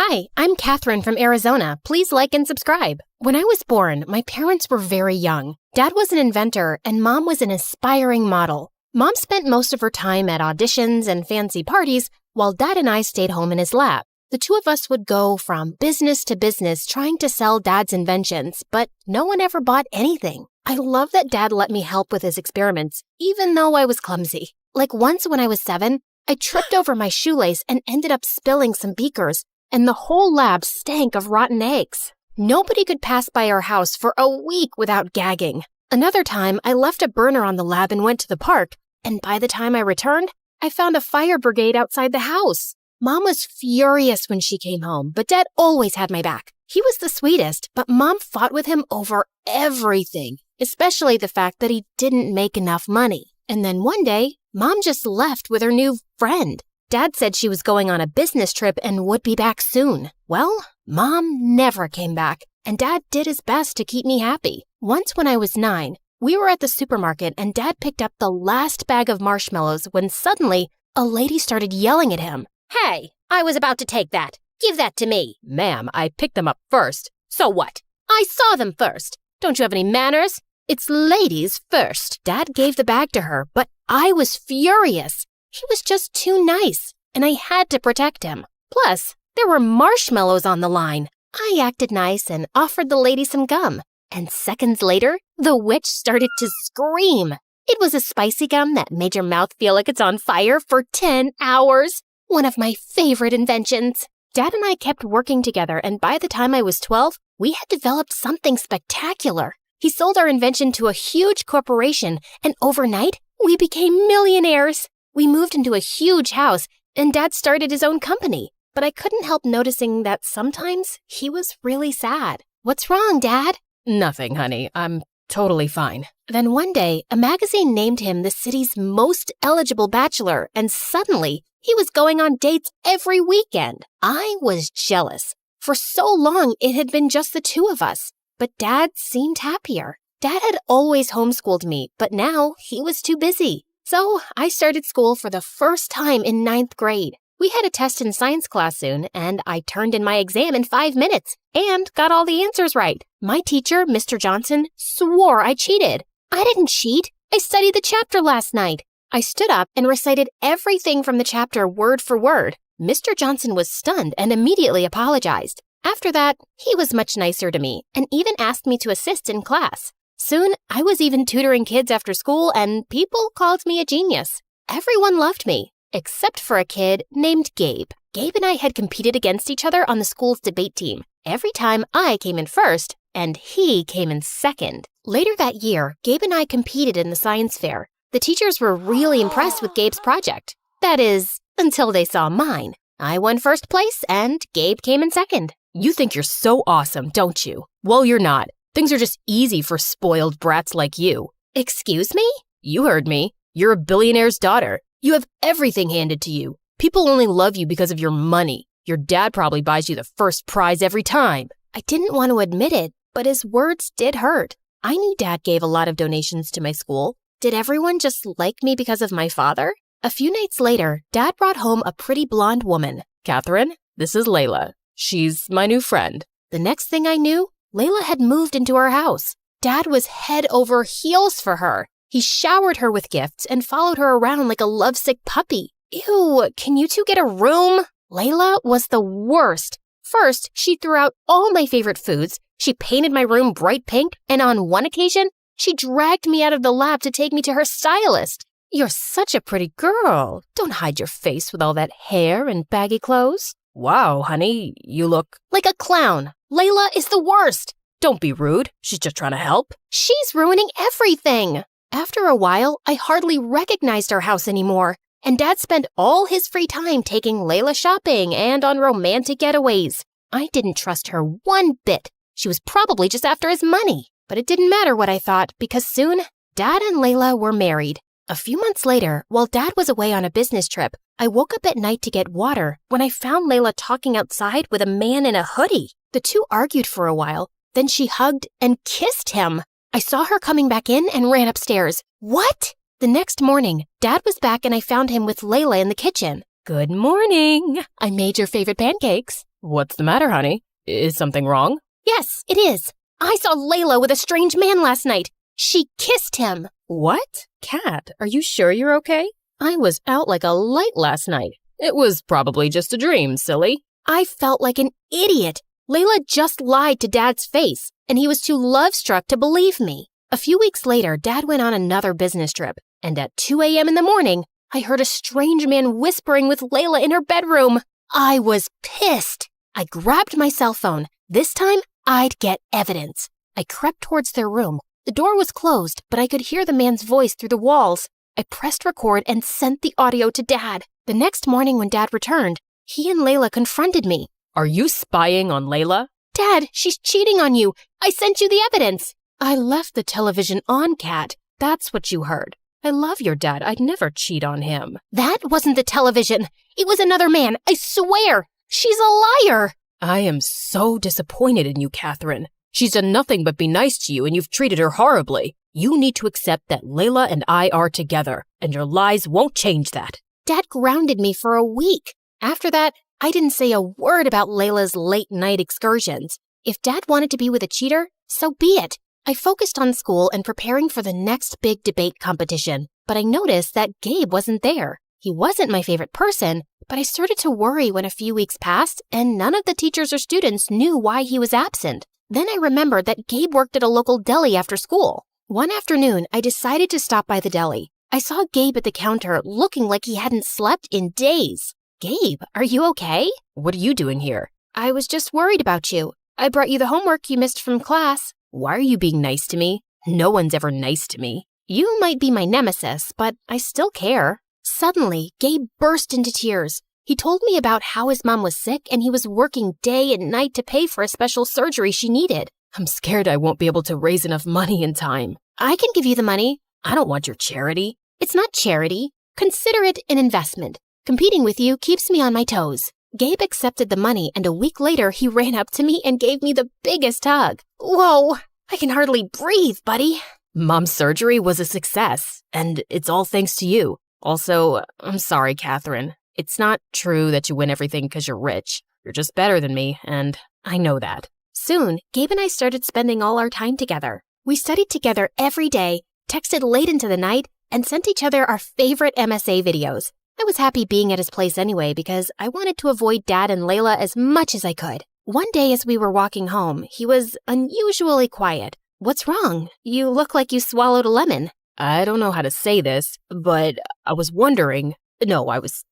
Hi, I'm Catherine from Arizona. Please like and subscribe. When I was born, my parents were very young. Dad was an inventor and Mom was an aspiring model. Mom spent most of her time at auditions and fancy parties, while Dad and I stayed home in his lab. The two of us would go from business to business trying to sell Dad's inventions, but no one ever bought anything. I love that Dad let me help with his experiments, even though I was clumsy. Like once when I was 7, I tripped over my shoelace and ended up spilling some beakers, and the whole lab stank of rotten eggs. Nobody could pass by our house for a week without gagging. Another time, I left a burner on the lab and went to the park, and by the time I returned, I found a fire brigade outside the house. Mom was furious when she came home, but Dad always had my back. He was the sweetest, but Mom fought with him over everything, especially the fact that he didn't make enough money. And then one day, Mom just left with her new friend. Dad said she was going on a business trip and would be back soon. Well, Mom never came back, and Dad did his best to keep me happy. Once when I was 9, we were at the supermarket and Dad picked up the last bag of marshmallows when suddenly a lady started yelling at him. "Hey, I was about to take that. Give that to me." "Ma'am, I picked them up first." "So what? I saw them first. Don't you have any manners? It's ladies first." Dad gave the bag to her, but I was furious. He was just too nice, and I had to protect him. Plus, there were marshmallows on the line. I acted nice and offered the lady some gum. And seconds later, the witch started to scream. It was a spicy gum that made your mouth feel like it's on fire for 10 hours. One of my favorite inventions. Dad and I kept working together, and by the time I was 12, we had developed something spectacular. He sold our invention to a huge corporation, and overnight, we became millionaires. We moved into a huge house, and Dad started his own company. But I couldn't help noticing that sometimes he was really sad. "What's wrong, Dad?" "Nothing, honey. I'm totally fine." Then one day, a magazine named him the city's most eligible bachelor, and suddenly, he was going on dates every weekend. I was jealous. For so long, it had been just the two of us. But Dad seemed happier. Dad had always homeschooled me, but now he was too busy. So I started school for the first time in 9th grade. We had a test in science class soon, and I turned in my exam in 5 minutes and got all the answers right. My teacher, Mr. Johnson, swore I cheated. I didn't cheat. I studied the chapter last night. I stood up and recited everything from the chapter word for word. Mr. Johnson was stunned and immediately apologized. After that, he was much nicer to me and even asked me to assist in class. Soon, I was even tutoring kids after school, and people called me a genius. Everyone loved me, except for a kid named Gabe. Gabe and I had competed against each other on the school's debate team. Every time I came in first, and he came in second. Later that year, Gabe and I competed in the science fair. The teachers were really impressed with Gabe's project. That is, until they saw mine. I won first place, and Gabe came in second. "You think you're so awesome, don't you? Well, you're not. Things are just easy for spoiled brats like you." "Excuse me?" "You heard me. You're a billionaire's daughter. You have everything handed to you. People only love you because of your money. Your dad probably buys you the first prize every time." I didn't want to admit it, but his words did hurt. I knew Dad gave a lot of donations to my school. Did everyone just like me because of my father? A few nights later, Dad brought home a pretty blonde woman. "Catherine, this is Layla. She's my new friend." The next thing I knew, Layla had moved into our house. Dad was head over heels for her. He showered her with gifts and followed her around like a lovesick puppy. Ew, can you two get a room? Layla was the worst. First, she threw out all my favorite foods. She painted my room bright pink, and on one occasion, she dragged me out of the lab to take me to her stylist. "You're such a pretty girl. Don't hide your face with all that hair and baggy clothes." "Wow, honey, you look like a clown. Layla is the worst." "Don't be rude. She's just trying to help." "She's ruining everything." After a while, I hardly recognized our house anymore, and Dad spent all his free time taking Layla shopping and on romantic getaways. I didn't trust her one bit. She was probably just after his money. But it didn't matter what I thought, because soon, Dad and Layla were married. A few months later, while Dad was away on a business trip, I woke up at night to get water when I found Layla talking outside with a man in a hoodie. The two argued for a while, then she hugged and kissed him. I saw her coming back in and ran upstairs. What? The next morning, Dad was back and I found him with Layla in the kitchen. "Good morning. I made your favorite pancakes." What's the matter, honey? Is something wrong? Yes, it is. I saw Layla with a strange man last night. She kissed him. What? Kat, are you sure you're okay? I was out like a light last night. It was probably just a dream, silly. I felt like an idiot. Layla just lied to Dad's face, and he was too love-struck to believe me. A few weeks later, Dad went on another business trip, and at 2 a.m. in the morning, I heard a strange man whispering with Layla in her bedroom. I was pissed. I grabbed my cell phone. This time, I'd get evidence. I crept towards their room. The door was closed, but I could hear the man's voice through the walls. I pressed record and sent the audio to Dad. The next morning when Dad returned, he and Layla confronted me. Are you spying on Layla? Dad, she's cheating on you. I sent you the evidence. I left the television on, Kat. That's what you heard. I love your dad. I'd never cheat on him. That wasn't the television. It was another man. I swear. She's a liar. I am so disappointed in you, Catherine. She's done nothing but be nice to you, and you've treated her horribly. You need to accept that Layla and I are together, and your lies won't change that. Dad grounded me for a week. After that, I didn't say a word about Layla's late-night excursions. If Dad wanted to be with a cheater, so be it. I focused on school and preparing for the next big debate competition, but I noticed that Gabe wasn't there. He wasn't my favorite person, but I started to worry when a few weeks passed and none of the teachers or students knew why he was absent. Then I remembered that Gabe worked at a local deli after school. One afternoon, I decided to stop by the deli. I saw Gabe at the counter looking like he hadn't slept in days. Gabe, are you okay? What are you doing here? I was just worried about you. I brought you the homework you missed from class. Why are you being nice to me? No one's ever nice to me. You might be my nemesis, but I still care. Suddenly, Gabe burst into tears. He told me about how his mom was sick and he was working day and night to pay for a special surgery she needed. I'm scared I won't be able to raise enough money in time. I can give you the money. I don't want your charity. It's not charity. Consider it an investment. Competing with you keeps me on my toes. Gabe accepted the money, and a week later, he ran up to me and gave me the biggest hug. Whoa, I can hardly breathe, buddy. Mom's surgery was a success, and it's all thanks to you. Also, I'm sorry, Catherine. It's not true that you win everything because you're rich. You're just better than me, and I know that. Soon, Gabe and I started spending all our time together. We studied together every day, texted late into the night, and sent each other our favorite MSA videos. I was happy being at his place anyway because I wanted to avoid Dad and Layla as much as I could. One day as we were walking home, he was unusually quiet. What's wrong? You look like you swallowed a lemon. I don't know how to say this, but I was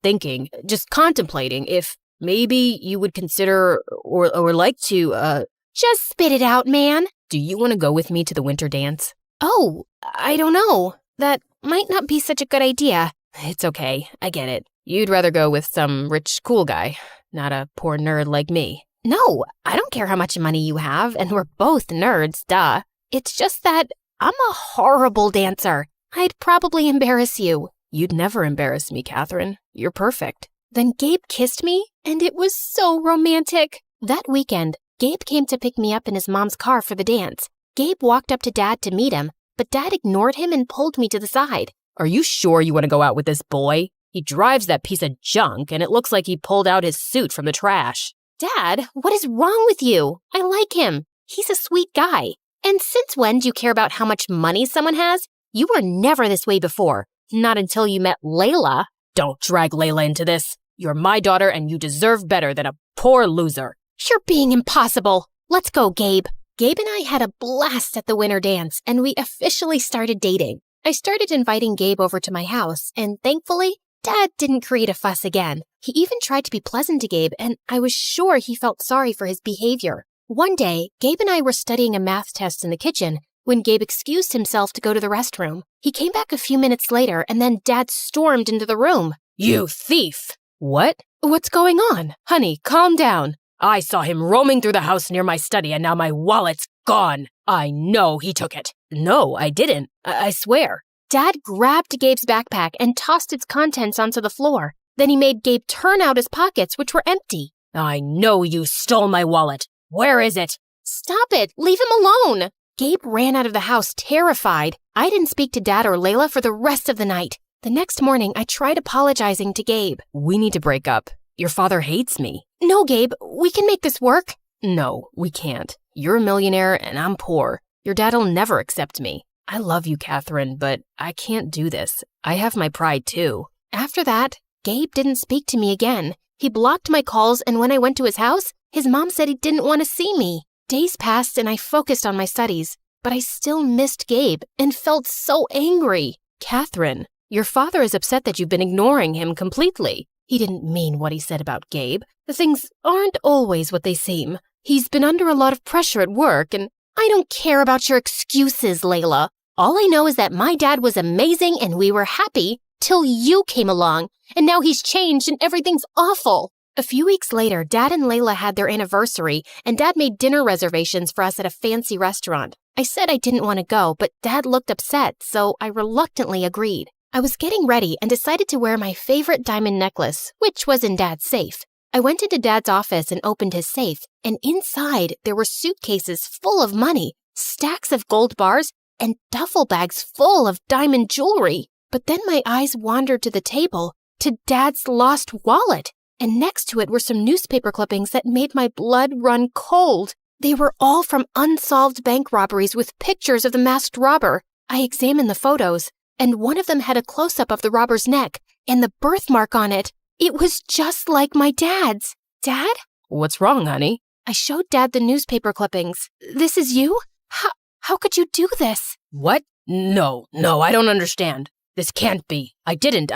thinking, just contemplating if maybe you would consider or like to, Just spit it out, man. Do you want to go with me to the winter dance? Oh, I don't know. That might not be such a good idea. It's okay, I get it. You'd rather go with some rich, cool guy, not a poor nerd like me. No, I don't care how much money you have, and we're both nerds, duh. It's just that I'm a horrible dancer. I'd probably embarrass you. You'd never embarrass me, Catherine. You're perfect. Then Gabe kissed me, and it was so romantic. That weekend, Gabe came to pick me up in his mom's car for the dance. Gabe walked up to Dad to meet him, but Dad ignored him and pulled me to the side. Are you sure you want to go out with this boy? He drives that piece of junk, and it looks like he pulled out his suit from the trash. Dad, what is wrong with you? I like him. He's a sweet guy. And since when do you care about how much money someone has? You were never this way before. Not until you met Layla. Don't drag Layla into this. You're my daughter, and you deserve better than a poor loser. You're being impossible. Let's go, Gabe. Gabe and I had a blast at the winter dance, and we officially started dating. I started inviting Gabe over to my house, and thankfully, Dad didn't create a fuss again. He even tried to be pleasant to Gabe, and I was sure he felt sorry for his behavior. One day, Gabe and I were studying a math test in the kitchen when Gabe excused himself to go to the restroom. He came back a few minutes later, and then Dad stormed into the room. You thief! What? What's going on? Honey, calm down. I saw him roaming through the house near my study, and now my wallet's gone. I know he took it. No, I didn't. I swear. Dad grabbed Gabe's backpack and tossed its contents onto the floor. Then he made Gabe turn out his pockets, which were empty. I know you stole my wallet. Where is it? Stop it. Leave him alone. Gabe ran out of the house terrified. I didn't speak to Dad or Layla for the rest of the night. The next morning, I tried apologizing to Gabe. We need to break up. Your father hates me. No, Gabe, we can make this work. No, we can't. You're a millionaire and I'm poor. Your dad'll never accept me. I love you, Catherine, but I can't do this. I have my pride too. After that, Gabe didn't speak to me again. He blocked my calls, and when I went to his house, his mom said he didn't want to see me. Days passed and I focused on my studies, but I still missed Gabe and felt so angry. Catherine, your father is upset that you've been ignoring him completely. He didn't mean what he said about Gabe. The things aren't always what they seem. He's been under a lot of pressure at work, and I don't care about your excuses, Layla. All I know is that my dad was amazing and we were happy till you came along, and now he's changed and everything's awful. A few weeks later, Dad and Layla had their anniversary, and Dad made dinner reservations for us at a fancy restaurant. I said I didn't want to go, but Dad looked upset, so I reluctantly agreed. I was getting ready and decided to wear my favorite diamond necklace, which was in Dad's safe. I went into Dad's office and opened his safe, and inside there were suitcases full of money, stacks of gold bars, and duffel bags full of diamond jewelry. But then my eyes wandered to the table, to Dad's lost wallet, and next to it were some newspaper clippings that made my blood run cold. They were all from unsolved bank robberies with pictures of the masked robber. I examined the photos, and one of them had a close-up of the robber's neck and the birthmark on it. It was just like my dad's. Dad? What's wrong, honey? I showed Dad the newspaper clippings. This is you? How could you do this? What? No, I don't understand. This can't be. I didn't.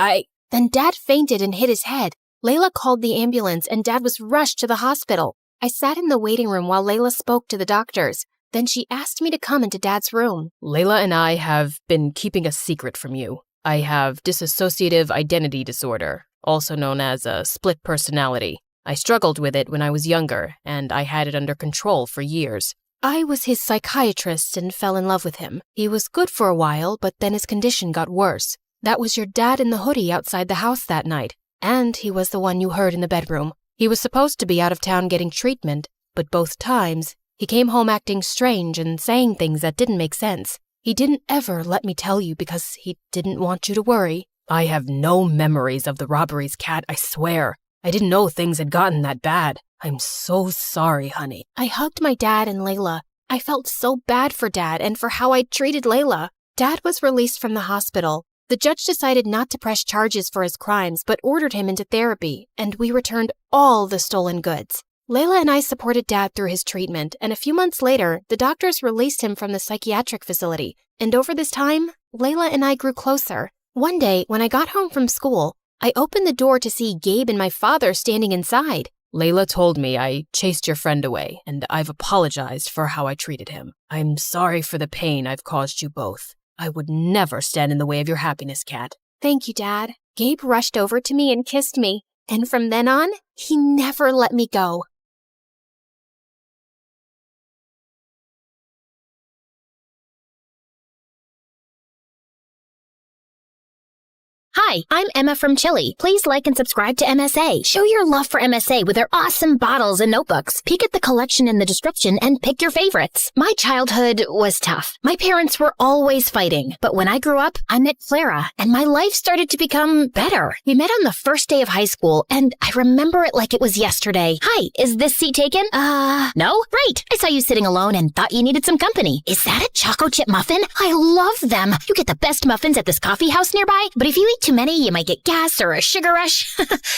Then Dad fainted and hit his head. Layla called the ambulance and Dad was rushed to the hospital. I sat in the waiting room while Layla spoke to the doctors. Then she asked me to come into Dad's room. Layla and I have been keeping a secret from you. I have dissociative identity disorder, also known as a split personality. I struggled with it when I was younger, and I had it under control for years. I was his psychiatrist and fell in love with him. He was good for a while, but then his condition got worse. That was your dad in the hoodie outside the house that night, and he was the one you heard in the bedroom. He was supposed to be out of town getting treatment, but both times, he came home acting strange and saying things that didn't make sense. He didn't ever let me tell you because he didn't want you to worry. I have no memories of the robberies, Kat, I swear. I didn't know things had gotten that bad. I'm so sorry, honey. I hugged my dad and Layla. I felt so bad for Dad and for how I treated Layla. Dad was released from the hospital. The judge decided not to press charges for his crimes, but ordered him into therapy, and we returned all the stolen goods. Layla and I supported Dad through his treatment, and a few months later, the doctors released him from the psychiatric facility. And over this time, Layla and I grew closer. One day, when I got home from school, I opened the door to see Gabe and my father standing inside. Layla told me I chased your friend away, and I've apologized for how I treated him. I'm sorry for the pain I've caused you both. I would never stand in the way of your happiness, Kat. Thank you, Dad. Gabe rushed over to me and kissed me. And from then on, he never let me go. Hi, I'm Emma from Chile. Please like and subscribe to MSA. Show your love for MSA with their awesome bottles and notebooks. Peek at the collection in the description and pick your favorites. My childhood was tough. My parents were always fighting. But when I grew up, I met Clara, and my life started to become better. We met on the first day of high school, and I remember it like it was yesterday. Hi, is this seat taken? No? Great. I saw you sitting alone and thought you needed some company. Is that a choco chip muffin? I love them. You get the best muffins at this coffee house nearby, but if you eat too many, you might get gas or a sugar rush.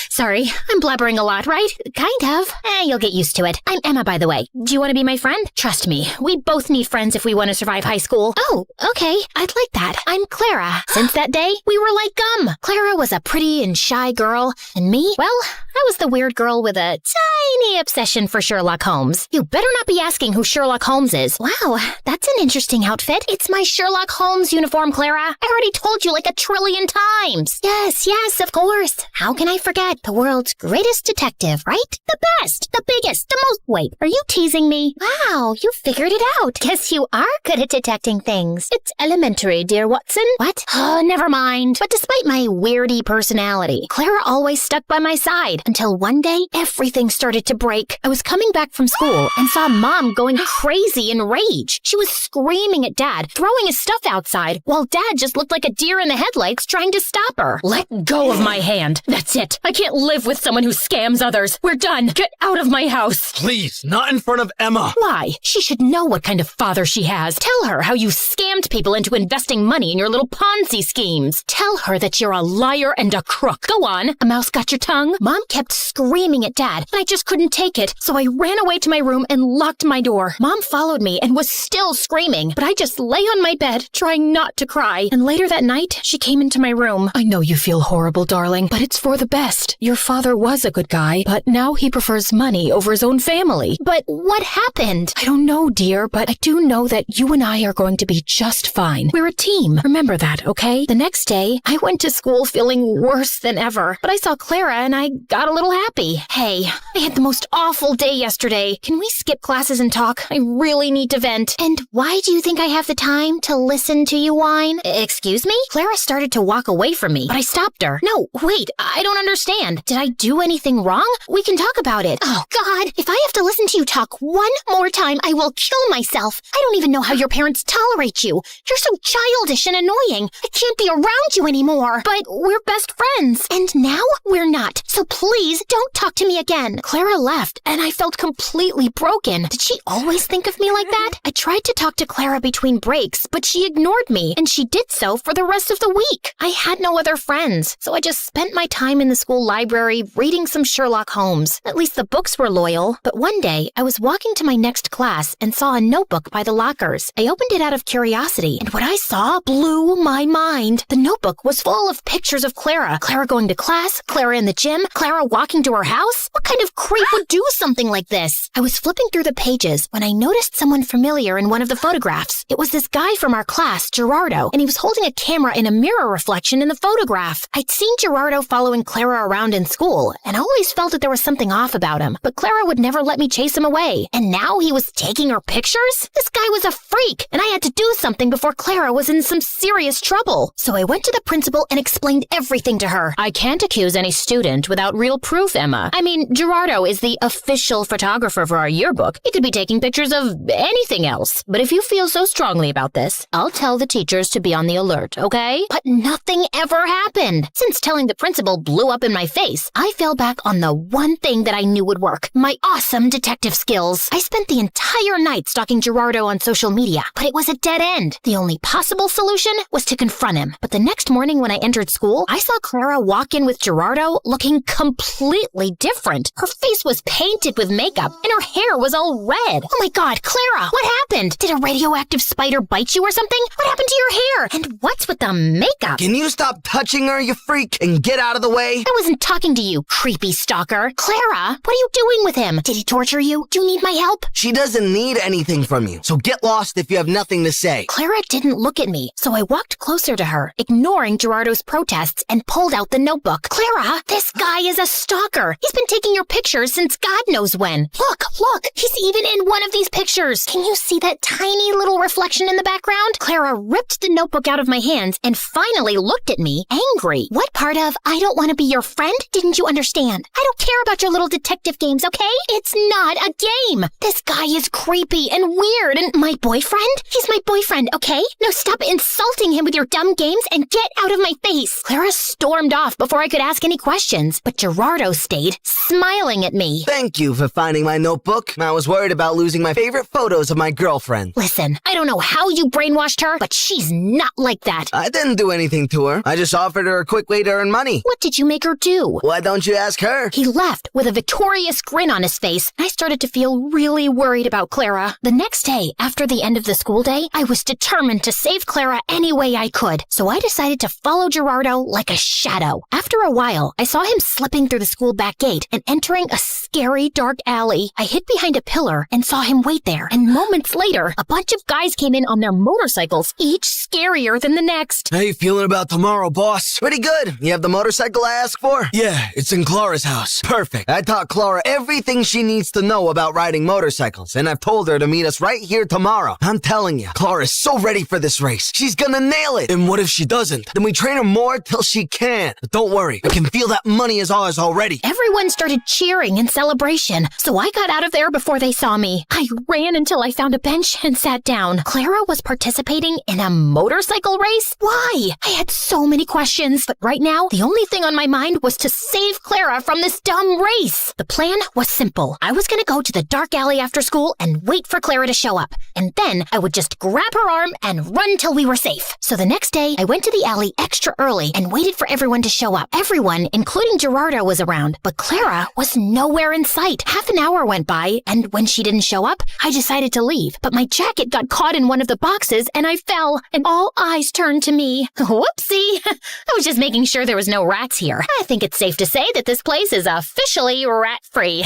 Sorry, I'm blabbering a lot, right? Kind of. You'll get used to it. I'm Emma, by the way. Do you want to be my friend? Trust me, we both need friends if we want to survive high school. Oh, okay. I'd like that. I'm Clara. Since that day, we were like gum. Clara was a pretty and shy girl, and me, well, I was the weird girl with a tiny obsession for Sherlock Holmes. You better not be asking who Sherlock Holmes is. Wow, that's an interesting outfit. It's my Sherlock Holmes uniform, Clara. I already told you like 1 trillion times. Yes, of course. How can I forget? The world's greatest detective, right? The best, the biggest, the most Wait, are you teasing me? Wow, you figured it out. Guess you are good at detecting things. It's elementary, dear Watson. What? Oh, never mind. But despite my weirdy personality, Clara always stuck by my side until one day everything started to break. I was coming back from school and saw Mom going crazy in rage. She was screaming at Dad, throwing his stuff outside, while Dad just looked like a deer in the headlights trying to stop her. Let go of my hand. That's it. I can't live with someone who scams others. We're done. Get out of my house. Please, not in front of Emma. Why? She should know what kind of father she has. Tell her how you scammed people into investing money in your little Ponzi schemes. Tell her that you're a liar and a crook. Go on. A mouse got your tongue? Mom kept screaming at Dad, and I just couldn't take it, so I ran away to my room and locked my door. Mom followed me and was still screaming, but I just lay on my bed, trying not to cry. And later that night, she came into my room. I know you feel horrible, darling, but it's for the best. Your father was a good guy, but now he prefers money over his own family. But what happened? I don't know, dear, but I do know that you and I are going to be just fine. We're a team. Remember that, okay? The next day, I went to school feeling worse than ever, but I saw Clara and I got a little happy. Hey, I had the most awful day yesterday. Can we skip classes and talk? I really need to vent. And why do you think I have the time to listen to you whine? Excuse me? Clara started to walk away from me, but I stopped her. No, wait, I don't understand. Did I do anything wrong? We can talk about it. Oh, God, if I have to listen to you talk one more time, I will kill myself. I don't even know how your parents tolerate you. You're so childish and annoying. I can't be around you anymore. But we're best friends. And now we're not. So please don't talk to me again. Clara left, and I felt completely broken. Did she always think of me like that? I tried to talk to Clara between breaks, but she ignored me, and she did so for the rest of the week. I had no other friends, so I just spent my time in the school library reading some Sherlock Holmes. At least the books were loyal. But one day, I was walking to my next class and saw a notebook by the lockers. I opened it out of curiosity, and what I saw blew my mind. The notebook was full of pictures of Clara. Clara going to class, Clara in the gym, Clara walking to her house. What kind of creep would do something like this? I was flipping through the pages when I noticed someone familiar in one of the photographs. It was this guy from our class, Gerardo, and he was holding a camera in a mirror reflection in the photograph. I'd seen Gerardo following Clara around in school, and I always felt that there was something off about him, but Clara would never let me chase him away. And now he was taking her pictures? This guy was a freak, and I had to do something before Clara was in some serious trouble. So I went to the principal and explained everything to her. I can't accuse any student without real proof, Emma. I mean, Gerardo is the official photographer for our yearbook. He could be taking pictures of anything else. But if you feel so strongly about this, I'll tell the teachers to be on the alert, okay? But nothing ever happened. Since telling the principal blew up in my face, I fell back on the one thing that I knew would work, my awesome detective skills. I spent the entire night stalking Gerardo on social media, but it was a dead end. The only possible solution was to confront him. But the next morning when I entered school, I saw Clara walk in with Gerardo looking completely different. Her face was painted with makeup, and her hair was all red. Oh my God, Clara, what happened? Did a radioactive spider bite you or something? What happened to your hair? And what's with the makeup? Can you stop touching her, you freak, and get out of the way? I wasn't talking to you, creepy stalker. Clara, what are you doing with him? Did he torture you? Do you need my help? She doesn't need anything from you, so get lost if you have nothing to say. Clara didn't look at me, so I walked closer to her, ignoring Gerardo's protests, and pulled out the notebook. Clara, this guy is a stalker. He's been taking your pictures since God knows when. Look, he's even in one of these pictures. Can you see that tiny little reflection in the background? Clara ripped the notebook out of my hands and finally looked at me, angry. What part of I don't want to be your friend didn't you understand? I don't care about your little detective games, okay? It's not a game. This guy is creepy and weird, and my boyfriend? He's my boyfriend, okay? Now stop insulting him with your dumb games and get out of my face. Clara stormed off before I could ask any questions, but Gerardo stayed, smiling at me. Thank you for finding my notebook. I was worried about losing my favorite photos of my girlfriend. Listen, I don't know how you brainwashed her, but she's not like that. I didn't do anything to her. I just offered her a quick way to earn money. What did you make her do? Why don't you ask her? He left with a victorious grin on his face, and I started to feel really worried about Clara. The next day, after the end of the school day, I was determined to save Clara any way I could, so I decided to follow Gerardo like a shadow. After a while, I saw him slipping through the school back gate and entering a scary dark alley. I hid behind a pillar and saw him wait there, and moments later, a bunch of guys came in on their motorcycles, each scarier than the next. How you feeling about tomorrow, boss? Pretty good. You have the motorcycle I asked for? Yeah, it's in Clara's house. Perfect. I taught Clara everything she needs needs to know about riding motorcycles, and I've told her to meet us right here tomorrow. I'm telling you, Clara's so ready for this race. She's gonna nail it. And what if she doesn't? Then we train her more till she can. But don't worry, I can feel that money is ours already. Everyone started cheering in celebration, so I got out of there before they saw me. I ran until I found a bench and sat down. Clara was participating in a motorcycle race? Why? I had so many questions, but right now, the only thing on my mind was to save Clara from this dumb race. The plan was simple. I was gonna go to the dark alley after school and wait for Clara to show up, and then I would just grab her arm and run till we were safe. So the next day, I went to the alley extra early and waited for everyone to show up. Everyone, including Gerardo, was around, but Clara was nowhere in sight. Half an hour went by, and when she didn't show up, I decided to leave. But my jacket got caught in one of the boxes, and I fell, and all eyes turned to me. Whoopsie! I was just making sure there was no rats here. I think it's safe to say that this place is officially rat-free.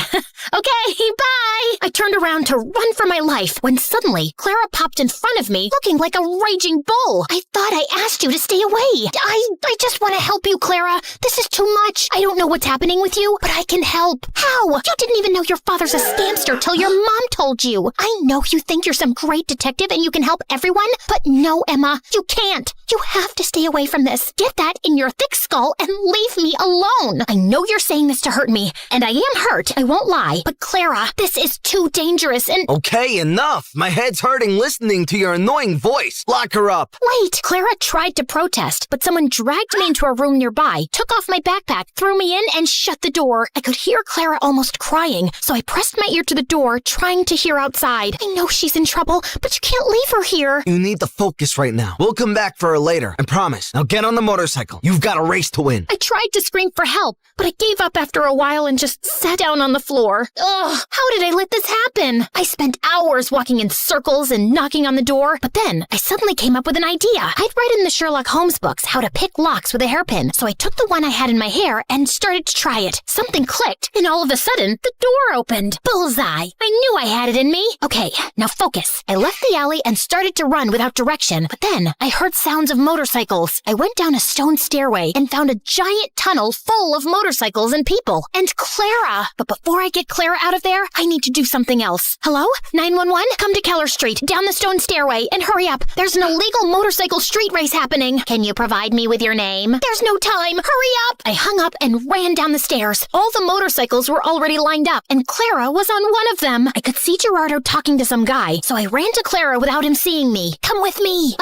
Okay, bye! I turned around to run for my life when suddenly Clara popped in front of me looking like a raging bull. I thought I asked you to stay away. I just want to help you, Clara. This is too much. I don't know what's happening with you, but I can help. How? You didn't even know your father's a scamster till your mom told you. I know you think you're some great detective and you can help everyone, but no, Emma, you can't. You have to stay away from this. Get that in your thick skull and leave me alone. I know you're saying this to hurt me, and I am hurt, I won't lie. But Clara, this is too dangerous and— Okay, enough. My head's hurting listening to your annoying voice. Lock her up. Wait! Clara tried to protest, but someone dragged me into a room nearby, took off my backpack, threw me in, and shut the door. I could hear Clara almost crying, so I pressed my ear to the door, trying to hear outside. I know she's in trouble, but you can't leave her here. You need to focus right now. We'll come back for her later, I promise. Now get on the motorcycle. You've got a race to win. I tried to scream for help, but I gave up after a while and just sat down on the floor. Ugh, how did I let this happen? I spent hours walking in circles and knocking on the door, but then I suddenly came up with an idea. I'd read in the Sherlock Holmes books how to pick locks with a hairpin, so I took the one I had in my hair and started to try it. Something clicked, and all of a sudden, the door opened. Bullseye! I knew I had it in me. Okay, now focus. I left the alley and started to run without direction, but then I heard sounds of motorcycles. I went down a stone stairway and found a giant tunnel full of motorcycles and people. And Clara! But before I get Clara out of there, I need to do something else. Hello? 911? Come to Keller Street, down the stone stairway, and hurry up. There's an illegal motorcycle street race happening. Can you provide me with your name? There's no time. Hurry up! I hung up and ran down the stairs. All the motorcycles were already lined up, and Clara was on one of them. I could see Gerardo talking to some guy, so I ran to Clara without him seeing me. Come with me.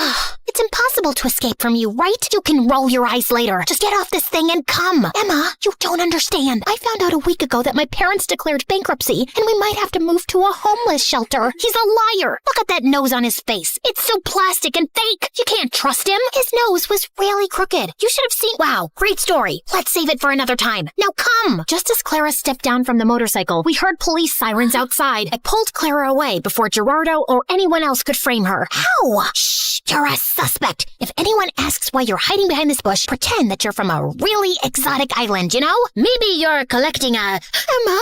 It's impossible to escape from you, right? You can roll your eyes later. Just get off this thing and come. Emma, you don't understand. I found out a week ago that my parents declared bankruptcy, and we might have to move to a homeless shelter. He's a liar. Look at that nose on his face. It's so plastic and fake. You can't trust him. His nose was really crooked. You should have seen— Wow, great story. Let's save it for another time. Now come. Just as Clara stepped down from the motorcycle, we heard police sirens outside. I pulled Clara away before Gerardo or anyone else could frame her. How? Shh, you're a suspect. If anyone asks why you're hiding behind this bush, pretend that you're from a really exotic island, you know? Maybe you're collecting a— Emma,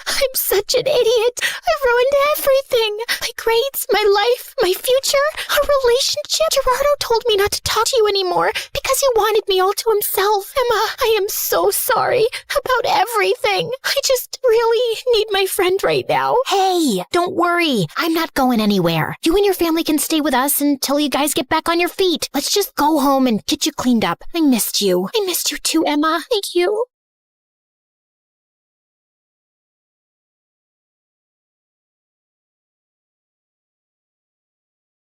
I'm such an idiot. I ruined everything. My grades, my life, my future, our relationship. Gerardo told me not to talk to you anymore because he wanted me all to himself. Emma, I am so sorry about everything. I just really need my friend right now. Hey, don't worry. I'm not going anywhere. You and your family can stay with us until you guys get back on your feet. Let's just go home and get you cleaned up. I missed you. I missed you too, Emma. Thank you.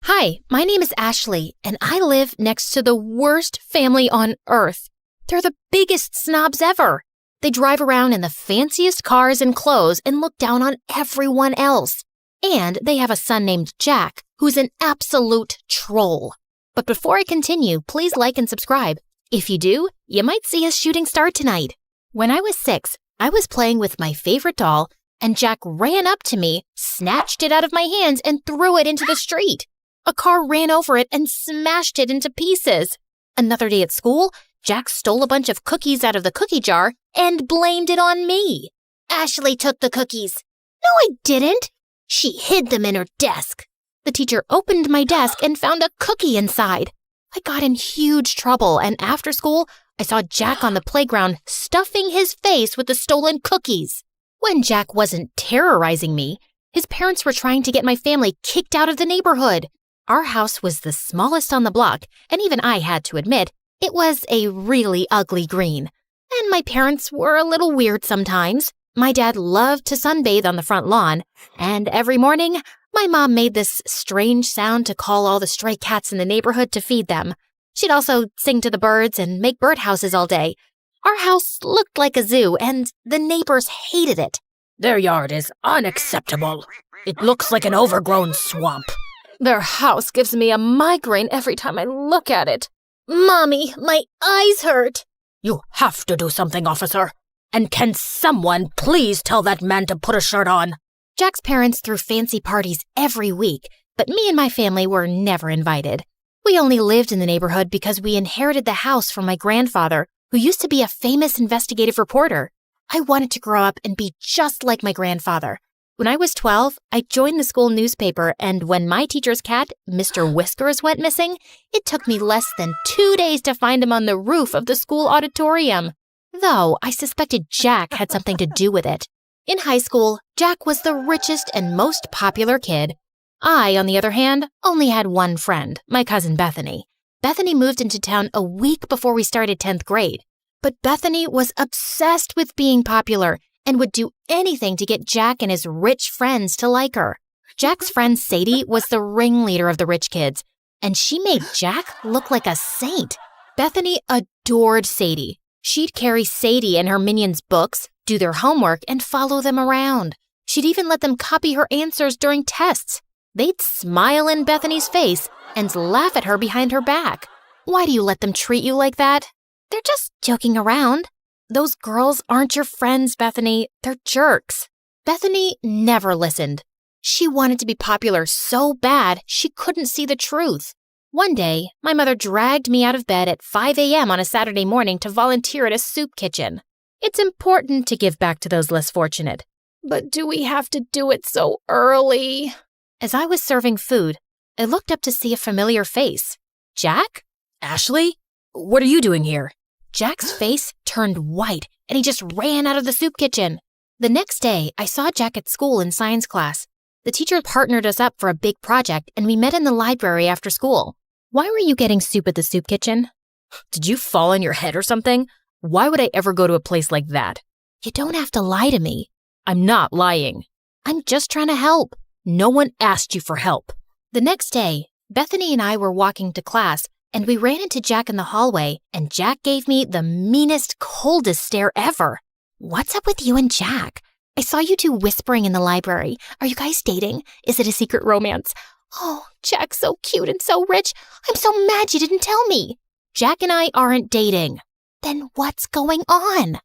Hi, my name is Ashley, and I live next to the worst family on earth. They're the biggest snobs ever. They drive around in the fanciest cars and clothes and look down on everyone else. And they have a son named Jack, who's an absolute troll. But before I continue, please like and subscribe. If you do, you might see a shooting star tonight. When I was 6, I was playing with my favorite doll, and Jack ran up to me, snatched it out of my hands, and threw it into the street. A car ran over it and smashed it into pieces. Another day at school, Jack stole a bunch of cookies out of the cookie jar and blamed it on me. Ashley took the cookies. No, I didn't. She hid them in her desk. The teacher opened my desk and found a cookie inside. I got in huge trouble, and after school, I saw Jack on the playground stuffing his face with the stolen cookies. When Jack wasn't terrorizing me, his parents were trying to get my family kicked out of the neighborhood. Our house was the smallest on the block, and even I had to admit, it was a really ugly green. And my parents were a little weird sometimes. My dad loved to sunbathe on the front lawn, and every morning, my mom made this strange sound to call all the stray cats in the neighborhood to feed them. She'd also sing to the birds and make birdhouses all day. Our house looked like a zoo, and the neighbors hated it. Their yard is unacceptable. It looks like an overgrown swamp. Their house gives me a migraine every time I look at it. Mommy, my eyes hurt. You have to do something, officer. And can someone please tell that man to put a shirt on? Jack's parents threw fancy parties every week, but me and my family were never invited. We only lived in the neighborhood because we inherited the house from my grandfather, who used to be a famous investigative reporter. I wanted to grow up and be just like my grandfather. When I was 12, I joined the school newspaper, and when my teacher's cat, Mr. Whiskers, went missing, it took me less than 2 days to find him on the roof of the school auditorium. Though I suspected Jack had something to do with it. In high school, Jack was the richest and most popular kid. I, on the other hand, only had one friend, my cousin Bethany. Bethany moved into town a week before we started 10th grade. But Bethany was obsessed with being popular and would do anything to get Jack and his rich friends to like her. Jack's friend Sadie was the ringleader of the rich kids, and she made Jack look like a saint. Bethany adored Sadie. She'd carry Sadie and her minions' books, do their homework, and follow them around. She'd even let them copy her answers during tests. They'd smile in Bethany's face and laugh at her behind her back. Why do you let them treat you like that? They're just joking around. Those girls aren't your friends, Bethany. They're jerks. Bethany never listened. She wanted to be popular so bad she couldn't see the truth. One day, my mother dragged me out of bed at 5 a.m. on a Saturday morning to volunteer at a soup kitchen. It's important to give back to those less fortunate. But do we have to do it so early? As I was serving food, I looked up to see a familiar face. Jack? Ashley? What are you doing here? Jack's face turned white, and he just ran out of the soup kitchen. The next day, I saw Jack at school in science class. The teacher partnered us up for a big project, and we met in the library after school. Why were you getting soup at the soup kitchen? Did you fall on your head or something? Why would I ever go to a place like that? You don't have to lie to me. I'm not lying. I'm just trying to help. No one asked you for help. The next day, Bethany and I were walking to class, and we ran into Jack in the hallway, and Jack gave me the meanest, coldest stare ever. What's up with you and Jack? I saw you two whispering in the library. Are you guys dating? Is it a secret romance? Oh, Jack's so cute and so rich. I'm so mad you didn't tell me. Jack and I aren't dating. Then what's going on?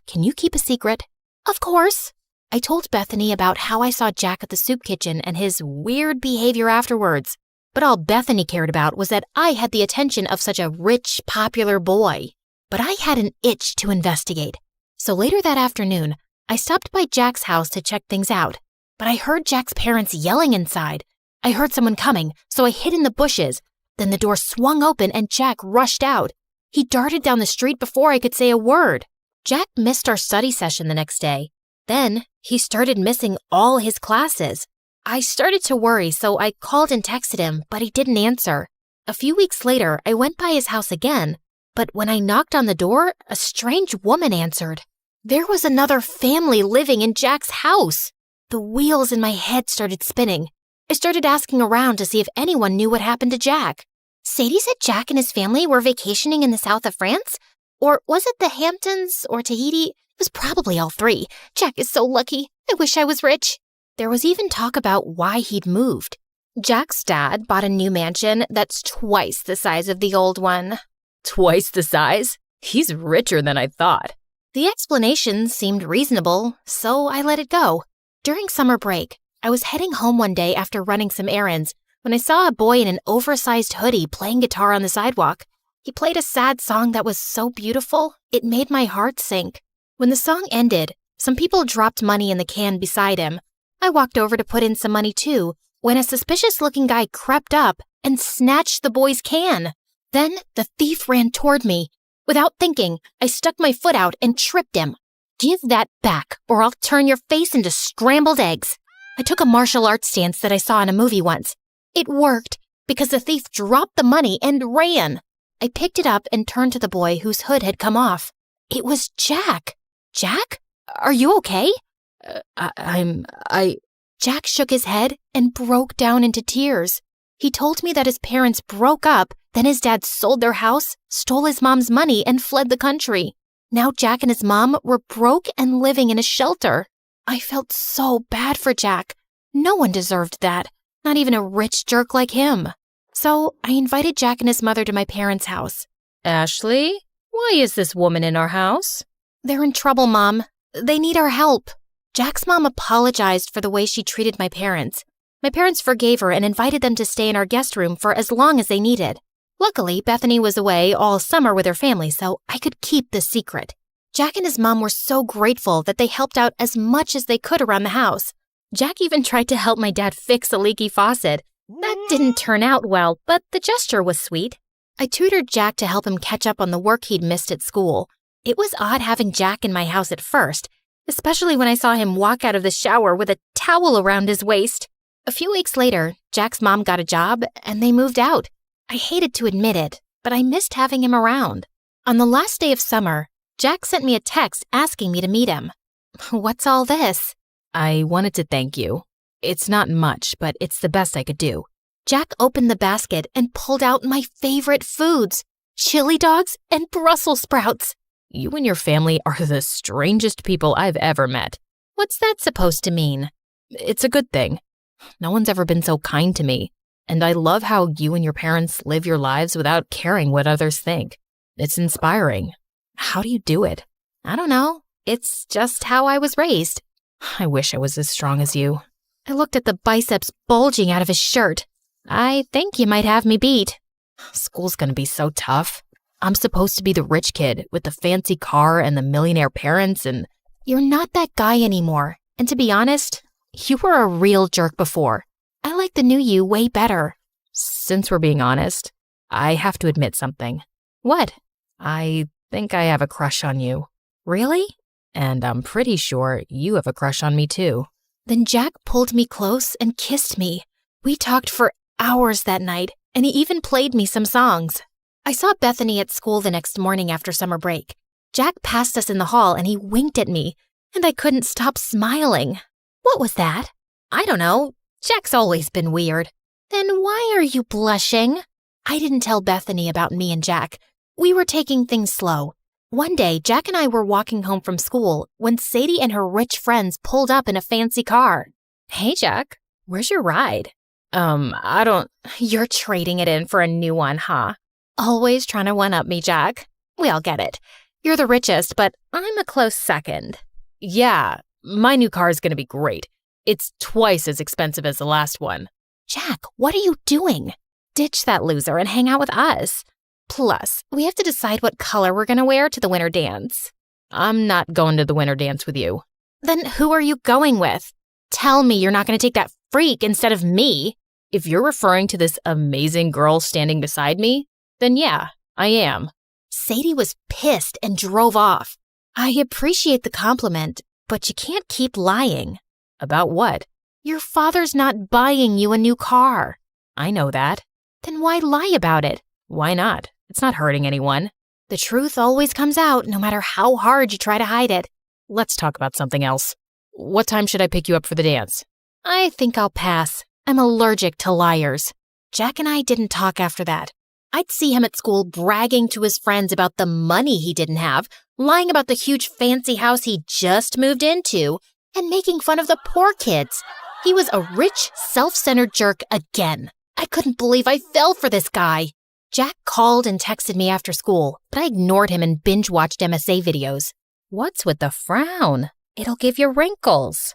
Can you keep a secret? Of course. I told Bethany about how I saw Jack at the soup kitchen and his weird behavior afterwards. But all Bethany cared about was that I had the attention of such a rich, popular boy. But I had an itch to investigate. So later that afternoon, I stopped by Jack's house to check things out. But I heard Jack's parents yelling inside. I heard someone coming, so I hid in the bushes. Then the door swung open and Jack rushed out. He darted down the street before I could say a word. Jack missed our study session the next day. Then he started missing all his classes. I started to worry, so I called and texted him, but he didn't answer. A few weeks later, I went by his house again, but when I knocked on the door, a strange woman answered. There was another family living in Jack's house. The wheels in my head started spinning. I started asking around to see if anyone knew what happened to Jack. Sadie said Jack and his family were vacationing in the south of France? Or was it the Hamptons or Tahiti? It was probably all three. Jack is so lucky. I wish I was rich. There was even talk about why he'd moved. Jack's dad bought a new mansion that's twice the size of the old one. Twice the size? He's richer than I thought. The explanation seemed reasonable, so I let it go. During summer break, I was heading home one day after running some errands when I saw a boy in an oversized hoodie playing guitar on the sidewalk. He played a sad song that was so beautiful, it made my heart sink. When the song ended, some people dropped money in the can beside him. I walked over to put in some money too, when a suspicious-looking guy crept up and snatched the boy's can. Then the thief ran toward me. Without thinking, I stuck my foot out and tripped him. Give that back, or I'll turn your face into scrambled eggs. I took a martial arts stance that I saw in a movie once. It worked because the thief dropped the money and ran. I picked it up and turned to the boy whose hood had come off. It was Jack. Jack? Are you okay? Jack shook his head and broke down into tears. He told me that his parents broke up, then his dad sold their house, stole his mom's money, and fled the country. Now Jack and his mom were broke and living in a shelter. I felt so bad for Jack. No one deserved that, not even a rich jerk like him. So I invited Jack and his mother to my parents' house. Ashley, why is this woman in our house? They're in trouble, Mom. They need our help. Jack's mom apologized for the way she treated my parents. My parents forgave her and invited them to stay in our guest room for as long as they needed. Luckily, Bethany was away all summer with her family, so I could keep the secret. Jack and his mom were so grateful that they helped out as much as they could around the house. Jack even tried to help my dad fix a leaky faucet. That didn't turn out well, but the gesture was sweet. I tutored Jack to help him catch up on the work he'd missed at school. It was odd having Jack in my house at first, especially when I saw him walk out of the shower with a towel around his waist. A few weeks later, Jack's mom got a job and they moved out. I hated to admit it, but I missed having him around. On the last day of summer, Jack sent me a text asking me to meet him. What's all this? I wanted to thank you. It's not much, but it's the best I could do. Jack opened the basket and pulled out my favorite foods, chili dogs and Brussels sprouts. You and your family are the strangest people I've ever met. What's that supposed to mean? It's a good thing. No one's ever been so kind to me, and I love how you and your parents live your lives without caring what others think. It's inspiring. How do you do it? I don't know. It's just how I was raised. I wish I was as strong as you. I looked at the biceps bulging out of his shirt. I think you might have me beat. School's gonna be so tough. I'm supposed to be the rich kid with the fancy car and the millionaire parents and… You're not that guy anymore. And to be honest, you were a real jerk before. I like the new you way better. Since we're being honest, I have to admit something. What? I think I have a crush on you. Really? And I'm pretty sure you have a crush on me too. Then Jack pulled me close and kissed me. We talked for hours that night, and he even played me some songs. I saw Bethany at school the next morning after summer break. Jack passed us in the hall and he winked at me, and I couldn't stop smiling. What was that? I don't know. Jack's always been weird. Then why are you blushing? I didn't tell Bethany about me and Jack. We were taking things slow. One day, Jack and I were walking home from school when Sadie and her rich friends pulled up in a fancy car. Hey, Jack, where's your ride? I don't… You're trading it in for a new one, huh? Always trying to one-up me, Jack. We all get it. You're the richest, but I'm a close second. Yeah, my new car is gonna be great. It's twice as expensive as the last one. Jack, what are you doing? Ditch that loser and hang out with us. Plus, we have to decide what color we're gonna wear to the winter dance. I'm not going to the winter dance with you. Then who are you going with? Tell me you're not gonna take that freak instead of me. If you're referring to this amazing girl standing beside me, then yeah, I am. Sadie was pissed and drove off. I appreciate the compliment, but you can't keep lying. About what? Your father's not buying you a new car. I know that. Then why lie about it? Why not? It's not hurting anyone. The truth always comes out, no matter how hard you try to hide it. Let's talk about something else. What time should I pick you up for the dance? I think I'll pass. I'm allergic to liars. Jack and I didn't talk after that. I'd see him at school bragging to his friends about the money he didn't have, lying about the huge fancy house he just moved into, and making fun of the poor kids. He was a rich, self-centered jerk again. I couldn't believe I fell for this guy. Jack called and texted me after school, but I ignored him and binge-watched MSA videos. What's with the frown? It'll give you wrinkles.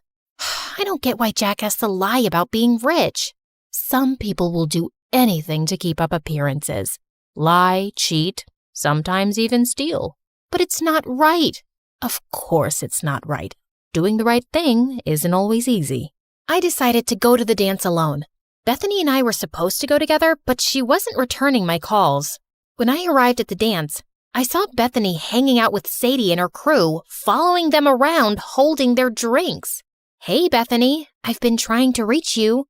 I don't get why Jack has to lie about being rich. Some people will do anything to keep up appearances. Lie, cheat, sometimes even steal. But it's not right. Of course it's not right. Doing the right thing isn't always easy. I decided to go to the dance alone. Bethany and I were supposed to go together, but she wasn't returning my calls. When I arrived at the dance, I saw Bethany hanging out with Sadie and her crew, following them around holding their drinks. Hey, Bethany, I've been trying to reach you.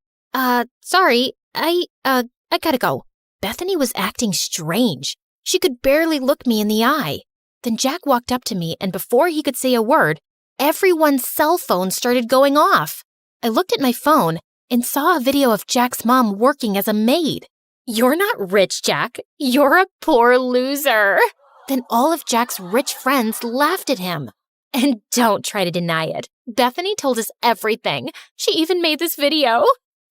Sorry, I gotta go. Bethany was acting strange. She could barely look me in the eye. Then Jack walked up to me, and before he could say a word, everyone's cell phone started going off. I looked at my phone and saw a video of Jack's mom working as a maid. You're not rich, Jack. You're a poor loser. Then all of Jack's rich friends laughed at him. And don't try to deny it. Bethany told us everything. She even made this video.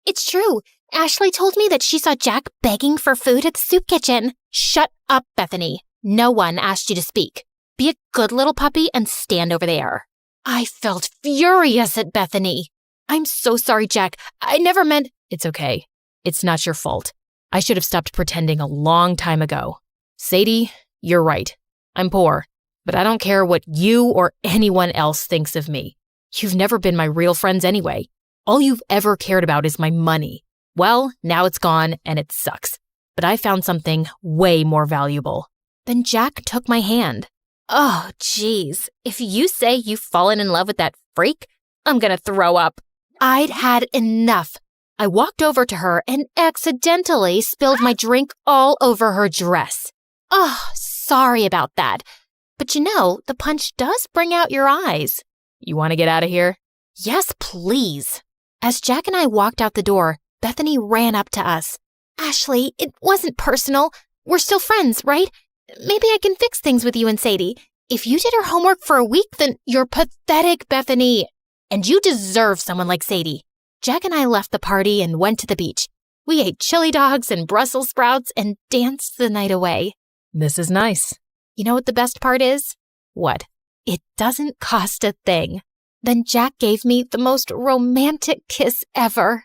It's true. Ashley told me that she saw Jack begging for food at the soup kitchen. Shut up, Bethany. No one asked you to speak. Be a good little puppy and stand over there. I felt furious at Bethany. I'm so sorry, Jack. I never meant... It's okay. It's not your fault. I should have stopped pretending a long time ago. Sadie, you're right. I'm poor, but I don't care what you or anyone else thinks of me. You've never been my real friends anyway. All you've ever cared about is my money. Well, now it's gone and it sucks. But I found something way more valuable. Then Jack took my hand. Oh, geez. If you say you've fallen in love with that freak, I'm gonna throw up. I'd had enough. I walked over to her and accidentally spilled my drink all over her dress. Oh, sorry about that. But you know, the punch does bring out your eyes. You want to get out of here? Yes, please. As Jack and I walked out the door, Bethany ran up to us. Ashley, it wasn't personal. We're still friends, right? Maybe I can fix things with you and Sadie. If you did her homework for a week, then you're pathetic, Bethany. And you deserve someone like Sadie. Jack and I left the party and went to the beach. We ate chili dogs and Brussels sprouts and danced the night away. This is nice. You know what the best part is? What? It doesn't cost a thing. Then Jack gave me the most romantic kiss ever.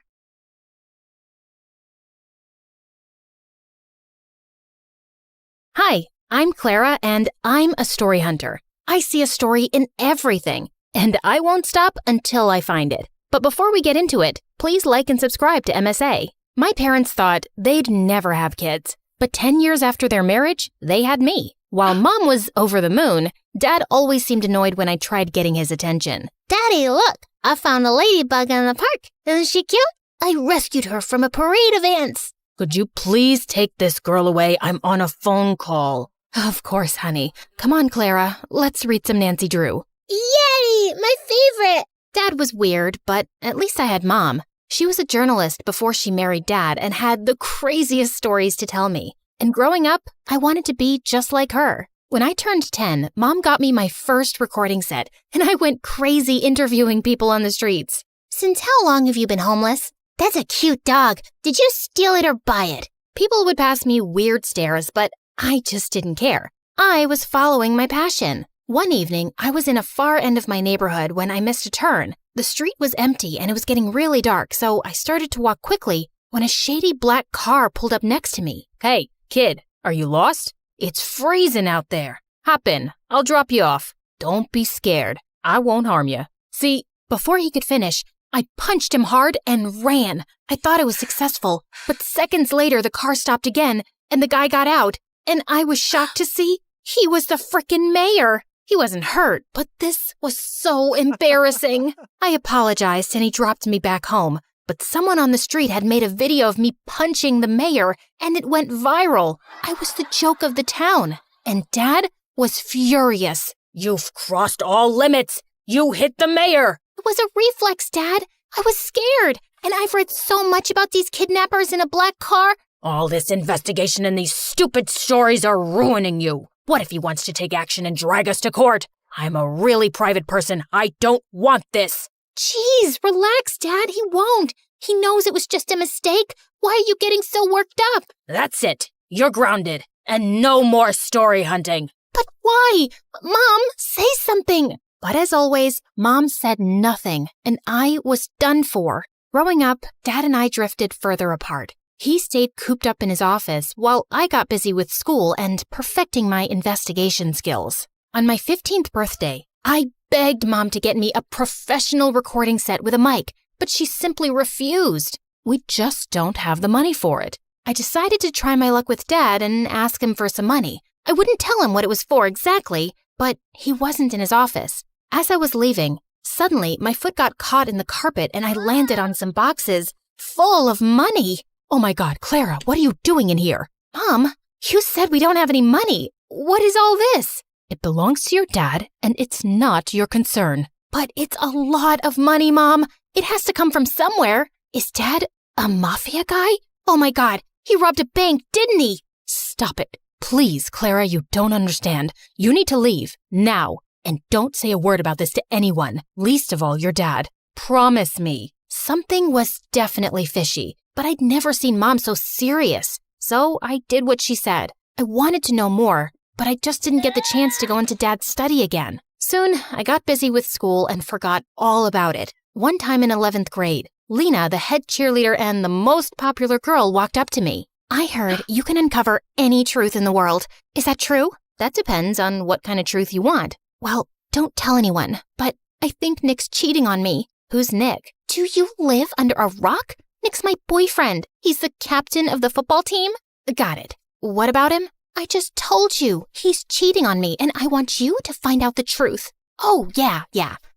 Hi, I'm Clara, and I'm a story hunter. I see a story in everything, and I won't stop until I find it. But before we get into it, please like and subscribe to MSA. My parents thought they'd never have kids, but 10 years after their marriage, they had me. While Mom was over the moon, Dad always seemed annoyed when I tried getting his attention. Daddy, look, I found a ladybug in the park. Isn't she cute? I rescued her from a parade of ants. Could you please take this girl away? I'm on a phone call. Of course, honey. Come on, Clara. Let's read some Nancy Drew. Yay, my favorite. Dad was weird, but at least I had Mom. She was a journalist before she married Dad and had the craziest stories to tell me. And growing up, I wanted to be just like her. When I turned 10, Mom got me my first recording set, and I went crazy interviewing people on the streets. Since how long have you been homeless? That's a cute dog. Did you steal it or buy it? People would pass me weird stares, but I just didn't care. I was following my passion. One evening, I was in a far end of my neighborhood when I missed a turn. The street was empty and it was getting really dark, so I started to walk quickly when a shady black car pulled up next to me. Hey, kid, are you lost? It's freezing out there. Hop in. I'll drop you off. Don't be scared. I won't harm you. See, before he could finish, I punched him hard and ran. I thought I was successful, but seconds later the car stopped again and the guy got out, and I was shocked to see he was the frickin' mayor. He wasn't hurt, but this was so embarrassing. I apologized and he dropped me back home, but someone on the street had made a video of me punching the mayor and it went viral. I was the joke of the town, and Dad was furious. You've crossed all limits. You hit the mayor. It was a reflex, Dad. I was scared, and I've read so much about these kidnappers in a black car. All this investigation and these stupid stories are ruining you. What if he wants to take action and drag us to court? I'm a really private person. I don't want this. Jeez, relax, Dad. He won't. He knows it was just a mistake. Why are you getting so worked up? That's it. You're grounded. And no more story hunting. But why? Mom, say something. But as always, Mom said nothing, and I was done for. Growing up, Dad and I drifted further apart. He stayed cooped up in his office while I got busy with school and perfecting my investigation skills. On my 15th birthday, I begged Mom to get me a professional recording set with a mic, but she simply refused. We just don't have the money for it. I decided to try my luck with Dad and ask him for some money. I wouldn't tell him what it was for exactly, but he wasn't in his office. As I was leaving, suddenly my foot got caught in the carpet and I landed on some boxes full of money. Oh my God, Clara, what are you doing in here? Mom, you said we don't have any money. What is all this? It belongs to your dad, and it's not your concern. But it's a lot of money, Mom. It has to come from somewhere. Is Dad a mafia guy? Oh my God, he robbed a bank, didn't he? Stop it. Please, Clara, you don't understand. You need to leave, now. And don't say a word about this to anyone, least of all your dad. Promise me. Something was definitely fishy, but I'd never seen Mom so serious. So I did what she said. I wanted to know more, but I just didn't get the chance to go into Dad's study again. Soon, I got busy with school and forgot all about it. One time in 11th grade, Lena, the head cheerleader and the most popular girl, walked up to me. I heard you can uncover any truth in the world. Is that true? That depends on what kind of truth you want. Well, don't tell anyone, but I think Nick's cheating on me. Who's Nick? Do you live under a rock? Nick's my boyfriend. He's the captain of the football team. Got it. What about him? I just told you. He's cheating on me, and I want you to find out the truth. Oh, yeah.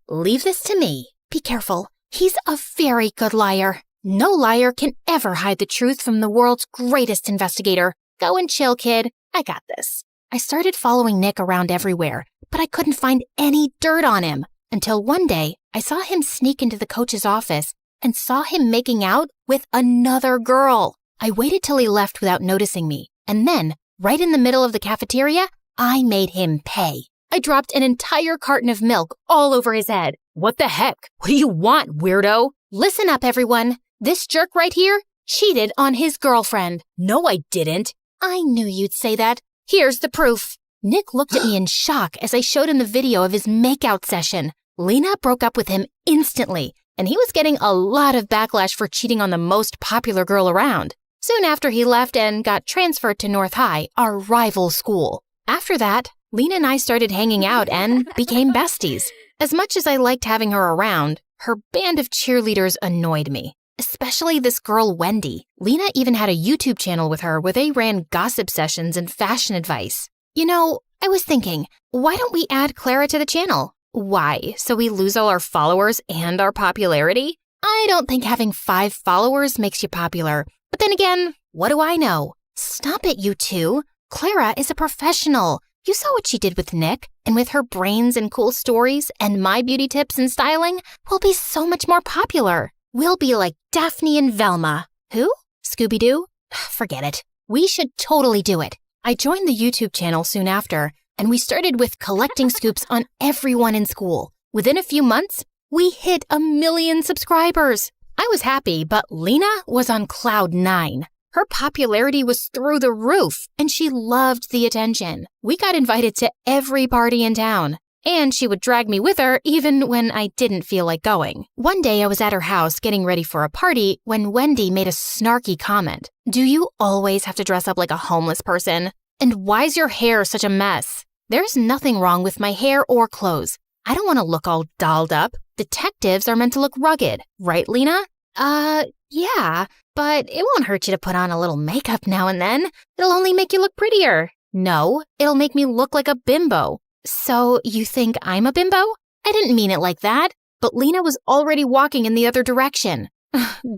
Leave this to me. Be careful. He's a very good liar. No liar can ever hide the truth from the world's greatest investigator. Go and chill, kid. I got this. I started following Nick around everywhere, but I couldn't find any dirt on him. Until one day, I saw him sneak into the coach's office and saw him making out with another girl. I waited till he left without noticing me, and then, right in the middle of the cafeteria, I made him pay. I dropped an entire carton of milk all over his head. What the heck? What do you want, weirdo? Listen up, everyone. This jerk right here cheated on his girlfriend. No, I didn't. I knew you'd say that. Here's the proof. Nick looked at me in shock as I showed him the video of his makeout session. Lena broke up with him instantly, and he was getting a lot of backlash for cheating on the most popular girl around. Soon after, he left and got transferred to North High, our rival school. After that, Lena and I started hanging out and became besties. As much as I liked having her around, her band of cheerleaders annoyed me. Especially this girl, Wendy. Lena even had a YouTube channel with her where they ran gossip sessions and fashion advice. You know, I was thinking, why don't we add Clara to the channel? Why? So we lose all our followers and our popularity? I don't think having 5 followers makes you popular. But then again, what do I know? Stop it, you two. Clara is a professional. You saw what she did with Nick, and with her brains and cool stories and my beauty tips and styling, we'll be so much more popular. We'll be like Daphne and Velma. Who? Scooby-Doo? Forget it. We should totally do it. I joined the YouTube channel soon after, and we started with collecting scoops on everyone in school. Within a few months, we hit 1 million subscribers. I was happy, but Lena was on cloud 9. Her popularity was through the roof, and she loved the attention. We got invited to every party in town, and she would drag me with her even when I didn't feel like going. One day I was at her house getting ready for a party when Wendy made a snarky comment. Do you always have to dress up like a homeless person? And why's your hair such a mess? There's nothing wrong with my hair or clothes. I don't want to look all dolled up. Detectives are meant to look rugged, right, Lena? Yeah, but it won't hurt you to put on a little makeup now and then. It'll only make you look prettier. No, it'll make me look like a bimbo. So you think I'm a bimbo? I didn't mean it like that. But Lena was already walking in the other direction.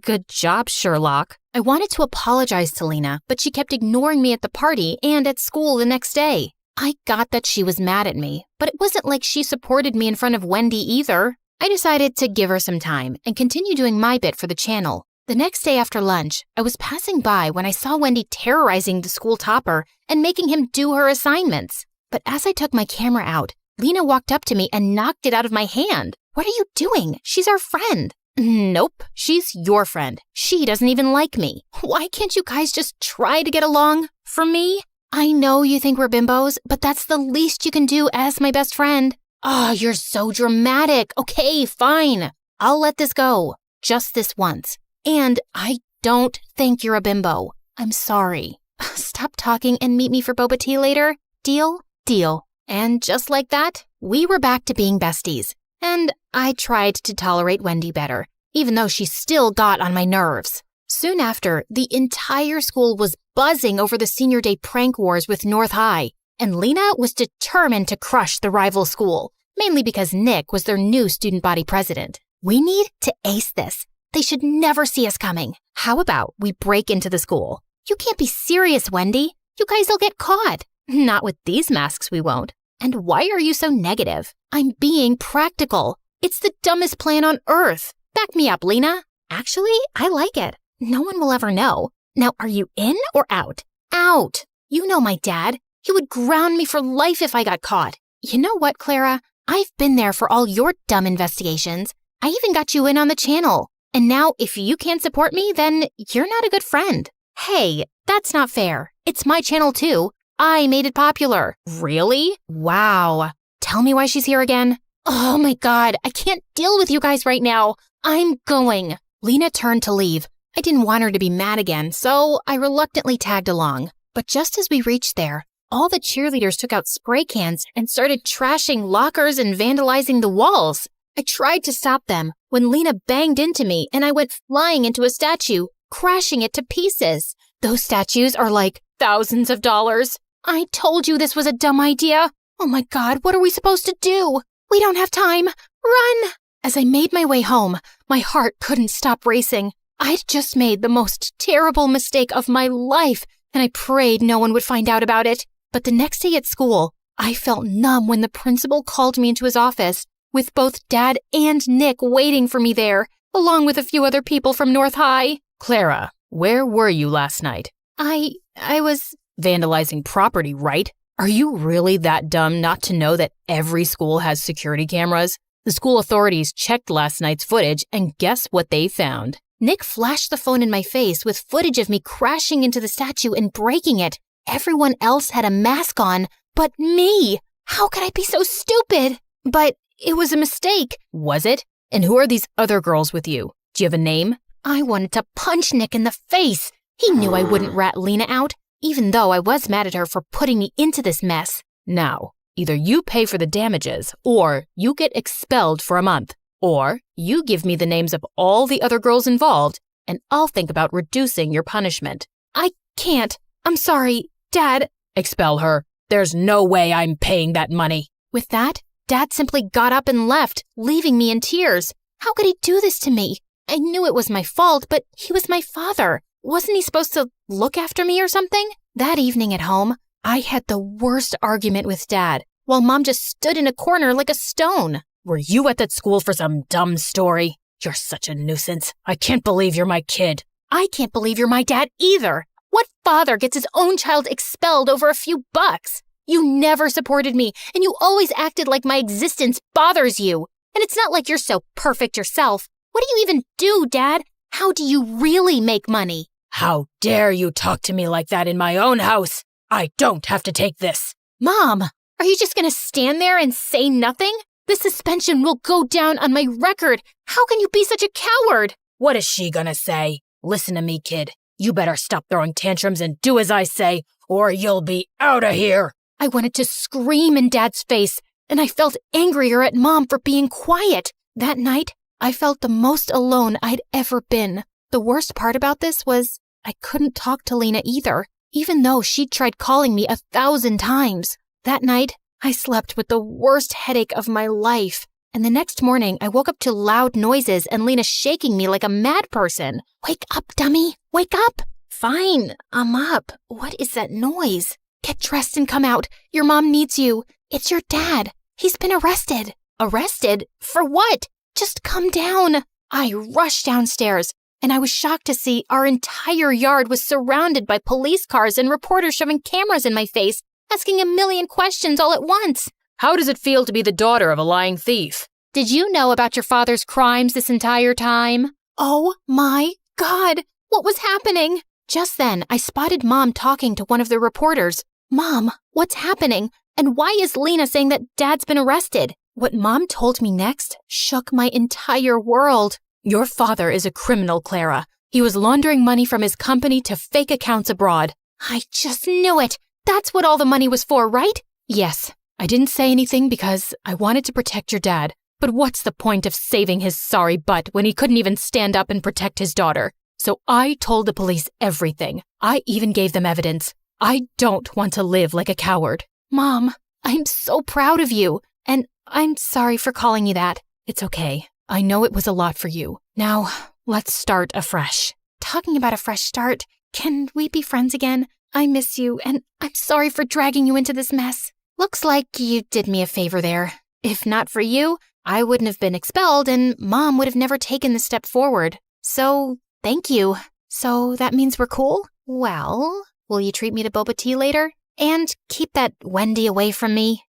Good job, Sherlock. I wanted to apologize to Lena, but she kept ignoring me at the party and at school the next day. I got that she was mad at me, but it wasn't like she supported me in front of Wendy either. I decided to give her some time and continue doing my bit for the channel. The next day after lunch, I was passing by when I saw Wendy terrorizing the school topper and making him do her assignments. But as I took my camera out, Lena walked up to me and knocked it out of my hand. What are you doing? She's our friend. Nope, she's your friend. She doesn't even like me. Why can't you guys just try to get along? For me? I know you think we're bimbos, but that's the least you can do as my best friend. Oh, you're so dramatic. Okay, fine. I'll let this go. Just this once. And I don't think you're a bimbo. I'm sorry. Stop talking and meet me for boba tea later. Deal? Deal. And just like that, we were back to being besties. And I tried to tolerate Wendy better, even though she still got on my nerves. Soon after, the entire school was buzzing over the senior day prank wars with North High. and Lena was determined to crush the rival school, mainly because Nick was their new student body president. We need to ace this. They should never see us coming. How about we break into the school? You can't be serious, Wendy. You guys will get caught. Not with these masks, we won't. And why are you so negative? I'm being practical. It's the dumbest plan on earth. Back me up, Lena. Actually, I like it. No one will ever know. Now, are you in or out? Out. You know my dad. He would ground me for life if I got caught. You know what, Clara? I've been there for all your dumb investigations. I even got you in on the channel. And now, if you can't support me, then you're not a good friend. Hey, that's not fair. It's my channel too. I made it popular. Really? Wow. Tell me why she's here again. Oh my God, I can't deal with you guys right now. I'm going. Lena turned to leave. I didn't want her to be mad again, so I reluctantly tagged along. But just as we reached there, all the cheerleaders took out spray cans and started trashing lockers and vandalizing the walls. I tried to stop them when Lena banged into me and I went flying into a statue, crashing it to pieces. Those statues are like thousands of dollars. I told you this was a dumb idea. Oh my God, what are we supposed to do? We don't have time. Run! As I made my way home, my heart couldn't stop racing. I'd just made the most terrible mistake of my life, and I prayed no one would find out about it. But the next day at school, I felt numb when the principal called me into his office, with both Dad and Nick waiting for me there, along with a few other people from North High. Clara, where were you last night? I was... Vandalizing property, right? Are you really that dumb not to know that every school has security cameras? The school authorities checked last night's footage, and guess what they found? Nick flashed the phone in my face with footage of me crashing into the statue and breaking it. Everyone else had a mask on, but me. How could I be so stupid? But it was a mistake. Was it? And who are these other girls with you? Do you have a name? I wanted to punch Nick in the face. He knew I wouldn't rat Lena out, even though I was mad at her for putting me into this mess. Now, either you pay for the damages, or you get expelled for a month, or you give me the names of all the other girls involved, and I'll think about reducing your punishment. I can't. I'm sorry, Dad. Expel her. There's no way I'm paying that money. With that, Dad simply got up and left, leaving me in tears. How could he do this to me? I knew it was my fault, but he was my father. Wasn't he supposed to look after me or something? That evening at home, I had the worst argument with Dad, while Mom just stood in a corner like a stone. Were you at that school for some dumb story? You're such a nuisance. I can't believe you're my kid. I can't believe you're my dad either. What father gets his own child expelled over a few bucks? You never supported me, and you always acted like my existence bothers you. And it's not like you're so perfect yourself. What do you even do, Dad? How do you really make money? How dare you talk to me like that in my own house? I don't have to take this. Mom, are you just going to stand there and say nothing? This suspension will go down on my record. How can you be such a coward? What is she gonna say? Listen to me, kid. You better stop throwing tantrums and do as I say, or you'll be out of here. I wanted to scream in Dad's face, and I felt angrier at Mom for being quiet. That night, I felt the most alone I'd ever been. The worst part about this was I couldn't talk to Lena either, even though she'd tried calling me 1,000 times. That night, I slept with the worst headache of my life. And the next morning, I woke up to loud noises and Lena shaking me like a mad person. Wake up, dummy. Wake up. Fine, I'm up. What is that noise? Get dressed and come out. Your mom needs you. It's your dad. He's been arrested. Arrested? For what? Just come down. I rushed downstairs, and I was shocked to see our entire yard was surrounded by police cars and reporters shoving cameras in my face, asking a million questions all at once. How does it feel to be the daughter of a lying thief? Did you know about your father's crimes this entire time? Oh my God, what was happening? Just then, I spotted Mom talking to one of the reporters. Mom, what's happening? And why is Lena saying that Dad's been arrested? What Mom told me next shook my entire world. Your father is a criminal, Clara. He was laundering money from his company to fake accounts abroad. I just knew it. That's what all the money was for, right? Yes. I didn't say anything because I wanted to protect your dad. But what's the point of saving his sorry butt when he couldn't even stand up and protect his daughter? So I told the police everything. I even gave them evidence. I don't want to live like a coward. Mom, I'm so proud of you, and I'm sorry for calling you that. It's okay. I know it was a lot for you. Now, let's start afresh. Talking about a fresh start, can we be friends again? I miss you, and I'm sorry for dragging you into this mess. Looks like you did me a favor there. If not for you, I wouldn't have been expelled, and Mom would have never taken the step forward. So, thank you. So that means we're cool? Well, will you treat me to boba tea later? And keep that Wendy away from me?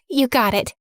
You got it.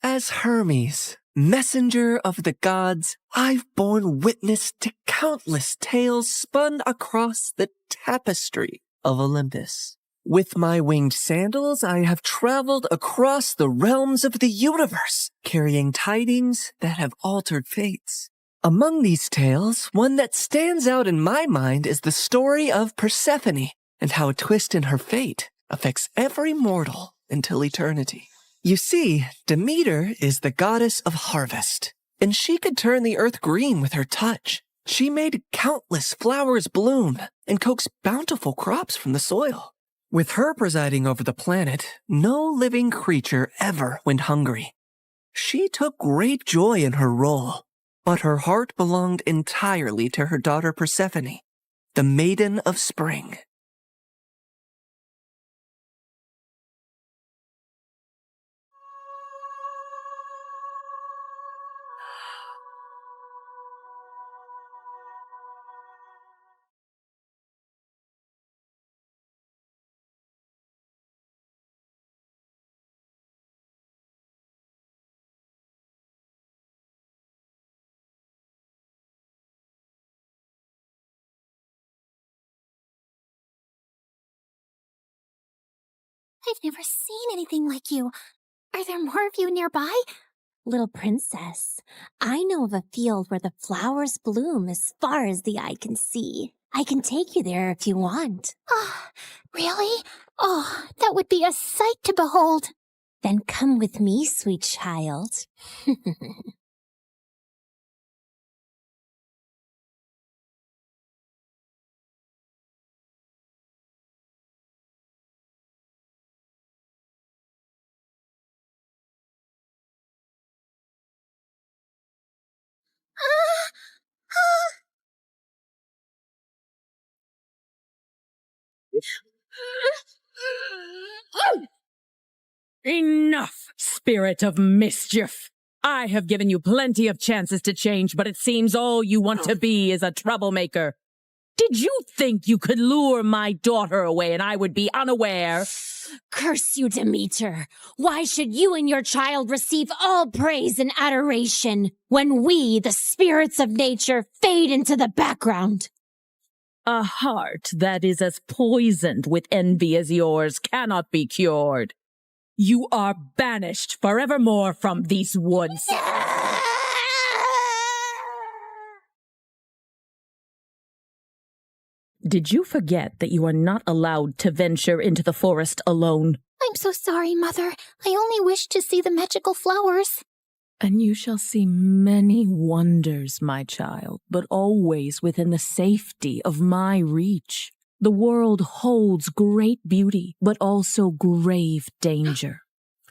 As Hermes, messenger of the gods, I've borne witness to countless tales spun across the tapestry of Olympus. With my winged sandals, I have traveled across the realms of the universe, carrying tidings that have altered fates. Among these tales, one that stands out in my mind is the story of Persephone and how a twist in her fate affects every mortal until eternity. You see, Demeter is the goddess of harvest, and she could turn the earth green with her touch. She made countless flowers bloom and coaxed bountiful crops from the soil. With her presiding over the planet, no living creature ever went hungry. She took great joy in her role, but her heart belonged entirely to her daughter Persephone, the Maiden of Spring. I've never seen anything like you. Are there more of you nearby? Little princess, I know of a field where the flowers bloom as far as the eye can see. I can take you there if you want. Oh, really? Oh, that would be a sight to behold. Then come with me, sweet child. Enough, spirit of mischief! I have given you plenty of chances to change, but it seems all you want to be is a troublemaker. Did you think you could lure my daughter away and I would be unaware? Curse you, Demeter! Why should you and your child receive all praise and adoration when we, the spirits of nature, fade into the background? A heart that is as poisoned with envy as yours cannot be cured. You are banished forevermore from these woods. Did you forget that you are not allowed to venture into the forest alone? I'm so sorry, Mother. I only wished to see the magical flowers. And you shall see many wonders, my child, but always within the safety of my reach. The world holds great beauty, but also grave danger.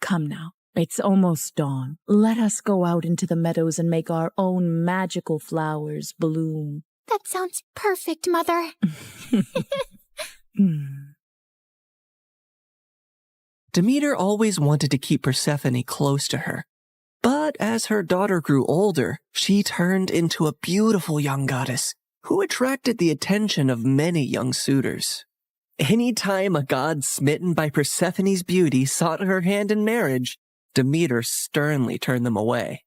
Come now, it's almost dawn. Let us go out into the meadows and make our own magical flowers bloom. That sounds perfect, Mother. Demeter always wanted to keep Persephone close to her. But as her daughter grew older, she turned into a beautiful young goddess who attracted the attention of many young suitors. Anytime a god smitten by Persephone's beauty sought her hand in marriage, Demeter sternly turned them away.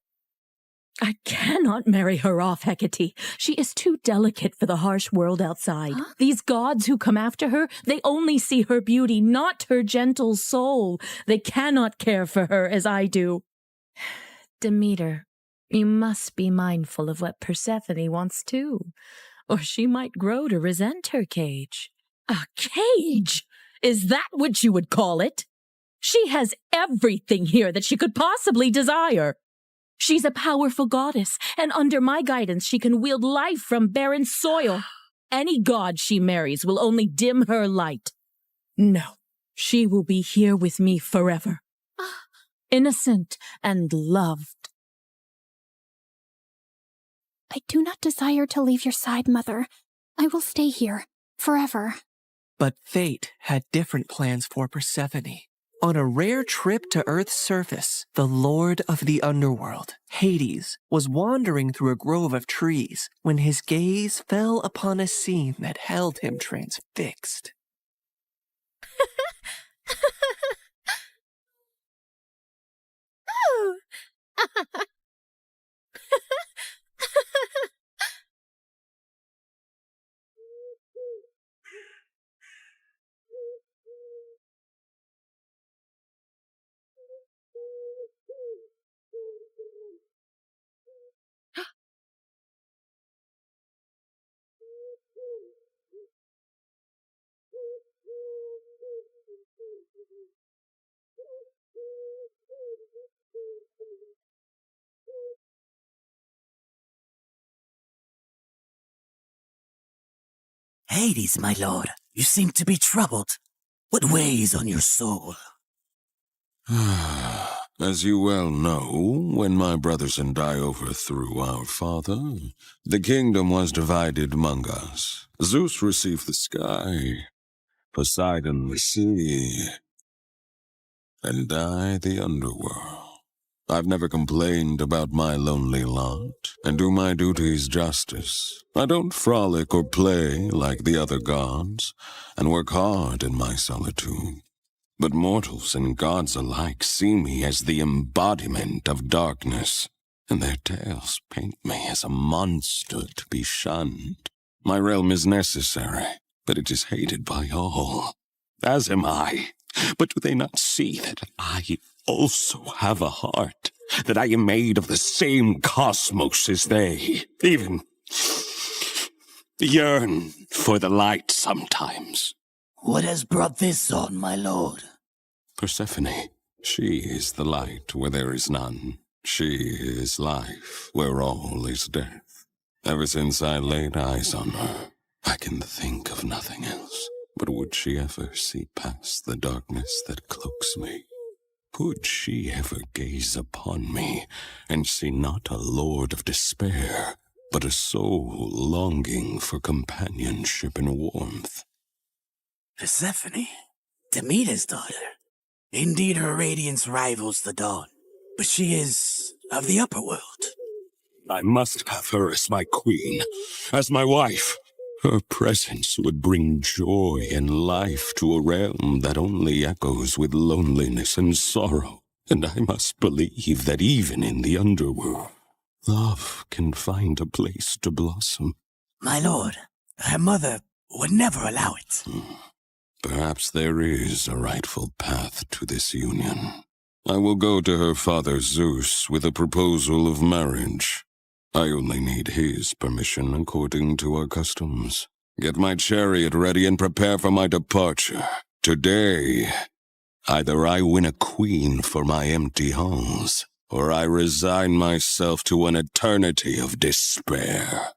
I cannot marry her off, Hecate. She is too delicate for the harsh world outside. Huh? These gods who come after her, they only see her beauty, not her gentle soul. They cannot care for her as I do. Demeter, you must be mindful of what Persephone wants too, or she might grow to resent her cage. A cage? Is that what you would call it? She has everything here that she could possibly desire. She's a powerful goddess, and under my guidance she can wield life from barren soil. Any god she marries will only dim her light. No, she will be here with me forever. Innocent and loved. I do not desire to leave your side, Mother. I will stay here, forever. But fate had different plans for Persephone. On a rare trip to Earth's surface, the Lord of the Underworld, Hades, was wandering through a grove of trees when his gaze fell upon a scene that held him transfixed. Hades, my lord, you seem to be troubled. What weighs on your soul? As you well know, when my brothers and I overthrew our father, the kingdom was divided among us. Zeus received the sky, Poseidon the sea, and I the underworld. I've never complained about my lonely lot, and do my duties justice. I don't frolic or play like the other gods, and work hard in my solitude. But mortals and gods alike see me as the embodiment of darkness, and their tales paint me as a monster to be shunned. My realm is necessary, but it is hated by all, as am I. But do they not see that I also have a heart, that I am made of the same cosmos as they, even yearn for the light sometimes? What has brought this on, my lord? Persephone, she is the light where there is none. She is life where all is death. Ever since I laid eyes on her, I can think of nothing else. But would she ever see past the darkness that cloaks me? Could she ever gaze upon me and see not a lord of despair, but a soul longing for companionship and warmth? Persephone, Demeter's daughter. Indeed, her radiance rivals the dawn, but she is of the upper world. I must have her as my queen, as my wife. Her presence would bring joy and life to a realm that only echoes with loneliness and sorrow. And I must believe that even in the underworld, love can find a place to blossom. My lord, her mother would never allow it. Perhaps there is a rightful path to this union. I will go to her father Zeus with a proposal of marriage. I only need his permission according to our customs. Get my chariot ready and prepare for my departure. Today, either I win a queen for my empty halls, or I resign myself to an eternity of despair.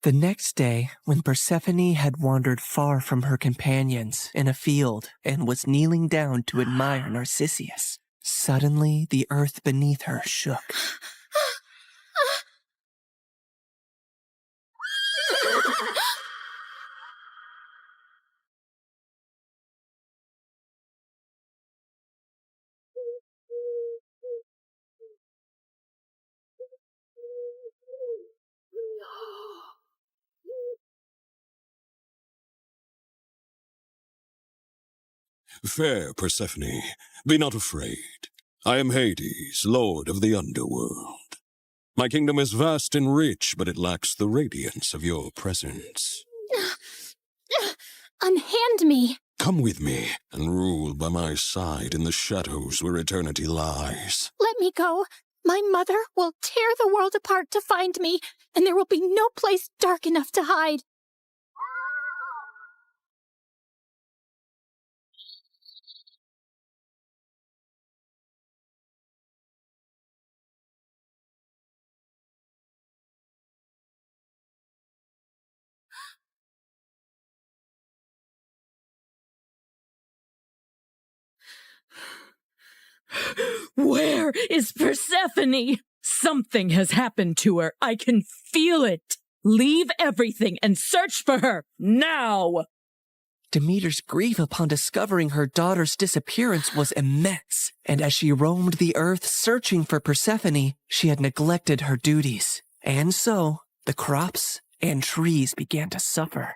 The next day, when Persephone had wandered far from her companions in a field and was kneeling down to admire Narcissus, suddenly the earth beneath her shook. Fair Persephone, be not afraid. I am Hades, lord of the underworld. My kingdom is vast and rich, but it lacks the radiance of your presence. Unhand me! Come with me and rule by my side in the shadows where eternity lies. Let me go. My mother will tear the world apart to find me, and there will be no place dark enough to hide. Where is Persephone? Something has happened to her. I can feel it. Leave everything and search for her, now! Demeter's grief upon discovering her daughter's disappearance was immense, and as she roamed the earth searching for Persephone, she had neglected her duties. And so, the crops and trees began to suffer.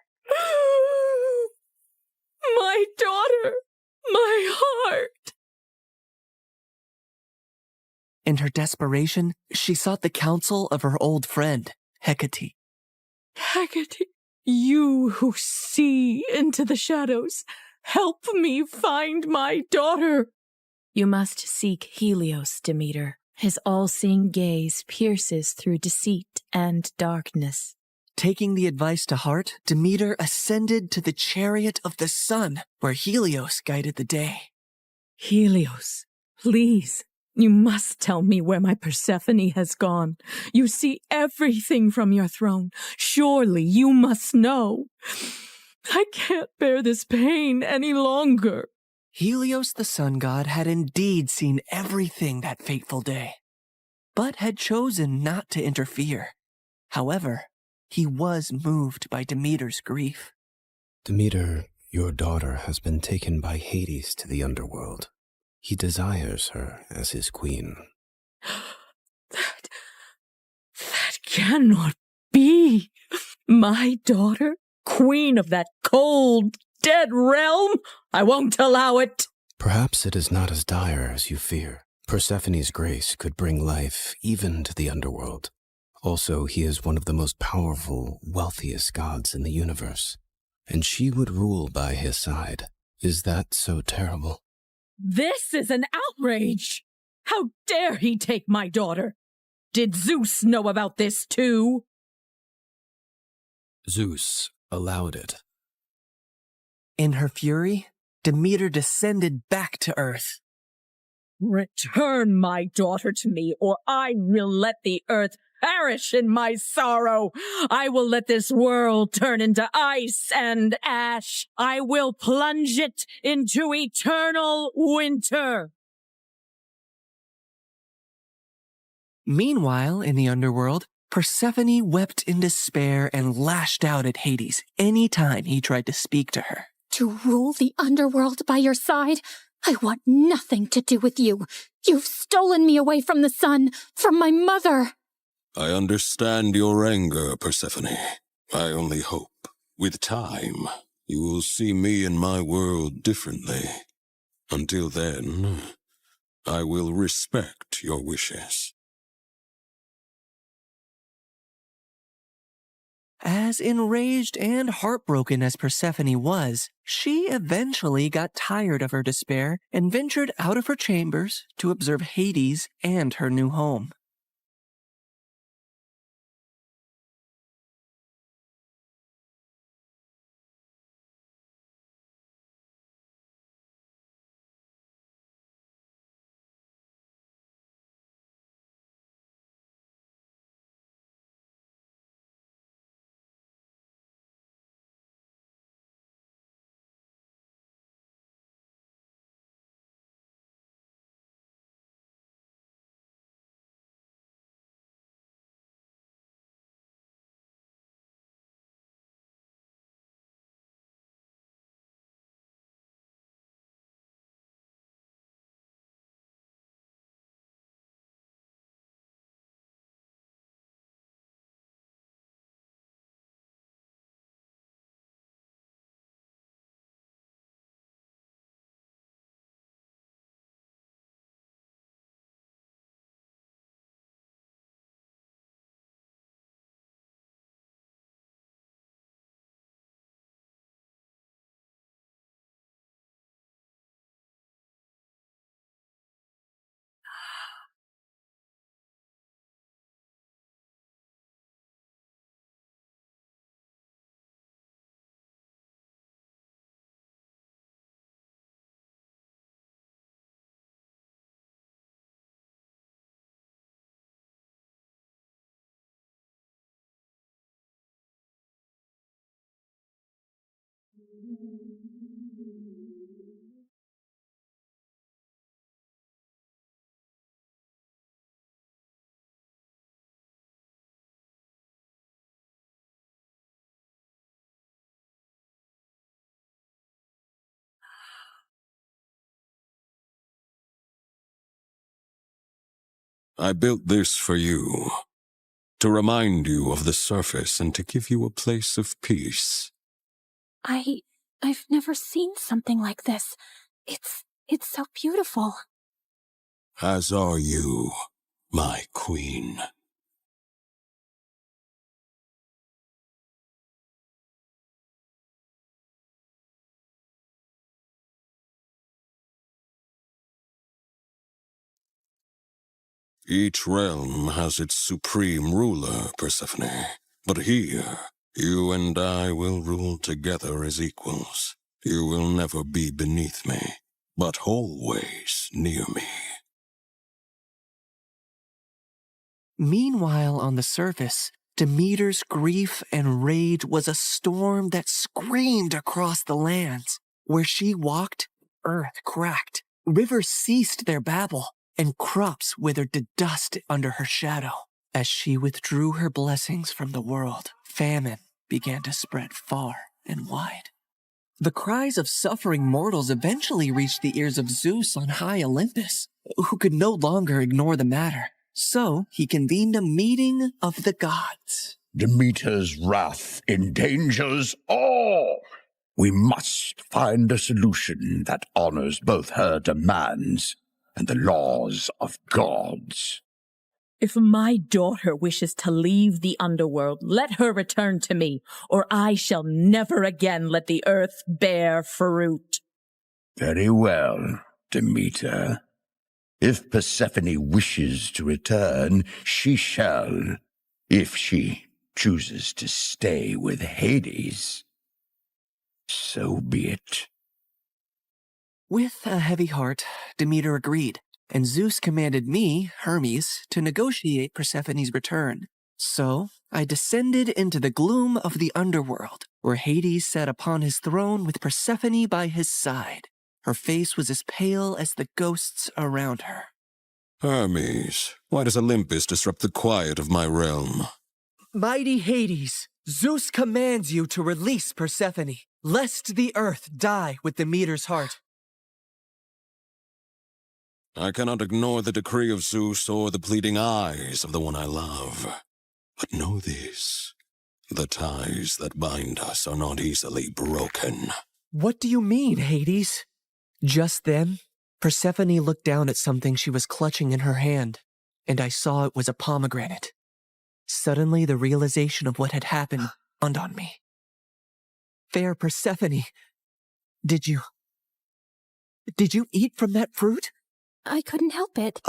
My daughter! My heart! In her desperation, she sought the counsel of her old friend, Hecate. Hecate, you who see into the shadows, help me find my daughter. You must seek Helios, Demeter. His all-seeing gaze pierces through deceit and darkness. Taking the advice to heart, Demeter ascended to the chariot of the sun, where Helios guided the day. Helios, please, you must tell me where my Persephone has gone. You see everything from your throne. Surely you must know. I can't bear this pain any longer. Helios the sun god had indeed seen everything that fateful day, but had chosen not to interfere. However, he was moved by Demeter's grief. Demeter, your daughter has been taken by Hades to the underworld. He desires her as his queen. That cannot be. My daughter, queen of that cold, dead realm? I won't allow it. Perhaps it is not as dire as you fear. Persephone's grace could bring life even to the underworld. Also, he is one of the most powerful, wealthiest gods in the universe, and she would rule by his side. Is that so terrible? This is an outrage! How dare he take my daughter? Did Zeus know about this too? Zeus allowed it. In her fury, Demeter descended back to earth. Return my daughter to me, or I will let the earth perish in my sorrow. I will let this world turn into ice and ash. I will plunge it into eternal winter. Meanwhile, in the underworld, Persephone wept in despair and lashed out at Hades any time he tried to speak to her. To rule the underworld by your side? I want nothing to do with you. You've stolen me away from the sun, from my mother. I understand your anger, Persephone. I only hope, with time, you will see me and my world differently. Until then, I will respect your wishes. As enraged and heartbroken as Persephone was, she eventually got tired of her despair and ventured out of her chambers to observe Hades and her new home. I built this for you, to remind you of the surface and to give you a place of peace. I've never seen something like this. It's so beautiful. As are you, my queen. Each realm has its supreme ruler, Persephone. But here, you and I will rule together as equals. You will never be beneath me, but always near me. Meanwhile, on the surface, Demeter's grief and rage was a storm that screamed across the lands. Where she walked, earth cracked, rivers ceased their babble, and crops withered to dust under her shadow. As she withdrew her blessings from the world, famine began to spread far and wide. The cries of suffering mortals eventually reached the ears of Zeus on high Olympus, who could no longer ignore the matter. So he convened a meeting of the gods. Demeter's wrath endangers all. We must find a solution that honors both her demands and the laws of gods. If my daughter wishes to leave the underworld, let her return to me, or I shall never again let the earth bear fruit. Very well, Demeter. If Persephone wishes to return, she shall, if she chooses to stay with Hades. So be it. With a heavy heart, Demeter agreed, and Zeus commanded me, Hermes, to negotiate Persephone's return. So I descended into the gloom of the underworld, where Hades sat upon his throne with Persephone by his side. Her face was as pale as the ghosts around her. Hermes, why does Olympus disrupt the quiet of my realm? Mighty Hades, Zeus commands you to release Persephone, lest the earth die with Demeter's heart. I cannot ignore the decree of Zeus or the pleading eyes of the one I love. But know this, the ties that bind us are not easily broken. What do you mean, Hades? Just then, Persephone looked down at something she was clutching in her hand, and I saw it was a pomegranate. Suddenly, the realization of what had happened dawned on me. Fair Persephone, did you eat from that fruit? I couldn't help it.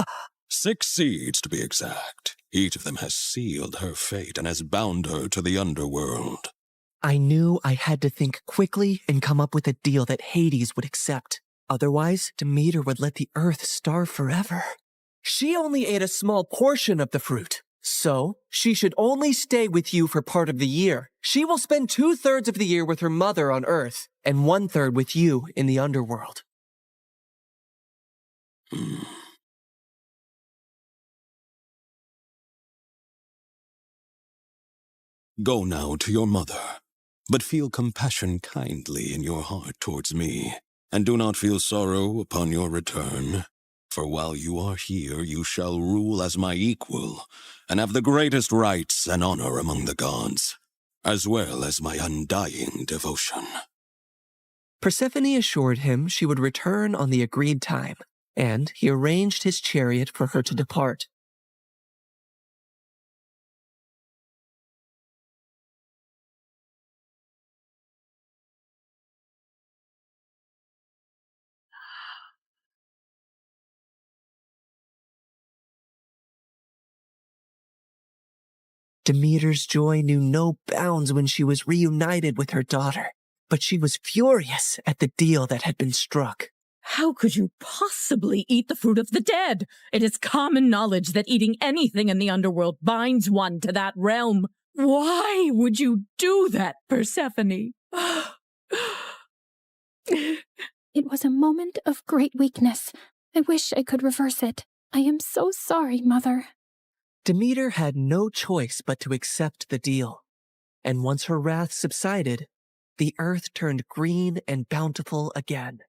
6 seeds, to be exact. Each of them has sealed her fate and has bound her to the underworld. I knew I had to think quickly and come up with a deal that Hades would accept. Otherwise, Demeter would let the earth starve forever. She only ate a small portion of the fruit, so she should only stay with you for part of the year. She will spend 2/3 of the year with her mother on Earth, and 1/3 with you in the underworld. Go now to your mother, but feel compassion kindly in your heart towards me, and do not feel sorrow upon your return. For while you are here, you shall rule as my equal, and have the greatest rights and honor among the gods, as well as my undying devotion. Persephone assured him she would return on the agreed time, and he arranged his chariot for her to depart. Demeter's joy knew no bounds when she was reunited with her daughter, but she was furious at the deal that had been struck. How could you possibly eat the fruit of the dead? It is common knowledge that eating anything in the underworld binds one to that realm. Why would you do that, Persephone? It was a moment of great weakness. I wish I could reverse it. I am so sorry, Mother. Demeter had no choice but to accept the deal. And once her wrath subsided, the earth turned green and bountiful again.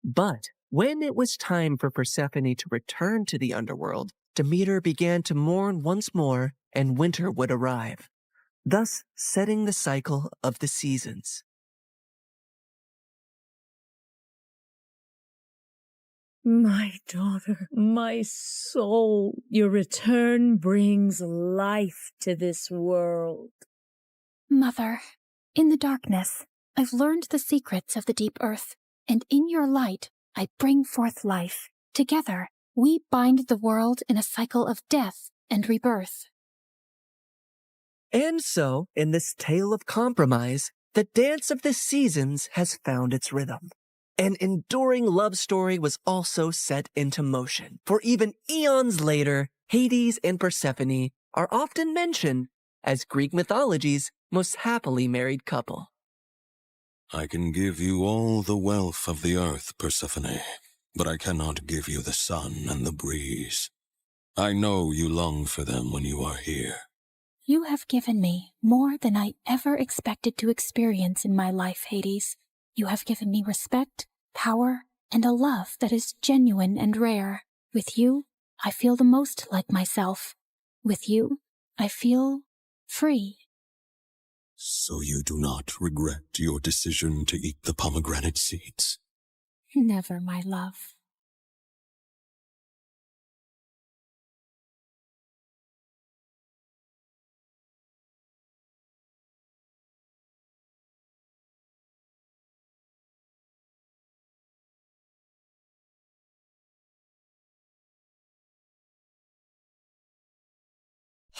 But when it was time for Persephone to return to the underworld, Demeter began to mourn once more, and winter would arrive, thus setting the cycle of the seasons. My daughter, my soul, your return brings life to this world. Mother, in the darkness, I've learned the secrets of the deep earth, and in your light, I bring forth life. Together, we bind the world in a cycle of death and rebirth. And so, in this tale of compromise, the dance of the seasons has found its rhythm. An enduring love story was also set into motion. For even eons later, Hades and Persephone are often mentioned as Greek mythology's most happily married couple. I can give you all the wealth of the earth, Persephone, but I cannot give you the sun and the breeze. I know you long for them when you are here. You have given me more than I ever expected to experience in my life, Hades. You have given me respect, power, and a love that is genuine and rare. With you, I feel the most like myself. With you, I feel free. So you do not regret your decision to eat the pomegranate seeds? Never, my love.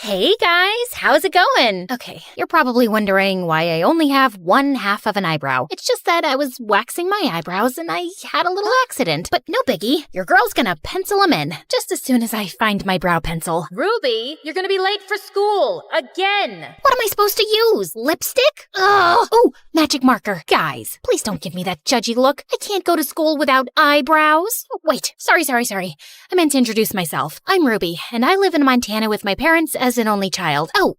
Hey guys, how's it going? Okay, you're probably wondering why I only have one half of an eyebrow. It's just that I was waxing my eyebrows and I had a little accident. But no biggie, your girl's gonna pencil them in just as soon as I find my brow pencil. Ruby, you're gonna be late for school. Again. What am I supposed to use? Lipstick? Ugh! Oh, magic marker. Guys, please don't give me that judgy look. I can't go to school without eyebrows. Oh, wait, sorry. I meant to introduce myself. I'm Ruby, and I live in Montana with my parents as an only child. Oh,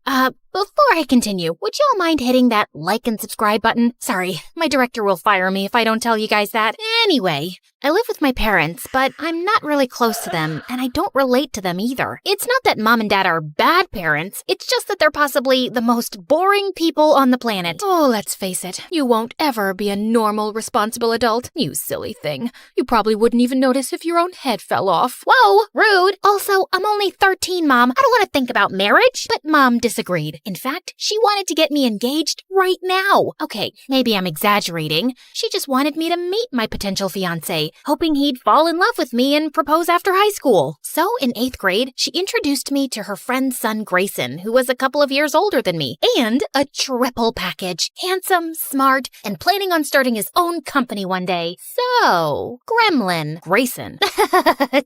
before I continue, would y'all mind hitting that like and subscribe button? Sorry, my director will fire me if I don't tell you guys that. Anyway, I live with my parents, but I'm not really close to them, and I don't relate to them either. It's not that mom and dad are bad parents, it's just that they're possibly the most boring people on the planet. Oh, let's face it, you won't ever be a normal, responsible adult, you silly thing. You probably wouldn't even notice if your own head fell off. Whoa, rude! Also, I'm only 13, Mom. I don't want to think about marriage. But Mom disagreed. In fact, she wanted to get me engaged right now. Okay, maybe I'm exaggerating. She just wanted me to meet my potential fiancé, hoping he'd fall in love with me and propose after high school. So in 8th grade, she introduced me to her friend's son Grayson, who was a couple of years older than me, and a triple package. Handsome, smart, and planning on starting his own company one day. So, Gremlin. Grayson.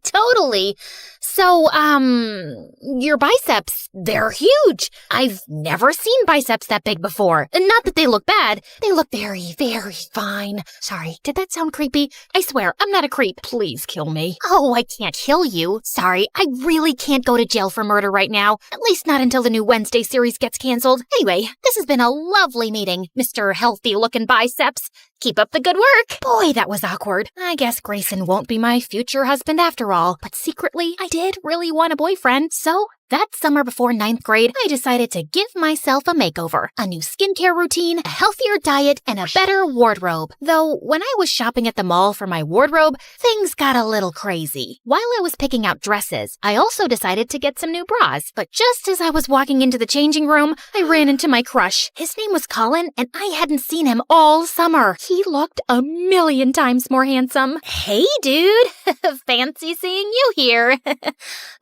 Totally. So, your biceps, they're huge. I've never seen biceps that big before. Not that they look bad. They look very, very fine. Sorry, did that sound creepy? I swear, I'm not a creep. Please kill me. Oh, I can't kill you. Sorry, I really can't go to jail for murder right now. At least not until the new Wednesday series gets canceled. Anyway, this has been a lovely meeting, Mr. Healthy-looking biceps. Keep up the good work. Boy, that was awkward. I guess Grayson won't be my future husband after all. But secretly, I did really want a boyfriend, so that summer before 9th grade, I decided to give myself a makeover. A new skincare routine, a healthier diet, and a better wardrobe. Though, when I was shopping at the mall for my wardrobe, things got a little crazy. While I was picking out dresses, I also decided to get some new bras. But just as I was walking into the changing room, I ran into my crush. His name was Colin, and I hadn't seen him all summer. He looked a million times more handsome. Hey, dude. Fancy seeing you here.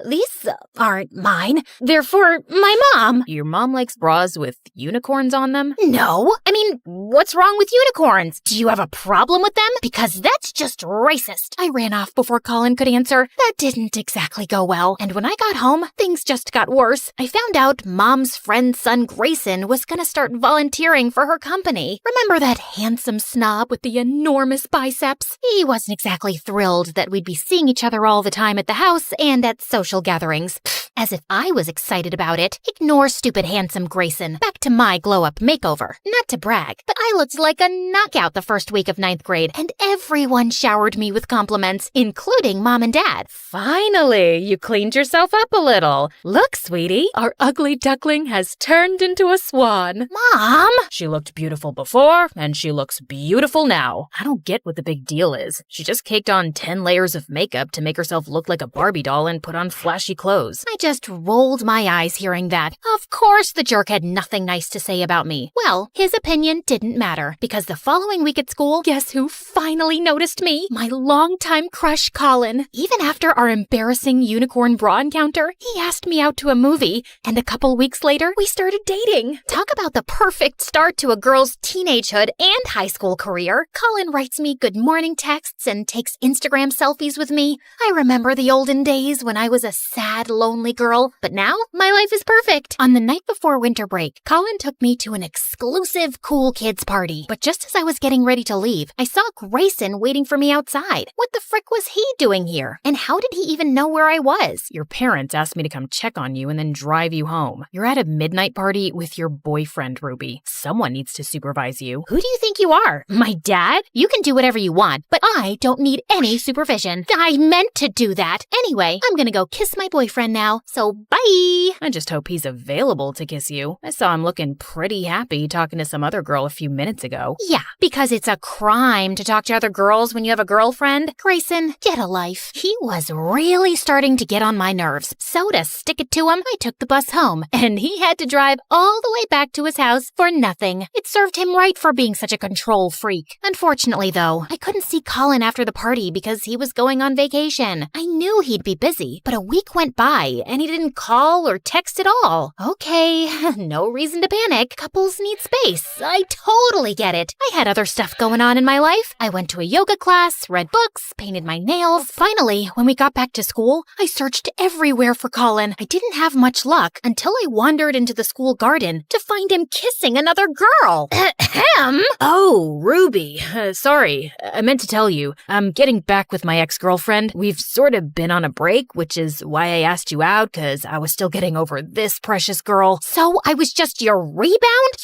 These aren't mine. They're for my mom. Your mom likes bras with unicorns on them? No. I mean, what's wrong with unicorns? Do you have a problem with them? Because that's just racist. I ran off before Colin could answer. That didn't exactly go well. And when I got home, things just got worse. I found out Mom's friend's son Grayson was gonna start volunteering for her company. Remember that handsome snob with the enormous biceps? He wasn't exactly thrilled that we'd be seeing each other all the time at the house and at social gatherings. Pfft, As if I was excited about it. Ignore stupid handsome Grayson. Back to my glow-up makeover. Not to brag, but I looked like a knockout the first week of 9th grade, and everyone showered me with compliments, including Mom and Dad. Finally, you cleaned yourself up a little. Look, sweetie, our ugly duckling has turned into a swan. Mom! She looked beautiful before, and she looks beautiful now. I don't get what the big deal is. She just caked on 10 layers of makeup to make herself look like a Barbie doll and put on flashy clothes. I just rolled my eyes hearing that. Of course the jerk had nothing nice to say about me. Well, his opinion didn't matter, because the following week at school, guess who finally noticed me? My longtime crush, Colin. Even after our embarrassing unicorn bra encounter, he asked me out to a movie, and a couple weeks later, we started dating. Talk about the perfect start to a girl's teenagehood and high school career. Colin writes me good morning texts and takes Instagram selfies with me. I remember the olden days when I was a sad, lonely girl, but now my life is perfect. On the night before winter break, Colin took me to an exclusive cool kids party. But just as I was getting ready to leave, I saw Grayson waiting for me outside. What the frick was he doing here? And how did he even know where I was? Your parents asked me to come check on you and then drive you home. You're at a midnight party with your boyfriend, Ruby. Someone needs to supervise you. Who do you think you are? My dad? You can do whatever you want, but I don't need any supervision. I meant to do that. Anyway, I'm gonna go kiss my boyfriend now, so bye! I just hope he's available to kiss you. I saw him looking pretty happy talking to some other girl a few minutes ago. Yeah, because it's a crime to talk to other girls when you have a girlfriend. Grayson, get a life. He was really starting to get on my nerves, so to stick it to him, I took the bus home, and he had to drive all the way back to his house for nothing. It served him right for being such a control freak. Unfortunately, though, I couldn't see Colin after the party because he was going on vacation. I knew he'd be busy, but a week went by, and he didn't call or text at all. Okay, no reason to panic. Couples need space. I totally get it. I had other stuff going on in my life. I went to a yoga class, read books, painted my nails. Finally, when we got back to school, I searched everywhere for Colin. I didn't have much luck until I wandered into the school garden to find him kissing another girl. Ahem! Oh, Ruby. Sorry, I meant to tell you. I'm getting back with my ex-girlfriend. We've sort of been on a break, which is why I asked you out, because I was still getting over this precious girl. So I was just your rebound?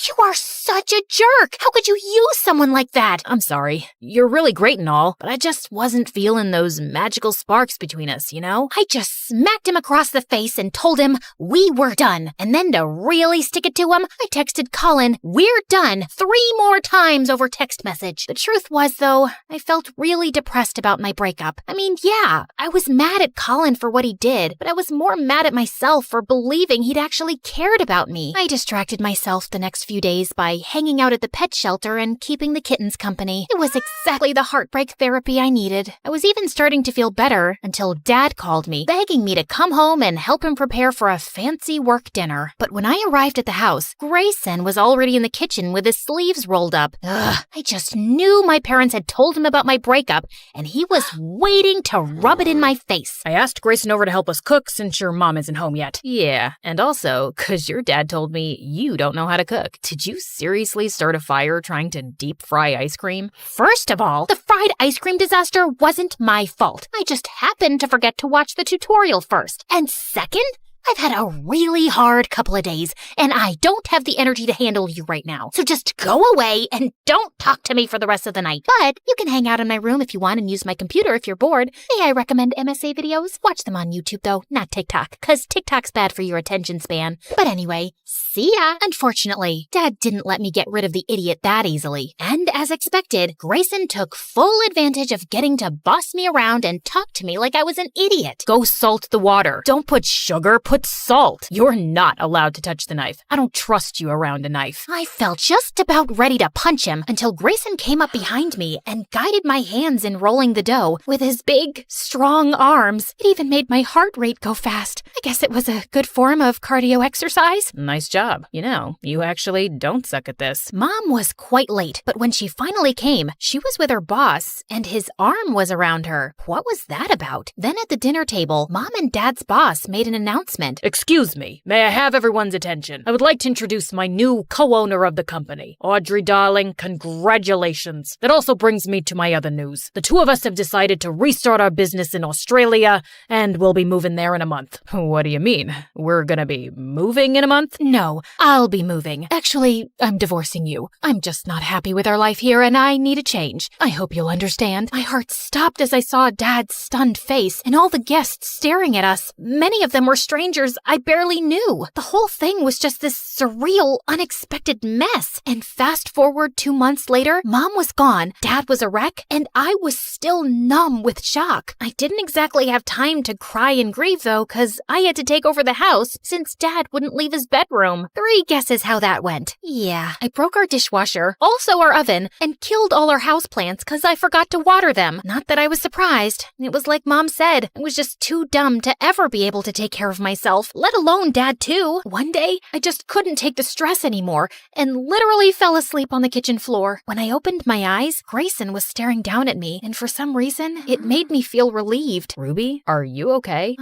You are such a jerk! How could you use someone like that? I'm sorry. You're really great and all, but I just wasn't feeling those magical sparks between us, you know? I just smacked him across the face and told him we were done. And then to really stick it to him, I texted Colin, "We're done," 3 more times over text message. The truth was, though, I felt really depressed about my breakup. I mean, yeah, I was mad at Colin for what he did, but I was more mad at myself for believing he'd actually cared about me. I distracted myself the next few days by hanging out at the pet shelter and keeping the kittens company. It was exactly the heartbreak therapy I needed. I was even starting to feel better until Dad called me, begging me to come home and help him prepare for a fancy work dinner. But when I arrived at the house, Grayson was already in the kitchen with his sleeves rolled up. Ugh, I just knew my parents had told him about my breakup, and he was waiting to rub it in my face. I asked Grayson over to help us cook since your mom isn't home yet. Yeah, and also, because your dad told me you don't know how to cook. Did you seriously start a fire trying to deep fry ice cream? First of all, the fried ice cream disaster wasn't my fault. I just happened to forget to watch the tutorial first. And second, I've had a really hard couple of days, and I don't have the energy to handle you right now. So just go away and don't talk to me for the rest of the night. But you can hang out in my room if you want and use my computer if you're bored. May I recommend MSA videos? Watch them on YouTube, though, not TikTok, because TikTok's bad for your attention span. But anyway, see ya. Unfortunately, Dad didn't let me get rid of the idiot that easily. And as expected, Grayson took full advantage of getting to boss me around and talk to me like I was an idiot. Go salt the water. Don't put sugar, put salt. You're not allowed to touch the knife. I don't trust you around a knife. I felt just about ready to punch him until Grayson came up behind me and guided my hands in rolling the dough with his big, strong arms. It even made my heart rate go fast. I guess it was a good form of cardio exercise. Nice job. You know, you actually don't suck at this. Mom was quite late, but when she finally came, she was with her boss, and his arm was around her. What was that about? Then at the dinner table, Mom and Dad's boss made an announcement announcement. Excuse me, may I have everyone's attention? I would like to introduce my new co-owner of the company. Audrey, darling, congratulations. That also brings me to my other news. The two of us have decided to restart our business in Australia, and we'll be moving there in a month. What do you mean? We're gonna be moving in a month? No, I'll be moving. Actually, I'm divorcing you. I'm just not happy with our life here and I need a change. I hope you'll understand. My heart stopped as I saw Dad's stunned face and all the guests staring at us. Many of them were strangers I barely knew. The whole thing was just this surreal, unexpected mess. And fast forward 2 months later, Mom was gone, Dad was a wreck, and I was still numb with shock. I didn't exactly have time to cry and grieve though, cause I had to take over the house since Dad wouldn't leave his bedroom. 3 guesses how that went. Yeah, I broke our dishwasher, also our oven, and killed all our houseplants cause I forgot to water them. Not that I was surprised. It was like Mom said, I was just too dumb to ever be able to take care of myself, let alone Dad too. One day, I just couldn't take the stress anymore and literally fell asleep on the kitchen floor. When I opened my eyes, Grayson was staring down at me, and for some reason, it made me feel relieved. Ruby, are you okay?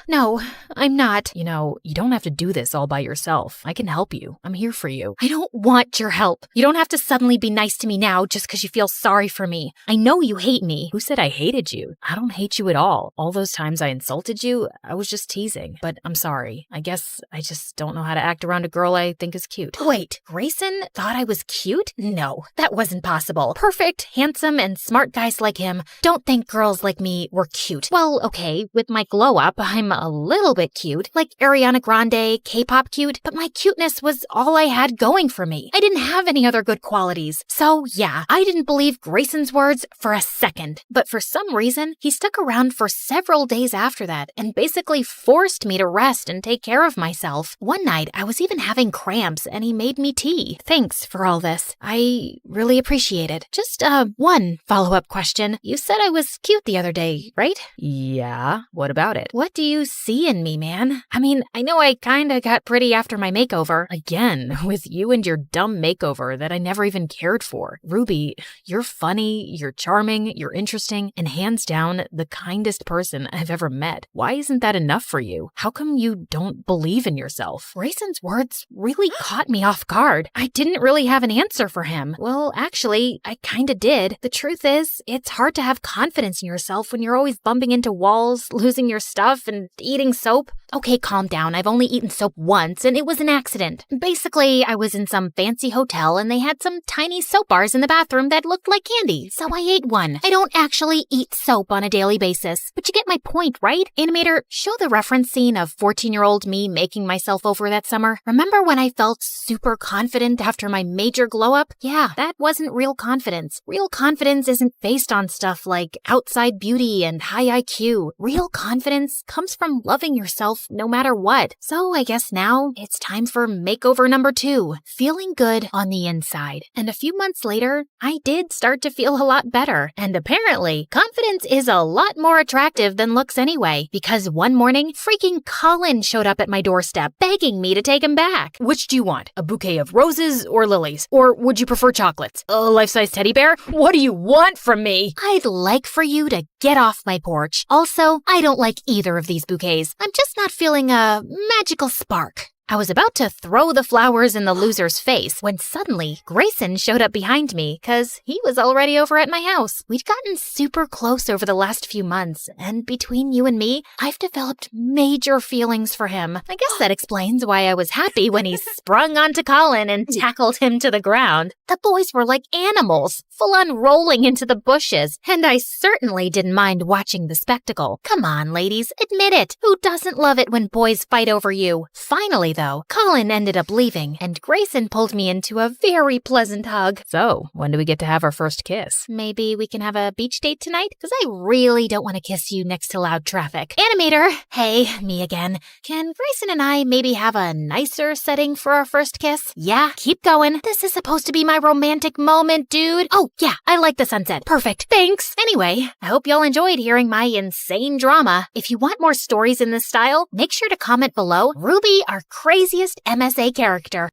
No, I'm not. You know, you don't have to do this all by yourself. I can help you. I'm here for you. I don't want your help. You don't have to suddenly be nice to me now just because you feel sorry for me. I know you hate me. Who said I hated you? I don't hate you at all. All those times I insulted you, I was just teasing. But I'm sorry. I guess I just don't know how to act around a girl I think is cute. Wait, Grayson thought I was cute? No, that wasn't possible. Perfect, handsome, and smart guys like him don't think girls like me were cute. Well, okay, with my glow up, I'm a little bit cute, like Ariana Grande, K-pop cute, but my cuteness was all I had going for me. I didn't have any other good qualities. So yeah, I didn't believe Grayson's words for a second. But for some reason, he stuck around for several days after that and basically forced me to rest and take care of myself. One night, I was even having cramps and he made me tea. Thanks for all this. I really appreciate it. Just one follow-up question. You said I was cute the other day, right? Yeah, what about it? What do you see in me, man? I mean, I know I kinda got pretty after my makeover. Again, with you and your dumb makeover that I never even cared for. Ruby, you're funny, you're charming, you're interesting, and hands down, the kindest person I've ever met. Why isn't that enough for you? How come you don't believe in yourself? Grayson's words really caught me off guard. I didn't really have an answer for him. Well, actually, I kinda did. The truth is, it's hard to have confidence in yourself when you're always bumping into walls, losing your stuff, and eating soap. Okay, calm down. I've only eaten soap once, and it was an accident. Basically, I was in some fancy hotel, and they had some tiny soap bars in the bathroom that looked like candy, so I ate one. I don't actually eat soap on a daily basis, but you get my point, right? Animator, show the reference scene of 14-year-old me making myself over that summer. Remember when I felt super confident after my major glow-up? Yeah, that wasn't real confidence. Real confidence isn't based on stuff like outside beauty and high IQ. Real confidence comes from loving yourself no matter what. So I guess now it's time for makeover number 2, feeling good on the inside. And a few months later, I did start to feel a lot better. And apparently, confidence is a lot more attractive than looks anyway, because one morning, freaking Colin showed up at my doorstep, begging me to take him back. Which do you want? A bouquet of roses or lilies? Or would you prefer chocolates? A life-size teddy bear? What do you want from me? I'd like for you to get off my porch. Also, I don't like either of these bouquets. I'm just not feeling a magical spark. I was about to throw the flowers in the loser's face when suddenly Grayson showed up behind me because he was already over at my house. We'd gotten super close over the last few months, and between you and me, I've developed major feelings for him. I guess that explains why I was happy when he sprung onto Colin and tackled him to the ground. The boys were like animals, full on rolling into the bushes, and I certainly didn't mind watching the spectacle. Come on, ladies, admit it. Who doesn't love it when boys fight over you? Finally, though, Colin ended up leaving, and Grayson pulled me into a very pleasant hug. So, when do we get to have our first kiss? Maybe we can have a beach date tonight? Because I really don't want to kiss you next to loud traffic. Animator! Hey, me again. Can Grayson and I maybe have a nicer setting for our first kiss? Yeah, keep going. This is supposed to be my romantic moment, dude. Oh, yeah, I like the sunset. Perfect. Thanks. Anyway, I hope y'all enjoyed hearing my insane drama. If you want more stories in this style, make sure to comment below. Ruby, our craziest MSA character.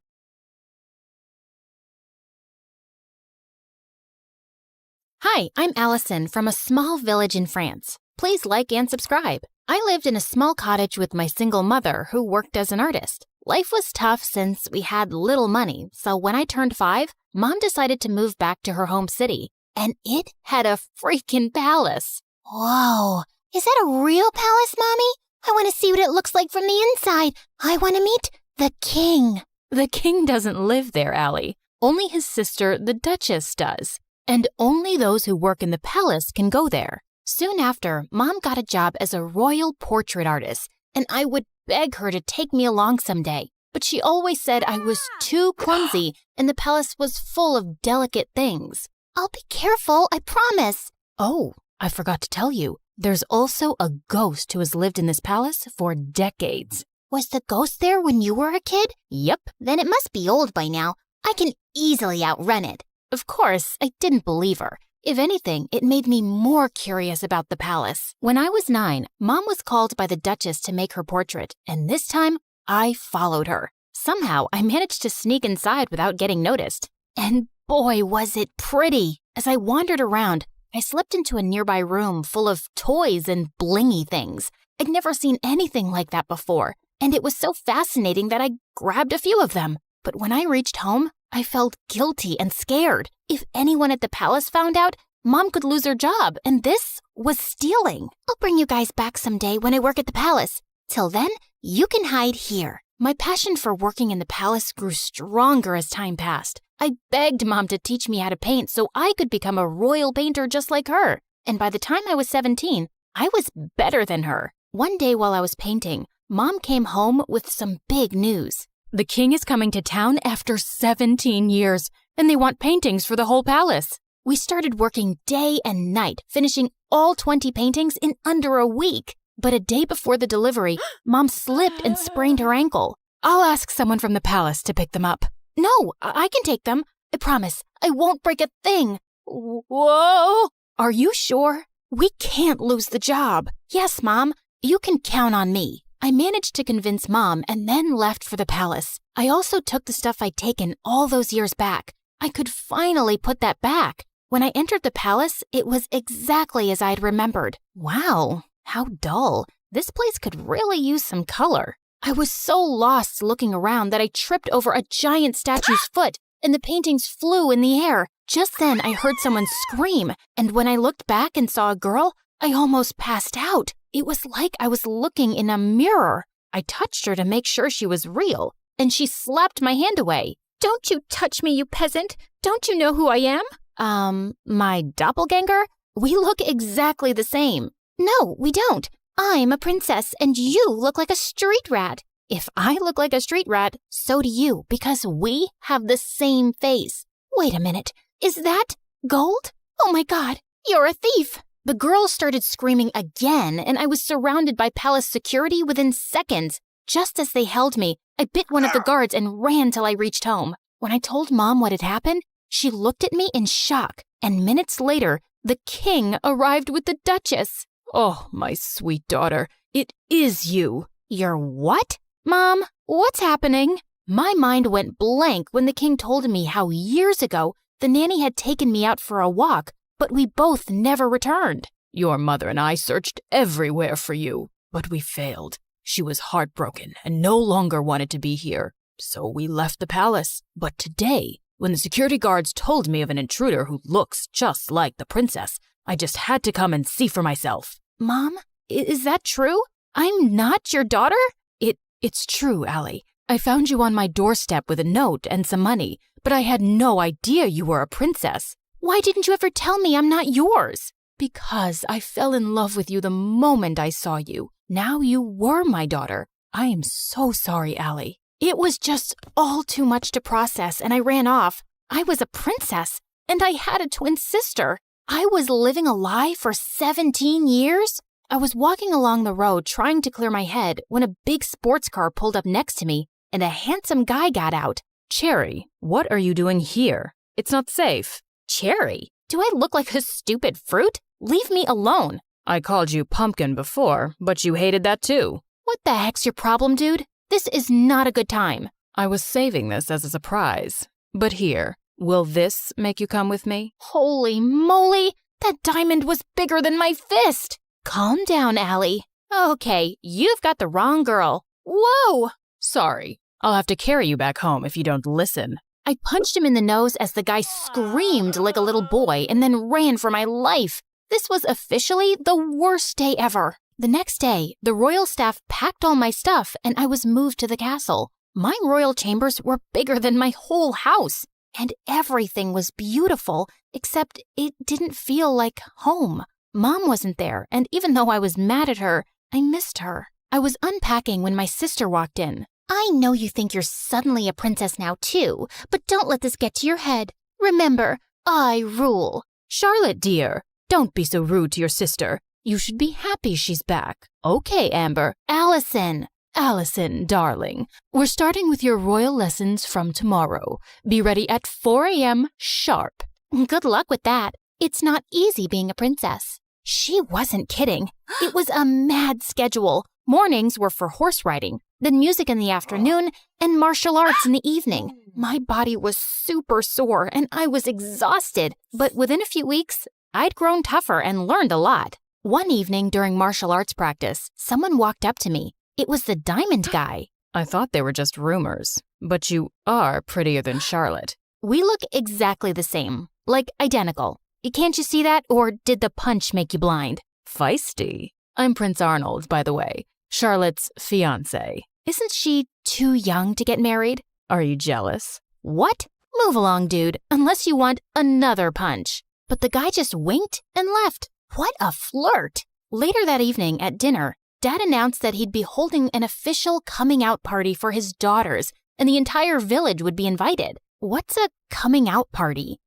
Hi, I'm Allison from a small village in France. Please like and subscribe. I lived in a small cottage with my single mother who worked as an artist. Life was tough since we had little money, so when I turned 5, Mom decided to move back to her home city, and it had a freaking palace. Whoa, is that a real palace, Mommy? I want to see what it looks like from the inside. I want to meet the king. The king doesn't live there, Allie. Only his sister, the Duchess, does. And only those who work in the palace can go there. Soon after, Mom got a job as a royal portrait artist, and I would beg her to take me along someday. But she always said I was too clumsy and the palace was full of delicate things. I'll be careful, I promise. Oh, I forgot to tell you. There's also a ghost who has lived in this palace for decades. Was the ghost there when you were a kid? Yep. Then it must be old by now. I can easily outrun it. Of course, I didn't believe her. If anything, it made me more curious about the palace. When I was 9, Mom was called by the Duchess to make her portrait, and this time, I followed her. Somehow, I managed to sneak inside without getting noticed. And boy, was it pretty! As I wandered around, I slipped into a nearby room full of toys and blingy things. I'd never seen anything like that before, and it was so fascinating that I grabbed a few of them. But when I reached home, I felt guilty and scared. If anyone at the palace found out, Mom could lose her job, and this was stealing. I'll bring you guys back someday when I work at the palace. Till then, you can hide here. My passion for working in the palace grew stronger as time passed. I begged Mom to teach me how to paint so I could become a royal painter just like her. And by the time I was 17, I was better than her. One day while I was painting, Mom came home with some big news. The king is coming to town after 17 years, and they want paintings for the whole palace. We started working day and night, finishing all 20 paintings in under a week. But a day before the delivery, Mom slipped and sprained her ankle. I'll ask someone from the palace to pick them up. No, I can take them. I promise. I won't break a thing. Whoa! Are you sure? We can't lose the job. Yes, Mom. You can count on me. I managed to convince Mom and then left for the palace. I also took the stuff I'd taken all those years back. I could finally put that back. When I entered the palace, it was exactly as I'd remembered. Wow, how dull. This place could really use some color. I was so lost looking around that I tripped over a giant statue's foot, and the paintings flew in the air. Just then, I heard someone scream, and when I looked back and saw a girl, I almost passed out. It was like I was looking in a mirror. I touched her to make sure she was real, and she slapped my hand away. Don't you touch me, you peasant. Don't you know who I am? My doppelganger? We look exactly the same. No, we don't. I'm a princess, and you look like a street rat. If I look like a street rat, so do you, because we have the same face. Wait a minute. Is that gold? Oh my God, you're a thief. The girl started screaming again, and I was surrounded by palace security within seconds. Just as they held me, I bit one of the guards and ran till I reached home. When I told Mom what had happened, she looked at me in shock, and minutes later, the king arrived with the Duchess. Oh, my sweet daughter, it is you. You're what? Mom, what's happening? My mind went blank when the king told me how years ago the nanny had taken me out for a walk, but we both never returned. Your mother and I searched everywhere for you, but we failed. She was heartbroken and no longer wanted to be here, so we left the palace. But today, when the security guards told me of an intruder who looks just like the princess, I just had to come and see for myself. Mom, is that true? I'm not your daughter? It's true, Allie. I found you on my doorstep with a note and some money, but I had no idea you were a princess. Why didn't you ever tell me I'm not yours? Because I fell in love with you the moment I saw you. Now you were my daughter. I am so sorry, Allie. It was just all too much to process, and I ran off. I was a princess, and I had a twin sister. I was living a lie for 17 years? I was walking along the road trying to clear my head when a big sports car pulled up next to me, and a handsome guy got out. Cherry, what are you doing here? It's not safe. Cherry? Do I look like a stupid fruit? Leave me alone. I called you pumpkin before, but you hated that too. What the heck's your problem, dude? This is not a good time. I was saving this as a surprise. But here, will this make you come with me? Holy moly! That diamond was bigger than my fist! Calm down, Allie. Okay, you've got the wrong girl. Whoa! Sorry, I'll have to carry you back home if you don't listen. I punched him in the nose as the guy screamed like a little boy and then ran for my life. This was officially the worst day ever. The next day, the royal staff packed all my stuff and I was moved to the castle. My royal chambers were bigger than my whole house, and everything was beautiful, except it didn't feel like home. Mom wasn't there, and even though I was mad at her, I missed her. I was unpacking when my sister walked in. I know you think you're suddenly a princess now too, but don't let this get to your head. Remember, I rule. Charlotte, dear, don't be so rude to your sister. You should be happy she's back. Okay, Amber. Allison, Darling, we're starting with your royal lessons from tomorrow. Be ready at 4 a.m. sharp. Good luck with that. It's not easy being a princess. She wasn't kidding. It was a mad schedule. Mornings were for horse riding, then music in the afternoon, and martial arts in the evening. My body was super sore and I was exhausted, but within a few weeks, I'd grown tougher and learned a lot. One evening during martial arts practice, someone walked up to me. It was the diamond guy. I thought they were just rumors, but you are prettier than Charlotte. We look exactly the same, like identical. Can't you see that, or did the punch make you blind? Feisty. I'm Prince Arnold, by the way, Charlotte's fiancé. Isn't she too young to get married? Are you jealous? What? Move along, dude, unless you want another punch. But the guy just winked and left. What a flirt. Later that evening at dinner, Dad announced that he'd be holding an official coming out party for his daughters, and the entire village would be invited. What's a coming out party?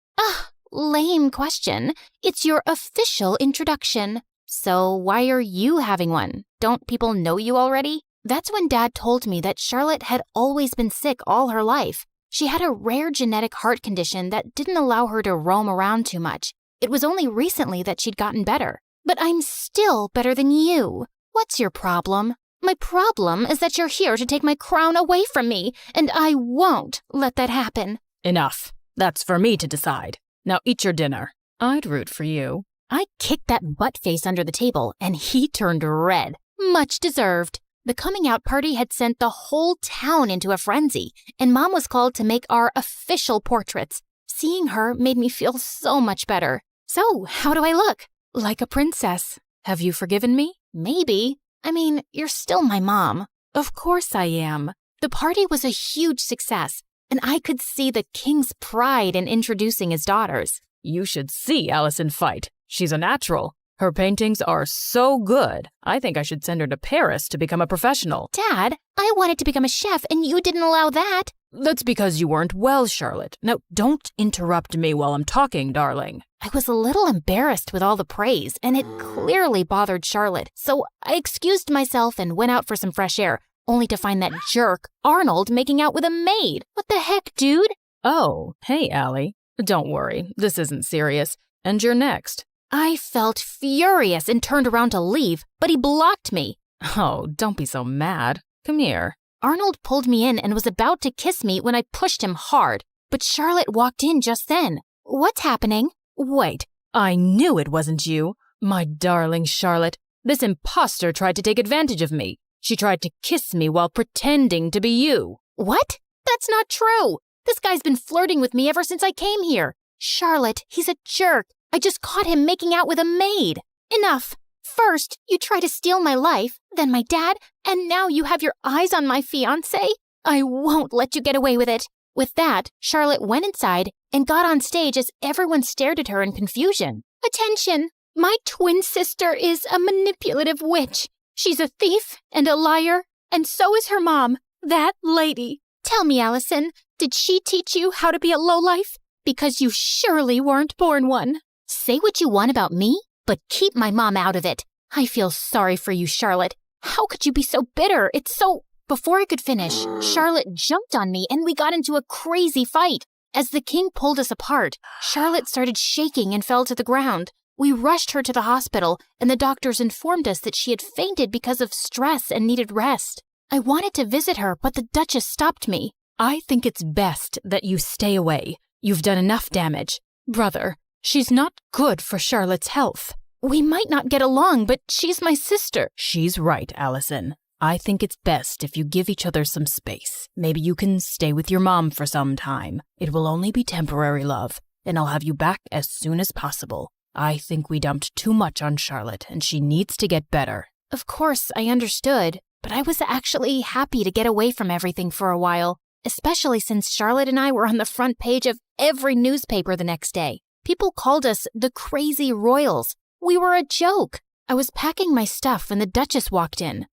Lame question. It's your official introduction. So why are you having one? Don't people know you already? That's when Dad told me that Charlotte had always been sick all her life. She had a rare genetic heart condition that didn't allow her to roam around too much. It was only recently that she'd gotten better. But I'm still better than you. What's your problem? My problem is that you're here to take my crown away from me, and I won't let that happen. Enough. That's for me to decide. Now eat your dinner. I'd root for you. I kicked that butt-face under the table, and he turned red. Much deserved. The coming out party had sent the whole town into a frenzy, and Mom was called to make our official portraits. Seeing her made me feel so much better. So, how do I look? Like a princess. Have you forgiven me? Maybe. I mean, you're still my mom. Of course I am. The party was a huge success, and I could see the king's pride in introducing his daughters. You should see Allison fight. She's a natural. Her paintings are so good. I think I should send her to Paris to become a professional. Dad, I wanted to become a chef, and you didn't allow that. That's because you weren't well, Charlotte. Now, don't interrupt me while I'm talking, darling. I was a little embarrassed with all the praise, and it clearly bothered Charlotte, so I excused myself and went out for some fresh air, only to find that jerk, Arnold, making out with a maid. What the heck, dude? Oh, hey, Allie. Don't worry, this isn't serious. And you're next. I felt furious and turned around to leave, but he blocked me. Oh, don't be so mad. Come here. Arnold pulled me in and was about to kiss me when I pushed him hard, but Charlotte walked in just then. What's happening? Wait, I knew it wasn't you. My darling Charlotte, this imposter tried to take advantage of me. She tried to kiss me while pretending to be you. What? That's not true. This guy's been flirting with me ever since I came here. Charlotte, he's a jerk. I just caught him making out with a maid. Enough. First, you try to steal my life, then my dad, and now you have your eyes on my fiancé? I won't let you get away with it. With that, Charlotte went inside and got on stage as everyone stared at her in confusion. Attention! My twin sister is a manipulative witch. She's a thief and a liar, and so is her mom, that lady. Tell me, Allison, did she teach you how to be a lowlife? Because you surely weren't born one. Say what you want about me, but keep my mom out of it. I feel sorry for you, Charlotte. How could you be so bitter? It's so... Before I could finish, Charlotte jumped on me and we got into a crazy fight. As the king pulled us apart, Charlotte started shaking and fell to the ground. We rushed her to the hospital, and the doctors informed us that she had fainted because of stress and needed rest. I wanted to visit her, but the Duchess stopped me. I think it's best that you stay away. You've done enough damage. Brother, she's not good for Charlotte's health. We might not get along, but she's my sister. She's right, Allison. I think it's best if you give each other some space. Maybe you can stay with your mom for some time. It will only be temporary, love, and I'll have you back as soon as possible. I think we dumped too much on Charlotte, and she needs to get better. Of course, I understood, but I was actually happy to get away from everything for a while, especially since Charlotte and I were on the front page of every newspaper the next day. People called us the Crazy Royals. We were a joke. I was packing my stuff when the Duchess walked in.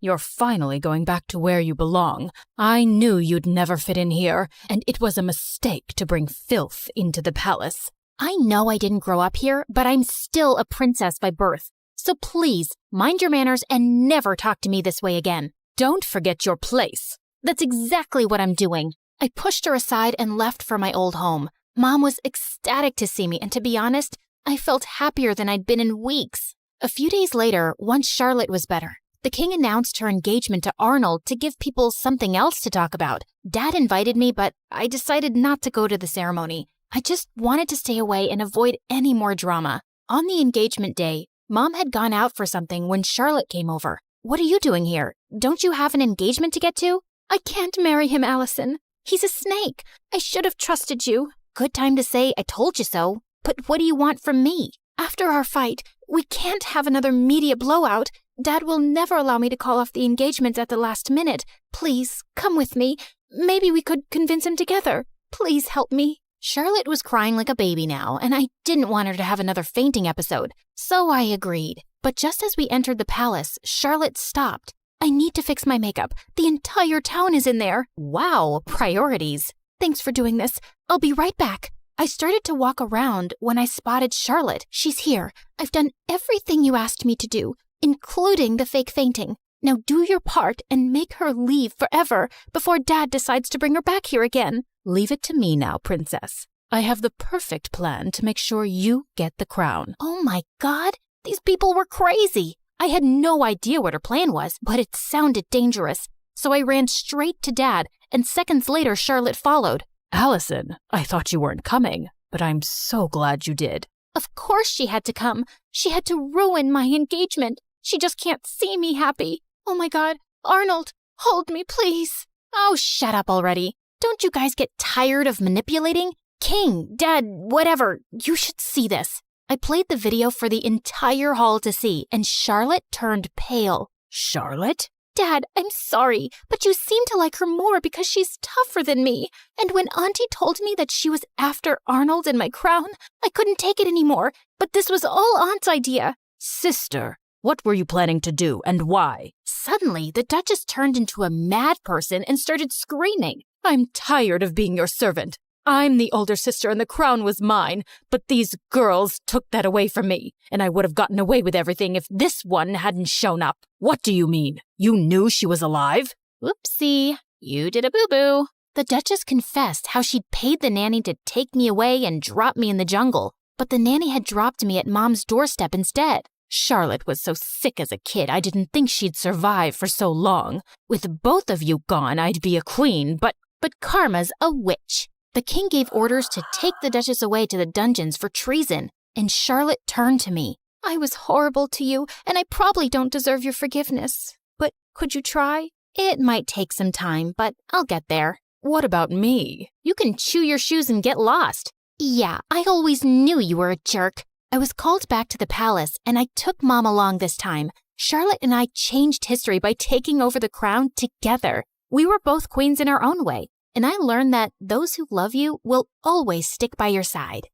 You're finally going back to where you belong. I knew you'd never fit in here, and it was a mistake to bring filth into the palace. I know I didn't grow up here, but I'm still a princess by birth. So please, mind your manners and never talk to me this way again. Don't forget your place. That's exactly what I'm doing. I pushed her aside and left for my old home. Mom was ecstatic to see me, and to be honest, I felt happier than I'd been in weeks. A few days later, once Charlotte was better, the king announced her engagement to Arnold to give people something else to talk about. Dad invited me, but I decided not to go to the ceremony. I just wanted to stay away and avoid any more drama. On the engagement day, Mom had gone out for something when Charlotte came over. What are you doing here? Don't you have an engagement to get to? I can't marry him, Allison. He's a snake. I should have trusted you. Good time to say I told you so. But what do you want from me? After our fight, we can't have another media blowout. Dad will never allow me to call off the engagement at the last minute. Please, come with me. Maybe we could convince him together. Please help me. Charlotte was crying like a baby now, and I didn't want her to have another fainting episode. So I agreed. But just as we entered the palace, Charlotte stopped. I need to fix my makeup. The entire town is in there. Wow, priorities. Thanks for doing this. I'll be right back. I started to walk around when I spotted Charlotte. She's here. I've done everything you asked me to do, including the fake fainting. Now do your part and make her leave forever before Dad decides to bring her back here again. Leave it to me now, princess. I have the perfect plan to make sure you get the crown. Oh my God, these people were crazy. I had no idea what her plan was, but it sounded dangerous. So I ran straight to Dad, and seconds later Charlotte followed. Allison, I thought you weren't coming, but I'm so glad you did. Of course she had to come. She had to ruin my engagement. She just can't see me happy. Oh my God, Arnold, hold me, please. Oh, shut up already. Don't you guys get tired of manipulating? King, Dad, whatever, you should see this. I played the video for the entire hall to see, and Charlotte turned pale. Charlotte? Dad, I'm sorry, but you seem to like her more because she's tougher than me. And when Auntie told me that she was after Arnold and my crown, I couldn't take it anymore. But this was all Aunt's idea. Sister, what were you planning to do and why? Suddenly, the Duchess turned into a mad person and started screaming. I'm tired of being your servant. I'm the older sister and the crown was mine, but these girls took that away from me, and I would have gotten away with everything if this one hadn't shown up. What do you mean? You knew she was alive? Whoopsie, you did a boo-boo. The Duchess confessed how she'd paid the nanny to take me away and drop me in the jungle, but the nanny had dropped me at Mom's doorstep instead. Charlotte was so sick as a kid, I didn't think she'd survive for so long. With both of you gone, I'd be a queen, but Karma's a witch. The king gave orders to take the Duchess away to the dungeons for treason, and Charlotte turned to me. I was horrible to you, and I probably don't deserve your forgiveness. But could you try? It might take some time, but I'll get there. What about me? You can chew your shoes and get lost. Yeah, I always knew you were a jerk. I was called back to the palace, and I took Mom along this time. Charlotte and I changed history by taking over the crown together. We were both queens in our own way. And I learned that those who love you will always stick by your side.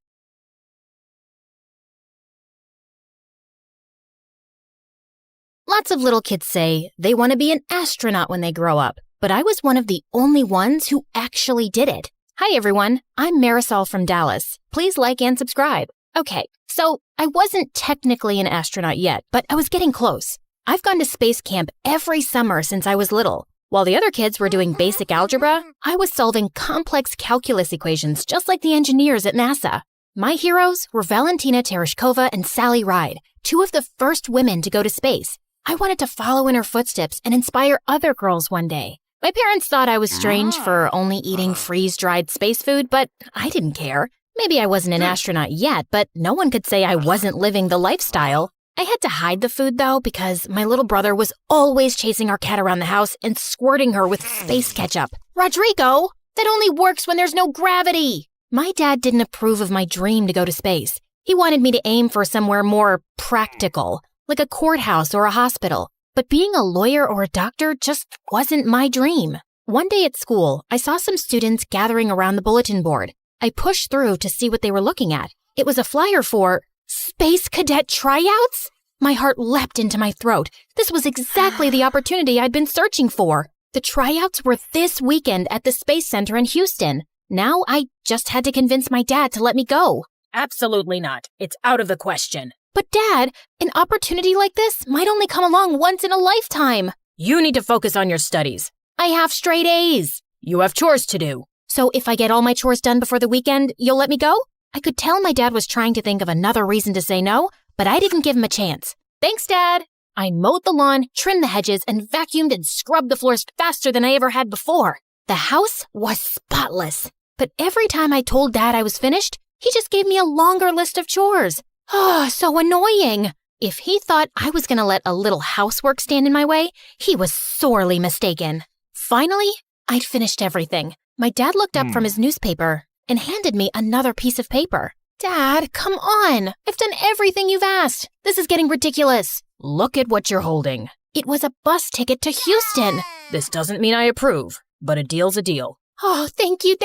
Lots of little kids say they want to be an astronaut when they grow up, but I was one of the only ones who actually did it. Hi everyone, I'm Marisol from Dallas. Please like and subscribe. Okay, so I wasn't technically an astronaut yet, but I was getting close. I've gone to space camp every summer since I was little. While the other kids were doing basic algebra, I was solving complex calculus equations just like the engineers at NASA. My heroes were Valentina Tereshkova and Sally Ride, two of the first women to go to space. I wanted to follow in her footsteps and inspire other girls one day. My parents thought I was strange for only eating freeze-dried space food, but I didn't care. Maybe I wasn't an astronaut yet, but no one could say I wasn't living the lifestyle. I had to hide the food, though, because my little brother was always chasing our cat around the house and squirting her with space ketchup. Rodrigo, that only works when there's no gravity. My dad didn't approve of my dream to go to space. He wanted me to aim for somewhere more practical, like a courthouse or a hospital. But being a lawyer or a doctor just wasn't my dream. One day at school, I saw some students gathering around the bulletin board. I pushed through to see what they were looking at. It was a flyer for Space Cadet Tryouts? My heart leapt into my throat. This was exactly the opportunity I'd been searching for. The tryouts were this weekend at the Space Center in Houston. Now I just had to convince my dad to let me go. Absolutely not. It's out of the question. But Dad, an opportunity like this might only come along once in a lifetime. You need to focus on your studies. I have straight A's. You have chores to do. So if I get all my chores done before the weekend, you'll let me go? I could tell my dad was trying to think of another reason to say no, but I didn't give him a chance. Thanks, Dad. I mowed the lawn, trimmed the hedges, and vacuumed and scrubbed the floors faster than I ever had before. The house was spotless. But every time I told Dad I was finished, he just gave me a longer list of chores. Oh, so annoying. If he thought I was going to let a little housework stand in my way, he was sorely mistaken. Finally, I'd finished everything. My dad looked up from his newspaper and handed me another piece of paper. Dad, come on. I've done everything you've asked. This is getting ridiculous. Look at what you're holding. It was a bus ticket to Houston. This doesn't mean I approve, but a deal's a deal. Oh, thank you.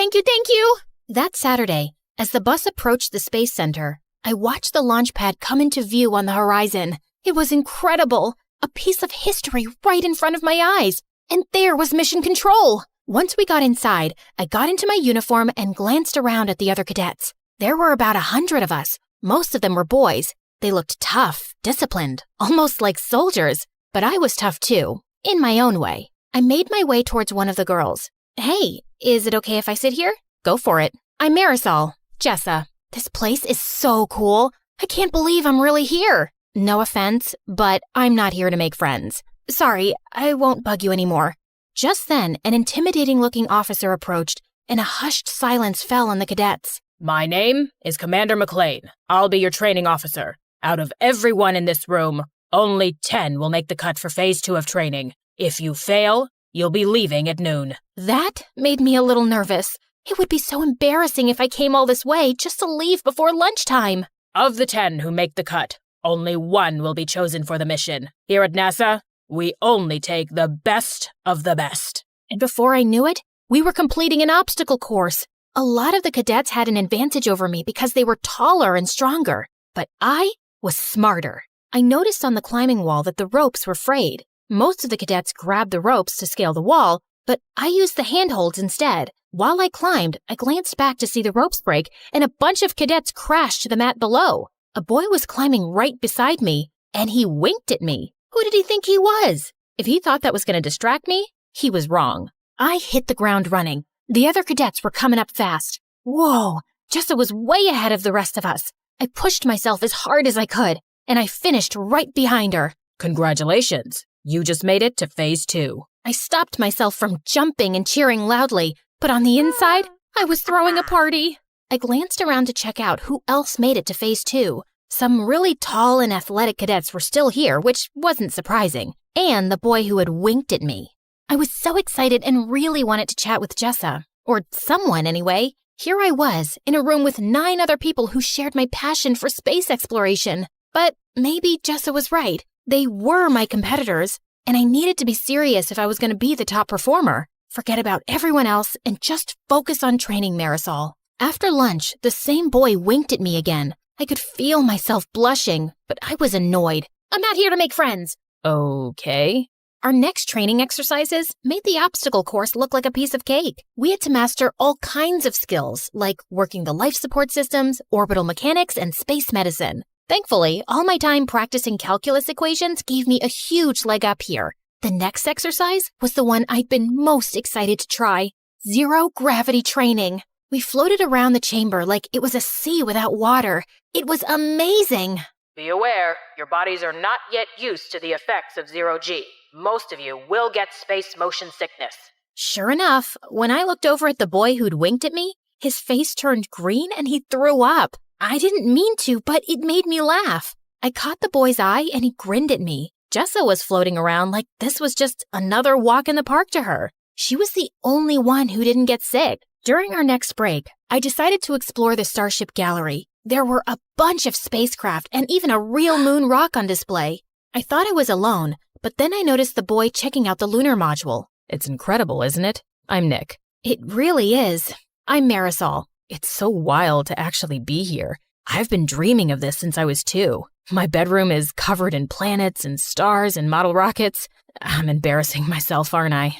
That Saturday, as the bus approached the Space Center, I watched the launch pad come into view on the horizon. It was incredible. A piece of history right in front of my eyes. And there was Mission Control. Once we got inside, I got into my uniform and glanced around at the other cadets. There were about 100 of us. Most of them were boys. They looked tough, disciplined, almost like soldiers. But I was tough too, in my own way. I made my way towards one of the girls. Hey, is it okay if I sit here? Go for it. I'm Marisol, Jessa. This place is so cool. I can't believe I'm really here. No offense, but I'm not here to make friends. Sorry, I won't bug you anymore. Just then, an intimidating-looking officer approached, and a hushed silence fell on the cadets. My name is Commander McLean. I'll be your training officer. Out of everyone in this room, only 10 will make the cut for Phase 2 of training. If you fail, you'll be leaving at noon. That made me a little nervous. It would be so embarrassing if I came all this way just to leave before lunchtime. Of the 10 who make the cut, only 1 will be chosen for the mission. Here at NASA, we only take the best of the best. And before I knew it, we were completing an obstacle course. A lot of the cadets had an advantage over me because they were taller and stronger. But I was smarter. I noticed on the climbing wall that the ropes were frayed. Most of the cadets grabbed the ropes to scale the wall, but I used the handholds instead. While I climbed, I glanced back to see the ropes break, and a bunch of cadets crashed to the mat below. A boy was climbing right beside me, and he winked at me. Who did he think he was? If he thought that was going to distract me, he was wrong. I hit the ground running. The other cadets were coming up fast. Whoa, Jessa was way ahead of the rest of us. I pushed myself as hard as I could, and I finished right behind her. Congratulations. You just made it to Phase 2. I stopped myself from jumping and cheering loudly, but on the inside, I was throwing a party. I glanced around to check out who else made it to Phase 2. Some really tall and athletic cadets were still here, which wasn't surprising, and the boy who had winked at me. I was so excited and really wanted to chat with Jessa, or someone anyway. Here I was, in a room with 9 other people who shared my passion for space exploration. But maybe Jessa was right. They were my competitors, and I needed to be serious if I was going to be the top performer. Forget about everyone else and just focus on training Marisol. After lunch, the same boy winked at me again. I could feel myself blushing, but I was annoyed. I'm not here to make friends. Okay. Our next training exercises made the obstacle course look like a piece of cake. We had to master all kinds of skills, like working the life support systems, orbital mechanics, and space medicine. Thankfully, all my time practicing calculus equations gave me a huge leg up here. The next exercise was the one I'd been most excited to try. Zero gravity training. We floated around the chamber like it was a sea without water. It was amazing. Be aware, your bodies are not yet used to the effects of zero-G. Most of you will get space motion sickness. Sure enough, when I looked over at the boy who'd winked at me, His face turned green and he threw up. I didn't mean to, but it made me laugh. I caught the boy's eye and he grinned at me. Jessa was floating around like this was just another walk in the park to her. She was the only one who didn't get sick. During our next break, I decided to explore the Starship Gallery. There were a bunch of spacecraft and even a real moon rock on display. I thought I was alone, but then I noticed the boy checking out the lunar module. It's incredible, isn't it? I'm Nick. It really is. I'm Marisol. It's so wild to actually be here. I've been dreaming of this since I was 2. My bedroom is covered in planets and stars and model rockets. I'm embarrassing myself, aren't I?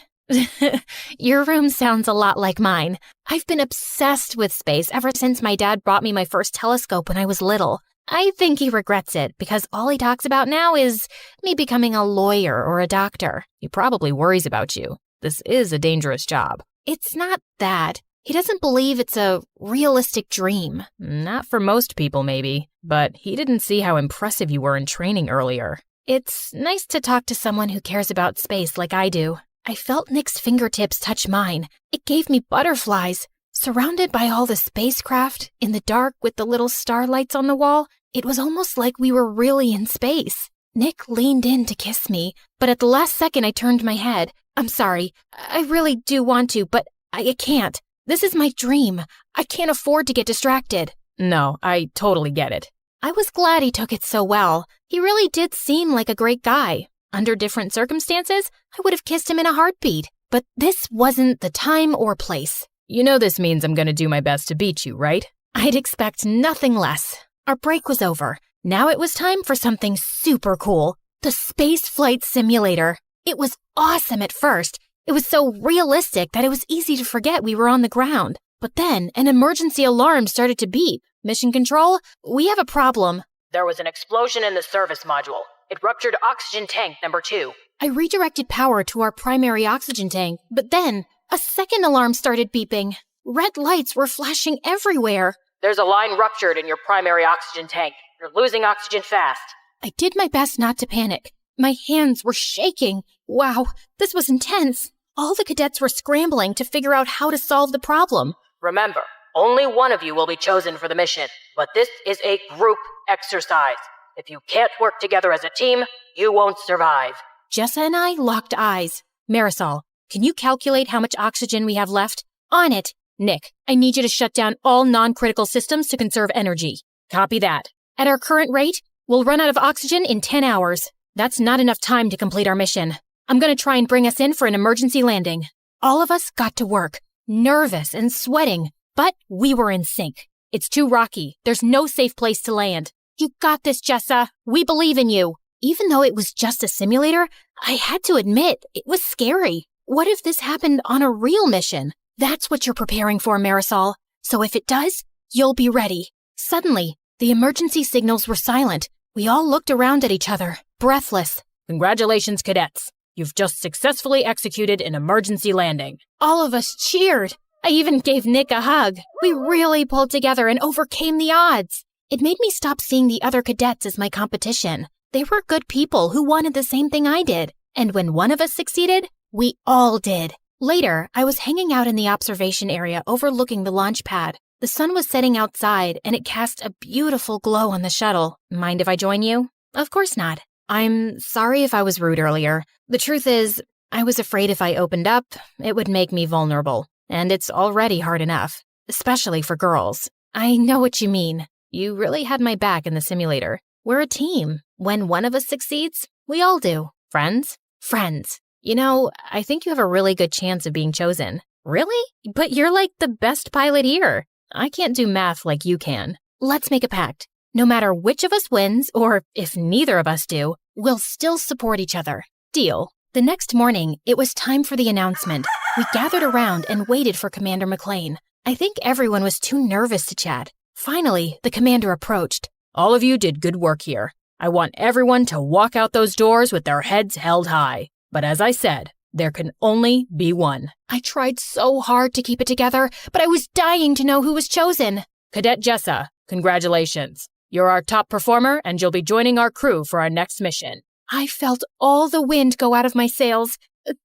Your room sounds a lot like mine. I've been obsessed with space ever since my dad brought me my first telescope when I was little. I think he regrets it because all he talks about now is me becoming a lawyer or a doctor. He probably worries about you. This is a dangerous job. It's not that. He doesn't believe it's a realistic dream. Not for most people, maybe, but he didn't see how impressive you were in training earlier. It's nice to talk to someone who cares about space like I do. I felt Nick's fingertips touch mine. It gave me butterflies. Surrounded by all the spacecraft, in the dark with the little starlights on the wall, it was almost like we were really in space. Nick leaned in to kiss me, but at the last second I turned my head. I'm sorry. I really do want to, but I can't. This is my dream. I can't afford to get distracted. No, I totally get it. I was glad he took it so well. He really did seem like a great guy. Under different circumstances, I would have kissed him in a heartbeat. But this wasn't the time or place. You know this means I'm going to do my best to beat you, right? I'd expect nothing less. Our break was over. Now it was time for something super cool. The space flight simulator. It was awesome at first. It was so realistic that it was easy to forget we were on the ground. But then an emergency alarm started to beep. Mission Control, we have a problem. There was an explosion in the service module. It ruptured oxygen tank number 2. I redirected power to our primary oxygen tank, but then a second alarm started beeping. Red lights were flashing everywhere. There's a line ruptured in your primary oxygen tank. You're losing oxygen fast. I did my best not to panic. My hands were shaking. Wow, this was intense. All the cadets were scrambling to figure out how to solve the problem. Remember, only one of you will be chosen for the mission, but this is a group exercise. If you can't work together as a team, you won't survive. Jessa and I locked eyes. Marisol, can you calculate how much oxygen we have left? On it. Nick, I need you to shut down all non-critical systems to conserve energy. Copy that. At our current rate, we'll run out of oxygen in 10 hours. That's not enough time to complete our mission. I'm going to try and bring us in for an emergency landing. All of us got to work, nervous and sweating, but we were in sync. It's too rocky. There's no safe place to land. You got this, Jessa. We believe in you. Even though it was just a simulator, I had to admit it was scary. What if this happened on a real mission? That's what you're preparing for, Marisol. So if it does, you'll be ready. Suddenly, the emergency signals were silent. We all looked around at each other, breathless. Congratulations, cadets. You've just successfully executed an emergency landing. All of us cheered. I even gave Nick a hug. We really pulled together and overcame the odds. It made me stop seeing the other cadets as my competition. They were good people who wanted the same thing I did. And when one of us succeeded, we all did. Later, I was hanging out in the observation area overlooking the launch pad. The sun was setting outside and it cast a beautiful glow on the shuttle. Mind if I join you? Of course not. I'm sorry if I was rude earlier. The truth is, I was afraid if I opened up, it would make me vulnerable. And it's already hard enough, especially for girls. I know what you mean. You really had my back in the simulator. We're a team. When one of us succeeds, we all do. Friends? Friends. You know, I think you have a really good chance of being chosen. Really? But you're like the best pilot here. I can't do math like you can. Let's make a pact. No matter which of us wins, or if neither of us do, we'll still support each other. Deal. The next morning, it was time for the announcement. We gathered around and waited for Commander McLean. I think everyone was too nervous to chat. Finally, the commander approached. All of you did good work here. I want everyone to walk out those doors with their heads held high. But as I said, there can only be one. I tried so hard to keep it together, but I was dying to know who was chosen. Cadet Jessa, congratulations. You're our top performer, and you'll be joining our crew for our next mission. I felt all the wind go out of my sails.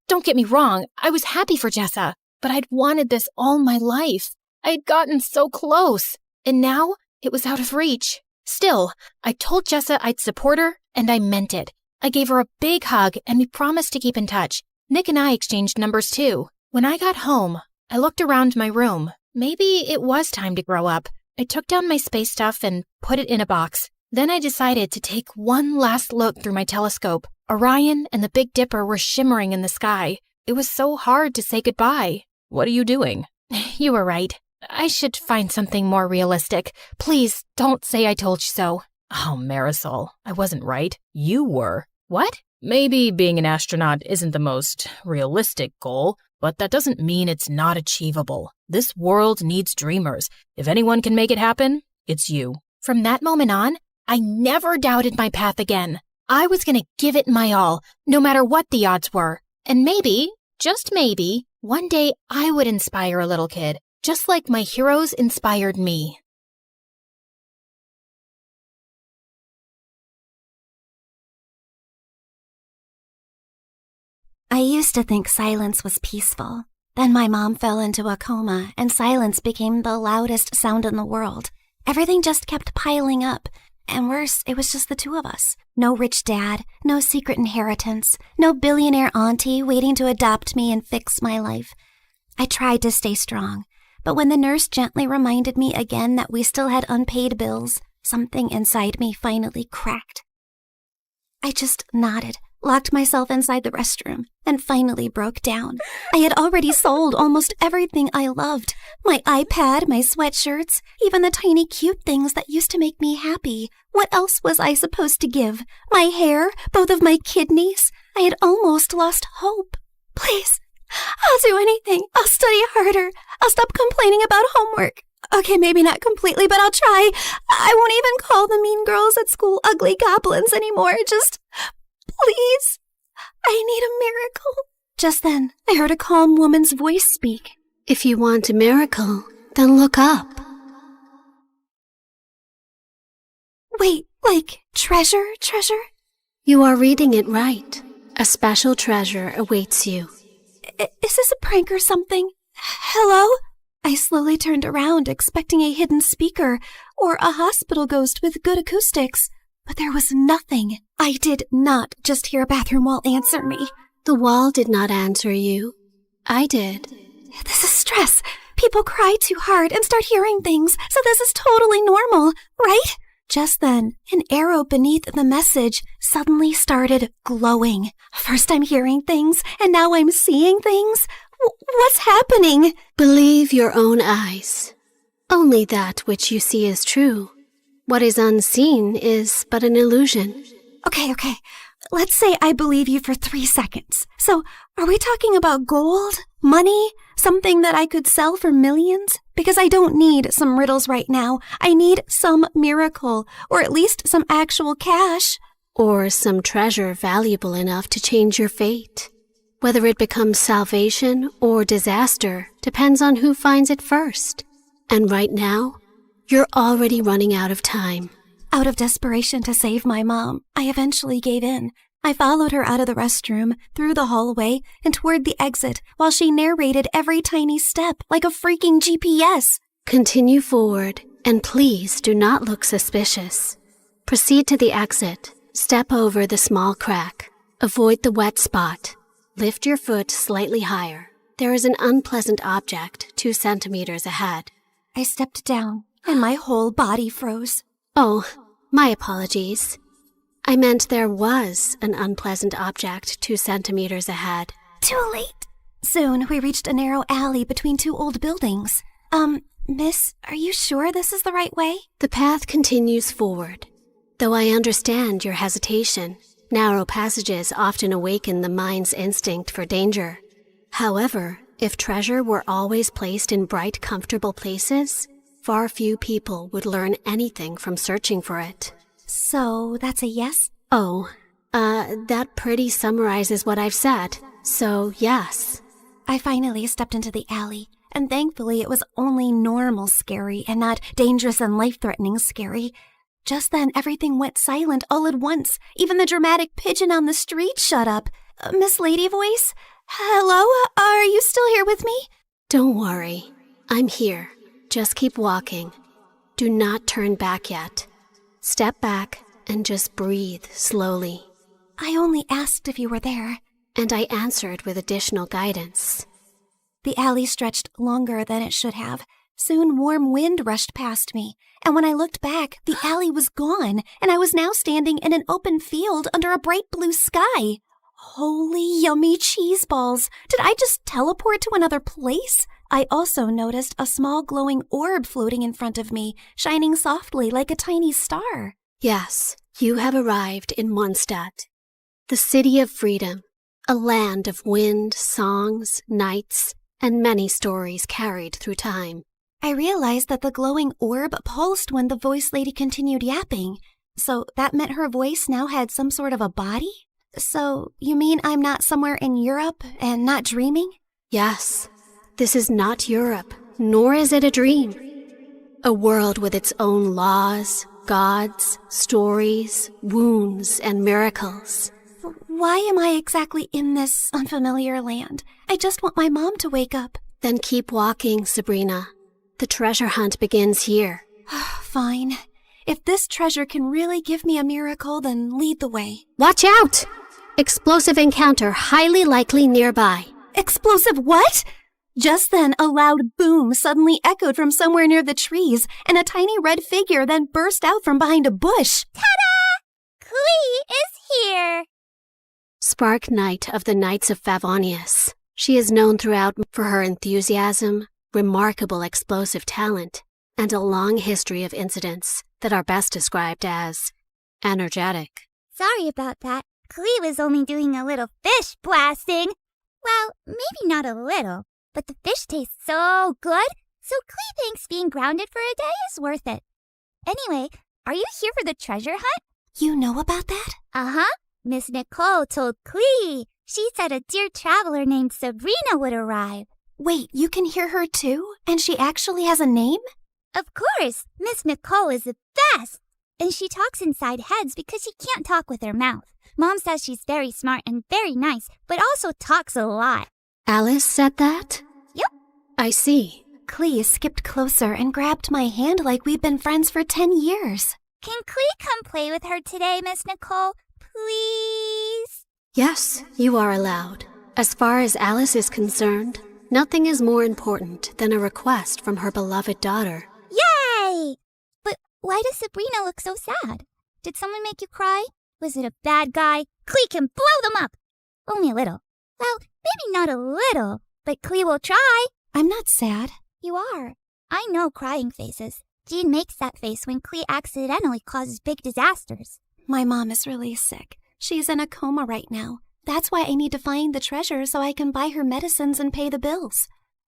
Don't get me wrong, I was happy for Jessa, but I'd wanted this all my life. I'd gotten so close, and now it was out of reach. Still, I told Jessa I'd support her, and I meant it. I gave her a big hug, and we promised to keep in touch. Nick and I exchanged numbers too. When I got home, I looked around my room. Maybe it was time to grow up. I took down my space stuff and put it in a box. Then I decided to take one last look through my telescope. Orion and the Big Dipper were shimmering in the sky. It was so hard to say goodbye. What are you doing? You were right. I should find something more realistic. Please, don't say I told you so. Oh, Marisol, I wasn't right. You were. What? Maybe being an astronaut isn't the most realistic goal, but that doesn't mean it's not achievable. This world needs dreamers. If anyone can make it happen, it's you. From that moment on, I never doubted my path again. I was going to give it my all, no matter what the odds were. And maybe, just maybe, one day I would inspire a little kid, just like my heroes inspired me. I used to think silence was peaceful. Then my mom fell into a coma, and silence became the loudest sound in the world. Everything just kept piling up. And worse, it was just the two of us. No rich dad, no secret inheritance, no billionaire auntie waiting to adopt me and fix my life. I tried to stay strong, but when the nurse gently reminded me again that we still had unpaid bills, something inside me finally cracked. I just nodded, locked myself inside the restroom, and finally broke down. I had already sold almost everything I loved. My iPad, my sweatshirts, even the tiny cute things that used to make me happy. What else was I supposed to give? My hair? Both of my kidneys? I had almost lost hope. Please, I'll do anything. I'll study harder. I'll stop complaining about homework. Okay, maybe not completely, but I'll try. I won't even call the mean girls at school ugly goblins anymore. Just, please, I need a miracle. Just then, I heard a calm woman's voice speak. If you want a miracle, then look up. Wait, like treasure? You are reading it right. A special treasure awaits you. Is this a prank or something? Hello? I slowly turned around, expecting a hidden speaker or a hospital ghost with good acoustics. But there was nothing. I did not just hear a bathroom wall answer me. The wall did not answer you. I did. This is stress. People cry too hard and start hearing things, so this is totally normal, right? Just then, an arrow beneath the message suddenly started glowing. First I'm hearing things, and now I'm seeing things. What's happening? Believe your own eyes. Only that which you see is true. What is unseen is but an illusion. Okay. Let's say I believe you for 3 seconds. So, are we talking about gold? Money? Something that I could sell for millions? Because I don't need some riddles right now. I need some miracle, or at least some actual cash. Or some treasure valuable enough to change your fate. Whether it becomes salvation or disaster depends on who finds it first. And right now, you're already running out of time. Out of desperation to save my mom, I eventually gave in. I followed her out of the restroom, through the hallway, and toward the exit while she narrated every tiny step like a freaking GPS. Continue forward, and please do not look suspicious. Proceed to the exit. Step over the small crack. Avoid the wet spot. Lift your foot slightly higher. There is an unpleasant object 2 centimeters ahead. I stepped down, and my whole body froze. Oh, my apologies. I meant there was an unpleasant object 2 centimeters ahead. Too late. Soon, we reached a narrow alley between 2 old buildings. Miss, are you sure this is the right way? The path continues forward. Though I understand your hesitation, narrow passages often awaken the mind's instinct for danger. However, if treasure were always placed in bright, comfortable places, far few people would learn anything from searching for it. So, that's a yes? Oh, that pretty summarizes what I've said. So, yes. I finally stepped into the alley, and thankfully it was only normal scary and not dangerous and life-threatening scary. Just then, everything went silent all at once. Even the dramatic pigeon on the street shut up. Miss Lady Voice? Hello? Are you still here with me? Don't worry. I'm here. Just keep walking. Do not turn back yet. Step back and just breathe slowly. I only asked if you were there. And I answered with additional guidance. The alley stretched longer than it should have. Soon warm wind rushed past me, and when I looked back, the alley was gone, and I was now standing in an open field under a bright blue sky. Holy yummy cheese balls! Did I just teleport to another place? I also noticed a small glowing orb floating in front of me, shining softly like a tiny star. Yes, you have arrived in Mondstadt, the city of freedom, a land of wind, songs, nights, and many stories carried through time. I realized that the glowing orb pulsed when the voice lady continued yapping. So that meant her voice now had some sort of a body? So you mean I'm not somewhere in Europe and not dreaming? Yes, this is not Europe, nor is it a dream. A world with its own laws, gods, stories, wounds, and miracles. Why am I exactly in this unfamiliar land? I just want my mom to wake up. Then keep walking, Sabrina. The treasure hunt begins here. Fine. If this treasure can really give me a miracle, then lead the way. Watch out! Explosive encounter highly likely nearby. Explosive what? Just then, a loud boom suddenly echoed from somewhere near the trees, and a tiny red figure then burst out from behind a bush. Ta-da! Klee is here! Spark Knight of the Knights of Favonius. She is known throughout for her enthusiasm, remarkable explosive talent, and a long history of incidents that are best described as energetic. Sorry about that. Klee was only doing a little fish blasting. Well, maybe not a little, but the fish tastes so good, so Klee thinks being grounded for a day is worth it. Anyway, are you here for the treasure hunt? You know about that? Uh-huh. Miss Nicole told Klee. She said a dear traveler named Sabrina would arrive. Wait, you can hear her too? And she actually has a name? Of course, Miss Nicole is the best. And she talks inside heads because she can't talk with her mouth. Mom says she's very smart and very nice, but also talks a lot. Alice said that? Yep. I see. Klee skipped closer and grabbed my hand like we've been friends for 10 years. Can Klee come play with her today, Miss Nicole? Please? Yes, you are allowed. As far as Alice is concerned, nothing is more important than a request from her beloved daughter. Yay! But why does Sabrina look so sad? Did someone make you cry? Was it a bad guy? Klee can blow them up! Only a little. Well, maybe not a little, but Klee will try. I'm not sad. You are. I know crying faces. Jean makes that face when Klee accidentally causes big disasters. My mom is really sick. She's in a coma right now. That's why I need to find the treasure so I can buy her medicines and pay the bills.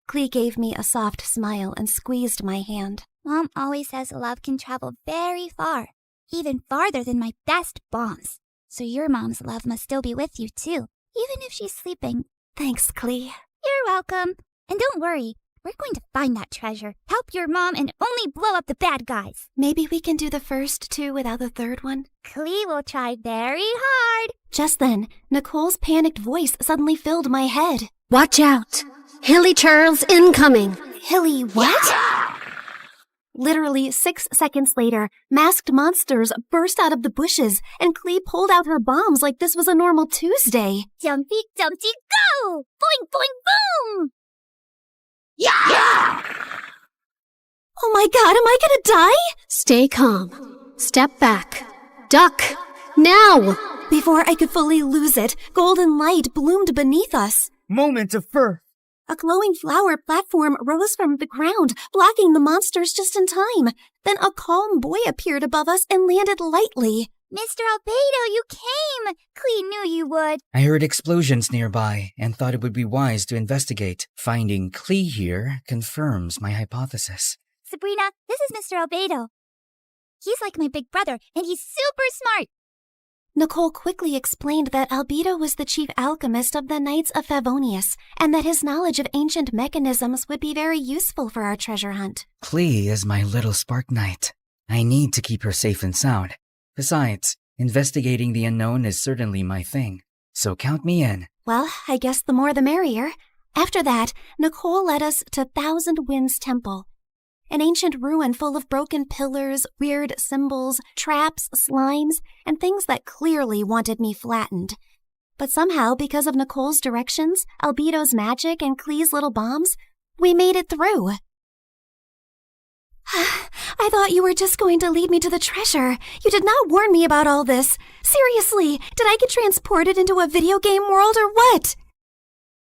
Klee gave me a soft smile and squeezed my hand. Mom always says love can travel very far, even farther than my best bombs. So your mom's love must still be with you too, even if she's sleeping. Thanks, Klee. You're welcome. And don't worry, we're going to find that treasure, help your mom, and only blow up the bad guys. Maybe we can do the first two without the third one? Klee will try very hard. Just then, Nicole's panicked voice suddenly filled my head. Watch out! Hilly Charles incoming! Hilly what? Literally 6 seconds later, masked monsters burst out of the bushes, and Klee pulled out her bombs like this was a normal Tuesday. Jumpy, jumpy, go! Boing, boing, boom! Yeah! Oh my god, am I gonna die? Stay calm. Step back. Duck! Now! Before I could fully lose it, golden light bloomed beneath us. Moment of birth. A glowing flower platform rose from the ground, blocking the monsters just in time. Then a calm boy appeared above us and landed lightly. Mr. Albedo, you came! Klee knew you would. I heard explosions nearby and thought it would be wise to investigate. Finding Klee here confirms my hypothesis. Sabrina, this is Mr. Albedo. He's like my big brother, and he's super smart. Nicole quickly explained that Albedo was the chief alchemist of the Knights of Favonius, and that his knowledge of ancient mechanisms would be very useful for our treasure hunt. Klee is my little spark knight. I need to keep her safe and sound. Besides, investigating the unknown is certainly my thing, so count me in. Well, I guess the more the merrier. After that, Nicole led us to Thousand Winds Temple. an ancient ruin full of broken pillars, weird symbols, traps, slimes, and things that clearly wanted me flattened. But somehow, because of Nicole's directions, Albedo's magic, and Klee's little bombs, we made it through. I thought you were just going to lead me to the treasure. You did not warn me about all this. Seriously, did I get transported into a video game world or what?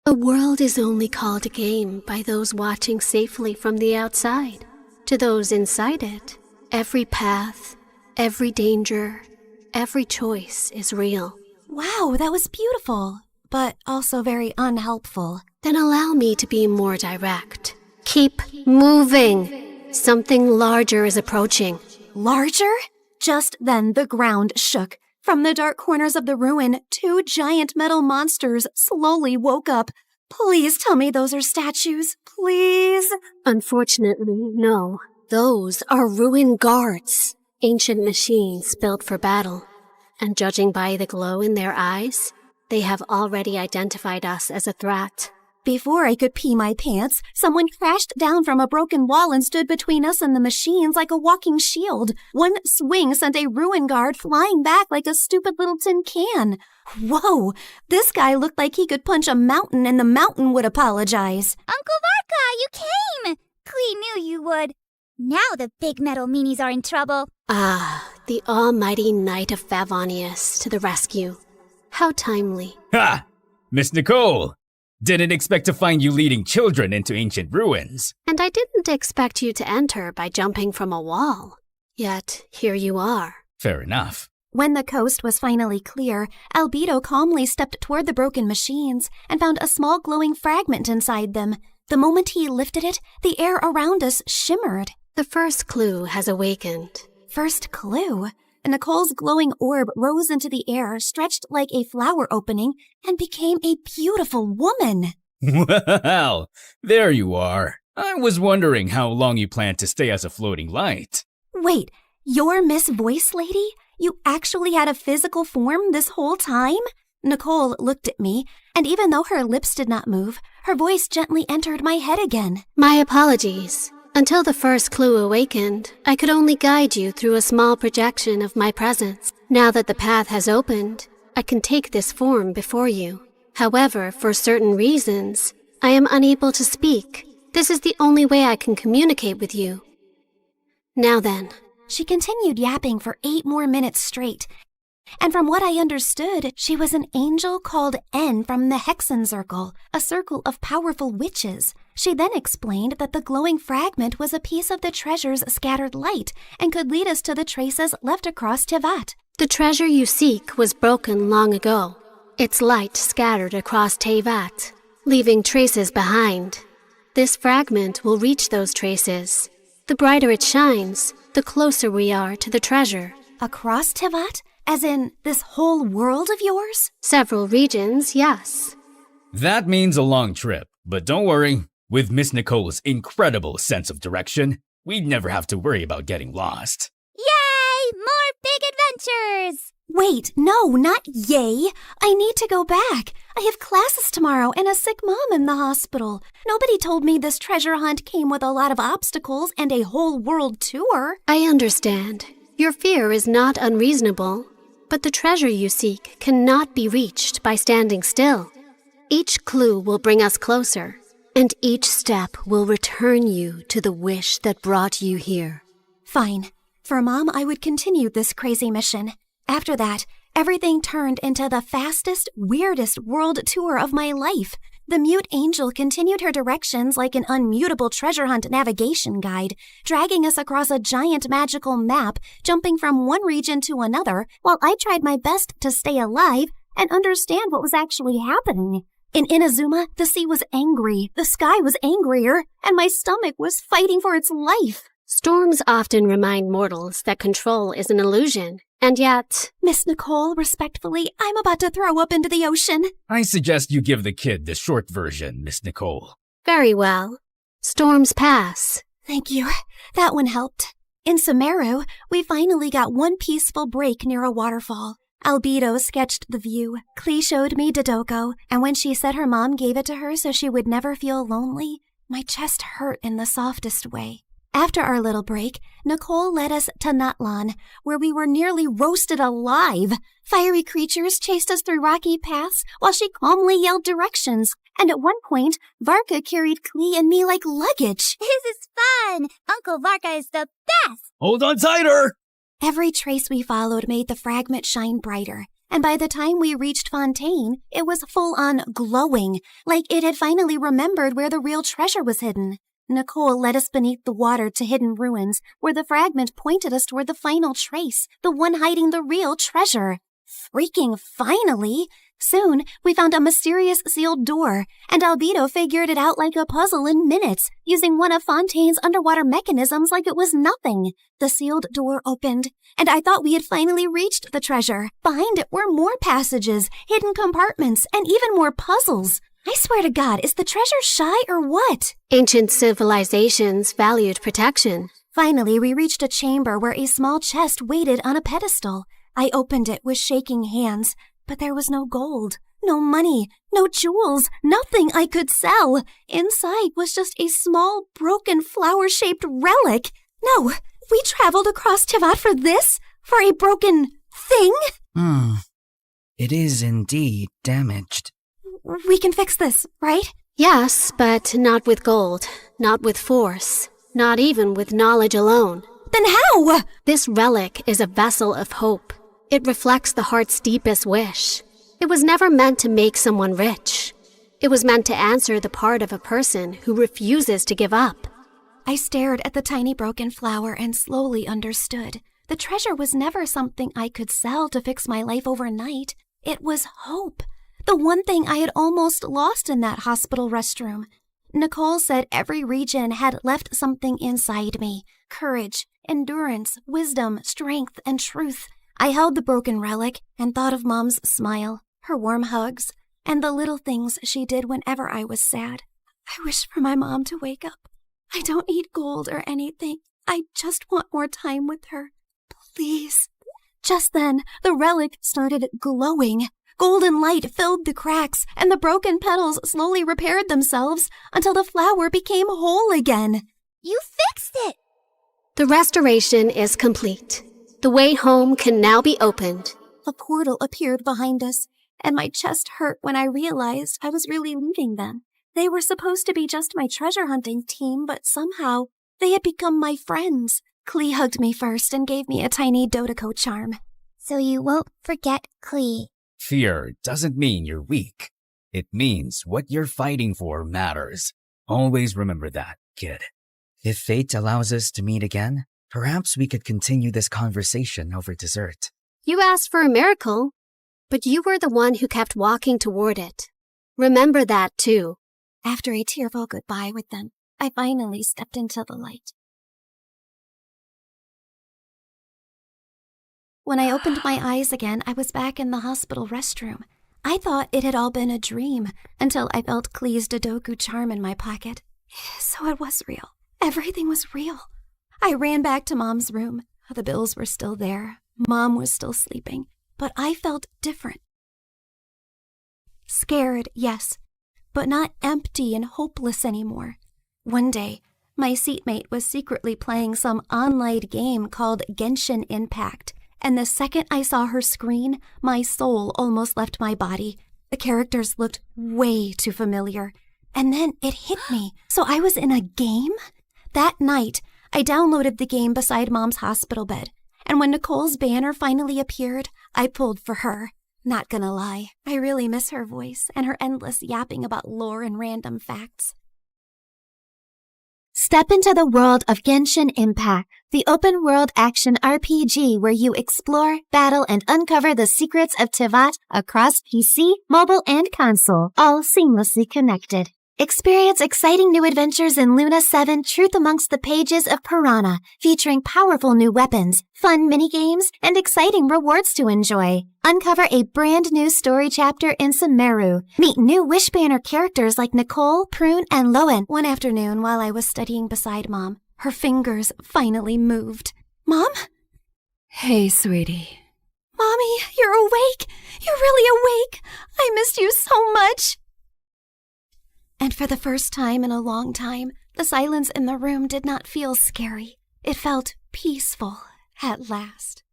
A world is only called a game by those watching safely from the outside. To those inside it, every path, every danger, every choice is real. Wow, that was beautiful, but also very unhelpful. Then allow me to be more direct. Keep moving. Something larger is approaching. Larger? Just then the ground shook. From the dark corners of the ruin, 2 giant metal monsters slowly woke up. Please tell me those are statues. Please? Unfortunately, no. Those are ruin guards. Ancient machines built for battle. And judging by the glow in their eyes, they have already identified us as a threat. Before I could pee my pants, someone crashed down from a broken wall and stood between us and the machines like a walking shield. One swing sent a ruin guard flying back like a stupid little tin can. Whoa! This guy looked like he could punch a mountain and the mountain would apologize. Uncle Varka, you came! Klee knew you would. Now the big metal meanies are in trouble. Ah, the almighty Knight of Favonius to the rescue. How timely. Ha! Miss Nicole! Didn't expect to find you leading children into ancient ruins. And I didn't expect you to enter by jumping from a wall. Yet, here you are. Fair enough. When the coast was finally clear, Albedo calmly stepped toward the broken machines and found a small glowing fragment inside them. The moment he lifted it, the air around us shimmered. The first clue has awakened. First clue? Nicole's glowing orb rose into the air, stretched like a flower opening, and became a beautiful woman. Well, there you are. I was wondering how long you planned to stay as a floating light. Wait, you're Miss Voice Lady? You actually had a physical form this whole time? Nicole looked at me, and even though her lips did not move, her voice gently entered my head again. My apologies. Until the first clue awakened, I could only guide you through a small projection of my presence. Now that the path has opened, I can take this form before you. However, for certain reasons, I am unable to speak. This is the only way I can communicate with you. Now then. She continued yapping for 8 more minutes straight. And from what I understood, she was an angel called N from the Hexen Circle, a circle of powerful witches. She then explained that the glowing fragment was a piece of the treasure's scattered light and could lead us to the traces left across Tevat. The treasure you seek was broken long ago. Its light scattered across Tevat, leaving traces behind. This fragment will reach those traces. The brighter it shines, the closer we are to the treasure. Across Tevat? As in, this whole world of yours? Several regions, yes. That means a long trip, but don't worry. With Miss Nicole's incredible sense of direction, we'd never have to worry about getting lost. Yay! More big adventures! Wait, no, not yay. I need to go back. I have classes tomorrow and a sick mom in the hospital. Nobody told me this treasure hunt came with a lot of obstacles and a whole world tour. I understand. Your fear is not unreasonable, but the treasure you seek cannot be reached by standing still. Each clue will bring us closer, and each step will return you to the wish that brought you here. Fine. For Mom, I would continue this crazy mission. After that, everything turned into the fastest, weirdest world tour of my life. The mute angel continued her directions like an unmutable treasure hunt navigation guide, dragging us across a giant magical map, jumping from one region to another, while I tried my best to stay alive and understand what was actually happening. In Inazuma, the sea was angry, the sky was angrier, and my stomach was fighting for its life. Storms often remind mortals that control is an illusion, and yet... Miss Nicole, respectfully, I'm about to throw up into the ocean. I suggest you give the kid the short version, Miss Nicole. Very well. Storms pass. Thank you. That one helped. In Sumeru, we finally got one peaceful break near a waterfall. Albedo sketched the view. Klee showed me Dodoko, and when she said her mom gave it to her so she would never feel lonely, my chest hurt in the softest way. After our little break, Nicole led us to Nutlan, where we were nearly roasted alive. Fiery creatures chased us through rocky paths while she calmly yelled directions. And at one point, Varka carried Klee and me like luggage. This is fun! Uncle Varka is the best! Hold on tighter! Every trace we followed made the fragment shine brighter. And by the time we reached Fontaine, it was full-on glowing, like it had finally remembered where the real treasure was hidden. Nicole led us beneath the water to hidden ruins, where the fragment pointed us toward the final trace, the one hiding the real treasure. Freaking finally! Soon, we found a mysterious sealed door, and Albedo figured it out like a puzzle in minutes, using one of Fontaine's underwater mechanisms like it was nothing. The sealed door opened, and I thought we had finally reached the treasure. Behind it were more passages, hidden compartments, and even more puzzles. I swear to God, is the treasure shy or what? Ancient civilizations valued protection. Finally, we reached a chamber where a small chest waited on a pedestal. I opened it with shaking hands, but there was no gold, no money, no jewels, nothing I could sell. Inside was just a small, broken, flower-shaped relic. No, we traveled across Tivat for this? For a broken thing? It is indeed damaged. We can fix this, right? Yes, but not with gold, not with force, not even with knowledge alone. Then how? This relic is a vessel of hope. It reflects the heart's deepest wish. It was never meant to make someone rich. It was meant to answer the part of a person who refuses to give up. I stared at the tiny broken flower and slowly understood. The treasure was never something I could sell to fix my life overnight. It was hope. The one thing I had almost lost in that hospital restroom. Nicole said every region had left something inside me. Courage, endurance, wisdom, strength, and truth. I held the broken relic and thought of Mom's smile, her warm hugs, and the little things she did whenever I was sad. I wish for my mom to wake up. I don't need gold or anything. I just want more time with her. Please. Just then, the relic started glowing. Golden light filled the cracks, and the broken petals slowly repaired themselves until the flower became whole again. You fixed it! The restoration is complete. The way home can now be opened. A portal appeared behind us, and my chest hurt when I realized I was really leaving them. They were supposed to be just my treasure hunting team, but somehow they had become my friends. Klee hugged me first and gave me a tiny Dodeko charm. So you won't forget Klee. Fear doesn't mean you're weak. It means what you're fighting for matters. Always remember that, kid. If fate allows us to meet again, perhaps we could continue this conversation over dessert. You asked for a miracle, but you were the one who kept walking toward it. Remember that, too. After a tearful goodbye with them, I finally stepped into the light. When I opened my eyes again, I was back in the hospital restroom. I thought it had all been a dream until I felt Klee's Dodoku charm in my pocket. So it was real. Everything was real. I ran back to Mom's room. The bills were still there. Mom was still sleeping. But I felt different. Scared, yes, but not empty and hopeless anymore. One day, my seatmate was secretly playing some online game called Genshin Impact. And the second I saw her screen, my soul almost left my body. The characters looked way too familiar. And then it hit me. So I was in a game? That night, I downloaded the game beside Mom's hospital bed. And when Nicole's banner finally appeared, I pulled for her. Not gonna lie, I really miss her voice and her endless yapping about lore and random facts. Step into the world of Genshin Impact, the open-world action RPG where you explore, battle, and uncover the secrets of Tivat across PC, mobile, and console, all seamlessly connected. Experience exciting new adventures in Luna 7 Truth Amongst the Pages of Piranha, featuring powerful new weapons, fun minigames, and exciting rewards to enjoy. Uncover a brand new story chapter in Sumeru. Meet new Wishbanner characters like Nicole, Prune, and Lowen. One afternoon while I was studying beside Mom, her fingers finally moved. Mom? Hey, sweetie. Mommy, you're awake. You're really awake. I missed you so much. And for the first time in a long time, The silence in the room did not feel scary. It felt peaceful at last.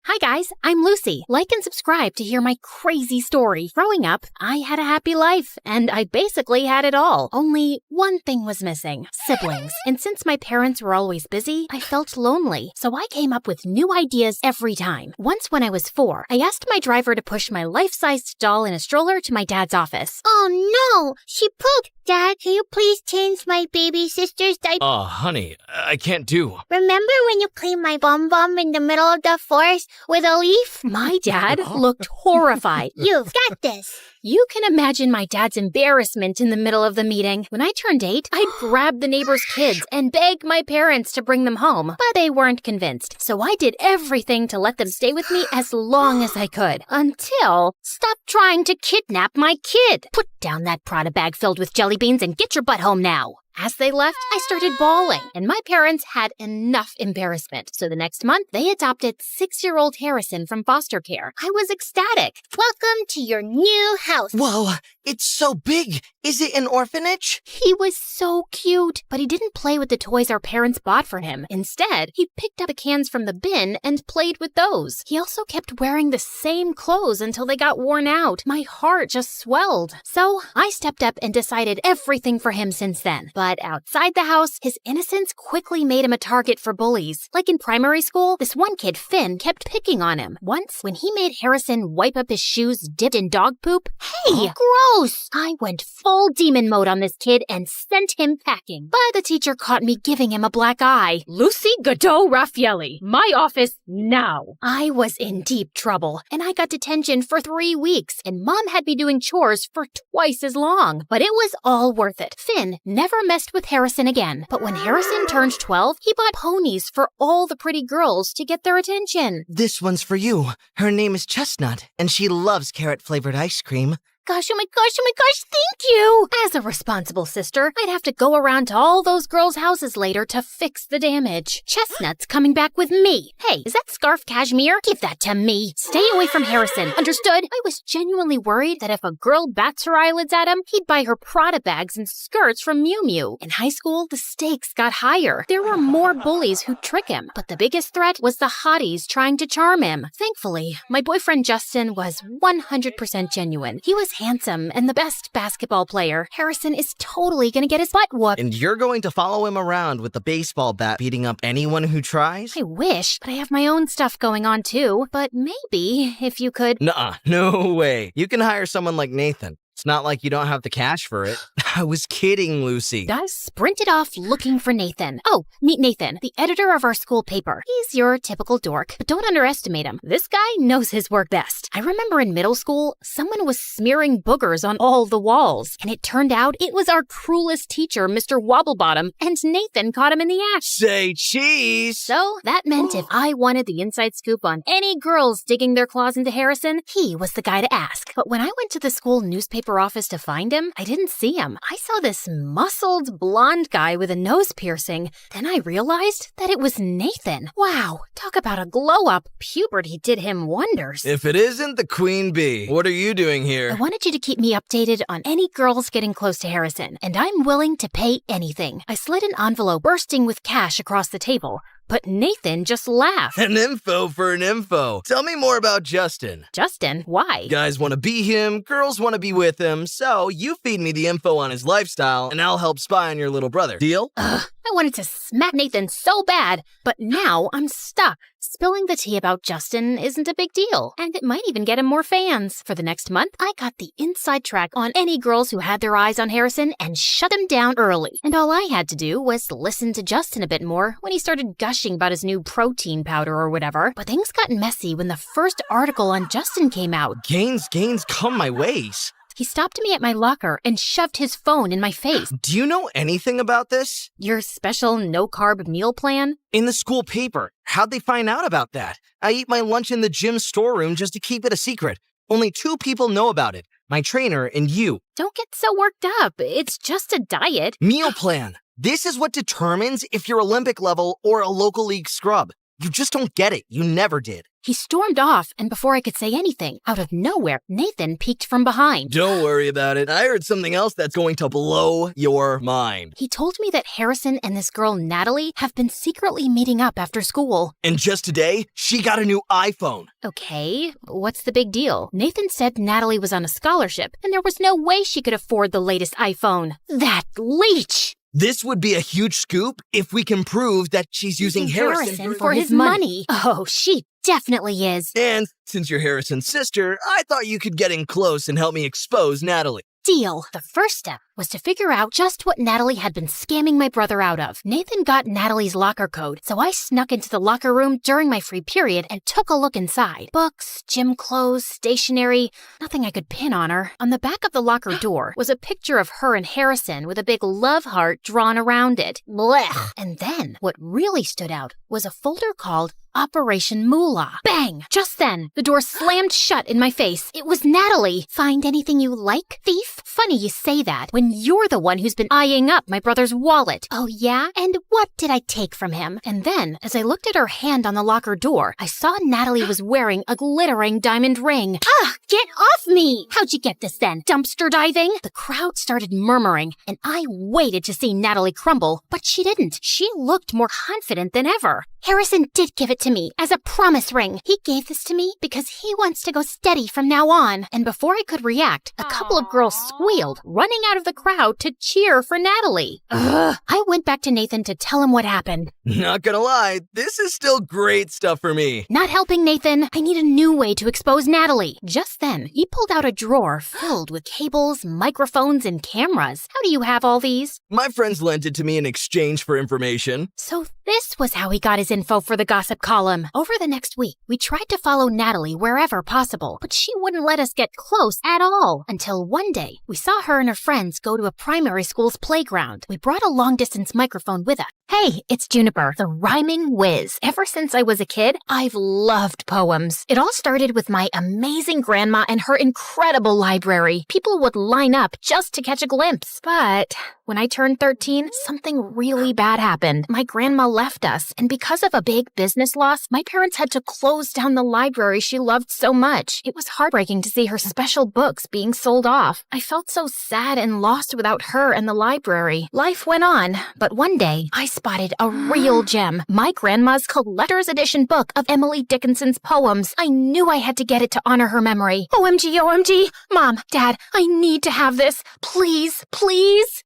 Hi guys, I'm Lucy. Like and subscribe to hear my crazy story. Growing up, I had a happy life, and I basically had it all. Only one thing was missing: siblings. And since my parents were always busy, I felt lonely. So I came up with new ideas every time. Once when I was 4, I asked my driver to push my life-sized doll in a stroller to my dad's office. Oh no, she pooped. Dad, can you please change my baby sister's diaper? Oh, honey, I can't do. Remember when you cleaned my bum in the middle of the forest with a leaf? My dad looked horrified. You've got this. You can imagine my dad's embarrassment in the middle of the meeting. When I turned 8, I'd grab the neighbor's kids and beg my parents to bring them home, but they weren't convinced. So I did everything to let them stay with me as long as I could, until stop trying to kidnap my kid. Put down that Prada bag filled with jelly beans and get your butt home now. As they left, I started bawling, and my parents had enough embarrassment. So the next month, they adopted 6-year-old Harrison from foster care. I was ecstatic. Welcome to your new house. Whoa, it's so big. Is it an orphanage? He was so cute, but he didn't play with the toys our parents bought for him. Instead, he picked up the cans from the bin and played with those. He also kept wearing the same clothes until they got worn out. My heart just swelled. So I stepped up and decided everything for him since then. But outside the house, his innocence quickly made him a target for bullies. Like in primary school, this one kid, Finn, kept picking on him. Once, when he made Harrison wipe up his shoes dipped in dog poop, hey, gross! I went full demon mode on this kid and sent him packing. But the teacher caught me giving him a black eye. Lucy Godot Raffaelli, my office now. I was in deep trouble, and I got detention for 3 weeks, and Mom had me doing chores for twice as long. But it was all worth it. Finn never messed with Harrison again. But when Harrison turned 12, he bought ponies for all the pretty girls to get their attention. This one's for you. Her name is Chestnut, and she loves carrot-flavored ice cream. Gosh, oh my gosh, thank you! As a responsible sister, I'd have to go around to all those girls' houses later to fix the damage. Chestnut's coming back with me. Hey, is that scarf cashmere? Give that to me. Stay away from Harrison, understood? I was genuinely worried that if a girl bats her eyelids at him, he'd buy her Prada bags and skirts from Miu Miu. In high school, the stakes got higher. There were more bullies who'd trick him, but the biggest threat was the hotties trying to charm him. Thankfully, my boyfriend Justin was 100% genuine. He was handsome and the best basketball player. Harrison is totally gonna get his butt whooped. And you're going to follow him around with the baseball bat beating up anyone who tries? I wish, but I have my own stuff going on too. But maybe if you could... Nuh-uh, no way. You can hire someone like Nathan. It's not like you don't have the cash for it. I was kidding, Lucy. I sprinted off looking for Nathan. Oh, meet Nathan, the editor of our school paper. He's your typical dork, but don't underestimate him. This guy knows his work best. I remember in middle school, someone was smearing boogers on all the walls, and it turned out it was our cruelest teacher, Mr. Wobblebottom, and Nathan caught him in the act. Say cheese! So that meant if I wanted the inside scoop on any girls digging their claws into Harrison, he was the guy to ask. But when I went to the school newspaper office to find him, I didn't see him. I saw this muscled blonde guy with a nose piercing. Then I realized that it was Nathan. Wow, talk about a glow up. Puberty did him wonders. If it isn't the queen bee, what are you doing here? I wanted you to keep me updated on any girls getting close to Harrison, and I'm willing to pay anything. I slid an envelope bursting with cash across the table. But Nathan just laughed. An info for an info. Tell me more about Justin. Justin? Why? Guys want to be him, girls want to be with him, so you feed me the info on his lifestyle, and I'll help spy on your little brother. Deal? I wanted to smack Nathan so bad, but now I'm stuck. Spilling the tea about Justin isn't a big deal, and it might even get him more fans. For the next month, I got the inside track on any girls who had their eyes on Harrison and shut him down early. And all I had to do was listen to Justin a bit more when he started gushing about his new protein powder or whatever. But things got messy when the first article on Justin came out. Gains come my ways. He stopped me at my locker and shoved his phone in my face. Do you know anything about this? Your special no-carb meal plan? In the school paper. How'd they find out about that? I eat my lunch in the gym storeroom just to keep it a secret. Only 2 people know about it. My trainer and you. Don't get so worked up. It's just a diet. Meal plan. This is what determines if you're Olympic level or a local league scrub. You just don't get it. You never did. He stormed off, and before I could say anything, out of nowhere, Nathan peeked from behind. Don't worry about it. I heard something else that's going to blow your mind. He told me that Harrison and this girl, Natalie, have been secretly meeting up after school. And just today, she got a new iPhone. Okay, what's the big deal? Nathan said Natalie was on a scholarship, and there was no way she could afford the latest iPhone. That leech! This would be a huge scoop if we can prove that she's using Harrison for his money. Oh, she definitely is. And since you're Harrison's sister, I thought you could get in close and help me expose Natalie. Deal. The first step was to figure out just what Natalie had been scamming my brother out of. Nathan got Natalie's locker code, so I snuck into the locker room during my free period and took a look inside. Books, gym clothes, stationery, nothing I could pin on her. On the back of the locker door was a picture of her and Harrison with a big love heart drawn around it. Blech! And then, what really stood out was a folder called Operation Moolah. Bang! Just then, the door slammed shut in my face. It was Natalie. Find anything you like, thief? Funny you say that, when you're the one who's been eyeing up my brother's wallet. Oh yeah? And what did I take from him? And then, as I looked at her hand on the locker door, I saw Natalie was wearing a glittering diamond ring. Ah! Get off me! How'd you get this then? Dumpster diving? The crowd started murmuring, and I waited to see Natalie crumble, but she didn't. She looked more confident than ever. Harrison did give it to me as a promise ring. He gave this to me because he wants to go steady from now on. And before I could react, a couple of girls squealed, running out of the crowd to cheer for Natalie. Ugh. I went back to Nathan to tell him what happened. Not gonna lie, this is still great stuff for me. Not helping, Nathan. I need a new way to expose Natalie. Just then, he pulled out a drawer filled with cables, microphones, and cameras. How do you have all these? My friends lent it to me in exchange for information. So this was how he got his info for the gossip column. Over the next week, we tried to follow Natalie wherever possible, but she wouldn't let us get close at all. Until one day, we saw her and her friends go to a primary school's playground. We brought a long-distance microphone with us. Hey, it's Juniper, the rhyming whiz. Ever since I was a kid, I've loved poems. It all started with my amazing grandma and her incredible library. People would line up just to catch a glimpse. But when I turned 13, something really bad happened. My grandma left us, and because of a big business loss, my parents had to close down the library she loved so much. It was heartbreaking to see her special books being sold off. I felt so sad and lost without her and the library. Life went on, but one day, I spotted a real gem. My grandma's collector's edition book of Emily Dickinson's poems. I knew I had to get it to honor her memory. OMG, OMG! Mom, Dad, I need to have this. Please, please?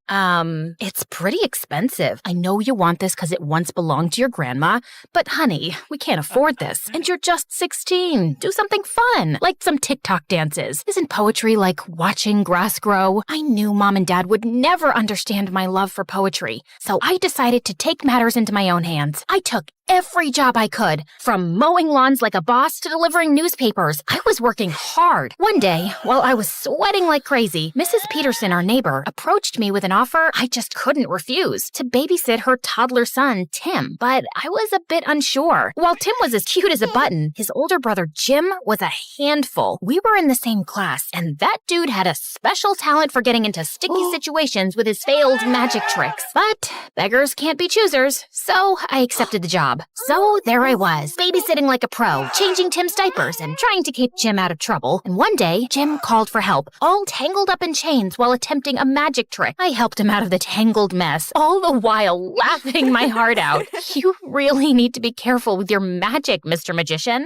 It's pretty expensive. I know you want this because it once belonged to your grandma, but honey, we can't afford this. And you're just 16. Do something fun, like some TikTok dances. Isn't poetry like watching grass grow? I knew Mom and Dad would never understand my love for poetry, so I decided to take matters into my own hands. I took every job I could, from mowing lawns like a boss to delivering newspapers. I was working hard. One day, while I was sweating like crazy, Mrs. Peterson, our neighbor, approached me with an offer I just couldn't refuse, to babysit her toddler son, Tim. But I was a bit unsure. While Tim was as cute as a button, his older brother Jim was a handful. We were in the same class, and that dude had a special talent for getting into sticky situations with his failed magic tricks. But beggars can't be choosers, so I accepted the job. So there I was, babysitting like a pro, changing Tim's diapers and trying to keep Jim out of trouble. And one day, Jim called for help, all tangled up in chains while attempting a magic trick. I helped him out of the tangled mess, all the while laughing my heart out. You really need to be careful with your magic, Mr. Magician.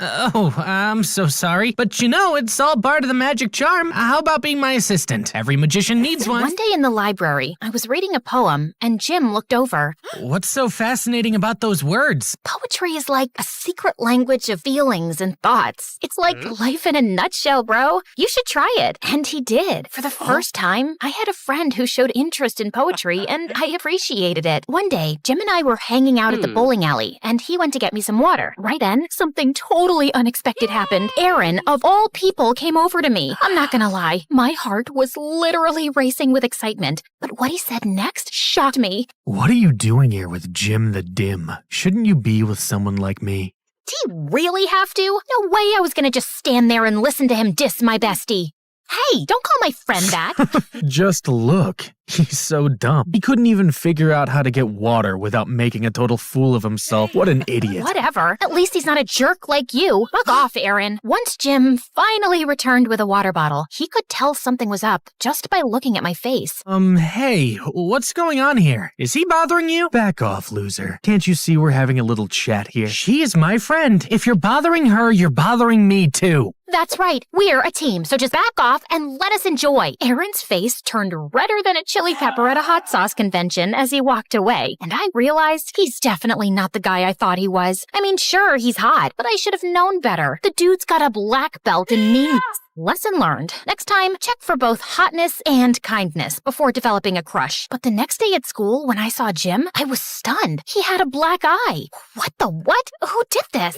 Oh, I'm so sorry. But you know, it's all part of the magic charm. How about being my assistant? Every magician needs one. One day in the library, I was reading a poem, and Jim looked over. What's so fascinating about those words? Poetry is like a secret language of feelings and thoughts. It's like life in a nutshell, bro. You should try it. And he did. For the first time, I had a friend who showed interest in poetry, and I appreciated it. One day, Jim and I were hanging out at the bowling alley, and he went to get me some water. Right then, something totally unexpected happened. Aaron, of all people, came over to me. I'm not gonna lie, my heart was literally racing with excitement. But what he said next shocked me. What are you doing here with Jim the Dim? Shouldn't you be with someone like me? Did he really have to? No way I was gonna just stand there and listen to him diss my bestie. Hey, don't call my friend that. Just look. He's so dumb. He couldn't even figure out how to get water without making a total fool of himself. What an idiot. Whatever. At least he's not a jerk like you. Bug off, Aaron. Once Jim finally returned with a water bottle, he could tell something was up just by looking at my face. Hey, what's going on here? Is he bothering you? Back off, loser. Can't you see we're having a little chat here? She is my friend. If you're bothering her, you're bothering me too. That's right. We're a team, so just back off and let us enjoy. Aaron's face turned redder than a chili pepper at a hot sauce convention as he walked away, and I realized he's definitely not the guy I thought he was. I mean, sure, he's hot, but I should have known better. The dude's got a black belt in meanness. Lesson learned. Next time, check for both hotness and kindness before developing a crush. But the next day at school, when I saw Jim, I was stunned. He had a black eye. What the what? Who did this?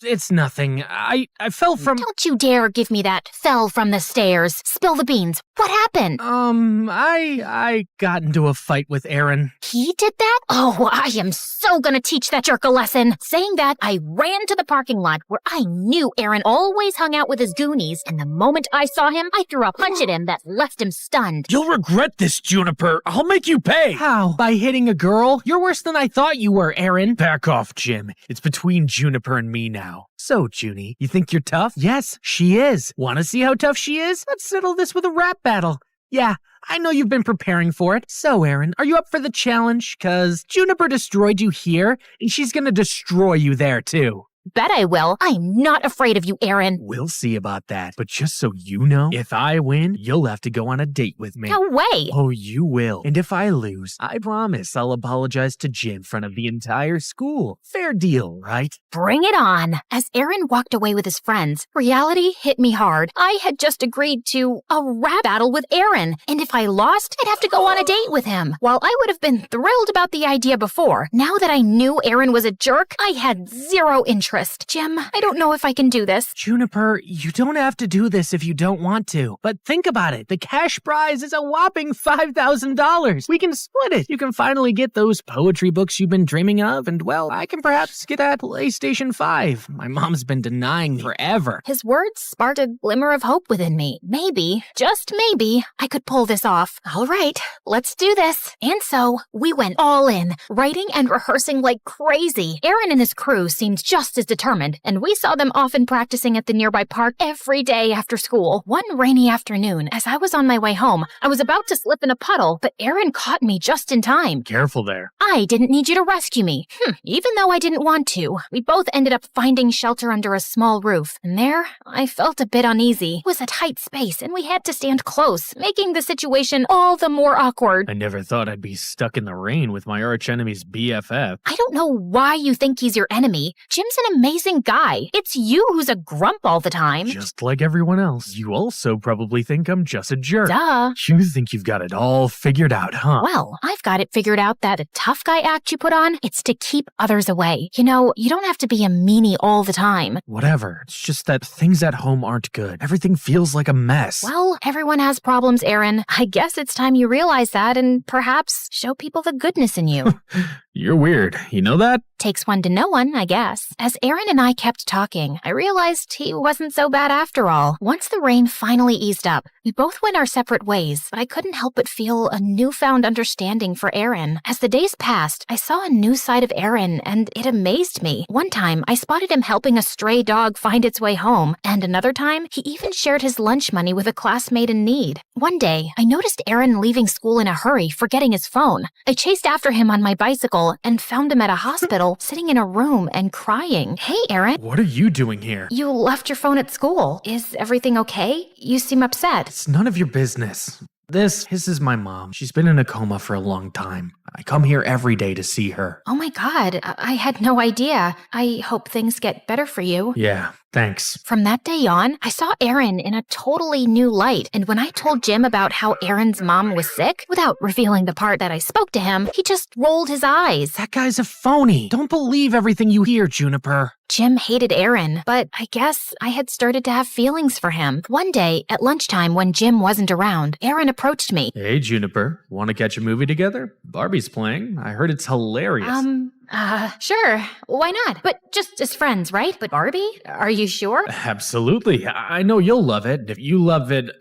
It's nothing. I fell from... Don't you dare give me that fell from the stairs. Spill the beans. What happened? I got into a fight with Aaron. He did that? Oh, I am so gonna teach that jerk a lesson. Saying that, I ran to the parking lot where I knew Aaron always hung out with his goonies, and the moment I saw him, I threw a punch at him that left him stunned. You'll regret this, Juniper. I'll make you pay. How? By hitting a girl? You're worse than I thought you were, Aaron. Back off, Jim. It's between Juniper and me now. So, Junie, you think you're tough? Yes, she is. Want to see how tough she is? Let's settle this with a rap battle. Yeah, I know you've been preparing for it. So, Aaron, are you up for the challenge? 'Cause Juniper destroyed you here, and she's gonna destroy you there, too. Bet I will. I'm not afraid of you, Aaron. We'll see about that. But just so you know, if I win, you'll have to go on a date with me. No way. Oh, you will. And if I lose, I promise I'll apologize to Jim in front of the entire school. Fair deal, right? Bring it on. As Aaron walked away with his friends, reality hit me hard. I had just agreed to a rap battle with Aaron, and if I lost, I'd have to go on a date with him. While I would have been thrilled about the idea before, now that I knew Aaron was a jerk, I had zero interest. Jim, I don't know if I can do this. Juniper, you don't have to do this if you don't want to. But think about it. The cash prize is a whopping $5,000. We can split it. You can finally get those poetry books you've been dreaming of, and, well, I can perhaps get that PlayStation 5. My mom's been denying forever. His words sparked a glimmer of hope within me. Maybe, just maybe, I could pull this off. All right, let's do this. And so, we went all in, writing and rehearsing like crazy. Aaron and his crew seemed just as determined, and we saw them often practicing at the nearby park every day after school. One rainy afternoon, as I was on my way home, I was about to slip in a puddle, but Aaron caught me just in time. Careful there. I didn't need you to rescue me. Even though I didn't want to, we both ended up finding shelter under a small roof, and there, I felt a bit uneasy. It was a tight space, and we had to stand close, making the situation all the more awkward. I never thought I'd be stuck in the rain with my archenemy's BFF. I don't know why you think he's your enemy. Jim's an amazing guy. It's you who's a grump all the time. Just like everyone else. You also probably think I'm just a jerk. Duh. You think you've got it all figured out, huh? Well, I've got it figured out that a tough guy act you put on, it's to keep others away. You know, you don't have to be a meanie all the time. Whatever. It's just that things at home aren't good. Everything feels like a mess. Well, everyone has problems, Aaron. I guess it's time you realize that and perhaps show people the goodness in you. You're weird. You know that? Takes one to know one, I guess. As Aaron and I kept talking, I realized he wasn't so bad after all. Once the rain finally eased up, we both went our separate ways, but I couldn't help but feel a newfound understanding for Aaron. As the days passed, I saw a new side of Aaron, and it amazed me. One time, I spotted him helping a stray dog find its way home, and another time, he even shared his lunch money with a classmate in need. One day, I noticed Aaron leaving school in a hurry, forgetting his phone. I chased after him on my bicycle and found him at a hospital, sitting in a room and crying. Hey, Aaron. What are you doing here? You left your phone at school. Is everything okay? You seem upset. It's none of your business. This is my mom. She's been in a coma for a long time. I come here every day to see her. Oh my God, I had no idea. I hope things get better for you. Yeah, thanks. From that day on, I saw Aaron in a totally new light. And when I told Jim about how Aaron's mom was sick, without revealing the part that I spoke to him, he just rolled his eyes. That guy's a phony. Don't believe everything you hear, Juniper. Jim hated Aaron, but I guess I had started to have feelings for him. One day, at lunchtime when Jim wasn't around, Aaron approached me. Hey, Juniper. Want to catch a movie together? Barbie's playing. I heard it's hilarious. Sure. Why not? But just as friends, right? But Barbie? Are you sure? Absolutely. I know you'll love it. If you love it,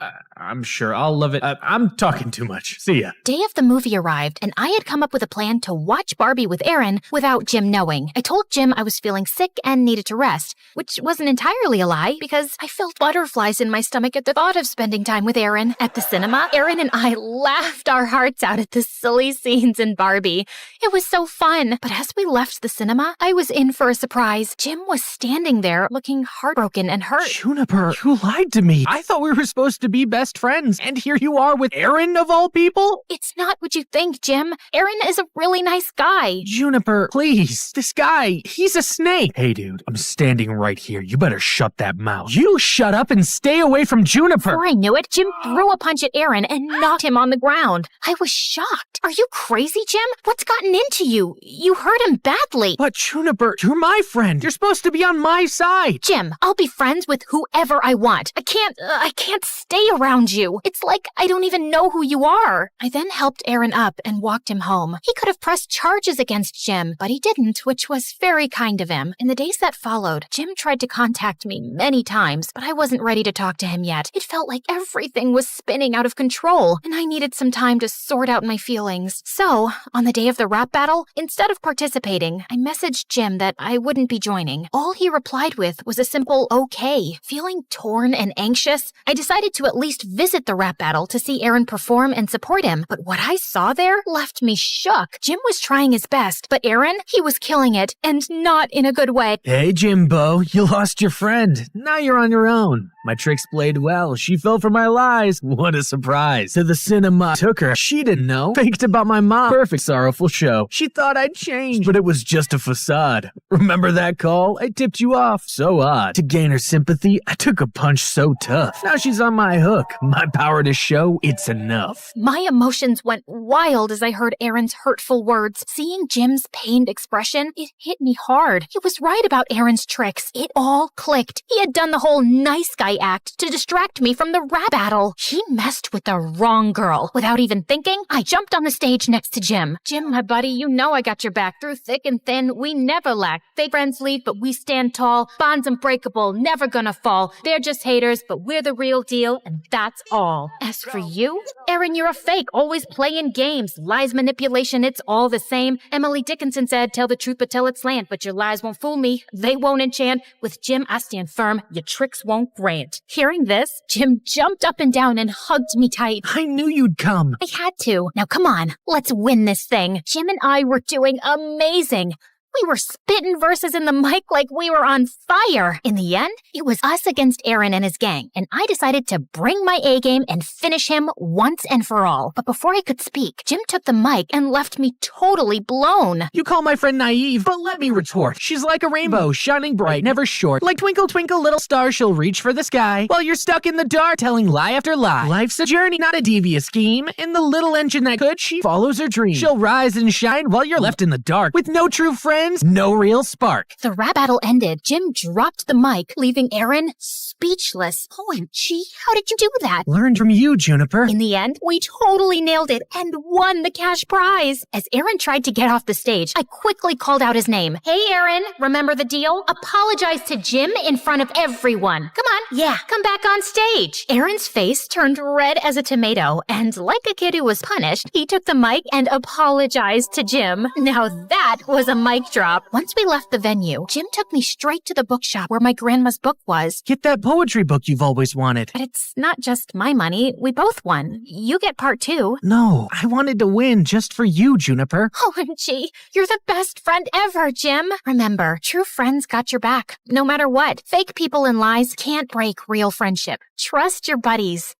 I'm sure I'll love it. I'm talking too much. See ya. Day of the movie arrived, and I had come up with a plan to watch Barbie with Aaron without Jim knowing. I told Jim I was feeling sick and needed to rest, which wasn't entirely a lie because I felt butterflies in my stomach at the thought of spending time with Aaron. At the cinema, Aaron and I laughed our hearts out at the silly scenes in Barbie. It was so fun. But as we left the cinema, I was in for a surprise. Jim was standing there looking heartbroken and hurt. Juniper, you lied to me. I thought we were supposed to be best friends, and here you are with Aaron of all people? It's not what you think, Jim. Aaron is a really nice guy. Juniper, please. This guy, he's a snake. Hey, dude, I'm standing right here. You better shut that mouth. You shut up and stay away from Juniper. Before I knew it, Jim threw a punch at Aaron and knocked him on the ground. I was shocked. Are you crazy, Jim? What's gotten into you? You hurt him badly. But Juniper, you're my friend. You're supposed to be on my side. Jim, I'll be friends with whoever I want. I can't stay around you. It's like I don't even know who you are. I then helped Aaron up and walked him home. He could have pressed charges against Jim, but he didn't, which was very kind of him. In the days that followed, Jim tried to contact me many times, but I wasn't ready to talk to him yet. It felt like everything was spinning out of control, and I needed some time to sort out my feelings. So, on the day of the rap battle, instead of participating, I messaged Jim that I wouldn't be joining. All he replied with was a simple okay. Feeling torn and anxious, I decided to at least visit the rap battle to see Aaron perform and support him, but what I saw there left me shook. Jim was trying his best, but Aaron, he was killing it, and not in a good way. Hey, Jimbo, you lost your friend. Now you're on your own. My tricks played well. She fell for my lies. What a surprise. To the cinema. Took her. She didn't know. Faked about my mom. Perfect sorrowful show. She thought I'd changed, but it was just a facade. Remember that call? I tipped you off. So odd. To gain her sympathy, I took a punch so tough. Now she's on my hook. My power to show it's enough. My emotions went wild as I heard Aaron's hurtful words. Seeing Jim's pained expression, it hit me hard. He was right about Aaron's tricks. It all clicked. He had done the whole nice guy act to distract me from the rap battle. He messed with the wrong girl. Without even thinking, I jumped on the stage next to Jim. Jim, my buddy, you know I got your back through thick and thin. We never lack. Fake friends leave, but we stand tall. Bonds unbreakable, never gonna fall. They're just haters, but we're the real deal, and that's all. As for you, Aaron, you're a fake, always playing games. Lies, manipulation, it's all the same. Emily Dickinson said, tell the truth but tell it slant, but your lies won't fool me. They won't enchant. With Jim, I stand firm. Your tricks won't grant. Hearing this, Jim jumped up and down and hugged me tight. I knew you'd come. I had to. Now come on, let's win this thing. Jim and I were doing amazing. We were spitting verses in the mic like we were on fire. In the end, it was us against Aaron and his gang, and I decided to bring my A-game and finish him once and for all. But before I could speak, Jim took the mic and left me totally blown. You call my friend naive, but let me retort. She's like a rainbow, shining bright, never short. Like twinkle, twinkle, little star, she'll reach for the sky, while you're stuck in the dark, telling lie after lie. Life's a journey, not a devious scheme. In the little engine that could, she follows her dream. She'll rise and shine while you're left in the dark, with no true friends, no real spark. The rap battle ended. Jim dropped the mic, leaving Aaron speechless. OMG, how did you do that? Learned from you, Juniper. In the end, we totally nailed it and won the cash prize. As Aaron tried to get off the stage, I quickly called out his name. Hey, Aaron, remember the deal? Apologize to Jim in front of everyone. Come on, yeah, come back on stage. Aaron's face turned red as a tomato, and like a kid who was punished, he took the mic and apologized to Jim. Now that was a mic drop. Once we left the venue, Jim took me straight to the bookshop where my grandma's book was. Get that poetry book you've always wanted. But it's not just my money. We both won. You get part 2. No, I wanted to win just for you, Juniper. OMG, you're the best friend ever, Jim. Remember, true friends got your back, no matter what. Fake people and lies can't break real friendship. Trust your buddies.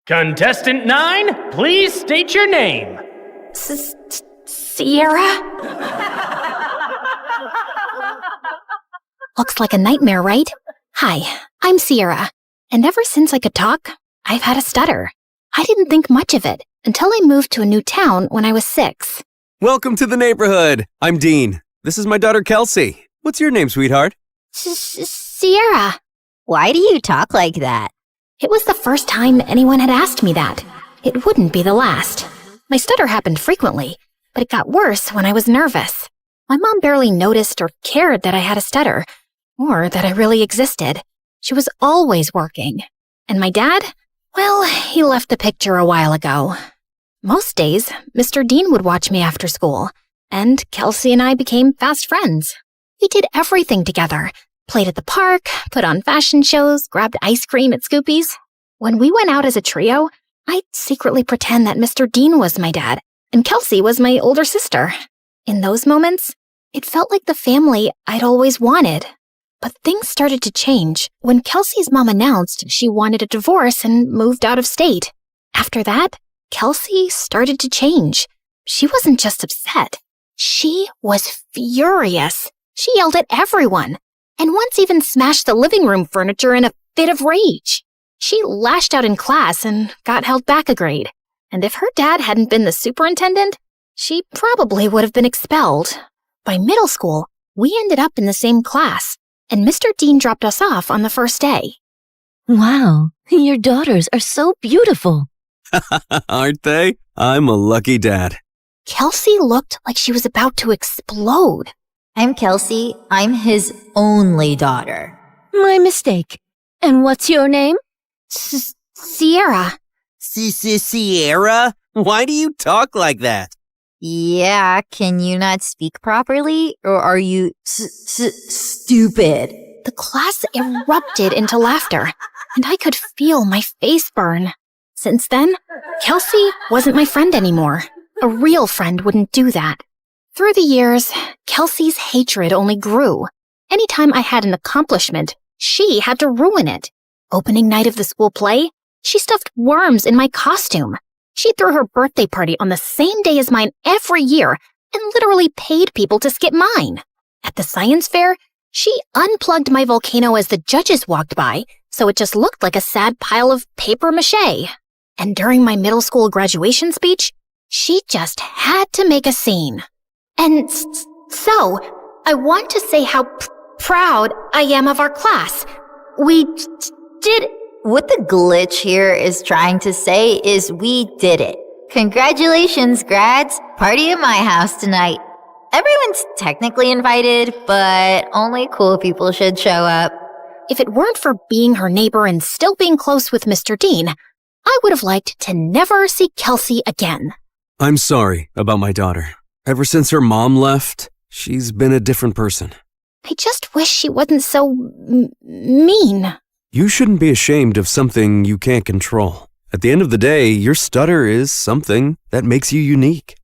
Contestant 9, please state your name. Sierra? Looks like a nightmare, right? Hi, I'm Sierra. And ever since I could talk, I've had a stutter. I didn't think much of it until I moved to a new town when I was 6. Welcome to the neighborhood. I'm Dean. This is my daughter, Kelsey. What's your name, sweetheart? Sierra. Why do you talk like that? It was the first time anyone had asked me that. It wouldn't be the last. My stutter happened frequently, but it got worse when I was nervous. My mom barely noticed or cared that I had a stutter. or that I really existed. She was always working. And my dad? Well, he left the picture a while ago. Most days, Mr. Dean would watch me after school, and Kelsey and I became fast friends. We did everything together. Played at the park, put on fashion shows, grabbed ice cream at Scoopy's. When we went out as a trio, I'd secretly pretend that Mr. Dean was my dad, and Kelsey was my older sister. In those moments, it felt like the family I'd always wanted. But things started to change when Kelsey's mom announced she wanted a divorce and moved out of state. After that, Kelsey started to change. She wasn't just upset. She was furious. She yelled at everyone, and once even smashed the living room furniture in a fit of rage. She lashed out in class and got held back a grade. And if her dad hadn't been the superintendent, she probably would have been expelled. By middle school, we ended up in the same class, and Mr. Dean dropped us off on the first day. Wow, your daughters are so beautiful. Aren't they? I'm a lucky dad. Kelsey looked like she was about to explode. I'm Kelsey. I'm his only daughter. My mistake. And what's your name? Sierra. Sierra? Why do you talk like that? Yeah, can you not speak properly? Or are you stupid? The class erupted into laughter, and I could feel my face burn. Since then, Kelsey wasn't my friend anymore. A real friend wouldn't do that. Through the years, Kelsey's hatred only grew. Anytime I had an accomplishment, she had to ruin it. Opening night of the school play, she stuffed worms in my costume. She threw her birthday party on the same day as mine every year and literally paid people to skip mine. At the science fair, she unplugged my volcano as the judges walked by, so it just looked like a sad pile of paper mache. And during my middle school graduation speech, she just had to make a scene. And so, I want to say how proud I am of our class. We did... What the glitch here is trying to say is we did it. Congratulations, grads. Party at my house tonight. Everyone's technically invited, but only cool people should show up. If it weren't for being her neighbor and still being close with Mr. Dean, I would have liked to never see Kelsey again. I'm sorry about my daughter. Ever since her mom left, she's been a different person. I just wish she wasn't so mean. You shouldn't be ashamed of something you can't control. At the end of the day, your stutter is something that makes you unique.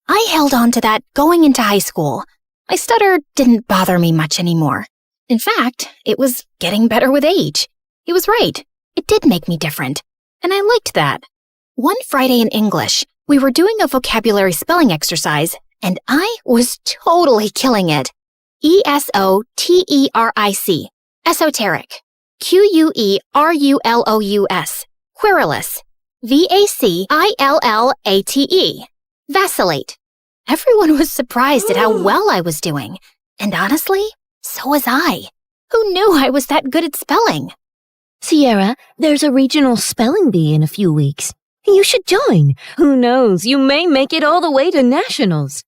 I held on to that going into high school. My stutter didn't bother me much anymore. In fact, it was getting better with age. He was right. It did make me different. And I liked that. One Friday in English, we were doing a vocabulary spelling exercise, and I was totally killing it. ESOTERIC. Esoteric. QUERULOUS. Querulous. VACILLATE. Vacillate. Everyone was surprised at how well I was doing. And honestly, so was I. Who knew I was that good at spelling? Sierra, there's a regional spelling bee in a few weeks. You should join. Who knows, you may make it all the way to nationals.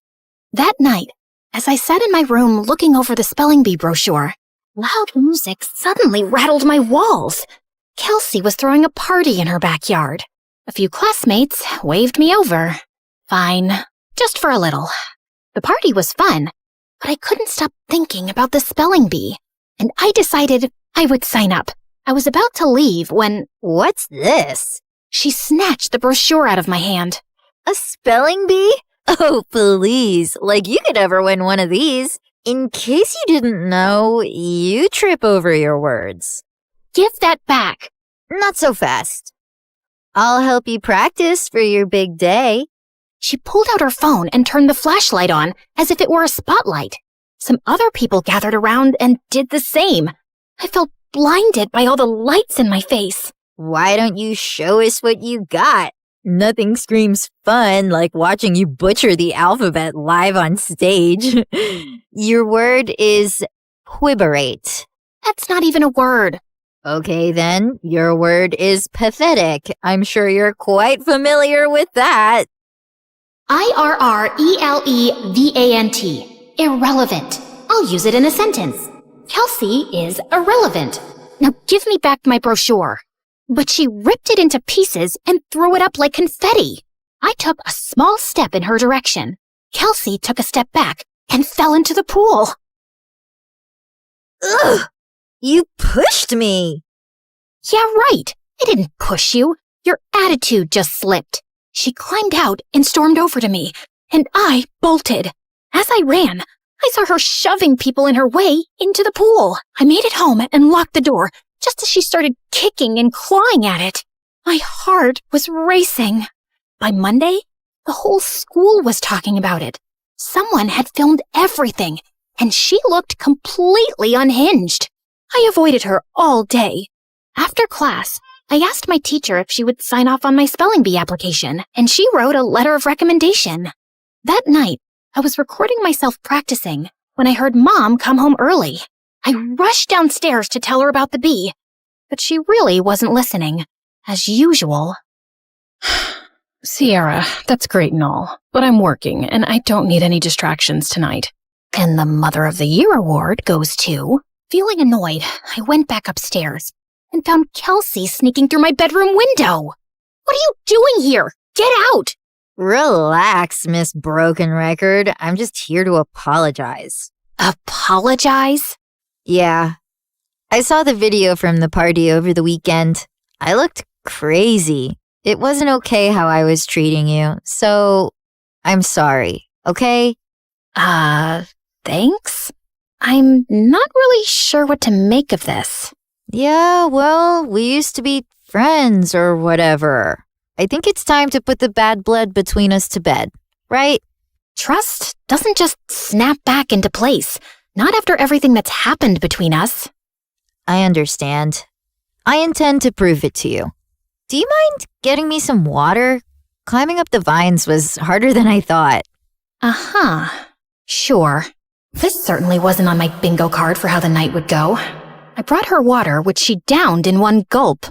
That night, as I sat in my room looking over the spelling bee brochure, loud music suddenly rattled my walls. Kelsey was throwing a party in her backyard. A few classmates waved me over. Fine, just for a little. The party was fun, but I couldn't stop thinking about the spelling bee, and I decided I would sign up. I was about to leave when... What's this? She snatched the brochure out of my hand. A spelling bee? Oh, please. Like you could ever win one of these. In case you didn't know, you trip over your words. Give that back. Not so fast. I'll help you practice for your big day. She pulled out her phone and turned the flashlight on as if it were a spotlight. Some other people gathered around and did the same. I felt blinded by all the lights in my face. Why don't you show us what you got? Nothing screams fun like watching you butcher the alphabet live on stage. Your word is quiberate. That's not even a word. Okay then, your word is pathetic. I'm sure you're quite familiar with that. IRRELEVANT. Irrelevant. I'll use it in a sentence. Kelsey is irrelevant. Now give me back my brochure. But she ripped it into pieces and threw it up like confetti. I took a small step in her direction. Kelsey took a step back and fell into the pool. Ugh! You pushed me! Yeah, right. I didn't push you. Your attitude just slipped. She climbed out and stormed over to me, and I bolted. As I ran, I saw her shoving people in her way into the pool. I made it home and locked the door just as she started kicking and clawing at it. My heart was racing. By Monday, the whole school was talking about it. Someone had filmed everything, and she looked completely unhinged. I avoided her all day. After class, I asked my teacher if she would sign off on my spelling bee application, and she wrote a letter of recommendation. That night, I was recording myself practicing when I heard Mom come home early. I rushed downstairs to tell her about the bee, but she really wasn't listening, as usual. Sierra, that's great and all, but I'm working and I don't need any distractions tonight. And the Mother of the Year award goes to... Feeling annoyed, I went back upstairs and found Kelsey sneaking through my bedroom window. What are you doing here? Get out! Relax, Miss Broken Record. I'm just here to apologize. Apologize? Yeah. I saw the video from the party over the weekend. I looked crazy. It wasn't okay how I was treating you, so I'm sorry, okay? Thanks? I'm not really sure what to make of this. Yeah, well, we used to be friends or whatever. I think it's time to put the bad blood between us to bed, right? Trust doesn't just snap back into place, not after everything that's happened between us. I understand. I intend to prove it to you. Do you mind getting me some water? Climbing up the vines was harder than I thought. Uh-huh. Sure. This certainly wasn't on my bingo card for how the night would go. I brought her water, which she downed in one gulp.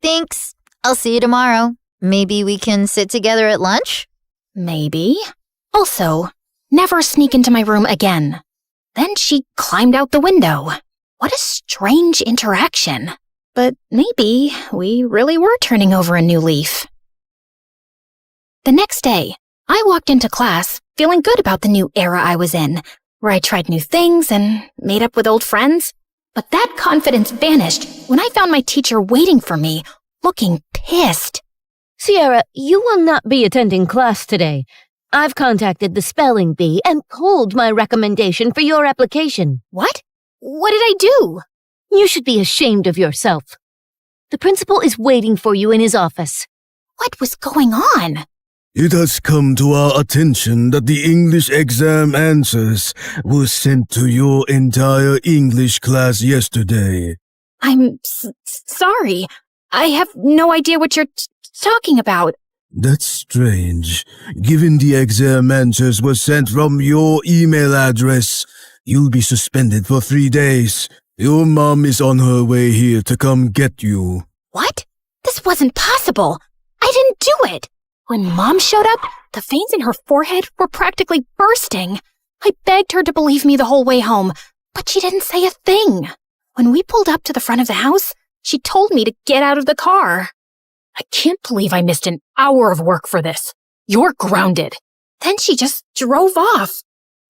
Thanks. I'll see you tomorrow. Maybe we can sit together at lunch? Maybe. Also, never sneak into my room again. Then she climbed out the window. What a strange interaction. But maybe we really were turning over a new leaf. The next day, I walked into class feeling good about the new era I was in, where I tried new things and made up with old friends. But that confidence vanished when I found my teacher waiting for me, looking pissed. Sierra, you will not be attending class today. I've contacted the spelling bee and pulled my recommendation for your application. What? What did I do? You should be ashamed of yourself. The principal is waiting for you in his office. What was going on? It has come to our attention that the English exam answers were sent to your entire English class yesterday. I'm sorry. I have no idea what you're talking about. That's strange. Given the exam answers were sent from your email address, you'll be suspended for 3 days. Your mom is on her way here to come get you. What? This wasn't possible. I didn't do it. When Mom showed up, the veins in her forehead were practically bursting. I begged her to believe me the whole way home, but she didn't say a thing. When we pulled up to the front of the house, she told me to get out of the car. I can't believe I missed an hour of work for this. You're grounded. Then she just drove off,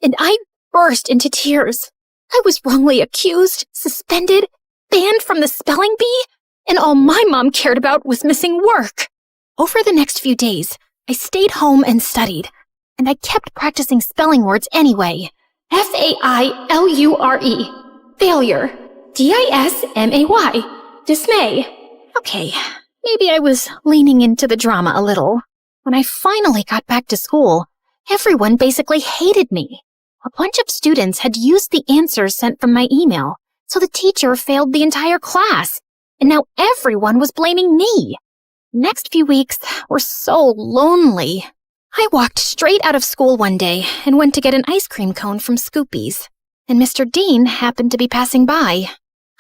and I burst into tears. I was wrongly accused, suspended, banned from the spelling bee, and all my mom cared about was missing work. Over the next few days, I stayed home and studied, and I kept practicing spelling words anyway. Failure. Failure. Dismay. Dismay. Okay, maybe I was leaning into the drama a little. When I finally got back to school, everyone basically hated me. A bunch of students had used the answers sent from my email, so the teacher failed the entire class, and now everyone was blaming me. Next few weeks were so lonely. I walked straight out of school one day and went to get an ice cream cone from Scoopy's, and Mr. Dean happened to be passing by.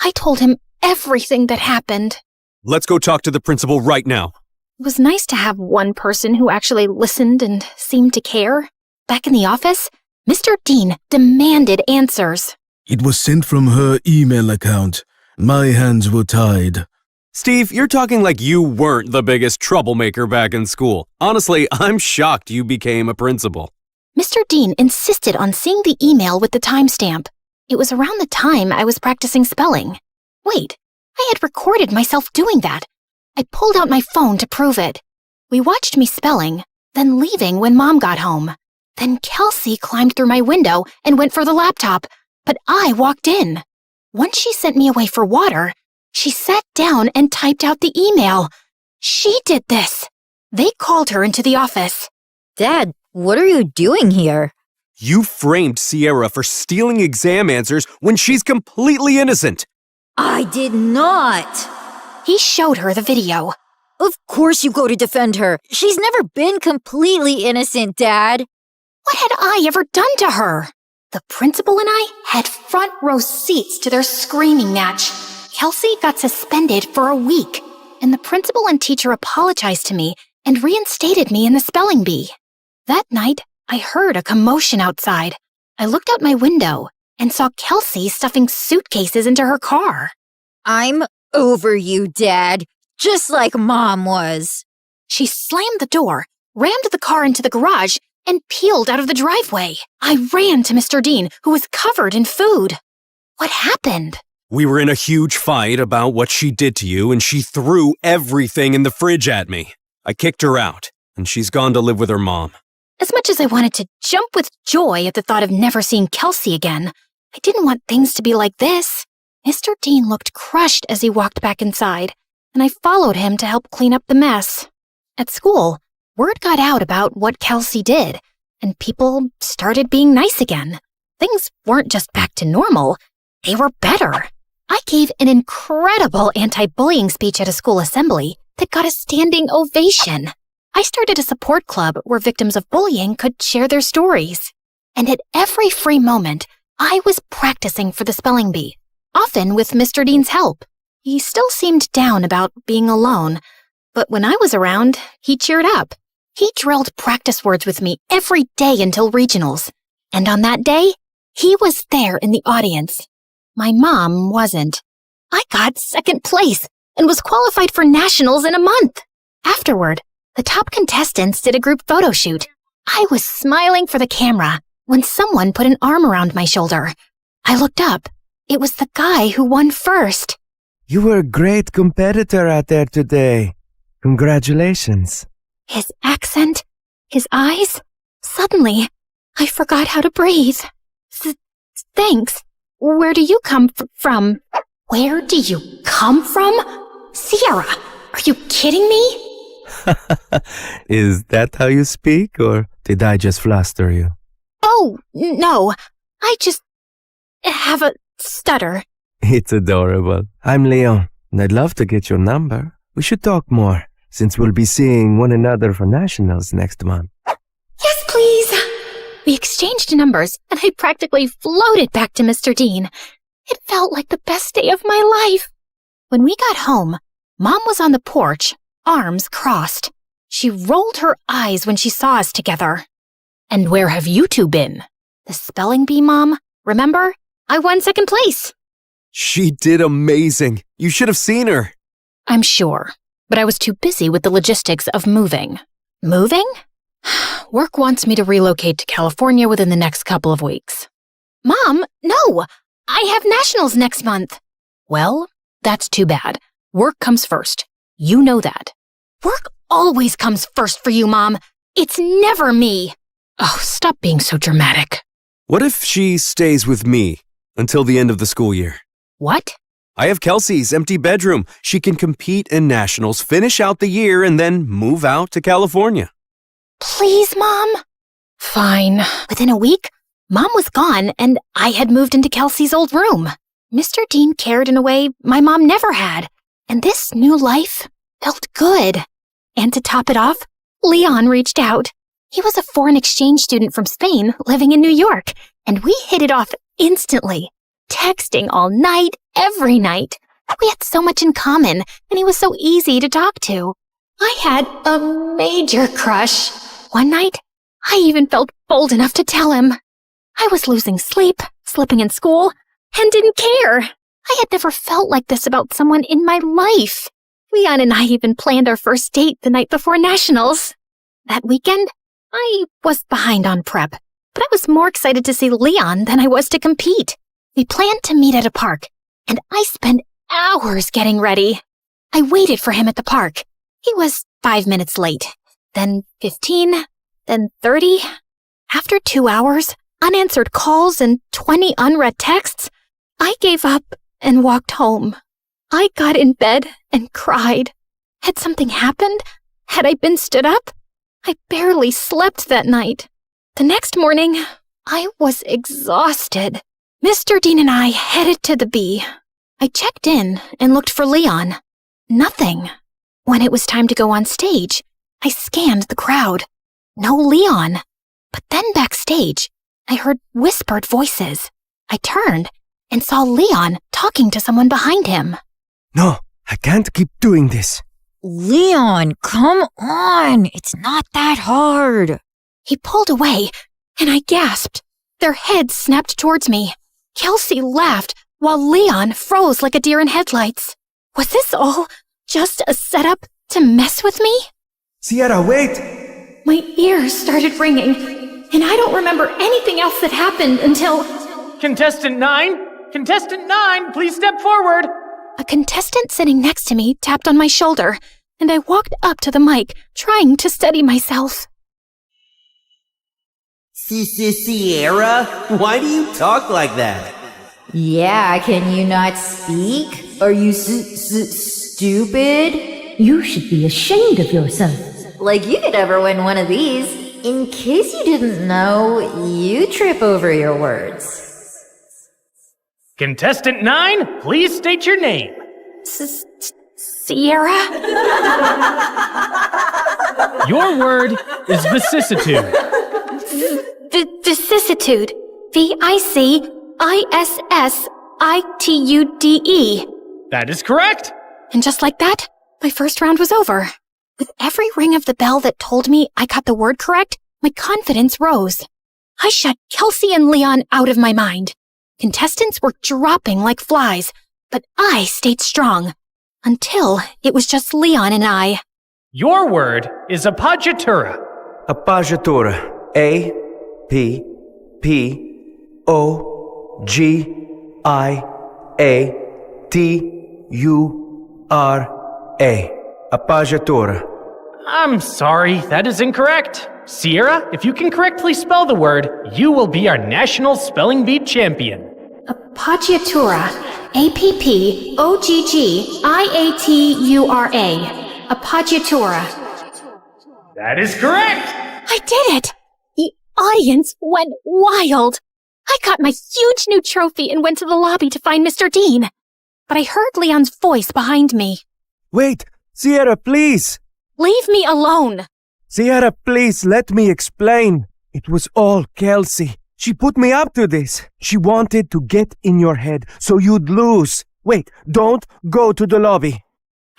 I told him everything that happened. Let's go talk to the principal right now. It was nice to have one person who actually listened and seemed to care. Back in the office, Mr. Dean demanded answers. It was sent from her email account. My hands were tied. Steve, you're talking like you weren't the biggest troublemaker back in school. Honestly, I'm shocked you became a principal. Mr. Dean insisted on seeing the email with the timestamp. It was around the time I was practicing spelling. Wait, I had recorded myself doing that. I pulled out my phone to prove it. We watched me spelling, then leaving when Mom got home. Then Kelsey climbed through my window and went for the laptop, but I walked in. Once she sent me away for water, she sat down and typed out the email. She did this. They called her into the office. Dad, what are you doing here? You framed Sierra for stealing exam answers when she's completely innocent. I did not. He showed her the video. Of course you go to defend her. She's never been completely innocent, Dad. What had I ever done to her? The principal and I had front row seats to their screaming match. Kelsey got suspended for a week, and the principal and teacher apologized to me and reinstated me in the spelling bee. That night, I heard a commotion outside. I looked out my window and saw Kelsey stuffing suitcases into her car. I'm over you, Dad, just like Mom was. She slammed the door, rammed the car into the garage, and peeled out of the driveway. I ran to Mr. Dean, who was covered in food. What happened? We were in a huge fight about what she did to you, and she threw everything in the fridge at me. I kicked her out, and she's gone to live with her mom. As much as I wanted to jump with joy at the thought of never seeing Kelsey again, I didn't want things to be like this. Mr. Dean looked crushed as he walked back inside, and I followed him to help clean up the mess. At school, word got out about what Kelsey did, and people started being nice again. Things weren't just back to normal, they were better. I gave an incredible anti-bullying speech at a school assembly that got a standing ovation. I started a support club where victims of bullying could share their stories. And at every free moment, I was practicing for the spelling bee, often with Mr. Dean's help. He still seemed down about being alone, but when I was around, he cheered up. He drilled practice words with me every day until regionals. And on that day, he was there in the audience. My mom wasn't. I got second place and was qualified for nationals in a month. Afterward, the top contestants did a group photo shoot. I was smiling for the camera when someone put an arm around my shoulder. I looked up. It was the guy who won first. You were a great competitor out there today. Congratulations. His accent, his eyes. Suddenly, I forgot how to breathe. Thanks. Where do you come from? Where do you come from? Sierra, are you kidding me? Is that how you speak, or did I just fluster you? Oh, no. I just have a stutter. It's adorable. I'm Leon, and I'd love to get your number. We should talk more, since we'll be seeing one another for nationals next month. Yes, please. We exchanged numbers, and I practically floated back to Mr. Dean. It felt like the best day of my life. When we got home, Mom was on the porch, arms crossed. She rolled her eyes when she saw us together. And where have you two been? The spelling bee, Mom. Remember? I won second place. She did amazing. You should have seen her. I'm sure, but I was too busy with the logistics of moving. Moving? Work wants me to relocate to California within the next couple of weeks. Mom, no! I have nationals next month. Well, that's too bad. Work comes first. You know that. Work always comes first for you, Mom. It's never me. Oh, stop being so dramatic. What if she stays with me until the end of the school year? What? I have Kelsey's empty bedroom. She can compete in nationals, finish out the year, and then move out to California. Please, Mom. Fine. Within a week, Mom was gone, and I had moved into Kelsey's old room. Mr. Dean cared in a way my mom never had, and this new life felt good. And to top it off, Leon reached out. He was a foreign exchange student from Spain living in New York, and we hit it off instantly, texting all night, every night. We had so much in common, and he was so easy to talk to. I had a major crush. One night, I even felt bold enough to tell him. I was losing sleep, slipping in school. and didn't care. I had never felt like this about someone in my life. Leon and I even planned our first date the night before nationals. That weekend, I was behind on prep, but I was more excited to see Leon than I was to compete. We planned to meet at a park, and I spent hours getting ready. I waited for him at the park. He was 5 minutes late, then 15, then 30. After 2 hours, unanswered calls, and 20 unread texts, I gave up and walked home. I got in bed and cried. Had something happened? Had I been stood up? I barely slept that night. The next morning, I was exhausted. Mr. Dean and I headed to the B. I checked in and looked for Leon. Nothing. When it was time to go on stage, I scanned the crowd. No Leon. But then backstage, I heard whispered voices. I turned and saw Leon talking to someone behind him. No, I can't keep doing this. Leon, come on. It's not that hard. He pulled away, and I gasped. Their heads snapped towards me. Kelsey laughed, while Leon froze like a deer in headlights. Was this all just a setup to mess with me? Sierra, wait! My ears started ringing, and I don't remember anything else that happened until... Contestant 9? Contestant 9, please step forward! A contestant sitting next to me tapped on my shoulder, and I walked up to the mic, trying to steady myself. Sierra? Why do you talk like that? Yeah, can you not speak? Are you stupid? You should be ashamed of yourself. Like you could ever win one of these. In case you didn't know, you trip over your words. Contestant 9, please state your name. Sierra? Your word is vicissitude. Vicissitude. VICISSITUDE. That is correct. And just like that, my first round was over. With every ring of the bell that told me I got the word correct, my confidence rose. I shut Kelsey and Leon out of my mind. Contestants were dropping like flies, but I stayed strong. Until it was just Leon and I. Your word is appoggiatura. Appoggiatura. A-P-P-O-G-I-A-T-U-R-A. Appoggiatura. I'm sorry, that is incorrect. Sierra, if you can correctly spell the word, you will be our national spelling bee champion. Appoggiatura. A-P-P-O-G-G-I-A-T-U-R-A. Appoggiatura. That is correct! I did it! The audience went wild. I got my huge new trophy and went to the lobby to find Mr. Dean. But I heard Leon's voice behind me. Wait, Sierra, please! Leave me alone! Sierra, please, let me explain. It was all Kelsey. She put me up to this. She wanted to get in your head so you'd lose. Wait, don't go to the lobby.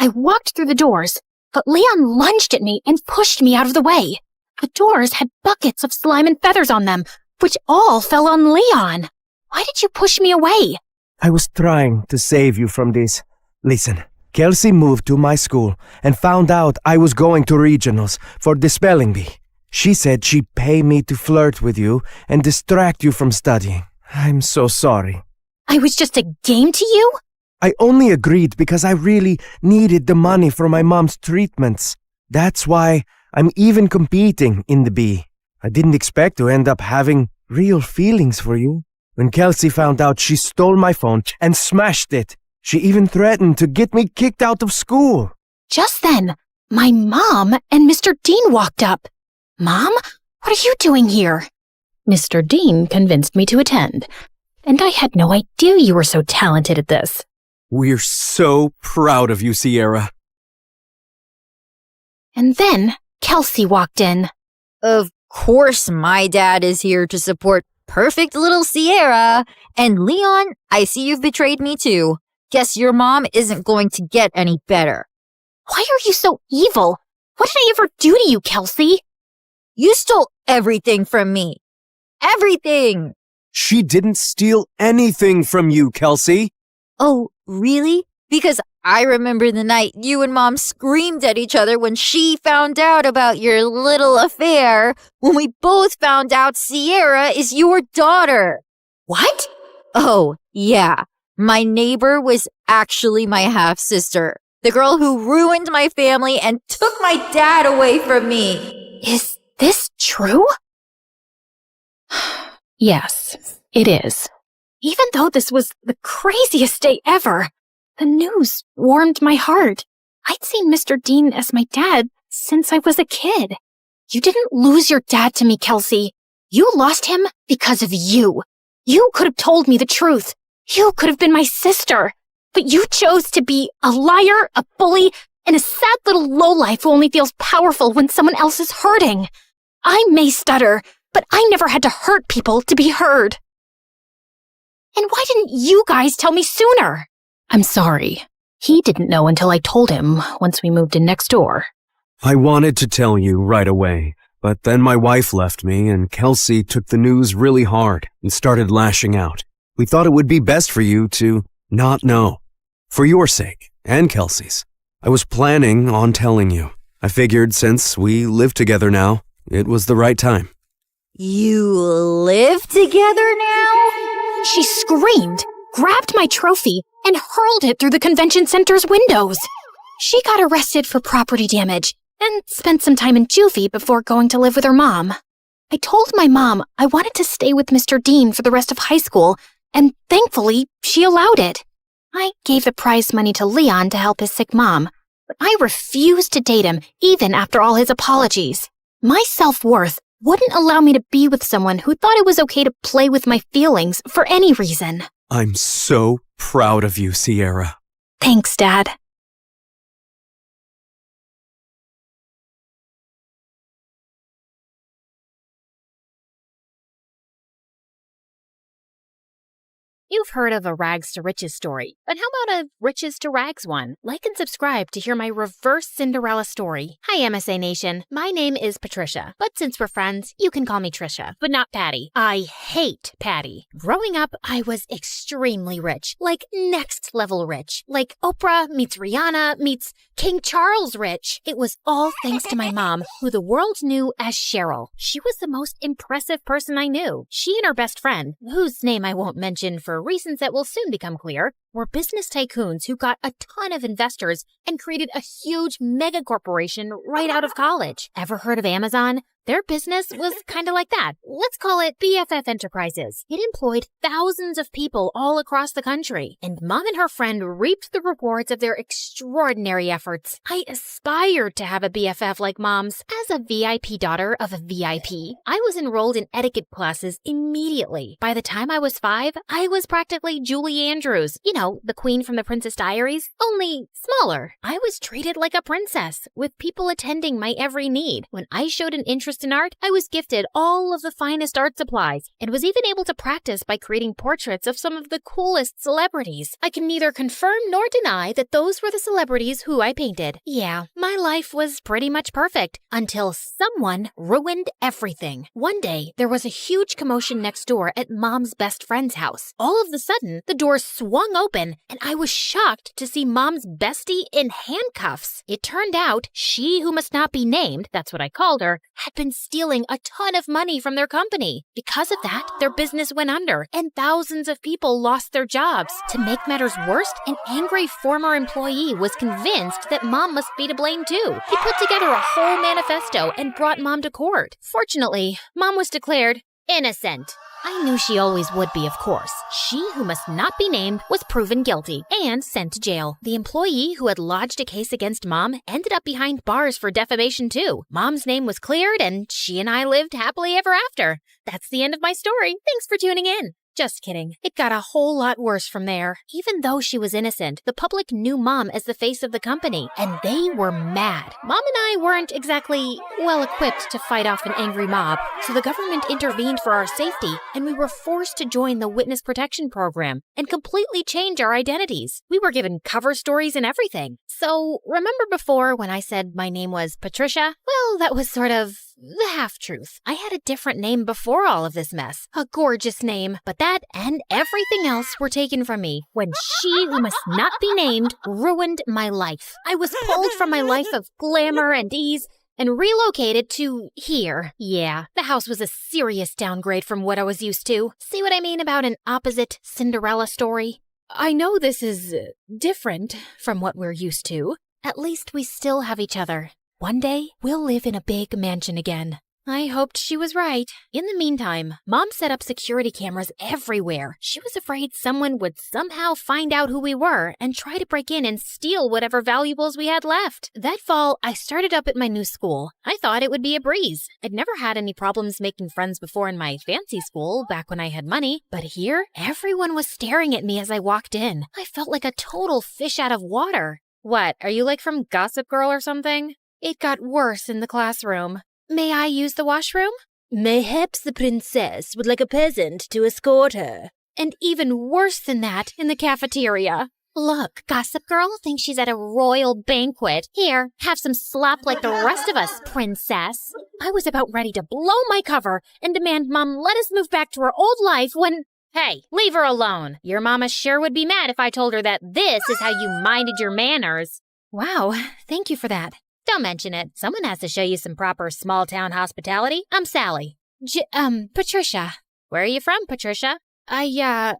I walked through the doors, but Leon lunged at me and pushed me out of the way. The doors had buckets of slime and feathers on them, which all fell on Leon. Why did you push me away? I was trying to save you from this. Listen, Kelsey moved to my school and found out I was going to regionals for the spelling bee. She said she'd pay me to flirt with you and distract you from studying. I'm so sorry. I was just a game to you? I only agreed because I really needed the money for my mom's treatments. That's why I'm even competing in the bee. I didn't expect to end up having real feelings for you. When Kelsey found out, she stole my phone and smashed it. She even threatened to get me kicked out of school. Just then, my mom and Mr. Dean walked up. Mom, what are you doing here? Mr. Dean convinced me to attend, and I had no idea you were so talented at this. We're so proud of you, Sierra. And then Kelsey walked in. Of course my dad is here to support perfect little Sierra. And Leon, I see you've betrayed me too. Guess your mom isn't going to get any better. Why are you so evil? What did I ever do to you, Kelsey? You stole everything from me. Everything! She didn't steal anything from you, Kelsey. Oh, really? Because I remember the night you and Mom screamed at each other when she found out about your little affair, when we both found out Sierra is your daughter. What? Oh, yeah. My neighbor was actually my half-sister. The girl who ruined my family and took my dad away from me. Is this true? Yes, it is. Even though this was the craziest day ever, the news warmed my heart. I'd seen Mr. Dean as my dad since I was a kid. You didn't lose your dad to me, Kelsey. You lost him because of you. You could have told me the truth. You could have been my sister. But you chose to be a liar, a bully, and a sad little lowlife who only feels powerful when someone else is hurting. I may stutter, but I never had to hurt people to be heard. And why didn't you guys tell me sooner? I'm sorry. He didn't know until I told him once we moved in next door. I wanted to tell you right away, but then my wife left me and Kelsey took the news really hard and started lashing out. We thought it would be best for you to not know. For your sake, and Kelsey's. I was planning on telling you. I figured since we live together now, it was the right time. You live together now? She screamed, grabbed my trophy, and hurled it through the convention center's windows. She got arrested for property damage and spent some time in juvie before going to live with her mom. I told my mom I wanted to stay with Mr. Dean for the rest of high school, and thankfully, she allowed it. I gave the prize money to Leon to help his sick mom, but I refused to date him even after all his apologies. My self-worth wouldn't allow me to be with someone who thought it was okay to play with my feelings for any reason. I'm so proud of you, Sierra. Thanks, Dad. You've heard of a rags to riches story, but how about a riches to rags one? Like and subscribe to hear my reverse Cinderella story. Hi, MSA Nation. My name is Patricia, but since we're friends, you can call me Trisha, but not Patty. I hate Patty. Growing up, I was extremely rich, like next level rich, like Oprah meets Rihanna meets King Charles rich. It was all thanks to my mom, who the world knew as Cheryl. She was the most impressive person I knew. She and her best friend, whose name I won't mention for reasons that will soon become clear, were business tycoons who got a ton of investors and created a huge mega corporation right out of college. Ever heard of Amazon? Their business was kind of like that. Let's call it BFF Enterprises. It employed thousands of people all across the country, and Mom and her friend reaped the rewards of their extraordinary efforts. I aspired to have a BFF like Mom's. As a VIP daughter of a VIP, I was enrolled in etiquette classes immediately. By the time I was 5, I was practically Julie Andrews. You know, the queen from the Princess Diaries, only smaller. I was treated like a princess, with people attending my every need. When I showed an interest in art, I was gifted all of the finest art supplies and was even able to practice by creating portraits of some of the coolest celebrities. I can neither confirm nor deny that those were the celebrities who I painted. Yeah, my life was pretty much perfect until someone ruined everything. One day, there was a huge commotion next door at Mom's best friend's house. All of a sudden, the doors swung open and I was shocked to see Mom's bestie in handcuffs. It turned out she who must not be named, that's what I called her, had been stealing a ton of money from their company. Because of that, their business went under and thousands of people lost their jobs. To make matters worse, an angry former employee was convinced that Mom must be to blame too. He put together a whole manifesto and brought Mom to court. Fortunately, Mom was declared innocent. I knew she always would be, of course. She who must not be named was proven guilty and sent to jail. The employee who had lodged a case against Mom ended up behind bars for defamation too. Mom's name was cleared and she and I lived happily ever after. That's the end of my story. Thanks for tuning in. Just kidding. It got a whole lot worse from there. Even though she was innocent, the public knew Mom as the face of the company, and they were mad. Mom and I weren't exactly well-equipped to fight off an angry mob, so the government intervened for our safety, and we were forced to join the Witness Protection Program and completely change our identities. We were given cover stories and everything. So, remember before when I said my name was Patricia? Well, that was sort of the half-truth. I had a different name before all of this mess. A gorgeous name. But that and everything else were taken from me when she who must not be named ruined my life. I was pulled from my life of glamour and ease and relocated to here. Yeah, the house was a serious downgrade from what I was used to. See what I mean about an opposite Cinderella story? I know this is different from what we're used to. At least we still have each other. One day, we'll live in a big mansion again. I hoped she was right. In the meantime, Mom set up security cameras everywhere. She was afraid someone would somehow find out who we were and try to break in and steal whatever valuables we had left. That fall, I started up at my new school. I thought it would be a breeze. I'd never had any problems making friends before in my fancy school, back when I had money. But here, everyone was staring at me as I walked in. I felt like a total fish out of water. What, are you like from Gossip Girl or something? It got worse in the classroom. May I use the washroom? Mayhaps the princess would like a peasant to escort her. And even worse than that, in the cafeteria. Look, Gossip Girl thinks she's at a royal banquet. Here, have some slop like the rest of us, princess. I was about ready to blow my cover and demand Mom let us move back to our old life when... Hey, leave her alone. Your mama sure would be mad if I told her that this is how you minded your manners. Wow, thank you for that. Don't mention it. Someone has to show you some proper small-town hospitality. I'm Sally. Patricia. Where are you from, Patricia? I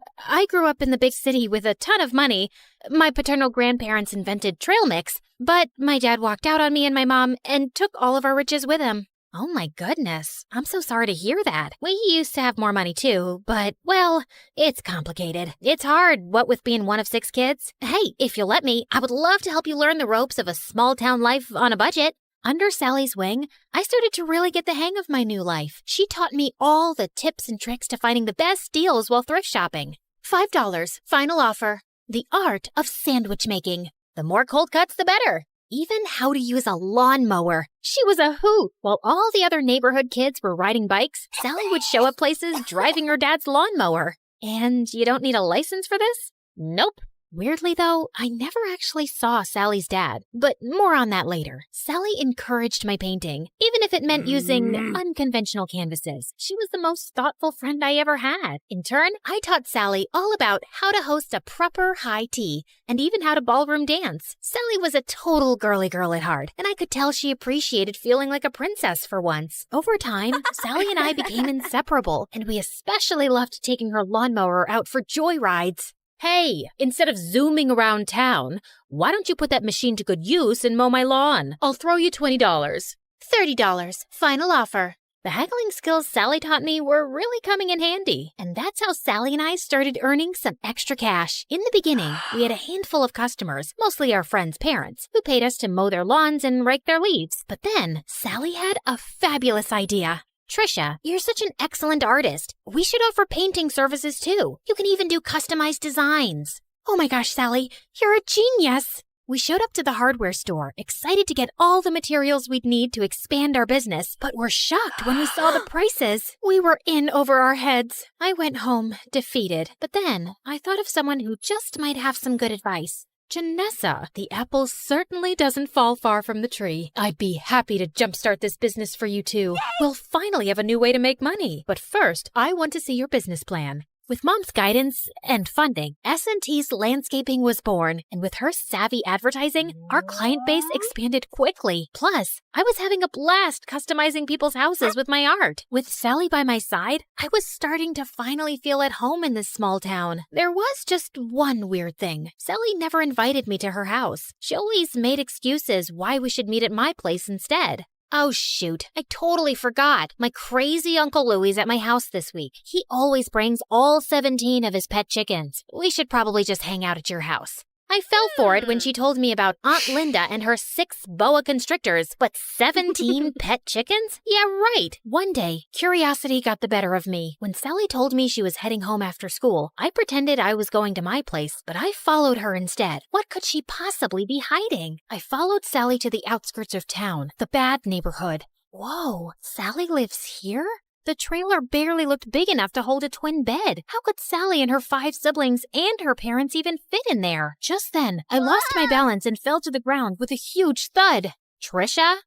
grew up in the big city with a ton of money. My paternal grandparents invented trail mix, but my dad walked out on me and my mom and took all of our riches with him. Oh my goodness. I'm so sorry to hear that. We used to have more money too, but, well, it's complicated. It's hard, what with being one of 6 kids. Hey, if you'll let me, I would love to help you learn the ropes of a small-town life on a budget. Under Sally's wing, I started to really get the hang of my new life. She taught me all the tips and tricks to finding the best deals while thrift shopping. $5, final offer. The art of sandwich making. The more cold cuts, the better. Even how to use a lawnmower. She was a hoot. While all the other neighborhood kids were riding bikes, Sally would show up places driving her dad's lawnmower. And you don't need a license for this? Nope. Weirdly, though, I never actually saw Sally's dad, but more on that later. Sally encouraged my painting, even if it meant using unconventional canvases. She was the most thoughtful friend I ever had. In turn, I taught Sally all about how to host a proper high tea, and even how to ballroom dance. Sally was a total girly girl at heart, and I could tell she appreciated feeling like a princess for once. Over time, Sally and I became inseparable, and we especially loved taking her lawnmower out for joyrides. Hey, instead of zooming around town, why don't you put that machine to good use and mow my lawn? I'll throw you $20. $30, final offer. The haggling skills Sally taught me were really coming in handy. And that's how Sally and I started earning some extra cash. In the beginning, we had a handful of customers, mostly our friends' parents, who paid us to mow their lawns and rake their leaves. But then, Sally had a fabulous idea. Trisha, you're such an excellent artist. We should offer painting services too. You can even do customized designs. Oh my gosh, Sally, you're a genius. We showed up to the hardware store, excited to get all the materials we'd need to expand our business, but were shocked when we saw the prices. We were in over our heads. I went home, defeated. But then, I thought of someone who just might have some good advice. Janessa, the apple certainly doesn't fall far from the tree. I'd be happy to jumpstart this business for you too. We'll finally have a new way to make money. But first, I want to see your business plan. With Mom's guidance and funding, S&T's Landscaping was born, and with her savvy advertising, our client base expanded quickly. Plus, I was having a blast customizing people's houses with my art. With Sally by my side, I was starting to finally feel at home in this small town. There was just one weird thing. Sally never invited me to her house. She always made excuses why we should meet at my place instead. Oh shoot, I totally forgot. My crazy Uncle Louie's at my house this week. He always brings all 17 of his pet chickens. We should probably just hang out at your house. I fell for it when she told me about Aunt Linda and her 6 boa constrictors, but 17 pet chickens? Yeah, right. One day, curiosity got the better of me. When Sally told me she was heading home after school, I pretended I was going to my place, but I followed her instead. What could she possibly be hiding? I followed Sally to the outskirts of town, the bad neighborhood. Whoa, Sally lives here? The trailer barely looked big enough to hold a twin bed. How could Sally and her 5 siblings and her parents even fit in there? Just then, I lost my balance and fell to the ground with a huge thud. Trisha?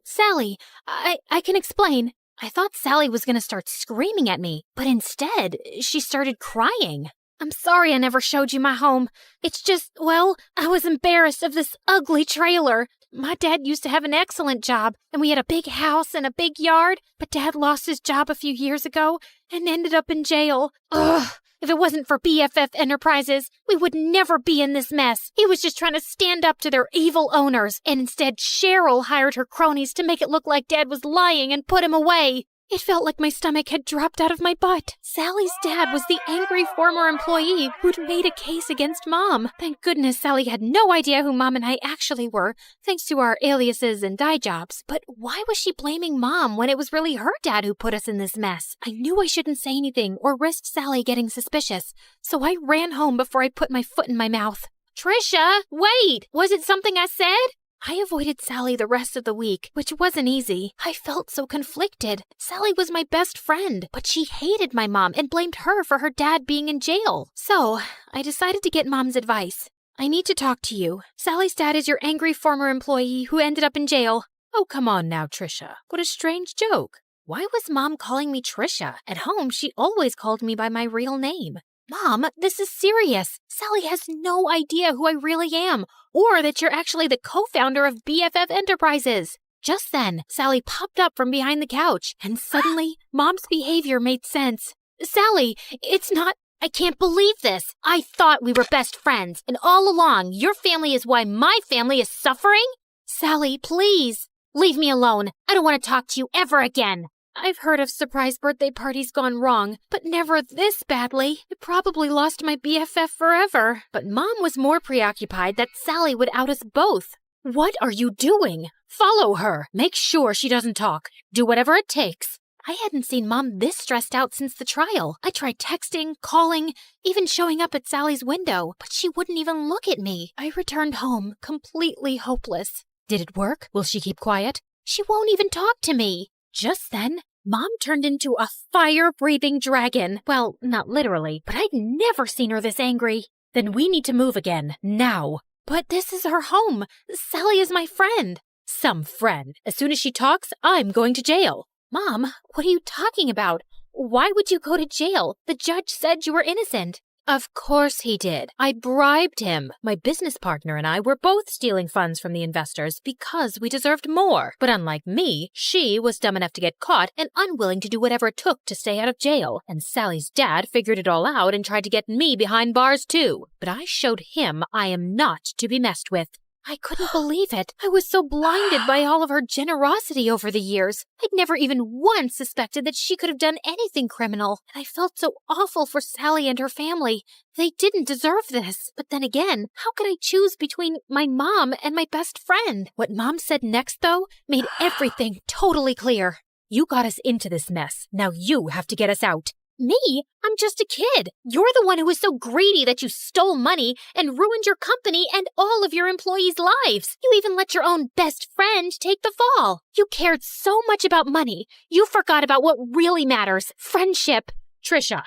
Sally, I can explain. I thought Sally was going to start screaming at me, but instead, she started crying. I'm sorry I never showed you my home. It's just, well, I was embarrassed of this ugly trailer. My dad used to have an excellent job, and we had a big house and a big yard, but Dad lost his job a few years ago and ended up in jail. Ugh! If it wasn't for BFF Enterprises, we would never be in this mess. He was just trying to stand up to their evil owners, and instead Cheryl hired her cronies to make it look like Dad was lying and put him away. It felt like my stomach had dropped out of my butt. Sally's dad was the angry former employee who'd made a case against Mom. Thank goodness Sally had no idea who Mom and I actually were, thanks to our aliases and dye jobs. But why was she blaming Mom when it was really her dad who put us in this mess? I knew I shouldn't say anything or risk Sally getting suspicious, so I ran home before I put my foot in my mouth. Trisha, wait! Was it something I said? I avoided Sally the rest of the week, which wasn't easy. I felt so conflicted. Sally was my best friend, but she hated my mom and blamed her for her dad being in jail. So, I decided to get Mom's advice. I need to talk to you. Sally's dad is your angry former employee who ended up in jail. Oh, come on now, Trisha. What a strange joke. Why was Mom calling me Trisha? At home, she always called me by my real name. Mom, this is serious. Sally has no idea who I really am, or that you're actually the co-founder of BFF Enterprises. Just then, Sally popped up from behind the couch, and suddenly, Mom's behavior made sense. Sally, it's not... I can't believe this. I thought we were best friends, and all along, your family is why my family is suffering? Sally, please, leave me alone. I don't want to talk to you ever again. I've heard of surprise birthday parties gone wrong, but never this badly. I probably lost my BFF forever. But Mom was more preoccupied that Sally would out us both. What are you doing? Follow her. Make sure she doesn't talk. Do whatever it takes. I hadn't seen Mom this stressed out since the trial. I tried texting, calling, even showing up at Sally's window, but she wouldn't even look at me. I returned home completely hopeless. Did it work? Will she keep quiet? She won't even talk to me. Just then, Mom turned into a fire-breathing dragon. Well, not literally, but I'd never seen her this angry. Then we need to move again, now. But this is her home. Sally is my friend. Some friend. As soon as she talks, I'm going to jail. Mom, what are you talking about? Why would you go to jail? The judge said you were innocent. Of course he did. I bribed him. My business partner and I were both stealing funds from the investors because we deserved more. But unlike me, she was dumb enough to get caught and unwilling to do whatever it took to stay out of jail. And Sally's dad figured it all out and tried to get me behind bars too. But I showed him I am not to be messed with. I couldn't believe it. I was so blinded by all of her generosity over the years. I'd never even once suspected that she could have done anything criminal. And I felt so awful for Sally and her family. They didn't deserve this. But then again, how could I choose between my mom and my best friend? What Mom said next, though, made everything totally clear. You got us into this mess. Now you have to get us out. Me? I'm just a kid. You're the one who was so greedy that you stole money and ruined your company and all of your employees' lives. You even let your own best friend take the fall. You cared so much about money, you forgot about what really matters, friendship. Trisha,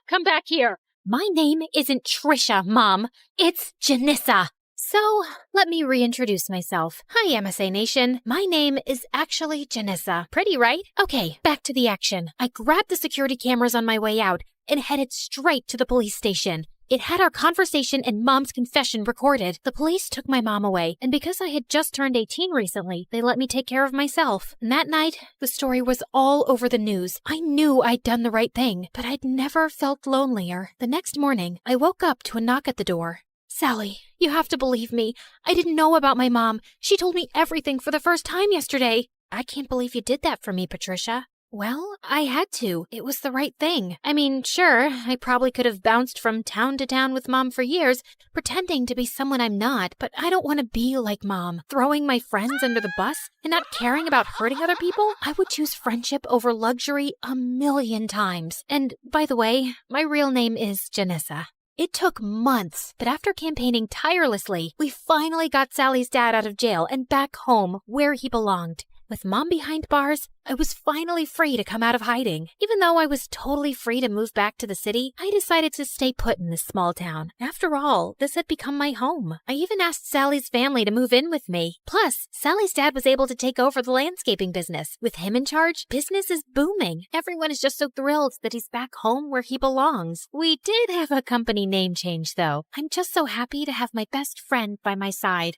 come back here. My name isn't Trisha, Mom. It's Janissa. So, let me reintroduce myself. Hi, MSA Nation. My name is actually Janissa. Pretty, right? Okay, back to the action. I grabbed the security cameras on my way out and headed straight to the police station. It had our conversation and Mom's confession recorded. The police took my mom away, and because I had just turned 18 recently, they let me take care of myself. And that night, the story was all over the news. I knew I'd done the right thing, but I'd never felt lonelier. The next morning, I woke up to a knock at the door. Sally, you have to believe me. I didn't know about my mom. She told me everything for the first time yesterday. I can't believe you did that for me, Patricia. Well, I had to. It was the right thing. I mean, sure, I probably could have bounced from town to town with Mom for years, pretending to be someone I'm not, but I don't want to be like Mom, throwing my friends under the bus and not caring about hurting other people. I would choose friendship over luxury 1,000,000 times. And by the way, my real name is Janissa. It took months, but after campaigning tirelessly, we finally got Sally's dad out of jail and back home where he belonged. With Mom behind bars, I was finally free to come out of hiding. Even though I was totally free to move back to the city, I decided to stay put in this small town. After all, this had become my home. I even asked Sally's family to move in with me. Plus, Sally's dad was able to take over the landscaping business. With him in charge, business is booming. Everyone is just so thrilled that he's back home where he belongs. We did have a company name change, though. I'm just so happy to have my best friend by my side.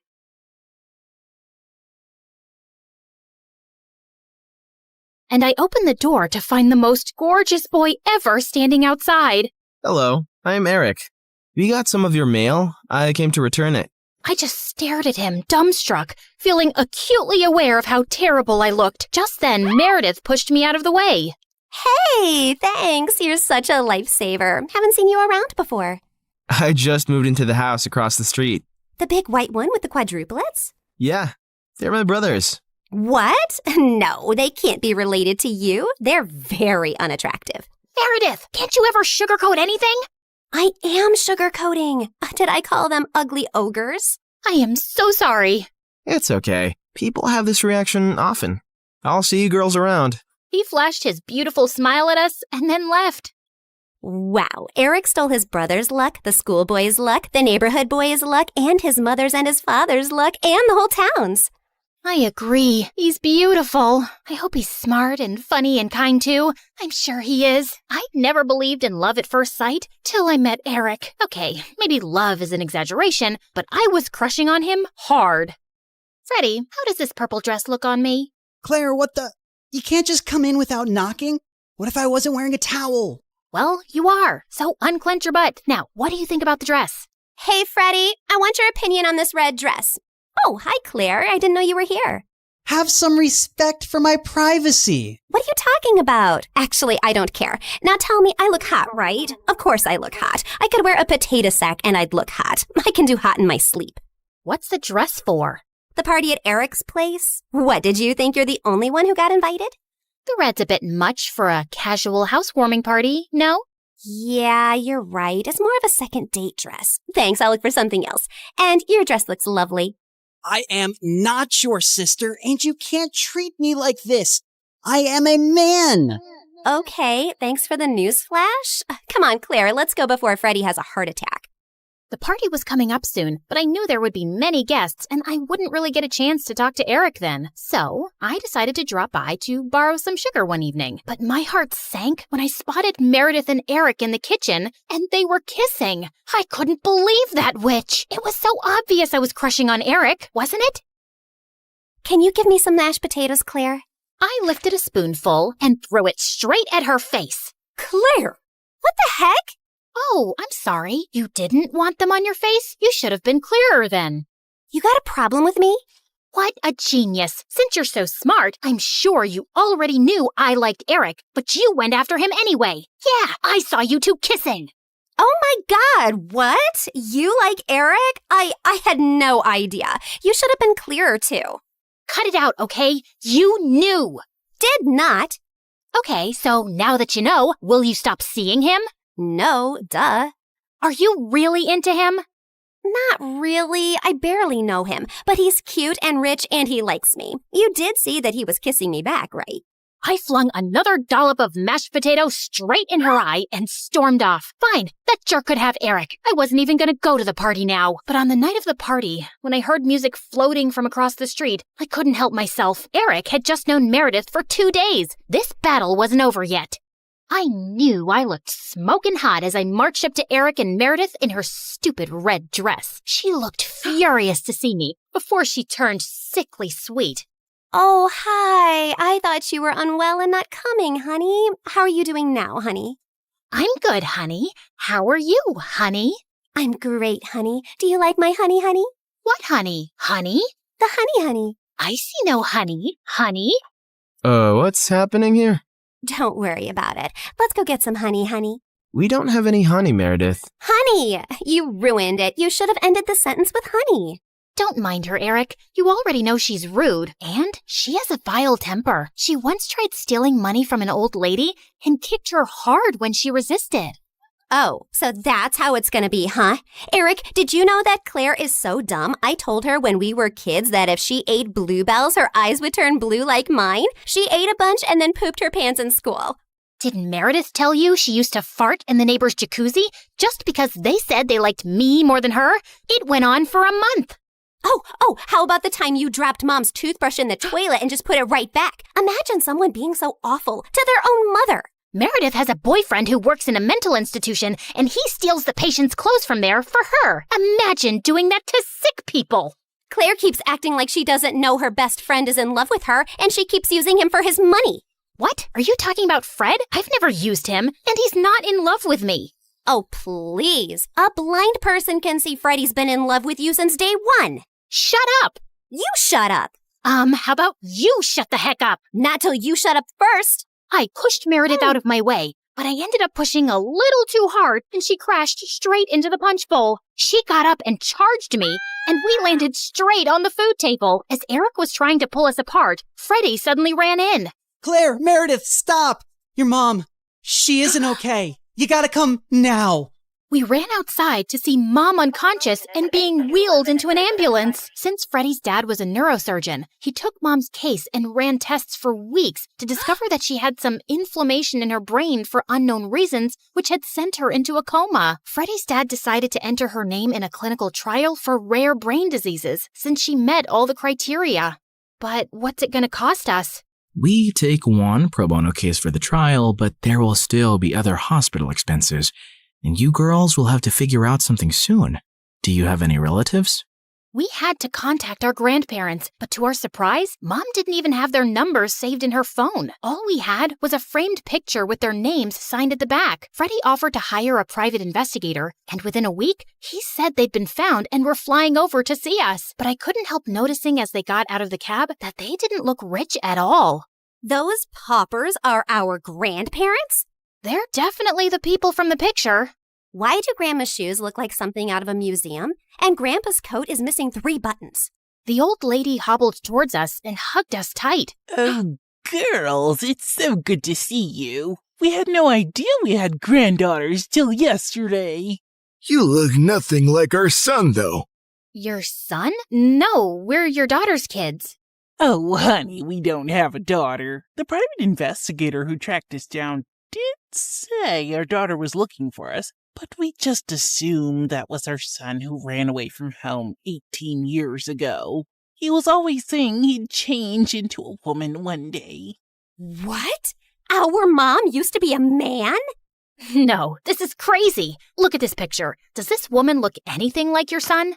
And I opened the door to find the most gorgeous boy ever standing outside. Hello, I'm Eric. We got some of your mail. I came to return it. I just stared at him, dumbstruck, feeling acutely aware of how terrible I looked. Just then, Meredith pushed me out of the way. Hey, thanks. You're such a lifesaver. Haven't seen you around before. I just moved into the house across the street. The big white one with the quadruplets? Yeah, they're my brothers. What? No, they can't be related to you. They're very unattractive. Meredith, can't you ever sugarcoat anything? I am sugarcoating. Did I call them ugly ogres? I am so sorry. It's okay. People have this reaction often. I'll see you girls around. He flashed his beautiful smile at us and then left. Wow, Eric stole his brother's luck, the schoolboy's luck, the neighborhood boy's luck, and his mother's and his father's luck, and the whole town's. I agree. He's beautiful. I hope he's smart and funny and kind too. I'm sure he is. I'd never believed in love at first sight till I met Eric. Okay, maybe love is an exaggeration, but I was crushing on him hard. Freddie, how does this purple dress look on me? Claire, what the? You can't just come in without knocking? What if I wasn't wearing a towel? Well, you are. So unclench your butt. Now, what do you think about the dress? Hey, Freddie, I want your opinion on this red dress. Oh, hi, Claire. I didn't know you were here. Have some respect for my privacy. What are you talking about? Actually, I don't care. Now tell me, I look hot, right? Of course I look hot. I could wear a potato sack and I'd look hot. I can do hot in my sleep. What's the dress for? The party at Eric's place? What, did you think you're the only one who got invited? The red's a bit much for a casual housewarming party, no? Yeah, you're right. It's more of a second date dress. Thanks, I'll look for something else. And your dress looks lovely. I am not your sister, and you can't treat me like this. I am a man. Okay, thanks for the newsflash. Come on, Claire, let's go before Freddie has a heart attack. The party was coming up soon, but I knew there would be many guests, and I wouldn't really get a chance to talk to Eric then. So I decided to drop by to borrow some sugar one evening. But my heart sank when I spotted Meredith and Eric in the kitchen, and they were kissing. I couldn't believe that witch. It was so obvious I was crushing on Eric, wasn't it? Can you give me some mashed potatoes, Claire? I lifted a spoonful and threw it straight at her face. Claire! What the heck? Oh, I'm sorry. You didn't want them on your face? You should have been clearer then. You got a problem with me? What a genius. Since you're so smart, I'm sure you already knew I liked Eric, but you went after him anyway. Yeah, I saw you two kissing. Oh my God, what? You like Eric? I had no idea. You should have been clearer too. Cut it out, okay? You knew. Did not. Okay, so now that you know, will you stop seeing him? No, duh. Are you really into him? Not really. I barely know him, but he's cute and rich and he likes me. You did see that he was kissing me back, right? I flung another dollop of mashed potato straight in her eye and stormed off. Fine, that jerk could have Eric. I wasn't even going to go to the party now. But on the night of the party, when I heard music floating from across the street, I couldn't help myself. Eric had just known Meredith for 2 days. This battle wasn't over yet. I knew I looked smoking hot as I marched up to Eric and Meredith in her stupid red dress. She looked furious to see me before she turned sickly sweet. Oh, hi. I thought you were unwell and not coming, honey. How are you doing now, honey? I'm good, honey. How are you, honey? I'm great, honey. Do you like my honey, honey? What honey? Honey? The honey, honey. I see no honey. Honey? What's happening here? Don't worry about it. Let's go get some honey, honey. We don't have any honey, Meredith. Honey! You ruined it. You should have ended the sentence with honey. Don't mind her, Eric. You already know she's rude. And she has a vile temper. She once tried stealing money from an old lady and kicked her hard when she resisted. Oh, so that's how it's gonna be, huh? Eric, did you know that Claire is so dumb? I told her when we were kids that if she ate bluebells, her eyes would turn blue like mine. She ate a bunch and then pooped her pants in school. Didn't Meredith tell you she used to fart in the neighbor's jacuzzi just because they said they liked me more than her? It went on for a month. Oh, how about the time you dropped Mom's toothbrush in the toilet and just put it right back? Imagine someone being so awful to their own mother. Meredith has a boyfriend who works in a mental institution, and he steals the patient's clothes from there for her. Imagine doing that to sick people. Claire keeps acting like she doesn't know her best friend is in love with her, and she keeps using him for his money. What? Are you talking about Fred? I've never used him, and he's not in love with me. Oh, please. A blind person can see Freddie's been in love with you since day one. Shut up. You shut up. How about you shut the heck up? Not till you shut up first. I pushed Meredith out of my way, but I ended up pushing a little too hard, and she crashed straight into the punch bowl. She got up and charged me, and we landed straight on the food table. As Eric was trying to pull us apart, Freddie suddenly ran in. Claire, Meredith, stop! Your mom, she isn't okay. You gotta come now. We ran outside to see Mom unconscious and being wheeled into an ambulance. Since Freddie's dad was a neurosurgeon, he took Mom's case and ran tests for weeks to discover that she had some inflammation in her brain for unknown reasons, which had sent her into a coma. Freddie's dad decided to enter her name in a clinical trial for rare brain diseases since she met all the criteria. But what's it going to cost us? We take one pro bono case for the trial, but there will still be other hospital expenses. And you girls will have to figure out something soon. Do you have any relatives? We had to contact our grandparents, but to our surprise, Mom didn't even have their numbers saved in her phone. All we had was a framed picture with their names signed at the back. Freddie offered to hire a private investigator, and within a week, he said they'd been found and were flying over to see us. But I couldn't help noticing as they got out of the cab that they didn't look rich at all. Those paupers are our grandparents? They're definitely the people from the picture. Why do Grandma's shoes look like something out of a museum? And Grandpa's coat is missing 3 buttons. The old lady hobbled towards us and hugged us tight. Oh, girls, it's so good to see you. We had no idea we had granddaughters till yesterday. You look nothing like our son, though. Your son? No, we're your daughter's kids. Oh, honey, we don't have a daughter. The private investigator who tracked us down did say our daughter was looking for us, but we just assumed that was our son who ran away from home 18 years ago. He was always saying he'd change into a woman one day. What? Our mom used to be a man? No, this is crazy. Look at this picture. Does this woman look anything like your son?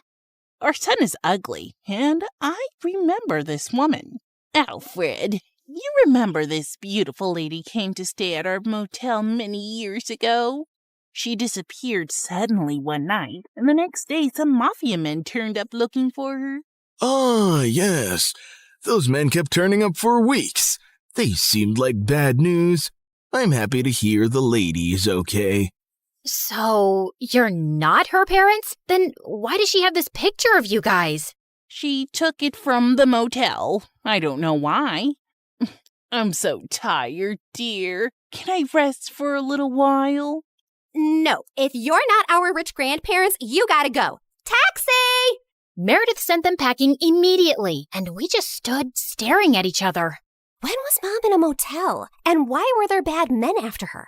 Our son is ugly, and I remember this woman. Alfred, you remember this beautiful lady came to stay at our motel many years ago? She disappeared suddenly one night, and the next day some mafia men turned up looking for her. Ah, yes. Those men kept turning up for weeks. They seemed like bad news. I'm happy to hear the lady is okay. So, you're not her parents? Then why does she have this picture of you guys? She took it from the motel. I don't know why. I'm so tired, dear. Can I rest for a little while? No, if you're not our rich grandparents, you gotta go. Taxi! Meredith sent them packing immediately, and we just stood staring at each other. When was Mom in a motel? And why were there bad men after her?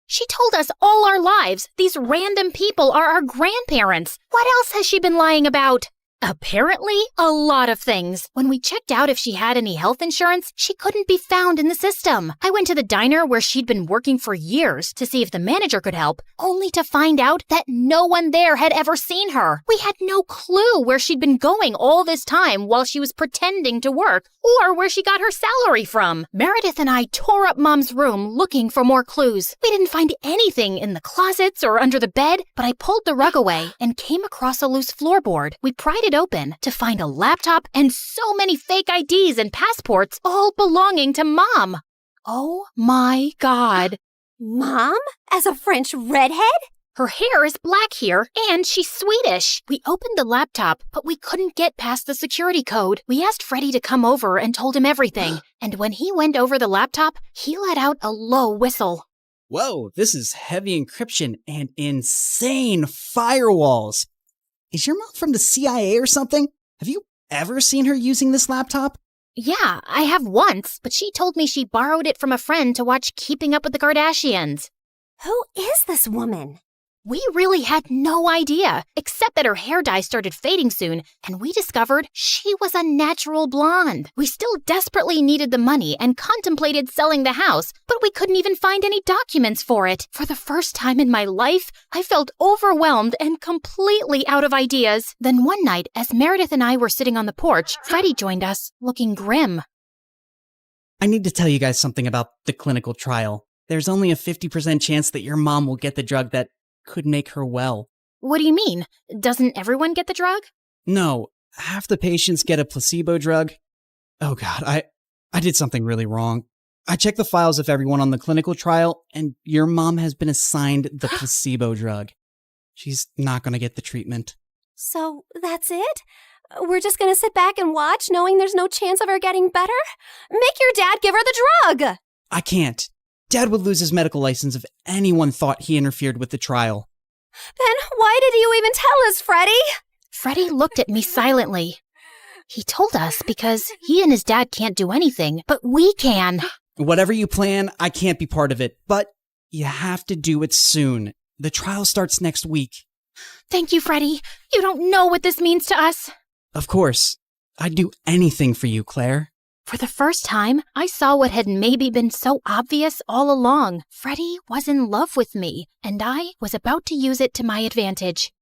She told us all our lives these random people are our grandparents. What else has she been lying about? Apparently, a lot of things. When we checked out if she had any health insurance, she couldn't be found in the system. I went to the diner where she'd been working for years to see if the manager could help, only to find out that no one there had ever seen her. We had no clue where she'd been going all this time while she was pretending to work, or where she got her salary from. Meredith and I tore up Mom's room looking for more clues. We didn't find anything in the closets or under the bed, but I pulled the rug away and came across a loose floorboard. We pried it open to find a laptop and so many fake IDs and passports, all belonging to Mom. Oh my God. Mom? As a French redhead? Her hair is black here, and she's Swedish. We opened the laptop, but we couldn't get past the security code. We asked Freddie to come over and told him everything. And when he went over the laptop, he let out a low whistle. Whoa, this is heavy encryption and insane firewalls. Is your mom from the CIA or something? Have you ever seen her using this laptop? Yeah, I have once, but she told me she borrowed it from a friend to watch Keeping Up with the Kardashians. Who is this woman? We really had no idea, except that her hair dye started fading soon, and we discovered she was a natural blonde. We still desperately needed the money and contemplated selling the house, but we couldn't even find any documents for it. For the first time in my life, I felt overwhelmed and completely out of ideas. Then one night, as Meredith and I were sitting on the porch, Freddie joined us, looking grim. I need to tell you guys something about the clinical trial. There's only a 50% chance that your mom will get the drug that could make her well. What do you mean? Doesn't everyone get the drug? No, half the patients get a placebo drug. Oh god, I did something really wrong. I checked the files of everyone on the clinical trial, and your mom has been assigned the placebo drug. She's not gonna get the treatment. So that's it? We're just gonna sit back and watch, knowing there's no chance of her getting better? Make your dad give her the drug! I can't. Dad would lose his medical license if anyone thought he interfered with the trial. Then why did you even tell us, Freddie? Freddie looked at me silently. He told us because he and his dad can't do anything, but we can. Whatever you plan, I can't be part of it, but you have to do it soon. The trial starts next week. Thank you, Freddie. You don't know what this means to us. Of course. I'd do anything for you, Claire. For the first time, I saw what had maybe been so obvious all along. Freddie was in love with me, and I was about to use it to my advantage.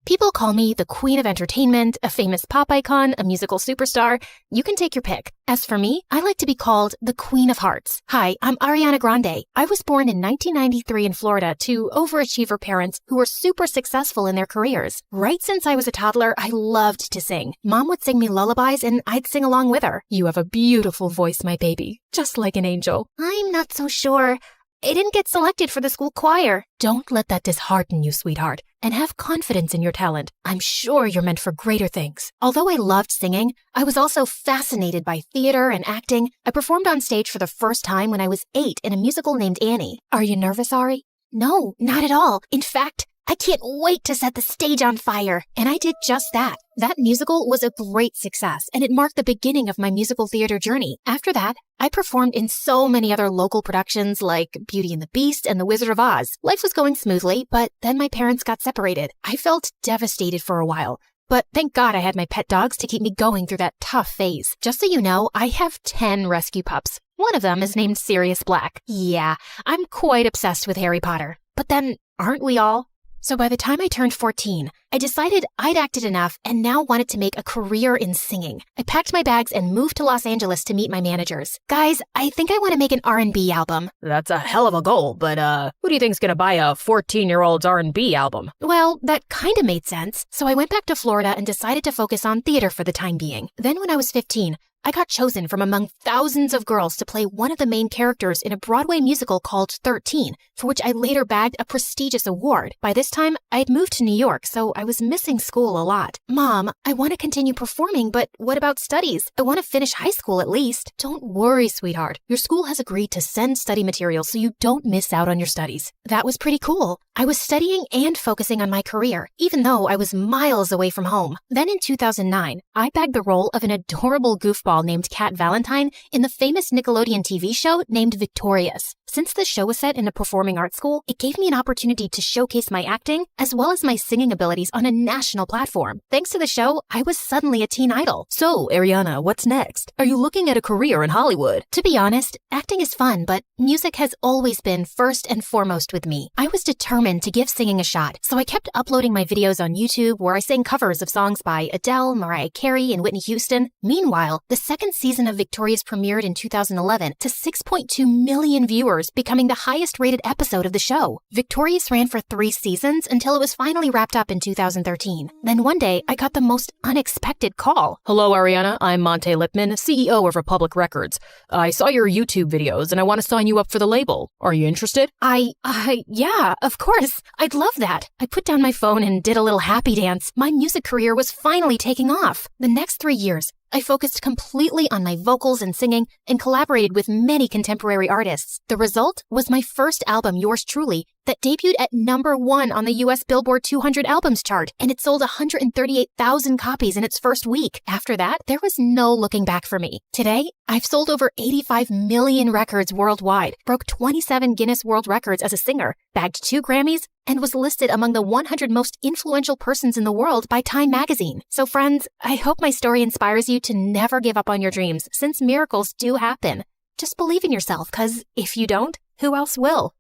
People call me the queen of entertainment, a famous pop icon, a musical superstar. You can take your pick. As for me, I like to be called the queen of hearts. Hi, I'm Ariana Grande. I was born in 1993 in Florida to overachiever parents who were super successful in their careers. Right since I was a toddler, I loved to sing. Mom would sing me lullabies and I'd sing along with her. You have a beautiful voice, my baby, just like an angel. I'm not so sure. I didn't get selected for the school choir. Don't let that dishearten you, sweetheart, and have confidence in your talent. I'm sure you're meant for greater things. Although I loved singing, I was also fascinated by theater and acting. I performed on stage for the first time when I was 8 in a musical named Annie. Are you nervous, Ari? No, not at all. In fact, I can't wait to set the stage on fire. And I did just that. That musical was a great success, and it marked the beginning of my musical theater journey. After that, I performed in so many other local productions like Beauty and the Beast and The Wizard of Oz. Life was going smoothly, but then my parents got separated. I felt devastated for a while, but thank God I had my pet dogs to keep me going through that tough phase. Just so you know, I have 10 rescue pups. One of them is named Sirius Black. Yeah, I'm quite obsessed with Harry Potter. But then, aren't we all? So by the time I turned 14, I decided I'd acted enough and now wanted to make a career in singing. I packed my bags and moved to Los Angeles to meet my managers. Guys, I think I want to make an R&B album. That's a hell of a goal, but who do you think's gonna buy a 14-year-old's R&B album? Well, that kind of made sense. So I went back to Florida and decided to focus on theater for the time being. Then when I was 15, I got chosen from among thousands of girls to play one of the main characters in a Broadway musical called 13, for which I later bagged a prestigious award. By this time, I had moved to New York, so I was missing school a lot. Mom, I want to continue performing, but what about studies? I want to finish high school at least. Don't worry, sweetheart. Your school has agreed to send study materials so you don't miss out on your studies. That was pretty cool. I was studying and focusing on my career, even though I was miles away from home. Then in 2009, I bagged the role of an adorable goofball named Kat Valentine in the famous Nickelodeon TV show named Victorious. Since the show was set in a performing arts school, it gave me an opportunity to showcase my acting as well as my singing abilities on a national platform. Thanks to the show, I was suddenly a teen idol. So, Ariana, what's next? Are you looking at a career in Hollywood? To be honest, acting is fun, but music has always been first and foremost with me. I was determined to give singing a shot, so I kept uploading my videos on YouTube where I sang covers of songs by Adele, Mariah Carey, and Whitney Houston. Meanwhile, the second season of Victorious premiered in 2011 to 6.2 million viewers, becoming the highest rated episode of the show. Victorious ran for 3 seasons until it was finally wrapped up in 2013. 2013. Then one day, I got the most unexpected call. Hello, Ariana. I'm Monte Lipman, CEO of Republic Records. I saw your YouTube videos and I want to sign you up for the label. Are you interested? Yeah, of course. I'd love that. I put down my phone and did a little happy dance. My music career was finally taking off. The next 3 years, I focused completely on my vocals and singing and collaborated with many contemporary artists. The result was my first album, Yours Truly, that debuted at #1 on the US Billboard 200 albums chart, and it sold 138,000 copies in its first week. After that, there was no looking back for me. Today, I've sold over 85 million records worldwide, broke 27 Guinness World Records as a singer, bagged 2 Grammys, and was listed among the 100 most influential persons in the world by Time magazine. So friends, I hope my story inspires you to never give up on your dreams, since miracles do happen. Just believe in yourself, because if you don't, who else will?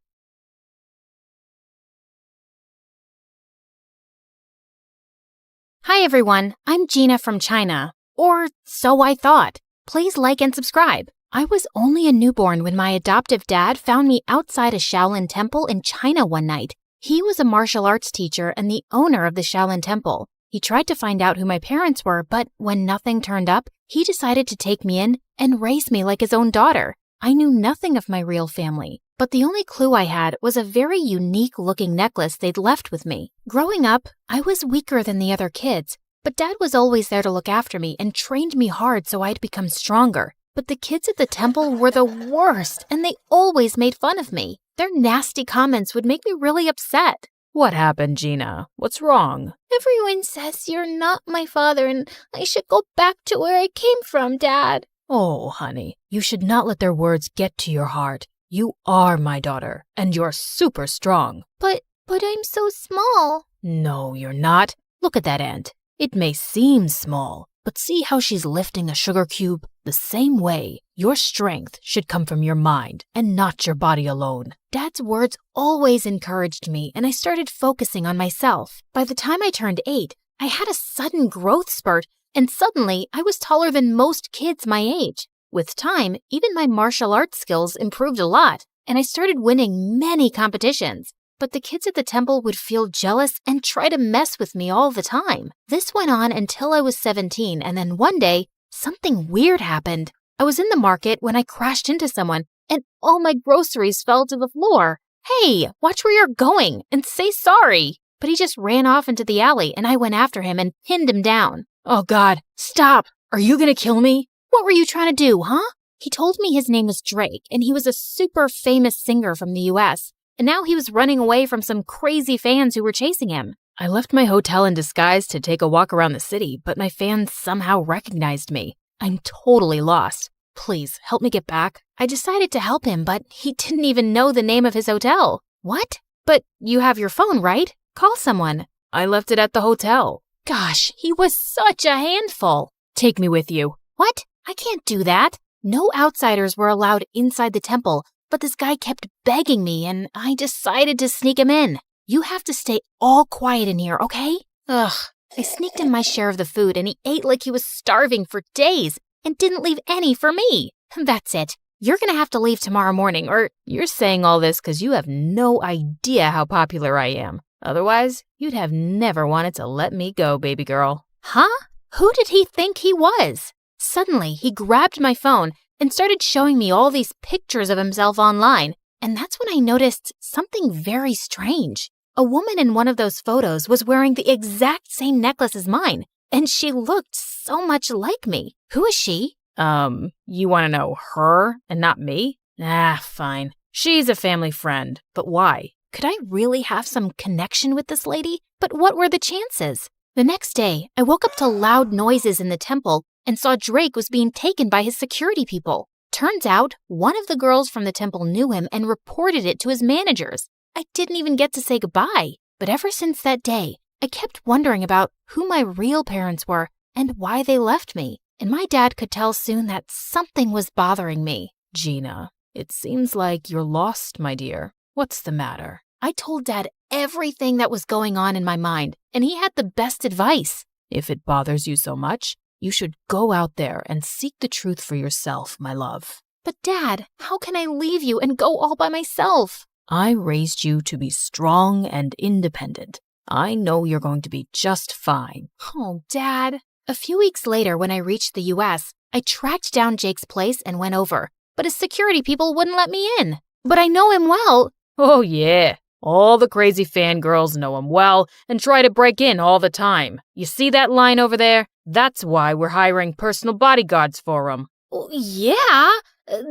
Hi everyone, I'm Gina from China. Or so I thought. Please like and subscribe. I was only a newborn when my adoptive dad found me outside a Shaolin temple in China one night. He was a martial arts teacher and the owner of the Shaolin temple. He tried to find out who my parents were, but when nothing turned up, he decided to take me in and raise me like his own daughter. I knew nothing of my real family, but the only clue I had was a very unique-looking necklace they'd left with me. Growing up, I was weaker than the other kids, but Dad was always there to look after me and trained me hard so I'd become stronger. But the kids at the temple were the worst, and they always made fun of me. Their nasty comments would make me really upset. What happened, Gina? What's wrong? Everyone says you're not my father and I should go back to where I came from, Dad. Oh, honey, you should not let their words get to your heart. You are my daughter, and you're super strong. But I'm so small. No, you're not. Look at that ant. It may seem small, but see how she's lifting a sugar cube? The same way, your strength should come from your mind and not your body alone. Dad's words always encouraged me, and I started focusing on myself. By the time I turned 8, I had a sudden growth spurt, and suddenly I was taller than most kids my age. With time, even my martial arts skills improved a lot, and I started winning many competitions. But the kids at the temple would feel jealous and try to mess with me all the time. This went on until I was 17, and then one day, something weird happened. I was in the market when I crashed into someone, and all my groceries fell to the floor. Hey, watch where you're going and say sorry. But he just ran off into the alley, and I went after him and pinned him down. Oh God, stop! Are you gonna kill me? What were you trying to do, huh? He told me his name was Drake, and he was a super famous singer from the US. And now he was running away from some crazy fans who were chasing him. I left my hotel in disguise to take a walk around the city, but my fans somehow recognized me. I'm totally lost. Please, help me get back. I decided to help him, but he didn't even know the name of his hotel. What? But you have your phone, right? Call someone. I left it at the hotel. Gosh, he was such a handful. Take me with you. What? I can't do that. No outsiders were allowed inside the temple, but this guy kept begging me, and I decided to sneak him in. You have to stay all quiet in here, okay? Ugh. I sneaked in my share of the food, and he ate like he was starving for days and didn't leave any for me. That's it. You're gonna have to leave tomorrow morning, or you're saying all this because you have no idea how popular I am. Otherwise, you'd have never wanted to let me go, baby girl. Huh? Who did he think he was? Suddenly, he grabbed my phone and started showing me all these pictures of himself online, and that's when I noticed something very strange. A woman in one of those photos was wearing the exact same necklace as mine, and she looked so much like me. Who is she? You want to know her and not me? Ah, fine. She's a family friend, but why? Could I really have some connection with this lady? But what were the chances? The next day, I woke up to loud noises in the temple and saw Drake was being taken by his security people. Turns out, one of the girls from the temple knew him and reported it to his managers. I didn't even get to say goodbye. But ever since that day, I kept wondering about who my real parents were and why they left me. And my dad could tell soon that something was bothering me. Gina, it seems like you're lost, my dear. What's the matter? I told Dad everything that was going on in my mind, and he had the best advice. If it bothers you so much, you should go out there and seek the truth for yourself, my love. But Dad, how can I leave you and go all by myself? I raised you to be strong and independent. I know you're going to be just fine. Oh, Dad. A few weeks later, when I reached the U.S., I tracked down Jake's place and went over, but his security people wouldn't let me in. But I know him well. Oh, yeah. All the crazy fangirls know him well and try to break in all the time. You see that line over there? That's why we're hiring personal bodyguards for him. Oh, yeah,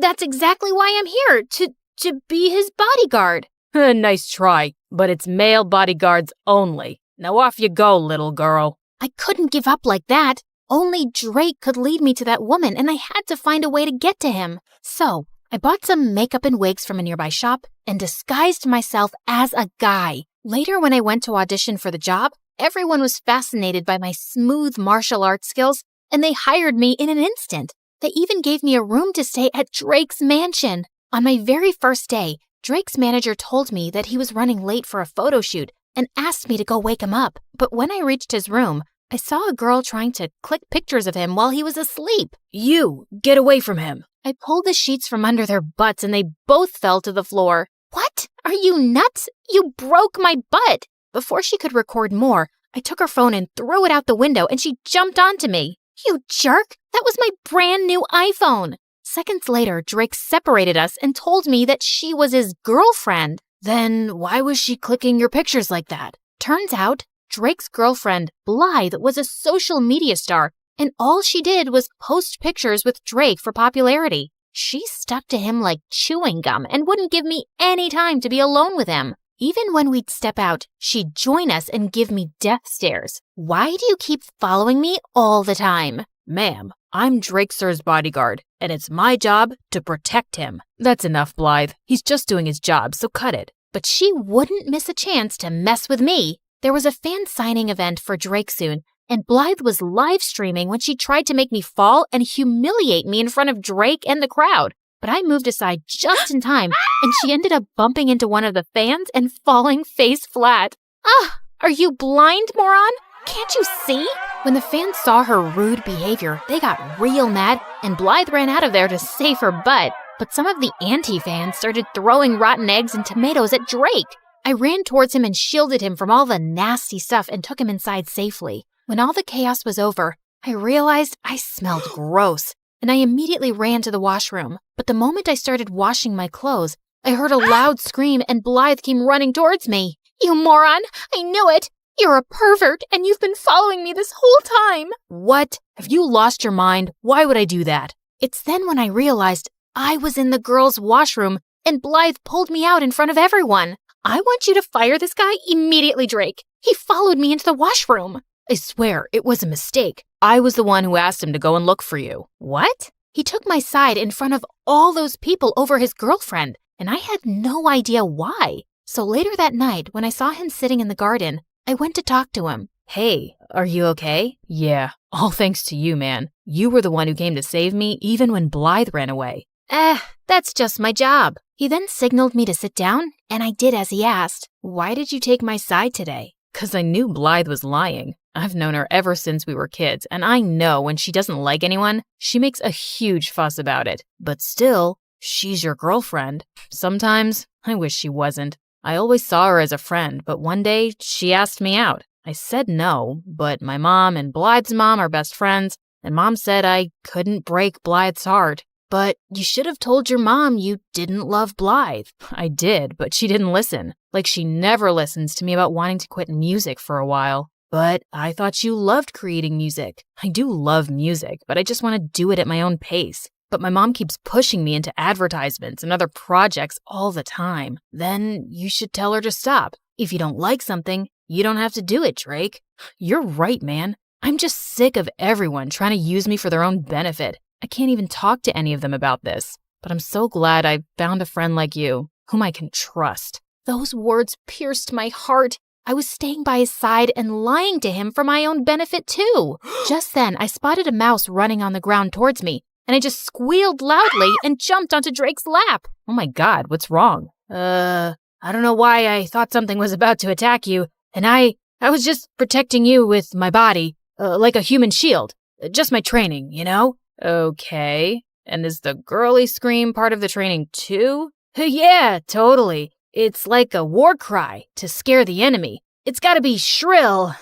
that's exactly why I'm here, to be his bodyguard. Nice try, but it's male bodyguards only. Now off you go, little girl. I couldn't give up like that. Only Drake could lead me to that woman, and I had to find a way to get to him. So I bought some makeup and wigs from a nearby shop and disguised myself as a guy. Later, when I went to audition for the job, everyone was fascinated by my smooth martial arts skills, and they hired me in an instant. They even gave me a room to stay at Drake's mansion. On my very first day, Drake's manager told me that he was running late for a photo shoot and asked me to go wake him up. But when I reached his room, I saw a girl trying to click pictures of him while he was asleep. You, get away from him. I pulled the sheets from under their butts and they both fell to the floor. What? Are you nuts? You broke my butt. Before she could record more, I took her phone and threw it out the window and she jumped onto me. You jerk! That was my brand new iPhone. Seconds later, Drake separated us and told me that she was his girlfriend. Then why was she clicking your pictures like that? Turns out, Drake's girlfriend, Blythe, was a social media star, and all she did was post pictures with Drake for popularity. She stuck to him like chewing gum and wouldn't give me any time to be alone with him. Even when we'd step out, she'd join us and give me death stares. Why do you keep following me all the time? Ma'am, I'm Drake Sir's bodyguard, and it's my job to protect him. That's enough, Blythe. He's just doing his job, so cut it. But she wouldn't miss a chance to mess with me. There was a fan signing event for Drake soon, and Blythe was live streaming when she tried to make me fall and humiliate me in front of Drake and the crowd. But I moved aside just in time, and she ended up bumping into one of the fans and falling face flat. Ah, are you blind, moron? Can't you see? When the fans saw her rude behavior, they got real mad, and Blythe ran out of there to save her butt. But some of the anti-fans started throwing rotten eggs and tomatoes at Drake. I ran towards him and shielded him from all the nasty stuff and took him inside safely. When all the chaos was over, I realized I smelled gross, and I immediately ran to the washroom. But the moment I started washing my clothes, I heard a loud scream and Blythe came running towards me. You moron! I knew it! You're a pervert, and you've been following me this whole time! What? Have you lost your mind? Why would I do that? It's then when I realized I was in the girls' washroom, and Blythe pulled me out in front of everyone. I want you to fire this guy immediately, Drake. He followed me into the washroom. I swear, it was a mistake. I was the one who asked him to go and look for you. What? He took my side in front of all those people over his girlfriend, and I had no idea why. So later that night, when I saw him sitting in the garden, I went to talk to him. Hey, are you okay? Yeah, all thanks to you, man. You were the one who came to save me even when Blythe ran away. That's just my job. He then signaled me to sit down, and I did as he asked. Why did you take my side today? 'Cause I knew Blythe was lying. I've known her ever since we were kids, and I know when she doesn't like anyone, she makes a huge fuss about it. But still, she's your girlfriend. Sometimes, I wish she wasn't. I always saw her as a friend, but one day, she asked me out. I said no, but my mom and Blythe's mom are best friends, and Mom said I couldn't break Blythe's heart. But you should have told your mom you didn't love Blythe. I did, but she didn't listen. Like she never listens to me about wanting to quit music for a while. But I thought you loved creating music. I do love music, but I just want to do it at my own pace. But my mom keeps pushing me into advertisements and other projects all the time. Then you should tell her to stop. If you don't like something, you don't have to do it, Drake. You're right, man. I'm just sick of everyone trying to use me for their own benefit. I can't even talk to any of them about this. But I'm so glad I found a friend like you, whom I can trust. Those words pierced my heart. I was staying by his side and lying to him for my own benefit, too. Just then, I spotted a mouse running on the ground towards me, and I just squealed loudly and jumped onto Drake's lap. Oh my God, what's wrong? I don't know why I thought something was about to attack you, and I was just protecting you with my body, like a human shield. Just my training, you know? Okay. And is the girly scream part of the training too? Yeah, totally. It's like a war cry to scare the enemy. It's gotta be shrill.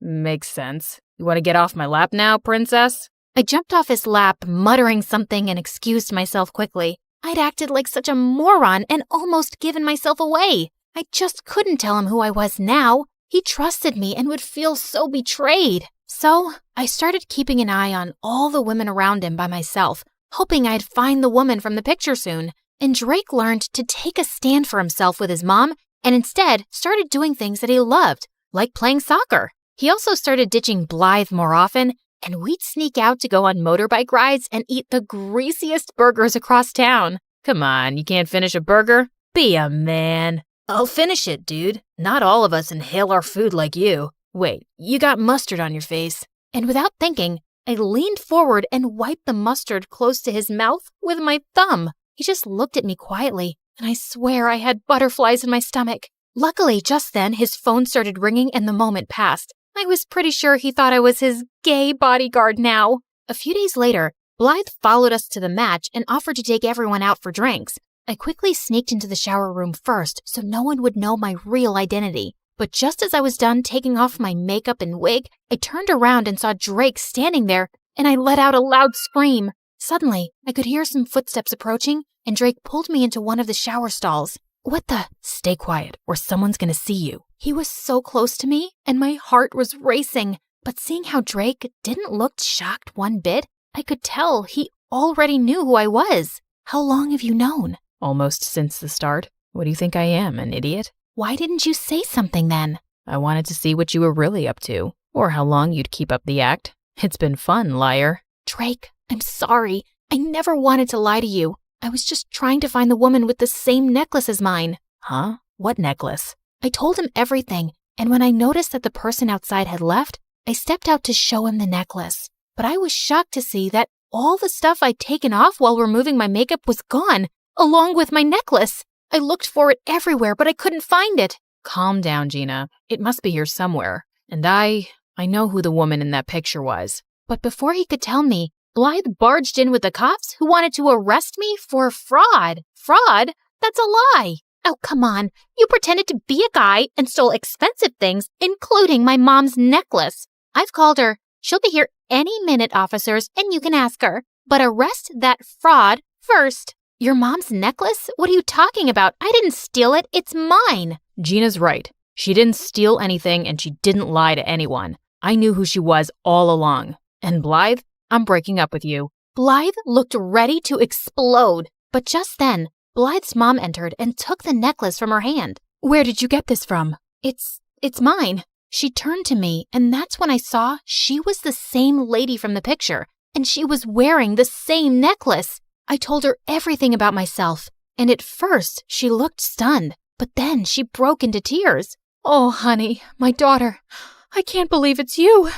Makes sense. You want to get off my lap now, princess? I jumped off his lap, muttering something, and excused myself quickly. I'd acted like such a moron and almost given myself away. I just couldn't tell him who I was now. He trusted me and would feel so betrayed. So I started keeping an eye on all the women around him by myself, hoping I'd find the woman from the picture soon. And Drake learned to take a stand for himself with his mom and instead started doing things that he loved, like playing soccer. He also started ditching Blythe more often, and we'd sneak out to go on motorbike rides and eat the greasiest burgers across town. Come on, you can't finish a burger? Be a man. I'll finish it, dude. Not all of us inhale our food like you. Wait, you got mustard on your face. And without thinking, I leaned forward and wiped the mustard close to his mouth with my thumb. He just looked at me quietly, and I swear I had butterflies in my stomach. Luckily, just then, his phone started ringing and the moment passed. I was pretty sure he thought I was his gay bodyguard now. A few days later, Blythe followed us to the match and offered to take everyone out for drinks. I quickly sneaked into the shower room first so no one would know my real identity. But just as I was done taking off my makeup and wig, I turned around and saw Drake standing there, and I let out a loud scream. Suddenly, I could hear some footsteps approaching, and Drake pulled me into one of the shower stalls. What the? Stay quiet, or someone's gonna see you. He was so close to me, and my heart was racing. But seeing how Drake didn't look shocked one bit, I could tell he already knew who I was. How long have you known? Almost since the start. What do you think I am, an idiot? Why didn't you say something then? I wanted to see what you were really up to, or how long you'd keep up the act. It's been fun, liar. Drake, I'm sorry. I never wanted to lie to you. I was just trying to find the woman with the same necklace as mine. Huh? What necklace? I told him everything, and when I noticed that the person outside had left, I stepped out to show him the necklace. But I was shocked to see that all the stuff I'd taken off while removing my makeup was gone, along with my necklace. I looked for it everywhere, but I couldn't find it. Calm down, Gina. It must be here somewhere. And I know who the woman in that picture was. But before he could tell me, Blythe barged in with the cops who wanted to arrest me for fraud. Fraud? That's a lie. Oh, come on. You pretended to be a guy and stole expensive things, including my mom's necklace. I've called her. She'll be here any minute, officers, and you can ask her. But arrest that fraud first. Your mom's necklace? What are you talking about? I didn't steal it. It's mine. Gina's right. She didn't steal anything and she didn't lie to anyone. I knew who she was all along. And Blythe, I'm breaking up with you. Blythe looked ready to explode. But just then, Blythe's mom entered and took the necklace from her hand. Where did you get this from? It's mine. She turned to me, and that's when I saw she was the same lady from the picture, and she was wearing the same necklace. I told her everything about myself, and at first she looked stunned, but then she broke into tears. Oh, honey, my daughter, I can't believe it's you.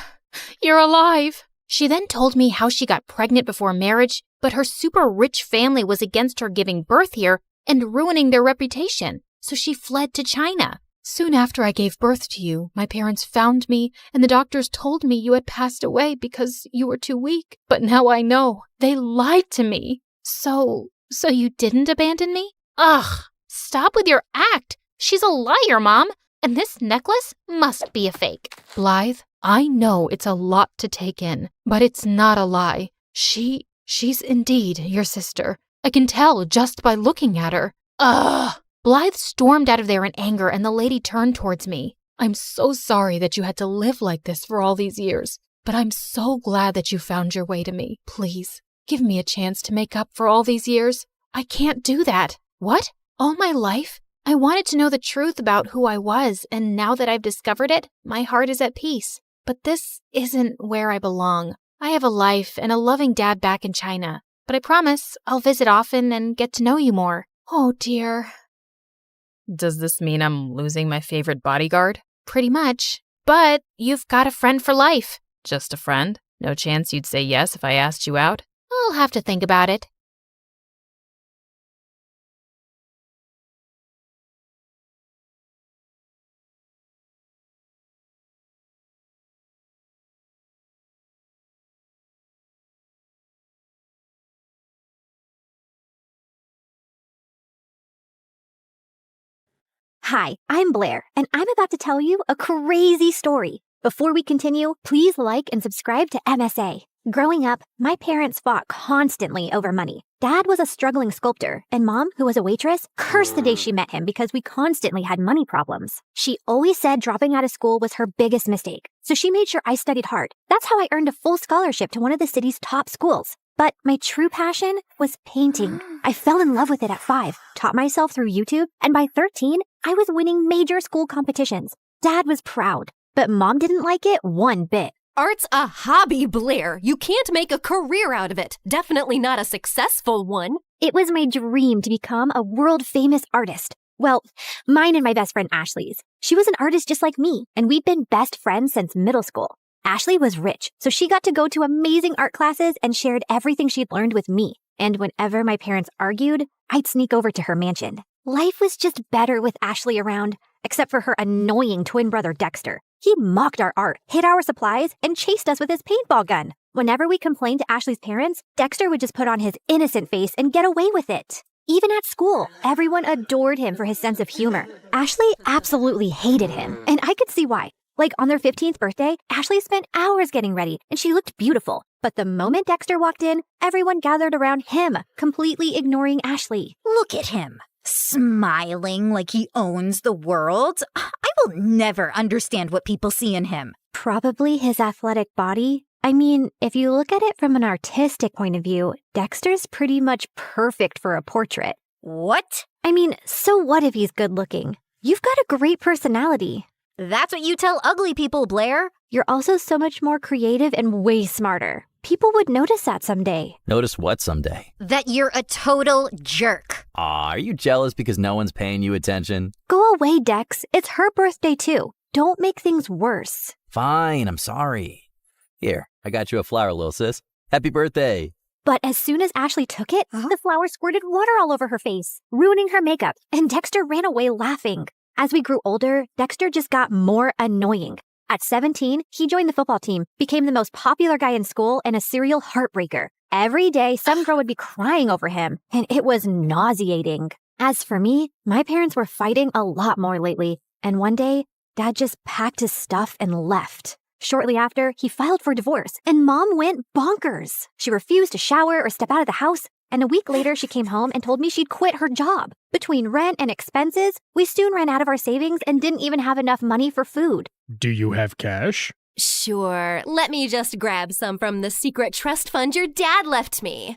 You're alive. She then told me how she got pregnant before marriage, but her super rich family was against her giving birth here and ruining their reputation, so she fled to China. Soon after I gave birth to you, my parents found me, and the doctors told me you had passed away because you were too weak. But now I know. They lied to me. So you didn't abandon me? Ugh, stop with your act. She's a liar, Mom, and this necklace must be a fake. Blythe, I know it's a lot to take in, but it's not a lie. She's indeed your sister. I can tell just by looking at her. Ugh! Blythe stormed out of there in anger, and the lady turned towards me. I'm so sorry that you had to live like this for all these years, but I'm so glad that you found your way to me. Please, give me a chance to make up for all these years. I can't do that. What? All my life? I wanted to know the truth about who I was, and now that I've discovered it, my heart is at peace. But this isn't where I belong. I have a life and a loving dad back in China, but I promise I'll visit often and get to know you more. Oh, dear. Does this mean I'm losing my favorite bodyguard? Pretty much. But you've got a friend for life. Just a friend? No chance you'd say yes if I asked you out? I'll have to think about it. Hi, I'm Blair, and I'm about to tell you a crazy story. Before we continue, please like and subscribe to MSA. Growing up, my parents fought constantly over money. Dad was a struggling sculptor, and Mom, who was a waitress, cursed the day she met him because we constantly had money problems. She always said dropping out of school was her biggest mistake, so she made sure I studied hard. That's how I earned a full scholarship to one of the city's top schools. But my true passion was painting. I fell in love with it at 5, taught myself through YouTube, and by 13, I was winning major school competitions. Dad was proud, but Mom didn't like it one bit. Art's a hobby, Blair. You can't make a career out of it. Definitely not a successful one. It was my dream to become a world-famous artist. Well, mine and my best friend Ashley's. She was an artist just like me, and we'd been best friends since middle school. Ashley was rich, so she got to go to amazing art classes and shared everything she'd learned with me. And whenever my parents argued, I'd sneak over to her mansion. Life was just better with Ashley around, except for her annoying twin brother Dexter. He mocked our art, hid our supplies, and chased us with his paintball gun. Whenever we complained to Ashley's parents, Dexter would just put on his innocent face and get away with it. Even at school, everyone adored him for his sense of humor. Ashley absolutely hated him, and I could see why. Like on their 15th birthday, Ashley spent hours getting ready, and she looked beautiful. But the moment Dexter walked in, everyone gathered around him, completely ignoring Ashley. Look at him, smiling like he owns the world. I will never understand what people see in him. Probably his athletic body. I mean, if you look at it from an artistic point of view, Dexter's pretty much perfect for a portrait. What? I mean, so what if he's good looking? You've got a great personality. That's what you tell ugly people, Blair. You're also so much more creative and way smarter. People would notice that someday. Notice what someday? That you're a total jerk. Aw, are you jealous because no one's paying you attention? Go away, Dex. It's her birthday too. Don't make things worse. Fine, I'm sorry. Here, I got you a flower, little sis. Happy birthday. But as soon as Ashley took it, the flower squirted water all over her face, ruining her makeup, and Dexter ran away laughing. As we grew older, Dexter just got more annoying. At 17, he joined the football team, became the most popular guy in school, and a serial heartbreaker. Every day, some girl would be crying over him, and it was nauseating. As for me, my parents were fighting a lot more lately, and one day, Dad just packed his stuff and left. Shortly after, he filed for divorce, and Mom went bonkers. She refused to shower or step out of the house, and a week later, she came home and told me she'd quit her job. Between rent and expenses, we soon ran out of our savings and didn't even have enough money for food. Do you have cash? Sure. Let me just grab some from the secret trust fund your dad left me.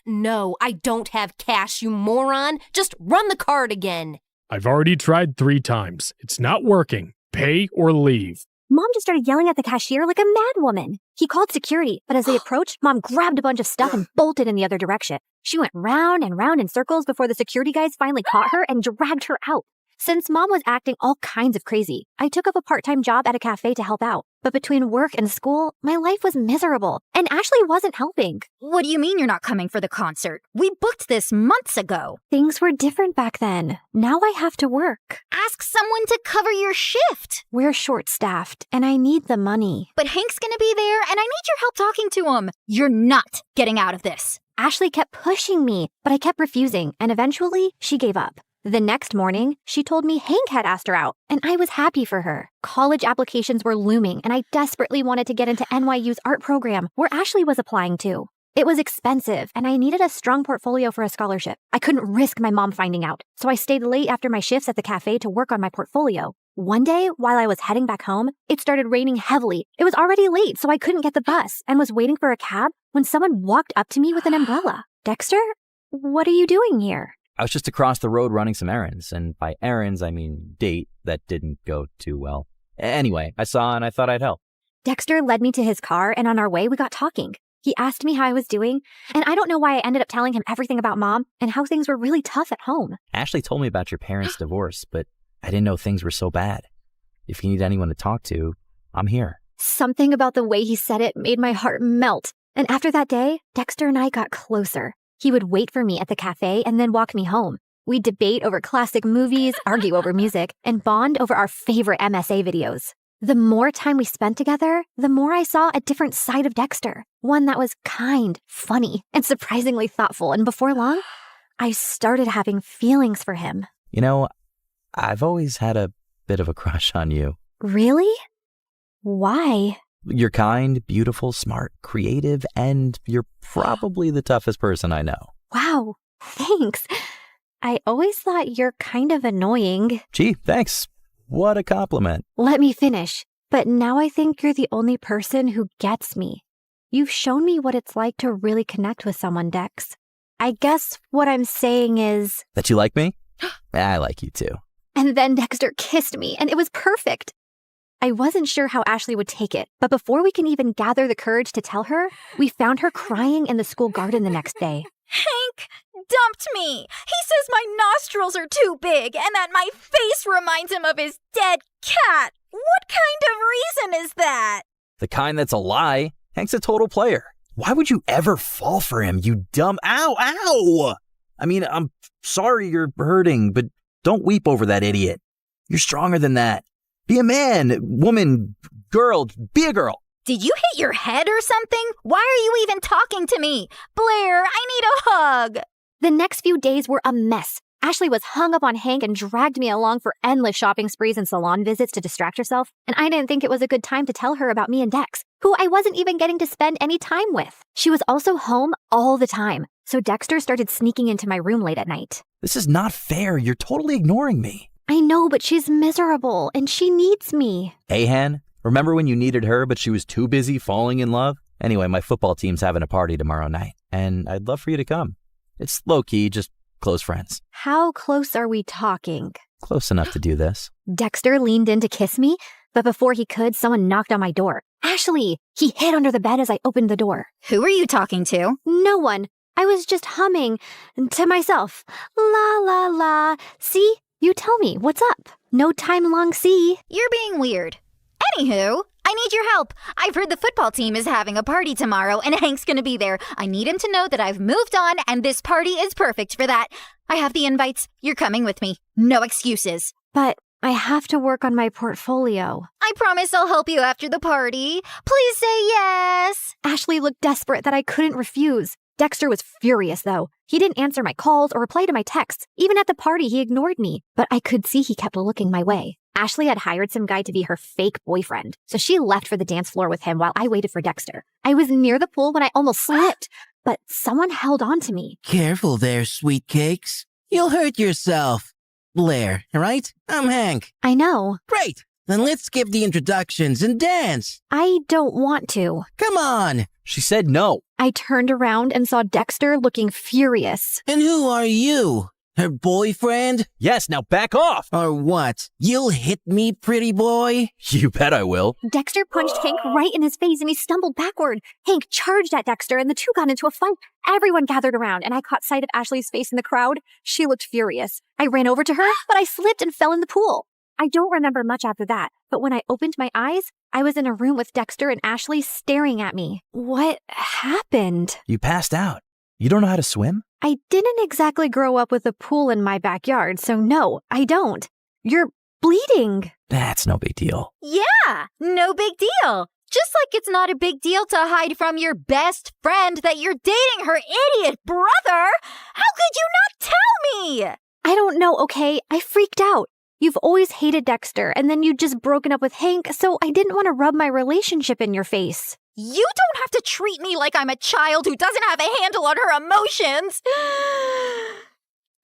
No, I don't have cash, you moron. Just run the card again. I've already tried 3 times. It's not working. Pay or leave. Mom just started yelling at the cashier like a madwoman. He called security, but as they approached, Mom grabbed a bunch of stuff and bolted in the other direction. She went round and round in circles before the security guys finally caught her and dragged her out. Since Mom was acting all kinds of crazy, I took up a part-time job at a cafe to help out. But between work and school, my life was miserable, and Ashley wasn't helping. What do you mean you're not coming for the concert? We booked this months ago. Things were different back then. Now I have to work. Ask someone to cover your shift. We're short-staffed, and I need the money. But Hank's gonna be there, and I need your help talking to him. You're not getting out of this. Ashley kept pushing me, but I kept refusing, and eventually she gave up. The next morning, she told me Hank had asked her out, and I was happy for her. College applications were looming, and I desperately wanted to get into NYU's art program, where Ashley was applying to. It was expensive, and I needed a strong portfolio for a scholarship. I couldn't risk my mom finding out, so I stayed late after my shifts at the cafe to work on my portfolio. One day, while I was heading back home, it started raining heavily. It was already late, so I couldn't get the bus, and was waiting for a cab when someone walked up to me with an umbrella. Dexter, what are you doing here? I was just across the road running some errands, and by errands, I mean date that didn't go too well. Anyway, I saw and I thought I'd help. Dexter led me to his car, and on our way, we got talking. He asked me how I was doing, and I don't know why I ended up telling him everything about Mom and how things were really tough at home. Ashley told me about your parents' divorce, but I didn't know things were so bad. If you need anyone to talk to, I'm here. Something about the way he said it made my heart melt. And after that day, Dexter and I got closer. He would wait for me at the cafe and then walk me home. We'd debate over classic movies, argue over music, and bond over our favorite MSA videos. The more time we spent together, the more I saw a different side of Dexter. One that was kind, funny, and surprisingly thoughtful. And before long, I started having feelings for him. You know, I've always had a bit of a crush on you. Really? Why? You're kind, beautiful, smart, creative, and you're probably the toughest person I know. Wow, thanks. I always thought you're kind of annoying. Gee, thanks. What a compliment. Let me finish. But now I think you're the only person who gets me. You've shown me what it's like to really connect with someone, Dex. I guess what I'm saying is... That you like me? I like you too. And then Dexter kissed me, and it was perfect. I wasn't sure how Ashley would take it, but before we can even gather the courage to tell her, we found her crying in the school garden the next day. Hank dumped me. He says my nostrils are too big and that my face reminds him of his dead cat. What kind of reason is that? The kind that's a lie. Hank's a total player. Why would you ever fall for him, you dumb... Ow! I mean, I'm sorry you're hurting, but don't weep over that idiot. You're stronger than that. Be a man, woman, girl, be a girl. Did you hit your head or something? Why are you even talking to me? Blair, I need a hug. The next few days were a mess. Ashley was hung up on Hank and dragged me along for endless shopping sprees and salon visits to distract herself, and I didn't think it was a good time to tell her about me and Dex, who I wasn't even getting to spend any time with. She was also home all the time, so Dexter started sneaking into my room late at night. This is not fair. You're totally ignoring me. I know, but she's miserable, and she needs me. Hey, Han, remember when you needed her, but she was too busy falling in love? Anyway, my football team's having a party tomorrow night, and I'd love for you to come. It's low-key, just close friends. How close are we talking? Close enough to do this. Dexter leaned in to kiss me, but before he could, someone knocked on my door. Ashley! He hid under the bed as I opened the door. Who are you talking to? No one. I was just humming to myself. La la la. See? You tell me, what's up? No time long see. You're being weird. Anywho, I need your help. I've heard the football team is having a party tomorrow and Hank's gonna be there. I need him to know that I've moved on and this party is perfect for that. I have the invites. You're coming with me. No excuses. But I have to work on my portfolio. I promise I'll help you after the party. Please say yes. Ashley looked desperate that I couldn't refuse. Dexter was furious, though. He didn't answer my calls or reply to my texts. Even at the party, he ignored me. But I could see he kept looking my way. Ashley had hired some guy to be her fake boyfriend, so she left for the dance floor with him while I waited for Dexter. I was near the pool when I almost slipped, but someone held on to me. Careful there, sweet cakes. You'll hurt yourself. Blair, right? I'm Hank. I know. Great. Then let's skip the introductions and dance. I don't want to. Come on. She said no. I turned around and saw Dexter looking furious. And who are you? Her boyfriend? Yes, now back off! Or what? You'll hit me, pretty boy? You bet I will. Dexter punched Hank right in his face and he stumbled backward. Hank charged at Dexter and the two got into a fight. Everyone gathered around and I caught sight of Ashley's face in the crowd. She looked furious. I ran over to her, but I slipped and fell in the pool. I don't remember much after that, but when I opened my eyes, I was in a room with Dexter and Ashley staring at me. What happened? You passed out. You don't know how to swim? I didn't exactly grow up with a pool in my backyard, so no, I don't. You're bleeding. That's no big deal. Yeah, no big deal. Just like it's not a big deal to hide from your best friend that you're dating her idiot brother. How could you not tell me? I don't know, okay? I freaked out. You've always hated Dexter, and then you'd just broken up with Hank, so I didn't want to rub my relationship in your face. You don't have to treat me like I'm a child who doesn't have a handle on her emotions.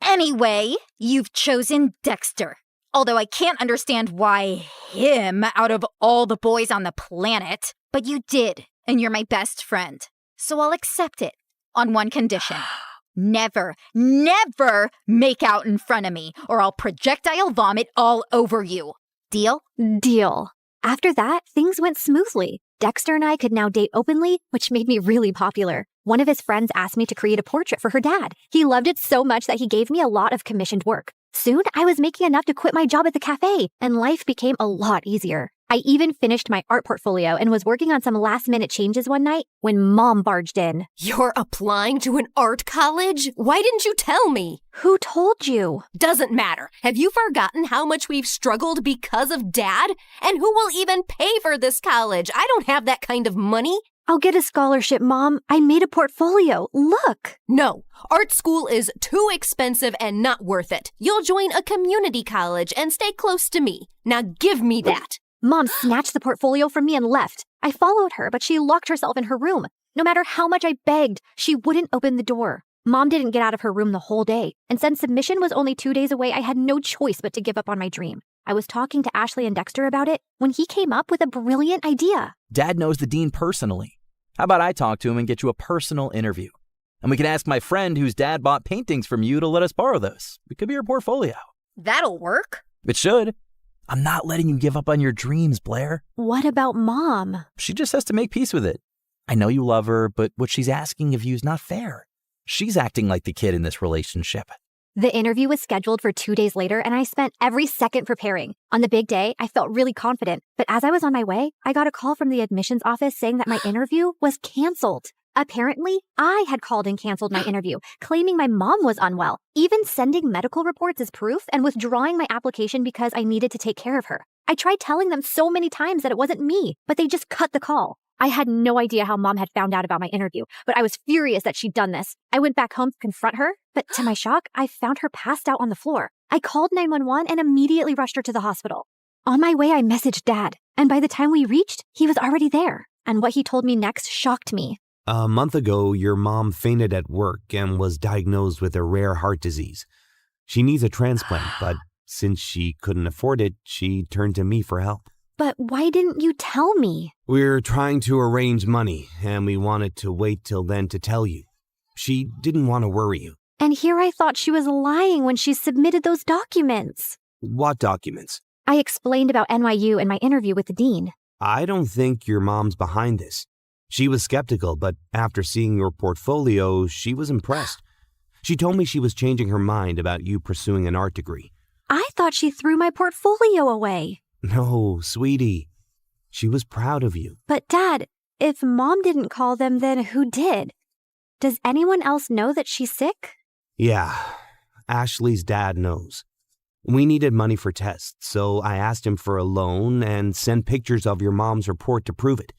Anyway, you've chosen Dexter. Although I can't understand why him out of all the boys on the planet. But you did, and you're my best friend. So I'll accept it on one condition. Never, never make out in front of me, or I'll projectile vomit all over you. Deal? Deal. After that, things went smoothly. Dexter and I could now date openly, which made me really popular. One of his friends asked me to create a portrait for her dad. He loved it so much that he gave me a lot of commissioned work. Soon, I was making enough to quit my job at the cafe, and life became a lot easier. I even finished my art portfolio and was working on some last-minute changes one night when Mom barged in. You're applying to an art college? Why didn't you tell me? Who told you? Doesn't matter. Have you forgotten how much we've struggled because of Dad? And who will even pay for this college? I don't have that kind of money. I'll get a scholarship, Mom. I made a portfolio. Look. No, art school is too expensive and not worth it. You'll join a community college and stay close to me. Now give me that. Mom snatched the portfolio from me and left. I followed her, but she locked herself in her room. No matter how much I begged, she wouldn't open the door. Mom didn't get out of her room the whole day, and since submission was only 2 days away, I had no choice but to give up on my dream. I was talking to Ashley and Dexter about it when he came up with a brilliant idea. Dad knows the dean personally. How about I talk to him and get you a personal interview? And we can ask my friend whose dad bought paintings from you to let us borrow those. It could be your portfolio. That'll work. It should. I'm not letting you give up on your dreams, Blair. What about Mom? She just has to make peace with it. I know you love her, but what she's asking of you is not fair. She's acting like the kid in this relationship. The interview was scheduled for 2 days later, and I spent every second preparing. On the big day, I felt really confident. But as I was on my way, I got a call from the admissions office saying that my interview was canceled. Apparently, I had called and canceled my interview, claiming my mom was unwell, even sending medical reports as proof and withdrawing my application because I needed to take care of her. I tried telling them so many times that it wasn't me, but they just cut the call. I had no idea how Mom had found out about my interview, but I was furious that she'd done this. I went back home to confront her, but to my shock, I found her passed out on the floor. I called 911 and immediately rushed her to the hospital. On my way, I messaged Dad, and by the time we reached, he was already there. And what he told me next shocked me. A month ago, your mom fainted at work and was diagnosed with a rare heart disease. She needs a transplant, but since she couldn't afford it, she turned to me for help. But why didn't you tell me? We're trying to arrange money, and we wanted to wait till then to tell you. She didn't want to worry you. And here I thought she was lying when she submitted those documents. What documents? I explained about NYU and my interview with the dean. I don't think your mom's behind this. She was skeptical, but after seeing your portfolio, she was impressed. She told me she was changing her mind about you pursuing an art degree. I thought she threw my portfolio away. No, sweetie. She was proud of you. But Dad, if Mom didn't call them, then who did? Does anyone else know that she's sick? Yeah, Ashley's dad knows. We needed money for tests, so I asked him for a loan and sent pictures of your mom's report to prove it.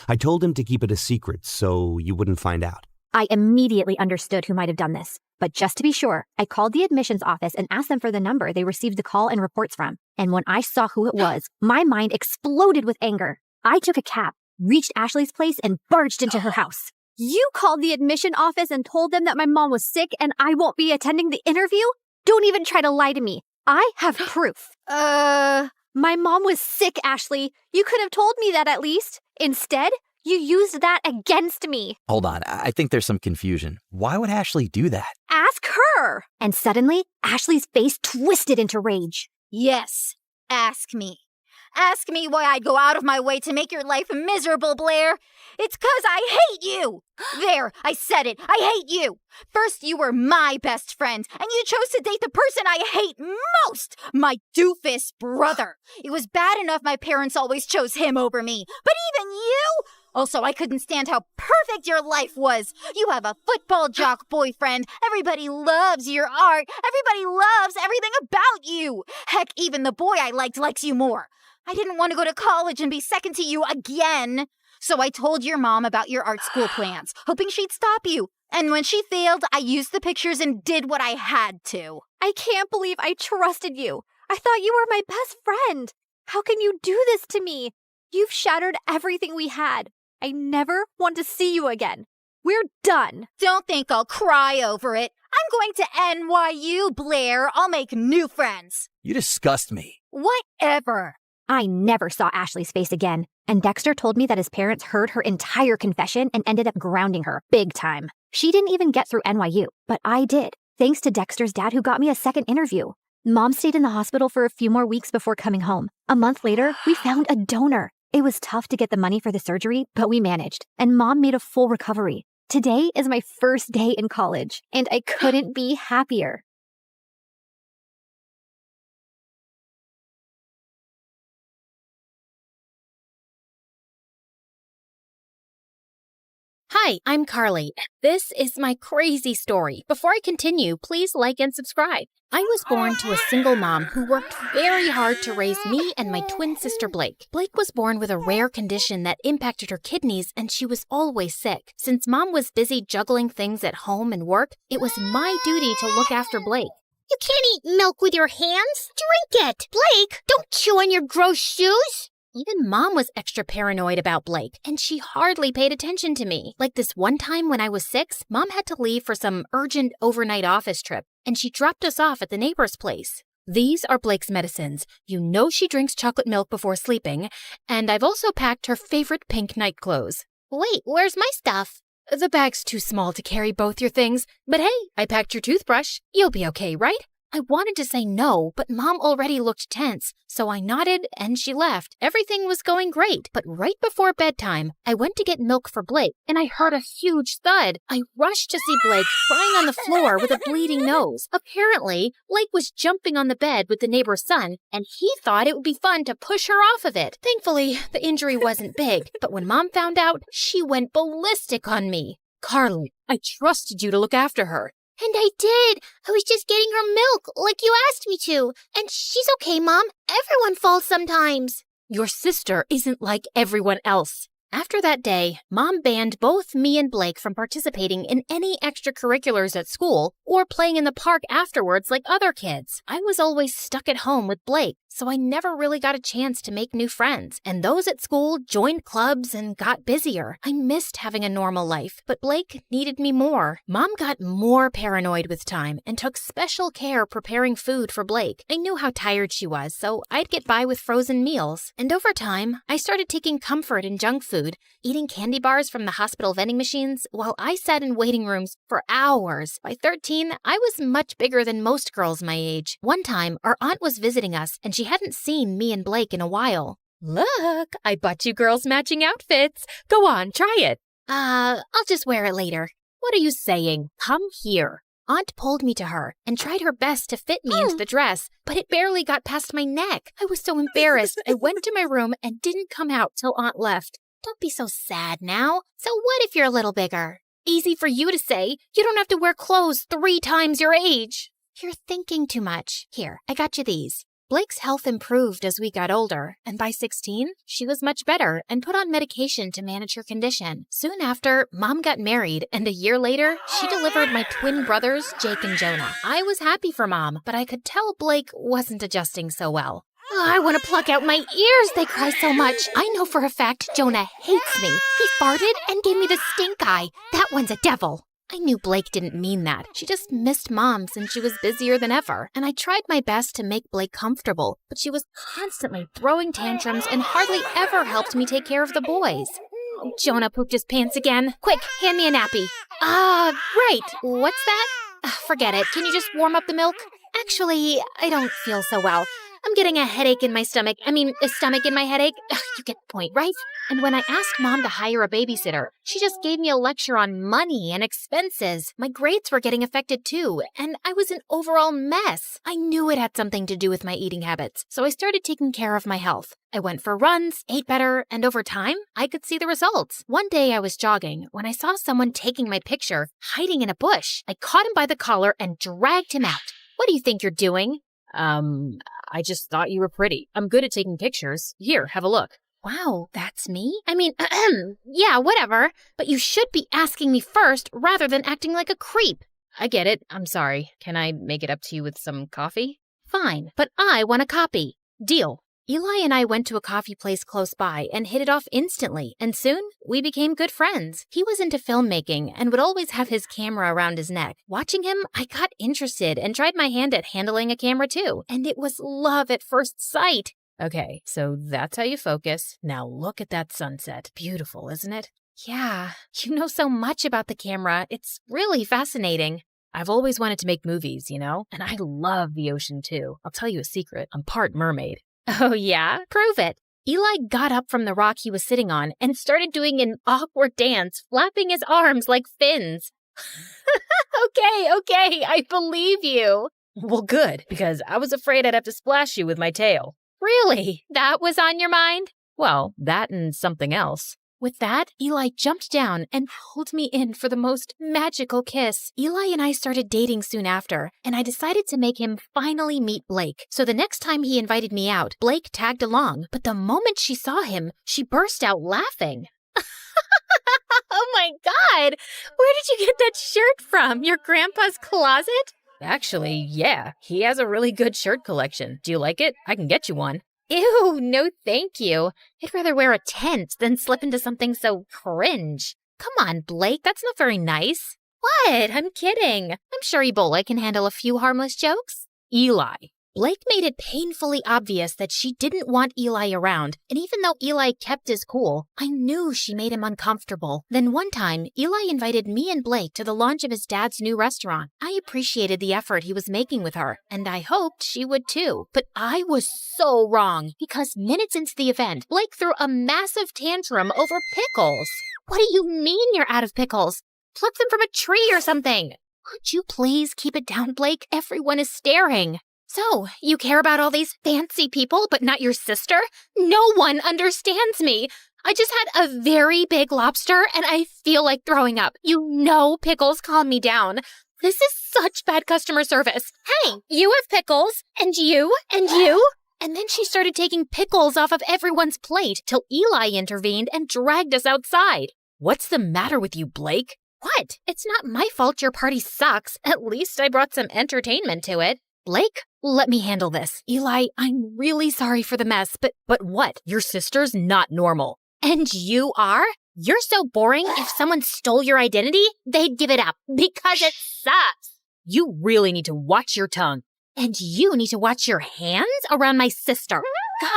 I told him to keep it a secret so you wouldn't find out. I immediately understood who might have done this. But just to be sure, I called the admissions office and asked them for the number they received the call and reports from. And when I saw who it was, my mind exploded with anger. I took a cab, reached Ashley's place, and barged into her house. You called the admission office and told them that my mom was sick and I won't be attending the interview? Don't even try to lie to me. I have proof. My mom was sick, Ashley. You could have told me that at least. Instead, you used that against me. Hold on, I think there's some confusion. Why would Ashley do that? Ask her. And suddenly, Ashley's face twisted into rage. Yes, ask me. Ask me why I'd go out of my way to make your life miserable, Blair. It's 'cause I hate you. There, I said it. I hate you. First, you were my best friend, and you chose to date the person I hate most, my doofus brother. It was bad enough my parents always chose him over me, but even you? Also, I couldn't stand how perfect your life was. You have a football jock boyfriend. Everybody loves your art. Everybody loves everything about you. Heck, even the boy I likes you more. I didn't want to go to college and be second to you again. So I told your mom about your art school plans, hoping she'd stop you. And when she failed, I used the pictures and did what I had to. I can't believe I trusted you. I thought you were my best friend. How can you do this to me? You've shattered everything we had. I never want to see you again. We're done. Don't think I'll cry over it. I'm going to NYU, Blair. I'll make new friends. You disgust me. Whatever. I never saw Ashley's face again, and Dexter told me that his parents heard her entire confession and ended up grounding her big time. She didn't even get through NYU, but I did, thanks to Dexter's dad who got me a second interview. Mom stayed in the hospital for a few more weeks before coming home. A month later, we found a donor. It was tough to get the money for the surgery, but we managed, and Mom made a full recovery. Today is my first day in college, and I couldn't be happier. Hi, I'm Carly. This is my crazy story. Before I continue, please like and subscribe. I was born to a single mom who worked very hard to raise me and my twin sister Blake. Blake was born with a rare condition that impacted her kidneys, and she was always sick. Since Mom was busy juggling things at home and work, it was my duty to look after Blake. You can't eat milk with your hands. Drink it. Blake, don't chew on your gross shoes. Even Mom was extra paranoid about Blake, and she hardly paid attention to me. Like this one time when I was 6, Mom had to leave for some urgent overnight office trip, and she dropped us off at the neighbor's place. These are Blake's medicines. You know she drinks chocolate milk before sleeping, and I've also packed her favorite pink night clothes. Wait, where's my stuff? The bag's too small to carry both your things, but hey, I packed your toothbrush. You'll be okay, right? I wanted to say no, but Mom already looked tense, so I nodded and she left. Everything was going great, but right before bedtime, I went to get milk for Blake, and I heard a huge thud. I rushed to see Blake crying on the floor with a bleeding nose. Apparently, Blake was jumping on the bed with the neighbor's son, and he thought it would be fun to push her off of it. Thankfully, the injury wasn't big, but when Mom found out, she went ballistic on me. Carly, I trusted you to look after her. And I did. I was just getting her milk, like you asked me to. And she's okay, Mom. Everyone falls sometimes. Your sister isn't like everyone else. After that day, Mom banned both me and Blake from participating in any extracurriculars at school or playing in the park afterwards like other kids. I was always stuck at home with Blake, so I never really got a chance to make new friends. And those at school joined clubs and got busier. I missed having a normal life, but Blake needed me more. Mom got more paranoid with time and took special care preparing food for Blake. I knew how tired she was, so I'd get by with frozen meals. And over time, I started taking comfort in junk food, eating candy bars from the hospital vending machines while I sat in waiting rooms for hours. By 13, I was much bigger than most girls my age. One time, our aunt was visiting us, and she hadn't seen me and Blake in a while. Look, I bought you girls matching outfits. Go on, try it. I'll just wear it later. What are you saying? Come here. Aunt pulled me to her and tried her best to fit me into the dress, but it barely got past my neck. I was so embarrassed. I went to my room and didn't come out till Aunt left. Don't be so sad now. So what if you're a little bigger? Easy for you to say. You don't have to wear clothes 3 times your age. You're thinking too much. Here, I got you these. Blake's health improved as we got older, and by 16, she was much better and put on medication to manage her condition. Soon after, Mom got married, and a year later, she delivered my twin brothers, Jake and Jonah. I was happy for Mom, but I could tell Blake wasn't adjusting so well. Oh, I want to pluck out my ears. They cry so much. I know for a fact Jonah hates me. He farted and gave me the stink eye. That one's a devil. I knew Blake didn't mean that. She just missed Mom since she was busier than ever. And I tried my best to make Blake comfortable, but she was constantly throwing tantrums and hardly ever helped me take care of the boys. Oh, Jonah pooped his pants again. Quick, hand me a nappy. Right. What's that? Forget it. Can you just warm up the milk? Actually, I don't feel so well. I'm getting a headache in my stomach. A stomach in my headache. You get the point, right? And when I asked Mom to hire a babysitter, she just gave me a lecture on money and expenses. My grades were getting affected too, and I was an overall mess. I knew it had something to do with my eating habits, so I started taking care of my health. I went for runs, ate better, and over time, I could see the results. One day I was jogging when I saw someone taking my picture, hiding in a bush. I caught him by the collar and dragged him out. What do you think you're doing? I just thought you were pretty. I'm good at taking pictures. Here, have a look. Wow, that's me? Yeah, whatever. But you should be asking me first rather than acting like a creep. I get it. I'm sorry. Can I make it up to you with some coffee? Fine, but I want a copy. Deal. Eli and I went to a coffee place close by and hit it off instantly, and soon we became good friends. He was into filmmaking and would always have his camera around his neck. Watching him, I got interested and tried my hand at handling a camera too, and it was love at first sight. Okay, so that's how you focus. Now look at that sunset. Beautiful, isn't it? Yeah, you know so much about the camera. It's really fascinating. I've always wanted to make movies, you know? And I love the ocean too. I'll tell you a secret. I'm part mermaid. Oh yeah? Prove it. Eli got up from the rock he was sitting on and started doing an awkward dance, flapping his arms like fins. Okay, I believe you. Well, good, because I was afraid I'd have to splash you with my tail. Really? That was on your mind? Well, that and something else. With that, Eli jumped down and pulled me in for the most magical kiss. Eli and I started dating soon after, and I decided to make him finally meet Blake. So the next time he invited me out, Blake tagged along, but the moment she saw him, she burst out laughing. Oh my God! Where did you get that shirt from? Your grandpa's closet? Actually, yeah, he has a really good shirt collection. Do you like it? I can get you one. Ew, no thank you. I'd rather wear a tent than slip into something so cringe. Come on, Blake, that's not very nice. What? I'm kidding. I'm sure Ebola can handle a few harmless jokes. Eli. Blake made it painfully obvious that she didn't want Eli around, and even though Eli kept his cool, I knew she made him uncomfortable. Then one time, Eli invited me and Blake to the launch of his dad's new restaurant. I appreciated the effort he was making with her, and I hoped she would too. But I was so wrong, because minutes into the event, Blake threw a massive tantrum over pickles. What do you mean you're out of pickles? Pluck them from a tree or something. Could you please keep it down, Blake? Everyone is staring. So, you care about all these fancy people, but not your sister? No one understands me. I just had a very big lobster, and I feel like throwing up. You know pickles calm me down. This is such bad customer service. Hey, you have pickles, and you, and you. And then she started taking pickles off of everyone's plate till Eli intervened and dragged us outside. What's the matter with you, Blake? What? It's not my fault your party sucks. At least I brought some entertainment to it. Blake, let me handle this. Eli, I'm really sorry for the mess, but what? Your sister's not normal. And you are? You're so boring, if someone stole your identity, they'd give it up because it sucks. You really need to watch your tongue. And you need to watch your hands around my sister.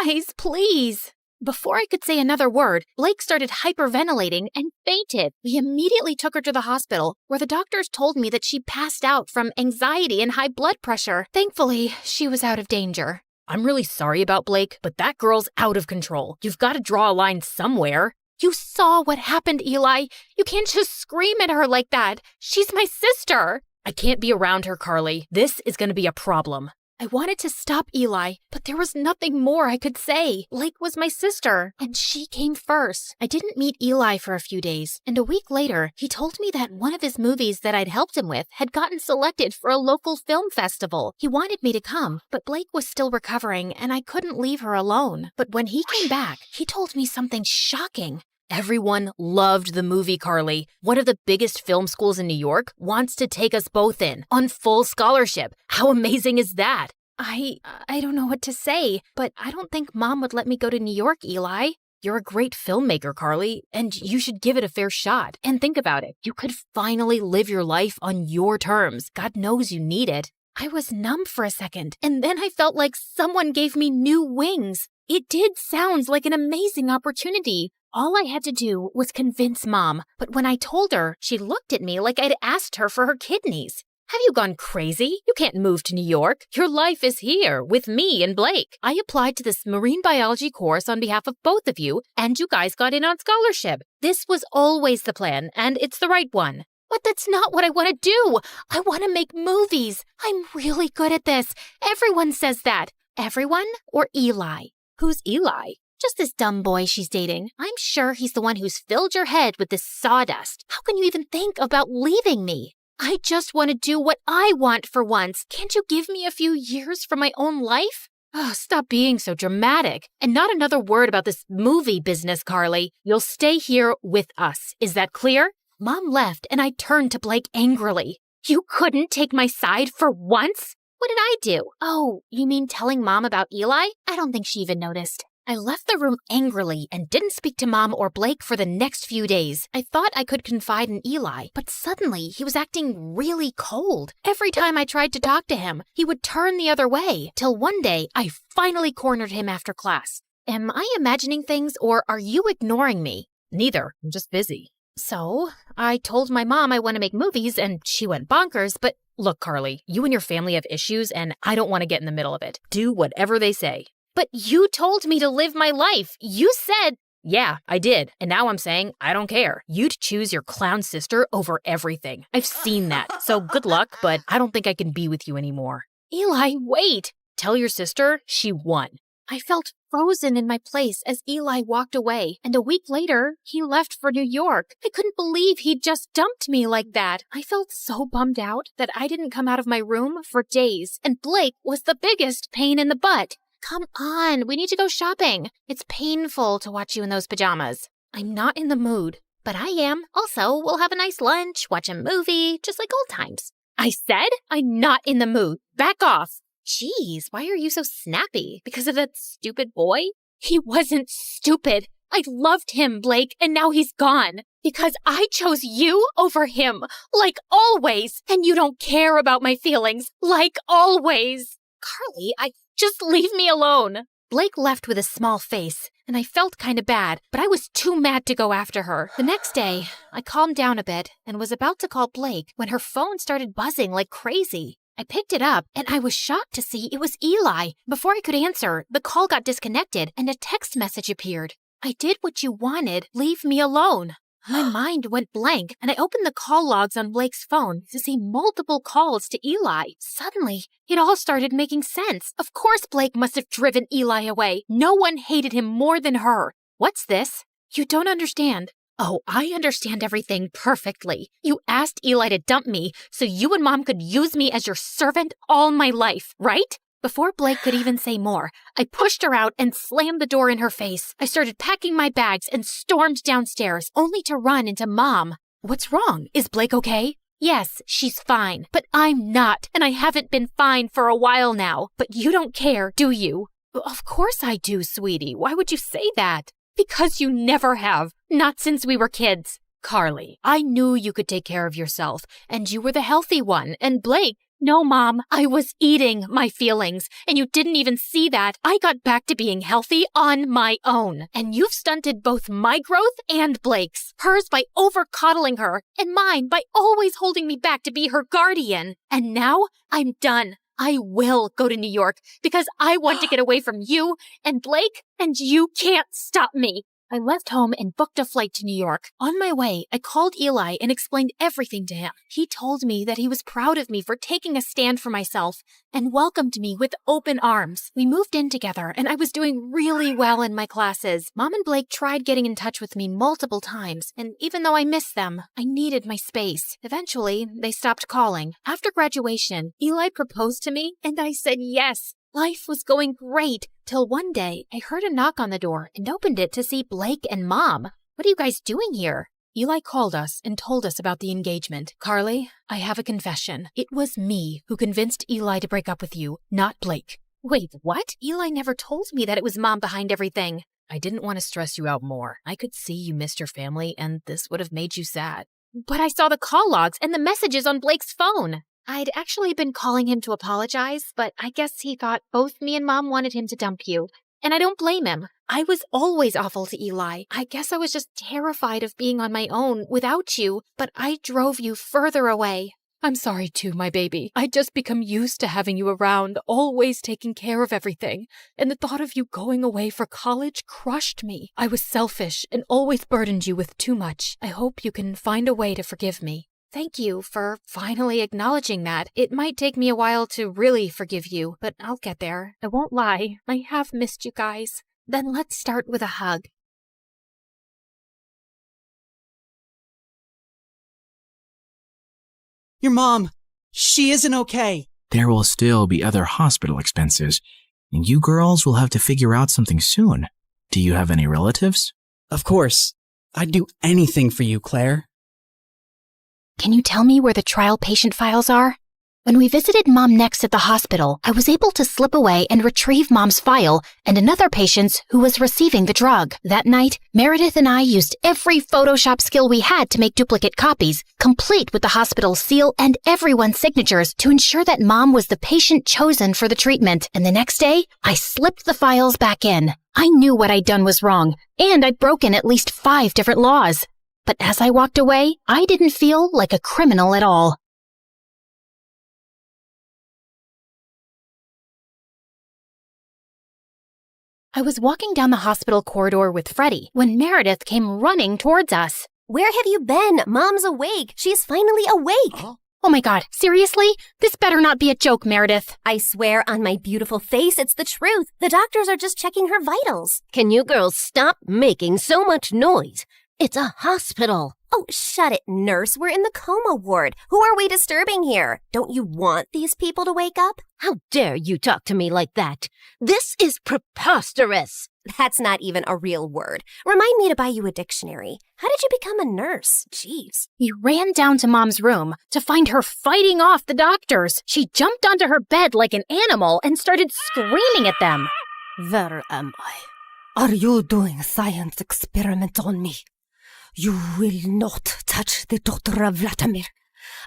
Guys, please. Before I could say another word, Blake started hyperventilating and fainted. We immediately took her to the hospital, where the doctors told me that she passed out from anxiety and high blood pressure. Thankfully, she was out of danger. I'm really sorry about Blake, but that girl's out of control. You've got to draw a line somewhere. You saw what happened, Eli. You can't just scream at her like that. She's my sister. I can't be around her, Carly. This is going to be a problem. I wanted to stop Eli, but there was nothing more I could say. Blake was my sister, and she came first. I didn't meet Eli for a few days, and a week later, he told me that one of his movies that I'd helped him with had gotten selected for a local film festival. He wanted me to come, but Blake was still recovering, and I couldn't leave her alone. But when he came back, he told me something shocking. Everyone loved the movie, Carly. One of the biggest film schools in New York wants to take us both in on full scholarship. How amazing is that? I don't know what to say, but I don't think Mom would let me go to New York, Eli. You're a great filmmaker, Carly, and you should give it a fair shot. And think about it. You could finally live your life on your terms. God knows you need it. I was numb for a second, and then I felt like someone gave me new wings. It did sound like an amazing opportunity. All I had to do was convince Mom, but when I told her, she looked at me like I'd asked her for her kidneys. Have you gone crazy? You can't move to New York. Your life is here with me and Blake. I applied to this marine biology course on behalf of both of you, and you guys got in on scholarship. This was always the plan, and it's the right one. But that's not what I want to do. I want to make movies. I'm really good at this. Everyone says that. Everyone or Eli? Who's Eli? Just this dumb boy she's dating. I'm sure he's the one who's filled your head with this sawdust. How can you even think about leaving me? I just want to do what I want for once. Can't you give me a few years from my own life? Oh, stop being so dramatic. And not another word about this movie business, Carly. You'll stay here with us. Is that clear? Mom left, and I turned to Blake angrily. You couldn't take my side for once? What did I do? Oh, you mean telling Mom about Eli? I don't think she even noticed. I left the room angrily and didn't speak to Mom or Blake for the next few days. I thought I could confide in Eli, but suddenly he was acting really cold. Every time I tried to talk to him, he would turn the other way, till one day I finally cornered him after class. Am I imagining things, or are you ignoring me? Neither. I'm just busy. So, I told my mom I want to make movies, and she went bonkers, but look, Carly, you and your family have issues, and I don't want to get in the middle of it. Do whatever they say. But you told me to live my life. You said... Yeah, I did. And now I'm saying I don't care. You'd choose your clown sister over everything. I've seen that. So good luck, but I don't think I can be with you anymore. Eli, wait. Tell your sister she won. I felt frozen in my place as Eli walked away, and a week later, he left for New York. I couldn't believe he'd just dumped me like that. I felt so bummed out that I didn't come out of my room for days, and Blake was the biggest pain in the butt. Come on, we need to go shopping. It's painful to watch you in those pajamas. I'm not in the mood, but I am. Also, we'll have a nice lunch, watch a movie, just like old times. I said I'm not in the mood. Back off. Jeez, why are you so snappy? Because of that stupid boy? He wasn't stupid. I loved him, Blake, and now he's gone. Because I chose you over him, like always. And you don't care about my feelings, like always. Carly, just leave me alone. Blake left with a small face, and I felt kind of bad, but I was too mad to go after her. The next day, I calmed down a bit and was about to call Blake when her phone started buzzing like crazy. I picked it up, and I was shocked to see it was Eli. Before I could answer, the call got disconnected, and a text message appeared. I did what you wanted. Leave me alone. My mind went blank, and I opened the call logs on Blake's phone to see multiple calls to Eli. Suddenly, it all started making sense. Of course Blake must have driven Eli away. No one hated him more than her. What's this? You don't understand. Oh, I understand everything perfectly. You asked Eli to dump me so you and Mom could use me as your servant all my life, right? Before Blake could even say more, I pushed her out and slammed the door in her face. I started packing my bags and stormed downstairs, only to run into Mom. What's wrong? Is Blake okay? Yes, she's fine, but I'm not, and I haven't been fine for a while now. But you don't care, do you? Of course I do, sweetie. Why would you say that? Because you never have. Not since we were kids. Carly, I knew you could take care of yourself, and you were the healthy one, and Blake... No, Mom, I was eating my feelings, and you didn't even see that. I got back to being healthy on my own, and you've stunted both my growth and Blake's. Hers by over-coddling her, and mine by always holding me back to be her guardian. And now I'm done. I will go to New York because I want to get away from you and Blake, and you can't stop me. I left home and booked a flight to New York. On my way, I called Eli and explained everything to him. He told me that he was proud of me for taking a stand for myself and welcomed me with open arms. We moved in together, and I was doing really well in my classes. Mom and Blake tried getting in touch with me multiple times, and even though I missed them, I needed my space. Eventually, they stopped calling. After graduation, Eli proposed to me, and I said yes. Life was going great, till one day I heard a knock on the door and opened it to see Blake and Mom. What are you guys doing here? Eli called us and told us about the engagement. Carly, I have a confession. It was me who convinced Eli to break up with you, not Blake. Wait, what? Eli never told me that it was Mom behind everything. I didn't want to stress you out more. I could see you missed your family, and this would have made you sad. But I saw the call logs and the messages on Blake's phone. I'd actually been calling him to apologize, but I guess he thought both me and Mom wanted him to dump you. And I don't blame him. I was always awful to Eli. I guess I was just terrified of being on my own without you, but I drove you further away. I'm sorry too, my baby. I'd just become used to having you around, always taking care of everything. And the thought of you going away for college crushed me. I was selfish and always burdened you with too much. I hope you can find a way to forgive me. Thank you for finally acknowledging that. It might take me a while to really forgive you, but I'll get there. I won't lie. I have missed you guys. Then let's start with a hug. Your mom, she isn't okay. There will still be other hospital expenses, and you girls will have to figure out something soon. Do you have any relatives? Of course. I'd do anything for you, Claire. Can you tell me where the trial patient files are? When we visited Mom next at the hospital, I was able to slip away and retrieve Mom's file and another patient's who was receiving the drug. That night, Meredith and I used every Photoshop skill we had to make duplicate copies, complete with the hospital's seal and everyone's signatures to ensure that Mom was the patient chosen for the treatment. And the next day, I slipped the files back in. I knew what I'd done was wrong, and I'd broken at least 5 different laws. But as I walked away, I didn't feel like a criminal at all. I was walking down the hospital corridor with Freddie when Meredith came running towards us. Where have you been? Mom's awake. She's finally awake. Huh? Oh my god, seriously? This better not be a joke, Meredith. I swear on my beautiful face, it's the truth. The doctors are just checking her vitals. Can you girls stop making so much noise? It's a hospital. Oh, shut it, nurse. We're in the coma ward. Who are we disturbing here? Don't you want these people to wake up? How dare you talk to me like that? This is preposterous. That's not even a real word. Remind me to buy you a dictionary. How did you become a nurse? Jeez. You ran down to Mom's room to find her fighting off the doctors. She jumped onto her bed like an animal and started screaming at them. Where am I? Are you doing a science experiment on me? You will not touch the daughter of Vladimir.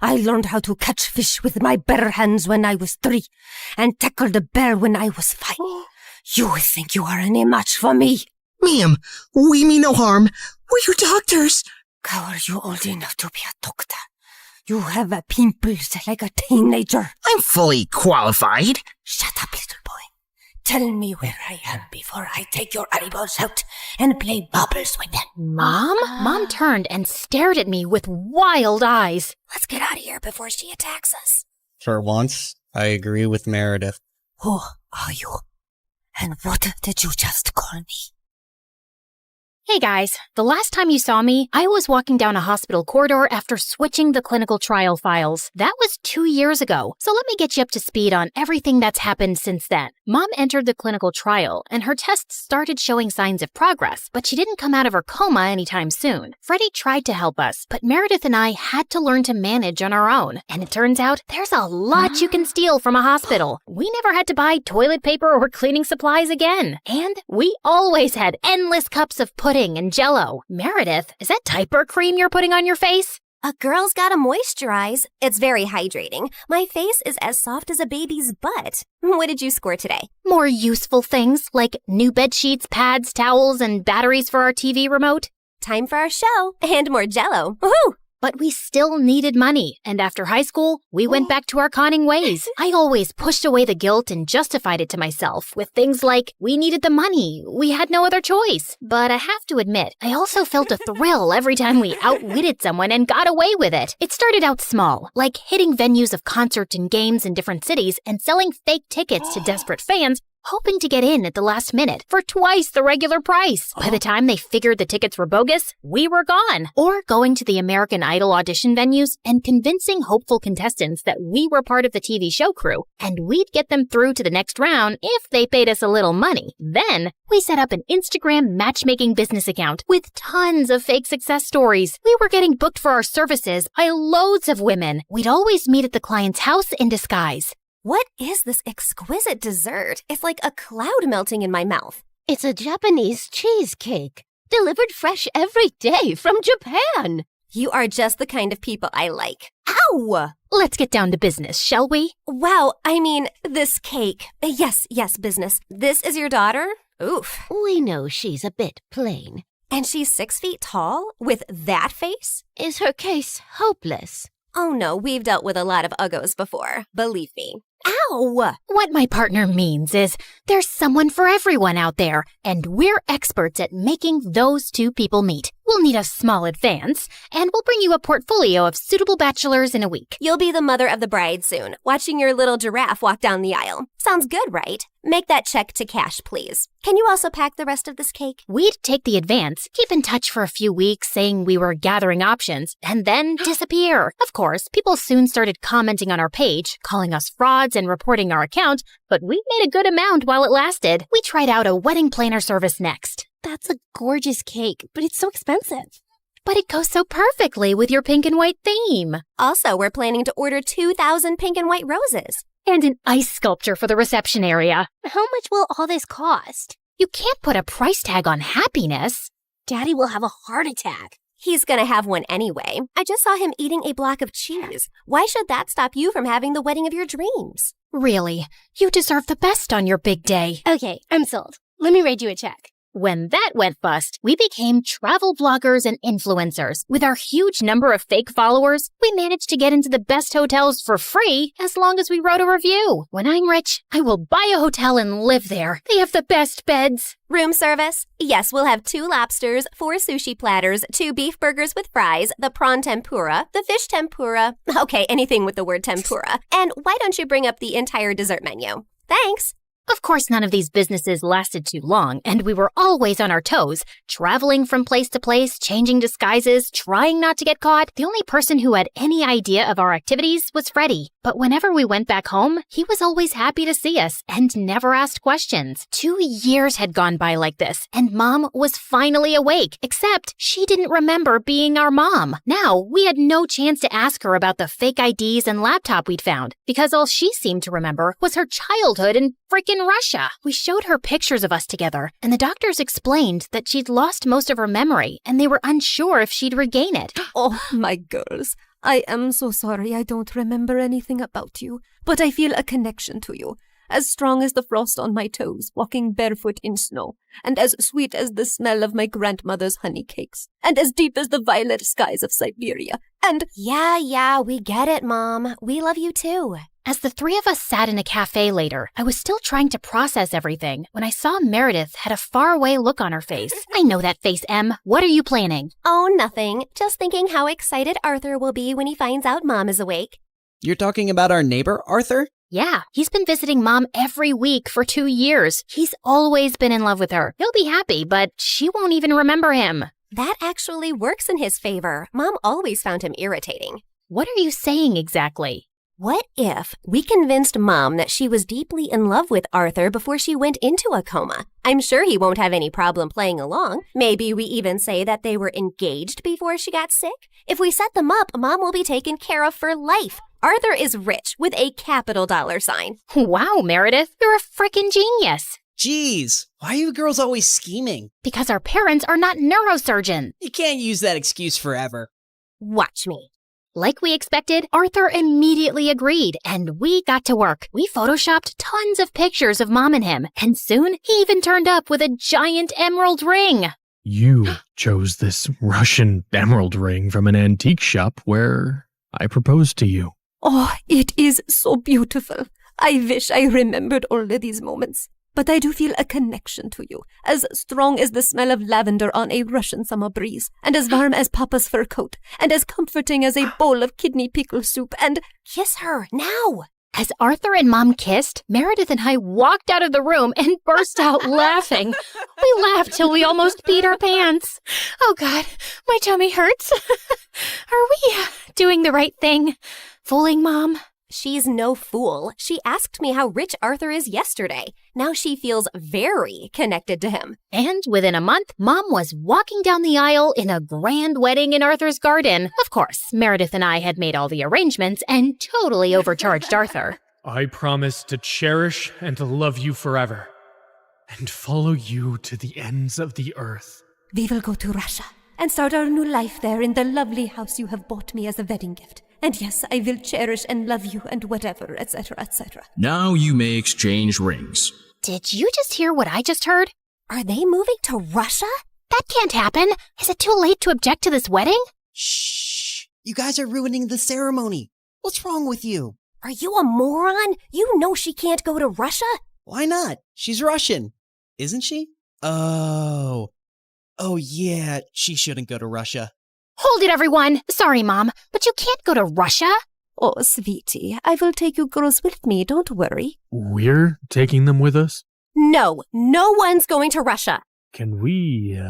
I learned how to catch fish with my bare hands when I was 3 and tackled a bear when I was 5. You think you are any match for me? Ma'am, we mean no harm. We're your doctors. How are you old enough to be a doctor? You have a pimples like a teenager. I'm fully qualified. Shut up, little boy. Tell me where I am before I take your eyeballs out and play bubbles with them. Mom? Mom turned and stared at me with wild eyes. Let's get out of here before she attacks us. For once, I agree with Meredith. Who are you? And what did you just call me? Hey guys, the last time you saw me, I was walking down a hospital corridor after switching the clinical trial files. That was 2 years ago, so let me get you up to speed on everything that's happened since then. Mom entered the clinical trial, and her tests started showing signs of progress, but she didn't come out of her coma anytime soon. Freddie tried to help us, but Meredith and I had to learn to manage on our own, and it turns out there's a lot you can steal from a hospital. We never had to buy toilet paper or cleaning supplies again, and we always had endless cups of pudding and Jell-O. Meredith, is that diaper cream you're putting on your face? A girl's gotta moisturize. It's very hydrating. My face is as soft as a baby's butt. What did you score today? More useful things like new bed sheets, pads, towels, and batteries for our TV remote. Time for our show and more Jell-O. Woohoo! But we still needed money, and after high school, we went back to our conning ways. I always pushed away the guilt and justified it to myself with things like, we needed the money, we had no other choice. But I have to admit, I also felt a thrill every time we outwitted someone and got away with it. It started out small, like hitting venues of concerts and games in different cities and selling fake tickets to desperate fans, hoping to get in at the last minute for twice the regular price. By the time they figured the tickets were bogus, we were gone. Or going to the American Idol audition venues and convincing hopeful contestants that we were part of the TV show crew, and we'd get them through to the next round if they paid us a little money. Then, we set up an Instagram matchmaking business account with tons of fake success stories. We were getting booked for our services by loads of women. We'd always meet at the client's house in disguise. What is this exquisite dessert? It's like a cloud melting in my mouth. It's a Japanese cheesecake, delivered fresh every day from Japan. You are just the kind of people I like. Ow! Let's get down to business, shall we? Wow, I mean, this cake. Yes, business. This is your daughter? Oof. We know she's a bit plain. And she's 6 feet tall? With that face? Is her case hopeless? Oh no, we've dealt with a lot of uggos before. Believe me. Ow! What my partner means is there's someone for everyone out there, and we're experts at making those two people meet. We'll need a small advance, and we'll bring you a portfolio of suitable bachelors in a week. You'll be the mother of the bride soon, watching your little giraffe walk down the aisle. Sounds good, right? Make that check to cash, please. Can you also pack the rest of this cake? We'd take the advance, keep in touch for a few weeks saying we were gathering options, and then disappear. Of course, people soon started commenting on our page, calling us frauds and reporting our account, but we made a good amount while it lasted. We tried out a wedding planner service next. That's a gorgeous cake, but it's so expensive. But it goes so perfectly with your pink and white theme. Also, we're planning to order 2,000 pink and white roses. And an ice sculpture for the reception area. How much will all this cost? You can't put a price tag on happiness. Daddy will have a heart attack. He's gonna have one anyway. I just saw him eating a block of cheese. Why should that stop you from having the wedding of your dreams? Really, you deserve the best on your big day. Okay, I'm sold. Let me write you a check. When that went bust, we became travel bloggers and influencers. With our huge number of fake followers, we managed to get into the best hotels for free as long as we wrote a review. When I'm rich, I will buy a hotel and live there. They have the best beds. Room service? Yes, we'll have 2 lobsters, 4 sushi platters, 2 beef burgers with fries, the prawn tempura, the fish tempura. Okay, anything with the word tempura. And why don't you bring up the entire dessert menu? Thanks. Of course, none of these businesses lasted too long, and we were always on our toes, traveling from place to place, changing disguises, trying not to get caught. The only person who had any idea of our activities was Freddie. But whenever we went back home, he was always happy to see us and never asked questions. 2 years had gone by like this, and Mom was finally awake, except she didn't remember being our mom. Now, we had no chance to ask her about the fake IDs and laptop we'd found, because all she seemed to remember was her childhood in frickin' Russia. We showed her pictures of us together, and the doctors explained that she'd lost most of her memory, and they were unsure if she'd regain it. Oh, my girls, I am so sorry I don't remember anything about you, but I feel a connection to you, as strong as the frost on my toes, walking barefoot in snow, and as sweet as the smell of my grandmother's honey cakes, and as deep as the violet skies of Siberia, and— Yeah, we get it, Mom. We love you too. As the 3 of us sat in a cafe later, I was still trying to process everything when I saw Meredith had a faraway look on her face. I know that face, Em. What are you planning? Oh, nothing. Just thinking how excited Arthur will be when he finds out Mom is awake. You're talking about our neighbor, Arthur? Yeah, he's been visiting Mom every week for 2 years. He's always been in love with her. He'll be happy, but she won't even remember him. That actually works in his favor. Mom always found him irritating. What are you saying exactly? What if we convinced Mom that she was deeply in love with Arthur before she went into a coma? I'm sure he won't have any problem playing along. Maybe we even say that they were engaged before she got sick. If we set them up, Mom will be taken care of for life. Arthur is rich with a capital dollar sign. Wow, Meredith, you're a frickin' genius. Jeez, why are you girls always scheming? Because our parents are not neurosurgeons. You can't use that excuse forever. Watch me. Like we expected, Arthur immediately agreed, and we got to work. We photoshopped tons of pictures of Mom and him, and soon he even turned up with a giant emerald ring. You chose this Russian emerald ring from an antique shop where I proposed to you. Oh, it is so beautiful. I wish I remembered all of these moments. But I do feel a connection to you, as strong as the smell of lavender on a Russian summer breeze, and as warm as Papa's fur coat, and as comforting as a bowl of kidney pickle soup, and— Kiss her, now! As Arthur and Mom kissed, Meredith and I walked out of the room and burst out laughing. We laughed till we almost peed our pants. Oh God, my tummy hurts. Are we doing the right thing? Fooling Mom? She's no fool. She asked me how rich Arthur is yesterday. Now she feels very connected to him. And within a month, Mom was walking down the aisle in a grand wedding in Arthur's garden. Of course, Meredith and I had made all the arrangements and totally overcharged Arthur. I promise to cherish and to love you forever and follow you to the ends of the earth. We will go to Russia and start our new life there in the lovely house you have bought me as a wedding gift. And yes, I will cherish and love you and whatever, etc., etc. Now you may exchange rings. Did you just hear what I just heard? Are they moving to Russia? That can't happen. Is it too late to object to this wedding? Shh! You guys are ruining the ceremony. What's wrong with you? Are you a moron? You know she can't go to Russia. Why not? She's Russian, isn't she? Oh yeah, she shouldn't go to Russia. Hold it, everyone! Sorry, Mom, but you can't go to Russia. Oh, sweetie, I will take you girls with me, don't worry. We're taking them with us? No one's going to Russia. Can we,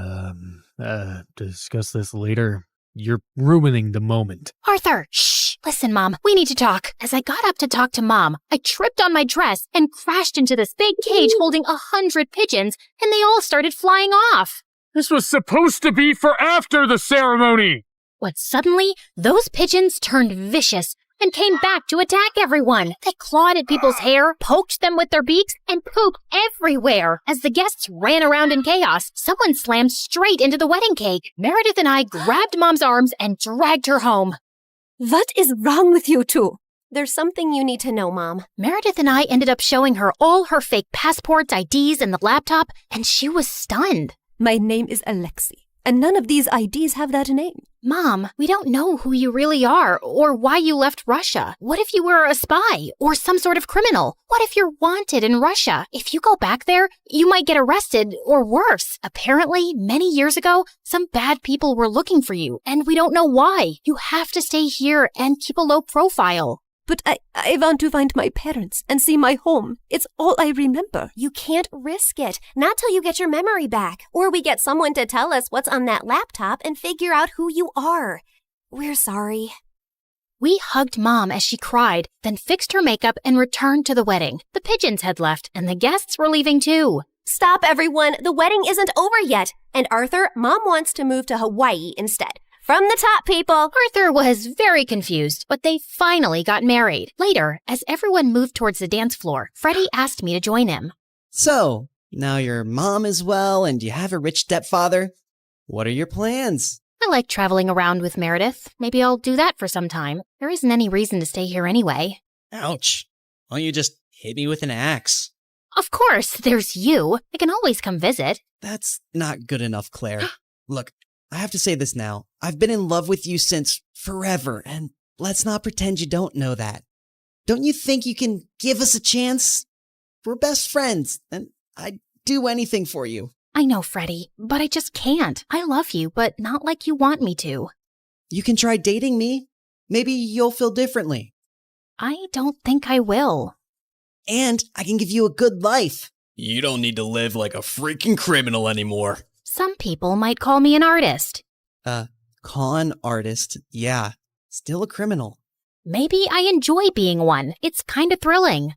discuss this later? You're ruining the moment. Arthur, shh! Listen, Mom, we need to talk. As I got up to talk to Mom, I tripped on my dress and crashed into this big cage holding 100 pigeons, and they all started flying off. This was supposed to be for after the ceremony! When suddenly, those pigeons turned vicious and came back to attack everyone. They clawed at people's hair, poked them with their beaks, and pooped everywhere. As the guests ran around in chaos, someone slammed straight into the wedding cake. Meredith and I grabbed Mom's arms and dragged her home. What is wrong with you two? There's something you need to know, Mom. Meredith and I ended up showing her all her fake passports, IDs, and the laptop, and she was stunned. My name is Alexei, and none of these IDs have that name. Mom, we don't know who you really are or why you left Russia. What if you were a spy or some sort of criminal? What if you're wanted in Russia? If you go back there, you might get arrested or worse. Apparently, many years ago, some bad people were looking for you, and we don't know why. You have to stay here and keep a low profile. But I want to find my parents and see my home. It's all I remember. You can't risk it. Not till you get your memory back. Or we get someone to tell us what's on that laptop and figure out who you are. We're sorry. We hugged Mom as she cried, then fixed her makeup and returned to the wedding. The pigeons had left, and the guests were leaving too. Stop, everyone. The wedding isn't over yet. And Arthur, Mom wants to move to Hawaii instead. From the top, people! Arthur was very confused, but they finally got married. Later, as everyone moved towards the dance floor, Freddie asked me to join him. So, now your mom is well and you have a rich stepfather. What are your plans? I like traveling around with Meredith. Maybe I'll do that for some time. There isn't any reason to stay here anyway. Ouch. Why don't you just hit me with an axe? Of course, there's you. I can always come visit. That's not good enough, Claire. Look, I have to say this now. I've been in love with you since forever, and let's not pretend you don't know that. Don't you think you can give us a chance? We're best friends, and I'd do anything for you. I know, Freddie, but I just can't. I love you, but not like you want me to. You can try dating me. Maybe you'll feel differently. I don't think I will. And I can give you a good life. You don't need to live like a freaking criminal anymore. Some people might call me an artist. Con artist, yeah. Still a criminal. Maybe I enjoy being one. It's kind of thrilling.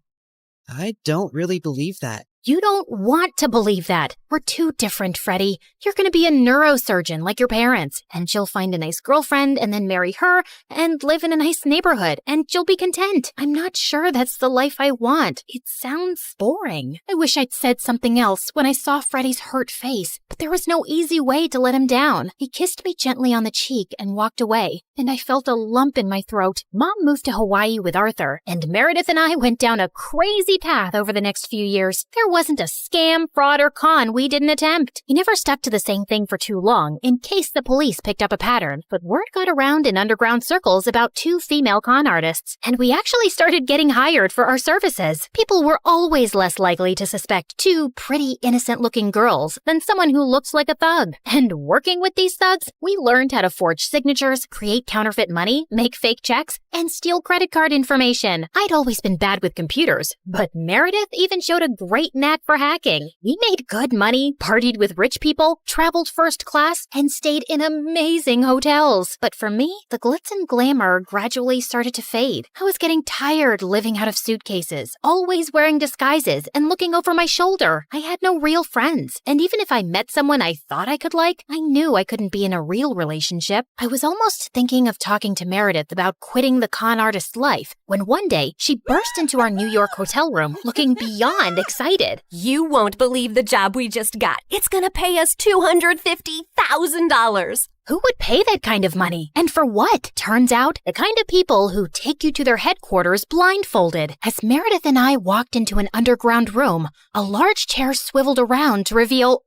I don't really believe that. You don't want to believe that. We're too different, Freddie. You're going to be a neurosurgeon like your parents, and she'll find a nice girlfriend and then marry her and live in a nice neighborhood, and you'll be content. I'm not sure that's the life I want. It sounds boring. I wish I'd said something else when I saw Freddie's hurt face, but there was no easy way to let him down. He kissed me gently on the cheek and walked away, and I felt a lump in my throat. Mom moved to Hawaii with Arthur, and Meredith and I went down a crazy path over the next few years. There wasn't a scam, fraud, or con we didn't attempt. We never stuck to the same thing for too long, in case the police picked up a pattern, but word got around in underground circles about 2 female con artists, and we actually started getting hired for our services. People were always less likely to suspect 2 pretty, innocent-looking girls than someone who looks like a thug. And working with these thugs, we learned how to forge signatures, create counterfeit money, make fake checks, and steal credit card information. I'd always been bad with computers, but Meredith even showed a great knack for hacking. We made good money, partied with rich people, traveled first class, and stayed in amazing hotels. But for me, the glitz and glamour gradually started to fade. I was getting tired living out of suitcases, always wearing disguises and looking over my shoulder. I had no real friends, and even if I met someone I thought I could like, I knew I couldn't be in a real relationship. I was almost thinking of talking to Meredith about quitting the con artist life, when one day she burst into our New York hotel room looking beyond excited. You won't believe the job we just got. It's gonna pay us $250,000. Who would pay that kind of money? And for what? Turns out, the kind of people who take you to their headquarters blindfolded. As Meredith and I walked into an underground room, a large chair swiveled around to reveal...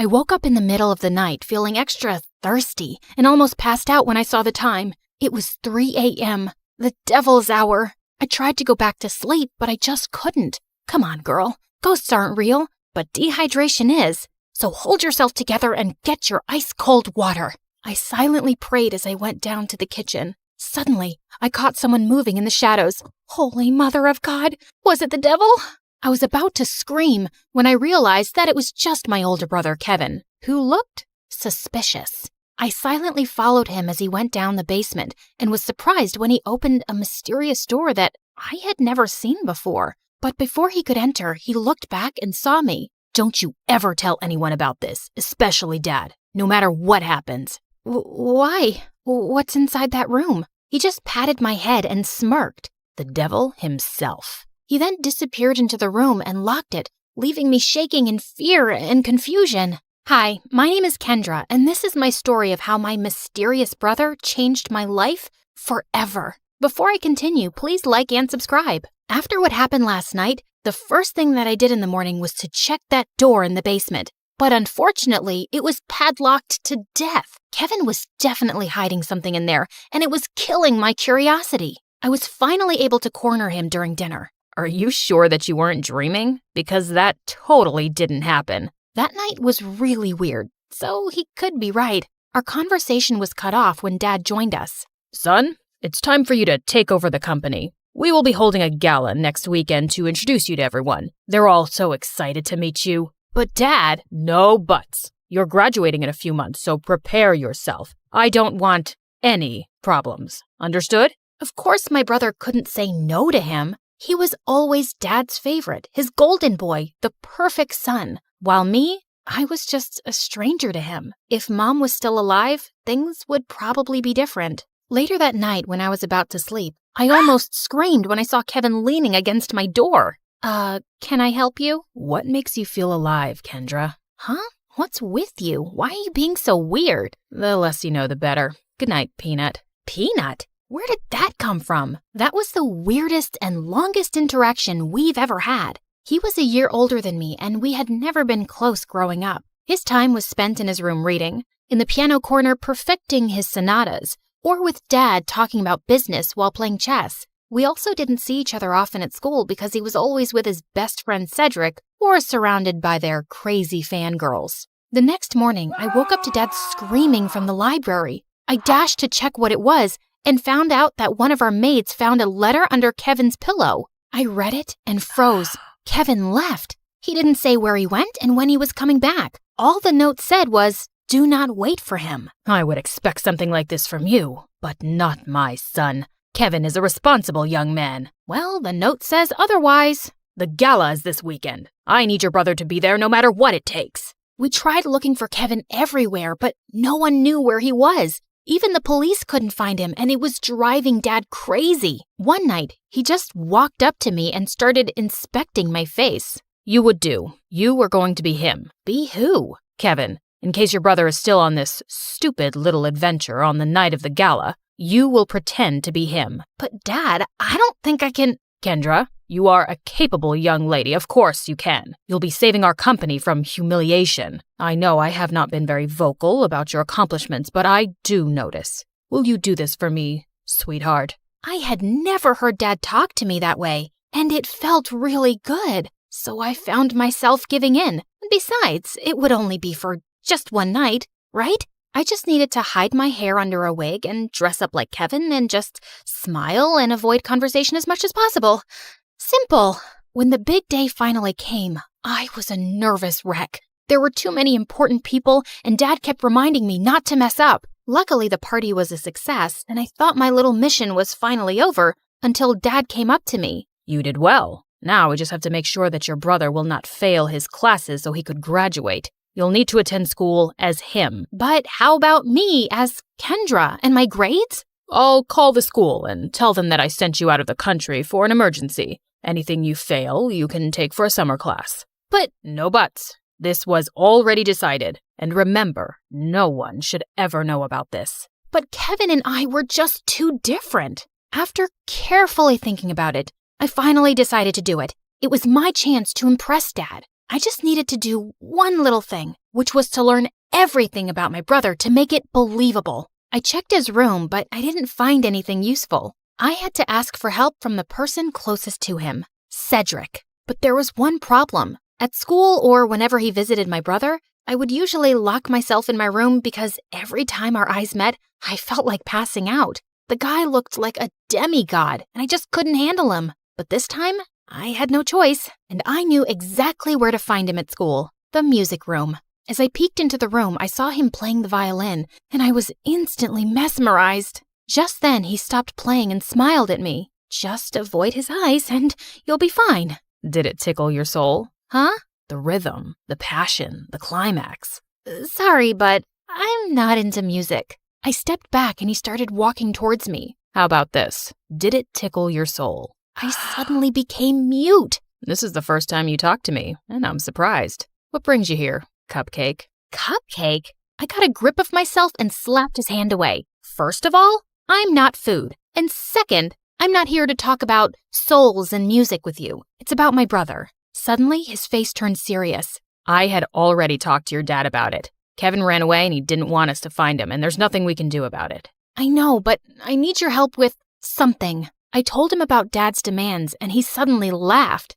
I woke up in the middle of the night feeling extra thirsty and almost passed out when I saw the time. It was 3 a.m., the devil's hour. I tried to go back to sleep, but I just couldn't. Come on, girl. Ghosts aren't real, but dehydration is. So hold yourself together and get your ice-cold water. I silently prayed as I went down to the kitchen. Suddenly, I caught someone moving in the shadows. Holy Mother of God! Was it the devil? I was about to scream when I realized that it was just my older brother, Kevin, who looked suspicious. I silently followed him as he went down the basement and was surprised when he opened a mysterious door that I had never seen before. But before he could enter, he looked back and saw me. Don't you ever tell anyone about this, especially Dad, no matter what happens. Why? What's inside that room? He just patted my head and smirked. The devil himself. He then disappeared into the room and locked it, leaving me shaking in fear and confusion. Hi, my name is Kendra, and this is my story of how my mysterious brother changed my life forever. Before I continue, please like and subscribe. After what happened last night, the first thing that I did in the morning was to check that door in the basement. But unfortunately, it was padlocked to death. Kevin was definitely hiding something in there, and it was killing my curiosity. I was finally able to corner him during dinner. Are you sure that you weren't dreaming? Because that totally didn't happen. That night was really weird, so he could be right. Our conversation was cut off when Dad joined us. Son, it's time for you to take over the company. We will be holding a gala next weekend to introduce you to everyone. They're all so excited to meet you. But Dad… No buts. You're graduating in a few months, so prepare yourself. I don't want any problems. Understood? Of course my brother couldn't say no to him. He was always Dad's favorite, his golden boy, the perfect son. While me, I was just a stranger to him. If Mom was still alive, things would probably be different. Later that night, when I was about to sleep, I almost screamed when I saw Kevin leaning against my door. Can I help you? What makes you feel alive, Kendra? Huh? What's with you? Why are you being so weird? The less you know, the better. Good night, Peanut. Peanut? Where did that come from? That was the weirdest and longest interaction we've ever had. He was a year older than me, and we had never been close growing up. His time was spent in his room reading, in the piano corner perfecting his sonatas, or with Dad talking about business while playing chess. We also didn't see each other often at school because he was always with his best friend Cedric or surrounded by their crazy fangirls. The next morning, I woke up to Dad screaming from the library. I dashed to check what it was and found out that one of our maids found a letter under Kevin's pillow. I read it and froze. Kevin left. He didn't say where he went and when he was coming back. All the note said was, "Do not wait for him." I would expect something like this from you, but not my son. Kevin is a responsible young man. Well, the note says otherwise. The gala is this weekend. I need your brother to be there no matter what it takes. We tried looking for Kevin everywhere, but no one knew where he was. Even the police couldn't find him, and it was driving Dad crazy. One night, he just walked up to me and started inspecting my face. You would do. You were going to be him. Be who? Kevin. In case your brother is still on this stupid little adventure on the night of the gala, you will pretend to be him. But Dad, I don't think I can… Kendra, you are a capable young lady. Of course you can. You'll be saving our company from humiliation. I know I have not been very vocal about your accomplishments, but I do notice. Will you do this for me, sweetheart? I had never heard Dad talk to me that way, and it felt really good. So I found myself giving in. Besides, it would only be for just one night, right? I just needed to hide my hair under a wig and dress up like Kevin and just smile and avoid conversation as much as possible. Simple. When the big day finally came, I was a nervous wreck. There were too many important people, and Dad kept reminding me not to mess up. Luckily, the party was a success, and I thought my little mission was finally over until Dad came up to me. You did well. Now we just have to make sure that your brother will not fail his classes so he could graduate. You'll need to attend school as him. But how about me as Kendra and my grades? I'll call the school and tell them that I sent you out of the country for an emergency. Anything you fail, you can take for a summer class. But no buts. This was already decided. And remember, no one should ever know about this. But Kevin and I were just too different. After carefully thinking about it, I finally decided to do it. It was my chance to impress Dad. I just needed to do one little thing, which was to learn everything about my brother to make it believable. I checked his room, but I didn't find anything useful. I had to ask for help from the person closest to him, Cedric. But there was one problem. At school or whenever he visited my brother, I would usually lock myself in my room because every time our eyes met, I felt like passing out. The guy looked like a demigod, and I just couldn't handle him. But this time, I had no choice, and I knew exactly where to find him at school, the music room. As I peeked into the room, I saw him playing the violin, and I was instantly mesmerized. Just then, he stopped playing and smiled at me. Just avoid his eyes, and you'll be fine. Did it tickle your soul? Huh? The rhythm, the passion, the climax. Sorry, but I'm not into music. I stepped back, and he started walking towards me. How about this? Did it tickle your soul? I suddenly became mute. This is the first time you talked to me, and I'm surprised. What brings you here, Cupcake? Cupcake? I got a grip of myself and slapped his hand away. First of all, I'm not food. And second, I'm not here to talk about souls and music with you. It's about my brother. Suddenly, his face turned serious. I had already talked to your dad about it. Kevin ran away and he didn't want us to find him, and there's nothing we can do about it. I know, but I need your help with something. I told him about Dad's demands, and he suddenly laughed.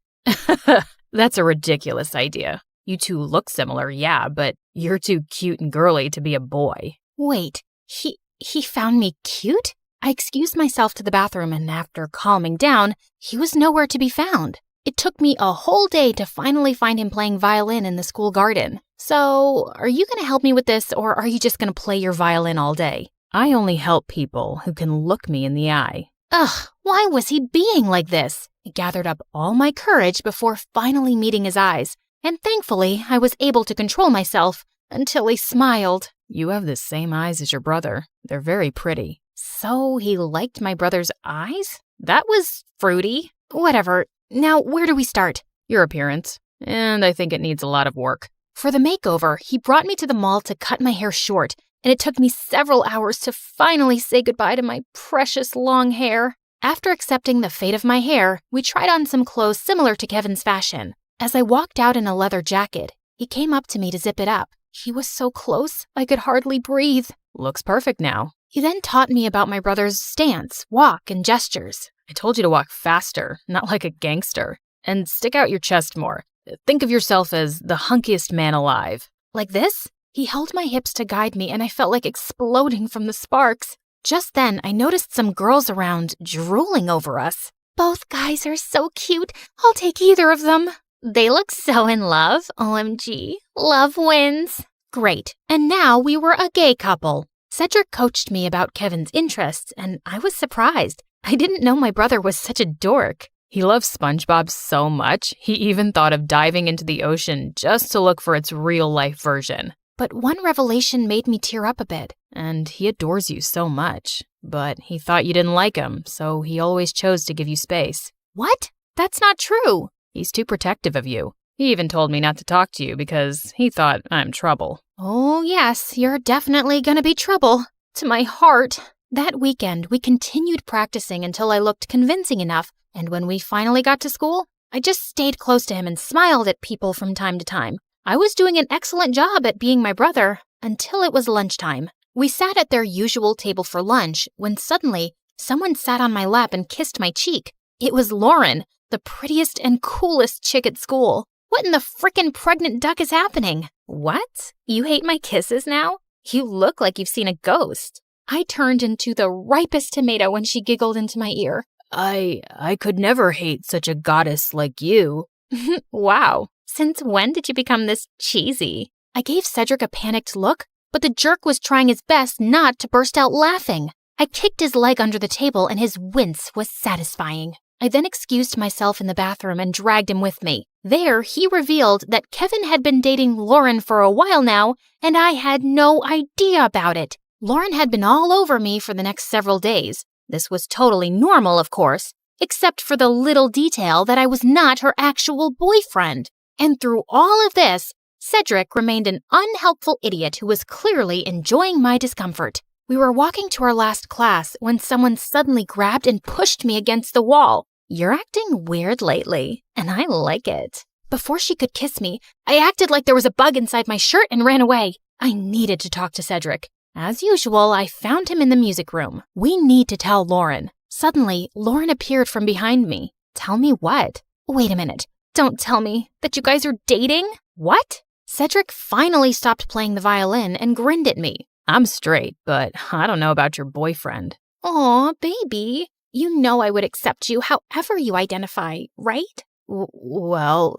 That's a ridiculous idea. You two look similar, yeah, but you're too cute and girly to be a boy. Wait, he found me cute? I excused myself to the bathroom, and after calming down, he was nowhere to be found. It took me a whole day to finally find him playing violin in the school garden. So, are you going to help me with this, or are you just going to play your violin all day? I only help people who can look me in the eye. Ugh, why was he being like this? I gathered up all my courage before finally meeting his eyes, and thankfully I was able to control myself until he smiled. You have the same eyes as your brother. They're very pretty. So he liked my brother's eyes? That was fruity. Whatever. Now, where do we start? Your appearance. And I think it needs a lot of work. For the makeover, he brought me to the mall to cut my hair short, and it took me several hours to finally say goodbye to my precious long hair. After accepting the fate of my hair, we tried on some clothes similar to Kevin's fashion. As I walked out in a leather jacket, he came up to me to zip it up. He was so close, I could hardly breathe. Looks perfect now. He then taught me about my brother's stance, walk, and gestures. I told you to walk faster, not like a gangster. And stick out your chest more. Think of yourself as the hunkiest man alive. Like this? He held my hips to guide me, and I felt like exploding from the sparks. Just then, I noticed some girls around drooling over us. Both guys are so cute. I'll take either of them. They look so in love. OMG. Love wins. Great. And now we were a gay couple. Cedric coached me about Kevin's interests, and I was surprised. I didn't know my brother was such a dork. He loves SpongeBob so much, he even thought of diving into the ocean just to look for its real-life version. But one revelation made me tear up a bit. And he adores you so much. But he thought you didn't like him, so he always chose to give you space. What? That's not true. He's too protective of you. He even told me not to talk to you because he thought I'm trouble. Oh, yes, you're definitely gonna be trouble. To my heart. That weekend, we continued practicing until I looked convincing enough, and when we finally got to school, I just stayed close to him and smiled at people from time to time. I was doing an excellent job at being my brother until it was lunchtime. We sat at their usual table for lunch when suddenly someone sat on my lap and kissed my cheek. It was Lauren, the prettiest and coolest chick at school. What in the frickin' pregnant duck is happening? What? You hate my kisses now? You look like you've seen a ghost. I turned into the ripest tomato when she giggled into my ear. I could never hate such a goddess like you. Wow. Since when did you become this cheesy? I gave Cedric a panicked look, but the jerk was trying his best not to burst out laughing. I kicked his leg under the table and his wince was satisfying. I then excused myself in the bathroom and dragged him with me. There, he revealed that Kevin had been dating Lauren for a while now, and I had no idea about it. Lauren had been all over me for the next several days. This was totally normal, of course, except for the little detail that I was not her actual boyfriend. And through all of this, Cedric remained an unhelpful idiot who was clearly enjoying my discomfort. We were walking to our last class when someone suddenly grabbed and pushed me against the wall. You're acting weird lately, and I like it. Before she could kiss me, I acted like there was a bug inside my shirt and ran away. I needed to talk to Cedric. As usual, I found him in the music room. We need to tell Lauren. Suddenly, Lauren appeared from behind me. Tell me what? Wait a minute. Don't tell me that you guys are dating? What? Cedric finally stopped playing the violin and grinned at me. I'm straight, but I don't know about your boyfriend. Aw, baby. You know I would accept you however you identify, right? Well,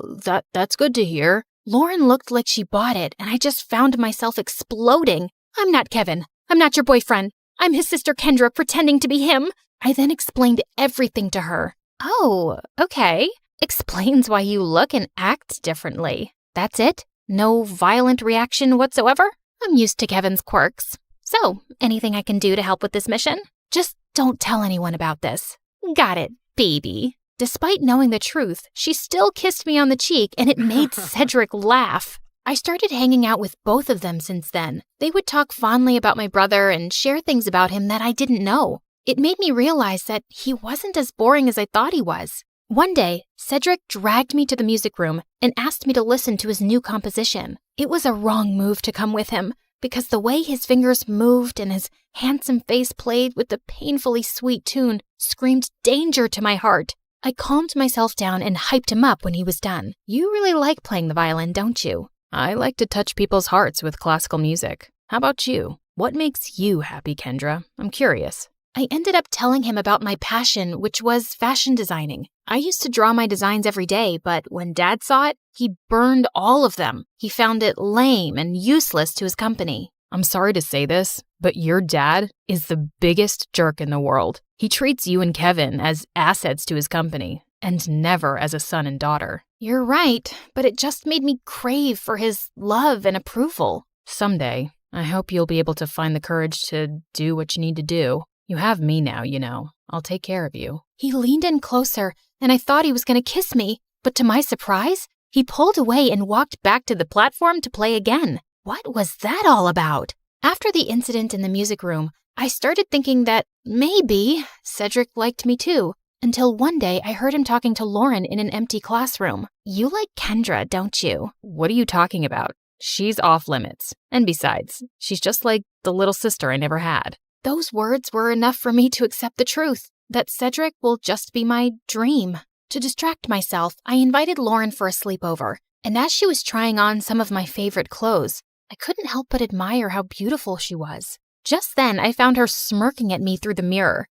that's good to hear. Lauren looked like she bought it, and I just found myself exploding. I'm not Kevin. I'm not your boyfriend. I'm his sister Kendra pretending to be him. I then explained everything to her. Oh, okay. Explains why you look and act differently. That's it? No violent reaction whatsoever? I'm used to Kevin's quirks. So, anything I can do to help with this mission? Just don't tell anyone about this. Got it, baby. Despite knowing the truth, she still kissed me on the cheek and it made Cedric laugh. I started hanging out with both of them since then. They would talk fondly about my brother and share things about him that I didn't know. It made me realize that he wasn't as boring as I thought he was. One day, Cedric dragged me to the music room and asked me to listen to his new composition. It was a wrong move to come with him, because the way his fingers moved and his handsome face played with the painfully sweet tune screamed danger to my heart. I calmed myself down and hyped him up when he was done. You really like playing the violin, don't you? I like to touch people's hearts with classical music. How about you? What makes you happy, Kendra? I'm curious. I ended up telling him about my passion, which was fashion designing. I used to draw my designs every day, but when Dad saw it, he burned all of them. He found it lame and useless to his company. I'm sorry to say this, but your dad is the biggest jerk in the world. He treats you and Kevin as assets to his company, and never as a son and daughter. You're right, but it just made me crave for his love and approval. Someday, I hope you'll be able to find the courage to do what you need to do. You have me now, you know. I'll take care of you. He leaned in closer, and I thought he was going to kiss me, but to my surprise, he pulled away and walked back to the platform to play again. What was that all about? After the incident in the music room, I started thinking that maybe Cedric liked me too, until one day I heard him talking to Lauren in an empty classroom. You like Kendra, don't you? What are you talking about? She's off limits. And besides, she's just like the little sister I never had. Those words were enough for me to accept the truth, that Cedric will just be my dream. To distract myself, I invited Lauren for a sleepover, and as she was trying on some of my favorite clothes, I couldn't help but admire how beautiful she was. Just then, I found her smirking at me through the mirror.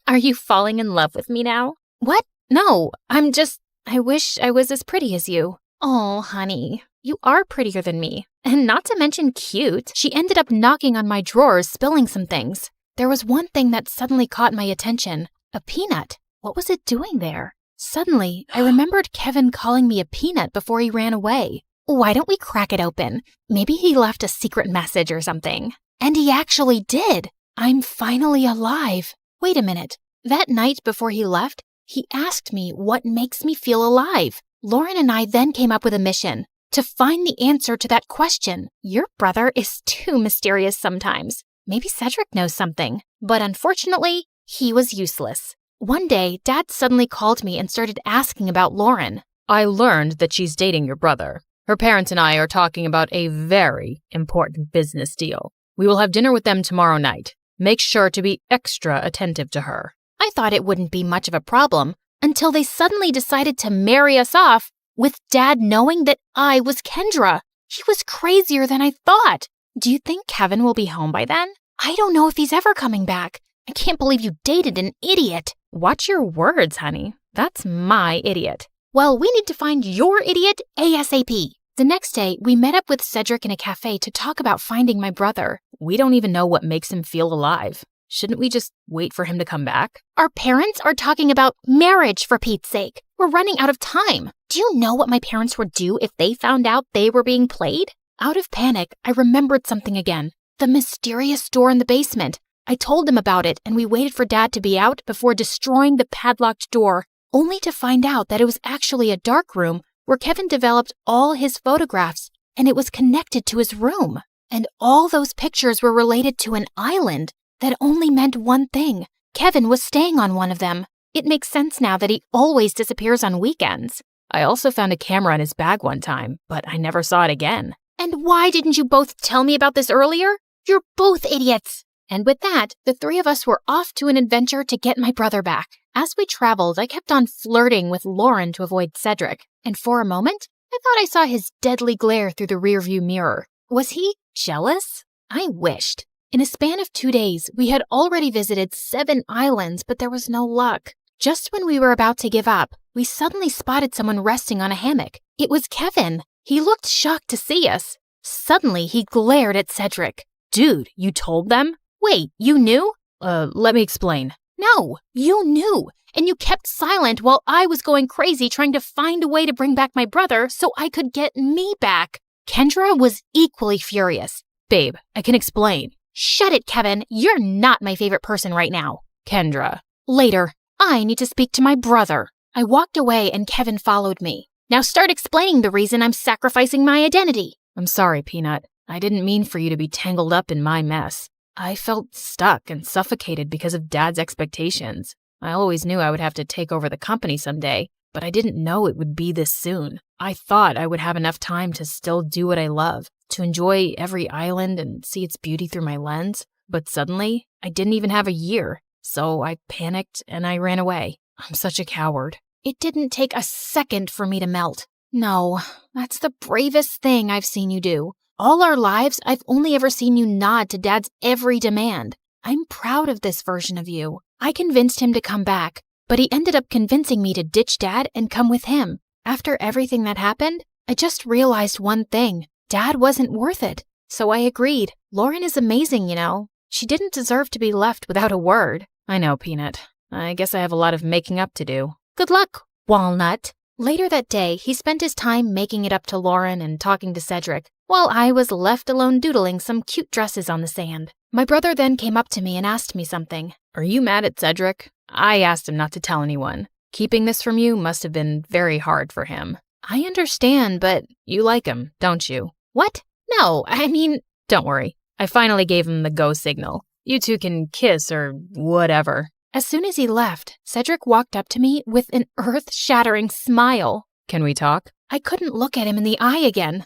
Are you falling in love with me now? What? No, I wish I was as pretty as you. Oh, honey, you are prettier than me, and not to mention cute. She ended up knocking on my drawers, spilling some things. There was one thing that suddenly caught my attention. A peanut. What was it doing there? Suddenly, I remembered Kevin calling me a peanut before he ran away. Why don't we crack it open? Maybe he left a secret message or something. And he actually did. I'm finally alive. Wait a minute. That night before he left, he asked me what makes me feel alive. Lauren and I then came up with a mission to find the answer to that question. Your brother is too mysterious sometimes. Maybe Cedric knows something. But unfortunately, he was useless. One day, Dad suddenly called me and started asking about Lauren. I learned that she's dating your brother. Her parents and I are talking about a very important business deal. We will have dinner with them tomorrow night. Make sure to be extra attentive to her. I thought it wouldn't be much of a problem until they suddenly decided to marry us off with Dad knowing that I was Kendra. He was crazier than I thought. Do you think Kevin will be home by then? I don't know if he's ever coming back. I can't believe you dated an idiot. Watch your words, honey. That's my idiot. Well, we need to find your idiot ASAP. The next day, we met up with Cedric in a cafe to talk about finding my brother. We don't even know what makes him feel alive. Shouldn't we just wait for him to come back? Our parents are talking about marriage, for Pete's sake. We're running out of time. Do you know what my parents would do if they found out they were being played? Out of panic, I remembered something again. The mysterious door in the basement. I told them about it, and we waited for Dad to be out before destroying the padlocked door, only to find out that it was actually a dark room where Kevin developed all his photographs, and it was connected to his room. And all those pictures were related to an island that only meant one thing. Kevin was staying on one of them. It makes sense now that he always disappears on weekends. I also found a camera in his bag one time, but I never saw it again. And why didn't you both tell me about this earlier? You're both idiots. And with that, the three of us were off to an adventure to get my brother back. As we traveled, I kept on flirting with Lauren to avoid Cedric. And for a moment, I thought I saw his deadly glare through the rearview mirror. Was he jealous? I wished. In a span of 2 days, we had already visited 7 islands, but there was no luck. Just when we were about to give up, we suddenly spotted someone resting on a hammock. It was Kevin. He looked shocked to see us. Suddenly, he glared at Cedric. Dude, you told them? Wait, you knew? Let me explain. No, you knew. And you kept silent while I was going crazy trying to find a way to bring back my brother so I could get me back. Kendra was equally furious. Babe, I can explain. Shut it, Kevin. You're not my favorite person right now. Kendra. Later. I need to speak to my brother. I walked away and Kevin followed me. Now start explaining the reason I'm sacrificing my identity. I'm sorry, Peanut. I didn't mean for you to be tangled up in my mess. I felt stuck and suffocated because of Dad's expectations. I always knew I would have to take over the company someday, but I didn't know it would be this soon. I thought I would have enough time to still do what I love, to enjoy every island and see its beauty through my lens. But suddenly, I didn't even have a year, so I panicked and I ran away. I'm such a coward. It didn't take a second for me to melt. No, that's the bravest thing I've seen you do. All our lives, I've only ever seen you nod to Dad's every demand. I'm proud of this version of you. I convinced him to come back, but he ended up convincing me to ditch Dad and come with him. After everything that happened, I just realized one thing. Dad wasn't worth it. So I agreed. Lauren is amazing, you know. She didn't deserve to be left without a word. I know, Peanut. I guess I have a lot of making up to do. Good luck, Walnut. Later that day, he spent his time making it up to Lauren and talking to Cedric, while I was left alone doodling some cute dresses on the sand. My brother then came up to me and asked me something. Are you mad at Cedric? I asked him not to tell anyone. Keeping this from you must have been very hard for him. I understand, but you like him, don't you? What? No, I mean... Don't worry. I finally gave him the go signal. You two can kiss or whatever. As soon as he left, Cedric walked up to me with an earth-shattering smile. Can we talk? I couldn't look at him in the eye again.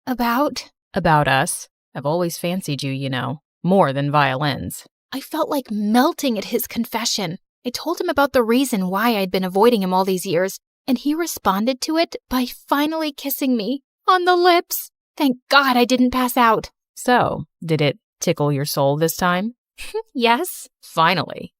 About us. I've always fancied you, you know. More than violins. I felt like melting at his confession. I told him about the reason why I'd been avoiding him all these years, and he responded to it by finally kissing me on the lips. Thank God I didn't pass out. So, did it tickle your soul this time? Yes. Finally.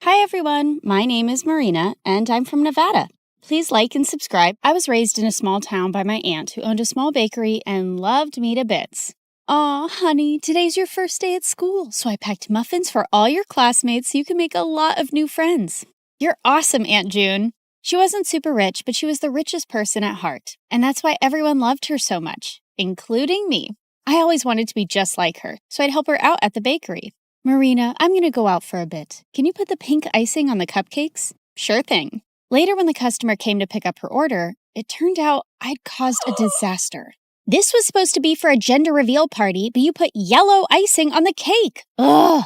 Hi everyone, my name is Marina and I'm from Nevada. Please like and subscribe. I was raised in a small town by my aunt who owned a small bakery and loved me to bits. Aw, honey, today's your first day at school, so I packed muffins for all your classmates so you can make a lot of new friends. You're awesome, Aunt June. She wasn't super rich, but she was the richest person at heart, and that's why everyone loved her so much, including me. I always wanted to be just like her, so I'd help her out at the bakery. Marina, I'm going to go out for a bit. Can you put the pink icing on the cupcakes? Sure thing. Later, when the customer came to pick up her order, it turned out I'd caused a disaster. This was supposed to be for a gender reveal party, but you put yellow icing on the cake. Ugh!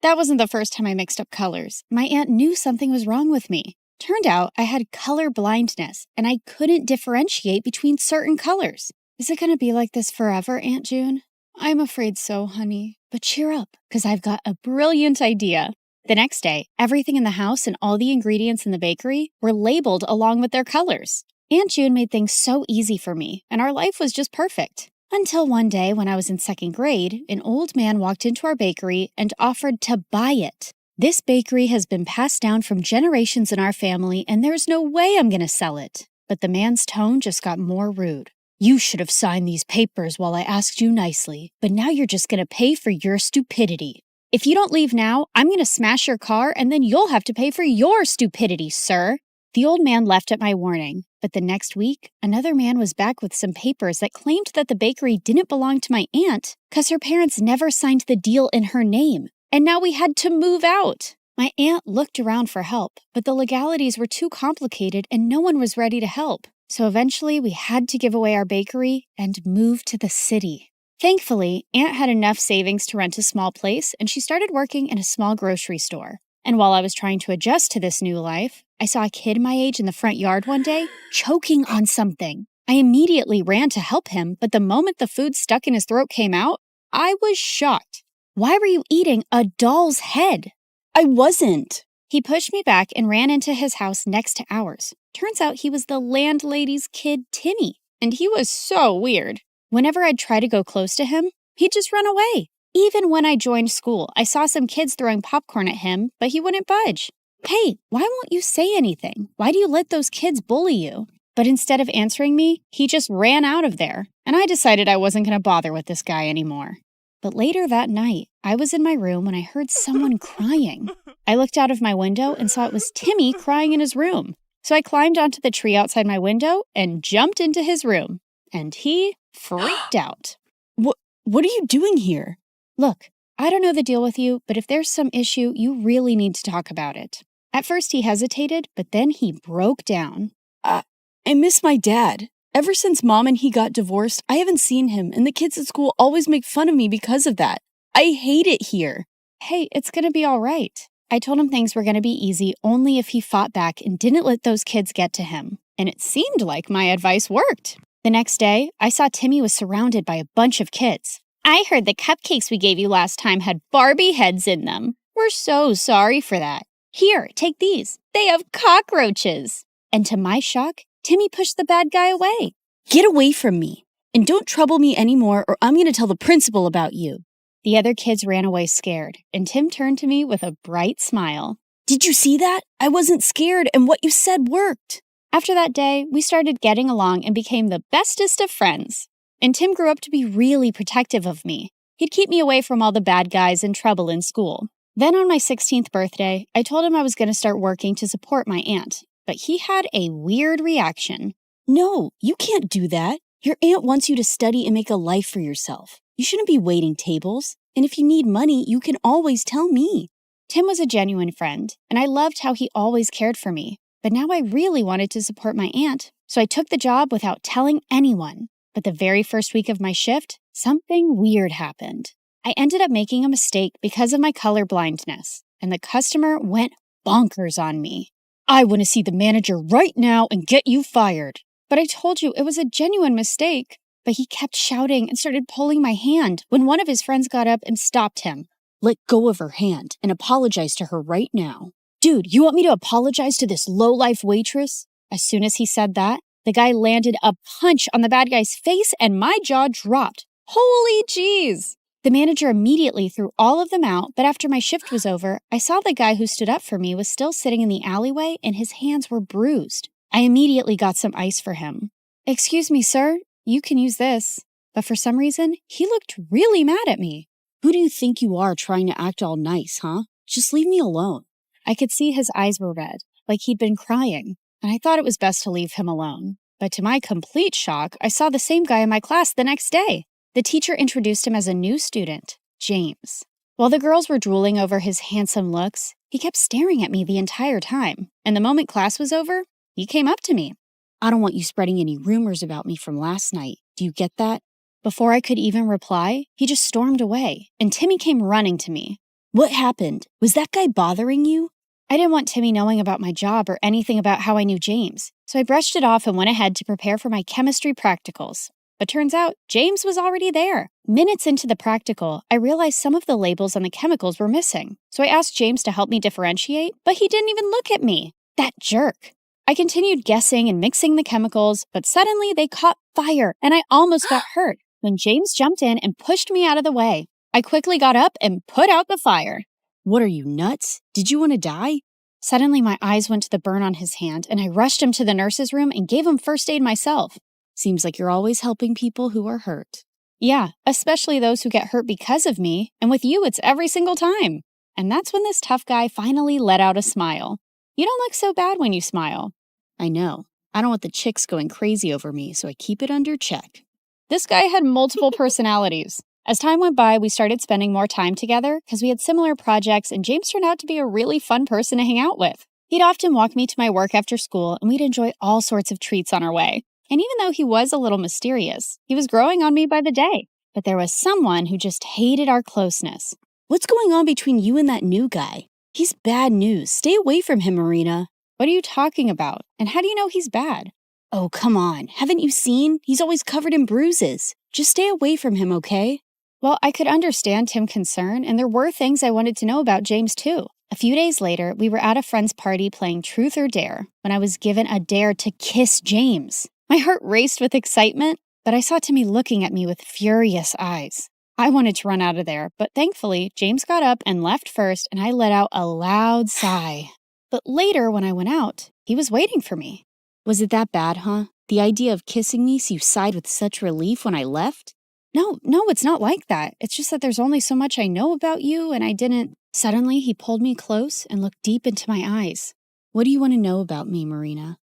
That wasn't the first time I mixed up colors. My aunt knew something was wrong with me. Turned out I had color blindness, and I couldn't differentiate between certain colors. Is it going to be like this forever, Aunt June? I'm afraid so, honey. But cheer up, because I've got a brilliant idea. The next day, everything in the house and all the ingredients in the bakery were labeled along with their colors. Aunt June made things so easy for me, and our life was just perfect. Until one day when I was in second grade, an old man walked into our bakery and offered to buy it. This bakery has been passed down from generations in our family, and there's no way I'm going to sell it. But the man's tone just got more rude. You should have signed these papers while I asked you nicely, but now you're just going to pay for your stupidity. If you don't leave now, I'm going to smash your car, and then you'll have to pay for your stupidity, sir. The old man left at my warning, but the next week, another man was back with some papers that claimed that the bakery didn't belong to my aunt because her parents never signed the deal in her name, and now we had to move out. My aunt looked around for help, but the legalities were too complicated and no one was ready to help. So eventually we had to give away our bakery and move to the city. Thankfully, Aunt had enough savings to rent a small place and she started working in a small grocery store. And while I was trying to adjust to this new life, I saw a kid my age in the front yard one day choking on something. I immediately ran to help him, but the moment the food stuck in his throat came out, I was shocked. Why were you eating a doll's head? I wasn't. He pushed me back and ran into his house next to ours. Turns out he was the landlady's kid, Timmy, and he was so weird. Whenever I'd try to go close to him, he'd just run away. Even when I joined school, I saw some kids throwing popcorn at him, but he wouldn't budge. Hey, why won't you say anything? Why do you let those kids bully you? But instead of answering me, he just ran out of there, and I decided I wasn't going to bother with this guy anymore. But later that night, I was in my room when I heard someone crying. I looked out of my window and saw it was Timmy crying in his room. So I climbed onto the tree outside my window and jumped into his room. And he freaked out. What are you doing here? Look, I don't know the deal with you, but if there's some issue, you really need to talk about it. At first he hesitated, but then he broke down. I miss my dad. Ever since Mom and he got divorced, I haven't seen him, and the kids at school always make fun of me because of that. I hate it here. Hey, it's gonna be all right. I told him things were gonna be easy only if he fought back and didn't let those kids get to him. And it seemed like my advice worked. The next day, I saw Timmy was surrounded by a bunch of kids. I heard the cupcakes we gave you last time had Barbie heads in them. We're so sorry for that. Here, take these. They have cockroaches. And to my shock, Timmy pushed the bad guy away. Get away from me. And don't trouble me anymore or I'm going to tell the principal about you. The other kids ran away scared, and Tim turned to me with a bright smile. Did you see that? I wasn't scared and what you said worked. After that day, we started getting along and became the bestest of friends. And Tim grew up to be really protective of me. He'd keep me away from all the bad guys and trouble in school. Then on my 16th birthday, I told him I was going to start working to support my aunt. But he had a weird reaction. No, you can't do that. Your aunt wants you to study and make a life for yourself. You shouldn't be waiting tables. And if you need money, you can always tell me. Tim was a genuine friend, and I loved how he always cared for me. But now I really wanted to support my aunt, so I took the job without telling anyone. But the very first week of my shift, something weird happened. I ended up making a mistake because of my color blindness, and the customer went bonkers on me. I want to see the manager right now and get you fired. But I told you it was a genuine mistake. But he kept shouting and started pulling my hand when one of his friends got up and stopped him. Let go of her hand and apologize to her right now. Dude, you want me to apologize to this low-life waitress? As soon as he said that, the guy landed a punch on the bad guy's face and my jaw dropped. Holy jeez! The manager immediately threw all of them out, but after my shift was over, I saw the guy who stood up for me was still sitting in the alleyway and his hands were bruised. I immediately got some ice for him. Excuse me, sir, you can use this. But for some reason, he looked really mad at me. Who do you think you are trying to act all nice, huh? Just leave me alone. I could see his eyes were red, like he'd been crying, and I thought it was best to leave him alone. But to my complete shock, I saw the same guy in my class the next day. The teacher introduced him as a new student, James. While the girls were drooling over his handsome looks, he kept staring at me the entire time, and the moment class was over, he came up to me. I don't want you spreading any rumors about me from last night. Do you get that? Before I could even reply, he just stormed away, and Timmy came running to me. What happened? Was that guy bothering you? I didn't want Timmy knowing about my job or anything about how I knew James, so I brushed it off and went ahead to prepare for my chemistry practicals. But turns out, James was already there. Minutes into the practical, I realized some of the labels on the chemicals were missing, so I asked James to help me differentiate, but he didn't even look at me. That jerk. I continued guessing and mixing the chemicals, but suddenly they caught fire, and I almost got hurt when James jumped in and pushed me out of the way. I quickly got up and put out the fire. What are you, nuts? Did you want to die? Suddenly, my eyes went to the burn on his hand, and I rushed him to the nurse's room and gave him first aid myself. Seems like you're always helping people who are hurt. Yeah, especially those who get hurt because of me, and with you, it's every single time. And that's when this tough guy finally let out a smile. You don't look so bad when you smile. I know. I don't want the chicks going crazy over me, so I keep it under check. This guy had multiple personalities. As time went by, we started spending more time together because we had similar projects, and James turned out to be a really fun person to hang out with. He'd often walk me to my work after school, and we'd enjoy all sorts of treats on our way. And even though he was a little mysterious, he was growing on me by the day. But there was someone who just hated our closeness. What's going on between you and that new guy? He's bad news. Stay away from him, Marina. What are you talking about? And how do you know he's bad? Oh, come on. Haven't you seen? He's always covered in bruises. Just stay away from him, okay? Well, I could understand Tim's concern, and there were things I wanted to know about James, too. A few days later, we were at a friend's party playing Truth or Dare when I was given a dare to kiss James. My heart raced with excitement, but I saw Timmy looking at me with furious eyes. I wanted to run out of there, but thankfully, James got up and left first, and I let out a loud sigh. But later, when I went out, he was waiting for me. Was it that bad, huh? The idea of kissing me so you sighed with such relief when I left? No, it's not like that. It's just that there's only so much I know about you, and I didn't... Suddenly, he pulled me close and looked deep into my eyes. What do you want to know about me, Marina?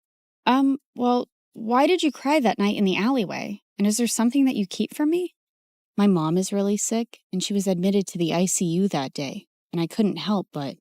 Well, why did you cry that night in the alleyway? And is there something that you keep from me? My mom is really sick, and she was admitted to the ICU that day, and I couldn't help but...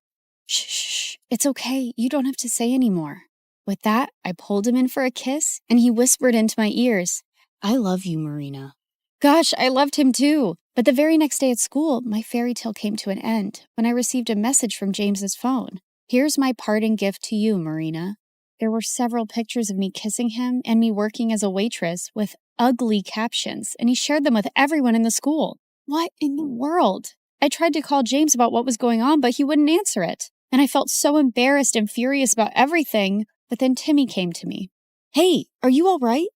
Shh, it's okay. You don't have to say anymore. With that, I pulled him in for a kiss, and he whispered into my ears, I love you, Marina. Gosh, I loved him too. But the very next day at school, my fairy tale came to an end when I received a message from James's phone. Here's my parting gift to you, Marina. There were several pictures of me kissing him and me working as a waitress with ugly captions, and he shared them with everyone in the school. What in the world? I tried to call James about what was going on, but he wouldn't answer it. And I felt so embarrassed and furious about everything, but then Timmy came to me. Hey, are you all right?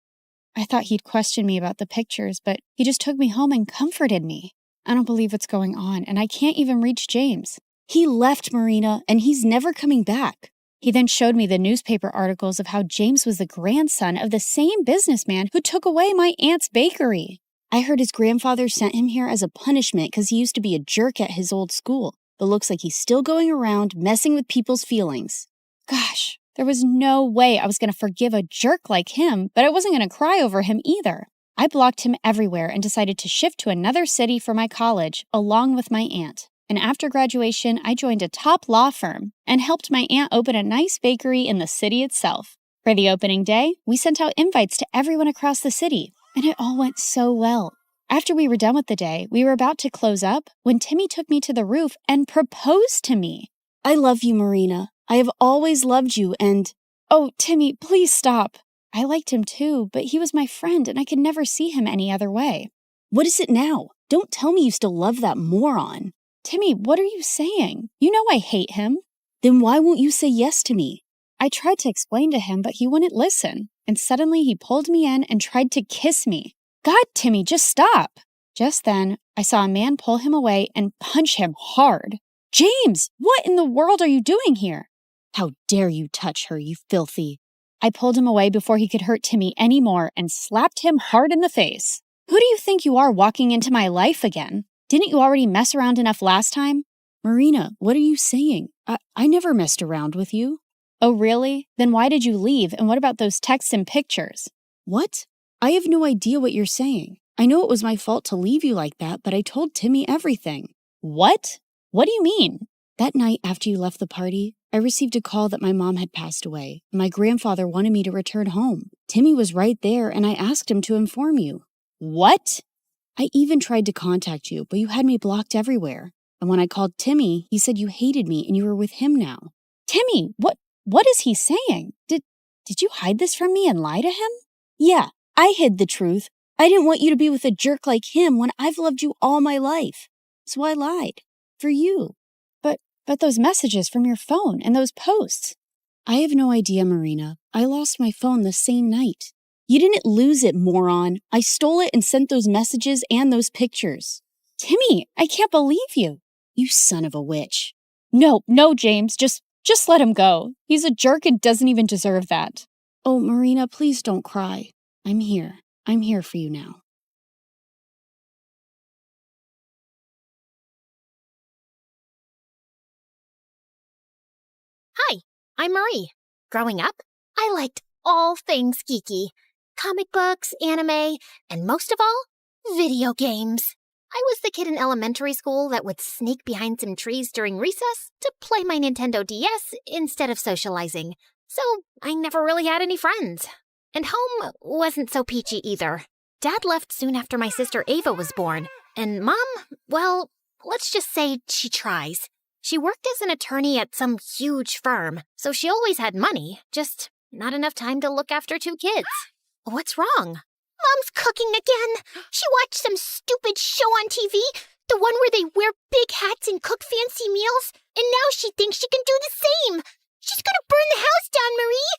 I thought he'd question me about the pictures, but he just took me home and comforted me. I don't believe what's going on, and I can't even reach James. He left, Marina, and he's never coming back. He then showed me the newspaper articles of how James was the grandson of the same businessman who took away my aunt's bakery. I heard his grandfather sent him here as a punishment because he used to be a jerk at his old school, but looks like he's still going around messing with people's feelings. Gosh, there was no way I was going to forgive a jerk like him, but I wasn't going to cry over him either. I blocked him everywhere and decided to shift to another city for my college, along with my aunt. And after graduation, I joined a top law firm and helped my aunt open a nice bakery in the city itself. For the opening day, we sent out invites to everyone across the city, and it all went so well. After we were done with the day, we were about to close up when Timmy took me to the roof and proposed to me. I love you, Marina. I have always loved you and... Oh, Timmy, please stop. I liked him too, but he was my friend and I could never see him any other way. What is it now? Don't tell me you still love that moron. Timmy, what are you saying? You know I hate him. Then why won't you say yes to me? I tried to explain to him, but he wouldn't listen. And suddenly he pulled me in and tried to kiss me. God, Timmy, just stop. Just then, I saw a man pull him away and punch him hard. James, what in the world are you doing here? How dare you touch her, you filthy. I pulled him away before he could hurt Timmy anymore and slapped him hard in the face. Who do you think you are walking into my life again? Didn't you already mess around enough last time? Marina, what are you saying? I never messed around with you. Oh, really? Then why did you leave, and what about those texts and pictures? What? I have no idea what you're saying. I know it was my fault to leave you like that, but I told Timmy everything. What? What do you mean? That night after you left the party, I received a call that my mom had passed away. My grandfather wanted me to return home. Timmy was right there, and I asked him to inform you. What? I even tried to contact you, but you had me blocked everywhere. And when I called Timmy, he said you hated me and you were with him now. Timmy, what is he saying? Did you hide this from me and lie to him? Yeah, I hid the truth. I didn't want you to be with a jerk like him when I've loved you all my life. So I lied. For you. But those messages from your phone and those posts. I have no idea, Marina. I lost my phone the same night. You didn't lose it, moron. I stole it and sent those messages and those pictures. Timmy, I can't believe you. You son of a witch. No, James, just let him go. He's a jerk and doesn't even deserve that. Oh, Marina, please don't cry. I'm here. I'm here for you now. Hi, I'm Marie. Growing up, I liked all things geeky. Comic books, anime, and most of all, video games. I was the kid in elementary school that would sneak behind some trees during recess to play my Nintendo DS instead of socializing. So I never really had any friends. And home wasn't so peachy either. Dad left soon after my sister Ava was born. And Mom, well, let's just say she tries. She worked as an attorney at some huge firm, so she always had money, just not enough time to look after 2 kids. What's wrong? Mom's cooking again. She watched some stupid show on TV, the one where they wear big hats and cook fancy meals, and now she thinks she can do the same. She's gonna burn the house down, Marie.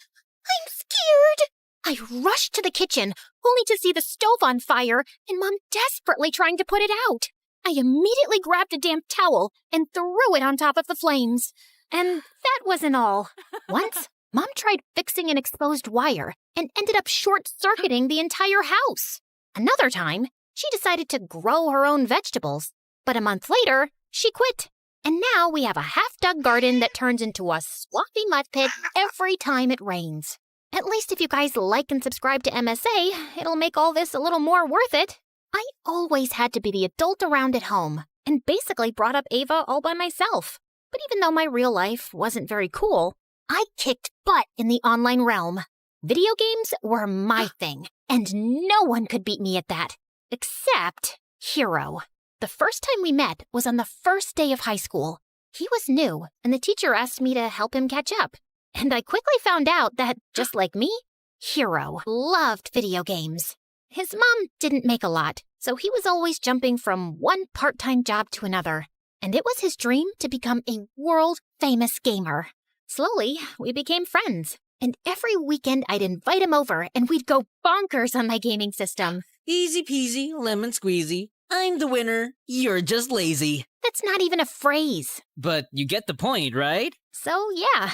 I'm scared. I rushed to the kitchen, only to see the stove on fire and Mom desperately trying to put it out. I immediately grabbed a damp towel and threw it on top of the flames. And that wasn't all. Once, Mom tried fixing an exposed wire and ended up short-circuiting the entire house. Another time, she decided to grow her own vegetables. But a month later, she quit. And now we have a half-dug garden that turns into a swampy mud pit every time it rains. At least if you guys like and subscribe to MSA, it'll make all this a little more worth it. I always had to be the adult around at home, and basically brought up Ava all by myself. But even though my real life wasn't very cool, I kicked butt in the online realm. Video games were my thing, and no one could beat me at that. Except Hero. The first time we met was on the first day of high school. He was new, and the teacher asked me to help him catch up. And I quickly found out that, just like me, Hero loved video games. His mom didn't make a lot, so he was always jumping from one part-time job to another. And it was his dream to become a world-famous gamer. Slowly, we became friends. And every weekend I'd invite him over and we'd go bonkers on my gaming system. Easy peasy, lemon squeezy. I'm the winner. You're just lazy. That's not even a phrase. But you get the point, right? So yeah,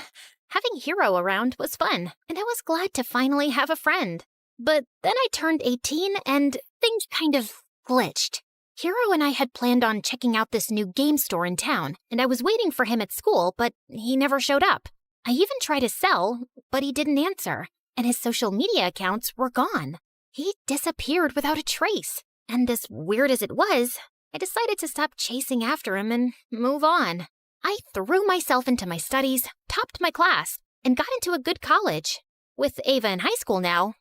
having Hero around was fun, and I was glad to finally have a friend. But then I turned 18 and things kind of glitched. Hero and I had planned on checking out this new game store in town, and I was waiting for him at school, but he never showed up. I even tried to sell, but he didn't answer, and his social media accounts were gone. He disappeared without a trace, and as weird as it was, I decided to stop chasing after him and move on. I threw myself into my studies, topped my class, and got into a good college. With Ava in high school now,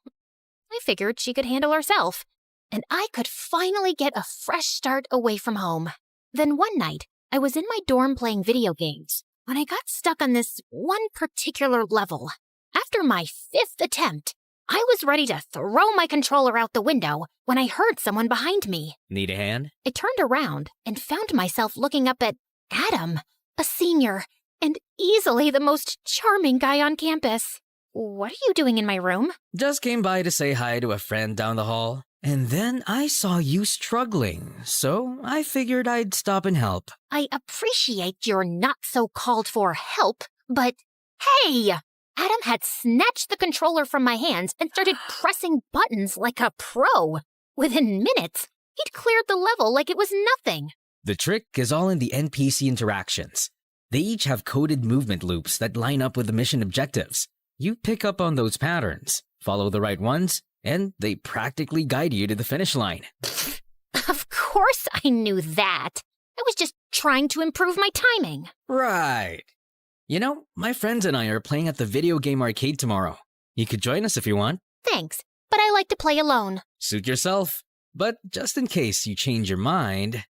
I figured she could handle herself, and I could finally get a fresh start away from home. Then one night, I was in my dorm playing video games when I got stuck on this one particular level. After my 5th attempt, I was ready to throw my controller out the window when I heard someone behind me. Need a hand? I turned around and found myself looking up at Adam, a senior, and easily the most charming guy on campus. What are you doing in my room? Just came by to say hi to a friend down the hall. And then I saw you struggling, so I figured I'd stop and help. I appreciate your not-so-called-for help, but hey! Adam had snatched the controller from my hands and started pressing buttons like a pro. Within minutes, he'd cleared the level like it was nothing. The trick is all in the NPC interactions. They each have coded movement loops that line up with the mission objectives. You pick up on those patterns, follow the right ones, and they practically guide you to the finish line. Of course I knew that. I was just trying to improve my timing. Right. You know, my friends and I are playing at the video game arcade tomorrow. You could join us if you want. Thanks, but I like to play alone. Suit yourself. But just in case you change your mind...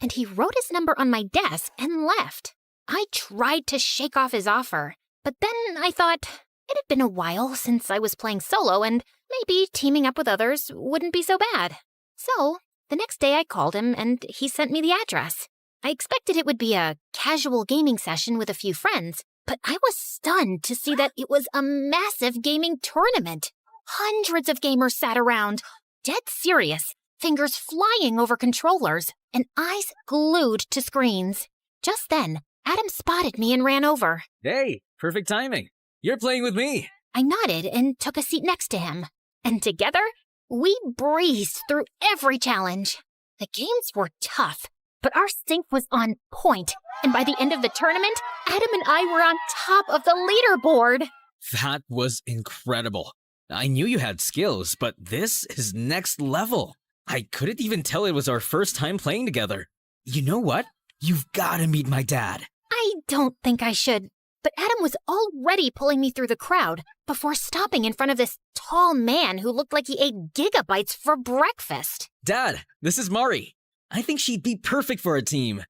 And he wrote his number on my desk and left. I tried to shake off his offer, but then I thought it had been a while since I was playing solo and maybe teaming up with others wouldn't be so bad. So, the next day I called him and he sent me the address. I expected it would be a casual gaming session with a few friends, but I was stunned to see that it was a massive gaming tournament. Hundreds of gamers sat around, dead serious, fingers flying over controllers, and eyes glued to screens. Just then, Adam spotted me and ran over. Hey, perfect timing. You're playing with me. I nodded and took a seat next to him. And together, we breezed through every challenge. The games were tough, but our sync was on point. And by the end of the tournament, Adam and I were on top of the leaderboard. That was incredible. I knew you had skills, but this is next level. I couldn't even tell it was our first time playing together. You know what? You've got to meet my dad. I don't think I should. But Adam was already pulling me through the crowd before stopping in front of this tall man who looked like he ate gigabytes for breakfast. Dad, this is Mari. I think she'd be perfect for a team.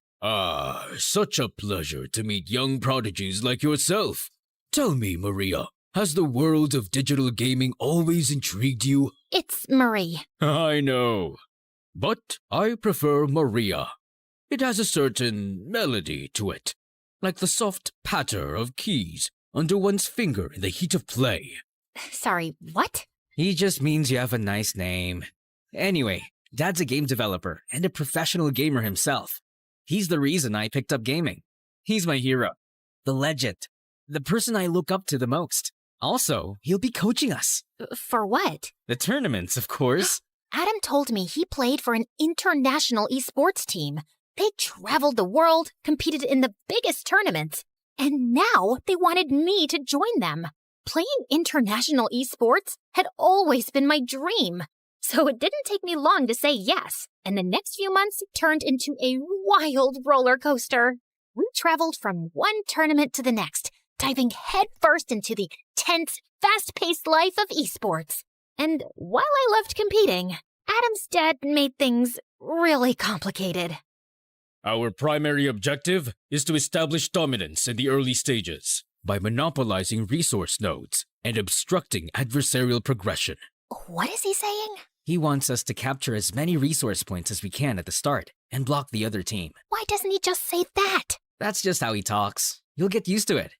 Such a pleasure to meet young prodigies like yourself. Tell me, Maria, has the world of digital gaming always intrigued you? It's Marie. I know. But I prefer Maria. It has a certain melody to it, like the soft patter of keys under one's finger in the heat of play. Sorry, what? He just means you have a nice name. Anyway, Dad's a game developer and a professional gamer himself. He's the reason I picked up gaming. He's my hero, the legend, the person I look up to the most. Also, he'll be coaching us. For what? The tournaments, of course. Adam told me he played for an international esports team, They traveled the world, competed in the biggest tournaments, and now they wanted me to join them. Playing international esports had always been my dream, so it didn't take me long to say yes, and the next few months turned into a wild roller coaster. We traveled from one tournament to the next, diving headfirst into the tense, fast-paced life of esports. And while I loved competing, Adam's dad made things really complicated. Our primary objective is to establish dominance in the early stages by monopolizing resource nodes and obstructing adversarial progression. What is he saying? He wants us to capture as many resource points as we can at the start and block the other team. Why doesn't he just say that? That's just how he talks. You'll get used to it.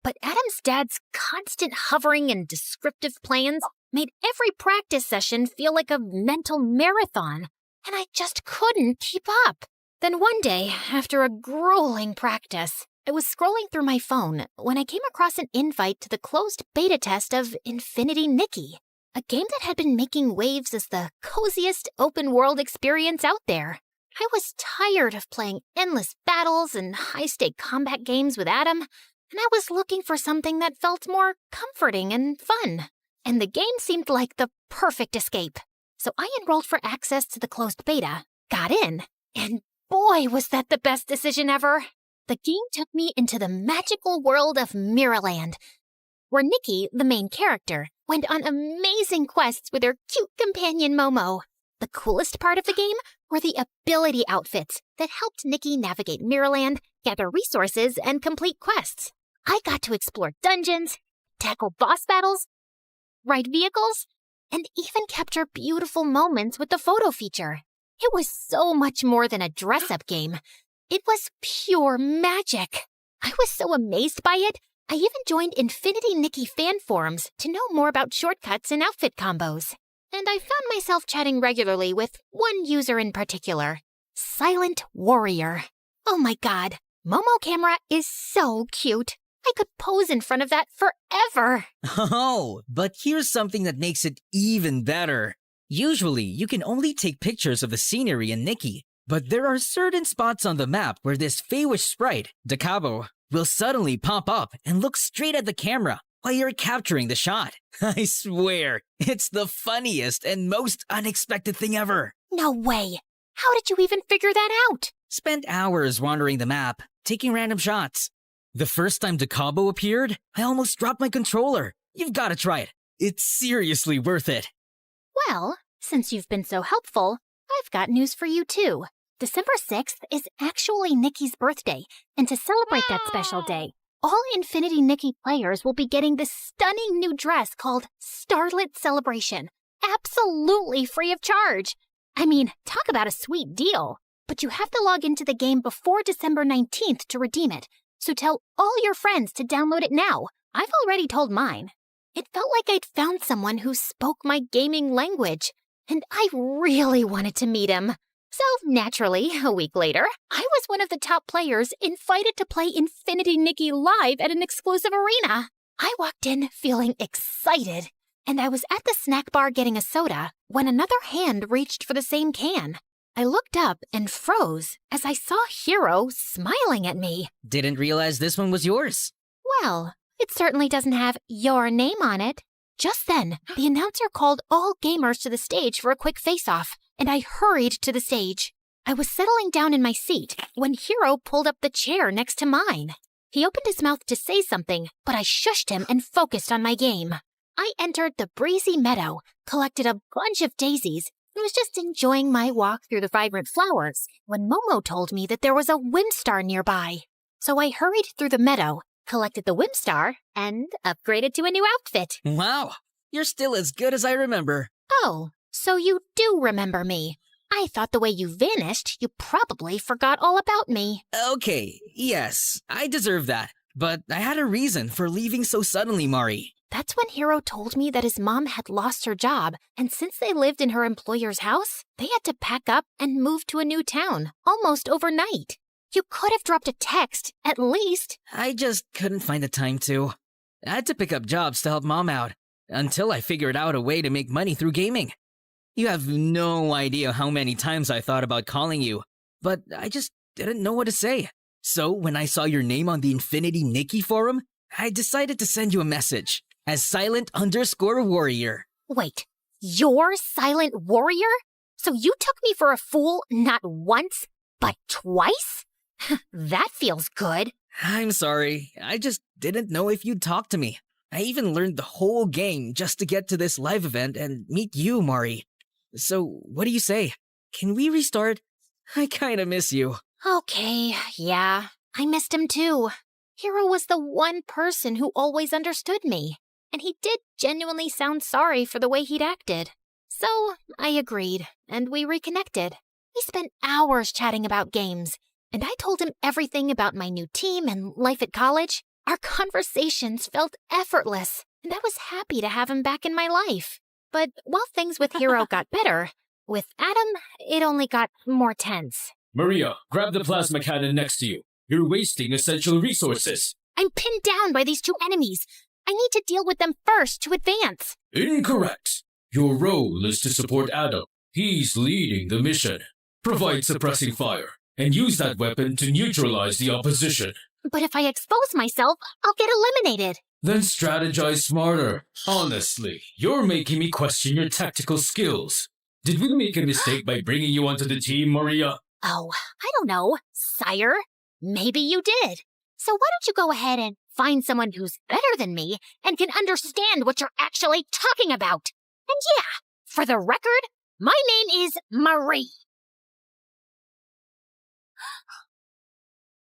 But Adam's dad's constant hovering and descriptive plans made every practice session feel like a mental marathon, and I just couldn't keep up. Then one day, after a grueling practice, I was scrolling through my phone when I came across an invite to the closed beta test of Infinity Nikki, a game that had been making waves as the coziest open-world experience out there. I was tired of playing endless battles and high-stake combat games with Adam, and I was looking for something that felt more comforting and fun. And the game seemed like the perfect escape. So I enrolled for access to the closed beta, got in, and boy, was that the best decision ever. The game took me into the magical world of Miraland, where Nikki, the main character, went on amazing quests with her cute companion Momo. The coolest part of the game were the ability outfits that helped Nikki navigate Miraland, gather resources, and complete quests. I got to explore dungeons, tackle boss battles, ride vehicles, and even capture beautiful moments with the photo feature. It was so much more than a dress-up game. It was pure magic. I was so amazed by it, I even joined Infinity Nikki fan forums to know more about shortcuts and outfit combos. And I found myself chatting regularly with one user in particular, Silent Warrior. Oh my god, Momo camera is so cute. I could pose in front of that forever. Oh, but here's something that makes it even better. Usually, you can only take pictures of the scenery in Nikki, but there are certain spots on the map where this Feywish sprite, Decabo, will suddenly pop up and look straight at the camera while you're capturing the shot. I swear, it's the funniest and most unexpected thing ever. No way. How did you even figure that out? Spent hours wandering the map, taking random shots. The first time Decabo appeared, I almost dropped my controller. You've got to try it. It's seriously worth it. Well, since you've been so helpful, I've got news for you too. December 6th is actually Nikki's birthday, and to celebrate that special day, all Infinity Nikki players will be getting this stunning new dress called Starlit Celebration, absolutely free of charge. I mean, talk about a sweet deal. But you have to log into the game before December 19th to redeem it, so tell all your friends to download it now. I've already told mine. It felt like I'd found someone who spoke my gaming language, and I really wanted to meet him. So, naturally, a week later, I was one of the top players invited to play Infinity Nikki live at an exclusive arena. I walked in feeling excited, and I was at the snack bar getting a soda when another hand reached for the same can. I looked up and froze as I saw Hero smiling at me. Didn't realize this one was yours. Well, it certainly doesn't have your name on it. Just then, the announcer called all gamers to the stage for a quick face-off, and I hurried to the stage. I was settling down in my seat when Hero pulled up the chair next to mine. He opened his mouth to say something, but I shushed him and focused on my game. I entered the breezy meadow, collected a bunch of daisies, and was just enjoying my walk through the vibrant flowers when Momo told me that there was a Whimstar nearby. So I hurried through the meadow, collected the Whimstar, and upgraded to a new outfit. Wow, you're still as good as I remember. Oh, so you do remember me. I thought the way you vanished, you probably forgot all about me. Okay, yes, I deserve that. But I had a reason for leaving so suddenly, Mari. That's when Hero told me that his mom had lost her job, and since they lived in her employer's house, they had to pack up and move to a new town, almost overnight. You could have dropped a text, at least. I just couldn't find the time to. I had to pick up jobs to help Mom out, until I figured out a way to make money through gaming. You have no idea how many times I thought about calling you, but I just didn't know what to say. So when I saw your name on the Infinity Nikki forum, I decided to send you a message as silent_warrior. Wait, you're Silent Warrior? So you took me for a fool not once, but twice? That feels good. I'm sorry, I just didn't know if you'd talk to me. I even learned the whole game just to get to this live event and meet you, Mari. So what do you say? Can we restart? I kinda miss you. Okay, yeah, I missed him too. Hero was the one person who always understood me, and he did genuinely sound sorry for the way he'd acted. So I agreed, and we reconnected. We spent hours chatting about games, and I told him everything about my new team and life at college. Our conversations felt effortless, and I was happy to have him back in my life. But while things with Hero got better, with Adam, it only got more tense. Maria, grab the plasma cannon next to you. You're wasting essential resources. I'm pinned down by these two enemies. I need to deal with them first to advance. Incorrect. Your role is to support Adam. He's leading the mission. Provide suppressing fire, and use that weapon to neutralize the opposition. But if I expose myself, I'll get eliminated. Then strategize smarter. Honestly, you're making me question your tactical skills. Did we make a mistake by bringing you onto the team, Maria? Oh, I don't know, sire. Maybe you did. So why don't you go ahead and find someone who's better than me and can understand what you're actually talking about? And yeah, for the record, my name is Marie.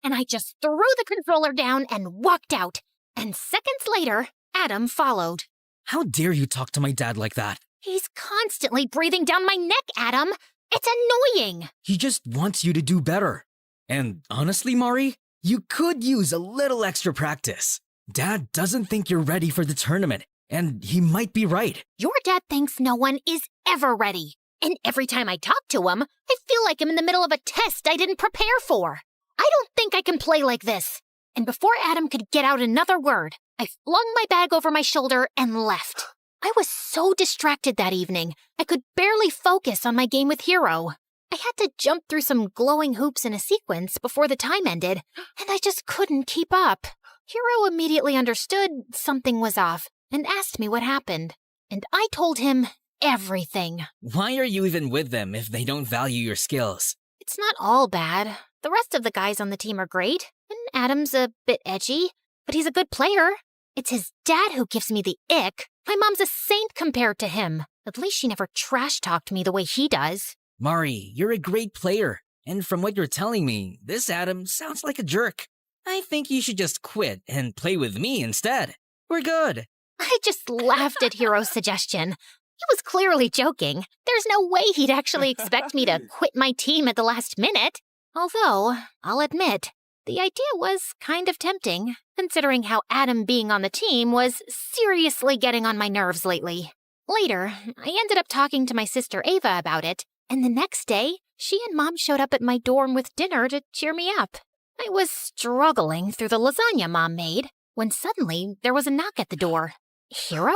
And I just threw the controller down and walked out. And seconds later, Adam followed. How dare you talk to my dad like that? He's constantly breathing down my neck, Adam. It's annoying. He just wants you to do better. And honestly, Mari, you could use a little extra practice. Dad doesn't think you're ready for the tournament, and he might be right. Your dad thinks no one is ever ready. And every time I talk to him, I feel like I'm in the middle of a test I didn't prepare for. I don't think I can play like this. And before Adam could get out another word, I flung my bag over my shoulder and left. I was so distracted that evening, I could barely focus on my game with Hero. I had to jump through some glowing hoops in a sequence before the time ended, and I just couldn't keep up. Hero immediately understood something was off and asked me what happened. And I told him everything. Why are you even with them if they don't value your skills? It's not all bad. The rest of the guys on the team are great, and Adam's a bit edgy, but he's a good player. It's his dad who gives me the ick. My mom's a saint compared to him. At least she never trash-talked me the way he does. Mari, you're a great player, and from what you're telling me, this Adam sounds like a jerk. I think you should just quit and play with me instead. We're good. I just laughed at Hero's suggestion. He was clearly joking. There's no way he'd actually expect me to quit my team at the last minute. Although, I'll admit, the idea was kind of tempting, considering how Adam being on the team was seriously getting on my nerves lately. Later, I ended up talking to my sister Ava about it, and the next day, she and Mom showed up at my dorm with dinner to cheer me up. I was struggling through the lasagna Mom made, when suddenly there was a knock at the door. Hero?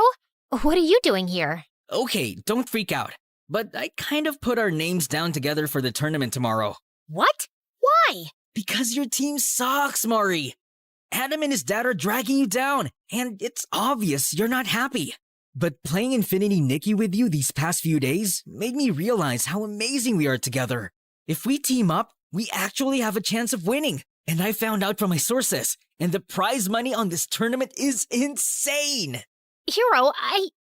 What are you doing here? Okay, don't freak out. But I kind of put our names down together for the tournament tomorrow. What? Why? Because your team sucks, Mari. Adam and his dad are dragging you down, and it's obvious you're not happy. But playing Infinity Nikki with you these past few days made me realize how amazing we are together. If we team up, we actually have a chance of winning. And I found out from my sources, and the prize money on this tournament is insane. Hero,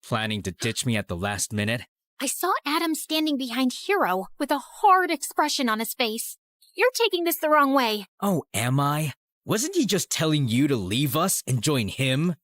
Planning to ditch me at the last minute? I saw Adam standing behind Hero with a hard expression on his face. You're taking this the wrong way. Oh, am I? Wasn't he just telling you to leave us and join him?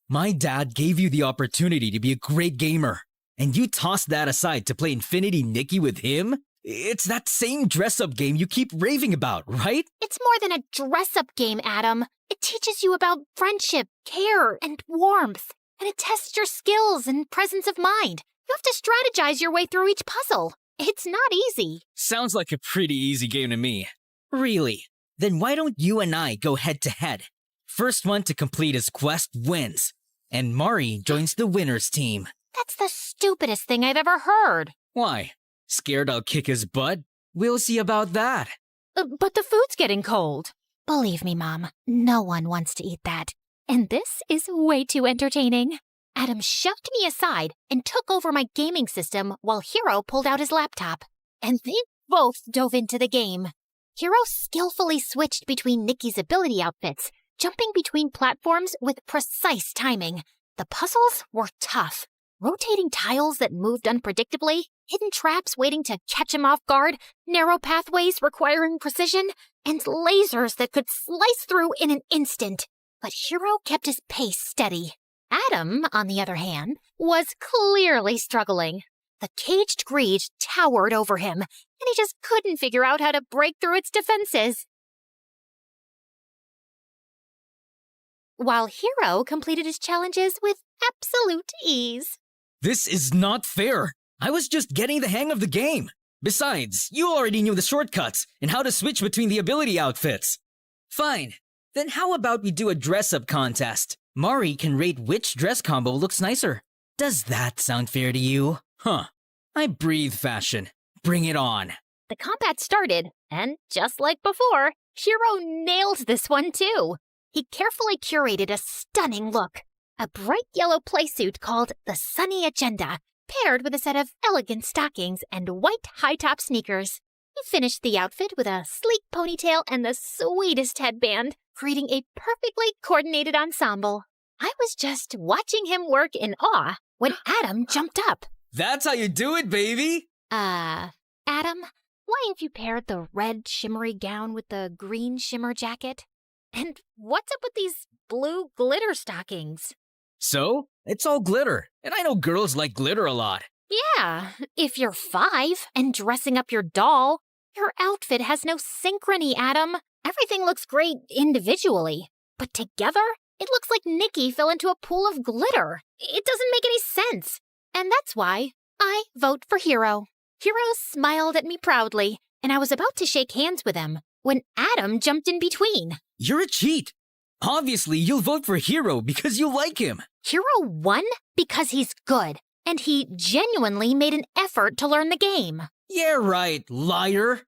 My dad gave you the opportunity to be a great gamer, and you tossed that aside to play Infinity Nikki with him? It's that same dress-up game you keep raving about, right? It's more than a dress-up game, Adam. It teaches you about friendship, care, and warmth. And it tests your skills and presence of mind. You have to strategize your way through each puzzle. It's not easy. Sounds like a pretty easy game to me. Really? Then why don't you and I go head-to-head? First one to complete his quest wins. And Mari joins the winner's team. That's the stupidest thing I've ever heard. Why? Scared I'll kick his butt? We'll see about that. But the food's getting cold. Believe me, Mom, no one wants to eat that. And this is way too entertaining. Adam shoved me aside and took over my gaming system while Hero pulled out his laptop. And they both dove into the game. Hero skillfully switched between Nikki's ability outfits, jumping between platforms with precise timing. The puzzles were tough. Rotating tiles that moved unpredictably, hidden traps waiting to catch him off guard, narrow pathways requiring precision, and lasers that could slice through in an instant. But Hero kept his pace steady. Adam, on the other hand, was clearly struggling. The caged greed towered over him, and he just couldn't figure out how to break through its defenses. While Hero completed his challenges with absolute ease. This is not fair. I was just getting the hang of the game. Besides, you already knew the shortcuts and how to switch between the ability outfits. Fine. Then how about we do a dress-up contest? Mari can rate which dress combo looks nicer. Does that sound fair to you? Huh. I breathe fashion. Bring it on. The combat started, and just like before, Hero nailed this one too. He carefully curated a stunning look. A bright yellow playsuit called the Sunny Agenda, paired with a set of elegant stockings and white high-top sneakers. He finished the outfit with a sleek ponytail and the sweetest headband, creating a perfectly coordinated ensemble. I was just watching him work in awe when Adam jumped up. That's how you do it, baby! Adam, why have you paired the red shimmery gown with the green shimmer jacket? And what's up with these blue glitter stockings? So, it's all glitter, and I know girls like glitter a lot. Yeah, if you're 5 and dressing up your doll, your outfit has no synchrony, Adam. Everything looks great individually, but together, it looks like Nikki fell into a pool of glitter. It doesn't make any sense. And that's why I vote for Hero. Hero smiled at me proudly, and I was about to shake hands with him when Adam jumped in between. You're a cheat. Obviously, you'll vote for Hero because you like him. Hero won because he's good, and he genuinely made an effort to learn the game. Yeah, right, liar.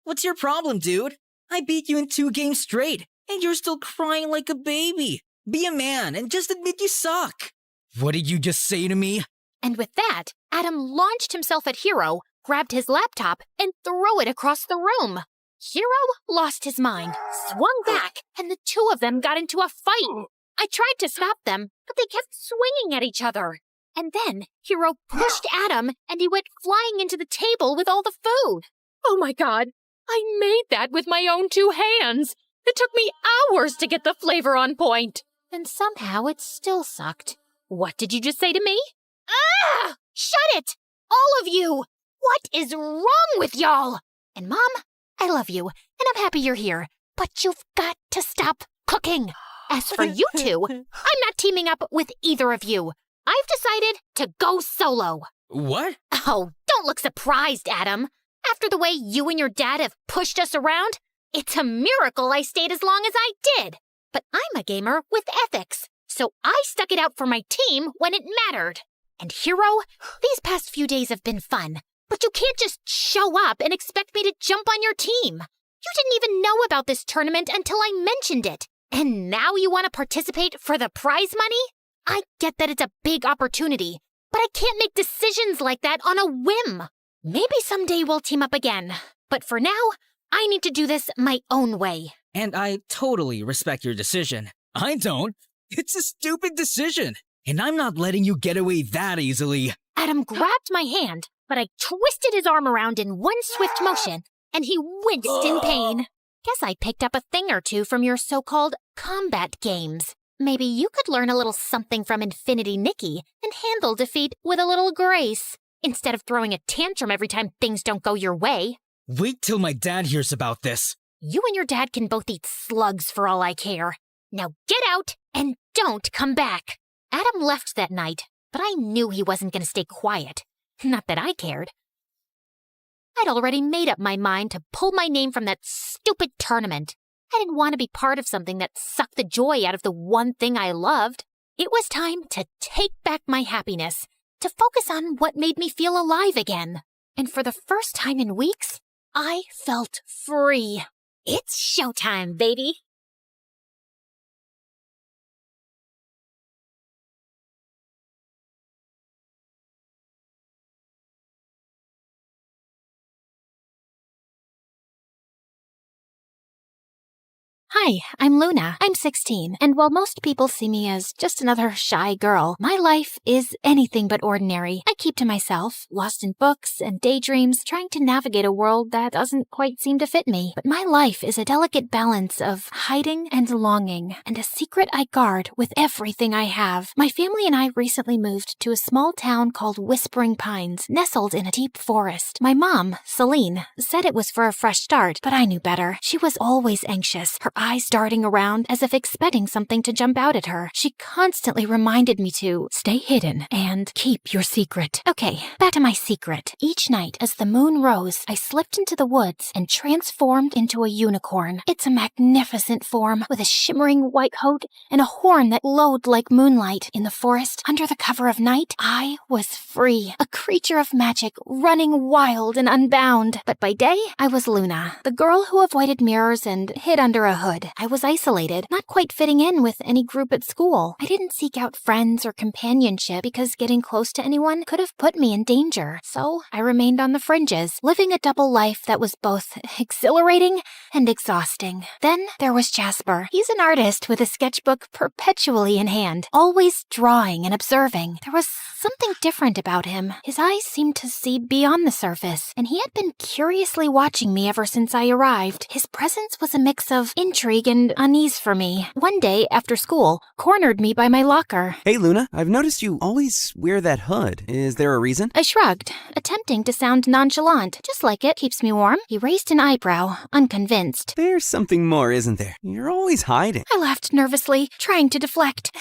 What's your problem, dude? I beat you in 2 games straight, and you're still crying like a baby. Be a man and just admit you suck. What did you just say to me? And with that, Adam launched himself at Hero, grabbed his laptop, and threw it across the room. Hero lost his mind, swung back, and the two of them got into a fight. I tried to stop them, but they kept swinging at each other. And then Hero pushed Adam, and he went flying into the table with all the food. Oh my God, I made that with my own 2 hands. It took me hours to get the flavor on point. And somehow it still sucked. What did you just say to me? Ah! Shut it! All of you! What is wrong with y'all? And Mom, I love you, and I'm happy you're here, but you've got to stop cooking. As for you two, I'm not teaming up with either of you. I've decided to go solo. What? Oh, don't look surprised, Adam. After the way you and your dad have pushed us around, it's a miracle I stayed as long as I did. But I'm a gamer with ethics, so I stuck it out for my team when it mattered. And Hero, these past few days have been fun, but you can't just show up and expect me to jump on your team. You didn't even know about this tournament until I mentioned it. And now you want to participate for the prize money? I get that it's a big opportunity, but I can't make decisions like that on a whim. Maybe someday we'll team up again, but for now, I need to do this my own way. And I totally respect your decision. I don't. It's a stupid decision, and I'm not letting you get away that easily. Adam grabbed my hand, but I twisted his arm around in one swift motion, and he winced in pain. Guess I picked up a thing or two from your so-called combat games. Maybe you could learn a little something from Infinity Nikki and handle defeat with a little grace, instead of throwing a tantrum every time things don't go your way. Wait till my dad hears about this. You and your dad can both eat slugs for all I care. Now get out and don't come back. Adam left that night, but I knew he wasn't going to stay quiet. Not that I cared. I'd already made up my mind to pull my name from that stupid tournament. I didn't want to be part of something that sucked the joy out of the one thing I loved. It was time to take back my happiness, to focus on what made me feel alive again. And for the first time in weeks, I felt free. It's showtime, baby. Hi, I'm Luna. I'm 16, and while most people see me as just another shy girl, my life is anything but ordinary. I keep to myself, lost in books and daydreams, trying to navigate a world that doesn't quite seem to fit me. But my life is a delicate balance of hiding and longing, and a secret I guard with everything I have. My family and I recently moved to a small town called Whispering Pines, nestled in a deep forest. My mom, Celine, said it was for a fresh start, but I knew better. She was always anxious, her eyes darting around as if expecting something to jump out at her. She constantly reminded me to stay hidden and keep your secret. Okay, back to my secret. Each night as the moon rose, I slipped into the woods and transformed into a unicorn. It's a magnificent form with a shimmering white coat and a horn that glowed like moonlight. In the forest, under the cover of night, I was free, a creature of magic, running wild and unbound. But by day, I was Luna, the girl who avoided mirrors and hid under a hood. I was isolated, not quite fitting in with any group at school. I didn't seek out friends or companionship because getting close to anyone could have put me in danger. So I remained on the fringes, living a double life that was both exhilarating and exhausting. Then there was Jasper. He's an artist with a sketchbook perpetually in hand, always drawing and observing. There was something different about him. His eyes seemed to see beyond the surface, and he had been curiously watching me ever since I arrived. His presence was a mix of intrigue and unease for me. One day, after school, cornered me by my locker. Hey, Luna, I've noticed you always wear that hood. Is there a reason? I shrugged, attempting to sound nonchalant. Just like it, keeps me warm. He raised an eyebrow, unconvinced. There's something more, isn't there? You're always hiding. I laughed nervously, trying to deflect.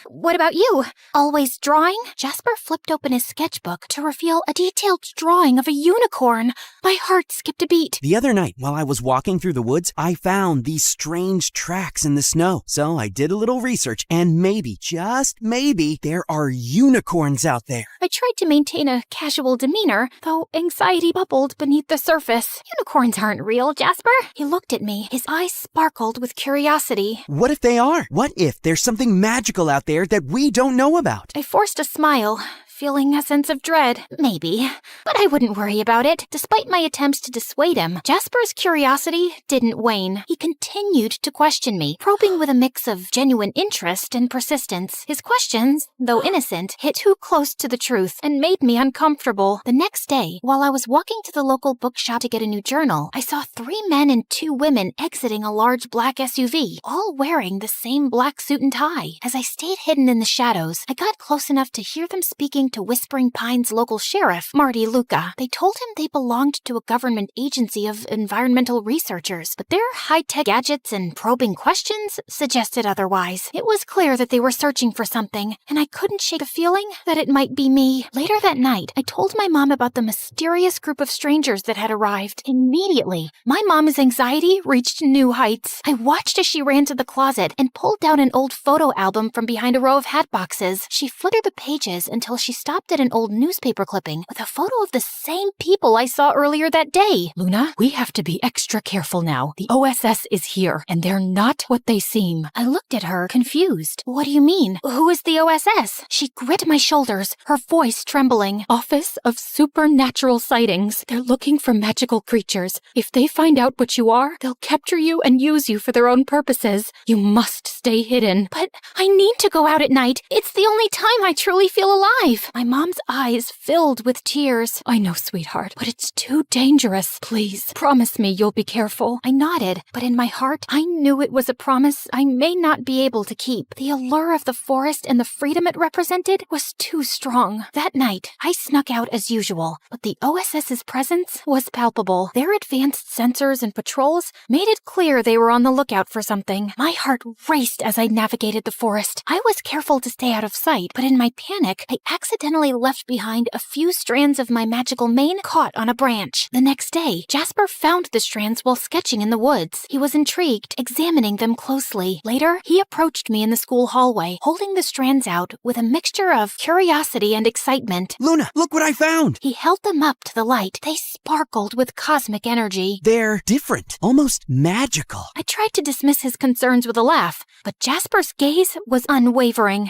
What about you? Always drawing? Jasper flipped open his sketchbook to reveal a detailed drawing of a unicorn. My heart skipped a beat. The other night, while I was walking through the woods, I found these strange tracks in the snow. So I did a little research, and maybe, just maybe, there are unicorns out there. I tried to maintain a casual demeanor, though anxiety bubbled beneath the surface. Unicorns aren't real, Jasper. He looked at me. His eyes sparkled with curiosity. What if they are? What if there's something magical out there that we don't know about? I forced a smile, feeling a sense of dread. Maybe. But I wouldn't worry about it. Despite my attempts to dissuade him, Jasper's curiosity didn't wane. He continued to question me, probing with a mix of genuine interest and persistence. His questions, though innocent, hit too close to the truth and made me uncomfortable. The next day, while I was walking to the local bookshop to get a new journal, I saw 3 men and 2 women exiting a large black SUV, all wearing the same black suit and tie. As I stayed hidden in the shadows, I got close enough to hear them speaking to Whispering Pines local sheriff, Marty Luca. They told him they belonged to a government agency of environmental researchers, but their high-tech gadgets and probing questions suggested otherwise. It was clear that they were searching for something, and I couldn't shake a feeling that it might be me. Later that night, I told my mom about the mysterious group of strangers that had arrived. Immediately, my mom's anxiety reached new heights. I watched as she ran to the closet and pulled down an old photo album from behind a row of hat boxes. She flitted the pages until she stopped at an old newspaper clipping with a photo of the same people I saw earlier that day. Luna, we have to be extra careful now. The OSS is here, and they're not what they seem. I looked at her, confused. What do you mean? Who is the OSS? She gripped my shoulders, her voice trembling. Office of Supernatural Sightings. They're looking for magical creatures. If they find out what you are, they'll capture you and use you for their own purposes. You must stay hidden. But I need to go out at night. It's the only time I truly feel alive. My mom's eyes filled with tears. I know, sweetheart, but it's too dangerous. Please, promise me you'll be careful. I nodded, but in my heart, I knew it was a promise I may not be able to keep. The allure of the forest and the freedom it represented was too strong. That night, I snuck out as usual, but the OSS's presence was palpable. Their advanced sensors and patrols made it clear they were on the lookout for something. My heart raced as I navigated the forest. I was careful to stay out of sight, but in my panic, I accidentally accidentally left behind a few strands of my magical mane caught on a branch. The next day, Jasper found the strands while sketching in the woods. He was intrigued, examining them closely. Later, he approached me in the school hallway, holding the strands out with a mixture of curiosity and excitement. Luna, look what I found! He held them up to the light. They sparkled with cosmic energy. They're different, almost magical. I tried to dismiss his concerns with a laugh, but Jasper's gaze was unwavering.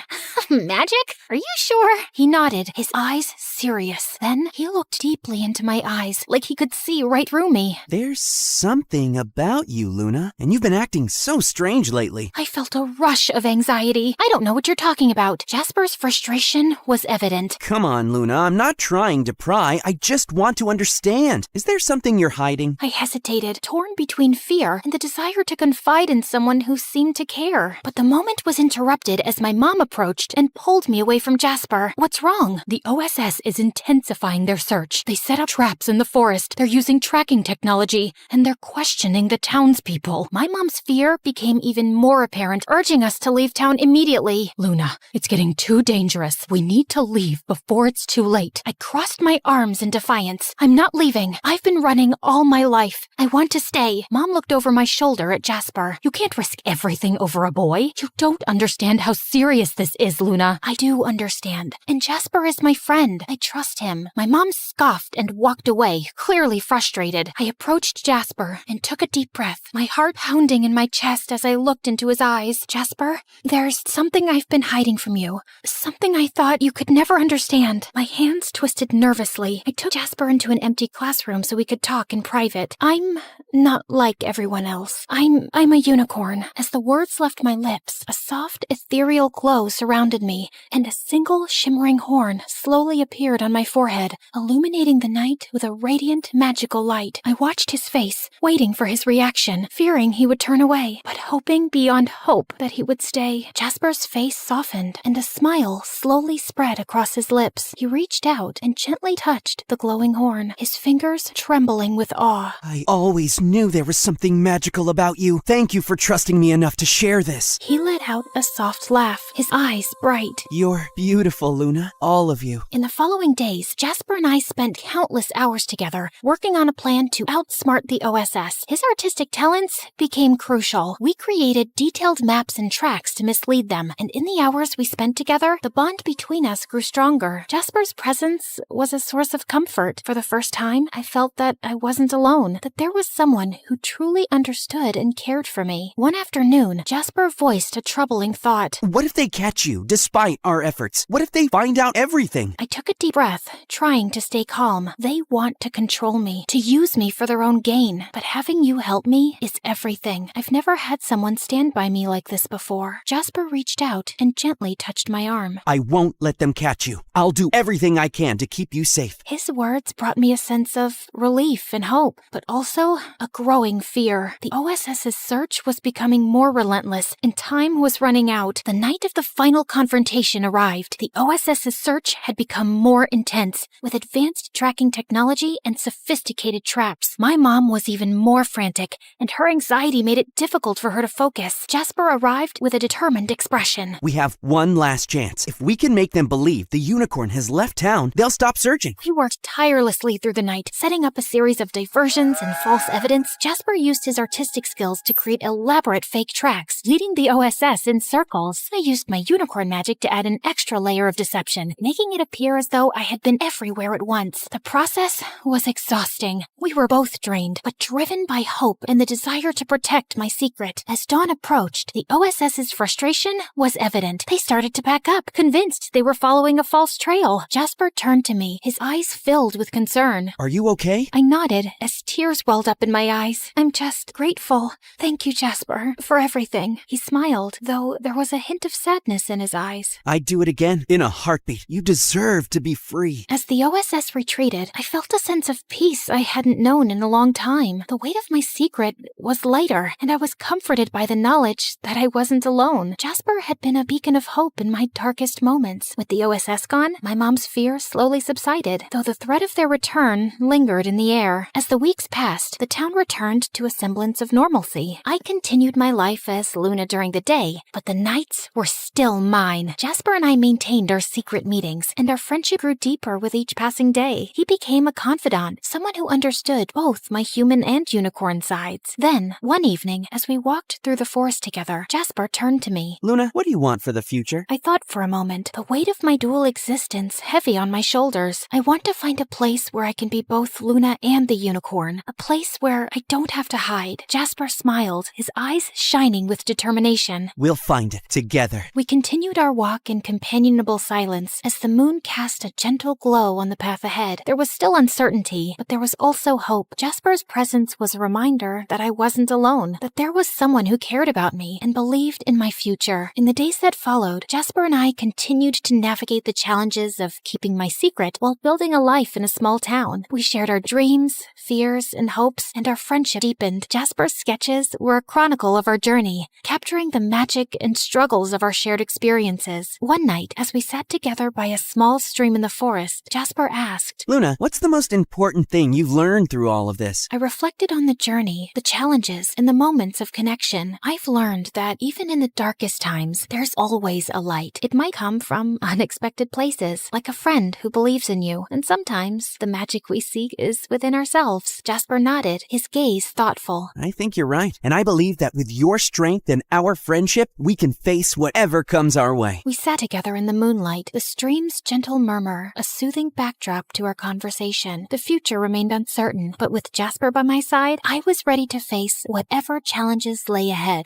Magic? Are you sure? He nodded, his eyes serious. Then he looked deeply into my eyes, like he could see right through me. There's something about you, Luna, and you've been acting so strange lately. I felt a rush of anxiety. I don't know what you're talking about. Jasper's frustration was evident. Come on, Luna, I'm not trying to pry. I just want to understand. Is there something you're hiding? I hesitated, torn between fear and the desire to confide in someone who seemed to care. But the moment was interrupted as my mom approached and pulled me away from Jasper. What's wrong? The OSS is intensifying their search. They set up traps in the forest. They're using tracking technology, and they're questioning the townspeople. My mom's fear became even more apparent, urging us to leave town immediately. Luna, it's getting too dangerous. We need to leave before it's too late. I crossed my arms in defiance. I'm not leaving. I've been running all my life. I want to stay. Mom looked over my shoulder at Jasper. You can't risk everything over a boy. You don't understand how serious this is, Luna. I do understand. And Jasper is my friend. I trust him. My mom scoffed and walked away, clearly frustrated. I approached Jasper and took a deep breath, my heart pounding in my chest as I looked into his eyes. Jasper, there's something I've been hiding from you. Something I thought you could never understand. My hands twisted nervously. I took Jasper into an empty classroom so we could talk in private. I'm not like everyone else. I'm a unicorn. As the words left my lips, a soft, ethereal glow surrounded me, and a single shimmering horn slowly appeared on my forehead, illuminating the night with a radiant, magical light. I watched his face, waiting for his reaction, fearing he would turn away, but hoping beyond hope that he would stay. Jasper's face softened, and a smile slowly spread across his lips. He reached out and gently touched the glowing horn, his fingers trembling with awe. I always knew there was something magical about you. Thank you for trusting me enough to share this. He let out a soft laugh, his eyes bright. You're beautiful, Luna. All of you. In the following days, Jasper and I spent countless hours together, working on a plan to outsmart the OSS. His artistic talents became crucial. We created detailed maps and tracks to mislead them, and in the hours we spent together, the bond between us grew stronger. Jasper's presence was a source of comfort. For the first time, I felt that I wasn't alone, that there was someone who truly understood and cared for me. One afternoon, Jasper voiced a troubling thought. What if they catch you, despite our efforts? What if they find out everything? I took a deep breath, trying to stay calm. They want to control me, to use me for their own gain. But having you help me is everything. I've never had someone stand by me like this before. Jasper reached out and gently touched my arm. I won't let them catch you. I'll do everything I can to keep you safe. His words brought me a sense of relief and hope, but also a growing fear. The OSS's search was becoming more relentless, and time was running out. The night of the final confrontation arrived. The OSS's search had become more intense, with advanced tracking technology and sophisticated traps. My mom was even more frantic, and her anxiety made it difficult for her to focus. Jasper arrived with a determined expression. We have one last chance. If we can make them believe the unicorn has left town, they'll stop searching. We worked tirelessly through the night, setting up a series of diversions and false evidence. Jasper used his artistic skills to create elaborate fake tracks, leading the OSS in circles. I used my unicorn magic to add an extra layer of deception, making it appear as though I had been everywhere at once. The process was exhausting. We were both drained, but driven by hope and the desire to protect my secret. As dawn approached, the OSS's frustration was evident. They started to pack up, convinced they were following a false trail. Jasper turned to me, his eyes filled with concern. Are you okay? I nodded as tears welled up in my eyes. I'm just grateful. Thank you, Jasper, for everything. He smiled, though there was a hint of sadness in his eyes. I'd do it again, in a heartbeat. You deserve to be free. As the OSS retreated, I felt a sense of peace I hadn't known in a long time. The weight of my secret was lighter, and I was comforted by the knowledge that I wasn't alone. Jasper had been a beacon of hope in my darkest moments. With the OSS gone, my mom's fear slowly subsided, though the threat of their return lingered in the air. As the weeks passed, the town returned to a semblance of normalcy. I continued my life as Luna during the day, but the nights were still mine. Jasper and I maintained our secret secret meetings, and our friendship grew deeper with each passing day. He became a confidant, someone who understood both my human and unicorn sides. Then, one evening, as we walked through the forest together, Jasper turned to me. Luna, what do you want for the future? I thought for a moment, the weight of my dual existence heavy on my shoulders. I want to find a place where I can be both Luna and the unicorn, a place where I don't have to hide. Jasper smiled, his eyes shining with determination. We'll find it together. We continued our walk in companionable silence as the moon cast a gentle glow on the path ahead. There was still uncertainty, but there was also hope. Jasper's presence was a reminder that I wasn't alone, that there was someone who cared about me and believed in my future. In the days that followed, Jasper and I continued to navigate the challenges of keeping my secret while building a life in a small town. We shared our dreams, fears, and hopes, and our friendship deepened. Jasper's sketches were a chronicle of our journey, capturing the magic and struggles of our shared experiences. One night, as we sat together by a small stream in the forest, Jasper asked, Luna, what's the most important thing you've learned through all of this? I reflected on the journey, the challenges, and the moments of connection. I've learned that even in the darkest times, there's always a light. It might come from unexpected places, like a friend who believes in you, and sometimes the magic we seek is within ourselves. Jasper nodded, his gaze thoughtful. I think you're right, and I believe that with your strength and our friendship, we can face whatever comes our way. We sat together in the moonlight, the stream's gentle murmur, a soothing backdrop to our conversation. The future remained uncertain, but with Jasper by my side, I was ready to face whatever challenges lay ahead.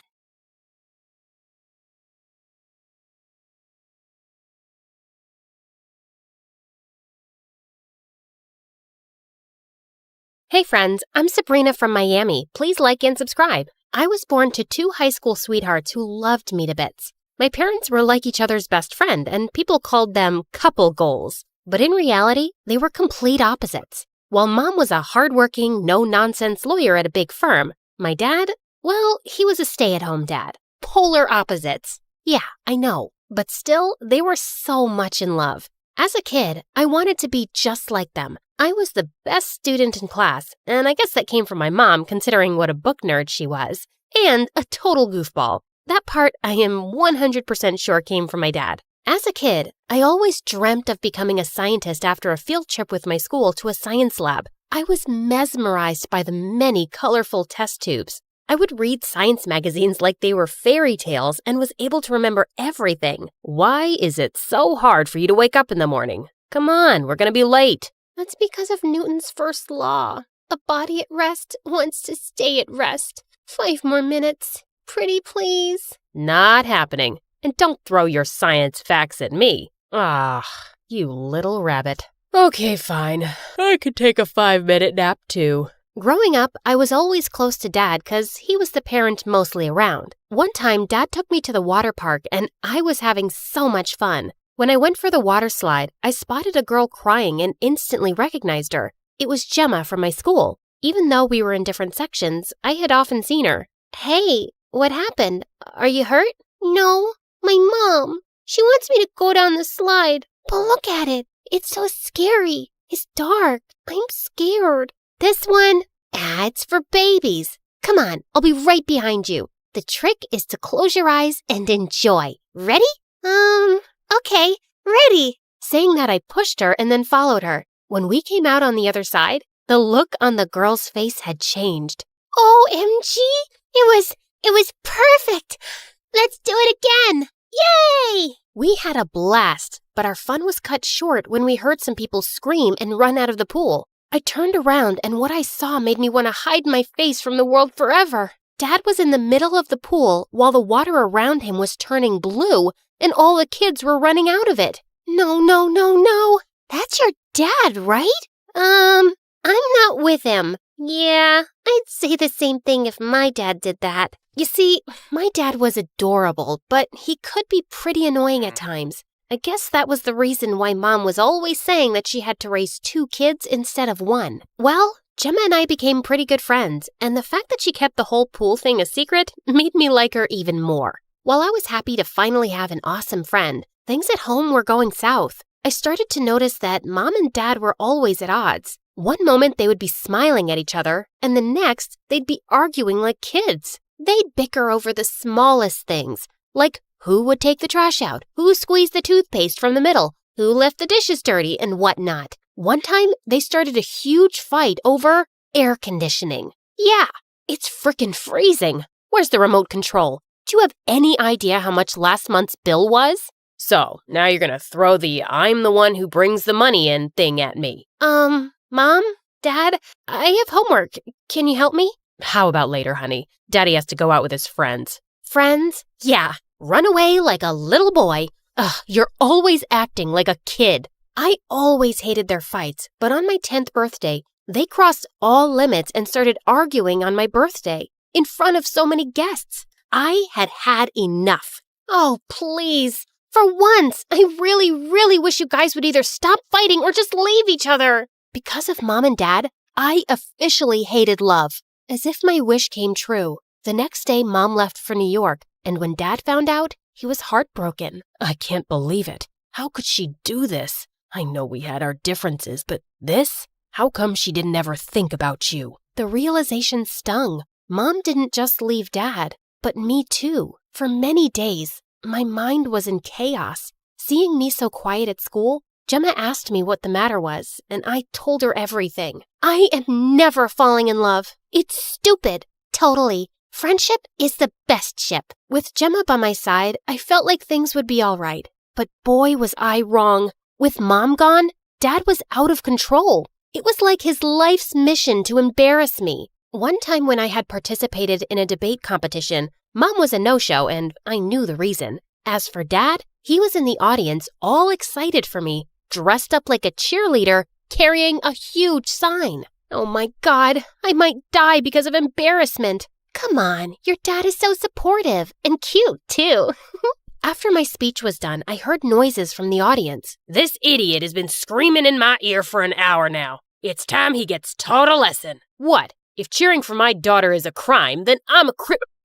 Hey friends, I'm Sabrina from Miami. Please like and subscribe. I was born to two high school sweethearts who loved me to bits. My parents were like each other's best friend, and people called them couple goals. But in reality, they were complete opposites. While Mom was a hardworking, no-nonsense lawyer at a big firm, my dad, well, he was a stay-at-home dad. Polar opposites. Yeah, I know, but still, they were so much in love. As a kid, I wanted to be just like them. I was the best student in class, and I guess that came from my mom considering what a book nerd she was, and a total goofball. That part I am 100% sure came from my dad. As a kid, I always dreamt of becoming a scientist after a field trip with my school to a science lab. I was mesmerized by the many colorful test tubes. I would read science magazines like they were fairy tales and was able to remember everything. Why is it so hard for you to wake up in the morning? Come on, we're gonna be late. That's because of Newton's first law. A body at rest wants to stay at rest. 5 more minutes. Pretty please. Not happening. And don't throw your science facts at me. Ah, you little rabbit. Okay, fine. I could take a 5-minute nap too. Growing up, I was always close to Dad because he was the parent mostly around. One time, Dad took me to the water park and I was having so much fun. When I went for the water slide, I spotted a girl crying and instantly recognized her. It was Gemma from my school. Even though we were in different sections, I had often seen her. Hey, what happened? Are you hurt? No, my mom. She wants me to go down the slide. But look at it. It's so scary. It's dark. I'm scared. This one? It's for babies. Come on, I'll be right behind you. The trick is to close your eyes and enjoy. Ready? Okay, ready. Saying that, I pushed her and then followed her. When we came out on the other side, the look on the girl's face had changed. OMG! It was perfect. Let's do it again. Yay! We had a blast, but our fun was cut short when we heard some people scream and run out of the pool. I turned around and what I saw made me want to hide my face from the world forever. Dad was in the middle of the pool while the water around him was turning blue and all the kids were running out of it. No. That's your dad, right? I'm not with him. Yeah, I'd say the same thing if my dad did that. You see, my dad was adorable, but he could be pretty annoying at times. I guess that was the reason why Mom was always saying that she had to raise 2 kids instead of 1. Well, Gemma and I became pretty good friends, and the fact that she kept the whole pool thing a secret made me like her even more. While I was happy to finally have an awesome friend, things at home were going south. I started to notice that Mom and Dad were always at odds. One moment they would be smiling at each other, and the next they'd be arguing like kids. They'd bicker over the smallest things, like who would take the trash out, who squeezed the toothpaste from the middle, who left the dishes dirty and whatnot. One time, they started a huge fight over air conditioning. Yeah, it's frickin' freezing. Where's the remote control? Do you have any idea how much last month's bill was? So, now you're gonna throw the I'm the one who brings the money in thing at me. Mom? Dad? I have homework. Can you help me? How about later, honey? Daddy has to go out with his friends. Friends? Yeah. Run away like a little boy. Ugh, you're always acting like a kid. I always hated their fights, but on my 10th birthday, they crossed all limits and started arguing on my birthday in front of so many guests. I had enough. Oh, please. For once, I really, really wish you guys would either stop fighting or just leave each other. Because of Mom and Dad, I officially hated love. As if my wish came true. The next day, Mom left for New York, and when Dad found out, he was heartbroken. I can't believe it. How could she do this? I know we had our differences, but this? How come she didn't ever think about you? The realization stung. Mom didn't just leave Dad, but me too. For many days, my mind was in chaos. Seeing me so quiet at school, Gemma asked me what the matter was, and I told her everything. I am never falling in love. It's stupid. Totally. Friendship is the best ship. With Gemma by my side, I felt like things would be all right. But boy, was I wrong. With Mom gone, Dad was out of control. It was like his life's mission to embarrass me. One time when I had participated in a debate competition, Mom was a no-show and I knew the reason. As for Dad, he was in the audience all excited for me, dressed up like a cheerleader, carrying a huge sign. Oh my God, I might die because of embarrassment. Come on, your dad is so supportive and cute too. After my speech was done, I heard noises from the audience. This idiot has been screaming in my ear for an hour now. It's time he gets taught a lesson. What? If cheering for my daughter is a crime, then I'm a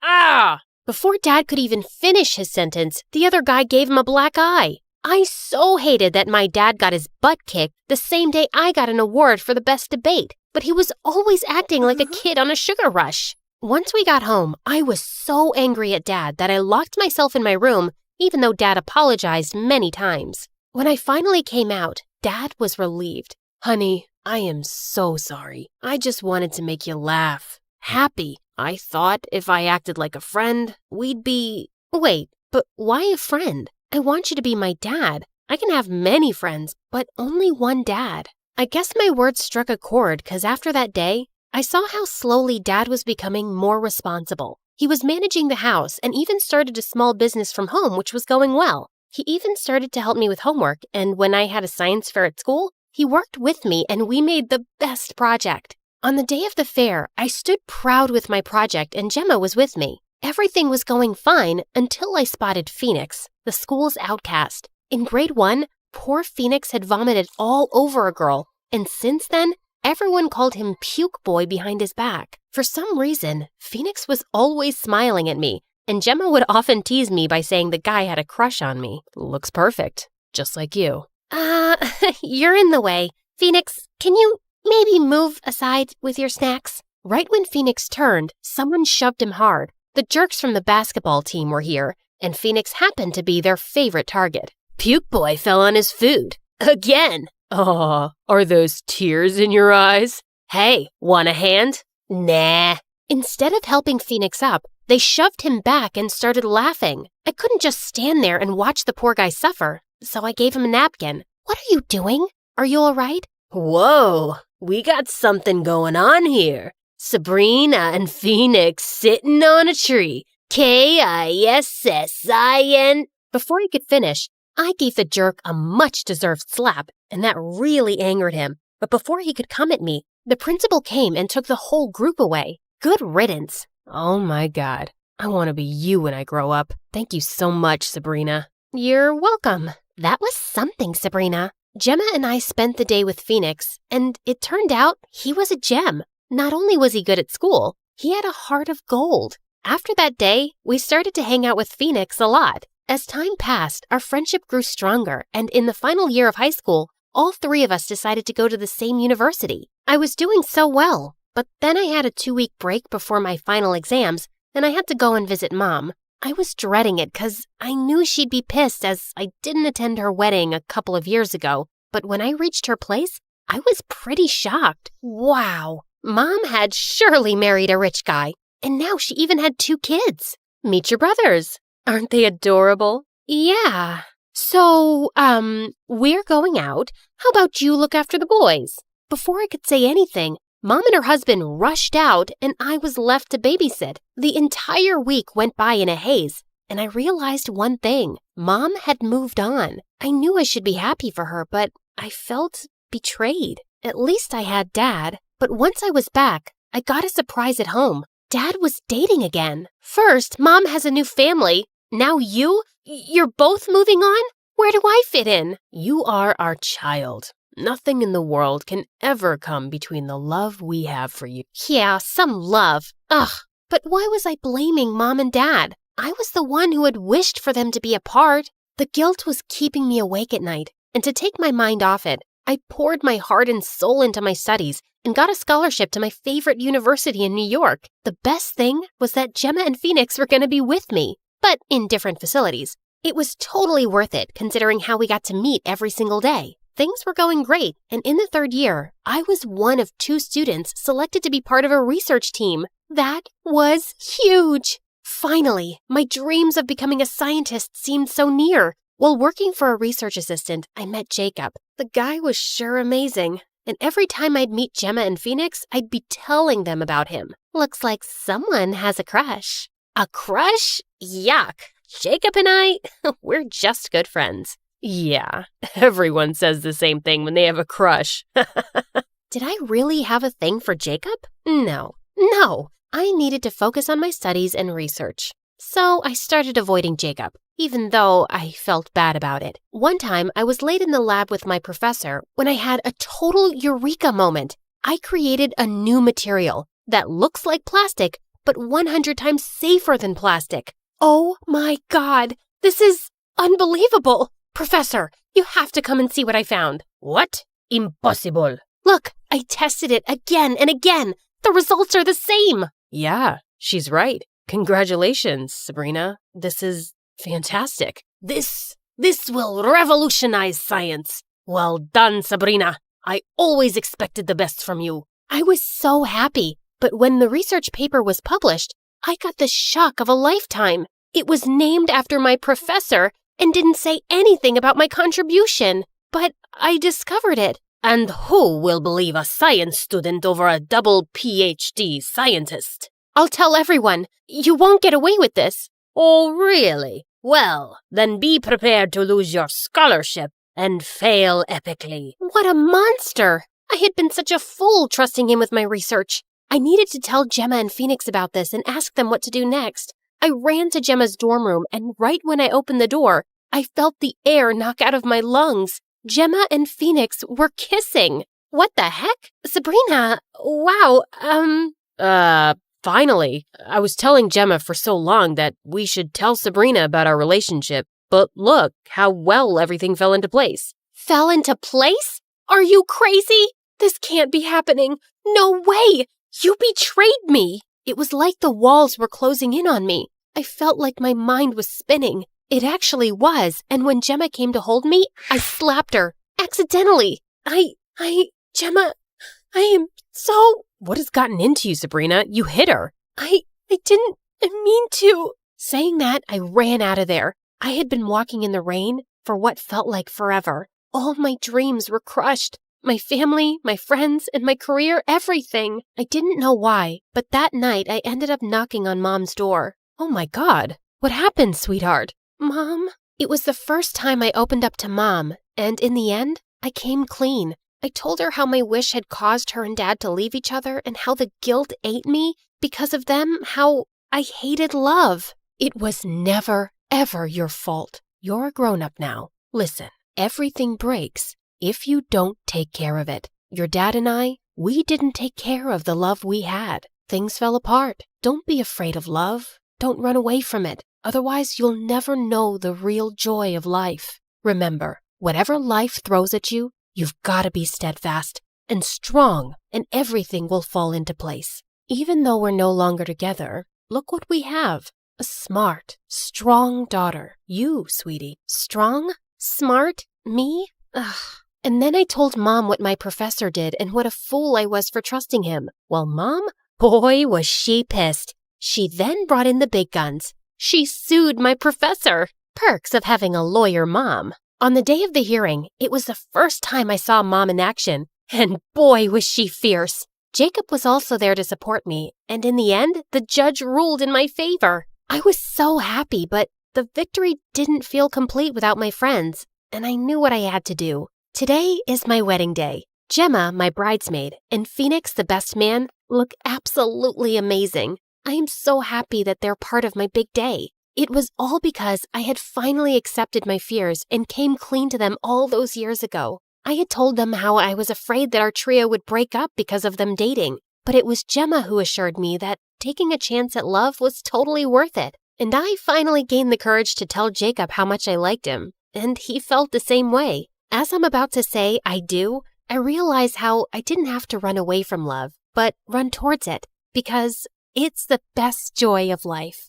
Ah! Before Dad could even finish his sentence, the other guy gave him a black eye. I so hated that my dad got his butt kicked the same day I got an award for the best debate, but he was always acting like a kid on a sugar rush. Once we got home, I was so angry at Dad that I locked myself in my room, even though Dad apologized many times. When I finally came out, Dad was relieved. Honey, I am so sorry. I just wanted to make you laugh. Happy. I thought if I acted like a friend, we'd be... Wait, but why a friend? I want you to be my dad. I can have many friends, but only one dad. I guess my words struck a chord because after that day, I saw how slowly Dad was becoming more responsible. He was managing the house and even started a small business from home, which was going well. He even started to help me with homework, and when I had a science fair at school, he worked with me and we made the best project. On the day of the fair, I stood proud with my project and Gemma was with me. Everything was going fine until I spotted Phoenix, the school's outcast. In grade 1, poor Phoenix had vomited all over a girl, and since then, everyone called him Puke Boy behind his back. For some reason, Phoenix was always smiling at me, and Gemma would often tease me by saying the guy had a crush on me. Looks perfect, just like you. You're in the way. Phoenix, can you maybe move aside with your snacks? Right when Phoenix turned, someone shoved him hard. The jerks from the basketball team were here, and Phoenix happened to be their favorite target. Puke Boy fell on his food. Again! Aw, are those tears in your eyes? Hey, want a hand? Nah. Instead of helping Phoenix up, they shoved him back and started laughing. I couldn't just stand there and watch the poor guy suffer, so I gave him a napkin. What are you doing? Are you all right? Whoa, we got something going on here. Sabrina and Phoenix sitting on a tree. Kissin. Before he could finish, I gave the jerk a much-deserved slap, and that really angered him. But before he could come at me, the principal came and took the whole group away. Good riddance. Oh my God. I want to be you when I grow up. Thank you so much, Sabrina. You're welcome. That was something, Sabrina. Gemma and I spent the day with Phoenix, and it turned out he was a gem. Not only was he good at school, he had a heart of gold. After that day, we started to hang out with Phoenix a lot. As time passed, our friendship grew stronger, and in the final year of high school, all three of us decided to go to the same university. I was doing so well, but then I had a 2-week break before my final exams, and I had to go and visit Mom. I was dreading it because I knew she'd be pissed as I didn't attend her wedding a couple of years ago. But when I reached her place, I was pretty shocked. Wow, Mom had surely married a rich guy. And now she even had 2 kids. Meet your brothers. Aren't they adorable? Yeah. So, we're going out. How about you look after the boys? Before I could say anything, Mom and her husband rushed out and I was left to babysit. The entire week went by in a haze, and I realized one thing. Mom had moved on. I knew I should be happy for her, but I felt betrayed. At least I had Dad. But once I was back, I got a surprise at home. Dad was dating again. First, Mom has a new family. Now you're both moving on? Where do I fit in? You are our child. Nothing in the world can ever come between the love we have for you. Yeah, some love. Ugh. But why was I blaming Mom and Dad? I was the one who had wished for them to be apart. The guilt was keeping me awake at night, and to take my mind off it, I poured my heart and soul into my studies and got a scholarship to my favorite university in New York. The best thing was that Gemma and Phoenix were going to be with me, but in different facilities. It was totally worth it considering how we got to meet every single day. Things were going great, and in the 3rd year, I was one of 2 students selected to be part of a research team. That was huge! Finally, my dreams of becoming a scientist seemed so near. While working for a research assistant, I met Jacob. The guy was sure amazing, and every time I'd meet Gemma and Phoenix, I'd be telling them about him. Looks like someone has a crush. A crush? Yuck! Jacob and I, we're just good friends. Yeah, everyone says the same thing when they have a crush. Did I really have a thing for Jacob? No. I needed to focus on my studies and research. So I started avoiding Jacob, even though I felt bad about it. One time, I was late in the lab with my professor when I had a total eureka moment. I created a new material that looks like plastic, but 100 times safer than plastic. Oh my God, this is unbelievable. Professor, you have to come and see what I found. What? Impossible. Look, I tested it again and again. The results are the same. Yeah, she's right. Congratulations, Sabrina. This is fantastic. This will revolutionize science. Well done, Sabrina. I always expected the best from you. I was so happy, but when the research paper was published, I got the shock of a lifetime. It was named after my professor and didn't say anything about my contribution, but I discovered it. And who will believe a science student over a double PhD scientist? I'll tell everyone. You won't get away with this. Oh, really? Well, then be prepared to lose your scholarship and fail epically. What a monster! I had been such a fool trusting him with my research. I needed to tell Gemma and Phoenix about this and ask them what to do next. I ran to Gemma's dorm room, and right when I opened the door, I felt the air knock out of my lungs. Gemma and Phoenix were kissing. What the heck? Sabrina, wow, Finally. I was telling Gemma for so long that we should tell Sabrina about our relationship, but look how well everything fell into place. Fell into place? Are you crazy? This can't be happening. No way! You betrayed me! It was like the walls were closing in on me. I felt like my mind was spinning. It actually was, and when Gemma came to hold me, I slapped her. Accidentally. Gemma, I am so... What has gotten into you, Sabrina? You hit her. I didn't mean to. Saying that, I ran out of there. I had been walking in the rain for what felt like forever. All my dreams were crushed. My family, my friends, and my career, everything. I didn't know why, but that night I ended up knocking on Mom's door. Oh my God. What happened, sweetheart? Mom? It was the first time I opened up to Mom, and in the end, I came clean. I told her how my wish had caused her and Dad to leave each other and how the guilt ate me because of them, how I hated love. It was never, ever your fault. You're a grown-up now. Listen, everything breaks if you don't take care of it. Your dad and I, we didn't take care of the love we had. Things fell apart. Don't be afraid of love. Don't run away from it. Otherwise, you'll never know the real joy of life. Remember, whatever life throws at you, you've got to be steadfast and strong, and everything will fall into place. Even though we're no longer together, look what we have. A smart, strong daughter. You, sweetie. Strong? Smart? Me? Ugh. And then I told Mom what my professor did and what a fool I was for trusting him. Well, Mom, boy, was she pissed. She then brought in the big guns. She sued my professor. Perks of having a lawyer mom. On the day of the hearing, it was the first time I saw Mom in action, and boy, was she fierce. Jacob was also there to support me, and in the end, the judge ruled in my favor. I was so happy, but the victory didn't feel complete without my friends, and I knew what I had to do. Today is my wedding day. Gemma, my bridesmaid, and Phoenix, the best man, look absolutely amazing. I am so happy that they're part of my big day. It was all because I had finally accepted my fears and came clean to them all those years ago. I had told them how I was afraid that our trio would break up because of them dating, but it was Gemma who assured me that taking a chance at love was totally worth it. And I finally gained the courage to tell Jacob how much I liked him, and he felt the same way. As I'm about to say I do, I realize how I didn't have to run away from love, but run towards it, because it's the best joy of life.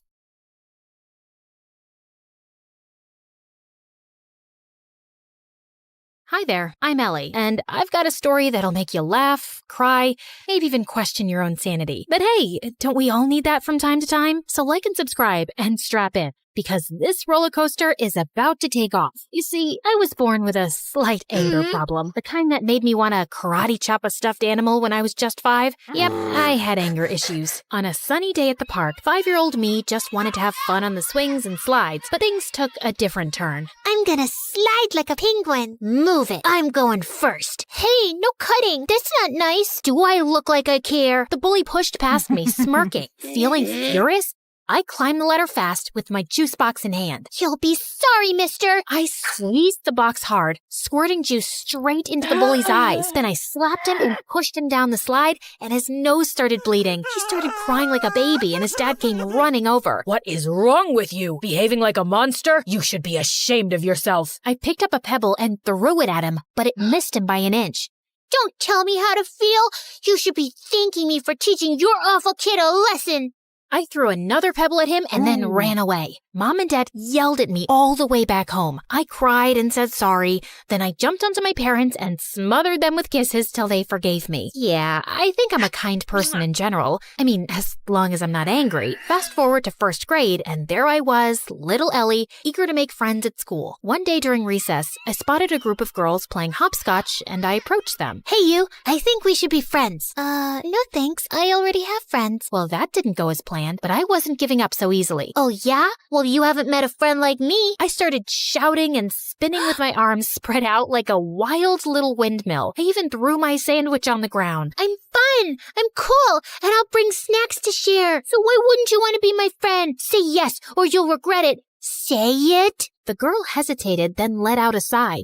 Hi there, I'm Ellie, and I've got a story that'll make you laugh, cry, maybe even question your own sanity. But hey, don't we all need that from time to time? So like and subscribe and strap in, because this roller coaster is about to take off. You see, I was born with a slight anger problem, the kind that made me want to karate chop a stuffed animal when I was just 5. Yep, I had anger issues. On a sunny day at the park, 5-year-old me just wanted to have fun on the swings and slides, but things took a different turn. I'm gonna slide like a penguin. Move it. I'm going first. Hey, no cutting. That's not nice. Do I look like I care? The bully pushed past me, smirking. Feeling furious, I climbed the ladder fast with my juice box in hand. You'll be sorry, mister. I squeezed the box hard, squirting juice straight into the bully's eyes. Then I slapped him and pushed him down the slide, and his nose started bleeding. He started crying like a baby, and his dad came running over. What is wrong with you? Behaving like a monster? You should be ashamed of yourself. I picked up a pebble and threw it at him, but it missed him by an inch. Don't tell me how to feel. You should be thanking me for teaching your awful kid a lesson. I threw another pebble at him and then ran away. Mom and Dad yelled at me all the way back home. I cried and said sorry. Then I jumped onto my parents and smothered them with kisses till they forgave me. Yeah, I think I'm a kind person in general. I mean, as long as I'm not angry. Fast forward to 1st grade, and there I was, little Ellie, eager to make friends at school. One day during recess, I spotted a group of girls playing hopscotch, and I approached them. Hey you, I think we should be friends. No thanks, I already have friends. Well, that didn't go as planned, but I wasn't giving up so easily. Oh yeah? Well, you haven't met a friend like me. I started shouting and spinning with my arms spread out like a wild little windmill. I even threw my sandwich on the ground. I'm fun, I'm cool, and I'll bring snacks to share. So why wouldn't you want to be my friend? Say yes, or you'll regret it. Say it. The girl hesitated, then let out a sigh.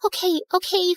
Okay,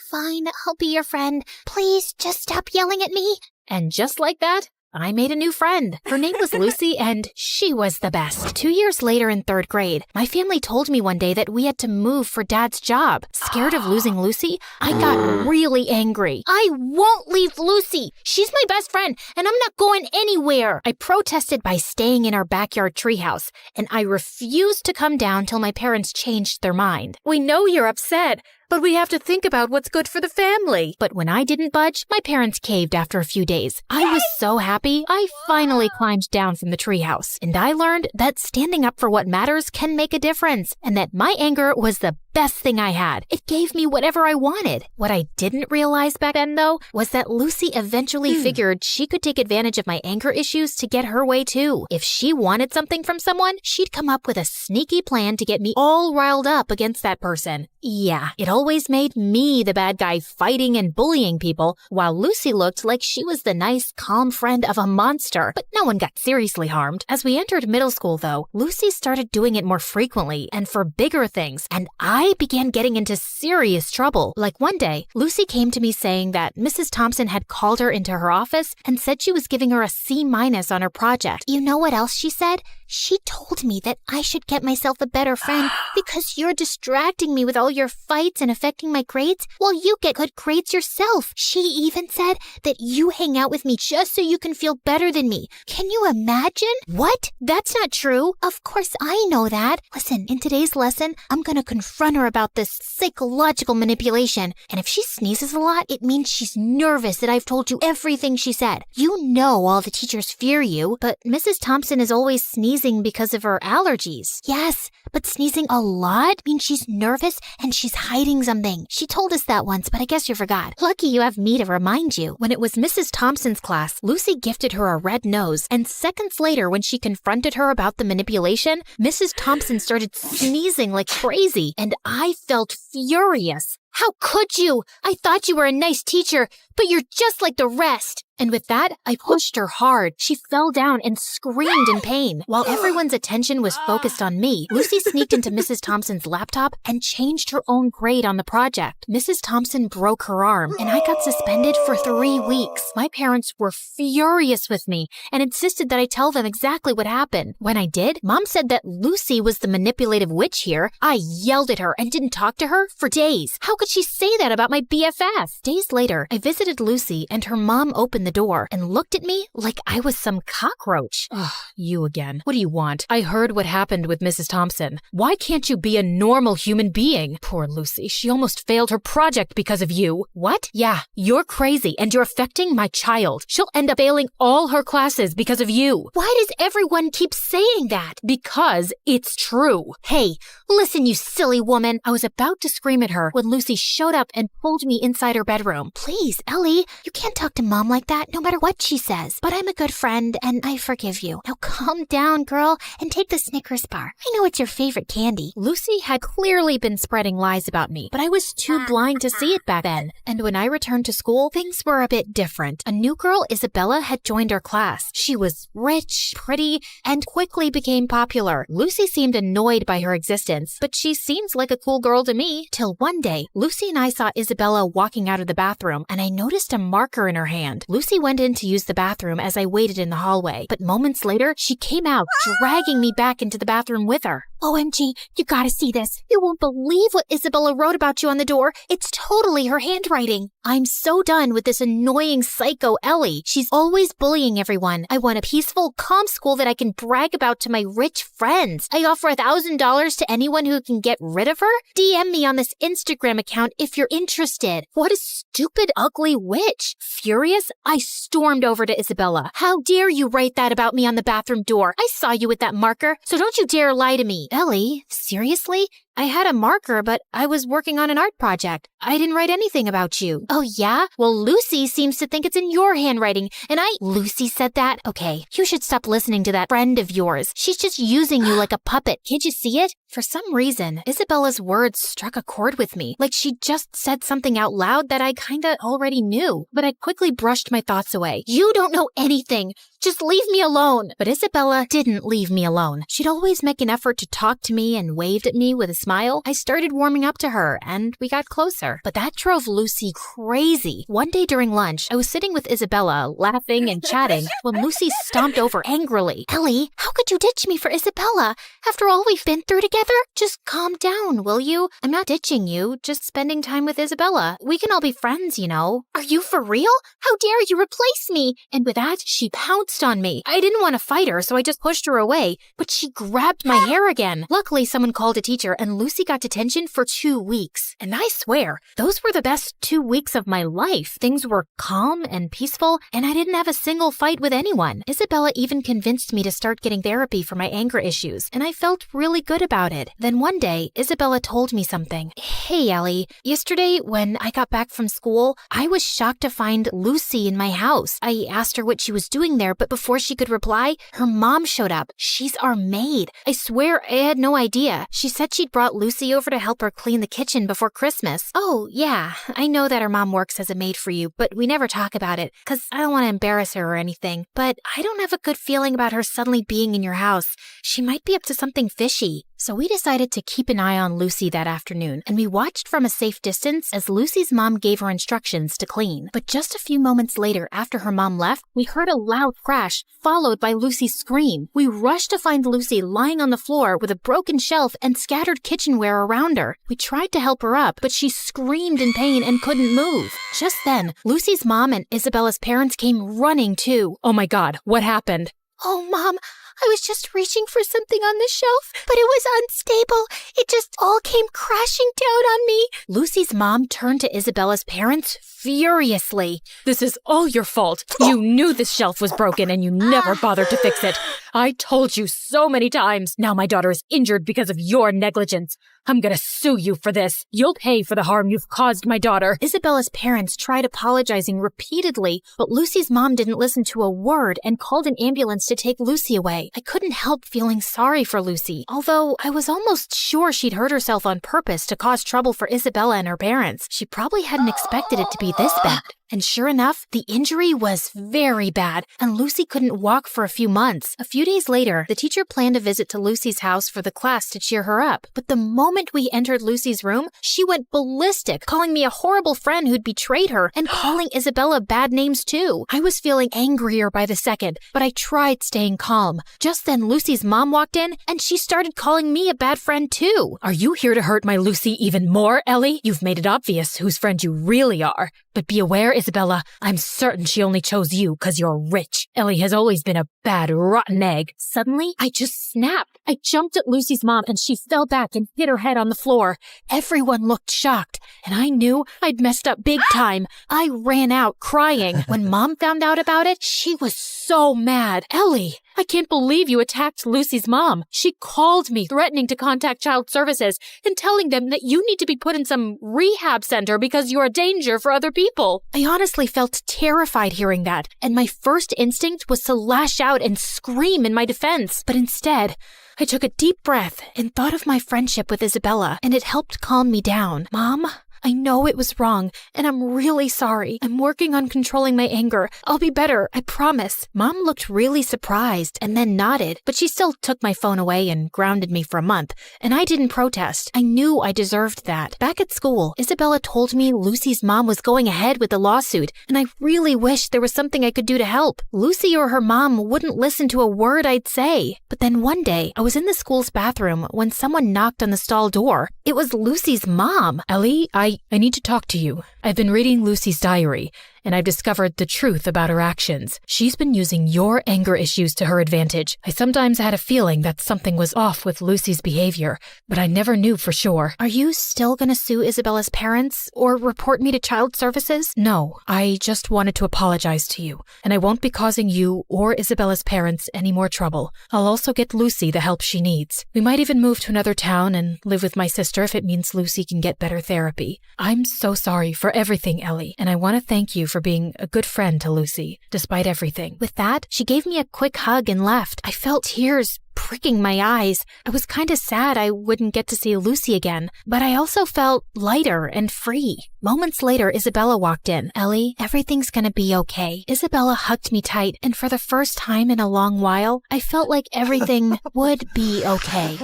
fine, I'll be your friend. Please, just stop yelling at me. And just like that, I made a new friend. Her name was Lucy, and she was the best. 2 years later in 3rd grade, my family told me one day that we had to move for Dad's job. Scared of losing Lucy, I got really angry. I won't leave Lucy. She's my best friend, and I'm not going anywhere. I protested by staying in our backyard treehouse, and I refused to come down till my parents changed their mind. We know you're upset, but we have to think about what's good for the family. But when I didn't budge, my parents caved after a few days. I was so happy, I finally climbed down from the treehouse. And I learned that standing up for what matters can make a difference, and that my anger was the best thing I had. It gave me whatever I wanted. What I didn't realize back then, though, was that Lucy eventually figured she could take advantage of my anger issues to get her way, too. If she wanted something from someone, she'd come up with a sneaky plan to get me all riled up against that person. Yeah, it always made me the bad guy fighting and bullying people, while Lucy looked like she was the nice, calm friend of a monster. But no one got seriously harmed. As we entered middle school, though, Lucy started doing it more frequently and for bigger things, and I began getting into serious trouble. Like one day, Lucy came to me saying that Mrs. Thompson had called her into her office and said she was giving her a C- on her project. You know what else she said? She told me that I should get myself a better friend because you're distracting me with all your fights and affecting my grades while you get good grades yourself. She even said that you hang out with me just so you can feel better than me. Can you imagine? What? That's not true. Of course I know that. Listen, in today's lesson, I'm gonna confront her about this psychological manipulation. And if she sneezes a lot, it means she's nervous that I've told you everything she said. You know all the teachers fear you, but Mrs. Thompson is always sneezing because of her allergies. Yes, but sneezing a lot means she's nervous and she's hiding something. She told us that once, but I guess you forgot. Lucky you have me to remind you. When it was Mrs. Thompson's class, Lucy gifted her a red nose, and seconds later when she confronted her about the manipulation, Mrs. Thompson started sneezing like crazy, and I felt furious. How could you? I thought you were a nice teacher, but you're just like the rest. And with that, I pushed her hard. She fell down and screamed in pain. While everyone's attention was focused on me, Lucy sneaked into Mrs. Thompson's laptop and changed her own grade on the project. Mrs. Thompson broke her arm, and I got suspended for 3 weeks. My parents were furious with me and insisted that I tell them exactly what happened. When I did, Mom said that Lucy was the manipulative witch here. I yelled at her and didn't talk to her for days. How could she say that about my BFF? Days later, I visited Lucy, and her mom opened the door and looked at me like I was some cockroach. Ugh, you again. What do you want? I heard what happened with Mrs. Thompson. Why can't you be a normal human being? Poor Lucy, she almost failed her project because of you. What? Yeah, you're crazy and you're affecting my child. She'll end up failing all her classes because of you. Why does everyone keep saying that? Because it's true. Hey, listen, you silly woman. I was about to scream at her when Lucy showed up and pulled me inside her bedroom. Please, Ellie, you can't talk to Mom like that no matter what she says. But I'm a good friend and I forgive you. Now calm down, girl, and take the Snickers bar. I know it's your favorite candy. Lucy had clearly been spreading lies about me, but I was too blind to see it back then. And when I returned to school, things were a bit different. A new girl, Isabella, had joined our class. She was rich, pretty, and quickly became popular. Lucy seemed annoyed by her existence, but she seems like a cool girl to me. Till one day, Lucy and I saw Isabella walking out of the bathroom, and I noticed a marker in her hand. Lucy went in to use the bathroom as I waited in the hallway, but moments later, she came out, dragging me back into the bathroom with her. OMG, you gotta see this. You won't believe what Isabella wrote about you on the door. It's totally her handwriting. I'm so done with this annoying psycho Ellie. She's always bullying everyone. I want a peaceful, calm school that I can brag about to my rich friends. I offer $1,000 to anyone who can get rid of her. DM me on this Instagram account if you're interested. What a stupid, ugly witch. Furious, I stormed over to Isabella. How dare you write that about me on the bathroom door? I saw you with that marker, so don't you dare lie to me. Ellie, seriously? I had a marker, but I was working on an art project. I didn't write anything about you. Oh, yeah? Well, Lucy seems to think it's in your handwriting, and Lucy said that? Okay, you should stop listening to that friend of yours. She's just using you like a puppet. Can't you see it? For some reason, Isabella's words struck a chord with me, like she just said something out loud that I kinda already knew. But I quickly brushed my thoughts away. You don't know anything. Just leave me alone. But Isabella didn't leave me alone. She'd always make an effort to talk to me and waved at me with a smile. I started warming up to her, and we got closer. But that drove Lucy crazy. One day during lunch, I was sitting with Isabella, laughing and chatting, when Lucy stomped over angrily. Ellie, how could you ditch me for Isabella? After all we've been through together? Just calm down, will you? I'm not ditching you, just spending time with Isabella. We can all be friends, you know. Are you for real? How dare you replace me? And with that, she pounced on me. I didn't want to fight her, so I just pushed her away, but she grabbed my hair again. Luckily, someone called a teacher, and Lucy got detention for 2 weeks. And I swear, those were the best 2 weeks of my life. Things were calm and peaceful, and I didn't have a single fight with anyone. Isabella even convinced me to start getting therapy for my anger issues, and I felt really good about it. Then one day, Isabella told me something. Hey, Ellie, yesterday when I got back from school, I was shocked to find Lucy in my house. I asked her what she was doing there, but before she could reply, her mom showed up. She's our maid. I swear I had no idea. She said she'd brought Lucy over to help her clean the kitchen before Christmas. Oh, yeah, I know that her mom works as a maid for you, but we never talk about it, because I don't want to embarrass her or anything. But I don't have a good feeling about her suddenly being in your house. She might be up to something fishy. So we decided to keep an eye on Lucy that afternoon, and we watched from a safe distance as Lucy's mom gave her instructions to clean. But just a few moments later, after her mom left, we heard a loud crash, followed by Lucy's scream. We rushed to find Lucy lying on the floor with a broken shelf and scattered kitchenware around her. We tried to help her up, but she screamed in pain and couldn't move. Just then, Lucy's mom and Isabella's parents came running too. Oh my God, what happened? Oh, Mom, I was just reaching for something on the shelf, but it was unstable. It just all came crashing down on me. Lucy's mom turned to Isabella's parents furiously. This is all your fault. You knew this shelf was broken and you never bothered to fix it. I told you so many times. Now my daughter is injured because of your negligence. I'm gonna sue you for this. You'll pay for the harm you've caused my daughter. Isabella's parents tried apologizing repeatedly, but Lucy's mom didn't listen to a word and called an ambulance to take Lucy away. I couldn't help feeling sorry for Lucy, although I was almost sure she'd hurt herself on purpose to cause trouble for Isabella and her parents. She probably hadn't expected it to be this bad. And sure enough, the injury was very bad, and Lucy couldn't walk for a few months. A few days later, the teacher planned a visit to Lucy's house for the class to cheer her up. But the moment we entered Lucy's room, she went ballistic, calling me a horrible friend who'd betrayed her, and calling Isabella bad names too. I was feeling angrier by the second, but I tried staying calm. Just then, Lucy's mom walked in, and she started calling me a bad friend too. Are you here to hurt my Lucy even more, Ellie? You've made it obvious whose friend you really are. But be aware, Isabella, I'm certain she only chose you because you're rich. Ellie has always been a bad, rotten egg. Suddenly, I just snapped. I jumped at Lucy's mom and she fell back and hit her head on the floor. Everyone looked shocked, and I knew I'd messed up big time. I ran out crying. When Mom found out about it, she was so mad. Ellie, I can't believe you attacked Lucy's mom. She called me, threatening to contact child services and telling them that you need to be put in some rehab center because you're a danger for other people. I honestly felt terrified hearing that, and my first instinct was to lash out and scream in my defense. But instead, I took a deep breath and thought of my friendship with Isabella, and it helped calm me down. Mom, I know it was wrong, and I'm really sorry. I'm working on controlling my anger. I'll be better, I promise. Mom looked really surprised and then nodded, but she still took my phone away and grounded me for a month, and I didn't protest. I knew I deserved that. Back at school, Isabella told me Lucy's mom was going ahead with the lawsuit, and I really wished there was something I could do to help. Lucy or her mom wouldn't listen to a word I'd say. But then one day, I was in the school's bathroom when someone knocked on the stall door. It was Lucy's mom. Ellie, I need to talk to you. I've been reading Lucy's diary, and I've discovered the truth about her actions. She's been using your anger issues to her advantage. I sometimes had a feeling that something was off with Lucy's behavior, but I never knew for sure. Are you still gonna sue Isabella's parents or report me to child services? No, I just wanted to apologize to you, and I won't be causing you or Isabella's parents any more trouble. I'll also get Lucy the help she needs. We might even move to another town and live with my sister if it means Lucy can get better therapy. I'm so sorry for everything, Ellie, and I want to thank you for being a good friend to Lucy, despite everything. With that, she gave me a quick hug and left. I felt tears pricking my eyes. I was kind of sad I wouldn't get to see Lucy again, but I also felt lighter and free. Moments later, Isabella walked in. Ellie, everything's gonna be okay. Isabella hugged me tight, and for the first time in a long while, I felt like everything would be okay.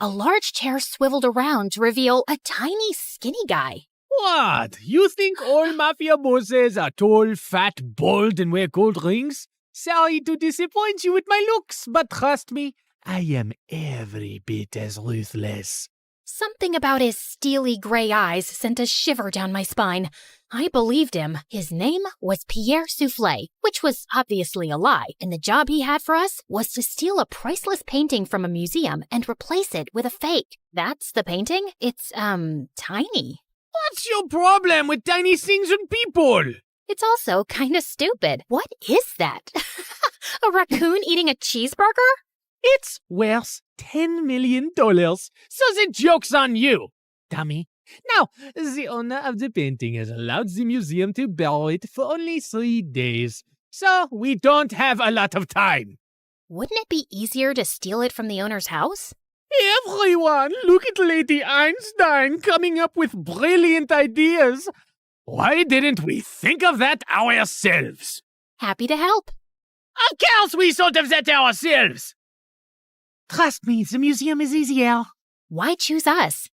A large chair swiveled around to reveal a tiny, skinny guy. What? You think all mafia bosses are tall, fat, bald, and wear gold rings? Sorry to disappoint you with my looks, but trust me, I am every bit as ruthless. Something about his steely gray eyes sent a shiver down my spine. I believed him. His name was Pierre Soufflet, which was obviously a lie, and the job he had for us was to steal a priceless painting from a museum and replace it with a fake. That's the painting? It's, tiny. What's your problem with tiny things and people? It's also kind of stupid. What is that? A raccoon eating a cheeseburger? It's worth $10 million, so the joke's on you, dummy. Now, the owner of the painting has allowed the museum to borrow it for only 3 days, so we don't have a lot of time. Wouldn't it be easier to steal it from the owner's house? Everyone, look at Lady Einstein coming up with brilliant ideas. Why didn't we think of that ourselves? Happy to help. Of course we thought of that ourselves! Trust me, the museum is easier. Why choose us?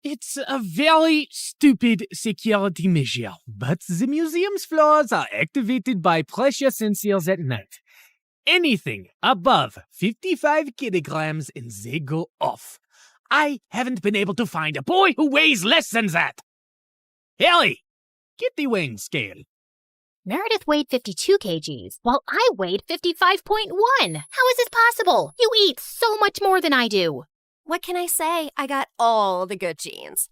It's a very stupid security measure, but the museum's floors are activated by pressure sensors at night. Anything above 55 kilograms and they go off. I haven't been able to find a boy who weighs less than that. Ellie, get the weighing scale. Meredith weighed 52 kgs, while I weighed 55.1. How is this possible? You eat so much more than I do. What can I say? I got all the good genes.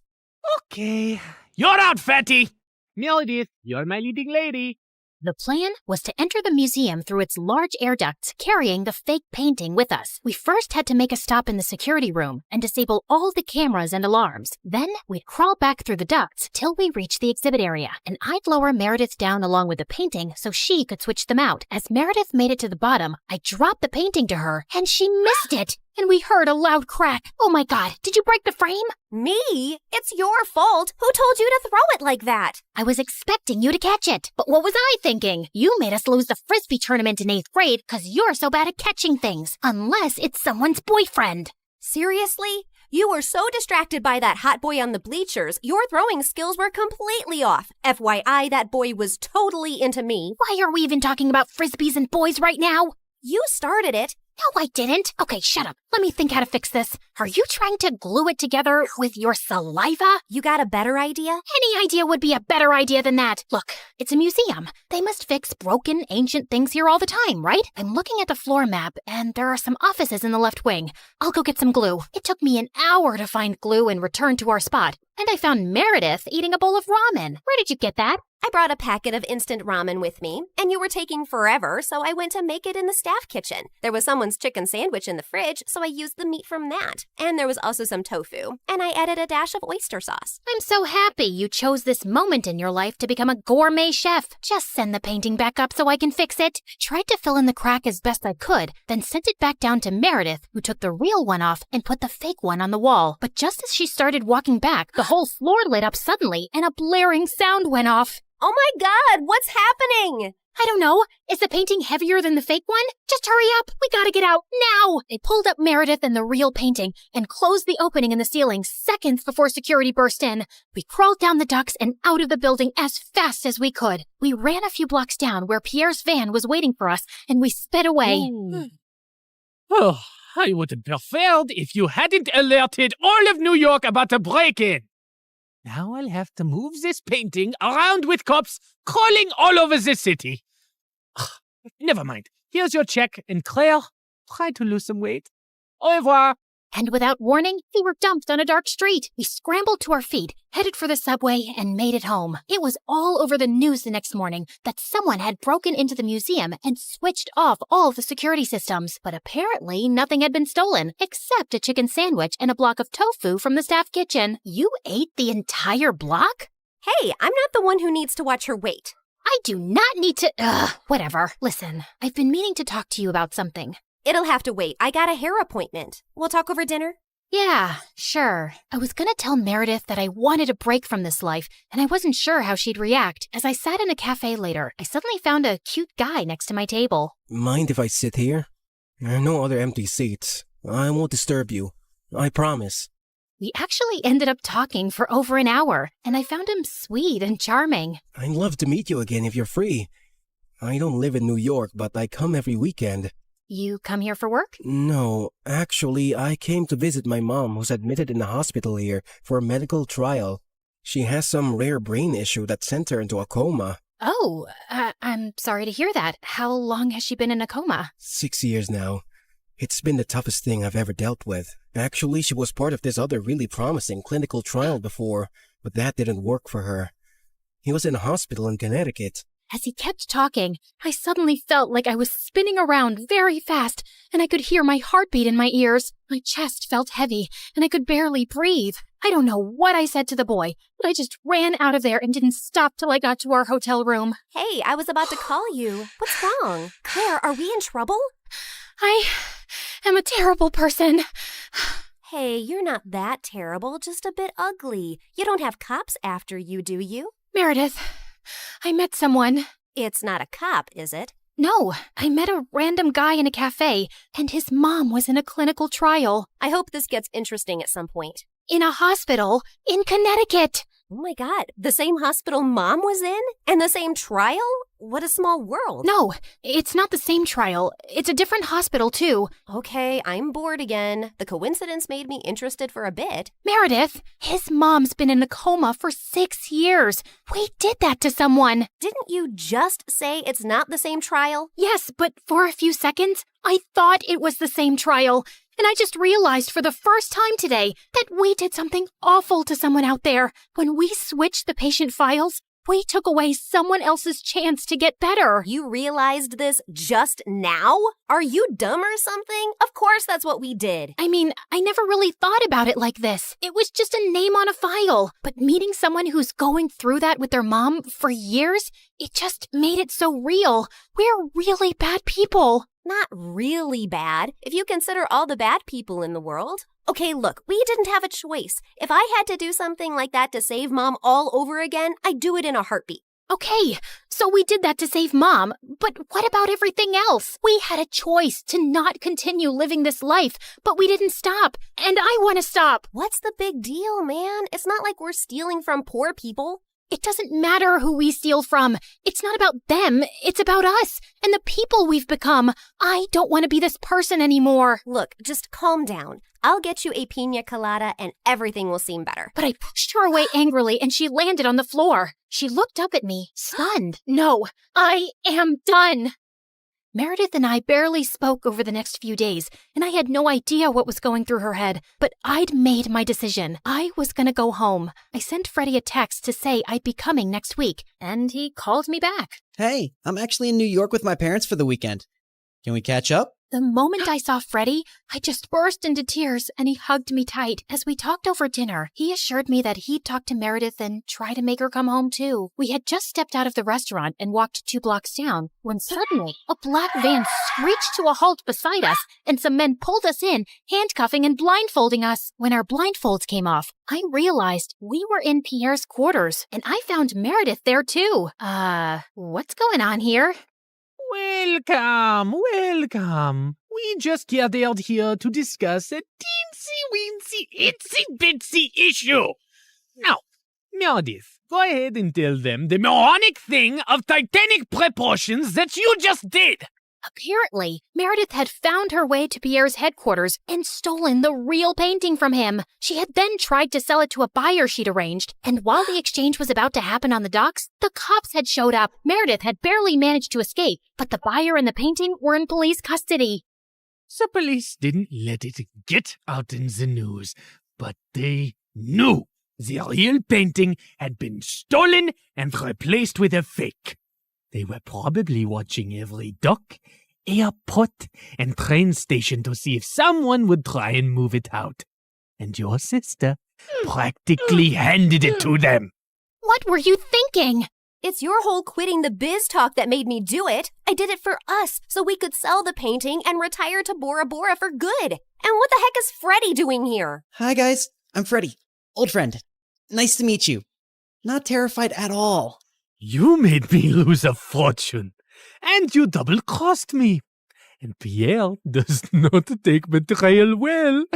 Okay. You're out, fatty! Meredith, you're my leading lady. The plan was to enter the museum through its large air ducts, carrying the fake painting with us. We first had to make a stop in the security room and disable all the cameras and alarms. Then we'd crawl back through the ducts till we reached the exhibit area, and I'd lower Meredith down along with the painting so she could switch them out. As Meredith made it to the bottom, I dropped the painting to her, and she missed it. And we heard a loud crack. Oh my God, did you break the frame? Me? It's your fault. Who told you to throw it like that? I was expecting you to catch it. But what was I thinking? You made us lose the Frisbee tournament in 8th grade because you're so bad at catching things. Unless it's someone's boyfriend. Seriously? You were so distracted by that hot boy on the bleachers, your throwing skills were completely off. FYI, that boy was totally into me. Why are we even talking about Frisbees and boys right now? You started it. No, I didn't. Okay, shut up. Let me think how to fix this. Are you trying to glue it together with your saliva? You got a better idea? Any idea would be a better idea than that. Look, it's a museum. They must fix broken, ancient things here all the time, right? I'm looking at the floor map, and there are some offices in the left wing. I'll go get some glue. It took me an hour to find glue and return to our spot. And I found Meredith eating a bowl of ramen. Where did you get that? I brought a packet of instant ramen with me, and you were taking forever, so I went to make it in the staff kitchen. There was someone's chicken sandwich in the fridge, so I used the meat from that. And there was also some tofu, and I added a dash of oyster sauce. I'm so happy you chose this moment in your life to become a gourmet chef. Just send the painting back up so I can fix it. Tried to fill in the crack as best I could, then sent it back down to Meredith, who took the real one off and put the fake one on the wall. But just as she started walking back, the whole floor lit up suddenly, and a blaring sound went off. Oh my God, what's happening? I don't know. Is the painting heavier than the fake one? Just hurry up. We gotta get out now. They pulled up Meredith and the real painting and closed the opening in the ceiling seconds before security burst in. We crawled down the ducts and out of the building as fast as we could. We ran a few blocks down where Pierre's van was waiting for us, and we sped away. Oh, I would have preferred if you hadn't alerted all of New York about the break-in. Now I'll have to move this painting around with cops crawling all over the city. Never mind. Here's your check, and Claire, try to lose some weight. Au revoir. And without warning, we were dumped on a dark street. We scrambled to our feet, headed for the subway, and made it home. It was all over the news the next morning that someone had broken into the museum and switched off all the security systems. But apparently, nothing had been stolen, except a chicken sandwich and a block of tofu from the staff kitchen. You ate the entire block? Hey, I'm not the one who needs to watch her weight. I do not need to... whatever. Listen, I've been meaning to talk to you about something. It'll have to wait. I got a hair appointment. We'll talk over dinner? Yeah, sure. I was gonna tell Meredith that I wanted a break from this life, and I wasn't sure how she'd react. As I sat in a cafe later, I suddenly found a cute guy next to my table. Mind if I sit here? There are no other empty seats. I won't disturb you. I promise. We actually ended up talking for over an hour, and I found him sweet and charming. I'd love to meet you again if you're free. I don't live in New York, but I come every weekend. You come here for work? No, actually, I came to visit my mom, who's admitted in the hospital here for a medical trial. She has some rare brain issue that sent her into a coma. Oh, I'm sorry to hear that. How long has she been in a coma? 6 years now. It's been the toughest thing I've ever dealt with. Actually, she was part of this other really promising clinical trial before, but that didn't work for her. He was in a hospital in Connecticut. As he kept talking, I suddenly felt like I was spinning around very fast, and I could hear my heartbeat in my ears. My chest felt heavy, and I could barely breathe. I don't know what I said to the boy, but I just ran out of there and didn't stop till I got to our hotel room. Hey, I was about to call you. What's wrong? Claire, are we in trouble? I am a terrible person. Hey, you're not that terrible, just a bit ugly. You don't have cops after you, do you? Meredith, I met someone. It's not a cop, is it? No, I met a random guy in a cafe, and his mom was in a clinical trial. I hope this gets interesting at some point. In a hospital in Connecticut. Oh my god, the same hospital Mom was in? And the same trial? What a small world. No, it's not the same trial. It's a different hospital, too. Okay, I'm bored again. The coincidence made me interested for a bit. Meredith, his mom's been in a coma for 6 years. We did that to someone. Didn't you just say it's not the same trial? Yes, but for a few seconds, I thought it was the same trial. And I just realized for the first time today that we did something awful to someone out there. When we switched the patient files, we took away someone else's chance to get better. You realized this just now? Are you dumb or something? Of course that's what we did. I mean, I never really thought about it like this. It was just a name on a file. But meeting someone who's going through that with their mom for years, it just made it so real. We're really bad people. Not really bad, if you consider all the bad people in the world. Okay, look, we didn't have a choice. If I had to do something like that to save Mom all over again, I'd do it in a heartbeat. Okay, so we did that to save Mom, but what about everything else? We had a choice to not continue living this life, but we didn't stop, and I want to stop. What's the big deal, man? It's not like we're stealing from poor people. It doesn't matter who we steal from. It's not about them. It's about us and the people we've become. I don't want to be this person anymore. Look, just calm down. I'll get you a pina colada and everything will seem better. But I pushed her away angrily and she landed on the floor. She looked up at me, stunned. No, I am done. Meredith and I barely spoke over the next few days, and I had no idea what was going through her head. But I'd made my decision. I was going to go home. I sent Freddie a text to say I'd be coming next week, and he called me back. Hey, I'm actually in New York with my parents for the weekend. Can we catch up? The moment I saw Freddie, I just burst into tears, and he hugged me tight. As we talked over dinner, he assured me that he'd talk to Meredith and try to make her come home too. We had just stepped out of the restaurant and walked 2 blocks down, when suddenly a black van screeched to a halt beside us, and some men pulled us in, handcuffing and blindfolding us. When our blindfolds came off, I realized we were in Pierre's quarters, and I found Meredith there too. What's going on here? Welcome. We just gathered here to discuss a teensy-weensy, itsy-bitsy issue. Now, Meredith, go ahead and tell them the moronic thing of titanic proportions that you just did. Apparently, Meredith had found her way to Pierre's headquarters and stolen the real painting from him. She had then tried to sell it to a buyer she'd arranged, and while the exchange was about to happen on the docks, the cops had showed up. Meredith had barely managed to escape, but the buyer and the painting were in police custody. The police didn't let it get out in the news, but they knew the real painting had been stolen and replaced with a fake. They were probably watching every dock, airport, and train station to see if someone would try and move it out. And your sister practically handed it to them. What were you thinking? It's your whole quitting the biz talk that made me do it. I did it for us, so we could sell the painting and retire to Bora Bora for good. And what the heck is Freddie doing here? Hi guys, I'm Freddie. Old friend. Nice to meet you. Not terrified at all. You made me lose a fortune, and you double-crossed me. And Pierre does not take betrayal well.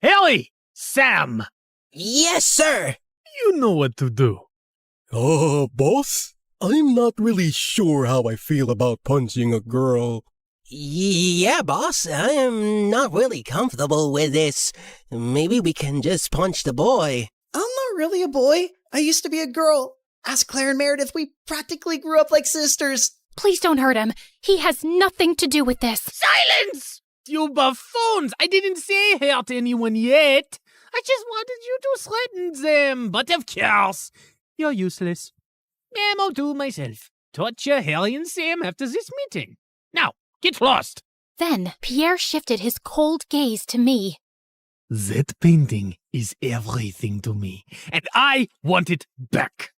Harry! Sam! Yes, sir! You know what to do. Boss? I'm not really sure how I feel about punching a girl. Yeah, boss, I'm not really comfortable with this. Maybe we can just punch the boy. I'm not really a boy. I used to be a girl. Ask Claire and Meredith, we practically grew up like sisters. Please don't hurt him. He has nothing to do with this. Silence! You buffoons! I didn't say hurt anyone yet. I just wanted you to threaten them. But of course, you're useless. I'll do myself. Torture Harry and Sam after this meeting. Now, get lost. Then Pierre shifted his cold gaze to me. That painting is everything to me, and I want it back.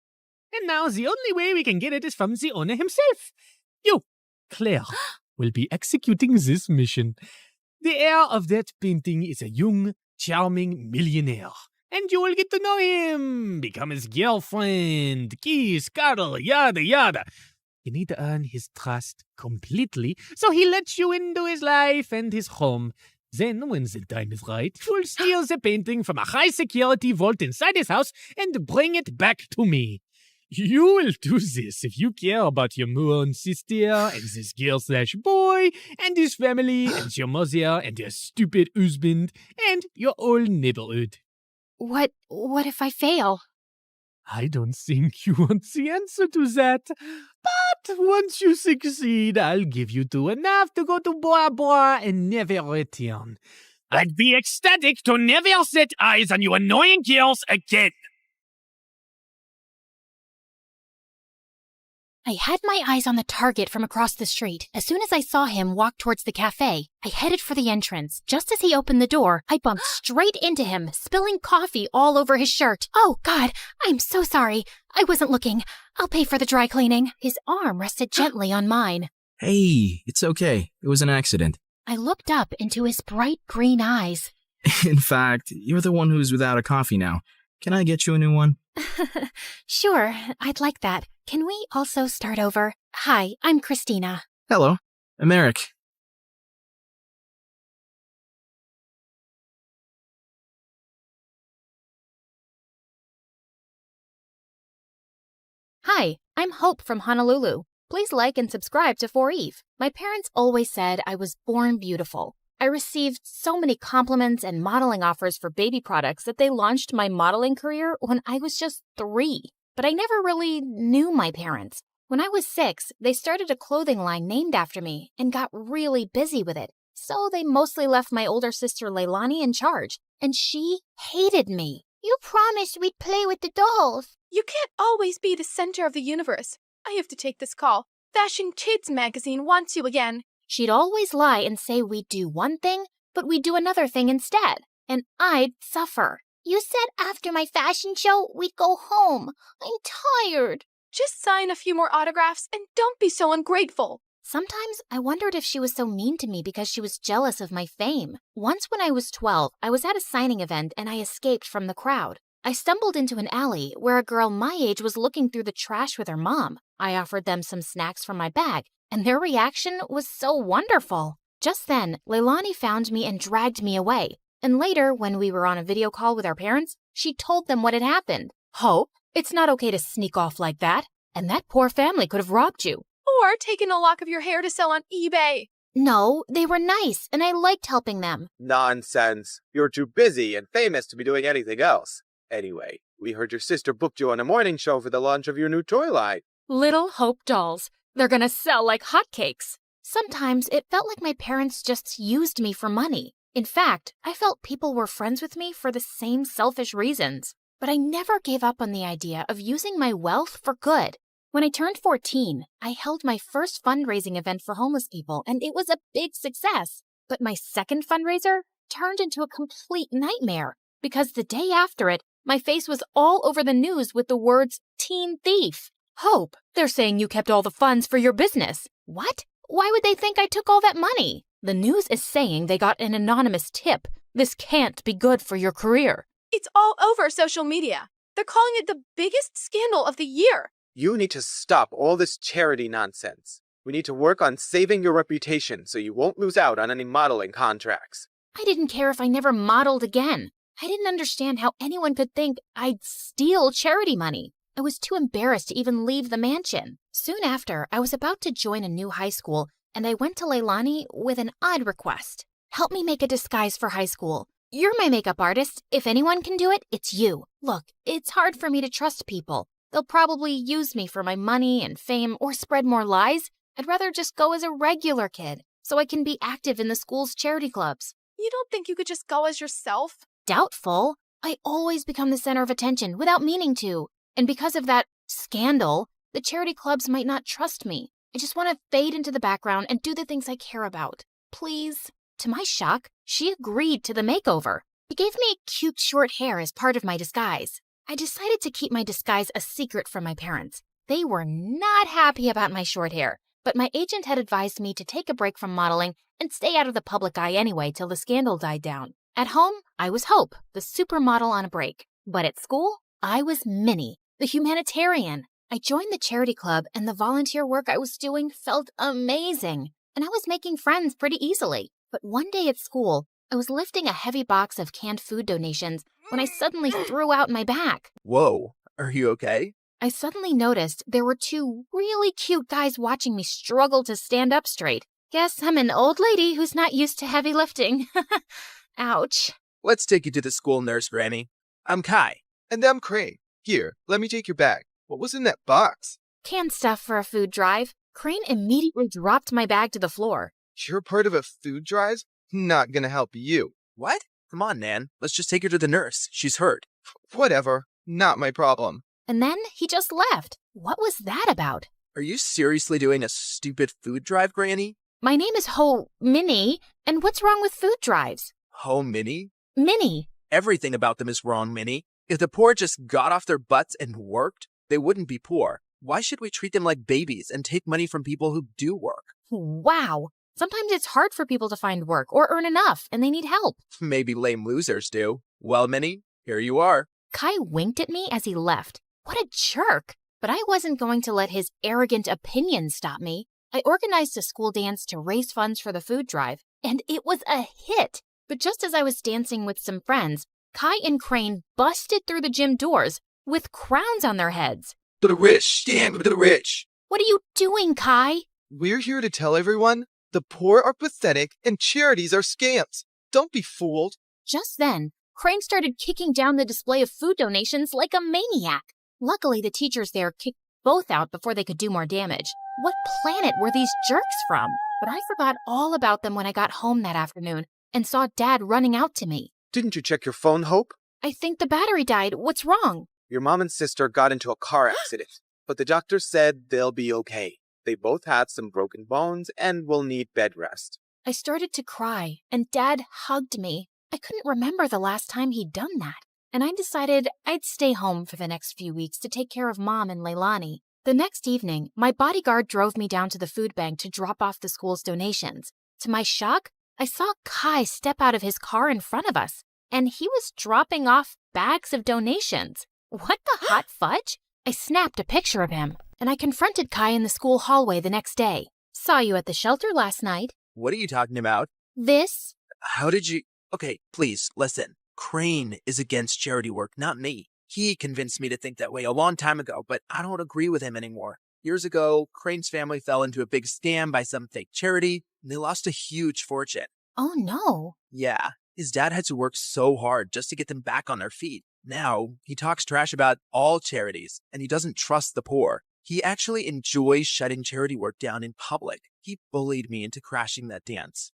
And now the only way we can get it is from the owner himself. You, Claire, will be executing this mission. The heir of that painting is a young, charming millionaire. And you will get to know him, become his girlfriend, kiss, cuddle, yada yada. You need to earn his trust completely, so he lets you into his life and his home. Then, when the time is right, you'll steal the painting from a high-security vault inside his house and bring it back to me. You will do this if you care about your moon sister and this girl/boy and his family and your mother and your stupid husband and your whole neighborhood. What if I fail? I don't think you want the answer to that. But once you succeed, I'll give you two enough to go to Bora Bora and never return. I'd be ecstatic to never set eyes on you annoying girls again. I had my eyes on the target from across the street. As soon as I saw him walk towards the cafe, I headed for the entrance. Just as he opened the door, I bumped straight into him, spilling coffee all over his shirt. Oh, God, I'm so sorry. I wasn't looking. I'll pay for the dry cleaning. His arm rested gently on mine. Hey, it's okay. It was an accident. I looked up into his bright green eyes. In fact, you're the one who's without a coffee now. Can I get you a new one? Sure, I'd like that. Can we also start over? Hi, I'm Christina. Hello, I'm Eric. Hi, I'm Hope from Honolulu. Please like and subscribe to 4Eve. My parents always said I was born beautiful. I received so many compliments and modeling offers for baby products that they launched my modeling career when I was just 3. But I never really knew my parents. When I was 6, they started a clothing line named after me and got really busy with it. So they mostly left my older sister Leilani in charge, and she hated me. You promised we'd play with the dolls. You can't always be the center of the universe. I have to take this call. Fashion Kids magazine wants you again. She'd always lie and say we'd do one thing, but we'd do another thing instead, and I'd suffer. You said after my fashion show, we'd go home. I'm tired. Just sign a few more autographs and don't be so ungrateful. Sometimes I wondered if she was so mean to me because she was jealous of my fame. Once when I was 12, I was at a signing event and I escaped from the crowd. I stumbled into an alley where a girl my age was looking through the trash with her mom. I offered them some snacks from my bag, and their reaction was so wonderful. Just then, Leilani found me and dragged me away. And later, when we were on a video call with our parents, she told them what had happened. Hope, it's not okay to sneak off like that. And that poor family could have robbed you. Or taken a lock of your hair to sell on eBay. No, they were nice, and I liked helping them. Nonsense. You're too busy and famous to be doing anything else. Anyway, we heard your sister booked you on a morning show for the launch of your new toy line. Little Hope dolls. They're gonna sell like hotcakes. Sometimes it felt like my parents just used me for money. In fact, I felt people were friends with me for the same selfish reasons. But I never gave up on the idea of using my wealth for good. When I turned 14, I held my first fundraising event for homeless people, and it was a big success. But my second fundraiser turned into a complete nightmare, because the day after it, my face was all over the news with the words, "Teen Thief." Hope, they're saying you kept all the funds for your business. What? Why would they think I took all that money? The news is saying they got an anonymous tip. This can't be good for your career. It's all over social media. They're calling it the biggest scandal of the year. You need to stop all this charity nonsense. We need to work on saving your reputation so you won't lose out on any modeling contracts. I didn't care if I never modeled again. I didn't understand how anyone could think I'd steal charity money. I was too embarrassed to even leave the mansion. Soon after, I was about to join a new high school, and I went to Leilani with an odd request. Help me make a disguise for high school. You're my makeup artist. If anyone can do it, it's you. Look, it's hard for me to trust people. They'll probably use me for my money and fame or spread more lies. I'd rather just go as a regular kid so I can be active in the school's charity clubs. You don't think you could just go as yourself? Doubtful. I always become the center of attention without meaning to. And because of that scandal, the charity clubs might not trust me. I just want to fade into the background and do the things I care about. Please. To my shock, she agreed to the makeover. She gave me cute short hair as part of my disguise. I decided to keep my disguise a secret from my parents. They were not happy about my short hair, but my agent had advised me to take a break from modeling and stay out of the public eye anyway till the scandal died down. At home, I was Hope, the supermodel on a break. But at school, I was Minnie, the humanitarian. I joined the charity club, and the volunteer work I was doing felt amazing, and I was making friends pretty easily. But one day at school, I was lifting a heavy box of canned food donations when I suddenly threw out my back. Whoa, are you okay? I suddenly noticed there were two really cute guys watching me struggle to stand up straight. Guess I'm an old lady who's not used to heavy lifting. Ouch. Let's take you to the school nurse, Granny. I'm Kai. And I'm Crane. Here, let me take your bag. What was in that box? Canned stuff for a food drive. Crane immediately dropped my bag to the floor. You're part of a food drive? Not gonna help you. What? Come on, Nan. Let's just take her to the nurse. She's hurt. Whatever. Not my problem. And then he just left. What was that about? Are you seriously doing a stupid food drive, Granny? My name is Minnie, and what's wrong with food drives? Minnie? Minnie. Everything about them is wrong, Minnie. If the poor just got off their butts and worked, they wouldn't be poor. Why should we treat them like babies and take money from people who do work? Wow. Sometimes it's hard for people to find work or earn enough, and they need help. Maybe lame losers do. Well, Minnie, here you are. Kai winked at me as he left. What a jerk. But I wasn't going to let his arrogant opinion stop me. I organized a school dance to raise funds for the food drive, and it was a hit. But just as I was dancing with some friends, Kai and Crane busted through the gym doors with crowns on their heads. To the rich, stand with the rich. What are you doing, Kai? We're here to tell everyone the poor are pathetic and charities are scams. Don't be fooled. Just then, Crane started kicking down the display of food donations like a maniac. Luckily, the teachers there kicked both out before they could do more damage. What planet were these jerks from? But I forgot all about them when I got home that afternoon and saw Dad running out to me. Didn't you check your phone, Hope? I think the battery died. What's wrong? Your mom and sister got into a car accident, but the doctor said they'll be okay. They both had some broken bones and will need bed rest. I started to cry, and Dad hugged me. I couldn't remember the last time he'd done that, and I decided I'd stay home for the next few weeks to take care of Mom and Leilani. The next evening, my bodyguard drove me down to the food bank to drop off the school's donations. To my shock, I saw Kai step out of his car in front of us, and he was dropping off bags of donations. What the hot fudge? I snapped a picture of him, and I confronted Kai in the school hallway the next day. Saw you at the shelter last night. What are you talking about? This? How did you... Okay, please, listen. Crane is against charity work, not me. He convinced me to think that way a long time ago, but I don't agree with him anymore. Years ago, Crane's family fell into a big scam by some fake charity, and they lost a huge fortune. Oh, no. Yeah, his dad had to work so hard just to get them back on their feet. Now, he talks trash about all charities, and he doesn't trust the poor. He actually enjoys shutting charity work down in public. He bullied me into crashing that dance.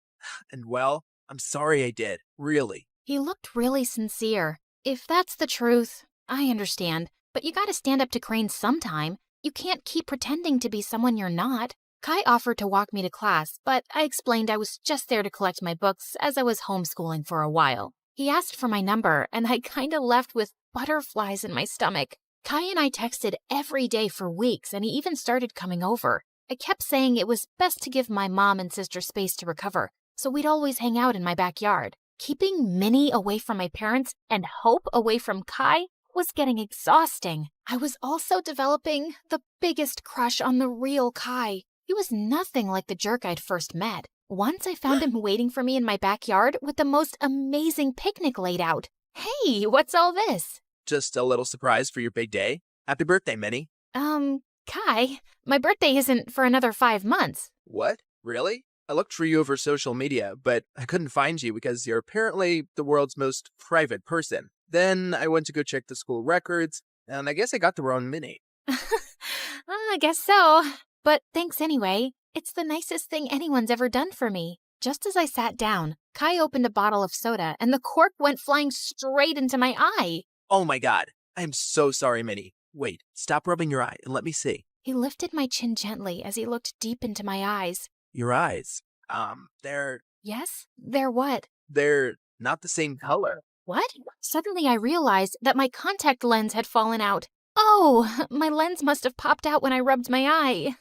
And well, I'm sorry I did, really. He looked really sincere. If that's the truth, I understand. But you gotta stand up to Crane sometime. You can't keep pretending to be someone you're not. Kai offered to walk me to class, but I explained I was just there to collect my books as I was homeschooling for a while. He asked for my number, and I kinda left with butterflies in my stomach. Kai and I texted every day for weeks, and he even started coming over. I kept saying it was best to give my mom and sister space to recover, so we'd always hang out in my backyard. Keeping Minnie away from my parents and Hope away from Kai was getting exhausting. I was also developing the biggest crush on the real Kai. He was nothing like the jerk I'd first met. Once I found him waiting for me in my backyard with the most amazing picnic laid out. Hey, what's all this? Just a little surprise for your big day. Happy birthday, Minnie. Kai, my birthday isn't for another 5 months. What? Really? I looked for you over social media, but I couldn't find you because you're apparently the world's most private person. Then I went to go check the school records, and I guess I got the wrong Minnie. I guess so. But thanks anyway. It's the nicest thing anyone's ever done for me. Just as I sat down, Kai opened a bottle of soda, and the cork went flying straight into my eye. Oh my god. I am so sorry, Minnie. Wait, stop rubbing your eye and let me see. He lifted my chin gently as he looked deep into my eyes. Your eyes. They're... Yes? They're what? They're not the same color. What? Suddenly I realized that my contact lens had fallen out. Oh, my lens must have popped out when I rubbed my eye.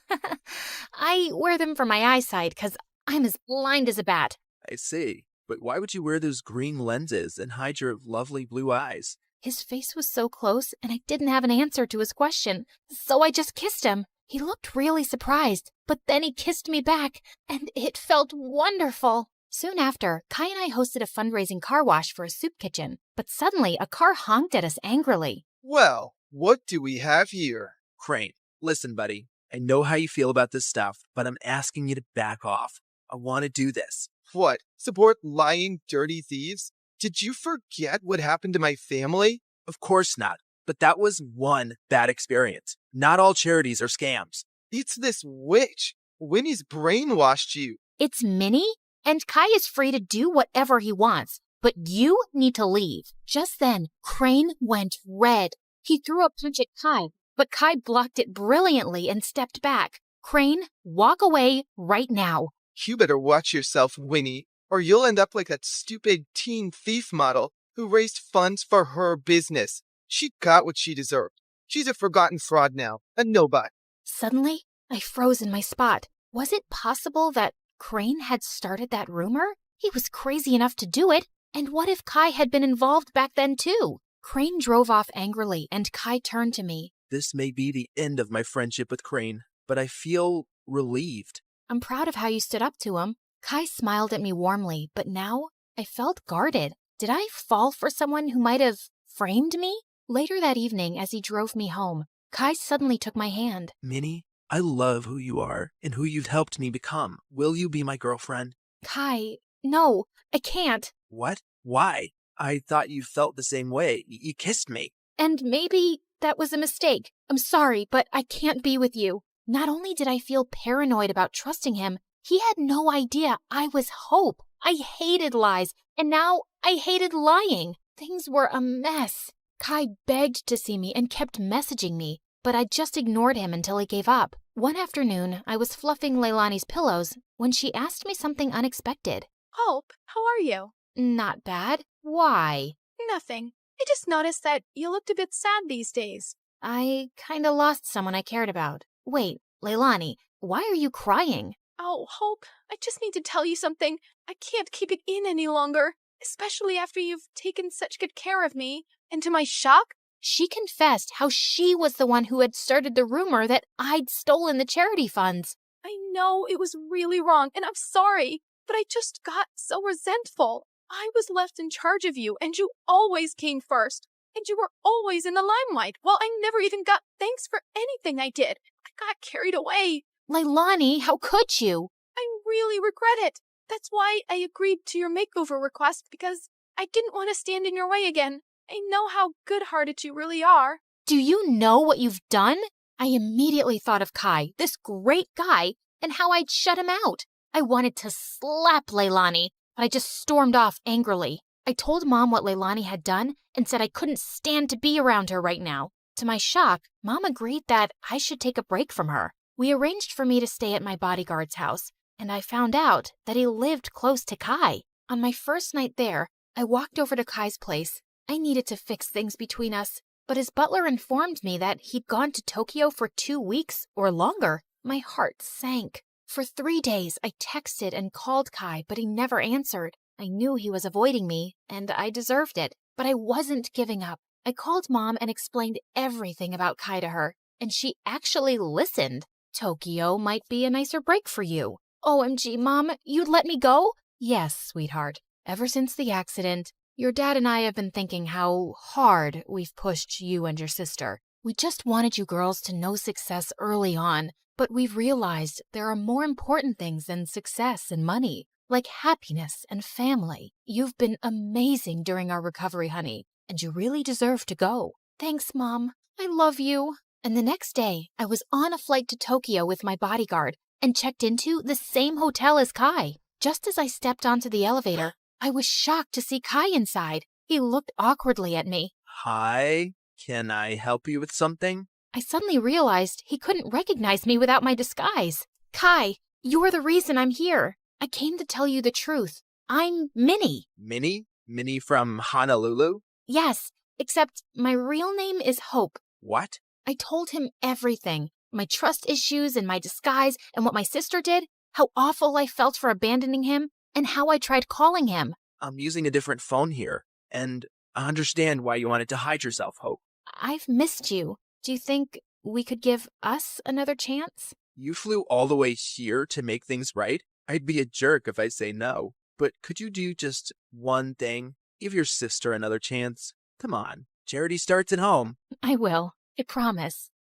I wear them for my eyesight because I'm as blind as a bat. I see. But why would you wear those green lenses and hide your lovely blue eyes? His face was so close, and I didn't have an answer to his question, so I just kissed him. He looked really surprised, but then he kissed me back, and it felt wonderful. Soon after, Kai and I hosted a fundraising car wash for a soup kitchen, but suddenly a car honked at us angrily. Well, what do we have here? Crane, listen, buddy. I know how you feel about this stuff, but I'm asking you to back off. I want to do this. What? Support lying, dirty thieves? Did you forget what happened to my family? Of course not. But that was one bad experience. Not all charities are scams. It's this witch. Winnie's brainwashed you. It's Minnie, and Kai is free to do whatever he wants, but you need to leave. Just then, Crane went red. He threw a punch at Kai, but Kai blocked it brilliantly and stepped back. Crane, walk away right now. You better watch yourself, Winnie, or you'll end up like that stupid teen thief model who raised funds for her business. She got what she deserved. She's a forgotten fraud now, a nobody. Suddenly, I froze in my spot. Was it possible that Crane had started that rumor? He was crazy enough to do it. And what if Kai had been involved back then too? Crane drove off angrily, and Kai turned to me. This may be the end of my friendship with Crane, but I feel relieved. I'm proud of how you stood up to him. Kai smiled at me warmly, but now I felt guarded. Did I fall for someone who might have framed me? Later that evening, as he drove me home, Kai suddenly took my hand. Minnie, I love who you are and who you've helped me become. Will you be my girlfriend? Kai, no, I can't. What? Why? I thought you felt the same way. You kissed me. And maybe that was a mistake. I'm sorry, but I can't be with you. Not only did I feel paranoid about trusting him, he had no idea I was Hope. I hated lies, and now I hated lying. Things were a mess. Kai begged to see me and kept messaging me, but I just ignored him until he gave up. One afternoon, I was fluffing Leilani's pillows when she asked me something unexpected. Hope, how are you? Not bad. Why? Nothing. I just noticed that you looked a bit sad these days. I kinda lost someone I cared about. Wait, Leilani, why are you crying? Oh, Hope, I just need to tell you something. I can't keep it in any longer, especially after you've taken such good care of me. And to my shock, she confessed how she was the one who had started the rumor that I'd stolen the charity funds. I know it was really wrong, and I'm sorry, but I just got so resentful. I was left in charge of you, and you always came first. And you were always in the limelight, while I never even got thanks for anything I did. I got carried away. Leilani, how could you? I really regret it. That's why I agreed to your makeover request, because I didn't want to stand in your way again. I know how good-hearted you really are. Do you know what you've done? I immediately thought of Kai, this great guy, and how I'd shut him out. I wanted to slap Leilani, but I just stormed off angrily. I told Mom what Leilani had done and said I couldn't stand to be around her right now. To my shock, Mom agreed that I should take a break from her. We arranged for me to stay at my bodyguard's house, and I found out that he lived close to Kai. On my first night there, I walked over to Kai's place. I needed to fix things between us, but his butler informed me that he'd gone to Tokyo for 2 weeks or longer. My heart sank. For 3 days, I texted and called Kai, but he never answered. I knew he was avoiding me, and I deserved it, but I wasn't giving up. I called Mom and explained everything about Kai to her, and she actually listened. Tokyo might be a nicer break for you. OMG, Mom, you'd let me go? Yes, sweetheart. Ever since the accident, your dad and I have been thinking how hard we've pushed you and your sister. We just wanted you girls to know success early on, but we've realized there are more important things than success and money, like happiness and family. You've been amazing during our recovery, honey, and you really deserve to go. Thanks, Mom. I love you. And the next day, I was on a flight to Tokyo with my bodyguard and checked into the same hotel as Kai. Just as I stepped onto the elevator, I was shocked to see Kai inside. He looked awkwardly at me. Hi, can I help you with something? I suddenly realized he couldn't recognize me without my disguise. Kai, you're the reason I'm here. I came to tell you the truth. I'm Minnie. Minnie? Minnie from Honolulu? Yes, except my real name is Hope. What? I told him everything. My trust issues and my disguise and what my sister did, how awful I felt for abandoning him, and how I tried calling him. I'm using a different phone here, and I understand why you wanted to hide yourself, Hope. I've missed you. Do you think we could give us another chance? You flew all the way here to make things right? I'd be a jerk if I say no. But could you do just one thing? Give your sister another chance. Come on. Charity starts at home. I will. I promise.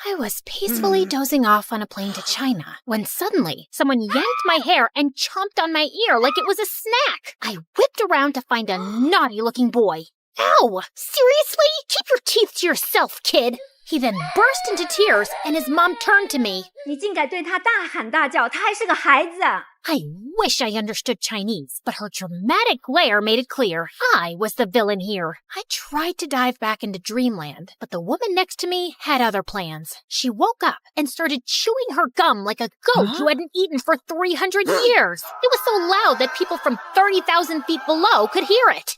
I was peacefully dozing off on a plane to China when suddenly someone yanked my hair and chomped on my ear like it was a snack. I whipped around to find a naughty-looking boy. Ow! Seriously? Keep your teeth to yourself, kid! He then burst into tears and his mom turned to me. 你竟敢对他大喊大叫，他还是个孩子。 I wish I understood Chinese, but her dramatic glare made it clear I was the villain here. I tried to dive back into dreamland, but the woman next to me had other plans. She woke up and started chewing her gum like a goat who hadn't eaten for 300 years. It was so loud that people from 30,000 feet below could hear it.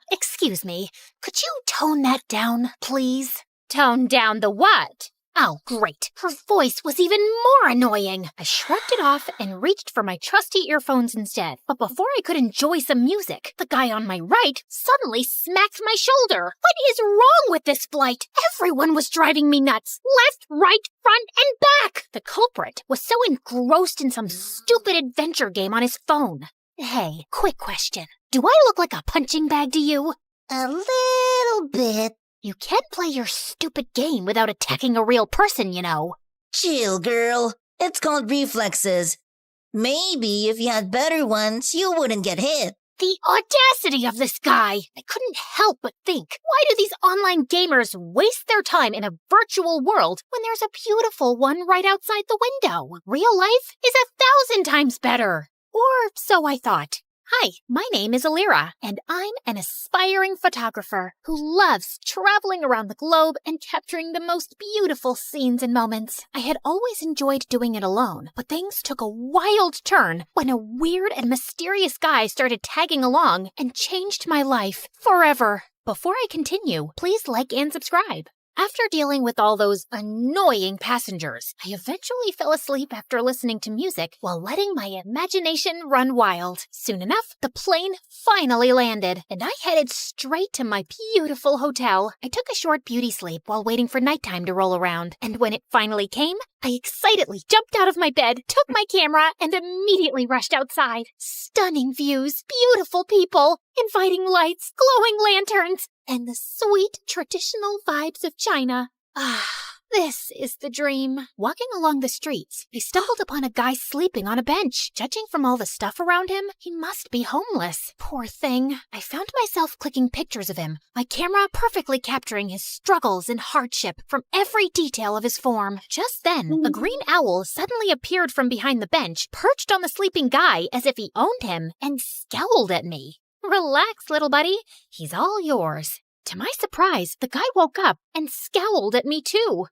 Excuse me, could you tone that down, please? Tone down the what? Oh, great. Her voice was even more annoying. I shrugged it off and reached for my trusty earphones instead. But before I could enjoy some music, the guy on my right suddenly smacked my shoulder. What is wrong with this flight? Everyone was driving me nuts. Left, right, front, and back. The culprit was so engrossed in some stupid adventure game on his phone. Hey, quick question. Do I look like a punching bag to you? A little bit. You can't play your stupid game without attacking a real person, you know. Chill, girl. It's called reflexes. Maybe if you had better ones, you wouldn't get hit. The audacity of this guy! I couldn't help but think, why do these online gamers waste their time in a virtual world when there's a beautiful one right outside the window? Real life is 1,000 times better. Or so I thought. Hi, my name is Alira, and I'm an aspiring photographer who loves traveling around the globe and capturing the most beautiful scenes and moments. I had always enjoyed doing it alone, but things took a wild turn when a weird and mysterious guy started tagging along and changed my life forever. Before I continue, please like and subscribe. After dealing with all those annoying passengers, I eventually fell asleep after listening to music while letting my imagination run wild. Soon enough, the plane finally landed, and I headed straight to my beautiful hotel. I took a short beauty sleep while waiting for nighttime to roll around, and when it finally came, I excitedly jumped out of my bed, took my camera, and immediately rushed outside. Stunning views, beautiful people, inviting lights, glowing lanterns, and the sweet traditional vibes of China. This is the dream. Walking along the streets, I stumbled upon a guy sleeping on a bench. Judging from all the stuff around him, he must be homeless. Poor thing. I found myself clicking pictures of him, my camera perfectly capturing his struggles and hardship from every detail of his form. Just then, a green owl suddenly appeared from behind the bench, perched on the sleeping guy as if he owned him, and scowled at me. Relax, little buddy. He's all yours. To my surprise, the guy woke up and scowled at me too.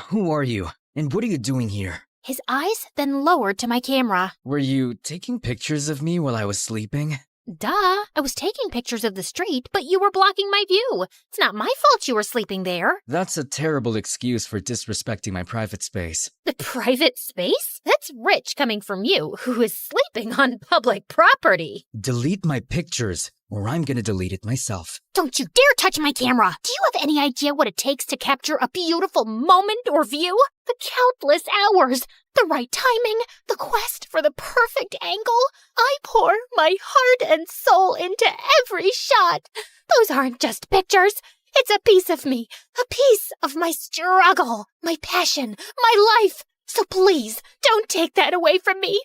Who are you? And what are you doing here? His eyes then lowered to my camera. Were you taking pictures of me while I was sleeping? Duh, I was taking pictures of the street, but you were blocking my view. It's not my fault you were sleeping there. That's a terrible excuse for disrespecting my private space. The private space? That's rich coming from you, who is sleeping on public property. Delete my pictures, or I'm gonna delete it myself. Don't you dare touch my camera! Do you have any idea what it takes to capture a beautiful moment or view? The countless hours, the right timing, the quest for the perfect angle. I pour my heart and soul into every shot. Those aren't just pictures. It's a piece of me, a piece of my struggle, my passion, my life. So please, don't take that away from me.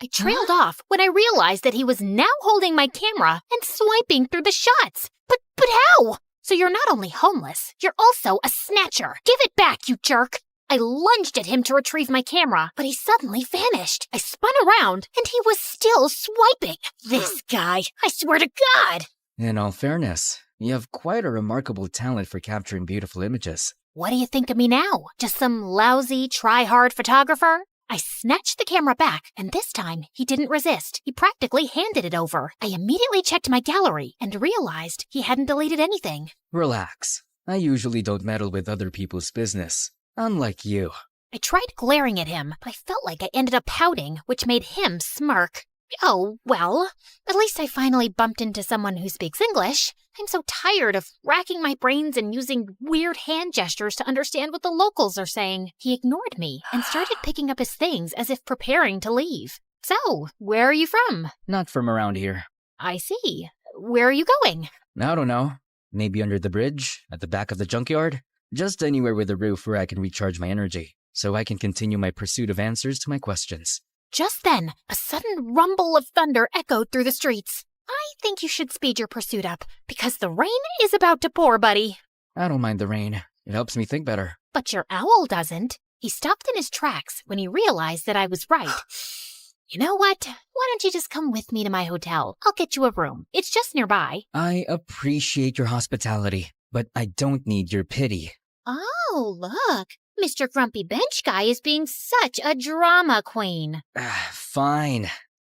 I trailed off when I realized that he was now holding my camera and swiping through the shots. But how? So you're not only homeless, you're also a snatcher. Give it back, you jerk. I lunged at him to retrieve my camera, but he suddenly vanished. I spun around, and he was still swiping. This guy, I swear to God. In all fairness, you have quite a remarkable talent for capturing beautiful images. What do you think of me now? Just some lousy, try-hard photographer? I snatched the camera back, and this time he didn't resist. He practically handed it over. I immediately checked my gallery and realized he hadn't deleted anything. Relax. I usually don't meddle with other people's business. Unlike you. I tried glaring at him, but I felt like I ended up pouting, which made him smirk. Oh, well, at least I finally bumped into someone who speaks English. I'm so tired of racking my brains and using weird hand gestures to understand what the locals are saying. He ignored me and started picking up his things as if preparing to leave. So, where are you from? Not from around here. I see. Where are you going? I don't know. Maybe under the bridge, at the back of the junkyard? Just anywhere with a roof where I can recharge my energy, so I can continue my pursuit of answers to my questions. Just then, a sudden rumble of thunder echoed through the streets. I think you should speed your pursuit up, because the rain is about to pour, buddy. I don't mind the rain. It helps me think better. But your owl doesn't. He stopped in his tracks when he realized that I was right. You know what? Why don't you just come with me to my hotel? I'll get you a room. It's just nearby. I appreciate your hospitality, but I don't need your pity. Oh, look. Mr. Grumpy Bench Guy is being such a drama queen. Fine.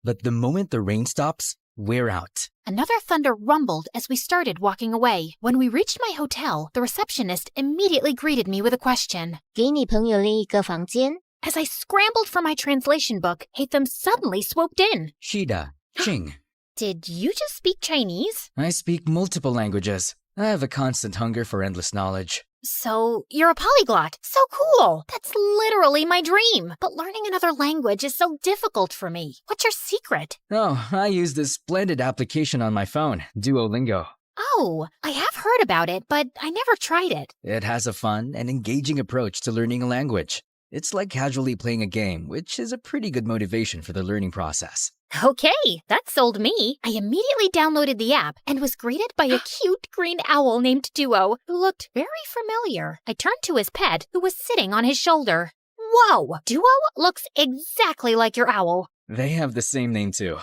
But the moment the rain stops, we're out. Another thunder rumbled as we started walking away. When we reached my hotel, the receptionist immediately greeted me with a question. 给你朋友另一个房间? As I scrambled for my translation book, Hatham suddenly swooped in. Shida, Ching. Did you just speak Chinese? I speak multiple languages. I have a constant hunger for endless knowledge. So, you're a polyglot. So cool. That's literally my dream. But learning another language is so difficult for me. What's your secret? Oh, I use this splendid application on my phone, Duolingo. Oh, I have heard about it, but I never tried it. It has a fun and engaging approach to learning a language. It's like casually playing a game, which is a pretty good motivation for the learning process. Okay, that sold me. I immediately downloaded the app and was greeted by a cute green owl named Duo, who looked very familiar. I turned to his pet, who was sitting on his shoulder. Whoa! Duo looks exactly like your owl. They have the same name too.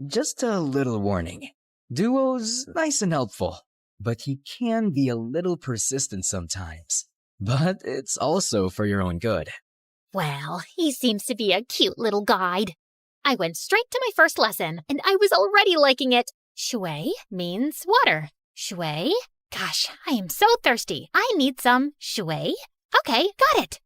Just a little warning. Duo's nice and helpful, but he can be a little persistent sometimes. But it's also for your own good. Well, he seems to be a cute little guide. I went straight to my first lesson, and I was already liking it. Shui means water. Shui? Gosh, I am so thirsty. I need some shui. Okay, got it.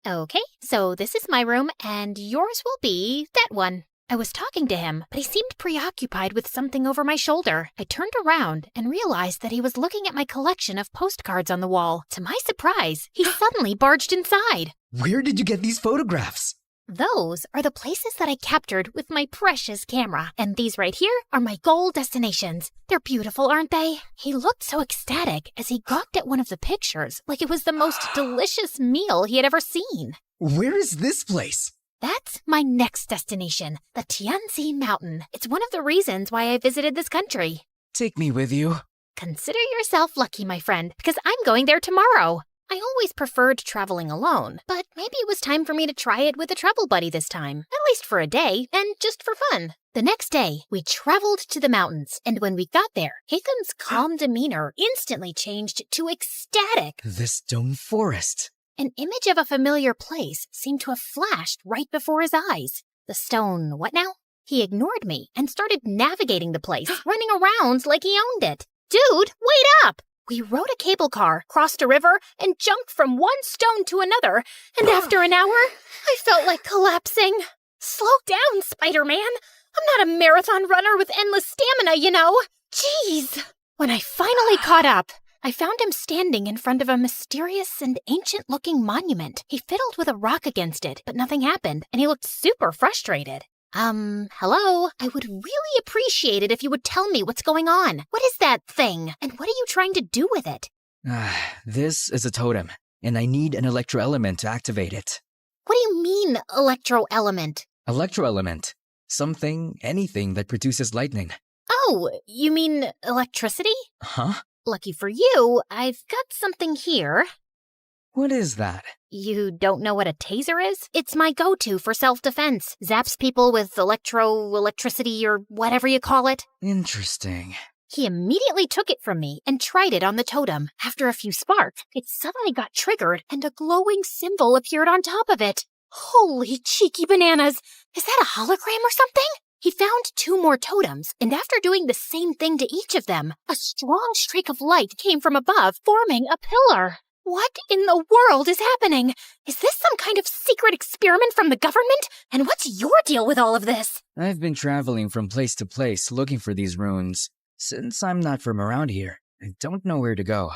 Okay, so this is my room, and yours will be that one. I was talking to him, but he seemed preoccupied with something over my shoulder. I turned around and realized that he was looking at my collection of postcards on the wall. To my surprise, he suddenly barged inside. Where did you get these photographs? Those are the places that I captured with my precious camera. And these right here are my goal destinations. They're beautiful, aren't they? He looked so ecstatic as he gawked at one of the pictures like it was the most delicious meal he had ever seen. Where is this place? That's my next destination, the Tianzi Mountain. It's one of the reasons why I visited this country. Take me with you. Consider yourself lucky, my friend, because I'm going there tomorrow. I always preferred traveling alone, but maybe it was time for me to try it with a travel buddy this time, at least for a day, and just for fun. The next day, we traveled to the mountains, and when we got there, Hatham's calm demeanor instantly changed to ecstatic. The stone forest. An image of a familiar place seemed to have flashed right before his eyes. The stone, what now? He ignored me and started navigating the place, running around like he owned it. Dude, wait up! We rode a cable car, crossed a river, and jumped from one stone to another, and after an hour, I felt like collapsing. Slow down, Spider-Man. I'm not a marathon runner with endless stamina, you know. Jeez. When I finally caught up, I found him standing in front of a mysterious and ancient-looking monument. He fiddled with a rock against it, but nothing happened, and he looked super frustrated. Hello? I would really appreciate it if you would tell me what's going on. What is that thing? And what are you trying to do with it? This is a totem, and I need an electroelement to activate it. What do you mean, electroelement? Electroelement. Something, anything that produces lightning. Oh, you mean electricity? Huh? Lucky for you, I've got something here. What is that? You don't know what a taser is? It's my go-to for self-defense. Zaps people with electricity or whatever you call it. Interesting. He immediately took it from me and tried it on the totem. After a few sparks, it suddenly got triggered and a glowing symbol appeared on top of it. Holy cheeky bananas! Is that a hologram or something? He found 2 more totems, and after doing the same thing to each of them, a strong streak of light came from above, forming a pillar. What in the world is happening? Is this some kind of secret experiment from the government? And what's your deal with all of this? I've been traveling from place to place looking for these runes. Since I'm not from around here, I don't know where to go.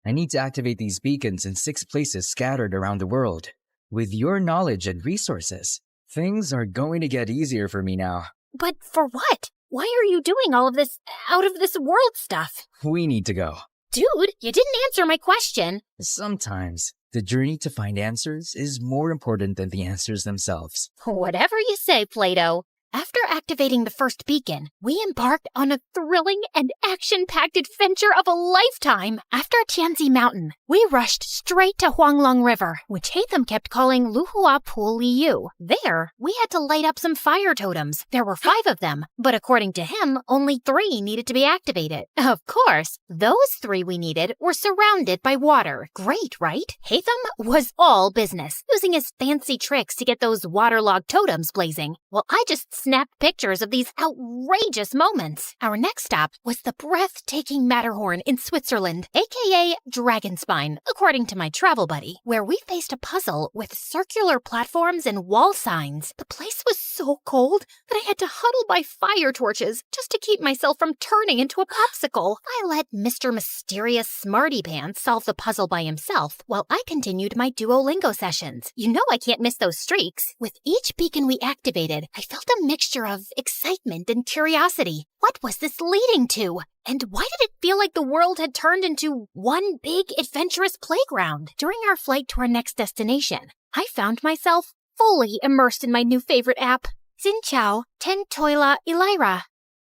I need to activate these beacons in 6 places scattered around the world. With your knowledge and resources, things are going to get easier for me now. But for what? Why are you doing all of this out-of-this-world stuff? We need to go. Dude, you didn't answer my question. Sometimes, the journey to find answers is more important than the answers themselves. Whatever you say, Plato. After activating the first beacon, we embarked on a thrilling and action-packed adventure of a lifetime. After Tianzi Mountain, we rushed straight to Huanglong River, which Hatham kept calling Luhua Pool Liu. There, we had to light up some fire totems. There were 5 of them, but according to him, only 3 needed to be activated. Of course, those 3 we needed were surrounded by water. Great, right? Hatham was all business, using his fancy tricks to get those waterlogged totems blazing, while I just snapped pictures of these outrageous moments. Our next stop was the breathtaking Matterhorn in Switzerland, aka Dragonspine, according to my travel buddy, where we faced a puzzle with circular platforms and wall signs. The place was so cold that I had to huddle by fire torches just to keep myself from turning into a popsicle. I let Mr. Mysterious Smarty Pants solve the puzzle by himself while I continued my Duolingo sessions. You know I can't miss those streaks. With each beacon we activated, I felt a mixture of excitement and curiosity. What was this leading to? And why did it feel like the world had turned into one big adventurous playground? During our flight to our next destination, I found myself fully immersed in my new favorite app, Xin Chao Ten Toila Elira.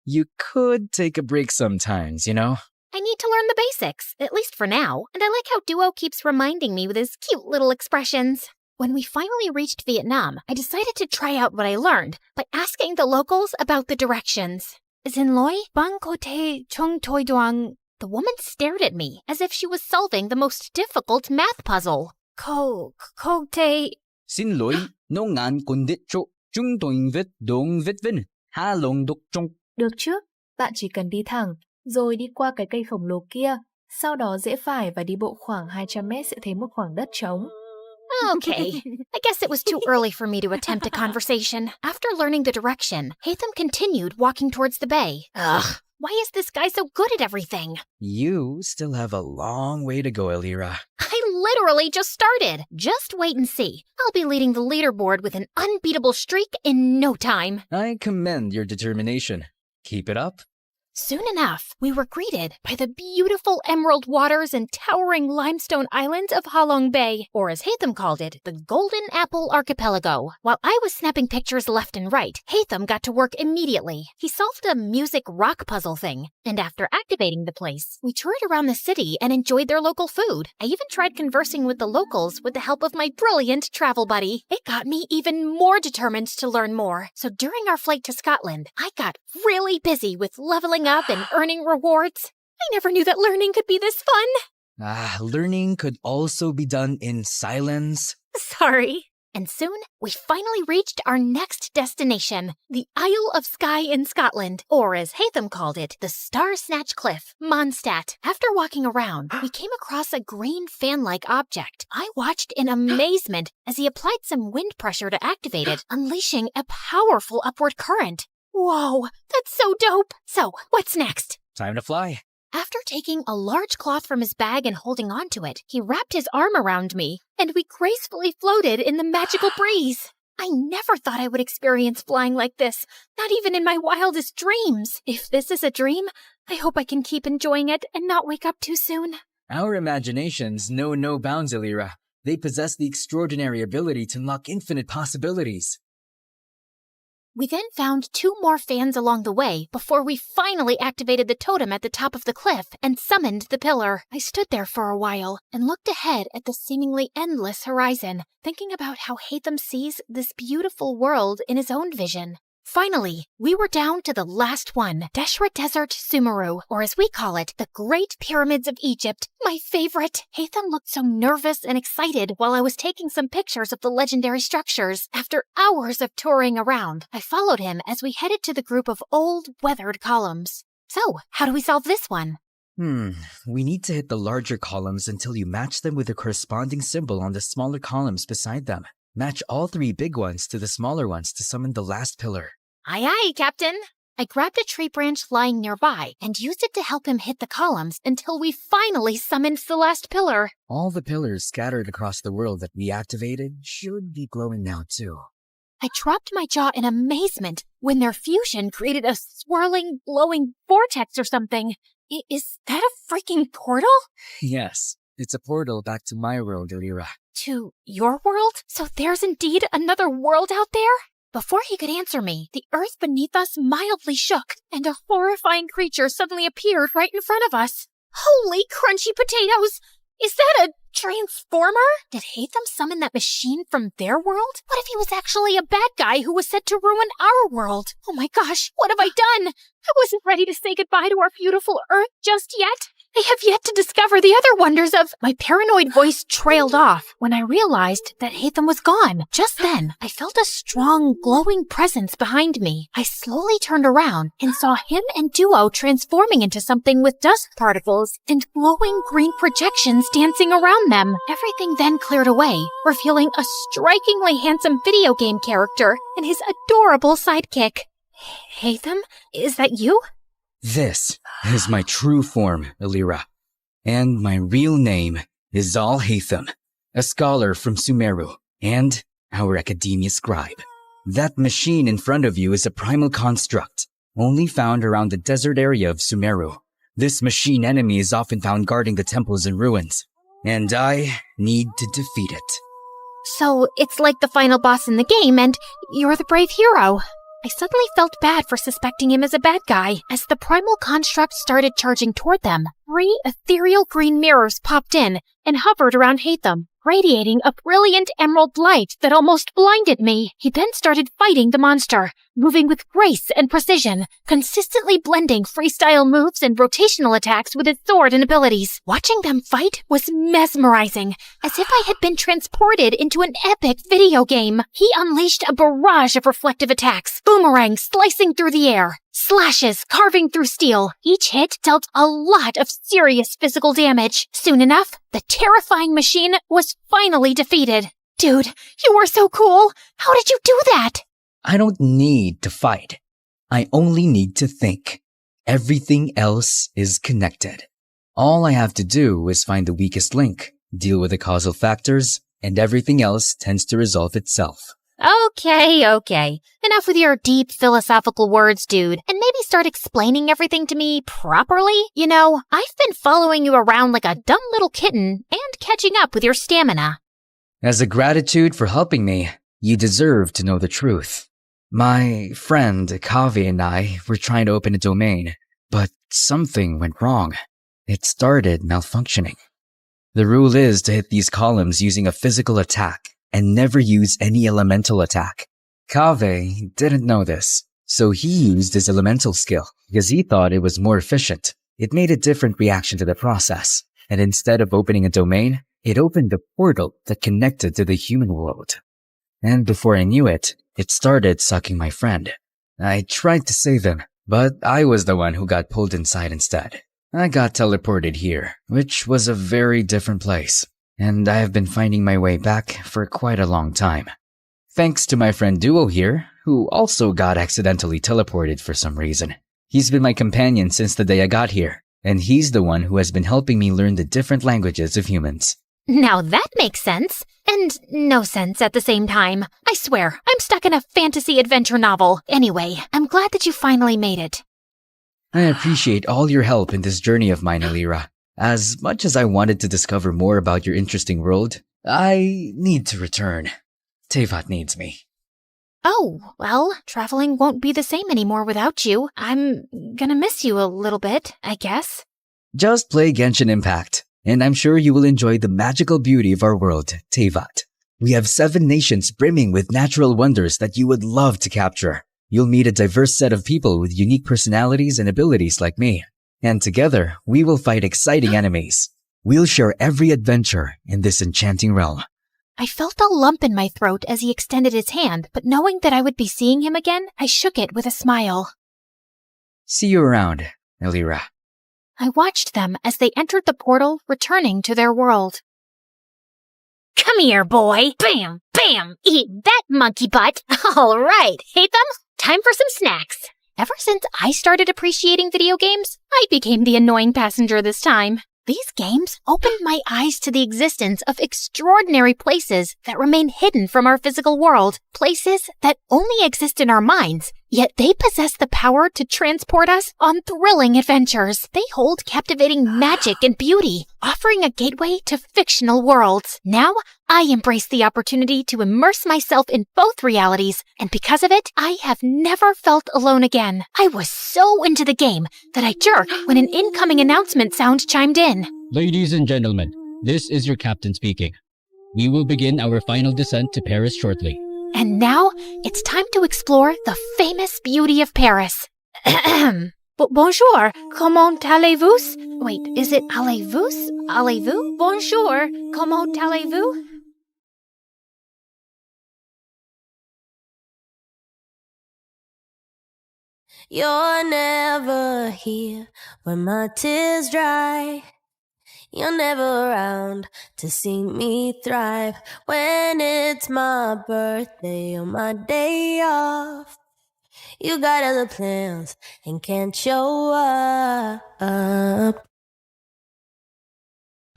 You could take a break sometimes, you know? I need to learn the basics, at least for now, and I like how Duo keeps reminding me with his cute little expressions. When we finally reached Vietnam, I decided to try out what I learned by asking the locals about the directions. Xin Loi, Bang Ko Te Chung Toi Duang. The woman stared at me as if she was solving the most difficult math puzzle. Ko Te... Xin lỗi, nó ngàn con đít chỗ, chúng tôi viết đúng viết vinh, ha lồng đục trong. Được chứ, bạn chỉ cần đi thẳng, rồi đi qua cái cây khổng lồ kia, sau đó rẽ phải và đi bộ khoảng 200 mét sẽ thấy một khoảng đất trống. Okay, I guess it was too early for me to attempt a conversation. After learning the direction, Hatham continued walking towards the bay. Ugh, why is this guy so good at everything? You still have a long way to go, Elira. I literally just started. Just wait and see. I'll be leading the leaderboard with an unbeatable streak in no time. I commend your determination. Keep it up. Soon enough, we were greeted by the beautiful emerald waters and towering limestone islands of Halong Bay, or as Hatham called it, the Golden Apple Archipelago. While I was snapping pictures left and right, Hatham got to work immediately. He solved a music rock puzzle thing, and after activating the place, we toured around the city and enjoyed their local food. I even tried conversing with the locals with the help of my brilliant travel buddy. It got me even more determined to learn more. So during our flight to Scotland, I got really busy with leveling up and earning rewards. I never knew that learning could be this fun. Learning could also be done in silence. Sorry. And soon, we finally reached our next destination, the Isle of Skye in Scotland, or as Hatham called it, the Star Snatch Cliff, Mondstadt. After walking around, we came across a green fan-like object. I watched in amazement as he applied some wind pressure to activate it, unleashing a powerful upward current. Whoa, that's so dope. So, what's next? Time to fly. After taking a large cloth from his bag and holding onto it, he wrapped his arm around me, and we gracefully floated in the magical breeze. I never thought I would experience flying like this, not even in my wildest dreams. If this is a dream, I hope I can keep enjoying it and not wake up too soon. Our imaginations know no bounds, Elira. They possess the extraordinary ability to unlock infinite possibilities. We then found 2 more fans along the way before we finally activated the totem at the top of the cliff and summoned the pillar. I stood there for a while and looked ahead at the seemingly endless horizon, thinking about how Hatham sees this beautiful world in his own vision. Finally, we were down to the last one, Deshra Desert Sumeru, or as we call it, the Great Pyramids of Egypt, my favorite. Hatham looked so nervous and excited while I was taking some pictures of the legendary structures. After hours of touring around, I followed him as we headed to the group of old, weathered columns. So, how do we solve this one? We need to hit the larger columns until you match them with the corresponding symbol on the smaller columns beside them. Match all 3 big ones to the smaller ones to summon the last pillar. Aye, aye, Captain. I grabbed a tree branch lying nearby and used it to help him hit the columns until we finally summoned the last pillar. All the pillars scattered across the world that we activated should be glowing now too. I dropped my jaw in amazement when their fusion created a swirling, glowing vortex or something. Is that a freaking portal? Yes, it's a portal back to my world, Elira. To your world? So there's indeed another world out there? Before he could answer me, the earth beneath us mildly shook, and a horrifying creature suddenly appeared right in front of us. Holy crunchy potatoes! Is that a transformer? Did Hatham summon that machine from their world? What if he was actually a bad guy who was set to ruin our world? Oh my gosh, what have I done? I wasn't ready to say goodbye to our beautiful Earth just yet. I have yet to discover the other wonders of... My paranoid voice trailed off when I realized that Hatham was gone. Just then, I felt a strong, glowing presence behind me. I slowly turned around and saw him and Duo transforming into something with dust particles and glowing green projections dancing around them. Everything then cleared away, revealing a strikingly handsome video game character and his adorable sidekick. Hatham, is that you? This is my true form, Elira. And my real name is Zal Hatham, a scholar from Sumeru, and our academia scribe. That machine in front of you is a primal construct, only found around the desert area of Sumeru. This machine enemy is often found guarding the temples and ruins, and I need to defeat it. So it's like the final boss in the game, and you're the brave hero. I suddenly felt bad for suspecting him as a bad guy. As the primal construct started charging toward them, 3 ethereal green mirrors popped in and hovered around Hatham, radiating a brilliant emerald light that almost blinded me. He then started fighting the monster, moving with grace and precision, consistently blending freestyle moves and rotational attacks with his sword and abilities. Watching them fight was mesmerizing, as if I had been transported into an epic video game. He unleashed a barrage of reflective attacks, boomerangs slicing through the air, slashes carving through steel. Each hit dealt a lot of serious physical damage. Soon enough, the terrifying machine was finally defeated. Dude, you were so cool! How did you do that? I don't need to fight. I only need to think. Everything else is connected. All I have to do is find the weakest link, deal with the causal factors, and everything else tends to resolve itself. Okay. Enough with your deep philosophical words, dude, and maybe start explaining everything to me properly. You know, I've been following you around like a dumb little kitten and catching up with your stamina. As a gratitude for helping me, you deserve to know the truth. My friend Kaveh and I were trying to open a domain, but something went wrong. It started malfunctioning. The rule is to hit these columns using a physical attack and never use any elemental attack. Kaveh didn't know this, so he used his elemental skill because he thought it was more efficient. It made a different reaction to the process, and instead of opening a domain, it opened a portal that connected to the human world. And before I knew it, it started sucking my friend. I tried to save him, but I was the one who got pulled inside instead. I got teleported here, which was a very different place, and I have been finding my way back for quite a long time. Thanks to my friend Duo here, who also got accidentally teleported for some reason. He's been my companion since the day I got here, and he's the one who has been helping me learn the different languages of humans. Now that makes sense. And no sense at the same time. I swear, I'm stuck in a fantasy adventure novel. Anyway, I'm glad that you finally made it. I appreciate all your help in this journey of mine, Elira. As much as I wanted to discover more about your interesting world, I need to return. Tevat needs me. Oh, well, traveling won't be the same anymore without you. I'm gonna miss you a little bit, I guess. Just play Genshin Impact, and I'm sure you will enjoy the magical beauty of our world, Tevat. We have 7 nations brimming with natural wonders that you would love to capture. You'll meet a diverse set of people with unique personalities and abilities like me. And together, we will fight exciting enemies. We'll share every adventure in this enchanting realm. I felt a lump in my throat as he extended his hand, but knowing that I would be seeing him again, I shook it with a smile. See you around, Elira. I watched them as they entered the portal, returning to their world. Come here, boy. Bam, bam. Eat that, monkey butt. All right, hate them? Time for some snacks. Ever since I started appreciating video games, I became the annoying passenger this time. These games opened my eyes to the existence of extraordinary places that remain hidden from our physical world, places that only exist in our minds, yet they possess the power to transport us on thrilling adventures. They hold captivating magic and beauty, offering a gateway to fictional worlds. Now, I embrace the opportunity to immerse myself in both realities, and because of it, I have never felt alone again. I was so into the game that I jerked when an incoming announcement sound chimed in. Ladies and gentlemen, this is your captain speaking. We will begin our final descent to Paris shortly. And now, it's time to explore the famous beauty of Paris. Bonjour, comment allez-vous? Wait, is it allez-vous? Allez-vous? Bonjour, comment allez-vous? You're never here when my tears dry. You're never around to see me thrive. When it's my birthday or my day off, you got other plans and can't show up.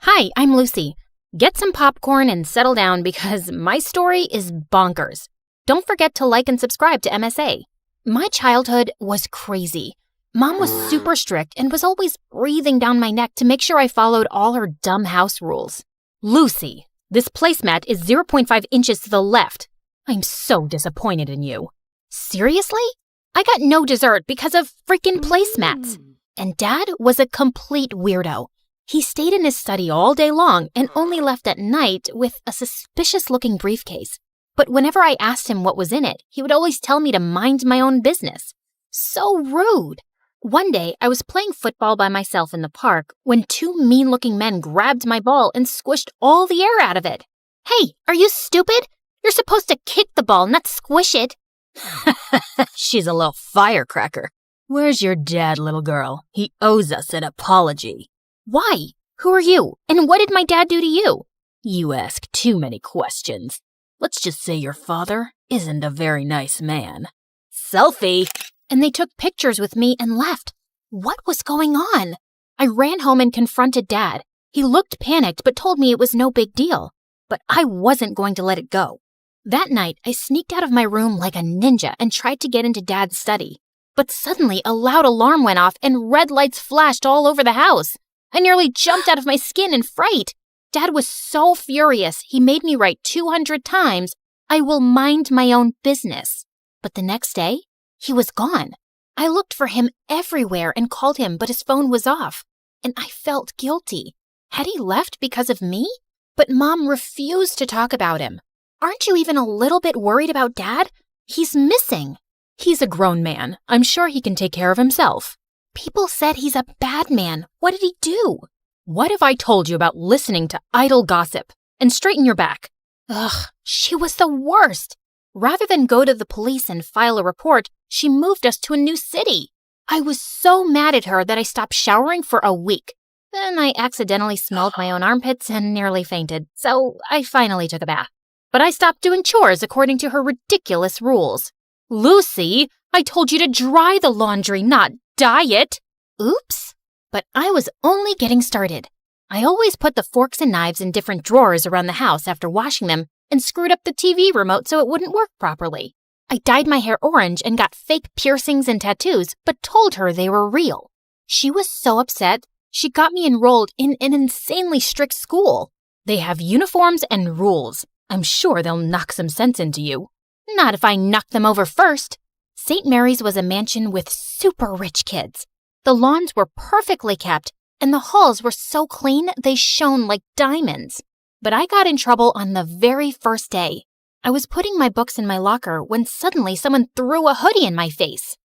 Hi, I'm Lucy. Get some popcorn and settle down because my story is bonkers. Don't forget to like and subscribe to MSA. My childhood was crazy. Mom was super strict and was always breathing down my neck to make sure I followed all her dumb house rules. Lucy, this placemat is 0.5 inches to the left. I'm so disappointed in you. Seriously? I got no dessert because of freaking placemats. And Dad was a complete weirdo. He stayed in his study all day long and only left at night with a suspicious-looking briefcase. But whenever I asked him what was in it, he would always tell me to mind my own business. So rude. One day, I was playing football by myself in the park when two mean-looking men grabbed my ball and squished all the air out of it. Hey, are you stupid? You're supposed to kick the ball, not squish it. She's a little firecracker. Where's your dad, little girl? He owes us an apology. Why? Who are you? And what did my dad do to you? You ask too many questions. Let's just say your father isn't a very nice man. Selfie! And they took pictures with me and left. What was going on? I ran home and confronted Dad. He looked panicked but told me it was no big deal. But I wasn't going to let it go. That night, I sneaked out of my room like a ninja and tried to get into Dad's study. But suddenly, a loud alarm went off and red lights flashed all over the house. I nearly jumped out of my skin in fright. Dad was so furious, he made me write 200 times, "I will mind my own business." But the next day, he was gone. I looked for him everywhere and called him, but his phone was off. And I felt guilty. Had he left because of me? But Mom refused to talk about him. Aren't you even a little bit worried about Dad? He's missing. He's a grown man. I'm sure he can take care of himself. People said he's a bad man. What did he do? What have I told you about listening to idle gossip? And straighten your back. Ugh, she was the worst. Rather than go to the police and file a report, she moved us to a new city. I was so mad at her that I stopped showering for a week. Then I accidentally smelled my own armpits and nearly fainted, so I finally took a bath. But I stopped doing chores according to her ridiculous rules. Lucy, I told you to dry the laundry, not dye it. Oops. But I was only getting started. I always put the forks and knives in different drawers around the house after washing them and screwed up the TV remote so it wouldn't work properly. I dyed my hair orange and got fake piercings and tattoos, but told her they were real. She was so upset, she got me enrolled in an insanely strict school. They have uniforms and rules. I'm sure they'll knock some sense into you. Not if I knock them over first. St. Mary's was a mansion with super rich kids. The lawns were perfectly kept, and the halls were so clean they shone like diamonds. But I got in trouble on the very first day. I was putting my books in my locker when suddenly someone threw a hoodie in my face.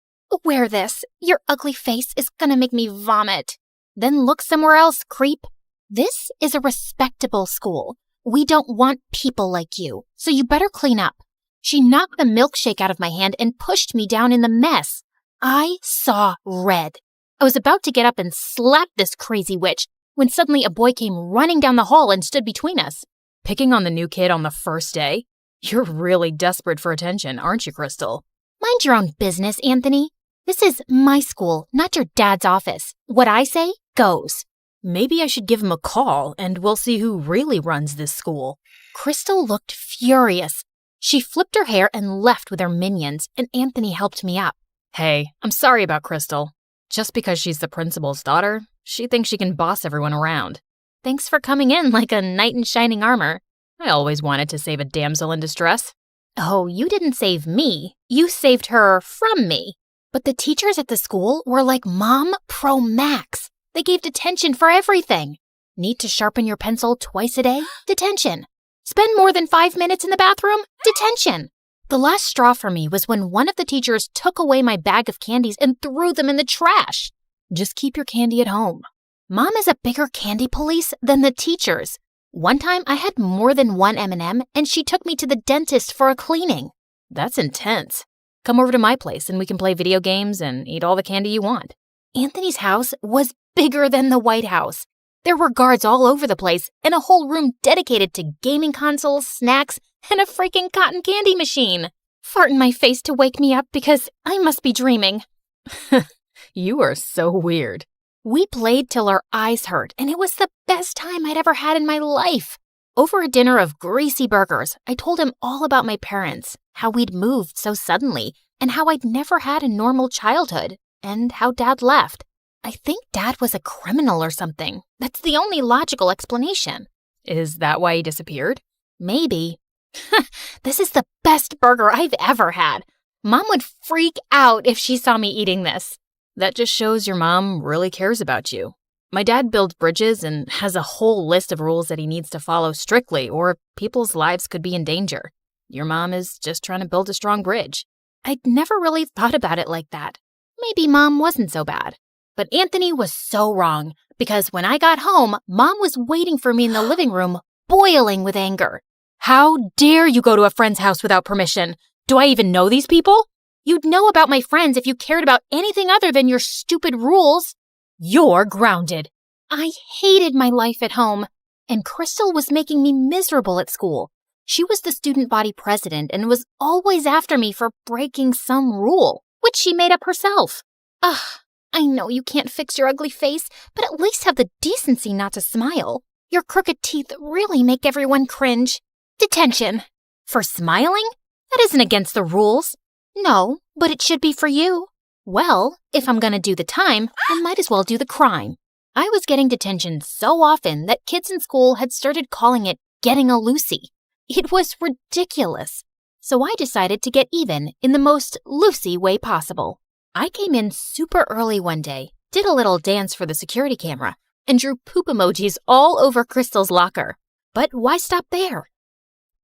Wear this. Your ugly face is gonna make me vomit. Then look somewhere else, creep. This is a respectable school. We don't want people like you, so you better clean up. She knocked the milkshake out of my hand and pushed me down in the mess. I saw red. I was about to get up and slap this crazy witch when suddenly a boy came running down the hall and stood between us. Picking on the new kid on the first day? You're really desperate for attention, aren't you, Crystal? Mind your own business, Anthony. This is my school, not your dad's office. What I say goes. Maybe I should give him a call and we'll see who really runs this school. Crystal looked furious. She flipped her hair and left with her minions, and Anthony helped me up. Hey, I'm sorry about Crystal. Just because she's the principal's daughter, she thinks she can boss everyone around. Thanks for coming in like a knight in shining armor. I always wanted to save a damsel in distress. Oh, you didn't save me. You saved her from me. But the teachers at the school were like Mom Pro Max. They gave detention for everything. Need to sharpen your pencil twice a day? Detention. Spend more than 5 minutes in the bathroom? Detention. The last straw for me was when one of the teachers took away my bag of candies and threw them in the trash. Just keep your candy at home. Mom is a bigger candy police than the teachers. One time I had more than one M&M and she took me to the dentist for a cleaning. That's intense. Come over to my place and we can play video games and eat all the candy you want. Anthony's house was bigger than the White House. There were guards all over the place and a whole room dedicated to gaming consoles, snacks, and a freaking cotton candy machine. Fart in my face to wake me up because I must be dreaming. You are so weird. We played till our eyes hurt, and it was the best time I'd ever had in my life. Over a dinner of greasy burgers, I told him all about my parents, how we'd moved so suddenly, and how I'd never had a normal childhood, and how Dad left. I think Dad was a criminal or something. That's the only logical explanation. Is that why he disappeared? Maybe. This is the best burger I've ever had. Mom would freak out if she saw me eating this. That just shows your mom really cares about you. My dad builds bridges and has a whole list of rules that he needs to follow strictly or people's lives could be in danger. Your mom is just trying to build a strong bridge. I'd never really thought about it like that. Maybe Mom wasn't so bad. But Anthony was so wrong, because when I got home, Mom was waiting for me in the living room, boiling with anger. How dare you go to a friend's house without permission? Do I even know these people? You'd know about my friends if you cared about anything other than your stupid rules. You're grounded. I hated my life at home, and Crystal was making me miserable at school. She was the student body president and was always after me for breaking some rule, which she made up herself. Ugh, I know you can't fix your ugly face, but at least have the decency not to smile. Your crooked teeth really make everyone cringe. Detention. For smiling? That isn't against the rules. No, but it should be for you. Well, if I'm gonna do the time, I might as well do the crime. I was getting detention so often that kids in school had started calling it getting a Lucy. It was ridiculous. So I decided to get even in the most Lucy way possible. I came in super early one day, did a little dance for the security camera, and drew poop emojis all over Crystal's locker. But why stop there?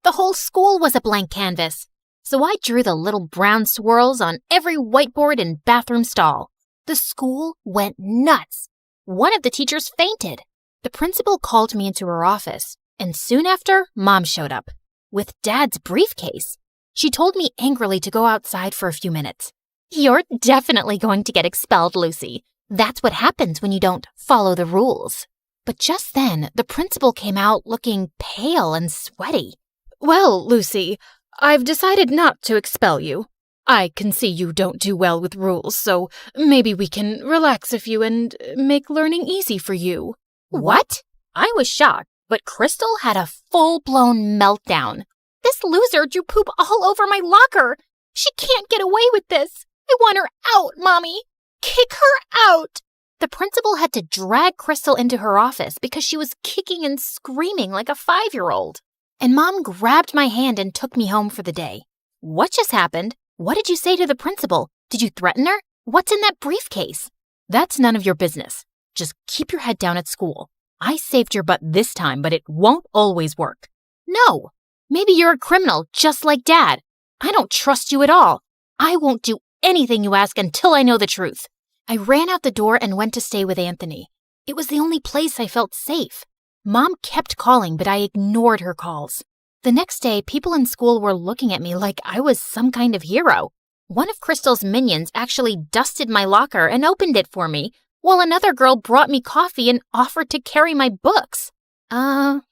The whole school was a blank canvas. So I drew the little brown swirls on every whiteboard and bathroom stall. The school went nuts. One of the teachers fainted. The principal called me into her office, and soon after, Mom showed up with Dad's briefcase. She told me angrily to go outside for a few minutes. You're definitely going to get expelled, Lucy. That's what happens when you don't follow the rules. But just then, the principal came out looking pale and sweaty. Well, Lucy, I've decided not to expel you. I can see you don't do well with rules, so maybe we can relax a few and make learning easy for you. What? I was shocked, but Crystal had a full-blown meltdown. This loser drew poop all over my locker. She can't get away with this. I want her out, Mommy. Kick her out. The principal had to drag Crystal into her office because she was kicking and screaming like a 5-year-old. And Mom grabbed my hand and took me home for the day. What just happened? What did you say to the principal? Did you threaten her? What's in that briefcase? That's none of your business. Just keep your head down at school. I saved your butt this time, but it won't always work. No. Maybe you're a criminal, just like Dad. I don't trust you at all. I won't do anything you ask until I know the truth. I ran out the door and went to stay with Anthony. It was the only place I felt safe. Mom kept calling, but I ignored her calls. The next day, people in school were looking at me like I was some kind of hero. One of Crystal's minions actually dusted my locker and opened it for me, while another girl brought me coffee and offered to carry my books.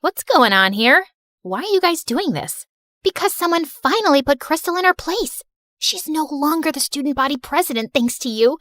What's going on here? Why are you guys doing this? Because someone finally put Crystal in her place. She's no longer the student body president thanks to you.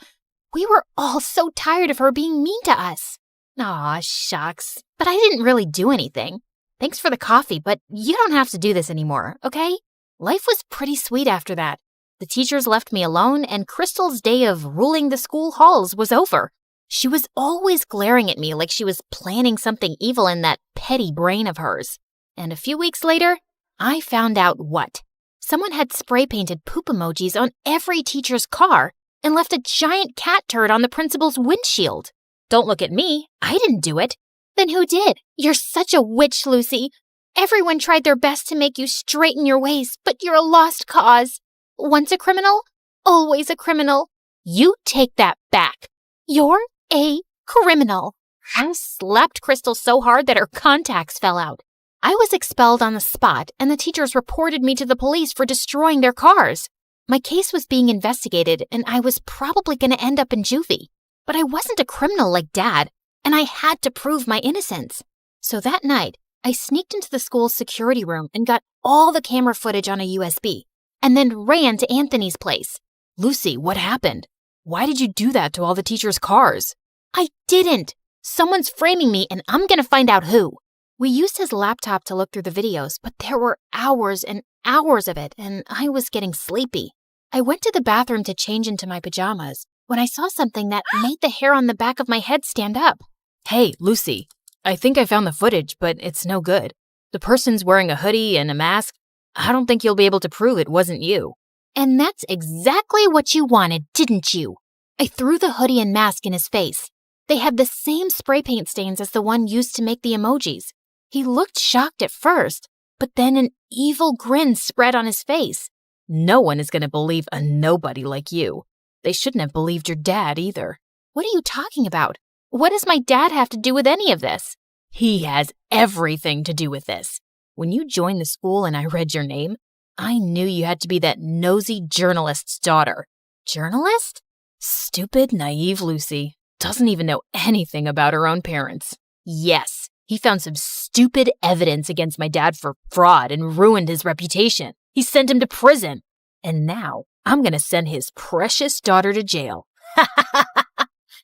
We were all so tired of her being mean to us. Aw, shucks. But I didn't really do anything. Thanks for the coffee, but you don't have to do this anymore, okay? Life was pretty sweet after that. The teachers left me alone, and Crystal's day of ruling the school halls was over. She was always glaring at me like she was planning something evil in that petty brain of hers. And a few weeks later, I found out what. Someone had spray-painted poop emojis on every teacher's car and left a giant cat turd on the principal's windshield. Don't look at me. I didn't do it. Then who did? You're such a witch, Lucy. Everyone tried their best to make you straighten your ways, but you're a lost cause. Once a criminal, always a criminal. You take that back. You're a criminal. I slapped Crystal so hard that her contacts fell out. I was expelled on the spot, and the teachers reported me to the police for destroying their cars. My case was being investigated, and I was probably going to end up in juvie. But I wasn't a criminal like Dad, and I had to prove my innocence. So that night, I sneaked into the school's security room and got all the camera footage on a USB, and then ran to Anthony's place. Lucy, what happened? Why did you do that to all the teachers' cars? I didn't. Someone's framing me, and I'm going to find out who. We used his laptop to look through the videos, but there were hours and hours of it, and I was getting sleepy. I went to the bathroom to change into my pajamas when I saw something that made the hair on the back of my head stand up. Hey, Lucy, I think I found the footage, but it's no good. The person's wearing a hoodie and a mask. I don't think you'll be able to prove it wasn't you. And that's exactly what you wanted, didn't you? I threw the hoodie and mask in his face. They had the same spray paint stains as the one used to make the emojis. He looked shocked at first, but then an evil grin spread on his face. No one is going to believe a nobody like you. They shouldn't have believed your dad either. What are you talking about? What does my dad have to do with any of this? He has everything to do with this. When you joined the school and I read your name, I knew you had to be that nosy journalist's daughter. Journalist? Stupid, naive Lucy. Doesn't even know anything about her own parents. Yes, he found some stupid evidence against my dad for fraud and ruined his reputation. He sent him to prison. And now I'm going to send his precious daughter to jail.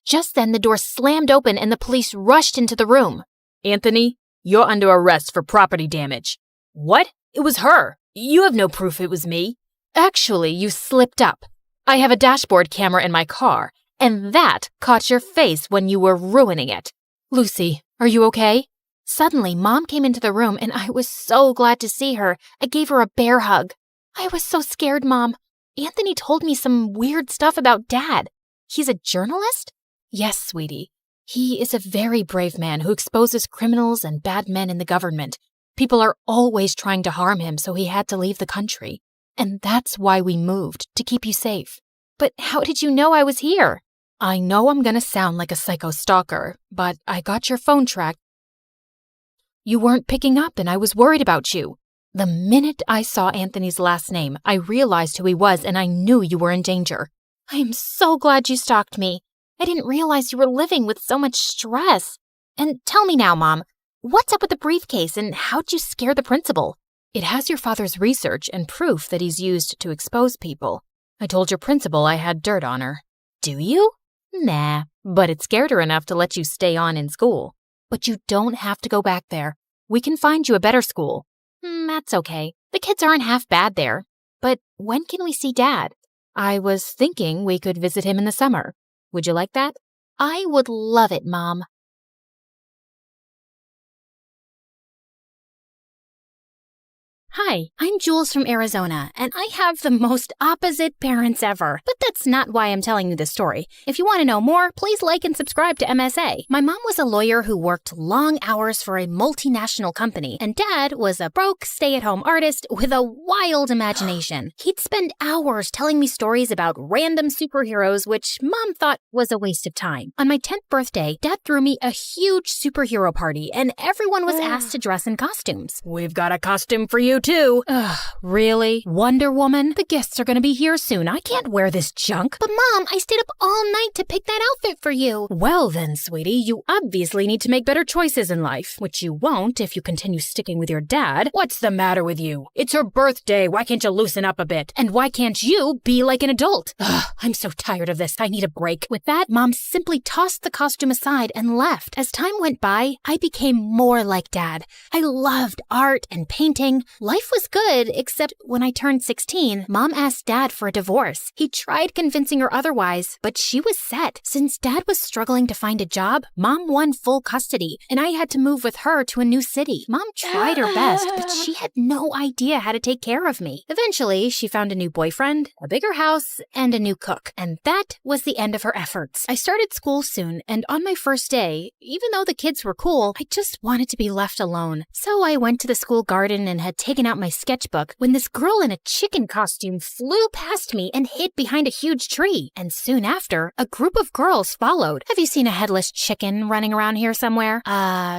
Just then the door slammed open and the police rushed into the room. Anthony, you're under arrest for property damage. What? It was her. You have no proof it was me. Actually, you slipped up. I have a dashboard camera in my car, and that caught your face when you were ruining it. Lucy, are you okay? Suddenly, Mom came into the room, and I was so glad to see her. I gave her a bear hug. I was so scared, Mom. Anthony told me some weird stuff about Dad. He's a journalist? Yes, sweetie. He is a very brave man who exposes criminals and bad men in the government. People are always trying to harm him, so he had to leave the country. And that's why we moved, to keep you safe. But how did you know I was here? I know I'm gonna sound like a psycho stalker, but I got your phone tracked. You weren't picking up and I was worried about you. The minute I saw Anthony's last name, I realized who he was and I knew you were in danger. I am so glad you stalked me. I didn't realize you were living with so much stress. And tell me now, Mom, what's up with the briefcase and how'd you scare the principal? It has your father's research and proof that he's used to expose people. I told your principal I had dirt on her. Do you? Nah, but it scared her enough to let you stay on in school. But you don't have to go back there. We can find you a better school. That's okay. The kids aren't half bad there. But when can we see Dad? I was thinking we could visit him in the summer. Would you like that? I would love it, Mom. Hi, I'm Jules from Arizona, and I have the most opposite parents ever. But that's not why I'm telling you this story. If you want to know more, please like and subscribe to MSA. My mom was a lawyer who worked long hours for a multinational company, and Dad was a broke, stay-at-home artist with a wild imagination. He'd spend hours telling me stories about random superheroes, which Mom thought was a waste of time. On my 10th birthday, Dad threw me a huge superhero party, and everyone was asked to dress in costumes. We've got a costume for you too. Ugh, really? Wonder Woman? The guests are gonna be here soon. I can't wear this junk. But Mom, I stayed up all night to pick that outfit for you. Well then, sweetie, you obviously need to make better choices in life, which you won't if you continue sticking with your dad. What's the matter with you? It's her birthday. Why can't you loosen up a bit? And why can't you be like an adult? Ugh, I'm so tired of this. I need a break. With that, Mom simply tossed the costume aside and left. As time went by, I became more like Dad. I loved art and painting. Life was good, except when I turned 16, Mom asked Dad for a divorce. He tried convincing her otherwise, but she was set. Since Dad was struggling to find a job, Mom won full custody, and I had to move with her to a new city. Mom tried her best, but she had no idea how to take care of me. Eventually, she found a new boyfriend, a bigger house, and a new cook, and that was the end of her efforts. I started school soon, and on my first day, even though the kids were cool, I just wanted to be left alone. So I went to the school garden and had taken out my sketchbook when this girl in a chicken costume flew past me and hid behind a huge tree. And soon after, a group of girls followed. Have you seen a headless chicken running around here somewhere?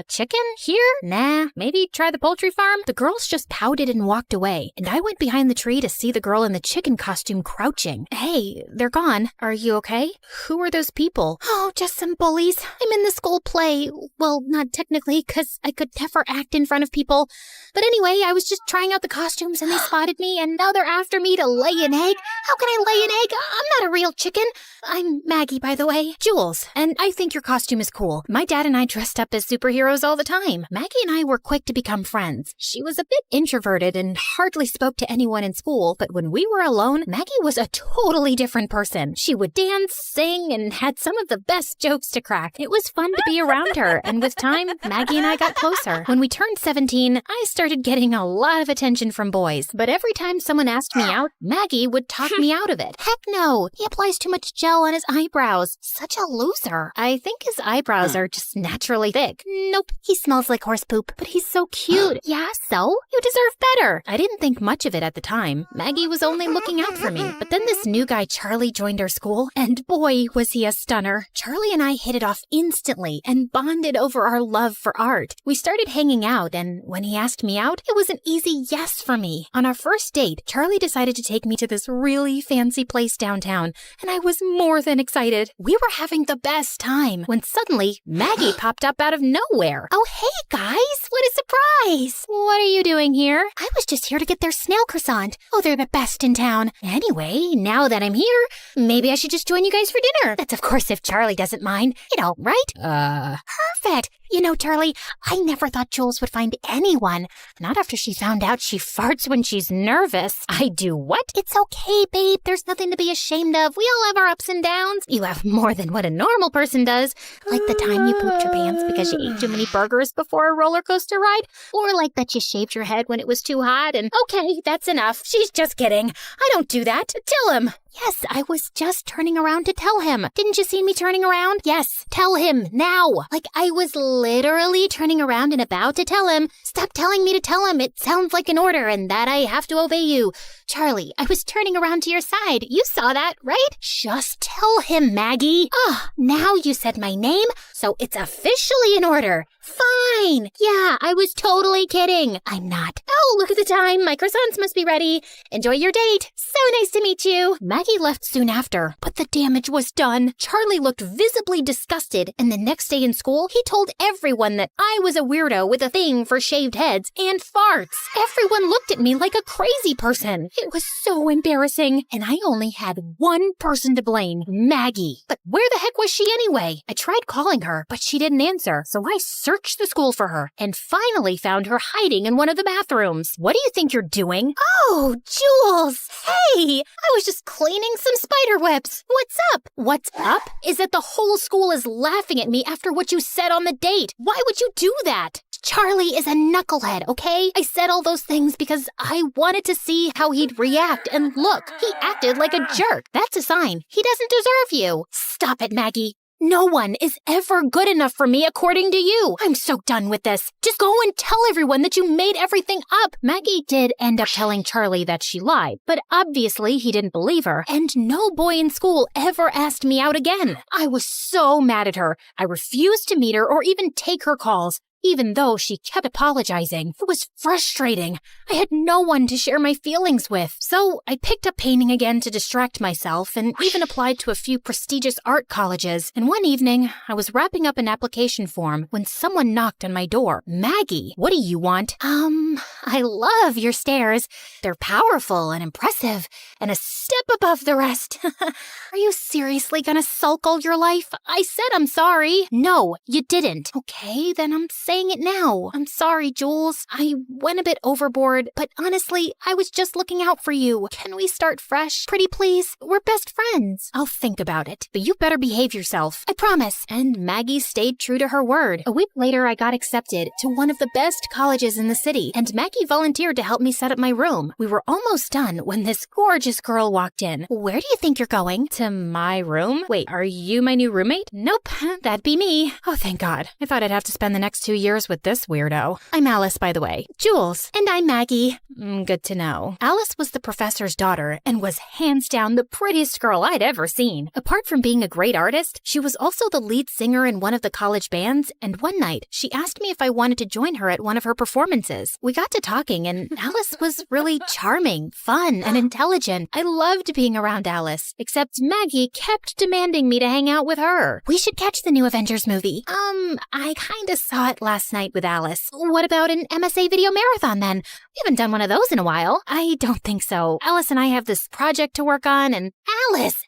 Chicken? Here? Nah, maybe try the poultry farm? The girls just pouted and walked away, and I went behind the tree to see the girl in the chicken costume crouching. Hey, they're gone. Are you okay? Who are those people? Oh, just some bullies. I'm in the school play. Well, not technically, because I could never act in front of people. But anyway, I was just trying out the costumes and they spotted me, and now they're after me to lay an egg. How can I lay an egg? I'm not a real chicken. I'm Maggie, by the way. Jules, and I think your costume is cool. My dad and I dressed up as superheroes all the time. Maggie and I were quick to become friends. She was a bit introverted and hardly spoke to anyone in school, but when we were alone, Maggie was a totally different person. She would dance, sing, and had some of the best jokes to crack. It was fun to be around her, and with time, Maggie and I got closer. When we turned 17, I started getting a lot of attention from boys, but every time someone asked me out, Maggie would talk me out of it. Heck no, he applies too much gel on his eyebrows. Such a loser. I think his eyebrows are just naturally thick. Nope, he smells like horse poop. But he's so cute. Yeah, so? You deserve better. I didn't think much of it at the time. Maggie was only looking out for me. But then this new guy, Charlie, joined our school, and boy, was he a stunner. Charlie and I hit it off instantly and bonded over our love for art. We started hanging out, and when he asked me out, it was an easy yes for me. On our first date, Charlie decided to take me to this really fancy place downtown, and I was more than excited. We were having the best time when suddenly Maggie popped up out of nowhere. Oh, hey guys, what a surprise! What are you doing here? I was just here to get their snail croissant. Oh, they're the best in town. Anyway, now that I'm here, maybe I should just join you guys for dinner. That's of course if Charlie doesn't mind. You know, right? Perfect. You know, Charlie, I never thought Jules would find anyone. Not after she found out she farts when she's nervous. I do what? It's okay, babe. There's nothing to be ashamed of. We all have our ups and downs. You have more than what a normal person does. Like the time you pooped your pants because you ate too many burgers before a roller coaster ride. Or like that you shaved your head when it was too hot and... Okay, that's enough. She's just kidding. I don't do that. Tell him. Yes, I was just turning around to tell him. Didn't you see me turning around? Yes, tell him now. Like I was literally turning around and about to tell him. Stop telling me to tell him. It sounds like an order and that I have to obey you. Charlie, I was turning around to your side. You saw that, right? Just tell him, Maggie. Now you said my name, so it's officially an order. Fine. Yeah, I was totally kidding. I'm not. Oh, look at the time. My croissants must be ready. Enjoy your date. So nice to meet you. Maggie left soon after, but the damage was done. Charlie looked visibly disgusted, and the next day in school, he told everyone that I was a weirdo with a thing for shaved heads and farts. Everyone looked at me like a crazy person. It was so embarrassing, and I only had one person to blame, Maggie. But where the heck was she anyway? I tried calling her, but she didn't answer, so I searched the school for her and finally found her hiding in one of the bathrooms. What do you think you're doing? Oh, Jules! Hey! I was just cleaning some spider webs. What's up? What's up is that the whole school is laughing at me after what you said on the date. Why would you do that? Charlie is a knucklehead, okay? I said all those things because I wanted to see how he'd react, and look, he acted like a jerk. That's a sign. He doesn't deserve you. Stop it, Maggie. No one is ever good enough for me according to you. I'm so done with this. Just go and tell everyone that you made everything up. Maggie did end up telling Charlie that she lied, but obviously he didn't believe her, and no boy in school ever asked me out again. I was so mad at her. I refused to meet her or even take her calls. even though she kept apologizing. It was frustrating. I had no one to share my feelings with. So I picked up painting again to distract myself and even applied to a few prestigious art colleges. And one evening, I was wrapping up an application form when someone knocked on my door. Maggie, what do you want? I love your stairs. They're powerful and impressive and a step above the rest. Are you seriously gonna sulk all your life? I said I'm sorry. No, you didn't. Okay, then I'm saying it now. I'm sorry, Jules. I went a bit overboard, but honestly, I was just looking out for you. Can we start fresh? Pretty please? We're best friends. I'll think about it, but you better behave yourself. I promise. And Maggie stayed true to her word. A week later, I got accepted to one of the best colleges in the city, and Maggie volunteered to help me set up my room. We were almost done when this gorgeous girl walked in. Where do you think you're going? To my room? Wait, are you my new roommate? Nope, that'd be me. Oh, thank God. I thought I'd have to spend the next 2 years with this weirdo. I'm Alice, by the way. Jules. And I'm Maggie. Good to know. Alice was the professor's daughter and was hands down the prettiest girl I'd ever seen. Apart from being a great artist, she was also the lead singer in one of the college bands, and one night, she asked me if I wanted to join her at one of her performances. We got to talking, and Alice was really charming, fun, and intelligent. I loved being around Alice, except Maggie kept demanding me to hang out with her. We should catch the new Avengers movie. I kinda saw it last night with Alice. What about an MSA video marathon then? We haven't done one of those in a while. I don't think so. Alice and I have this project to work on, and Alice!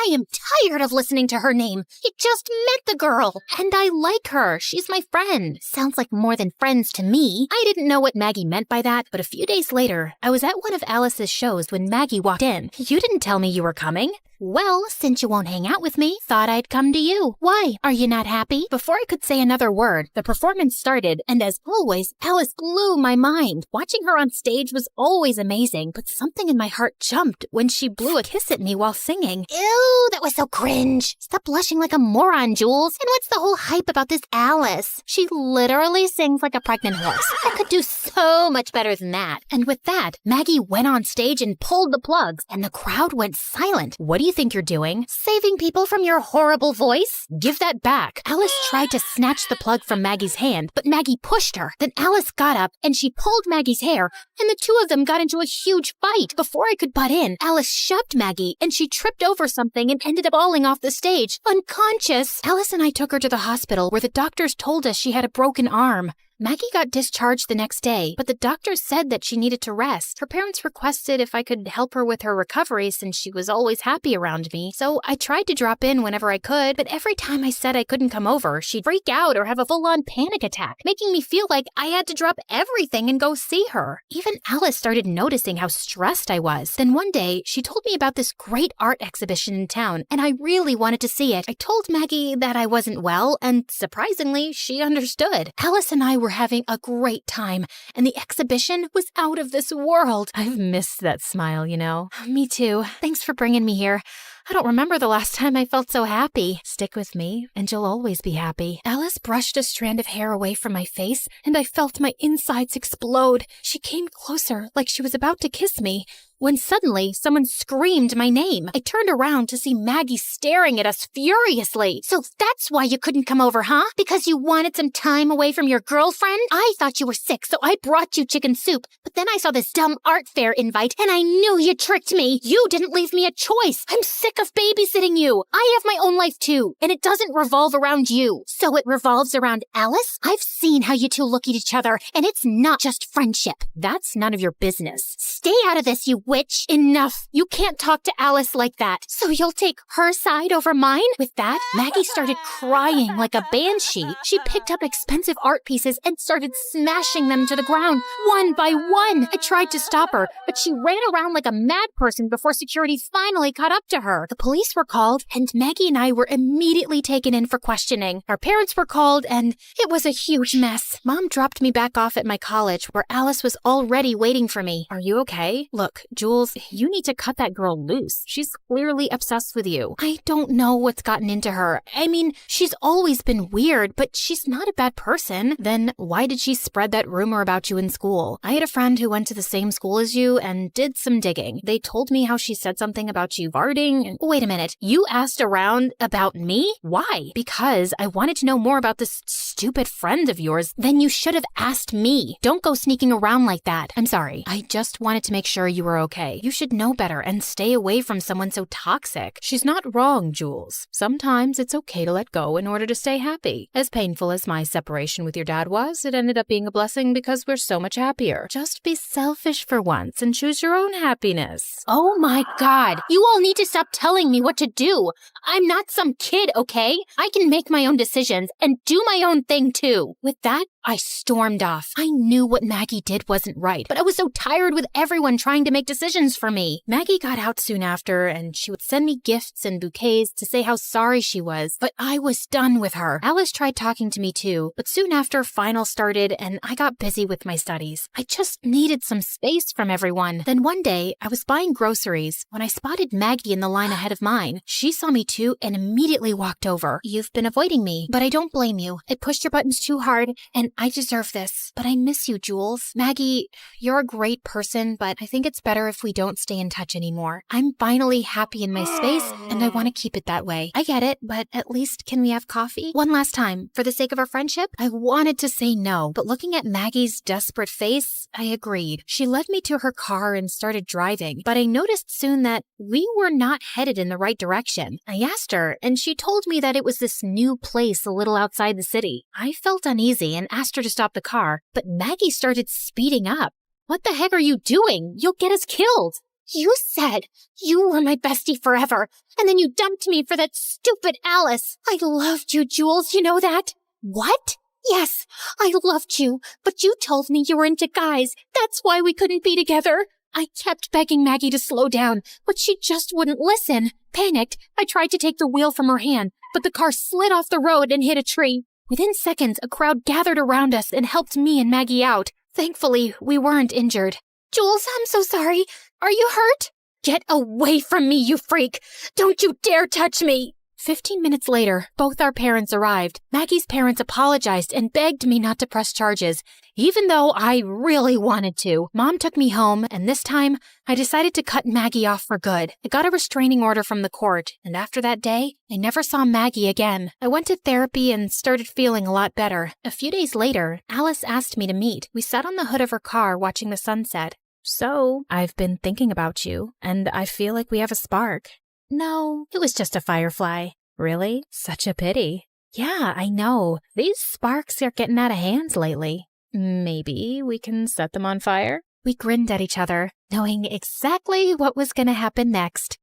I am tired of listening to her name. You just met the girl, and I like her. She's my friend. Sounds like more than friends to me. I didn't know what Maggie meant by that, but a few days later, I was at one of Alice's shows when Maggie walked in. You didn't tell me you were coming. Well, since you won't hang out with me, thought I'd come to you. Why? Are you not happy? Before I could say another word, the performance started, and as always, Alice blew my mind. Watching her on stage was always amazing, but something in my heart jumped when she blew a kiss at me while singing. Ew, that was so cringe. Stop blushing like a moron, Jules. And what's the whole hype about this Alice? She literally sings like a pregnant horse. I could do so much better than that. And with that, Maggie went on stage and pulled the plugs, and the crowd went silent. What do you think you're doing? Saving people from your horrible voice? Give that back. Alice tried to snatch the plug from Maggie's hand, but Maggie pushed her. Then Alice got up and she pulled Maggie's hair, and the two of them got into a huge fight. Before I could butt in, Alice shoved Maggie, and she tripped over something and ended up falling off the stage, unconscious. Alice and I took her to the hospital where the doctors told us she had a broken arm. Maggie got discharged the next day, but the doctors said that she needed to rest. Her parents requested if I could help her with her recovery since she was always happy around me, so I tried to drop in whenever I could, but every time I said I couldn't come over, she'd freak out or have a full-on panic attack, making me feel like I had to drop everything and go see her. Even Alice started noticing how stressed I was. Then one day, she told me about this great art exhibition in town, and I really wanted to see it. I told Maggie that I wasn't well, and surprisingly, she understood. Alice and I were having a great time, and the exhibition was out of this world. I've missed that smile, you know. Me too. Thanks for bringing me here. I don't remember the last time I felt so happy. Stick with me, and you'll always be happy. Alice brushed a strand of hair away from my face, and I felt my insides explode. She came closer, like she was about to kiss me, when suddenly someone screamed my name. I turned around to see Maggie staring at us furiously. So that's why you couldn't come over, huh? Because you wanted some time away from your girlfriend? I thought you were sick, so I brought you chicken soup. But then I saw this dumb art fair invite, and I knew you tricked me. You didn't leave me a choice. I'm sick of babysitting you. I have my own life too, and it doesn't revolve around you. So it revolves around Alice? I've seen how you two look at each other, and it's not just friendship. That's none of your business. Stay out of this, you witch. Enough. You can't talk to Alice like that. So you'll take her side over mine? With that, Maggie started crying like a banshee. She picked up expensive art pieces and started smashing them to the ground, one by one. I tried to stop her, but she ran around like a mad person before security finally caught up to her. The police were called, and Maggie and I were immediately taken in for questioning. Our parents were called, and it was a huge mess. Mom dropped me back off at my college, where Alice was already waiting for me. Are you okay? Look, Jules, you need to cut that girl loose. She's clearly obsessed with you. I don't know what's gotten into her. I mean, she's always been weird, but she's not a bad person. Then why did she spread that rumor about you in school? I had a friend who went to the same school as you and did some digging. They told me how she said something about you farting. Wait a minute, you asked around about me? Why? Because I wanted to know more about this stupid friend of yours. Then you should have asked me. Don't go sneaking around like that. I'm sorry. I just wanted to make sure you were okay. You should know better and stay away from someone so toxic. She's not wrong, Jules. Sometimes it's okay to let go in order to stay happy. As painful as my separation with your dad was, it ended up being a blessing because we're so much happier. Just be selfish for once and choose your own happiness. Oh my God. You all need to stop telling me what to do. I'm not some kid, okay? I can make my own decisions and do my own thing too. With that, I stormed off. I knew what Maggie did wasn't right, but I was so tired with everyone trying to make decisions for me. Maggie got out soon after, and she would send me gifts and bouquets to say how sorry she was, but I was done with her. Alice tried talking to me too, but soon after finals started and I got busy with my studies. I just needed some space from everyone. Then one day, I was buying groceries when I spotted Maggie in the line ahead of mine. She saw me too and immediately walked over. You've been avoiding me, but I don't blame you. I pushed your buttons too hard, and I deserve this, but I miss you, Jules. Maggie, you're a great person, but I think it's better if we don't stay in touch anymore. I'm finally happy in my space, and I want to keep it that way. I get it, but at least can we have coffee? One last time, for the sake of our friendship? I wanted to say no, but looking at Maggie's desperate face, I agreed. She led me to her car and started driving, but I noticed soon that we were not headed in the right direction. I asked her, and she told me that it was this new place a little outside the city. I felt uneasy and asked her to stop the car, but Maggie started speeding up. What the heck are you doing? You'll get us killed. You said you were my bestie forever, and then you dumped me for that stupid Alice. I loved you, Jules, you know that? What? Yes, I loved you, but you told me you were into guys. That's why we couldn't be together. I kept begging Maggie to slow down, but she just wouldn't listen. Panicked, I tried to take the wheel from her hand, but the car slid off the road and hit a tree. Within seconds, a crowd gathered around us and helped me and Maggie out. Thankfully, we weren't injured. Jules, I'm so sorry. Are you hurt? Get away from me, you freak! Don't you dare touch me! 15 minutes later, both our parents arrived. Maggie's parents apologized and begged me not to press charges, even though I really wanted to. Mom took me home, and this time, I decided to cut Maggie off for good. I got a restraining order from the court, and after that day, I never saw Maggie again. I went to therapy and started feeling a lot better. A few days later, Alice asked me to meet. We sat on the hood of her car watching the sunset. So, I've been thinking about you, and I feel like we have a spark. No, it was just a firefly. Really? Such a pity. Yeah, I know. These sparks are getting out of hands lately. Maybe we can set them on fire? We grinned at each other, knowing exactly what was going to happen next.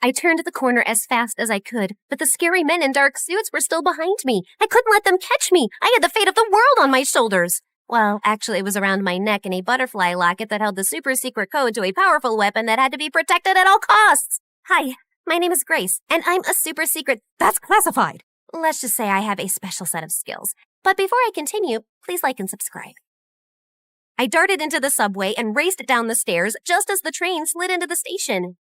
I turned the corner as fast as I could, but the scary men in dark suits were still behind me. I couldn't let them catch me. I had the fate of the world on my shoulders. Well, actually, it was around my neck in a butterfly locket that held the super secret code to a powerful weapon that had to be protected at all costs. Hi, my name is Grace, and I'm a super secret that's classified. Let's just say I have a special set of skills. But before I continue, please like and subscribe. I darted into the subway and raced down the stairs just as the train slid into the station.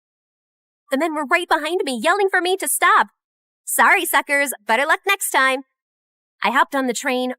The men were right behind me, yelling for me to stop. Sorry, suckers. Better luck next time. I hopped on the train,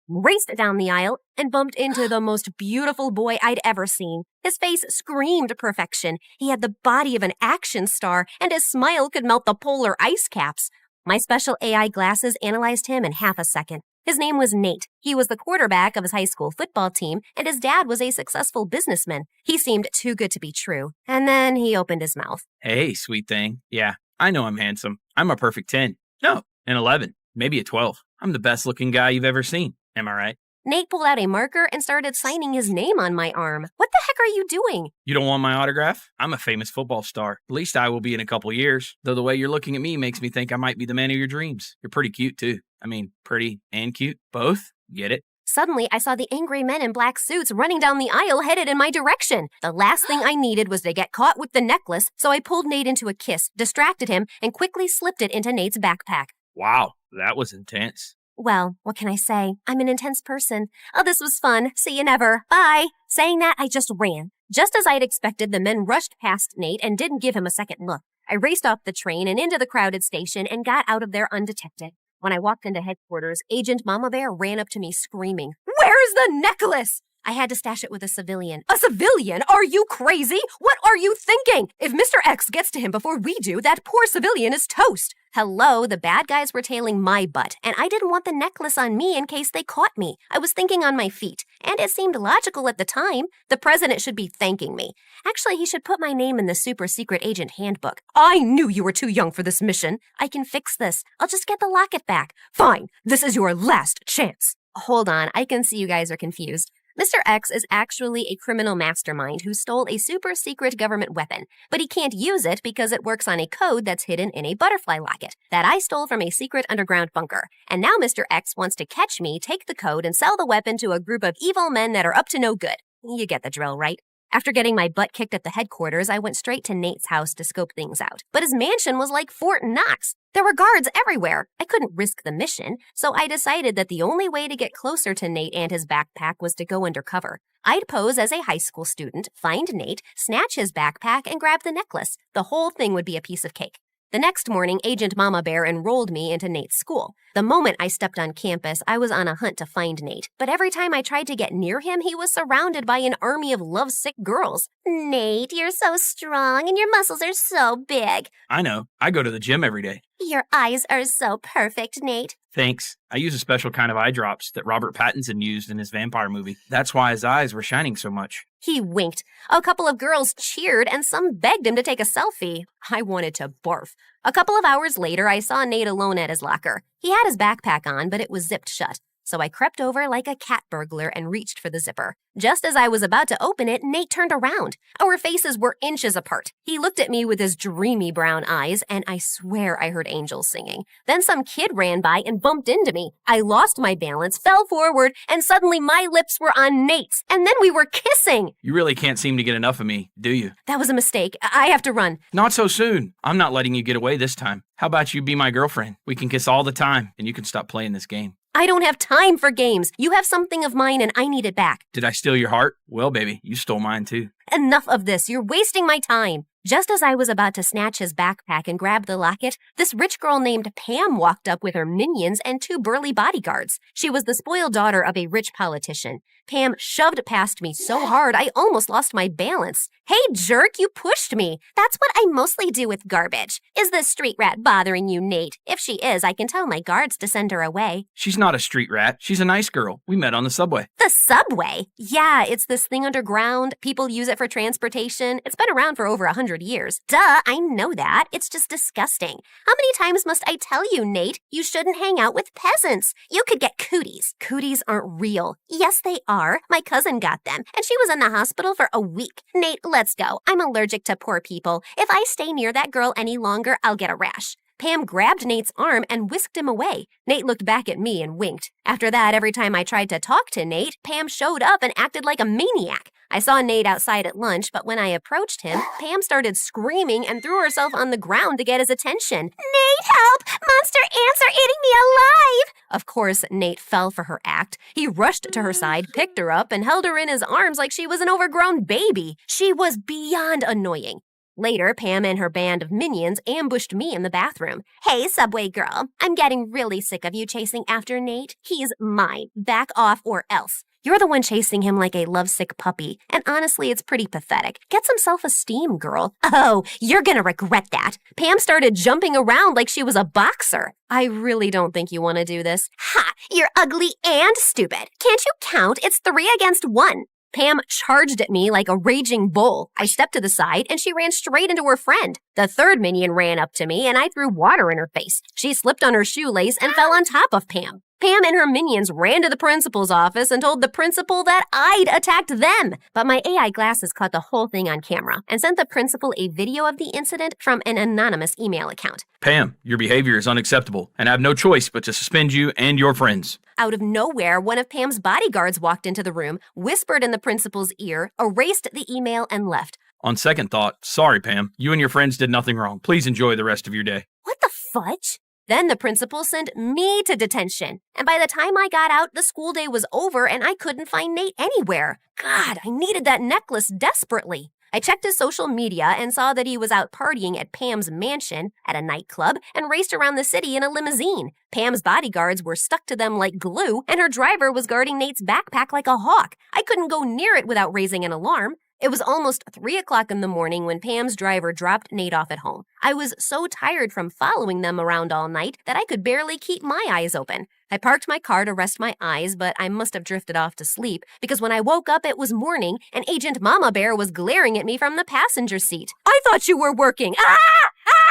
raced down the aisle, and bumped into the most beautiful boy I'd ever seen. His face screamed perfection. He had the body of an action star, and his smile could melt the polar ice caps. My special AI glasses analyzed him in half a second. His name was Nate. He was the quarterback of his high school football team, and his dad was a successful businessman. He seemed too good to be true. And then he opened his mouth. Hey, sweet thing. Yeah, I know I'm handsome. I'm a perfect 10. No, an 11. Maybe a 12. I'm the best looking guy you've ever seen. Am I right? Nate pulled out a marker and started signing his name on my arm. What the heck are you doing? You don't want my autograph? I'm a famous football star. At least I will be in a couple years. Though the way you're looking at me makes me think I might be the man of your dreams. You're pretty cute, too. I mean, pretty and cute. Both? Get it? Suddenly, I saw the angry men in black suits running down the aisle headed in my direction. The last thing I needed was to get caught with the necklace, so I pulled Nate into a kiss, distracted him, and quickly slipped it into Nate's backpack. Wow, that was intense. Well, what can I say? I'm an intense person. Oh, this was fun. See you never. Bye. Saying that, I just ran. Just as I'd expected, the men rushed past Nate and didn't give him a second look. I raced off the train and into the crowded station and got out of there undetected. When I walked into headquarters, Agent Mama Bear ran up to me screaming, "Where's the necklace?" I had to stash it with a civilian. A civilian? Are you crazy? What are you thinking? If Mr. X gets to him before we do, that poor civilian is toast. Hello, the bad guys were tailing my butt, and I didn't want the necklace on me in case they caught me. I was thinking on my feet, and it seemed logical at the time. The president should be thanking me. Actually, he should put my name in the super secret agent handbook. I knew you were too young for this mission. I can fix this. I'll just get the locket back. Fine, this is your last chance. Hold on, I can see you guys are confused. Mr. X is actually a criminal mastermind who stole a super secret government weapon, but he can't use it because it works on a code that's hidden in a butterfly locket that I stole from a secret underground bunker. And now Mr. X wants to catch me, take the code, and sell the weapon to a group of evil men that are up to no good. You get the drill, right? After getting my butt kicked at the headquarters, I went straight to Nate's house to scope things out. But his mansion was like Fort Knox. There were guards everywhere. I couldn't risk the mission, so I decided that the only way to get closer to Nate and his backpack was to go undercover. I'd pose as a high school student, find Nate, snatch his backpack, and grab the necklace. The whole thing would be a piece of cake. The next morning, Agent Mama Bear enrolled me into Nate's school. The moment I stepped on campus, I was on a hunt to find Nate. But every time I tried to get near him, he was surrounded by an army of lovesick girls. Nate, you're so strong and your muscles are so big. I know. I go to the gym every day. Your eyes are so perfect, Nate. Thanks. I use a special kind of eye drops that Robert Pattinson used in his vampire movie. That's why his eyes were shining so much. He winked. A couple of girls cheered and some begged him to take a selfie. I wanted to barf. A couple of hours later, I saw Nate alone at his locker. He had his backpack on, but it was zipped shut. So I crept over like a cat burglar and reached for the zipper. Just as I was about to open it, Nate turned around. Our faces were inches apart. He looked at me with his dreamy brown eyes, and I swear I heard angels singing. Then some kid ran by and bumped into me. I lost my balance, fell forward, and suddenly my lips were on Nate's. And then we were kissing. You really can't seem to get enough of me, do you? That was a mistake. I have to run. Not so soon. I'm not letting you get away this time. How about you be my girlfriend? We can kiss all the time, and you can stop playing this game. I don't have time for games. You have something of mine and I need it back. Did I steal your heart? Well, baby, you stole mine too. Enough of this. You're wasting my time. Just as I was about to snatch his backpack and grab the locket, this rich girl named Pam walked up with her minions and 2 burly bodyguards. She was the spoiled daughter of a rich politician. Pam shoved past me so hard I almost lost my balance. Hey, jerk, you pushed me. That's what I mostly do with garbage. Is this street rat bothering you, Nate? If she is, I can tell my guards to send her away. She's not a street rat. She's a nice girl. We met on the subway. The subway? Yeah, it's this thing underground. People use it for transportation. It's been around for over 100 years. Duh, I know that. It's just disgusting. How many times must I tell you, Nate? You shouldn't hang out with peasants. You could get cooties. Cooties aren't real. Yes, they are. My cousin got them, and she was in the hospital for a week. Nate, let's go. I'm allergic to poor people. If I stay near that girl any longer, I'll get a rash. Pam grabbed Nate's arm and whisked him away. Nate looked back at me and winked. After that, every time I tried to talk to Nate, Pam showed up and acted like a maniac. I saw Nate outside at lunch, but when I approached him, Pam started screaming and threw herself on the ground to get his attention. Nate, help! Monster ants are eating me alive! Of course, Nate fell for her act. He rushed to her side, picked her up, and held her in his arms like she was an overgrown baby. She was beyond annoying. Later, Pam and her band of minions ambushed me in the bathroom. Hey, subway girl, I'm getting really sick of you chasing after Nate. He's mine. Back off or else. You're the one chasing him like a lovesick puppy, and honestly, it's pretty pathetic. Get some self-esteem, girl. Oh, you're gonna regret that. Pam started jumping around like she was a boxer. I really don't think you want to do this. Ha! You're ugly and stupid. Can't you count? It's 3 against 1. Pam charged at me like a raging bull. I stepped to the side, and she ran straight into her friend. The third minion ran up to me, and I threw water in her face. She slipped on her shoelace and fell on top of Pam. Pam and her minions ran to the principal's office and told the principal that I'd attacked them. But my AI glasses caught the whole thing on camera and sent the principal a video of the incident from an anonymous email account. Pam, your behavior is unacceptable, and I have no choice but to suspend you and your friends. Out of nowhere, one of Pam's bodyguards walked into the room, whispered in the principal's ear, erased the email, and left. On second thought, sorry, Pam. You and your friends did nothing wrong. Please enjoy the rest of your day. What the fudge? Then the principal sent me to detention. And by the time I got out, the school day was over and I couldn't find Nate anywhere. God, I needed that necklace desperately. I checked his social media and saw that he was out partying at Pam's mansion, at a nightclub, and raced around the city in a limousine. Pam's bodyguards were stuck to them like glue, and her driver was guarding Nate's backpack like a hawk. I couldn't go near it without raising an alarm. It was almost 3 o'clock in the morning when Pam's driver dropped Nate off at home. I was so tired from following them around all night that I could barely keep my eyes open. I parked my car to rest my eyes, but I must have drifted off to sleep because when I woke up it was morning and Agent Mama Bear was glaring at me from the passenger seat. I thought you were working. Ah! Ah!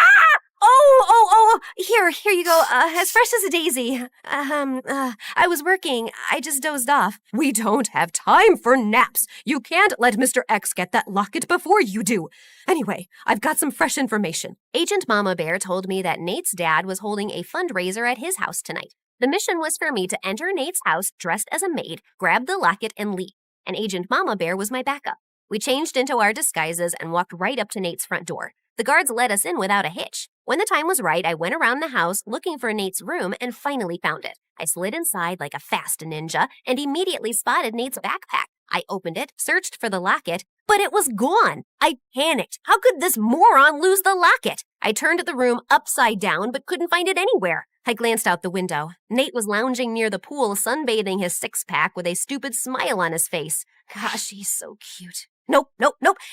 Here you go. As fresh as a daisy. I was working. I just dozed off. We don't have time for naps. You can't let Mr. X get that locket before you do. Anyway, I've got some fresh information. Agent Mama Bear told me that Nate's dad was holding a fundraiser at his house tonight. The mission was for me to enter Nate's house dressed as a maid, grab the locket, and leave. And Agent Mama Bear was my backup. We changed into our disguises and walked right up to Nate's front door. The guards let us in without a hitch. When the time was right, I went around the house looking for Nate's room and finally found it. I slid inside like a fast ninja and immediately spotted Nate's backpack. I opened it, searched for the locket, but it was gone. I panicked. How could this moron lose the locket? I turned the room upside down but couldn't find it anywhere. I glanced out the window. Nate was lounging near the pool, sunbathing his six-pack with a stupid smile on his face. Gosh, he's so cute. Nope.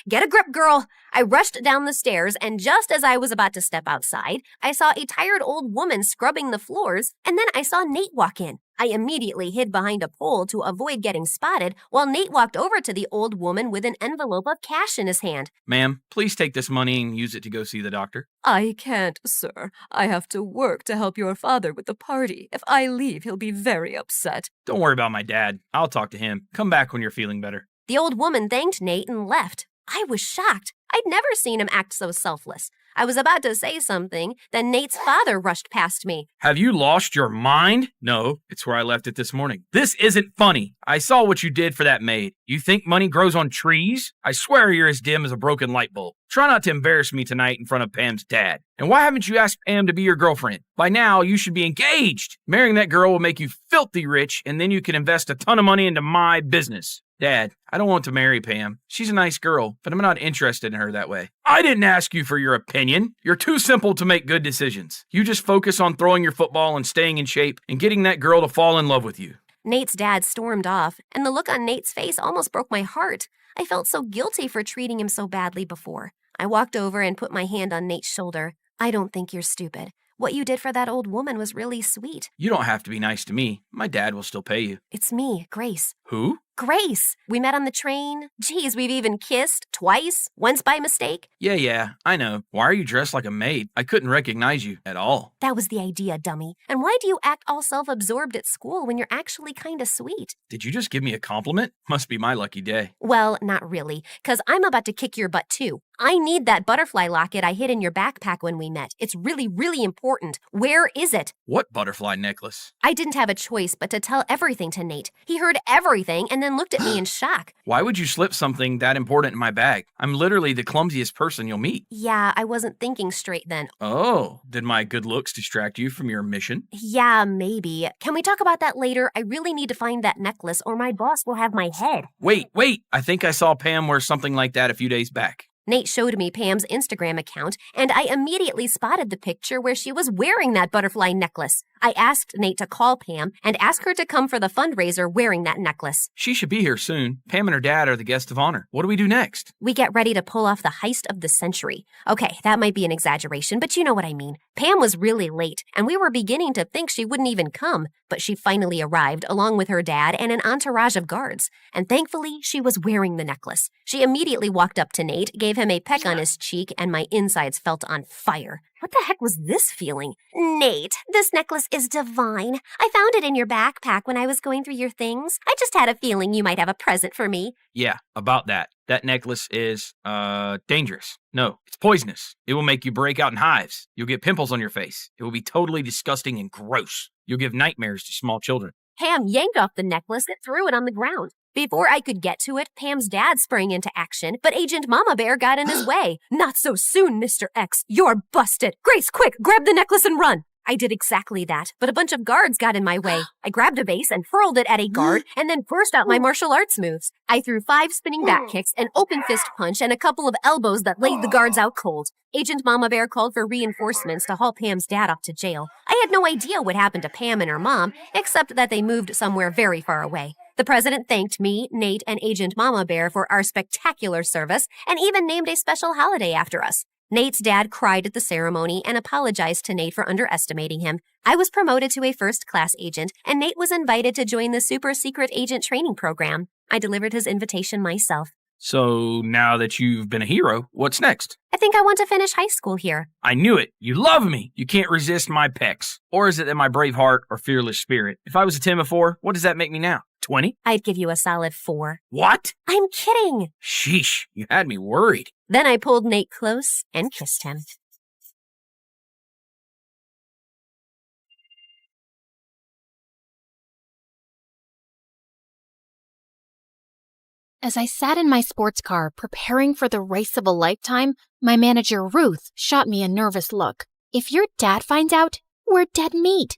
Get a grip, girl. I rushed down the stairs, and just as I was about to step outside, I saw a tired old woman scrubbing the floors, and then I saw Nate walk in. I immediately hid behind a pole to avoid getting spotted, while Nate walked over to the old woman with an envelope of cash in his hand. Ma'am, please take this money and use it to go see the doctor. I can't, sir. I have to work to help your father with the party. If I leave, he'll be very upset. Don't worry about my dad. I'll talk to him. Come back when you're feeling better. The old woman thanked Nate and left. I was shocked. I'd never seen him act so selfless. I was about to say something, then Nate's father rushed past me. Have you lost your mind? No, it's where I left it this morning. This isn't funny. I saw what you did for that maid. You think money grows on trees? I swear you're as dim as a broken light bulb. Try not to embarrass me tonight in front of Pam's dad. And why haven't you asked Pam to be your girlfriend? By now, you should be engaged. Marrying that girl will make you filthy rich, and then you can invest a ton of money into my business. Dad, I don't want to marry Pam. She's a nice girl, but I'm not interested in her that way. I didn't ask you for your opinion. You're too simple to make good decisions. You just focus on throwing your football and staying in shape and getting that girl to fall in love with you. Nate's dad stormed off, and the look on Nate's face almost broke my heart. I felt so guilty for treating him so badly before. I walked over and put my hand on Nate's shoulder. I don't think you're stupid. What you did for that old woman was really sweet. You don't have to be nice to me. My dad will still pay you. It's me, Grace. Who? Grace. We met on the train. Geez, we've even kissed twice, once by mistake. Yeah, I know. Why are you dressed like a maid? I couldn't recognize you at all. That was the idea, dummy. And why do you act all self-absorbed at school when you're actually kind of sweet? Did you just give me a compliment? Must be my lucky day. Well, not really, because I'm about to kick your butt too. I need that butterfly locket I hid in your backpack when we met. It's really, really important. Where is it? What butterfly necklace? I didn't have a choice but to tell everything to Nate. He heard everything and then looked at me in shock. Why would you slip something that important in my bag? I'm literally the clumsiest person you'll meet. Yeah, I wasn't thinking straight then. Oh, did my good looks distract you from your mission? Yeah, maybe. Can we talk about that later? I really need to find that necklace or my boss will have my head. Wait. I think I saw Pam wear something like that a few days back. Nate showed me Pam's Instagram account, and I immediately spotted the picture where she was wearing that butterfly necklace. I asked Nate to call Pam and ask her to come for the fundraiser wearing that necklace. She should be here soon. Pam and her dad are the guest of honor. What do we do next? We get ready to pull off the heist of the century. Okay, that might be an exaggeration, but you know what I mean. Pam was really late, and we were beginning to think she wouldn't even come, but she finally arrived along with her dad and an entourage of guards. And thankfully, she was wearing the necklace. She immediately walked up to Nate, gave him a peck on his cheek, and my insides felt on fire. What the heck was this feeling? Nate, this necklace is divine. I found it in your backpack when I was going through your things. I just had a feeling you might have a present for me. Yeah, about that. That necklace is, dangerous. No, it's poisonous. It will make you break out in hives. You'll get pimples on your face. It will be totally disgusting and gross. You'll give nightmares to small children. Pam yanked off the necklace and threw it on the ground. Before I could get to it, Pam's dad sprang into action, but Agent Mama Bear got in his way. Not so soon, Mr. X. You're busted. Grace, quick, grab the necklace and run. I did exactly that, but a bunch of guards got in my way. I grabbed a vase and hurled it at a guard and then burst out my martial arts moves. I threw 5 spinning back kicks, an open fist punch, and a couple of elbows that laid the guards out cold. Agent Mama Bear called for reinforcements to haul Pam's dad off to jail. I had no idea what happened to Pam and her mom, except that they moved somewhere very far away. The president thanked me, Nate, and Agent Mama Bear for our spectacular service and even named a special holiday after us. Nate's dad cried at the ceremony and apologized to Nate for underestimating him. I was promoted to a first-class agent, and Nate was invited to join the super secret agent training program. I delivered his invitation myself. So now that you've been a hero, what's next? I think I want to finish high school here. I knew it. You love me. You can't resist my pecs. Or is it that my brave heart or fearless spirit? If I was a 10 before, what does that make me now? 20? I'd give you a solid 4. What? I'm kidding. Sheesh, you had me worried. Then I pulled Nate close and kissed him. As I sat in my sports car preparing for the race of a lifetime, my manager Ruth shot me a nervous look. If your dad finds out, we're dead meat.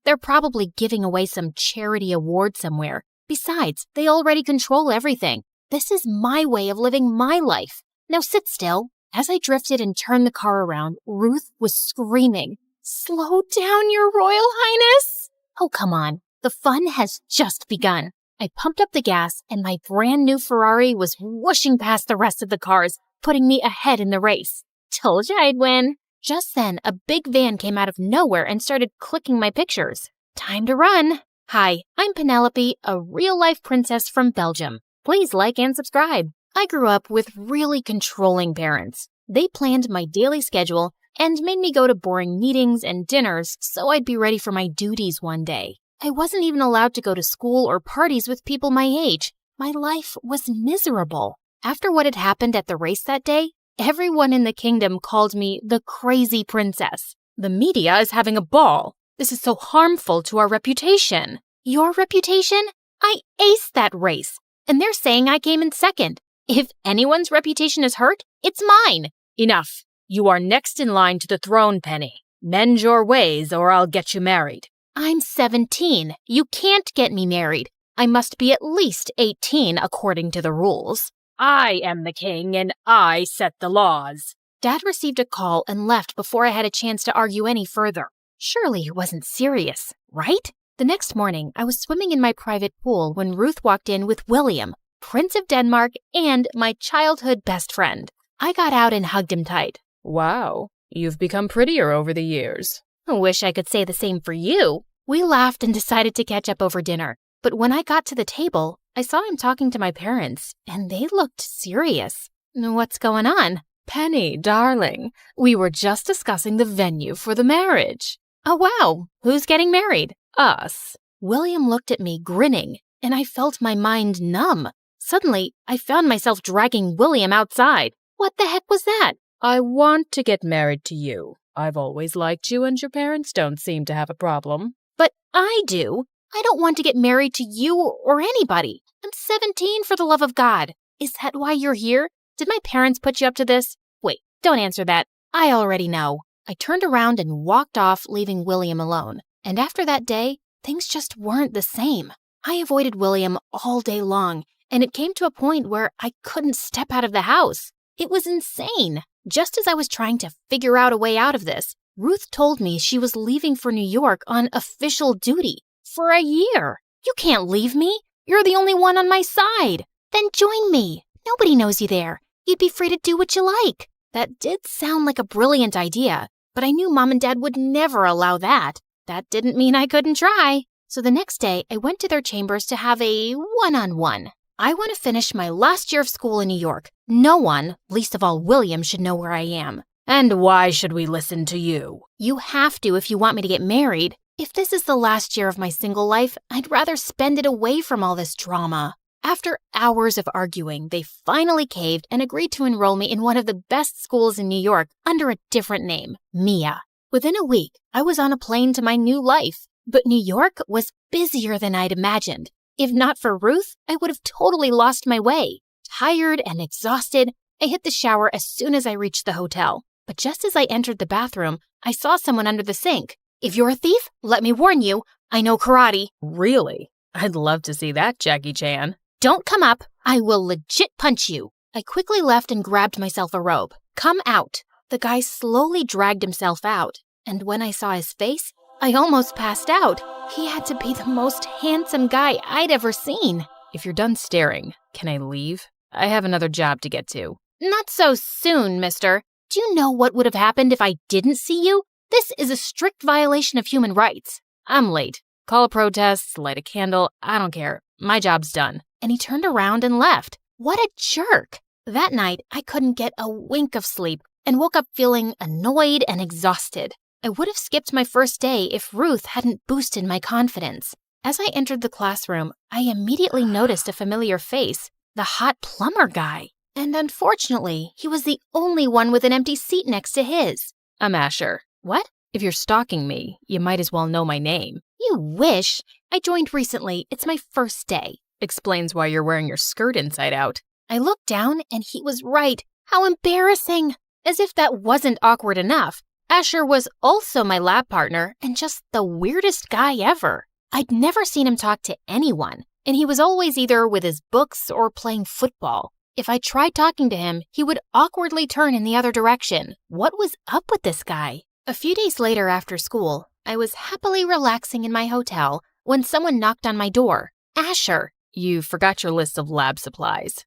They're probably giving away some charity award somewhere. Besides, they already control everything. This is my way of living my life. Now sit still. As I drifted and turned the car around, Ruth was screaming, "Slow down, Your Royal Highness!" Oh, come on. The fun has just begun. I pumped up the gas, and my brand new Ferrari was whooshing past the rest of the cars, putting me ahead in the race. Told you I'd win. Just then, a big van came out of nowhere and started clicking my pictures. Time to run. Hi, I'm Penelope, a real-life princess from Belgium. Please like and subscribe. I grew up with really controlling parents. They planned my daily schedule and made me go to boring meetings and dinners so I'd be ready for my duties one day. I wasn't even allowed to go to school or parties with people my age. My life was miserable. After what had happened at the race that day, everyone in the kingdom called me the crazy princess. The media is having a ball. This is so harmful to our reputation. Your reputation? I aced that race, and they're saying I came in second. If anyone's reputation is hurt, it's mine. Enough. You are next in line to the throne, Penny. Mend your ways or I'll get you married. I'm 17. You can't get me married. I must be at least 18 according to the rules. I am the king and I set the laws. Dad received a call and left before I had a chance to argue any further. Surely it wasn't serious, right? The next morning, I was swimming in my private pool when Ruth walked in with William, Prince of Denmark, and my childhood best friend. I got out and hugged him tight. Wow, you've become prettier over the years. I wish I could say the same for you. We laughed and decided to catch up over dinner. But when I got to the table, I saw him talking to my parents, and they looked serious. What's going on? Penny, darling, we were just discussing the venue for the marriage. Oh, wow. Who's getting married? Us. William looked at me, grinning, and I felt my mind numb. Suddenly, I found myself dragging William outside. What the heck was that? I want to get married to you. I've always liked you, and your parents don't seem to have a problem. But I do. I don't want to get married to you or anybody. I'm 17, for the love of God. Is that why you're here? Did my parents put you up to this? Wait, don't answer that. I already know. I turned around and walked off, leaving William alone. And after that day, things just weren't the same. I avoided William all day long, and it came to a point where I couldn't step out of the house. It was insane. Just as I was trying to figure out a way out of this, Ruth told me she was leaving for New York on official duty. For a year. You can't leave me. You're the only one on my side. Then join me. Nobody knows you there. You'd be free to do what you like. That did sound like a brilliant idea, but I knew Mom and Dad would never allow that. That didn't mean I couldn't try. So the next day, I went to their chambers to have a one-on-one. I want to finish my last year of school in New York. No one, least of all William, should know where I am. And why should we listen to you? You have to if you want me to get married. If this is the last year of my single life, I'd rather spend it away from all this drama. After hours of arguing, they finally caved and agreed to enroll me in one of the best schools in New York under a different name, Mia. Within a week, I was on a plane to my new life. But New York was busier than I'd imagined. If not for Ruth, I would have totally lost my way. Tired and exhausted, I hit the shower as soon as I reached the hotel. But just as I entered the bathroom, I saw someone under the sink. If you're a thief, let me warn you, I know karate. Really? I'd love to see that, Jackie Chan. Don't come up. I will legit punch you. I quickly left and grabbed myself a robe. Come out. The guy slowly dragged himself out, and when I saw his face, I almost passed out. He had to be the most handsome guy I'd ever seen. If you're done staring, can I leave? I have another job to get to. Not so soon, mister. Do you know what would have happened if I didn't see you? This is a strict violation of human rights. I'm late. Call a protest, light a candle, I don't care. My job's done. And he turned around and left. What a jerk. That night, I couldn't get a wink of sleep and woke up feeling annoyed and exhausted. I would have skipped my first day if Ruth hadn't boosted my confidence. As I entered the classroom, I immediately noticed a familiar face, the hot plumber guy. And unfortunately, he was the only one with an empty seat next to his. I'm Asher. What? If you're stalking me, you might as well know my name. You wish. I joined recently. It's my first day. Explains why you're wearing your skirt inside out. I looked down and he was right. How embarrassing. As if that wasn't awkward enough, Asher was also my lab partner and just the weirdest guy ever. I'd never seen him talk to anyone, and he was always either with his books or playing football. If I tried talking to him, he would awkwardly turn in the other direction. What was up with this guy? A few days later after school, I was happily relaxing in my hotel when someone knocked on my door. Asher. You forgot your list of lab supplies.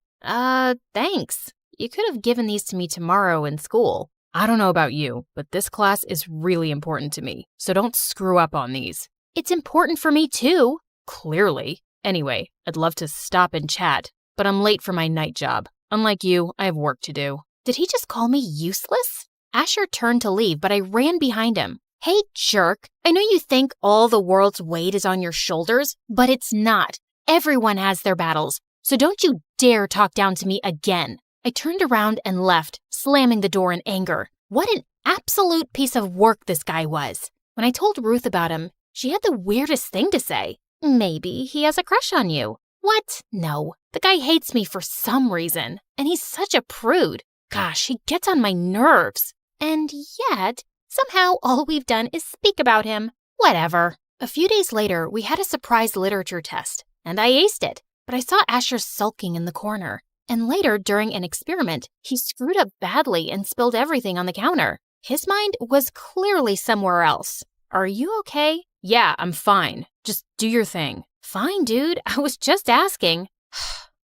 Thanks. You could have given these to me tomorrow in school. I don't know about you, but this class is really important to me, so don't screw up on these. It's important for me too. Clearly. Anyway, I'd love to stop and chat, but I'm late for my night job. Unlike you, I have work to do. Did he just call me useless? Asher turned to leave, but I ran behind him. Hey, jerk. I know you think all the world's weight is on your shoulders, but it's not. Everyone has their battles, so don't you dare talk down to me again. I turned around and left, slamming the door in anger. What an absolute piece of work this guy was. When I told Ruth about him, she had the weirdest thing to say. Maybe he has a crush on you. What? No. The guy hates me for some reason, and he's such a prude. Gosh, he gets on my nerves. And yet, somehow all we've done is speak about him. Whatever. A few days later, we had a surprise literature test, and I aced it. But I saw Asher sulking in the corner. And later, during an experiment, he screwed up badly and spilled everything on the counter. His mind was clearly somewhere else. Are you okay? Yeah, I'm fine. Just do your thing. Fine, dude. I was just asking.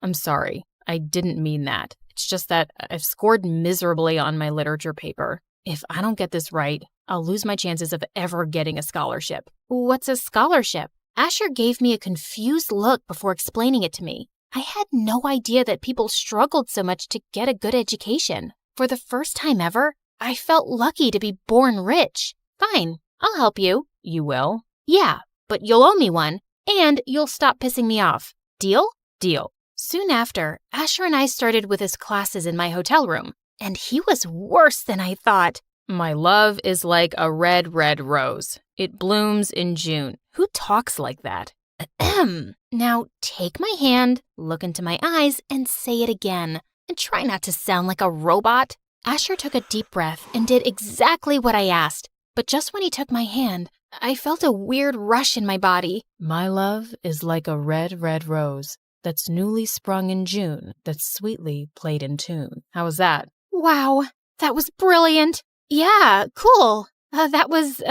I'm sorry. I didn't mean that. It's just that I've scored miserably on my literature paper. If I don't get this right, I'll lose my chances of ever getting a scholarship. What's a scholarship? Asher gave me a confused look before explaining it to me. I had no idea that people struggled so much to get a good education. For the first time ever, I felt lucky to be born rich. Fine, I'll help you. You will? Yeah, but you'll owe me one, and you'll stop pissing me off. Deal? Deal. Soon after, Asher and I started with his classes in my hotel room, and he was worse than I thought. My love is like a red, red rose. It blooms in June. Who talks like that? Ahem. Now take my hand, look into my eyes, and say it again. And try not to sound like a robot. Asher took a deep breath and did exactly what I asked. But just when he took my hand, I felt a weird rush in my body. My love is like a red, red rose that's newly sprung in June, that's sweetly played in tune. How was that? Wow, that was brilliant. Yeah, cool. That was,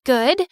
good.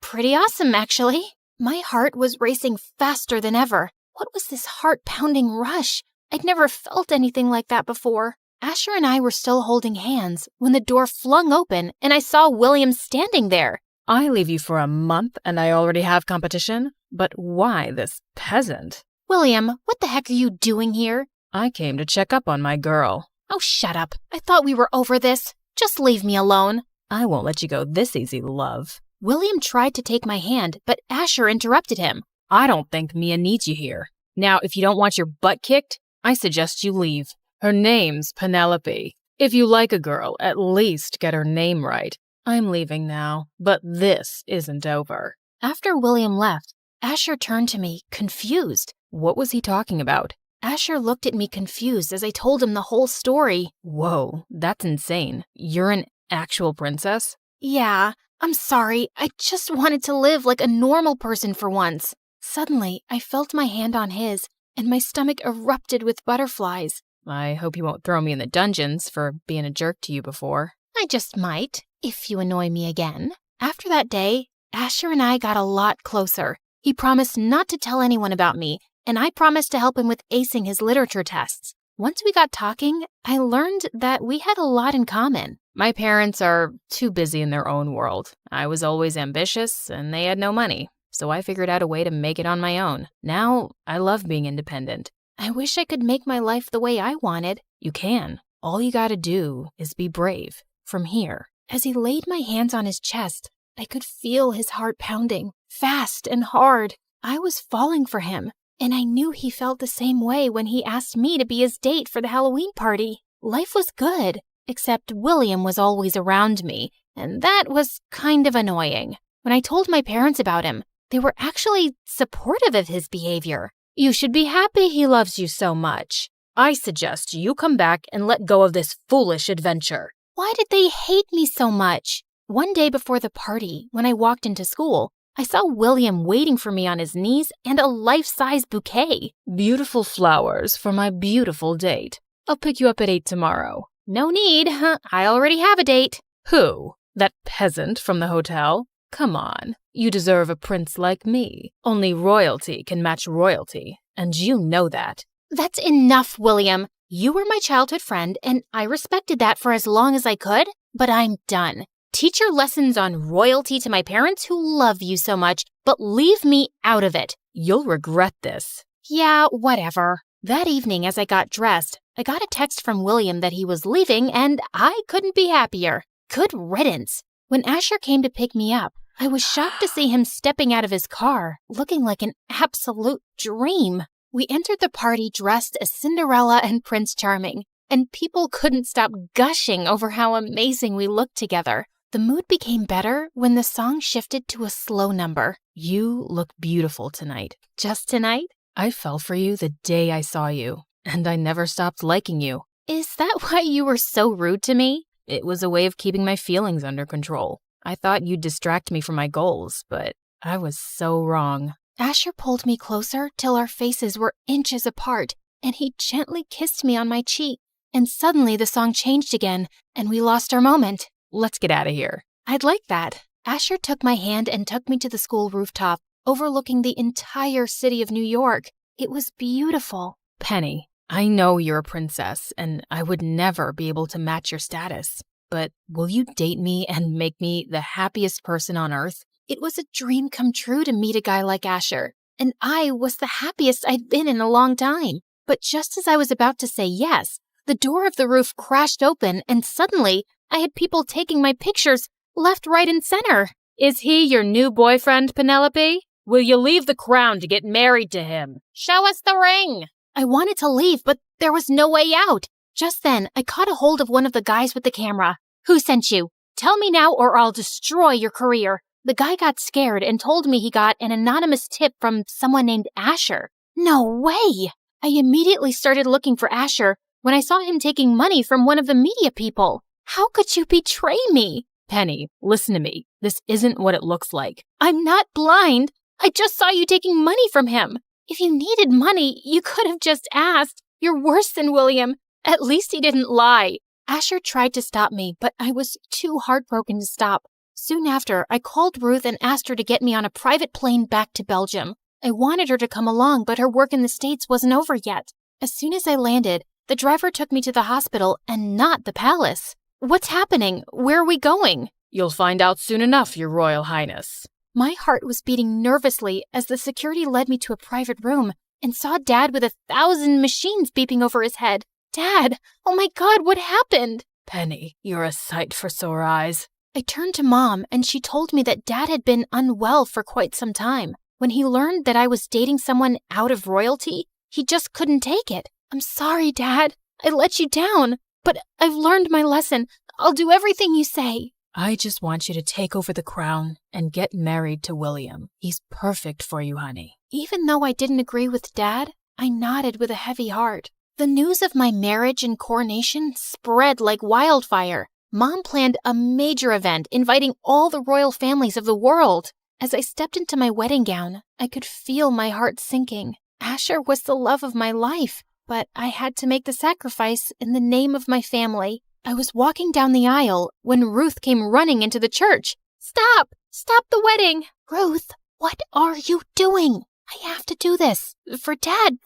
Pretty awesome, actually. My heart was racing faster than ever. What was this heart-pounding rush? I'd never felt anything like that before. Asher and I were still holding hands when the door flung open and I saw William standing there. I leave you for a month and I already have competition? But why this peasant? William, what the heck are you doing here? I came to check up on my girl. Oh, shut up. I thought we were over this. Just leave me alone. I won't let you go this easy, love. William tried to take my hand, but Asher interrupted him. I don't think Mia needs you here. Now, if you don't want your butt kicked, I suggest you leave. Her name's Penelope. If you like a girl, at least get her name right. I'm leaving now, but this isn't over. After William left, Asher turned to me, confused. What was he talking about? Asher looked at me confused as I told him the whole story. Whoa, that's insane. You're an actual princess? Yeah, I'm sorry. I just wanted to live like a normal person for once. Suddenly, I felt my hand on his, and my stomach erupted with butterflies. I hope you won't throw me in the dungeons for being a jerk to you before. I just might, if you annoy me again. After that day, Asher and I got a lot closer. He promised not to tell anyone about me, and I promised to help him with acing his literature tests. Once we got talking, I learned that we had a lot in common. My parents are too busy in their own world. I was always ambitious, and they had no money, so I figured out a way to make it on my own. Now, I love being independent. I wish I could make my life the way I wanted. You can. All you gotta do is be brave. From here. As he laid my hands on his chest, I could feel his heart pounding, fast and hard. I was falling for him, and I knew he felt the same way when he asked me to be his date for the Halloween party. Life was good, except William was always around me, and that was kind of annoying. When I told my parents about him, they were actually supportive of his behavior. You should be happy he loves you so much. I suggest you come back and let go of this foolish adventure. Why did they hate me so much? One day before the party, when I walked into school, I saw William waiting for me on his knees and a life-size bouquet. Beautiful flowers for my beautiful date. I'll pick you up at 8 tomorrow. No need. I already have a date. Who? That peasant from the hotel? Come on. You deserve a prince like me. Only royalty can match royalty, and you know that. That's enough, William. You were my childhood friend, and I respected that for as long as I could, but I'm done. Teach your lessons on royalty to my parents who love you so much, but leave me out of it. You'll regret this. Yeah, whatever. That evening, as I got dressed, I got a text from William that he was leaving, and I couldn't be happier. Good riddance. When Asher came to pick me up, I was shocked to see him stepping out of his car, looking like an absolute dream. We entered the party dressed as Cinderella and Prince Charming, and people couldn't stop gushing over how amazing we looked together. The mood became better when the song shifted to a slow number. You look beautiful tonight. Just tonight? I fell for you the day I saw you, and I never stopped liking you. Is that why you were so rude to me? It was a way of keeping my feelings under control. I thought you'd distract me from my goals, but I was so wrong. Asher pulled me closer till our faces were inches apart, and he gently kissed me on my cheek. And suddenly the song changed again, and we lost our moment. Let's get out of here. I'd like that. Asher took my hand and took me to the school rooftop, overlooking the entire city of New York. It was beautiful. Penny, I know you're a princess, and I would never be able to match your status. But will you date me and make me the happiest person on earth? It was a dream come true to meet a guy like Asher, and I was the happiest I'd been in a long time. But just as I was about to say yes, the door of the roof crashed open, and suddenly I had people taking my pictures left, right, and center. Is he your new boyfriend, Penelope? Will you leave the crown to get married to him? Show us the ring! I wanted to leave, but there was no way out. Just then, I caught a hold of one of the guys with the camera. Who sent you? Tell me now or I'll destroy your career. The guy got scared and told me he got an anonymous tip from someone named Asher. No way! I immediately started looking for Asher when I saw him taking money from one of the media people. How could you betray me? Penny, listen to me. This isn't what it looks like. I'm not blind. I just saw you taking money from him. If you needed money, you could have just asked. You're worse than William. At least he didn't lie. Asher tried to stop me, but I was too heartbroken to stop. Soon after, I called Ruth and asked her to get me on a private plane back to Belgium. I wanted her to come along, but her work in the States wasn't over yet. As soon as I landed, the driver took me to the hospital and not the palace. What's happening? Where are we going? You'll find out soon enough, Your Royal Highness. My heart was beating nervously as the security led me to a private room and saw Dad with 1,000 machines beeping over his head. Dad! Oh my God, what happened? Penny, you're a sight for sore eyes. I turned to Mom, and she told me that Dad had been unwell for quite some time. When he learned that I was dating someone out of royalty, he just couldn't take it. I'm sorry, Dad. I let you down, but I've learned my lesson. I'll do everything you say. I just want you to take over the crown and get married to William. He's perfect for you, honey. Even though I didn't agree with Dad, I nodded with a heavy heart. The news of my marriage and coronation spread like wildfire. Mom planned a major event inviting all the royal families of the world. As I stepped into my wedding gown, I could feel my heart sinking. Asher was the love of my life, but I had to make the sacrifice in the name of my family. I was walking down the aisle when Ruth came running into the church. Stop! Stop the wedding! Ruth, what are you doing? I have to do this. For Dad,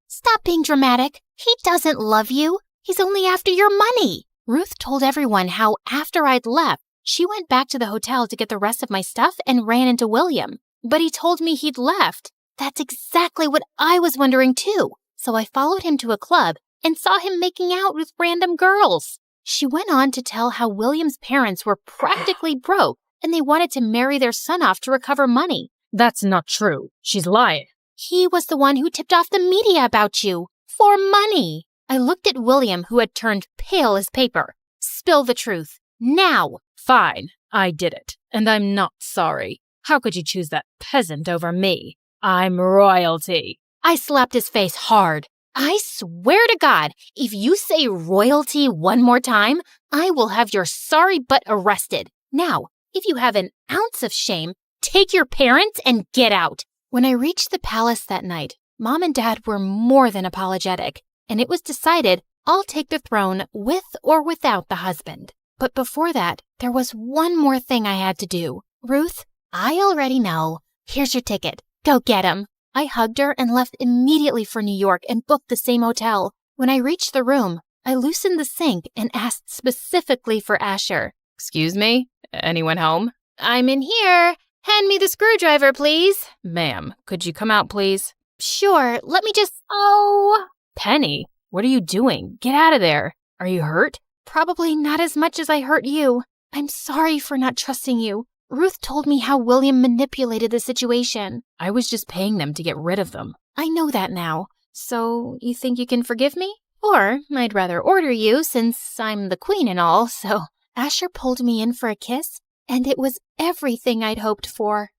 Stop being dramatic. He doesn't love you. He's only after your money. Ruth told everyone how after I'd left, she went back to the hotel to get the rest of my stuff and ran into William. But he told me he'd left. That's exactly what I was wondering too. So I followed him to a club and saw him making out with random girls. She went on to tell how William's parents were practically broke and they wanted to marry their son off to recover money. That's not true. She's lying. He was the one who tipped off the media about you. For money. I looked at William, who had turned pale as paper. Spill the truth. Now. Fine. I did it. And I'm not sorry. How could you choose that peasant over me? I'm royalty. I slapped his face hard. I swear to God, if you say royalty one more time, I will have your sorry butt arrested. Now, if you have an ounce of shame, take your parents and get out. When I reached the palace that night, Mom and Dad were more than apologetic, and it was decided I'll take the throne with or without the husband. But before that, there was one more thing I had to do. Ruth, I already know. Here's your ticket. Go get him. I hugged her and left immediately for New York and booked the same hotel. When I reached the room, I loosened the sink and asked specifically for Asher. Excuse me? Anyone home? I'm in here. Hand me the screwdriver, please. Ma'am, could you come out, please? Sure, let me just... Oh! Penny, what are you doing? Get out of there. Are you hurt? Probably not as much as I hurt you. I'm sorry for not trusting you. Ruth told me how William manipulated the situation. I was just paying them to get rid of them. I know that now. So, you think you can forgive me? Or, I'd rather order you since I'm the queen and all, so... Asher pulled me in for a kiss, and it was everything I'd hoped for.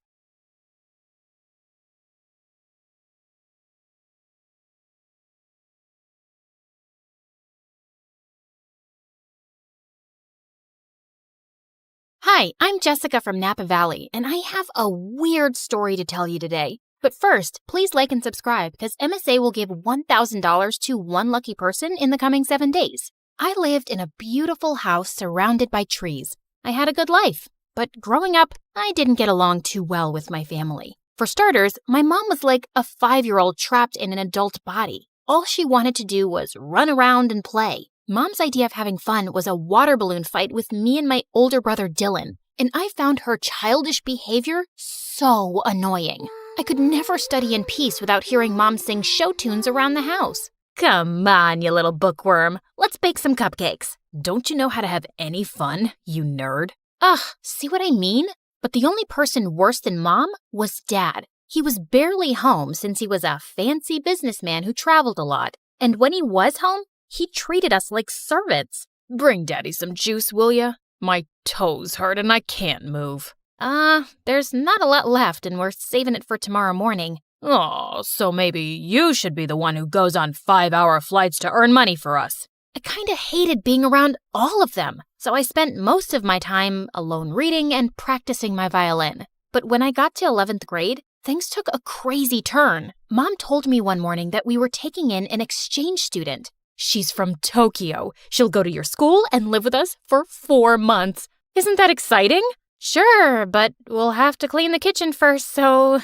Hi, I'm Jessica from Napa Valley, and I have a weird story to tell you today. But first, please like and subscribe because MSA will give $1,000 to one lucky person in the coming 7 days. I lived in a beautiful house surrounded by trees. I had a good life, but growing up, I didn't get along too well with my family. For starters, my mom was like a 5-year-old trapped in an adult body. All she wanted to do was run around and play. Mom's idea of having fun was a water balloon fight with me and my older brother Dylan, and I found her childish behavior so annoying. I could never study in peace without hearing Mom sing show tunes around the house. Come on, you little bookworm. Let's bake some cupcakes. Don't you know how to have any fun, you nerd? Ugh, see what I mean? But the only person worse than Mom was Dad. He was barely home since he was a fancy businessman who traveled a lot. And when he was home, he treated us like servants. Bring Daddy some juice, will ya? My toes hurt and I can't move. There's not a lot left and we're saving it for tomorrow morning. Oh, so maybe you should be the one who goes on 5-hour flights to earn money for us. I kinda hated being around all of them, so I spent most of my time alone reading and practicing my violin. But when I got to 11th grade, things took a crazy turn. Mom told me one morning that we were taking in an exchange student. She's from Tokyo. She'll go to your school and live with us for 4 months. Isn't that exciting? Sure, but we'll have to clean the kitchen first so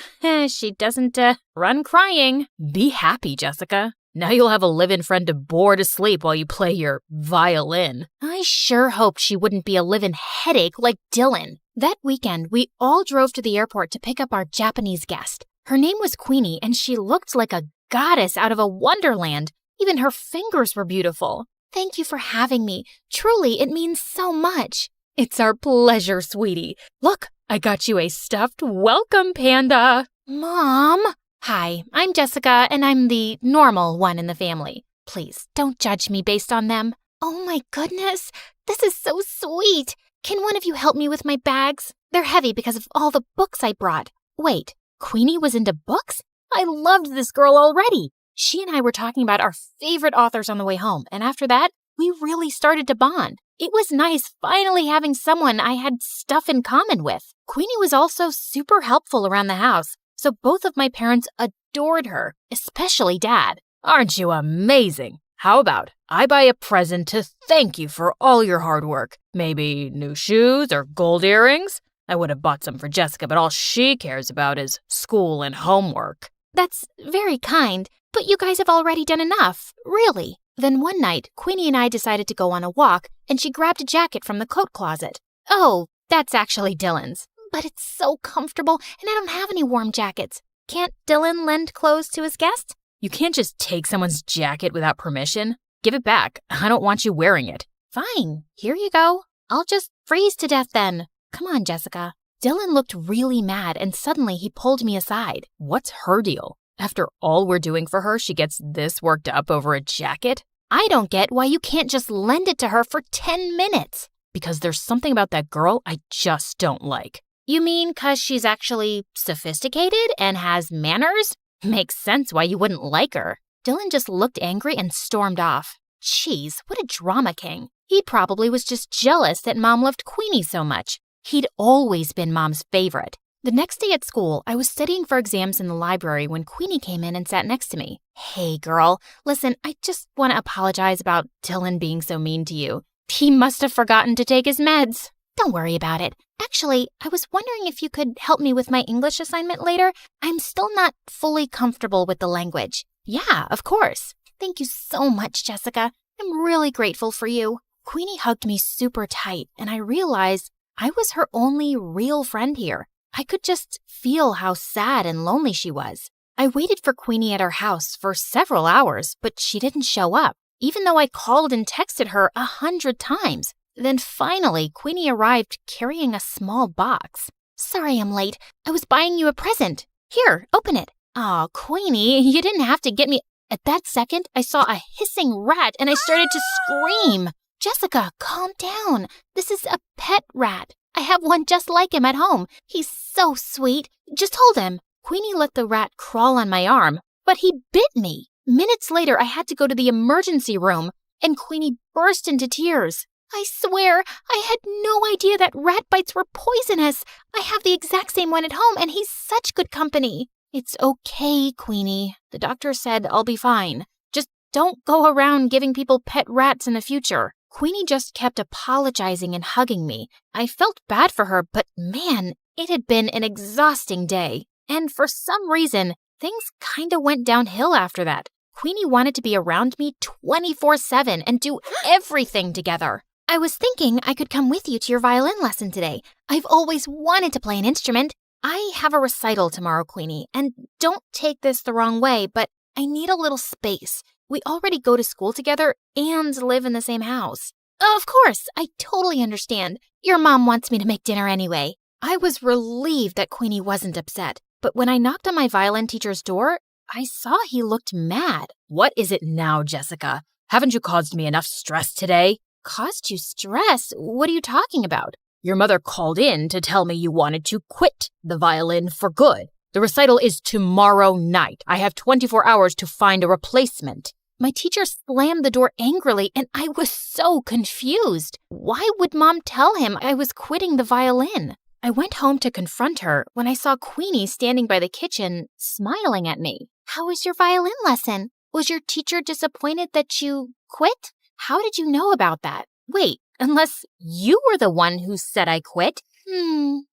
she doesn't run crying. Be happy, Jessica. Now you'll have a live-in friend to bore to sleep while you play your violin. I sure hoped she wouldn't be a live-in headache like Dylan. That weekend, we all drove to the airport to pick up our Japanese guest. Her name was Queenie, and she looked like a goddess out of a wonderland. Even her fingers were beautiful. Thank you for having me. Truly, it means so much. It's our pleasure, sweetie. Look, I got you a stuffed welcome panda. Mom? Hi, I'm Jessica, and I'm the normal one in the family. Please, don't judge me based on them. Oh my goodness, this is so sweet. Can one of you help me with my bags? They're heavy because of all the books I brought. Wait, Queenie was into books? I loved this girl already. She and I were talking about our favorite authors on the way home, and after that, we really started to bond. It was nice finally having someone I had stuff in common with. Queenie was also super helpful around the house, so both of my parents adored her, especially Dad. Aren't you amazing? How about I buy a present to thank you for all your hard work? Maybe new shoes or gold earrings? I would have bought some for Jessica, but all she cares about is school and homework. That's very kind, but you guys have already done enough, really. Then one night, Queenie and I decided to go on a walk, and she grabbed a jacket from the coat closet. Oh, that's actually Dylan's. But it's so comfortable, and I don't have any warm jackets. Can't Dylan lend clothes to his guests? You can't just take someone's jacket without permission. Give it back. I don't want you wearing it. Fine, here you go. I'll just freeze to death then. Come on, Jessica. Dylan looked really mad, and suddenly he pulled me aside. What's her deal? After all we're doing for her, she gets this worked up over a jacket? I don't get why you can't just lend it to her for 10 minutes. Because there's something about that girl I just don't like. You mean 'cause she's actually sophisticated and has manners? Makes sense why you wouldn't like her. Dylan just looked angry and stormed off. Jeez, what a drama king. He probably was just jealous that Mom loved Queenie so much. He'd always been Mom's favorite. The next day at school, I was studying for exams in the library when Queenie came in and sat next to me. Hey, girl, listen, I just want to apologize about Dylan being so mean to you. He must have forgotten to take his meds. Don't worry about it. Actually, I was wondering if you could help me with my English assignment later. I'm still not fully comfortable with the language. Yeah, of course. Thank you so much, Jessica. I'm really grateful for you. Queenie hugged me super tight, and I realized I was her only real friend here. I could just feel how sad and lonely she was. I waited for Queenie at her house for several hours, but she didn't show up, even though I called and texted her 100 times. Then finally, Queenie arrived carrying a small box. Sorry I'm late. I was buying you a present. Here, open it. Aw, Queenie, you didn't have to get me. At that second, I saw a hissing rat and I started to scream. Jessica, calm down. This is a pet rat. I have one just like him at home. He's so sweet. Just hold him. Queenie let the rat crawl on my arm, but he bit me. Minutes later, I had to go to the emergency room, and Queenie burst into tears. I swear, I had no idea that rat bites were poisonous. I have the exact same one at home, and he's such good company. It's okay, Queenie. The doctor said I'll be fine. Just don't go around giving people pet rats in the future. Queenie just kept apologizing and hugging me. I felt bad for her, but man, it had been an exhausting day. And for some reason, things kinda went downhill after that. Queenie wanted to be around me 24/7 and do everything together. I was thinking I could come with you to your violin lesson today. I've always wanted to play an instrument. I have a recital tomorrow, Queenie, and don't take this the wrong way, but I need a little space. We already go to school together and live in the same house. Of course, I totally understand. Your mom wants me to make dinner anyway. I was relieved that Queenie wasn't upset, but when I knocked on my violin teacher's door, I saw he looked mad. What is it now, Jessica? Haven't you caused me enough stress today? Caused you stress? What are you talking about? Your mother called in to tell me you wanted to quit the violin for good. The recital is tomorrow night. I have 24 hours to find a replacement. My teacher slammed the door angrily, and I was so confused. Why would Mom tell him I was quitting the violin? I went home to confront her when I saw Queenie standing by the kitchen, smiling at me. How was your violin lesson? Was your teacher disappointed that you quit? How did you know about that? Wait, unless you were the one who said I quit?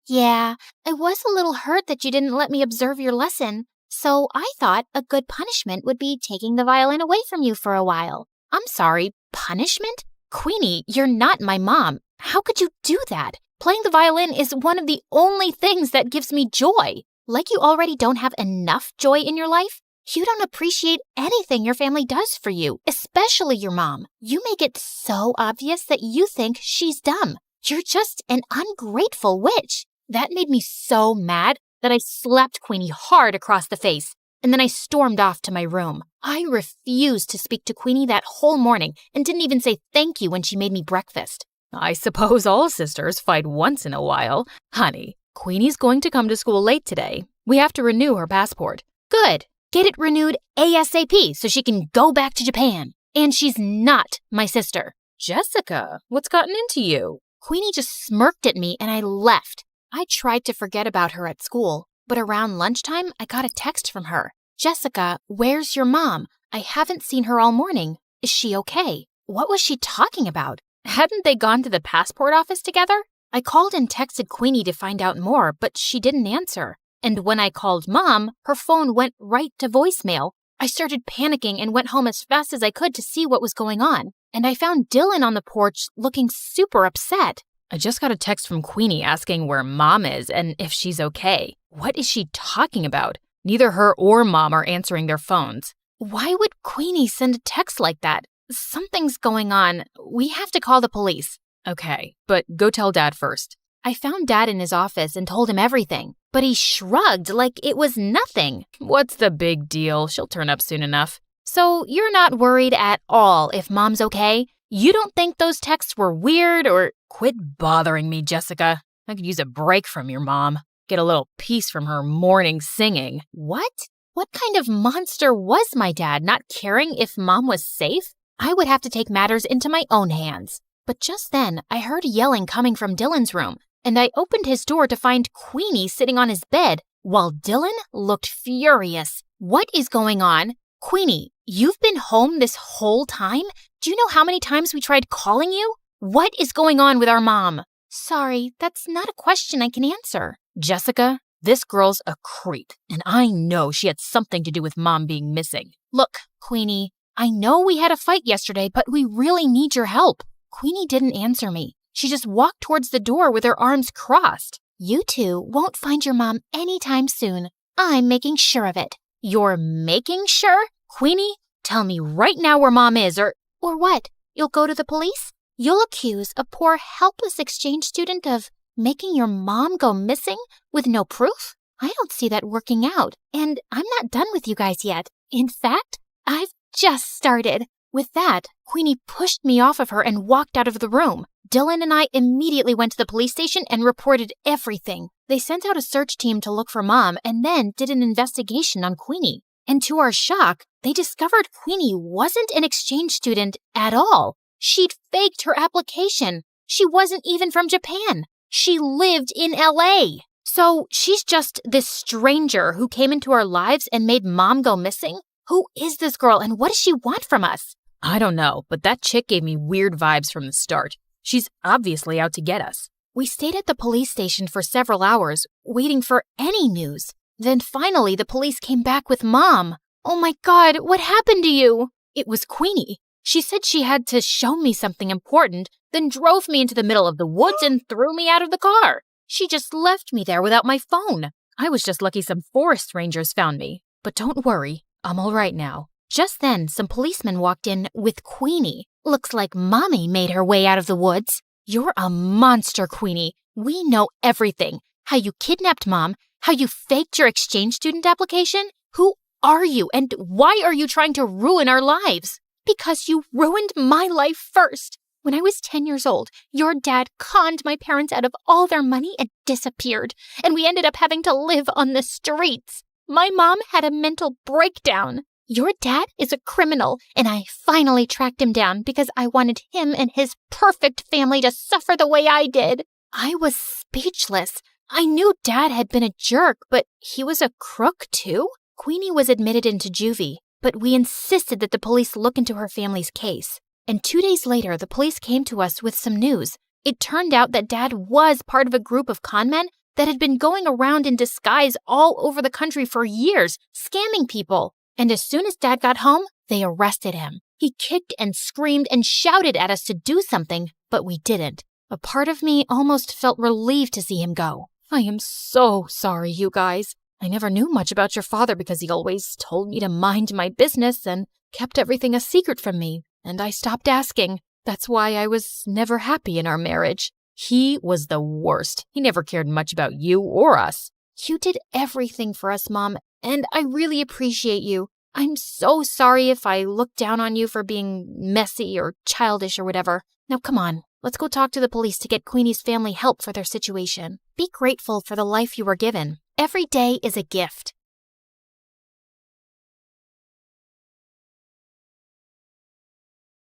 Yeah, I was a little hurt that you didn't let me observe your lesson. So I thought a good punishment would be taking the violin away from you for a while. I'm sorry, punishment? Queenie, you're not my mom. How could you do that? Playing the violin is one of the only things that gives me joy. Like you already don't have enough joy in your life? You don't appreciate anything your family does for you, especially your mom. You make it so obvious that you think she's dumb. You're just an ungrateful witch. That made me so mad that I slapped Queenie hard across the face, and then I stormed off to my room. I refused to speak to Queenie that whole morning and didn't even say thank you when she made me breakfast. I suppose all sisters fight once in a while. Honey, Queenie's going to come to school late today. We have to renew her passport. Good. Get it renewed ASAP so she can go back to Japan. And she's not my sister. Jessica, what's gotten into you? Queenie just smirked at me and I left. I tried to forget about her at school, but around lunchtime, I got a text from her. Jessica, where's your mom? I haven't seen her all morning. Is she okay? What was she talking about? Hadn't they gone to the passport office together? I called and texted Queenie to find out more, but she didn't answer. And when I called Mom, her phone went right to voicemail. I started panicking and went home as fast as I could to see what was going on. And I found Dylan on the porch looking super upset. I just got a text from Queenie asking where Mom is and if she's okay. What is she talking about? Neither her or Mom are answering their phones. Why would Queenie send a text like that? Something's going on. We have to call the police. Okay, but go tell Dad first. I found Dad in his office and told him everything, but he shrugged like it was nothing. What's the big deal? She'll turn up soon enough. So you're not worried at all if Mom's okay? You don't think those texts were weird or... Quit bothering me, Jessica. I could use a break from your mom. Get a little peace from her morning singing. What? What kind of monster was my dad, not caring if Mom was safe? I would have to take matters into my own hands. But just then, I heard yelling coming from Dylan's room, and I opened his door to find Queenie sitting on his bed, while Dylan looked furious. What is going on? Queenie, you've been home this whole time? Do you know how many times we tried calling you? What is going on with our mom? Sorry, that's not a question I can answer. Jessica, this girl's a creep, and I know she had something to do with Mom being missing. Look, Queenie, I know we had a fight yesterday, but we really need your help. Queenie didn't answer me. She just walked towards the door with her arms crossed. You two won't find your mom anytime soon. I'm making sure of it. You're making sure? Queenie, tell me right now where Mom is, or what? You'll go to the police? You'll accuse a poor, helpless exchange student of making your mom go missing with no proof? I don't see that working out, and I'm not done with you guys yet. In fact, I've just started. With that, Queenie pushed me off of her and walked out of the room. Dylan and I immediately went to the police station and reported everything. They sent out a search team to look for Mom and then did an investigation on Queenie. And to our shock, they discovered Queenie wasn't an exchange student at all. She'd faked her application. She wasn't even from Japan. She lived in LA. So she's just this stranger who came into our lives and made Mom go missing? Who is this girl and what does she want from us? I don't know, but that chick gave me weird vibes from the start. She's obviously out to get us. We stayed at the police station for several hours, waiting for any news. Then finally the police came back with Mom. Oh my God, what happened to you? It was Queenie. She said she had to show me something important, then drove me into the middle of the woods and threw me out of the car. She just left me there without my phone. I was just lucky some forest rangers found me. But don't worry, I'm all right now. Just then, some policemen walked in with Queenie. Looks like Mommy made her way out of the woods. You're a monster, Queenie. We know everything. How you kidnapped Mom, how you faked your exchange student application. Who are you and why are you trying to ruin our lives? Because you ruined my life first. When I was 10 years old, your dad conned my parents out of all their money and disappeared, and we ended up having to live on the streets. My mom had a mental breakdown. Your dad is a criminal, and I finally tracked him down because I wanted him and his perfect family to suffer the way I did. I was speechless. I knew Dad had been a jerk, but he was a crook too? Queenie was admitted into juvie, but we insisted that the police look into her family's case. And 2 days later, the police came to us with some news. It turned out that Dad was part of a group of conmen that had been going around in disguise all over the country for years, scamming people. And as soon as Dad got home, they arrested him. He kicked and screamed and shouted at us to do something, but we didn't. A part of me almost felt relieved to see him go. I am so sorry, you guys. I never knew much about your father because he always told me to mind my business and kept everything a secret from me, and I stopped asking. That's why I was never happy in our marriage. He was the worst. He never cared much about you or us. You did everything for us, Mom, and I really appreciate you. I'm so sorry if I looked down on you for being messy or childish or whatever. Now come on, let's go talk to the police to get Queenie's family help for their situation. Be grateful for the life you were given. Every day is a gift.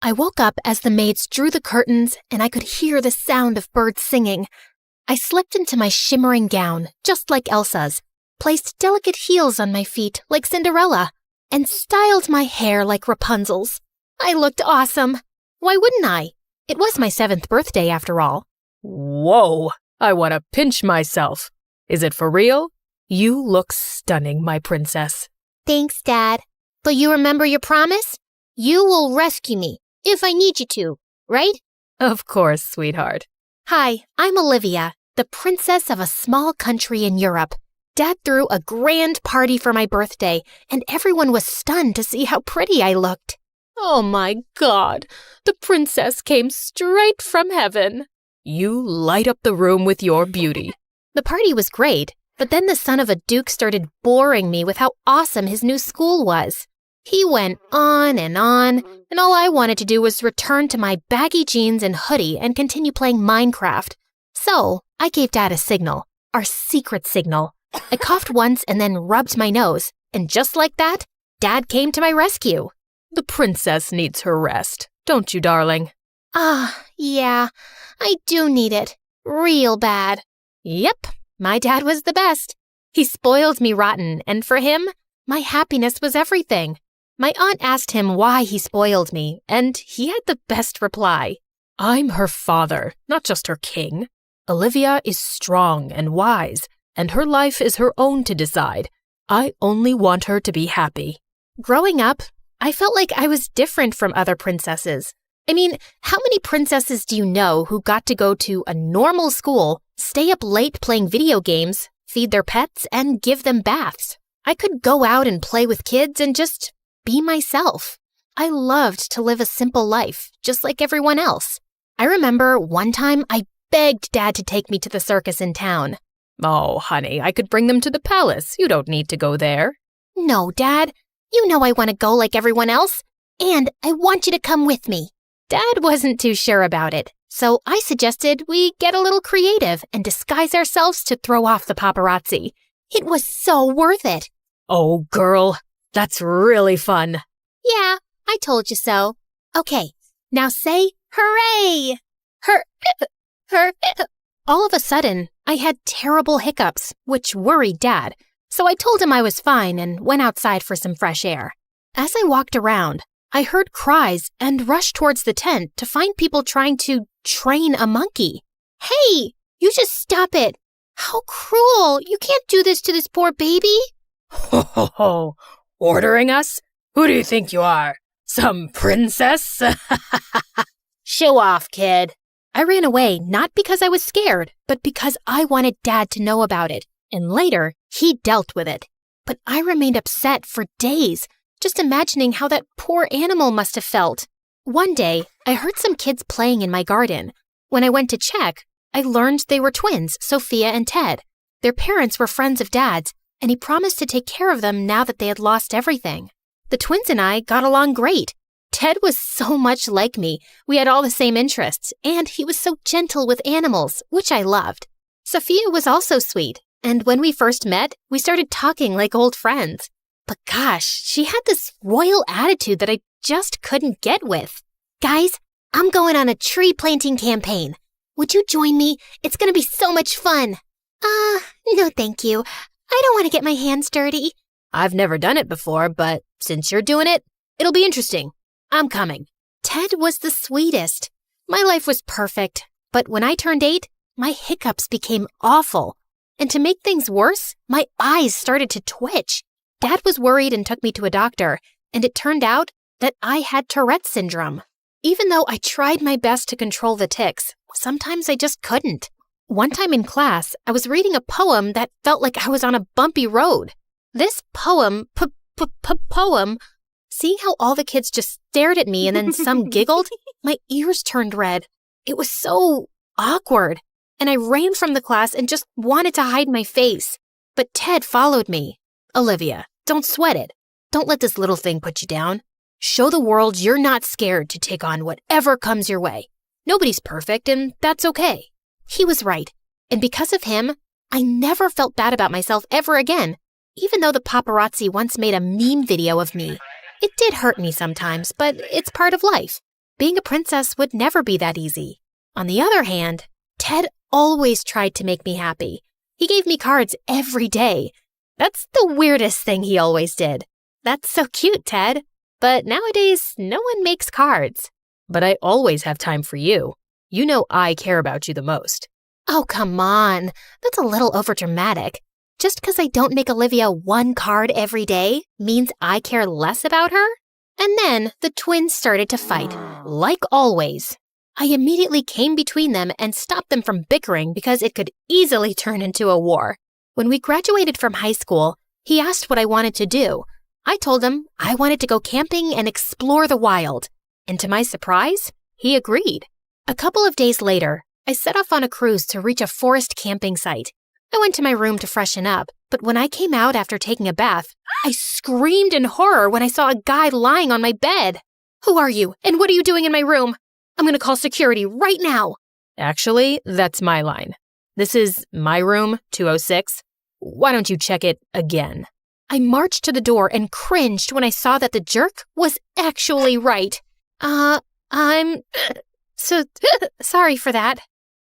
I woke up as the maids drew the curtains and I could hear the sound of birds singing. I slipped into my shimmering gown, just like Elsa's, placed delicate heels on my feet like Cinderella, and styled my hair like Rapunzel's. I looked awesome. Why wouldn't I? It was my 7th birthday after all. Whoa, I want to pinch myself. Is it for real? You look stunning, my princess. Thanks, Dad. But you remember your promise? You will rescue me if I need you to, right? Of course, sweetheart. Hi, I'm Olivia, the princess of a small country in Europe. Dad threw a grand party for my birthday, and everyone was stunned to see how pretty I looked. Oh my God, the princess came straight from heaven. You light up the room with your beauty. The party was great, but then the son of a duke started boring me with how awesome his new school was. He went on, and all I wanted to do was return to my baggy jeans and hoodie and continue playing Minecraft. So I gave Dad a signal, our secret signal. I coughed once and then rubbed my nose, and just like that, Dad came to my rescue. The princess needs her rest, don't you, darling? Yeah, I do need it. Real bad. Yep, my dad was the best. He spoiled me rotten, and for him, my happiness was everything. My aunt asked him why he spoiled me, and he had the best reply. I'm her father, not just her king. Olivia is strong and wise, and her life is her own to decide. I only want her to be happy. Growing up, I felt like I was different from other princesses. I mean, how many princesses do you know who got to go to a normal school, stay up late playing video games, feed their pets, and give them baths? I could go out and play with kids and just be myself. I loved to live a simple life, just like everyone else. I remember one time I begged Dad to take me to the circus in town. Oh, honey, I could bring them to the palace. You don't need to go there. No, Dad. You know I want to go like everyone else, and I want you to come with me. Dad wasn't too sure about it, so I suggested we get a little creative and disguise ourselves to throw off the paparazzi. It was so worth it. Oh, girl, that's really fun. Yeah, I told you so. Okay, now say hooray! All of a sudden, I had terrible hiccups, which worried Dad, so I told him I was fine and went outside for some fresh air. As I walked around, I heard cries and rushed towards the tent to find people trying to train a monkey. Hey, you just stop it. How cruel. You can't do this to this poor baby. Ho, ho, ho. Ordering us? Who do you think you are? Some princess? Show off, kid. I ran away not because I was scared, but because I wanted Dad to know about it. And later, he dealt with it. But I remained upset for days, just imagining how that poor animal must have felt. One day, I heard some kids playing in my garden. When I went to check, I learned they were twins, Sophia and Ted. Their parents were friends of Dad's, and he promised to take care of them now that they had lost everything. The twins and I got along great. Ted was so much like me. We had all the same interests, and he was so gentle with animals, which I loved. Sophia was also sweet, and when we first met, we started talking like old friends. But gosh, she had this royal attitude that I just couldn't get with. Guys, I'm going on a tree planting campaign. Would you join me? It's going to be so much fun. No thank you. I don't want to get my hands dirty. I've never done it before, but since you're doing it, it'll be interesting. I'm coming. Ted was the sweetest. My life was perfect, but when I turned 8, my hiccups became awful. And to make things worse, my eyes started to twitch. Dad was worried and took me to a doctor, and it turned out that I had Tourette's syndrome. Even though I tried my best to control the tics, sometimes I just couldn't. One time in class, I was reading a poem that felt like I was on a bumpy road. This poem, seeing how all the kids just stared at me and then some giggled, my ears turned red. It was so awkward, and I ran from the class and just wanted to hide my face. But Ted followed me. Olivia, don't sweat it. Don't let this little thing put you down. Show the world you're not scared to take on whatever comes your way. Nobody's perfect, and that's okay. He was right, and because of him, I never felt bad about myself ever again, even though the paparazzi once made a meme video of me. It did hurt me sometimes, but it's part of life. Being a princess would never be that easy. On the other hand, Ted always tried to make me happy. He gave me cards every day. That's the weirdest thing he always did. That's so cute, Ted. But nowadays, no one makes cards. But I always have time for you. You know I care about you the most. Oh, come on. That's a little overdramatic. Just because I don't make Olivia one card every day means I care less about her? And then the twins started to fight, like always. I immediately came between them and stopped them from bickering because it could easily turn into a war. When we graduated from high school, he asked what I wanted to do. I told him I wanted to go camping and explore the wild. And to my surprise, he agreed. A couple of days later, I set off on a cruise to reach a forest camping site. I went to my room to freshen up, but when I came out after taking a bath, I screamed in horror when I saw a guy lying on my bed. Who are you, and what are you doing in my room? I'm going to call security right now. Actually, that's my line. This is my room, 206. Why don't you check it again? I marched to the door and cringed when I saw that the jerk was actually right. I'm so sorry for that.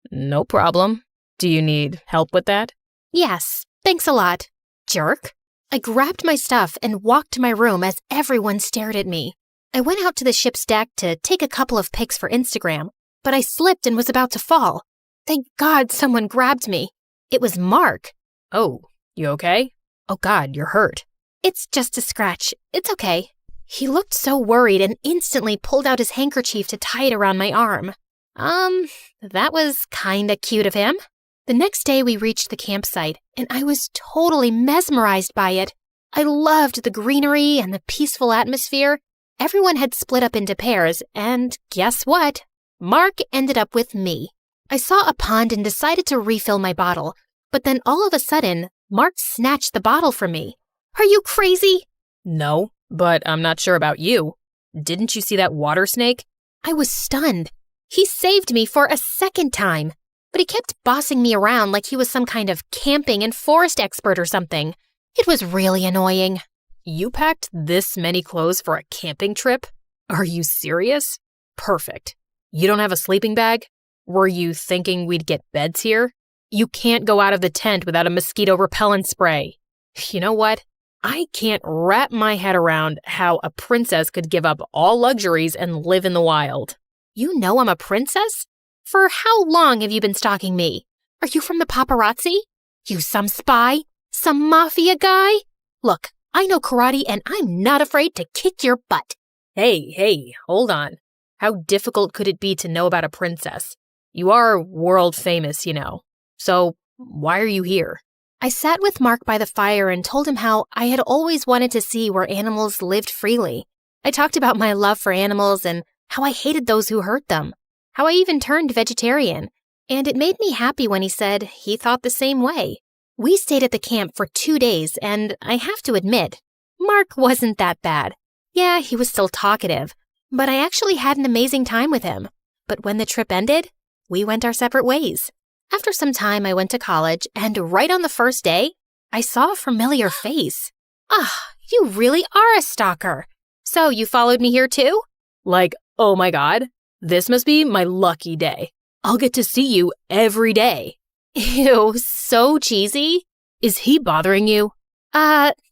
No problem. Do you need help with that? Yes, thanks a lot, jerk. I grabbed my stuff and walked to my room as everyone stared at me. I went out to the ship's deck to take a couple of pics for Instagram, but I slipped and was about to fall. Thank God someone grabbed me. It was Mark. Oh, you okay? Oh God, you're hurt. It's just a scratch. It's okay. He looked so worried and instantly pulled out his handkerchief to tie it around my arm. That was kinda cute of him. The next day we reached the campsite, and I was totally mesmerized by it. I loved the greenery and the peaceful atmosphere. Everyone had split up into pairs, and guess what? Mark ended up with me. I saw a pond and decided to refill my bottle, but then all of a sudden, Mark snatched the bottle from me. Are you crazy? No, but I'm not sure about you. Didn't you see that water snake? I was stunned. He saved me for a second time, but he kept bossing me around like he was some kind of camping and forest expert or something. It was really annoying. You packed this many clothes for a camping trip? Are you serious? Perfect. You don't have a sleeping bag? Were you thinking we'd get beds here? You can't go out of the tent without a mosquito repellent spray. You know what? I can't wrap my head around how a princess could give up all luxuries and live in the wild. You know I'm a princess? For how long have you been stalking me? Are you from the paparazzi? You some spy? Some mafia guy? Look, I know karate and I'm not afraid to kick your butt. Hey, hold on. How difficult could it be to know about a princess? You are world famous, you know. So why are you here? I sat with Mark by the fire and told him how I had always wanted to see where animals lived freely. I talked about my love for animals and how I hated those who hurt them, how I even turned vegetarian, and it made me happy when he said he thought the same way. We stayed at the camp for 2 days, and I have to admit, Mark wasn't that bad. Yeah, he was still talkative, but I actually had an amazing time with him. But when the trip ended, we went our separate ways. After some time, I went to college, and right on the first day, I saw a familiar face. You really are a stalker. So you followed me here too? Like, oh my God, this must be my lucky day. I'll get to see you every day. Ew, so cheesy. Is he bothering you?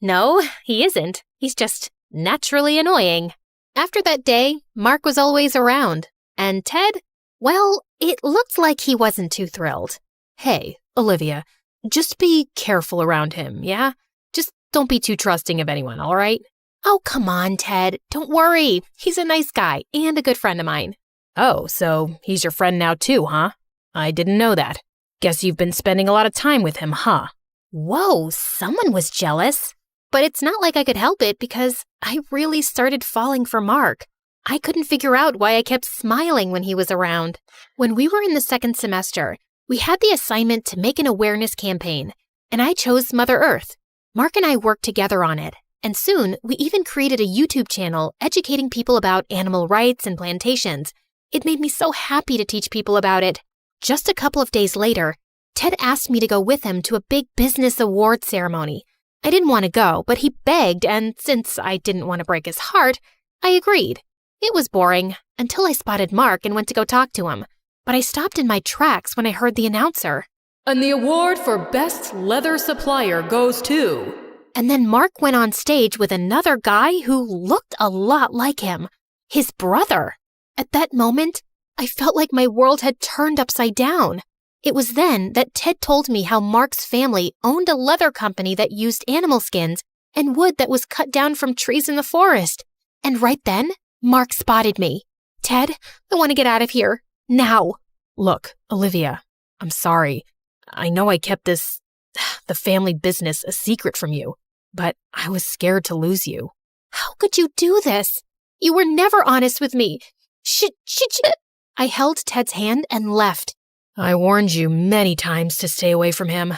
No, he isn't. He's just naturally annoying. After that day, Mark was always around. And Ted, well, it looked like he wasn't too thrilled. Hey, Olivia, just be careful around him, yeah? Just don't be too trusting of anyone, all right? Oh, come on, Ted. Don't worry. He's a nice guy and a good friend of mine. Oh, so he's your friend now too, huh? I didn't know that. Guess you've been spending a lot of time with him, huh? Whoa, someone was jealous. But it's not like I could help it because I really started falling for Mark. I couldn't figure out why I kept smiling when he was around. When we were in the second semester, we had the assignment to make an awareness campaign, and I chose Mother Earth. Mark and I worked together on it, and soon we even created a YouTube channel educating people about animal rights and plantations. It made me so happy to teach people about it. Just a couple of days later, Ted asked me to go with him to a big business award ceremony. I didn't want to go, but he begged, and since I didn't want to break his heart, I agreed. It was boring until I spotted Mark and went to go talk to him. But I stopped in my tracks when I heard the announcer. And the award for Best Leather Supplier goes to... And then Mark went on stage with another guy who looked a lot like him. His brother. At that moment, I felt like my world had turned upside down. It was then that Ted told me how Mark's family owned a leather company that used animal skins and wood that was cut down from trees in the forest. And right then, Mark spotted me. Ted, I want to get out of here. Now. Look, Olivia, I'm sorry. I know I kept the family business a secret from you, but I was scared to lose you. How could you do this? You were never honest with me. I held Ted's hand and left. I warned you many times to stay away from him,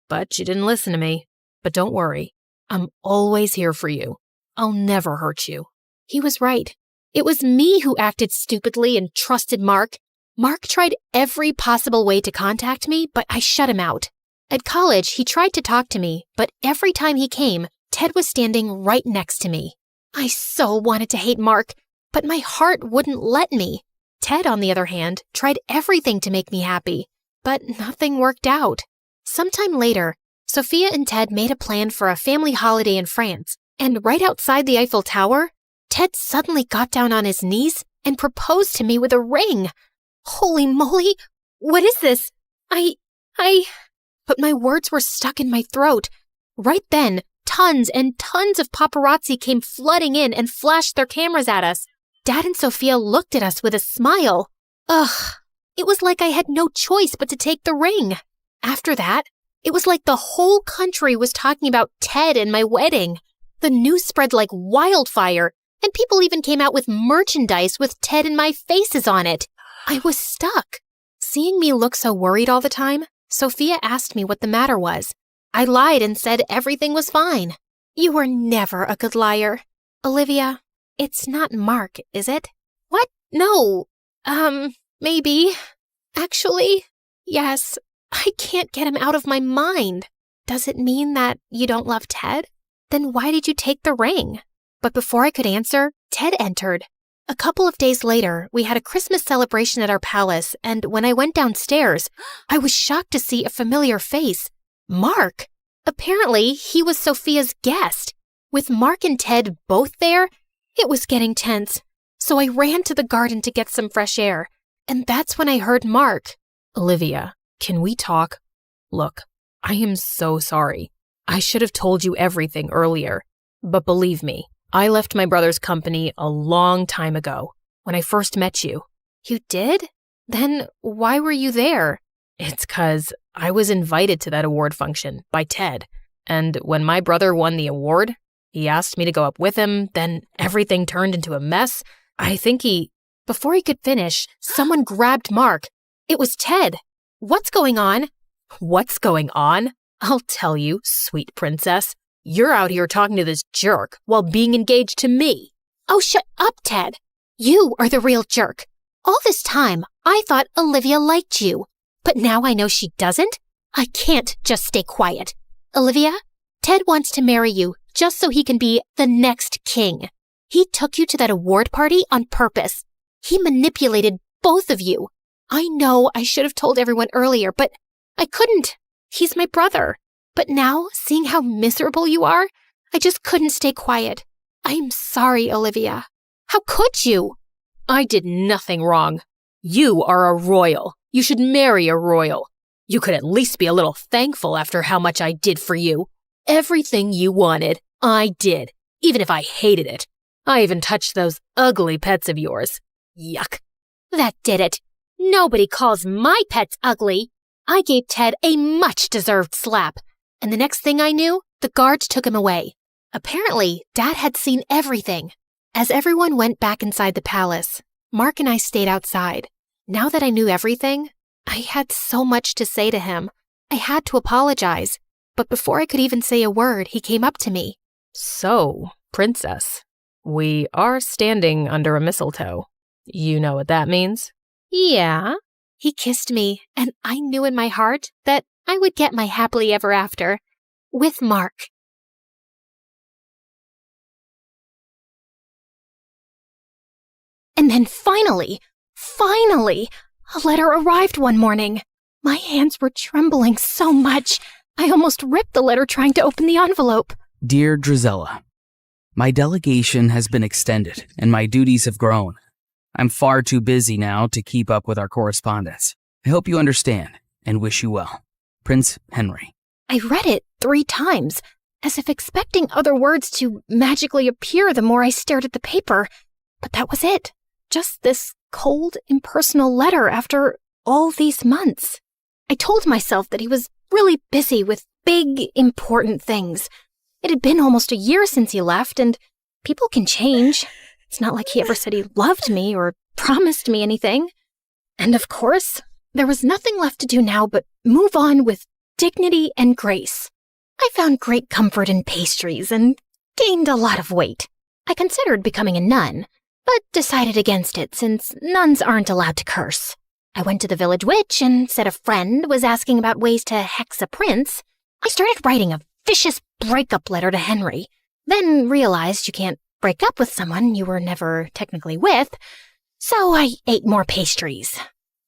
but you didn't listen to me. But don't worry, I'm always here for you. I'll never hurt you. He was right. It was me who acted stupidly and trusted Mark. Mark tried every possible way to contact me, but I shut him out. At college, he tried to talk to me, but every time he came, Ted was standing right next to me. I so wanted to hate Mark, but my heart wouldn't let me. Ted, on the other hand, tried everything to make me happy, but nothing worked out. Sometime later, Sophia and Ted made a plan for a family holiday in France, and right outside the Eiffel Tower, Ted suddenly got down on his knees and proposed to me with a ring. Holy moly! What is this? But my words were stuck in my throat. Right then, tons and tons of paparazzi came flooding in and flashed their cameras at us. Dad and Sophia looked at us with a smile. Ugh, it was like I had no choice but to take the ring. After that, it was like the whole country was talking about Ted and my wedding. The news spread like wildfire, and people even came out with merchandise with Ted and my faces on it. I was stuck. Seeing me look so worried all the time, Sophia asked me what the matter was. I lied and said everything was fine. You were never a good liar. Olivia, it's not Mark, is it? What? No. Maybe. Actually, yes. I can't get him out of my mind. Does it mean that you don't love Ted? Then why did you take the ring? But before I could answer, Ted entered. A couple of days later, we had a Christmas celebration at our palace, and when I went downstairs, I was shocked to see a familiar face. Mark! Apparently, he was Sophia's guest. With Mark and Ted both there, it was getting tense. So I ran to the garden to get some fresh air, and that's when I heard Mark. Olivia, can we talk? Look, I am so sorry. I should have told you everything earlier. But believe me, I left my brother's company a long time ago, when I first met you. You did? Then why were you there? It's 'cause I was invited to that award function by Ted, and when my brother won the award, he asked me to go up with him, then everything turned into a mess. I think Before he could finish, someone grabbed Mark. It was Ted. What's going on? What's going on? I'll tell you, sweet princess. You're out here talking to this jerk while being engaged to me. Oh, shut up, Ted. You are the real jerk. All this time, I thought Olivia liked you. But now I know she doesn't. I can't just stay quiet. Olivia, Ted wants to marry you just so he can be the next king. He took you to that award party on purpose. He manipulated both of you. I know I should have told everyone earlier, but I couldn't. He's my brother. But now, seeing how miserable you are, I just couldn't stay quiet. I'm sorry, Olivia. How could you? I did nothing wrong. You are a royal. You should marry a royal. You could at least be a little thankful after how much I did for you. Everything you wanted, I did, even if I hated it. I even touched those ugly pets of yours. Yuck. That did it. Nobody calls my pets ugly. I gave Ted a much-deserved slap. And the next thing I knew, the guards took him away. Apparently, Dad had seen everything. As everyone went back inside the palace, Mark and I stayed outside. Now that I knew everything, I had so much to say to him. I had to apologize. But before I could even say a word, he came up to me. So, princess, we are standing under a mistletoe. You know what that means? Yeah. He kissed me, and I knew in my heart that I would get my happily ever after with Mark. And then finally, a letter arrived one morning. My hands were trembling so much, I almost ripped the letter trying to open the envelope. Dear Drizella, my delegation has been extended and my duties have grown. I'm far too busy now to keep up with our correspondence. I hope you understand and wish you well. Prince Henry. I read it 3 times, as if expecting other words to magically appear the more I stared at the paper. But that was it. Just this cold, impersonal letter after all these months. I told myself that he was really busy with big, important things. It had been almost a year since he left, and people can change. It's not like he ever said he loved me or promised me anything. And of course, there was nothing left to do now but move on with dignity and grace. I found great comfort in pastries and gained a lot of weight. I considered becoming a nun, but decided against it since nuns aren't allowed to curse. I went to the village witch and said a friend was asking about ways to hex a prince. I started writing a vicious breakup letter to Henry, then realized you can't break up with someone you were never technically with, so I ate more pastries.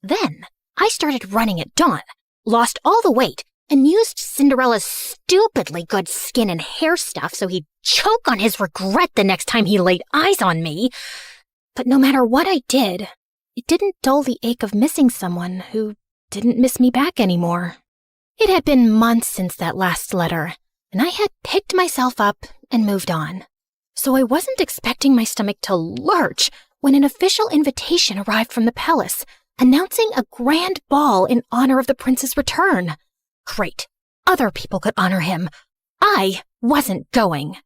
Then I started running at dawn, lost all the weight, and used Cinderella's stupidly good skin and hair stuff so he'd choke on his regret the next time he laid eyes on me. But no matter what I did, it didn't dull the ache of missing someone who didn't miss me back anymore. It had been months since that last letter, and I had picked myself up and moved on. So I wasn't expecting my stomach to lurch when an official invitation arrived from the palace, announcing a grand ball in honor of the prince's return. Great. Other people could honor him. I wasn't going.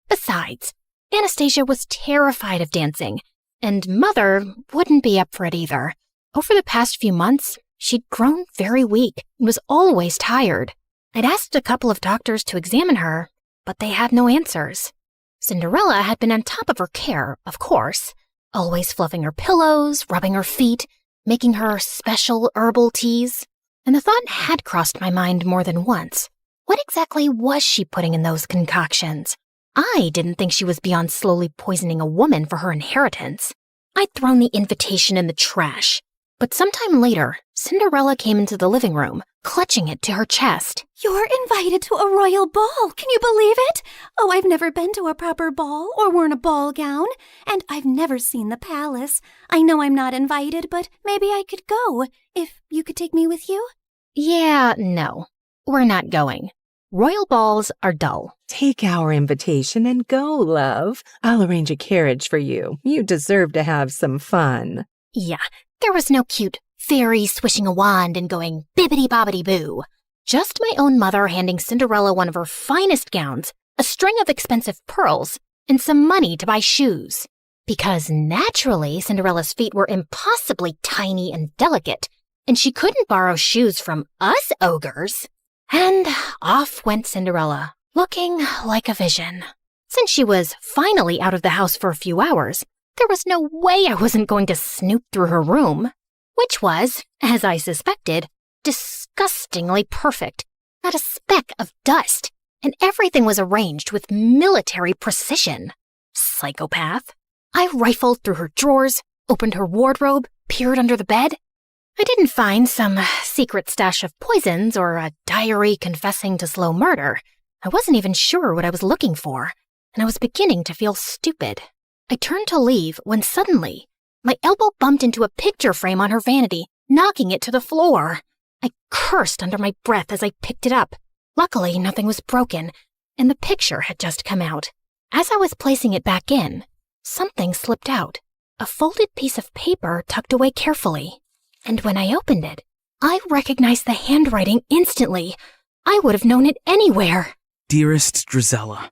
Besides, Anastasia was terrified of dancing, and Mother wouldn't be up for it either. Over the past few months, she'd grown very weak and was always tired. I'd asked a couple of doctors to examine her, but they had no answers. Cinderella had been on top of her care, of course, always fluffing her pillows, rubbing her feet, making her special herbal teas. And the thought had crossed my mind more than once. What exactly was she putting in those concoctions? I didn't think she was beyond slowly poisoning a woman for her inheritance. I'd thrown the invitation in the trash. But sometime later, Cinderella came into the living room, clutching it to her chest. You're invited to a royal ball. Can you believe it? Oh, I've never been to a proper ball or worn a ball gown, and I've never seen the palace. I know I'm not invited, but maybe I could go, if you could take me with you. Yeah, no, we're not going. Royal balls are dull. Take our invitation and go, love. I'll arrange a carriage for you. You deserve to have some fun. Yeah, there was no cute fairy swishing a wand and going bibbidi-bobbidi-boo. Just my own mother handing Cinderella one of her finest gowns, a string of expensive pearls, and some money to buy shoes. Because naturally, Cinderella's feet were impossibly tiny and delicate, and she couldn't borrow shoes from us ogres. And off went Cinderella, looking like a vision. Since she was finally out of the house for a few hours, there was no way I wasn't going to snoop through her room, which was, as I suspected, disgustingly perfect. Not a speck of dust, and everything was arranged with military precision. Psychopath. I rifled through her drawers, opened her wardrobe, peered under the bed. I didn't find some secret stash of poisons or a diary confessing to slow murder. I wasn't even sure what I was looking for, and I was beginning to feel stupid. I turned to leave when suddenly, my elbow bumped into a picture frame on her vanity, knocking it to the floor. I cursed under my breath as I picked it up. Luckily, nothing was broken, and the picture had just come out. As I was placing it back in, something slipped out, a folded piece of paper tucked away carefully. And when I opened it, I recognized the handwriting instantly. I would have known it anywhere. Dearest Drizella,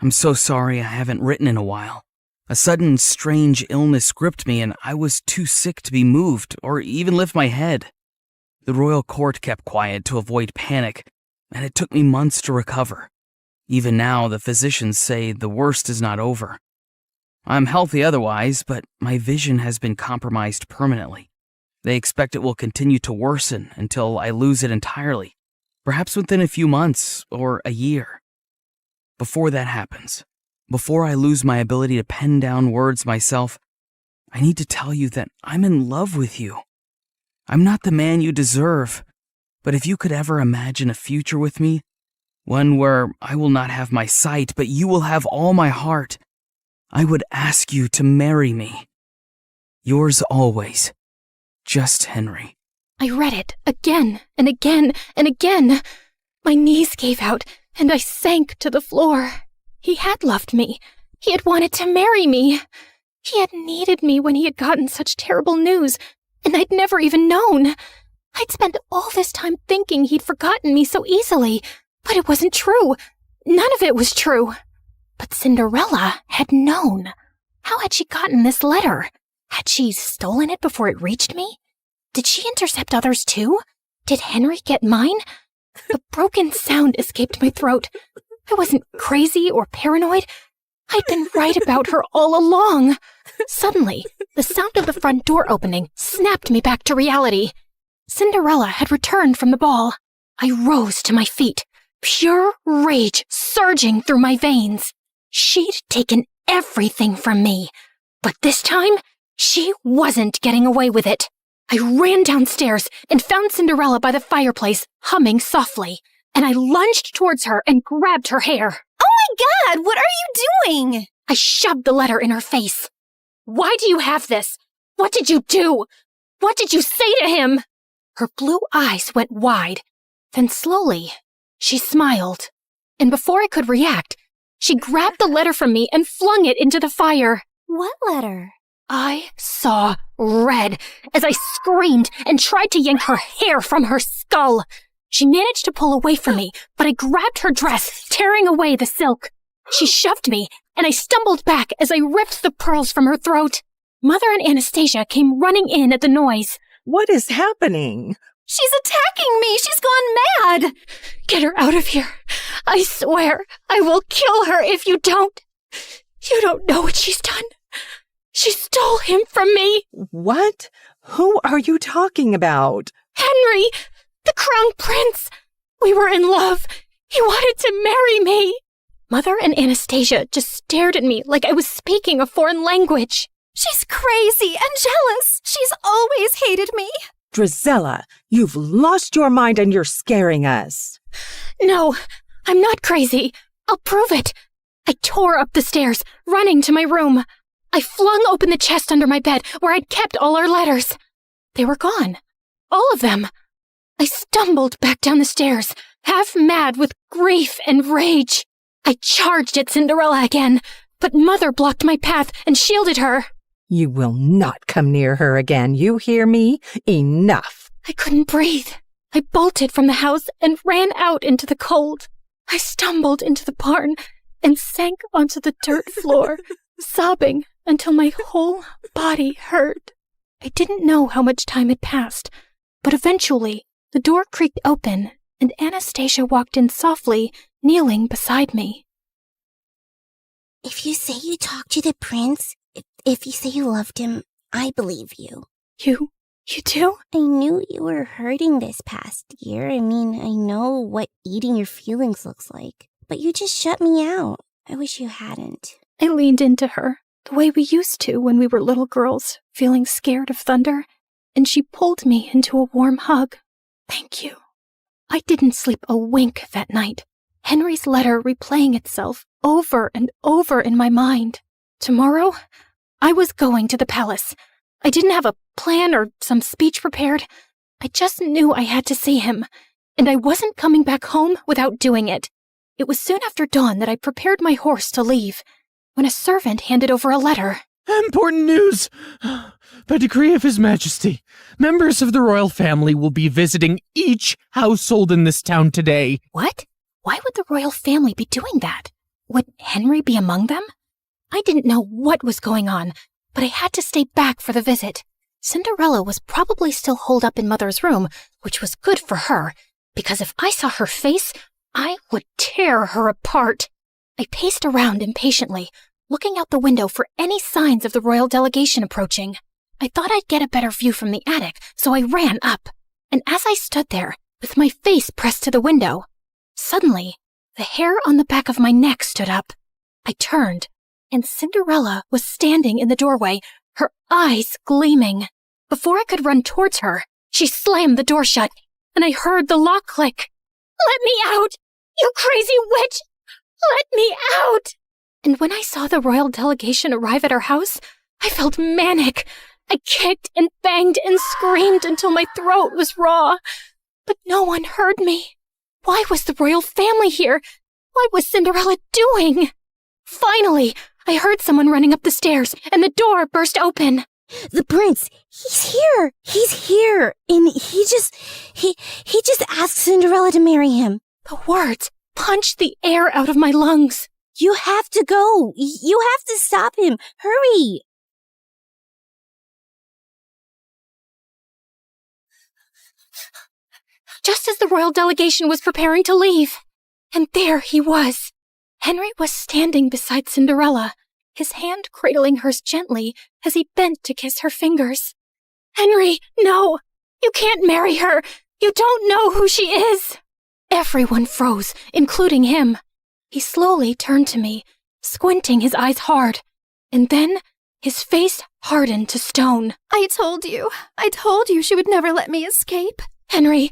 I'm so sorry I haven't written in a while. A sudden, strange illness gripped me and I was too sick to be moved or even lift my head. The royal court kept quiet to avoid panic, and it took me months to recover. Even now, the physicians say the worst is not over. I'm healthy otherwise, but my vision has been compromised permanently. They expect it will continue to worsen until I lose it entirely, perhaps within a few months or a year. Before that happens, before I lose my ability to pen down words myself, I need to tell you that I'm in love with you. I'm not the man you deserve, but if you could ever imagine a future with me, one where I will not have my sight, but you will have all my heart, I would ask you to marry me. Yours always, Just Henry. I read it again and again and again. My knees gave out and I sank to the floor. He had loved me. He had wanted to marry me. He had needed me when he had gotten such terrible news, and I'd never even known. I'd spent all this time thinking he'd forgotten me so easily, but it wasn't true. None of it was true. But Cinderella had known. How had she gotten this letter? Had she stolen it before it reached me? Did she intercept others too? Did Henry get mine? The broken sound escaped my throat. I wasn't crazy or paranoid. I'd been right about her all along. Suddenly, the sound of the front door opening snapped me back to reality. Cinderella had returned from the ball. I rose to my feet, pure rage surging through my veins. She'd taken everything from me, but this time, she wasn't getting away with it. I ran downstairs and found Cinderella by the fireplace, humming softly, and I lunged towards her and grabbed her hair. Oh my God, what are you doing? I shoved the letter in her face. Why do you have this? What did you do? What did you say to him? Her blue eyes went wide. Then slowly, she smiled. And before I could react, she grabbed the letter from me and flung it into the fire. What letter? I saw red as I screamed and tried to yank her hair from her skull. She managed to pull away from me, but I grabbed her dress, tearing away the silk. She shoved me, and I stumbled back as I ripped the pearls from her throat. Mother and Anastasia came running in at the noise. What is happening? She's attacking me! She's gone mad! Get her out of here. I swear I will kill her if you don't. You don't know what she's done. She stole him from me. What? Who are you talking about? Henry, the crown prince. We were in love. He wanted to marry me. Mother and Anastasia just stared at me like I was speaking a foreign language. She's crazy and jealous. She's always hated me. Drizella, you've lost your mind and you're scaring us. No, I'm not crazy. I'll prove it. I tore up the stairs, running to my room. I flung open the chest under my bed where I'd kept all our letters. They were gone. All of them. I stumbled back down the stairs, half mad with grief and rage. I charged at Cinderella again, but Mother blocked my path and shielded her. You will not come near her again, you hear me? Enough. I couldn't breathe. I bolted from the house and ran out into the cold. I stumbled into the barn and sank onto the dirt floor, sobbing until my whole body hurt. I didn't know how much time had passed, but eventually the door creaked open and Anastasia walked in softly, kneeling beside me. If you say you talked to the prince, if you say you loved him, I believe you. You do? I knew you were hurting this past year. I mean, I know what eating your feelings looks like. But you just shut me out. I wish you hadn't. I leaned into her, the way we used to when we were little girls, feeling scared of thunder, and she pulled me into a warm hug. Thank you. I didn't sleep a wink that night. Henry's letter replaying itself over and over in my mind. Tomorrow, I was going to the palace. I didn't have a plan or some speech prepared. I just knew I had to see him, and I wasn't coming back home without doing it. It was soon after dawn that I prepared my horse to leave, when a servant handed over a letter. Important news! By decree of His Majesty, members of the royal family will be visiting each household in this town today. What? Why would the royal family be doing that? Would Henry be among them? I didn't know what was going on, but I had to stay back for the visit. Cinderella was probably still holed up in Mother's room, which was good for her, because if I saw her face, I would tear her apart. I paced around impatiently, looking out the window for any signs of the royal delegation approaching. I thought I'd get a better view from the attic, so I ran up. And as I stood there, with my face pressed to the window, suddenly, the hair on the back of my neck stood up. I turned, and Cinderella was standing in the doorway, her eyes gleaming. Before I could run towards her, she slammed the door shut, and I heard the lock click. "Let me out! You crazy witch! Let me out!" And when I saw the royal delegation arrive at our house, I felt manic. I kicked and banged and screamed until my throat was raw. But no one heard me. Why was the royal family here? What was Cinderella doing? Finally, I heard someone running up the stairs, and the door burst open. "The prince, he's here! He's here! And he just asked Cinderella to marry him." The words punched the air out of my lungs. "You have to go! You have to stop him! Hurry!" Just as the royal delegation was preparing to leave. And there he was. Henry was standing beside Cinderella, his hand cradling hers gently as he bent to kiss her fingers. "Henry, no! You can't marry her! You don't know who she is!" Everyone froze, including him. He slowly turned to me, squinting his eyes hard, and then his face hardened to stone. I told you she would never let me escape." "Henry,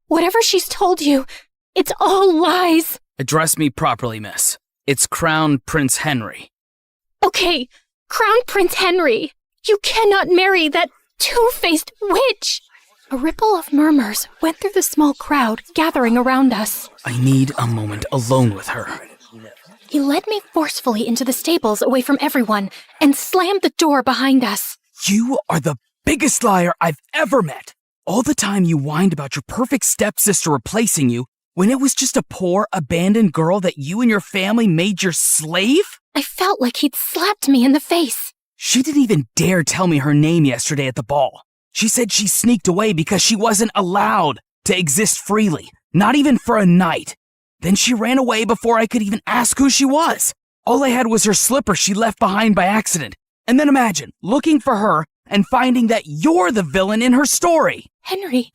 whatever she's told you, it's all lies." Address me properly, miss. It's Crown Prince Henry. Okay, Crown Prince Henry. You cannot marry that two-faced witch. A ripple of murmurs went through the small crowd gathering around us. I need a moment alone with her. He led me forcefully into the stables away from everyone and slammed the door behind us. You are the biggest liar I've ever met. All the time you whined about your perfect stepsister replacing you when it was just a poor, abandoned girl that you and your family made your slave? I felt like he'd slapped me in the face. She didn't even dare tell me her name yesterday at the ball. She said she sneaked away because she wasn't allowed to exist freely, not even for a night. Then she ran away before I could even ask who she was. All I had was her slipper she left behind by accident. And then imagine looking for her and finding that you're the villain in her story. Henry,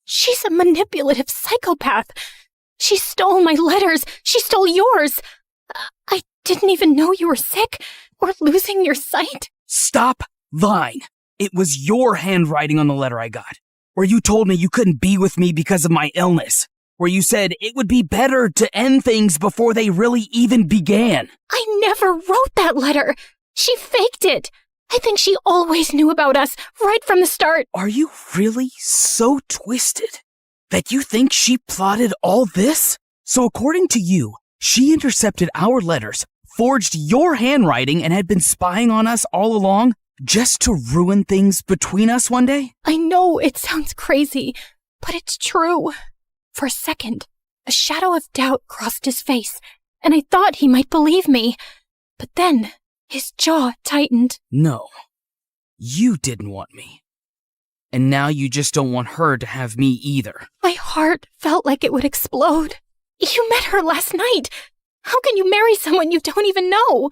she's a manipulative psychopath. She stole my letters. She stole yours. I didn't even know you were sick or losing your sight. Stop lying. It was your handwriting on the letter I got, where you told me you couldn't be with me because of my illness, where you said it would be better to end things before they really even began. I never wrote that letter. She faked it. I think she always knew about us right from the start. Are you really so twisted that you think she plotted all this? So according to you, she intercepted our letters, forged your handwriting, and had been spying on us all along just to ruin things between us one day? I know it sounds crazy, but it's true. For a second, a shadow of doubt crossed his face, and I thought he might believe me. But then his jaw tightened. No, you didn't want me. And now you just don't want her to have me either. My heart felt like it would explode. You met her last night. How can you marry someone you don't even know?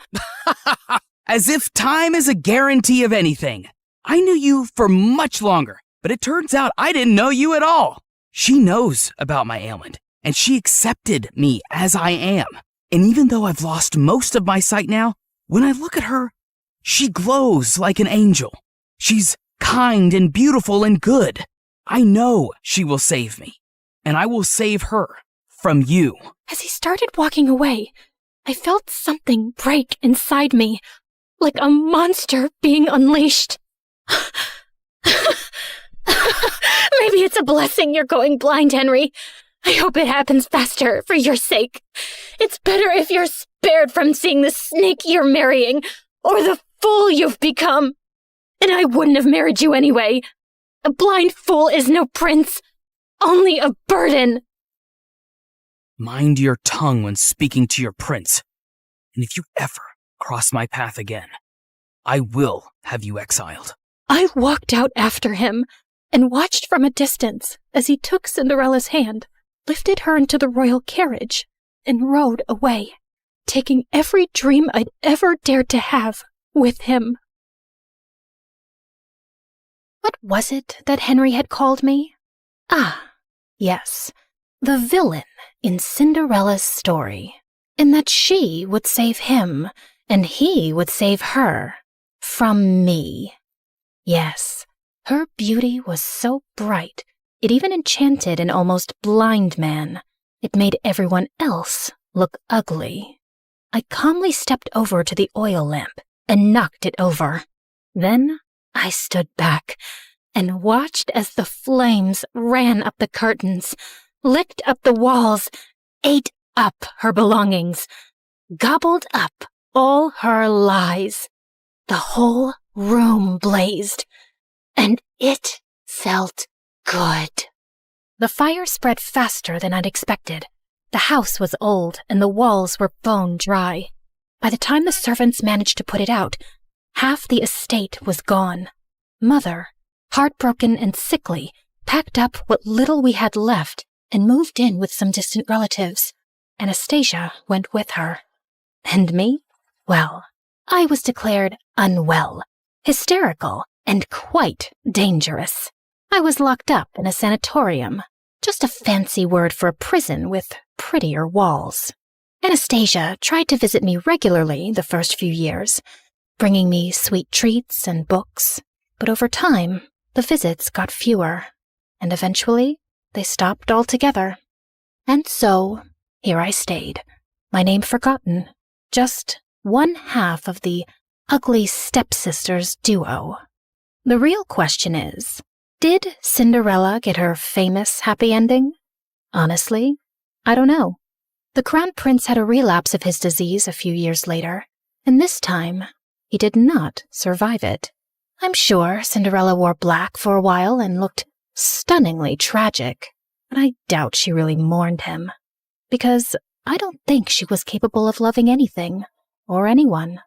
As if time is a guarantee of anything. I knew you for much longer, but it turns out I didn't know you at all. She knows about my ailment, and she accepted me as I am. And even though I've lost most of my sight now, when I look at her, she glows like an angel. She's kind and beautiful and good. I know she will save me, and I will save her from you. As he started walking away, I felt something break inside me, like a monster being unleashed. Maybe it's a blessing you're going blind, Henry. I hope it happens faster for your sake. It's better if you're spared from seeing the snake you're marrying, or the fool you've become. And I wouldn't have married you anyway. A blind fool is no prince, only a burden. Mind your tongue when speaking to your prince. And if you ever cross my path again, I will have you exiled. I walked out after him and watched from a distance as he took Cinderella's hand, lifted her into the royal carriage, and rode away, taking every dream I'd ever dared to have with him. What was it that Henry had called me? Ah, yes, the villain in Cinderella's story, in that she would save him and he would save her from me. Yes, her beauty was so bright, it even enchanted an almost blind man. It made everyone else look ugly. I calmly stepped over to the oil lamp and knocked it over. Then I stood back and watched as the flames ran up the curtains, licked up the walls, ate up her belongings, gobbled up all her lies. The whole room blazed, and it felt good. The fire spread faster than I'd expected. The house was old and the walls were bone dry. By the time the servants managed to put it out, half the estate was gone. Mother, heartbroken and sickly, packed up what little we had left and moved in with some distant relatives. Anastasia went with her. And me? Well, I was declared unwell, hysterical, and quite dangerous. I was locked up in a sanatorium, just a fancy word for a prison with prettier walls. Anastasia tried to visit me regularly the first few years, bringing me sweet treats and books. But over time, the visits got fewer, and eventually they stopped altogether. And so, here I stayed, my name forgotten, just one half of the ugly stepsisters duo. The real question is, did Cinderella get her famous happy ending? Honestly, I don't know. The Crown Prince had a relapse of his disease a few years later, and this time, he did not survive it. I'm sure Cinderella wore black for a while and looked stunningly tragic, but I doubt she really mourned him, because I don't think she was capable of loving anything or anyone.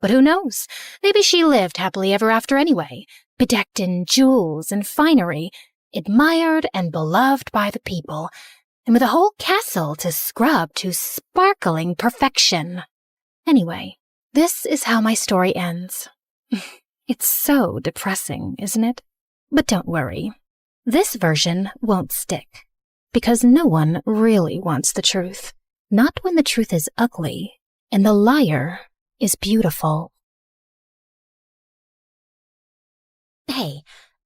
But who knows? Maybe she lived happily ever after anyway, bedecked in jewels and finery, admired and beloved by the people, and with a whole castle to scrub to sparkling perfection. Anyway, this is how my story ends. It's so depressing, isn't it? But don't worry. This version won't stick, because no one really wants the truth. Not when the truth is ugly and the liar is beautiful. Hey,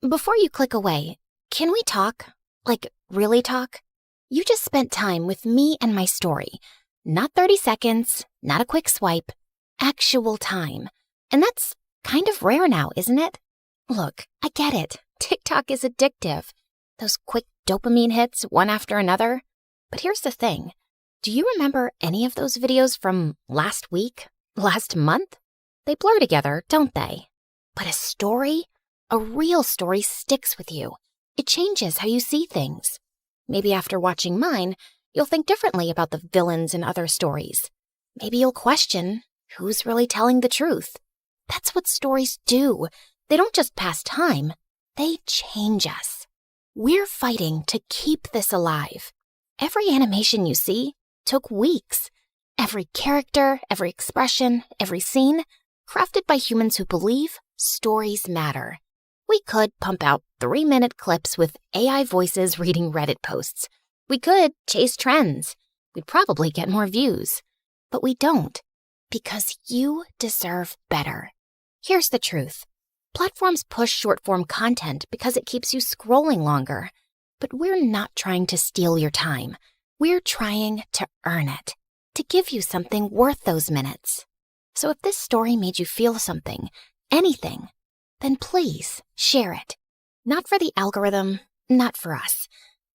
before you click away, can we talk? Like, really talk? You just spent time with me and my story. Not 30 seconds, not a quick swipe, actual time. And that's kind of rare now, isn't it? Look, I get it. TikTok is addictive. Those quick dopamine hits, one after another. But here's the thing. Do you remember any of those videos from last week? Last month? They blur together, don't they? But a story? A real story sticks with you. It changes how you see things. Maybe after watching mine, you'll think differently about the villains in other stories. Maybe you'll question who's really telling the truth. That's what stories do. They don't just pass time. They change us. We're fighting to keep this alive. Every animation you see took weeks. Every character, every expression, every scene, crafted by humans who believe stories matter. We could pump out 3-minute clips with AI voices reading Reddit posts. We could chase trends. We'd probably get more views. But we don't, because you deserve better. Here's the truth. Platforms push short-form content because it keeps you scrolling longer. But we're not trying to steal your time. We're trying to earn it, to give you something worth those minutes. So if this story made you feel something, anything, then please share it. Not for the algorithm, not for us,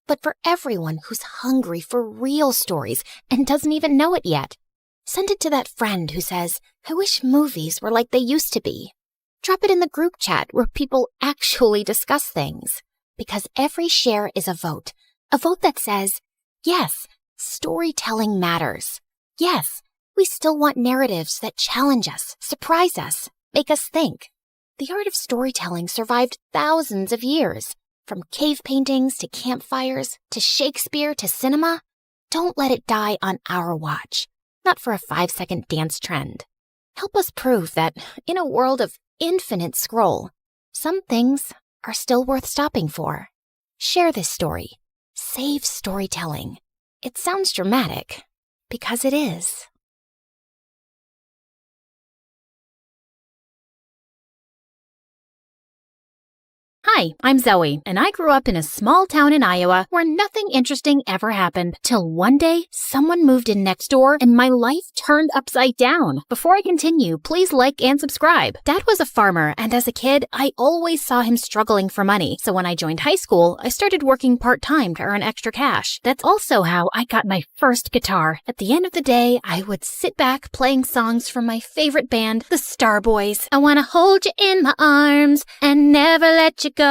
but for everyone who's hungry for real stories and doesn't even know it yet. Send it to that friend who says, I wish movies were like they used to be. Drop it in the group chat where people actually discuss things. Because every share is a vote that says, yes, storytelling matters. Yes, we still want narratives that challenge us, surprise us, make us think. The art of storytelling survived thousands of years. From cave paintings to campfires to Shakespeare to cinema. Don't let it die on our watch. Not for a 5-second dance trend. Help us prove that in a world of infinite scroll, some things are still worth stopping for. Share this story. Save storytelling. It sounds dramatic, because it is. Hi, I'm Zoe, and I grew up in a small town in Iowa where nothing interesting ever happened. Till one day, someone moved in next door and my life turned upside down. Before I continue, please like and subscribe. Dad was a farmer, and as a kid, I always saw him struggling for money. So when I joined high school, I started working part-time to earn extra cash. That's also how I got my first guitar. At the end of the day, I would sit back playing songs from my favorite band, the Starboys. I wanna hold you in my arms and never let you go.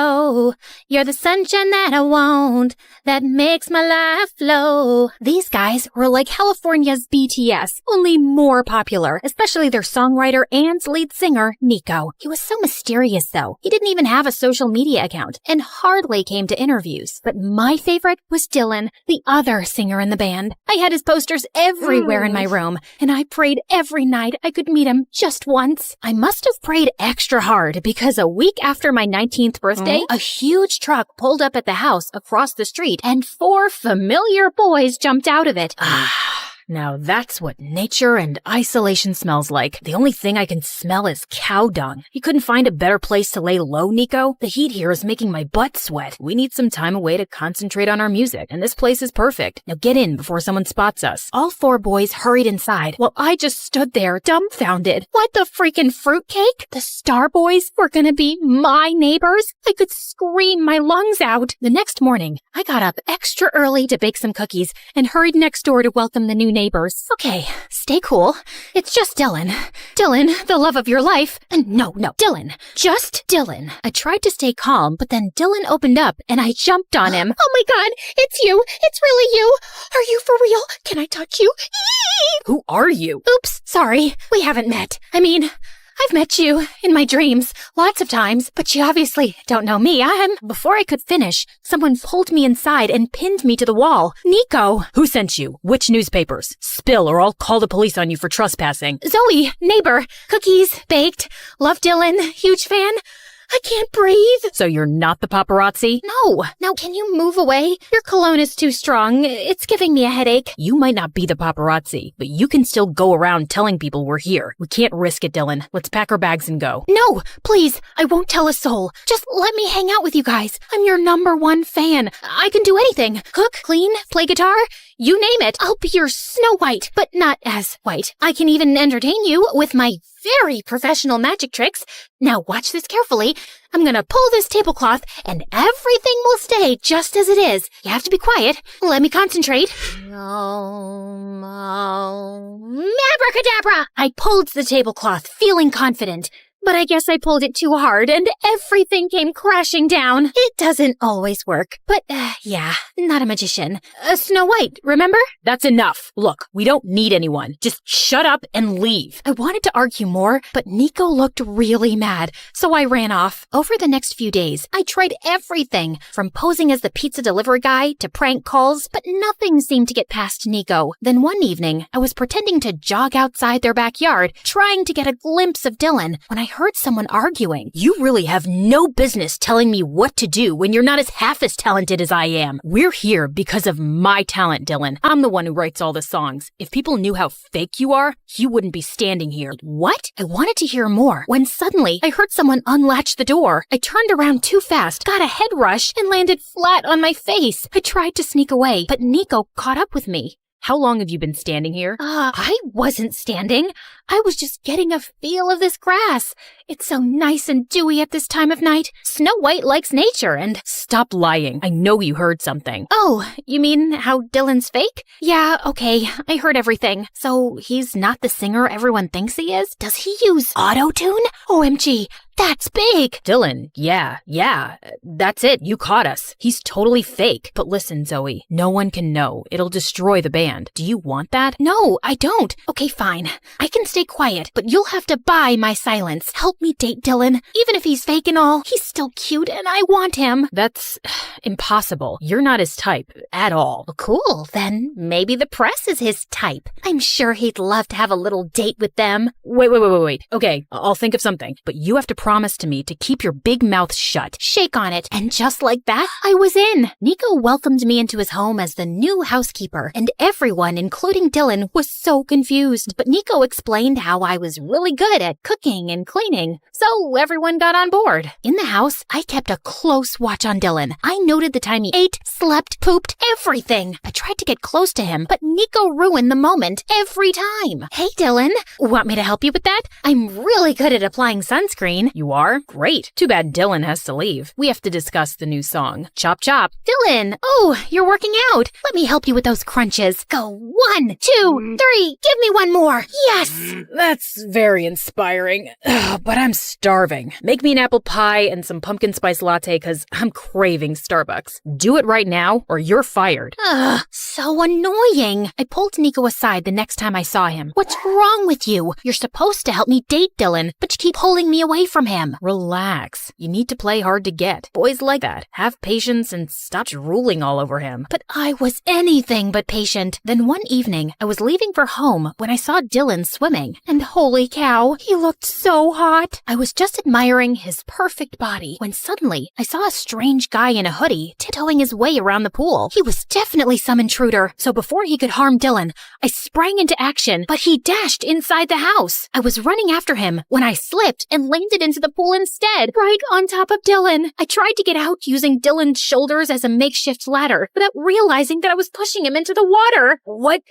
You're the sunshine that I want, that makes my life flow. These guys were like California's BTS, only more popular, especially their songwriter and lead singer, Nico. He was so mysterious though. He didn't even have a social media account and hardly came to interviews. But my favorite was Dylan, the other singer in the band. I had his posters everywhere in my room, and I prayed every night I could meet him just once. I must have prayed extra hard because a week after my 19th birthday, a huge truck pulled up at the house across the street and 4 familiar boys jumped out of it. Now that's what nature and isolation smells like. The only thing I can smell is cow dung. You couldn't find a better place to lay low, Nico? The heat here is making my butt sweat. We need some time away to concentrate on our music, and this place is perfect. Now get in before someone spots us. All 4 boys hurried inside while I just stood there dumbfounded. What the freaking fruitcake? The Starboys were gonna be my neighbors? I could scream my lungs out. The next morning, I got up extra early to bake some cookies and hurried next door to welcome the new neighbors. Okay, stay cool. It's just Dylan. Dylan, the love of your life. And no, Dylan. Just Dylan. I tried to stay calm, but then Dylan opened up and I jumped on him. Oh my god, it's you. It's really you. Are you for real? Can I touch you? Who are you? Oops, sorry. We haven't met. I mean, I've met you in my dreams lots of times, but you obviously don't know me. Before I could finish, someone pulled me inside and pinned me to the wall. Nico! Who sent you? Which newspapers? Spill or I'll call the police on you for trespassing. Zoe, neighbor, cookies, baked, love Dylan, huge fan. I can't breathe. So you're not the paparazzi? No. Now, can you move away? Your cologne is too strong. It's giving me a headache. You might not be the paparazzi, but you can still go around telling people we're here. We can't risk it, Dylan. Let's pack our bags and go. No, please. I won't tell a soul. Just let me hang out with you guys. I'm your #1 fan. I can do anything. Cook, clean, play guitar. You name it. I'll be your Snow White, but not as white. I can even entertain you with my very professional magic tricks. Now watch this carefully. I'm gonna pull this tablecloth and everything will stay just as it is. You have to be quiet. Let me concentrate. Abracadabra! I pulled the tablecloth, feeling confident. But I guess I pulled it too hard and everything came crashing down. It doesn't always work. But, yeah, not a magician. Snow White, remember? That's enough. Look, we don't need anyone. Just shut up and leave. I wanted to argue more, but Nico looked really mad, so I ran off. Over the next few days, I tried everything, from posing as the pizza delivery guy to prank calls, but nothing seemed to get past Nico. Then one evening, I was pretending to jog outside their backyard, trying to get a glimpse of Dylan, when I heard someone arguing. You really have no business telling me what to do when you're not half as talented as I am. We're here because of my talent, Dylan. I'm the one who writes all the songs. If people knew how fake you are, you wouldn't be standing here. What? I wanted to hear more, when suddenly I heard someone unlatch the door. I turned around too fast, got a head rush, and landed flat on my face. I tried to sneak away, but Nico caught up with me. How long have you been standing here? I wasn't standing. I was just getting a feel of this grass. It's so nice and dewy at this time of night. Snow White likes nature and... Stop lying. I know you heard something. Oh, you mean how Dylan's fake? Yeah, okay. I heard everything. So he's not the singer everyone thinks he is? Does he use auto-tune? OMG, that's big. Dylan, yeah. That's it. You caught us. He's totally fake. But listen, Zoe, no one can know. It'll destroy the band. Do you want that? No, I don't. Okay, fine. I can stay quiet, but you'll have to buy my silence. Help me date Dylan. Even if he's fake and all, he's still cute and I want him. That's impossible. You're not his type at all. Well, cool. Then maybe the press is his type. I'm sure he'd love to have a little date with them. Wait. Okay, I'll think of something. But you have to promise to me to keep your big mouth shut. Shake on it. And just like that, I was in. Nico welcomed me into his home as the new housekeeper, and everyone, including Dylan, was so confused. But Nico explained explained how I was really good at cooking and cleaning, so everyone got on board. In the house, I kept a close watch on Dylan. I noted the time he ate, slept, pooped, everything. I tried to get close to him, but Nico ruined the moment every time. Hey, Dylan, want me to help you with that? I'm really good at applying sunscreen. You are? Great. Too bad Dylan has to leave. We have to discuss the new song. Chop chop. Dylan, oh, you're working out. Let me help you with those crunches. Go 1, 2, 3. Give me one more. Yes. That's very inspiring, but I'm starving. Make me an apple pie and some pumpkin spice latte because I'm craving Starbucks. Do it right now or you're fired. So annoying. I pulled Nico aside the next time I saw him. What's wrong with you? You're supposed to help me date Dylan, but you keep pulling me away from him. Relax. You need to play hard to get. Boys like that. Have patience and stop drooling all over him. But I was anything but patient. Then one evening, I was leaving for home when I saw Dylan swimming. And holy cow, he looked so hot. I was just admiring his perfect body when suddenly I saw a strange guy in a hoodie tiptoeing his way around the pool. He was definitely some intruder, so before he could harm Dylan, I sprang into action, but he dashed inside the house. I was running after him when I slipped and landed into the pool instead, right on top of Dylan. I tried to get out using Dylan's shoulders as a makeshift ladder, without realizing that I was pushing him into the water. What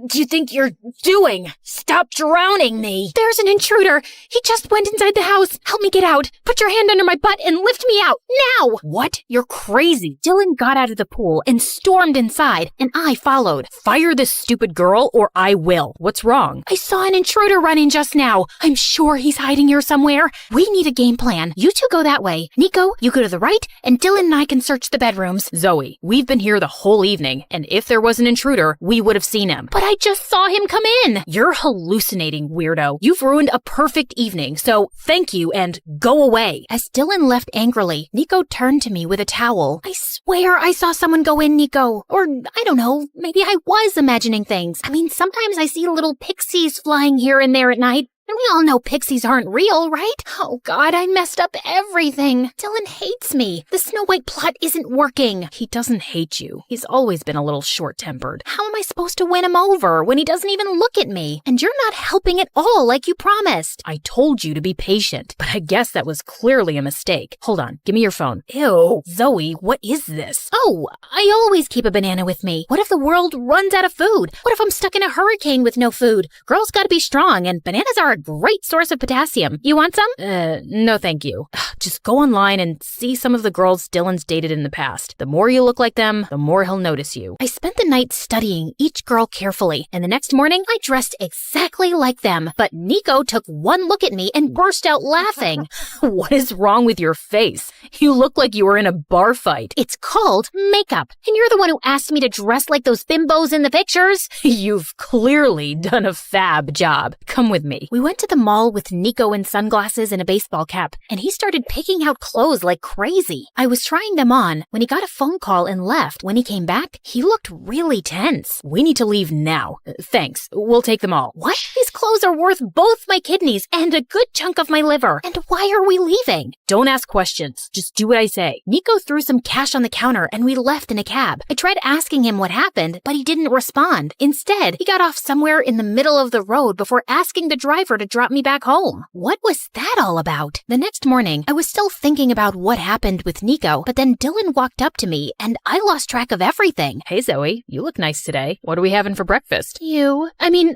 do you think you're doing? Stop drowning me. There's an intruder. He just went inside the house. Help me get out. Put your hand under my butt and lift me out, now! What? You're crazy. Dylan got out of the pool and stormed inside, and I followed. Fire this stupid girl or I will. What's wrong? I saw an intruder running just now. I'm sure he's hiding here somewhere. We need a game plan. You two go that way. Nico, you go to the right, and Dylan and I can search the bedrooms. Zoe, we've been here the whole evening, and if there was an intruder, we would have seen him. But I just saw him come in. You're hallucinating, weirdo. You've ruined a perfect evening, so thank you and go away. As Dylan left angrily, Nico turned to me with a towel. I swear I saw someone go in, Nico. Or, I don't know, maybe I was imagining things. I mean, sometimes I see little pixies flying here and there at night. And we all know pixies aren't real, right? Oh God, I messed up everything. Dylan hates me. The Snow White plot isn't working. He doesn't hate you. He's always been a little short-tempered. How am I supposed to win him over when he doesn't even look at me? And you're not helping at all like you promised. I told you to be patient, but I guess that was clearly a mistake. Hold on, give me your phone. Ew, Zoe, what is this? Oh, I always keep a banana with me. What if the world runs out of food? What if I'm stuck in a hurricane with no food? Girls gotta be strong, and bananas are a great source of potassium. You want some? No thank you. Just go online and see some of the girls Dylan's dated in the past. The more you look like them, the more he'll notice you. I spent the night studying each girl carefully, and the next morning I dressed exactly like them. But Nico took one look at me and burst out laughing. What is wrong with your face? You look like you were in a bar fight. It's called makeup, and you're the one who asked me to dress like those bimbos in the pictures. You've clearly done a fab job. Come with me. We went to the mall with Nico in sunglasses and a baseball cap, and he started picking out clothes like crazy. I was trying them on when he got a phone call and left. When he came back, he looked really tense. We need to leave now. Thanks. We'll take them all. What? These clothes are worth both my kidneys and a good chunk of my liver. And why are we leaving? Don't ask questions. Just do what I say. Nico threw some cash on the counter and we left in a cab. I tried asking him what happened, but he didn't respond. Instead, he got off somewhere in the middle of the road before asking the driver to drop me back home. What was that all about? The next morning, I was still thinking about what happened with Nico, but then Dylan walked up to me and I lost track of everything. Hey Zoe, you look nice today. What are we having for breakfast?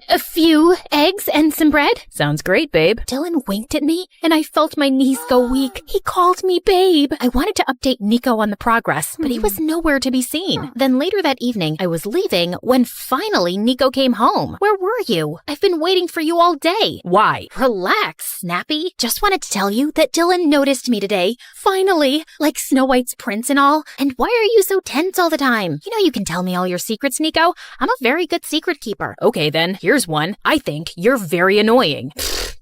A few eggs and some bread. Sounds great, babe. Dylan winked at me and I felt my knees go weak. He called me babe. I wanted to update Nico on the progress, but he was nowhere to be seen. Then later that evening, I was leaving when finally Nico came home. Where were you? I've been waiting for you all day. Why? Relax, Snappy. Just wanted to tell you that Dylan noticed me today. Finally, like Snow White's prince and all. And why are you so tense all the time? You know you can tell me all your secrets, Nico. I'm a very good secret keeper. Okay then, here's one. I think you're very annoying.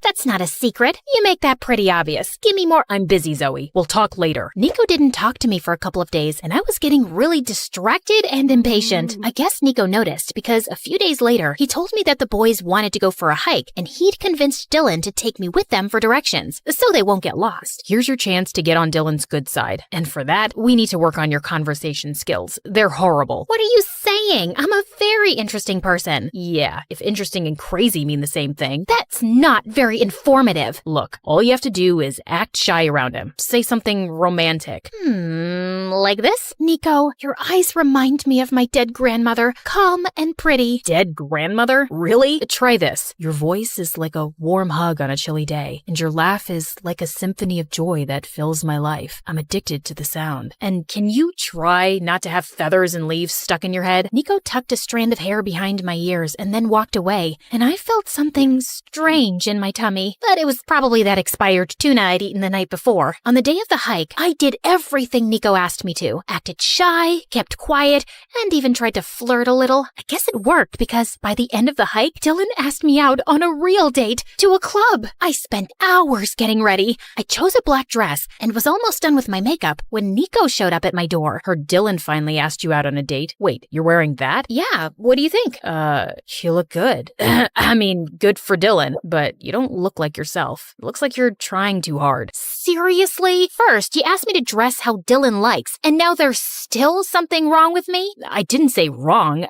That's not a secret. You make that pretty obvious. Give me more. I'm busy, Zoe. We'll talk later. Nico didn't talk to me for a couple of days, and I was getting really distracted and impatient. I guess Nico noticed because a few days later, he told me that the boys wanted to go for a hike, and he'd convinced Dylan to take me with them for directions, so they won't get lost. Here's your chance to get on Dylan's good side. And for that, we need to work on your conversation skills. They're horrible. What are you saying? I'm a very interesting person. Yeah, if interesting and crazy mean the same thing. That's not very informative. Look, all you have to do is act shy around him. Say something romantic. Like this? Nico, your eyes remind me of my dead grandmother. Calm and pretty. Dead grandmother? Really? Try this. Your voice is like a warm hug on a chilly day, and your laugh is like a symphony of joy that fills my life. I'm addicted to the sound. And can you try not to have feathers and leaves stuck in your head? Nico tucked a strand of hair behind my ears and then walked away, and I felt something strange in my tummy. But it was probably that expired tuna I'd eaten the night before. On the day of the hike, I did everything Nico asked me to. Acted shy, kept quiet, and even tried to flirt a little. I guess it worked because by the end of the hike, Dylan asked me out on a real date to a club. I spent hours getting ready. I chose a black dress and was almost done with my makeup when Nico showed up at my door. Heard Dylan finally asked you out on a date. Wait, you're wearing that? Yeah, what do you think? You look good. I mean, good for Dylan, but you don't look like yourself. It looks like you're trying too hard. Seriously? First, you asked me to dress how Dylan likes, and now there's still something wrong with me? I didn't say wrong.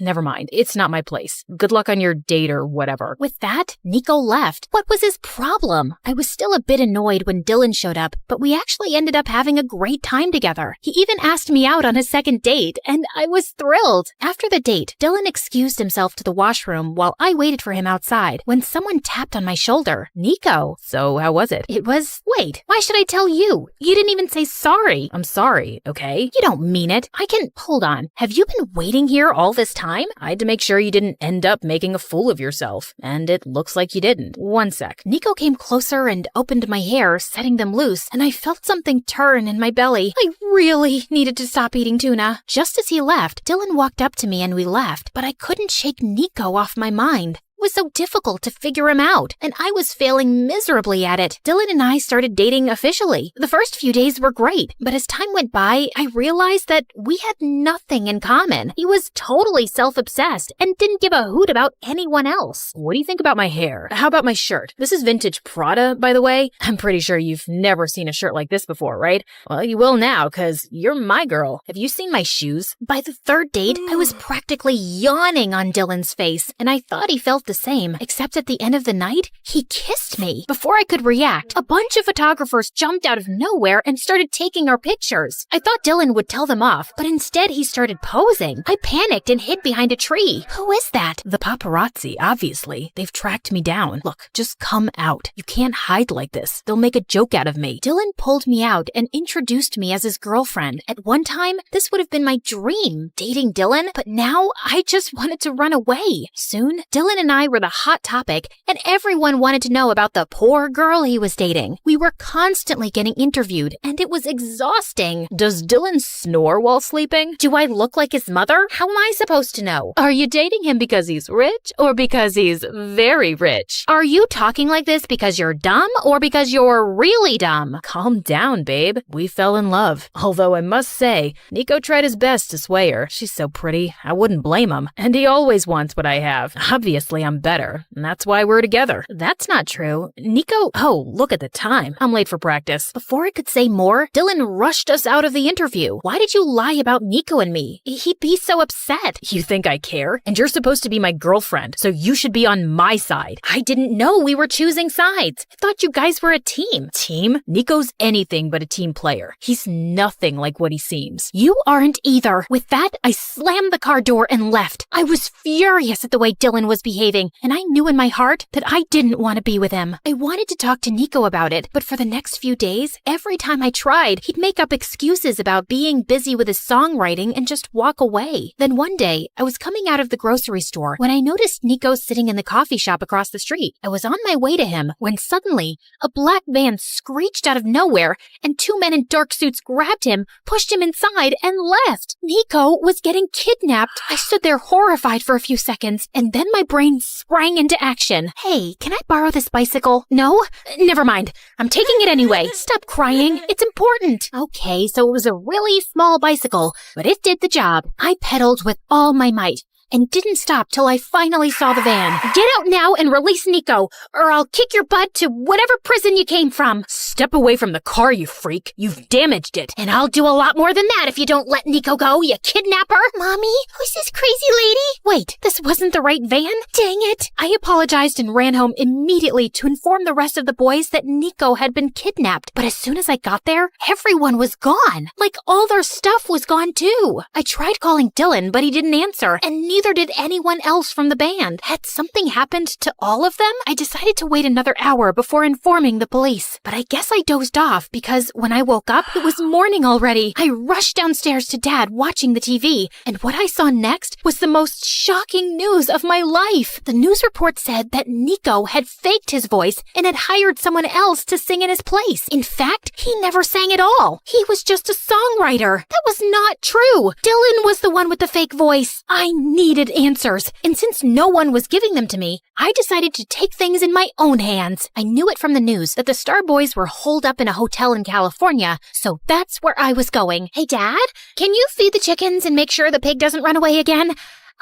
Never mind. It's not my place. Good luck on your date or whatever. With that, Nico left. What was his problem? I was still a bit annoyed when Dylan showed up, but we actually ended up having a great time together. He even asked me out on a second date, and I was thrilled. After the date, Dylan excused himself to the washroom while I waited for him outside when someone tapped on my shoulder. Nico. So how was it? Wait, why should I tell you? You didn't even say sorry. I'm sorry, okay? You don't mean it. Hold on. Have you been waiting here all this time? I had to make sure you didn't end up making a fool of yourself, and it looks like you didn't. One sec. Nico came closer and opened my hair, setting them loose, and I felt something turn in my belly. I really needed to stop eating tuna. Just as he left, Dylan walked up to me and we laughed, but I couldn't shake Nico off my mind. It was so difficult to figure him out, and I was failing miserably at it. Dylan and I started dating officially. The first few days were great, but as time went by, I realized that we had nothing in common. He was totally self-obsessed and didn't give a hoot about anyone else. What do you think about my hair? How about my shirt? This is vintage Prada, by the way. I'm pretty sure you've never seen a shirt like this before, right? Well, you will now, because you're my girl. Have you seen my shoes? By the third date, I was practically yawning on Dylan's face, and I thought he felt the same, except at the end of the night, he kissed me. Before I could react, a bunch of photographers jumped out of nowhere and started taking our pictures. I thought Dylan would tell them off, but instead he started posing. I panicked and hid behind a tree. Who is that? The paparazzi, obviously. They've tracked me down. Look, just come out. You can't hide like this. They'll make a joke out of me. Dylan pulled me out and introduced me as his girlfriend. At one time, this would have been my dream, dating Dylan, but now I just wanted to run away. Soon, Dylan and I were the hot topic, and everyone wanted to know about the poor girl he was dating. We were constantly getting interviewed, and it was exhausting. Does Dylan snore while sleeping? Do I look like his mother? How am I supposed to know? Are you dating him because he's rich or because he's very rich? Are you talking like this because you're dumb or because you're really dumb? Calm down, babe. We fell in love. Although I must say, Nico tried his best to sway her. She's so pretty, I wouldn't blame him. And he always wants what I have. Obviously, I'm better, and that's why we're together. That's not true. Nico... Oh, look at the time. I'm late for practice. Before I could say more, Dylan rushed us out of the interview. Why did you lie about Nico and me? He'd be so upset. You think I care? And you're supposed to be my girlfriend, so you should be on my side. I didn't know we were choosing sides. I thought you guys were a team. Team? Nico's anything but a team player. He's nothing like what he seems. You aren't either. With that, I slammed the car door and left. I was furious at the way Dylan was behaving, and I knew in my heart that I didn't want to be with him. I wanted to talk to Nico about it, but for the next few days, every time I tried, he'd make up excuses about being busy with his songwriting and just walk away. Then one day, I was coming out of the grocery store when I noticed Nico sitting in the coffee shop across the street. I was on my way to him when suddenly, a black van screeched out of nowhere and two men in dark suits grabbed him, pushed him inside, and left. Nico was getting kidnapped. I stood there horrified for a few seconds, and then my brain and sprang into action. Hey, can I borrow this bicycle? No? Never mind. I'm taking it anyway. Stop crying. It's important. Okay, so it was a really small bicycle, but it did the job. I pedaled with all my might and didn't stop till I finally saw the van. Get out now and release Nico, or I'll kick your butt to whatever prison you came from. Step away from the car, you freak. You've damaged it. And I'll do a lot more than that if you don't let Nico go, you kidnapper. Mommy, who's this crazy lady? Wait, this wasn't the right van? Dang it. I apologized and ran home immediately to inform the rest of the boys that Nico had been kidnapped. But as soon as I got there, everyone was gone. Like all their stuff was gone too. I tried calling Dylan, but he didn't answer, and neither did anyone else from the band. Had something happened to all of them? I decided to wait another hour before informing the police. But I guess I dozed off because when I woke up, it was morning already. I rushed downstairs to Dad watching the TV, and what I saw next was the most shocking news of my life. The news report said that Nico had faked his voice and had hired someone else to sing in his place. In fact, he never sang at all. He was just a songwriter. That was not true. Dylan was the one with the fake voice. I needed answers, and since no one was giving them to me, I decided to take things in my own hands. I knew it from the news that the Star Boys were holed up in a hotel in California, so that's where I was going. Hey, Dad, can you feed the chickens and make sure the pig doesn't run away again?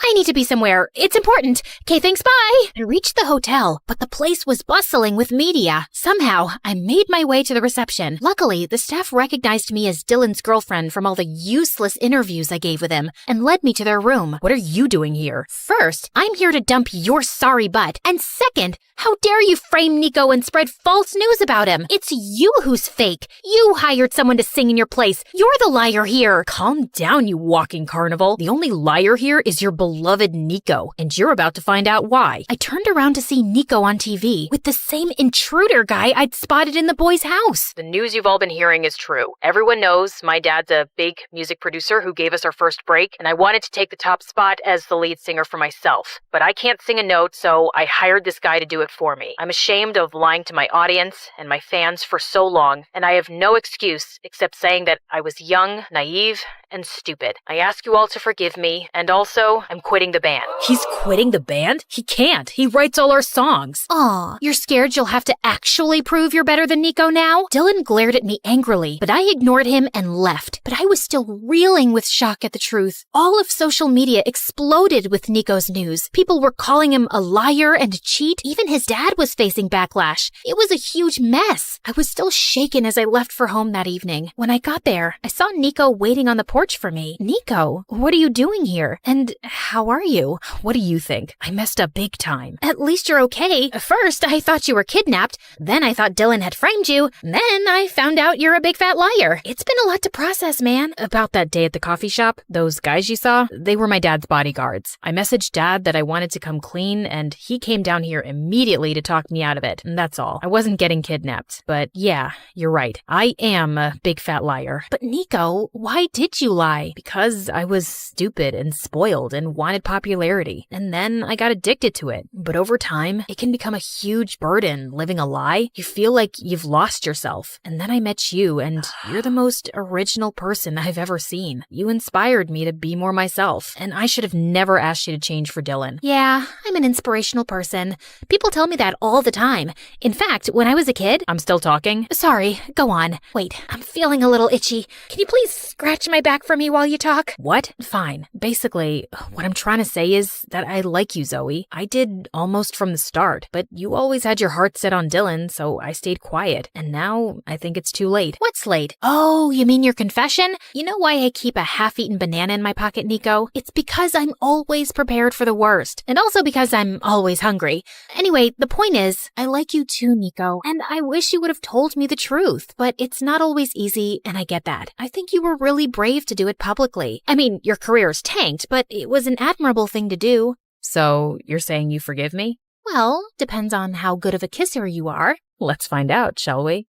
I need to be somewhere. It's important. Okay, thanks, bye. I reached the hotel, but the place was bustling with media. Somehow, I made my way to the reception. Luckily, the staff recognized me as Dylan's girlfriend from all the useless interviews I gave with him and led me to their room. What are you doing here? First, I'm here to dump your sorry butt. And second, how dare you frame Nico and spread false news about him? It's you who's fake. You hired someone to sing in your place. You're the liar here. Calm down, you walking carnival. The only liar here is your beloved Nico, and you're about to find out why. I turned around to see Nico on TV with the same intruder guy I'd spotted in the boys' house. The news you've all been hearing is true. Everyone knows my dad's a big music producer who gave us our first break, and I wanted to take the top spot as the lead singer for myself. But I can't sing a note, so I hired this guy to do it for me. I'm ashamed of lying to my audience and my fans for so long, and I have no excuse except saying that I was young, naive, and stupid. I ask you all to forgive me, and also, I'm quitting the band. He's quitting the band? He can't. He writes all our songs. Aw, you're scared you'll have to actually prove you're better than Nico now? Dylan glared at me angrily, but I ignored him and left. But I was still reeling with shock at the truth. All of social media exploded with Nico's news. People were calling him a liar and a cheat. Even his dad was facing backlash. It was a huge mess. I was still shaken as I left for home that evening. When I got there, I saw Nico waiting on the porch for me. Nico, what are you doing here? And how are you? What do you think? I messed up big time. At least you're okay. First, I thought you were kidnapped. Then I thought Dylan had framed you. Then I found out you're a big fat liar. It's been a lot to process, man. About that day at the coffee shop, those guys you saw, they were my dad's bodyguards. I messaged Dad that I wanted to come clean, and he came down here immediately to talk me out of it. And that's all. I wasn't getting kidnapped. But yeah, you're right. I am a big fat liar. But Nico, why did you lie? Because I was stupid and spoiled and wanted popularity. And then I got addicted to it. But over time, it can become a huge burden living a lie. You feel like you've lost yourself. And then I met you, and you're the most original person I've ever seen. You inspired me to be more myself. And I should have never asked you to change for Dylan. Yeah, I'm an inspirational person. People tell me that all the time. In fact, when I was a kid... I'm still talking? Sorry, go on. Wait, I'm feeling a little itchy. Can you please scratch my back for me while you talk? What? Fine. Basically, what I'm trying to say is that I like you, Zoe. I did almost from the start, but you always had your heart set on Dylan, so I stayed quiet. And now I think it's too late. What's late? Oh, you mean your confession? You know why I keep a half-eaten banana in my pocket, Nico? It's because I'm always prepared for the worst. And also because I'm always hungry. Anyway, the point is, I like you too, Nico. And I wish you would have told me the truth. But it's not always easy, and I get that. I think you were really brave to do it publicly. I mean, your career's tanked, but it was an admirable thing to do. So, you're saying you forgive me? Well, depends on how good of a kisser you are. Let's find out, shall we?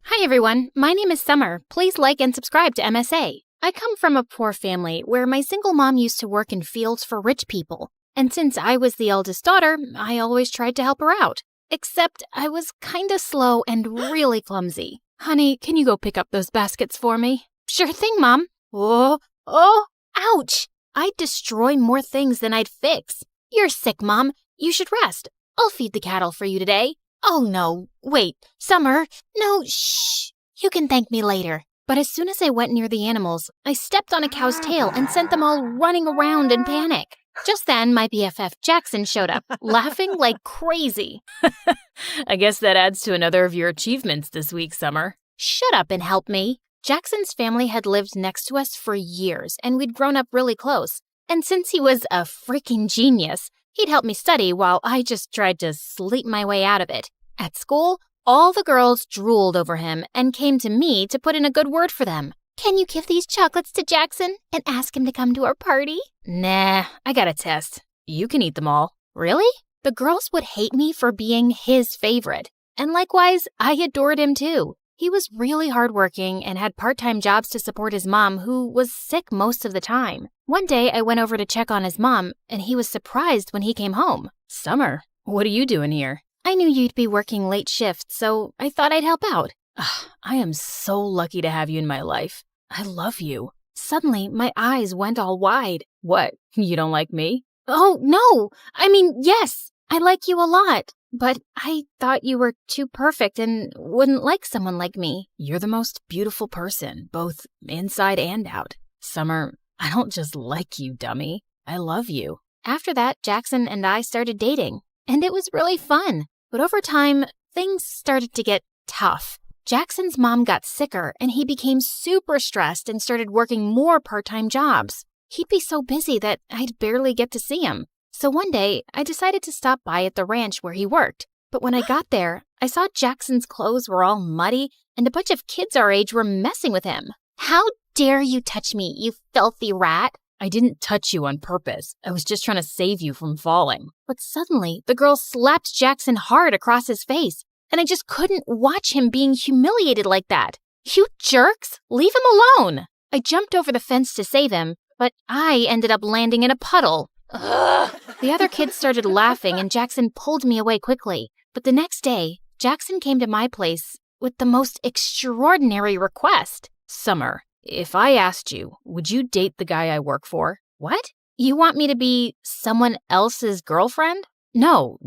Hi everyone, my name is Summer. Please like and subscribe to MSA. I come from a poor family where my single mom used to work in fields for rich people. And since I was the eldest daughter, I always tried to help her out. Except I was kinda slow and really clumsy. Honey, can you go pick up those baskets for me? Sure thing, Mom. Oh, ouch! I'd destroy more things than I'd fix. You're sick, Mom. You should rest. I'll feed the cattle for you today. Oh, no. Wait, Summer. No, shh. You can thank me later. But as soon as I went near the animals, I stepped on a cow's tail and sent them all running around in panic. Just then, my BFF Jackson showed up, laughing like crazy. I guess that adds to another of your achievements this week, Summer. Shut up and help me. Jackson's family had lived next to us for years, and we'd grown up really close. And since he was a freaking genius, he'd help me study while I just tried to sleep my way out of it. At school, all the girls drooled over him and came to me to put in a good word for them. Can you give these chocolates to Jackson and ask him to come to our party? Nah, I got a test. You can eat them all. Really? The girls would hate me for being his favorite. And likewise, I adored him too. He was really hardworking and had part-time jobs to support his mom, who was sick most of the time. One day, I went over to check on his mom, and he was surprised when he came home. Summer, what are you doing here? I knew you'd be working late shifts, so I thought I'd help out. I am so lucky to have you in my life. I love you. Suddenly, my eyes went all wide. What, you don't like me? Oh, no! I mean, yes, I like you a lot. But I thought you were too perfect and wouldn't like someone like me. You're the most beautiful person, both inside and out. Summer, I don't just like you, dummy. I love you. After that, Jackson and I started dating, and it was really fun. But over time, things started to get tough. Jackson's mom got sicker, and he became super stressed and started working more part-time jobs. He'd be so busy that I'd barely get to see him. So one day, I decided to stop by at the ranch where he worked. But when I got there, I saw Jackson's clothes were all muddy and a bunch of kids our age were messing with him. How dare you touch me, you filthy rat? I didn't touch you on purpose. I was just trying to save you from falling. But suddenly, the girl slapped Jackson hard across his face, and I just couldn't watch him being humiliated like that. You jerks, leave him alone! I jumped over the fence to save him, but I ended up landing in a puddle. Ugh. The other kids started laughing and Jackson pulled me away quickly. But the next day, Jackson came to my place with the most extraordinary request. Summer, if I asked you, would you date the guy I work for? What? You want me to be someone else's girlfriend? No,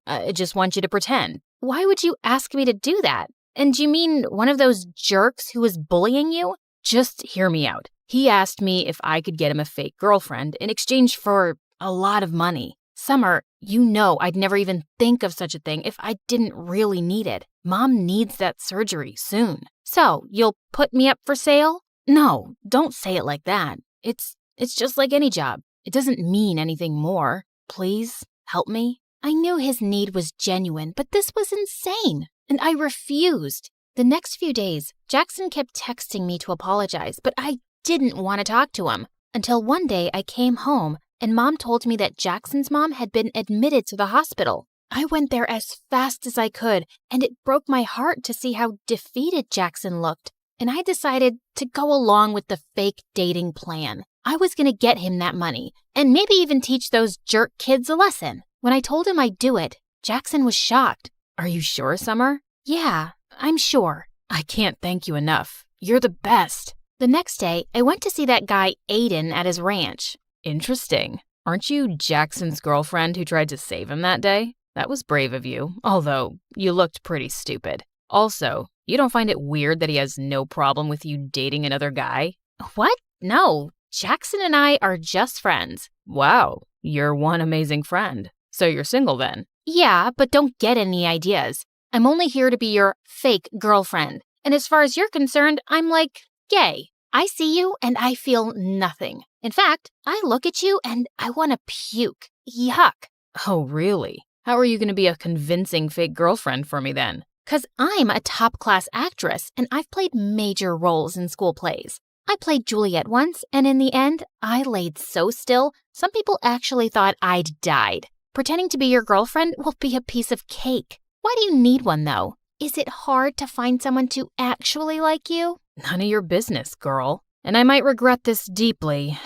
I just want you to pretend. Why would you ask me to do that? And do you mean one of those jerks who was bullying you? Just hear me out. He asked me if I could get him a fake girlfriend in exchange for a lot of money. Summer, you know I'd never even think of such a thing if I didn't really need it. Mom needs that surgery soon. So, you'll put me up for sale? No, don't say it like that. It's just like any job. It doesn't mean anything more. Please, help me. I knew his need was genuine, but this was insane, and I refused. The next few days, Jackson kept texting me to apologize, but I didn't want to talk to him. Until one day I came home and Mom told me that Jackson's mom had been admitted to the hospital. I went there as fast as I could, and it broke my heart to see how defeated Jackson looked. And I decided to go along with the fake dating plan. I was going to get him that money, and maybe even teach those jerk kids a lesson. When I told him I'd do it, Jackson was shocked. Are you sure, Summer? Yeah, I'm sure. I can't thank you enough. You're the best. The next day, I went to see that guy Aiden at his ranch. Interesting. Aren't you Jackson's girlfriend who tried to save him that day? That was brave of you, although you looked pretty stupid. Also, you don't find it weird that he has no problem with you dating another guy? What? No. Jackson and I are just friends. Wow, you're one amazing friend. So you're single then? Yeah, but don't get any ideas. I'm only here to be your fake girlfriend. And as far as you're concerned, I'm like gay. I see you and I feel nothing. In fact, I look at you and I want to puke. Yuck. Oh, really? How are you going to be a convincing fake girlfriend for me then? 'Cause I'm a top-class actress and I've played major roles in school plays. I played Juliet once, and in the end, I laid so still, some people actually thought I'd died. Pretending to be your girlfriend will be a piece of cake. Why do you need one, though? Is it hard to find someone to actually like you? None of your business, girl. And I might regret this deeply,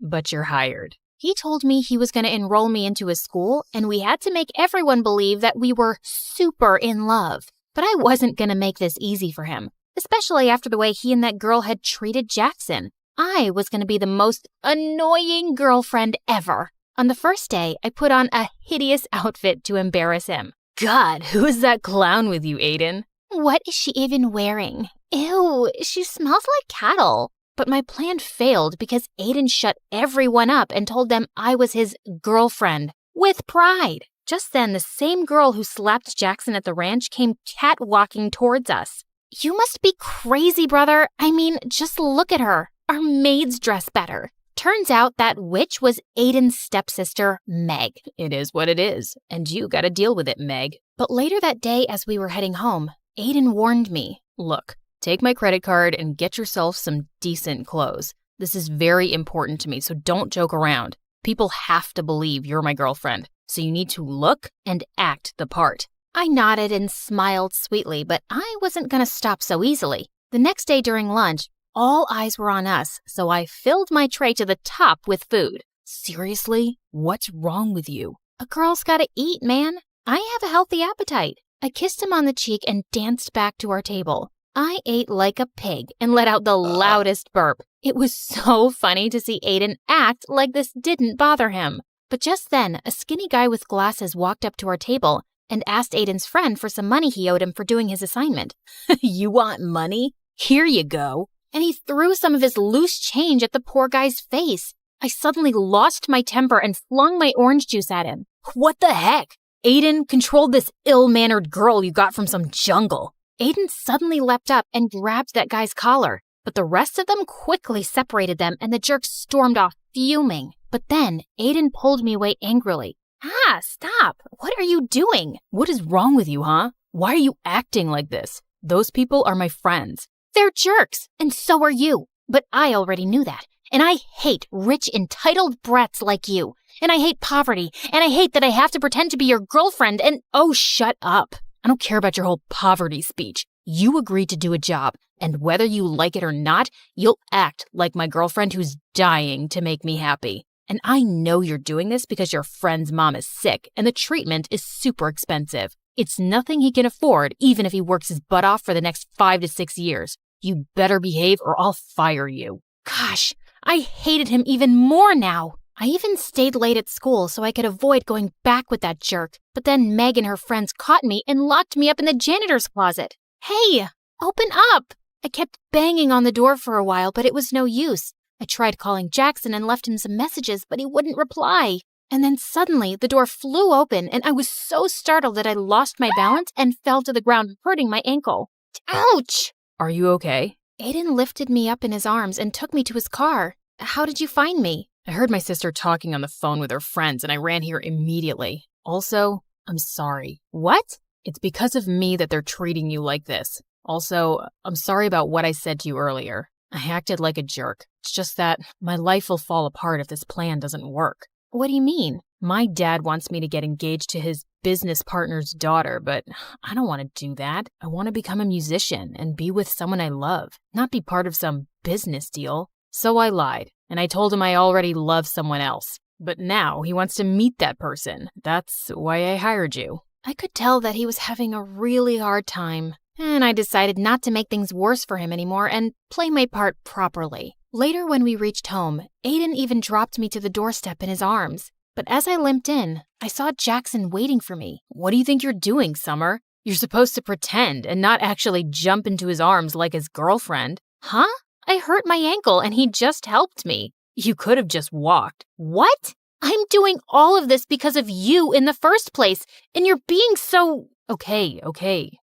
but you're hired. He told me he was going to enroll me into his school, and we had to make everyone believe that we were super in love. But I wasn't gonna make this easy for him, especially after the way he and that girl had treated Jackson. I was gonna be the most annoying girlfriend ever. On the first day, I put on a hideous outfit to embarrass him. God, who is that clown with you, Aiden? What is she even wearing? Ew, she smells like cattle. But my plan failed because Aiden shut everyone up and told them I was his girlfriend, with pride. Just then, the same girl who slapped Jackson at the ranch came catwalking towards us. You must be crazy, brother. I mean, just look at her. Our maids dress better. Turns out that witch was Aiden's stepsister, Meg. It is what it is, and you gotta deal with it, Meg. But later that day, as we were heading home, Aiden warned me. Look, take my credit card and get yourself some decent clothes. This is very important to me, so don't joke around. People have to believe you're my girlfriend, so you need to look and act the part. I nodded and smiled sweetly, but I wasn't going to stop so easily. The next day during lunch, all eyes were on us, so I filled my tray to the top with food. Seriously? What's wrong with you? A girl's gotta eat, man. I have a healthy appetite. I kissed him on the cheek and danced back to our table. I ate like a pig and let out the loudest burp. It was so funny to see Aiden act like this didn't bother him. But just then, a skinny guy with glasses walked up to our table and asked Aiden's friend for some money he owed him for doing his assignment. You want money? Here you go. And he threw some of his loose change at the poor guy's face. I suddenly lost my temper and flung my orange juice at him. What the heck? Aiden, control this ill-mannered girl you got from some jungle. Aiden suddenly leapt up and grabbed that guy's collar, but the rest of them quickly separated them and the jerk stormed off, fuming. But then Aiden pulled me away angrily. Ah, stop! What are you doing? What is wrong with you, huh? Why are you acting like this? Those people are my friends. They're jerks, and so are you. But I already knew that. And I hate rich, entitled brats like you. And I hate poverty. And I hate that I have to pretend to be your girlfriend and— Oh, shut up. I don't care about your whole poverty speech. You agreed to do a job, and whether you like it or not, you'll act like my girlfriend who's dying to make me happy. And I know you're doing this because your friend's mom is sick, and the treatment is super expensive. It's nothing he can afford, even if he works his butt off for the next 5 to 6 years. You better behave or I'll fire you. Gosh, I hated him even more now. I even stayed late at school so I could avoid going back with that jerk. But then Meg and her friends caught me and locked me up in the janitor's closet. Hey, open up! I kept banging on the door for a while, but it was no use. I tried calling Jackson and left him some messages, but he wouldn't reply. And then suddenly, the door flew open, and I was so startled that I lost my balance and fell to the ground, hurting my ankle. Ouch! Are you okay? Aiden lifted me up in his arms and took me to his car. How did you find me? I heard my sister talking on the phone with her friends, and I ran here immediately. Also, I'm sorry. What? It's because of me that they're treating you like this. Also, I'm sorry about what I said to you earlier. I acted like a jerk. It's just that my life will fall apart if this plan doesn't work. What do you mean? My dad wants me to get engaged to his business partner's daughter, but I don't want to do that. I want to become a musician and be with someone I love, not be part of some business deal. So I lied, and I told him I already love someone else. But now he wants to meet that person. That's why I hired you. I could tell that he was having a really hard time, and I decided not to make things worse for him anymore and play my part properly. Later, when we reached home, Aiden even dropped me to the doorstep in his arms. But as I limped in, I saw Jackson waiting for me. What do you think you're doing, Summer? You're supposed to pretend and not actually jump into his arms like his girlfriend. Huh? I hurt my ankle and he just helped me. You could have just walked. What? I'm doing all of this because of you in the first place, and you're being so— Okay.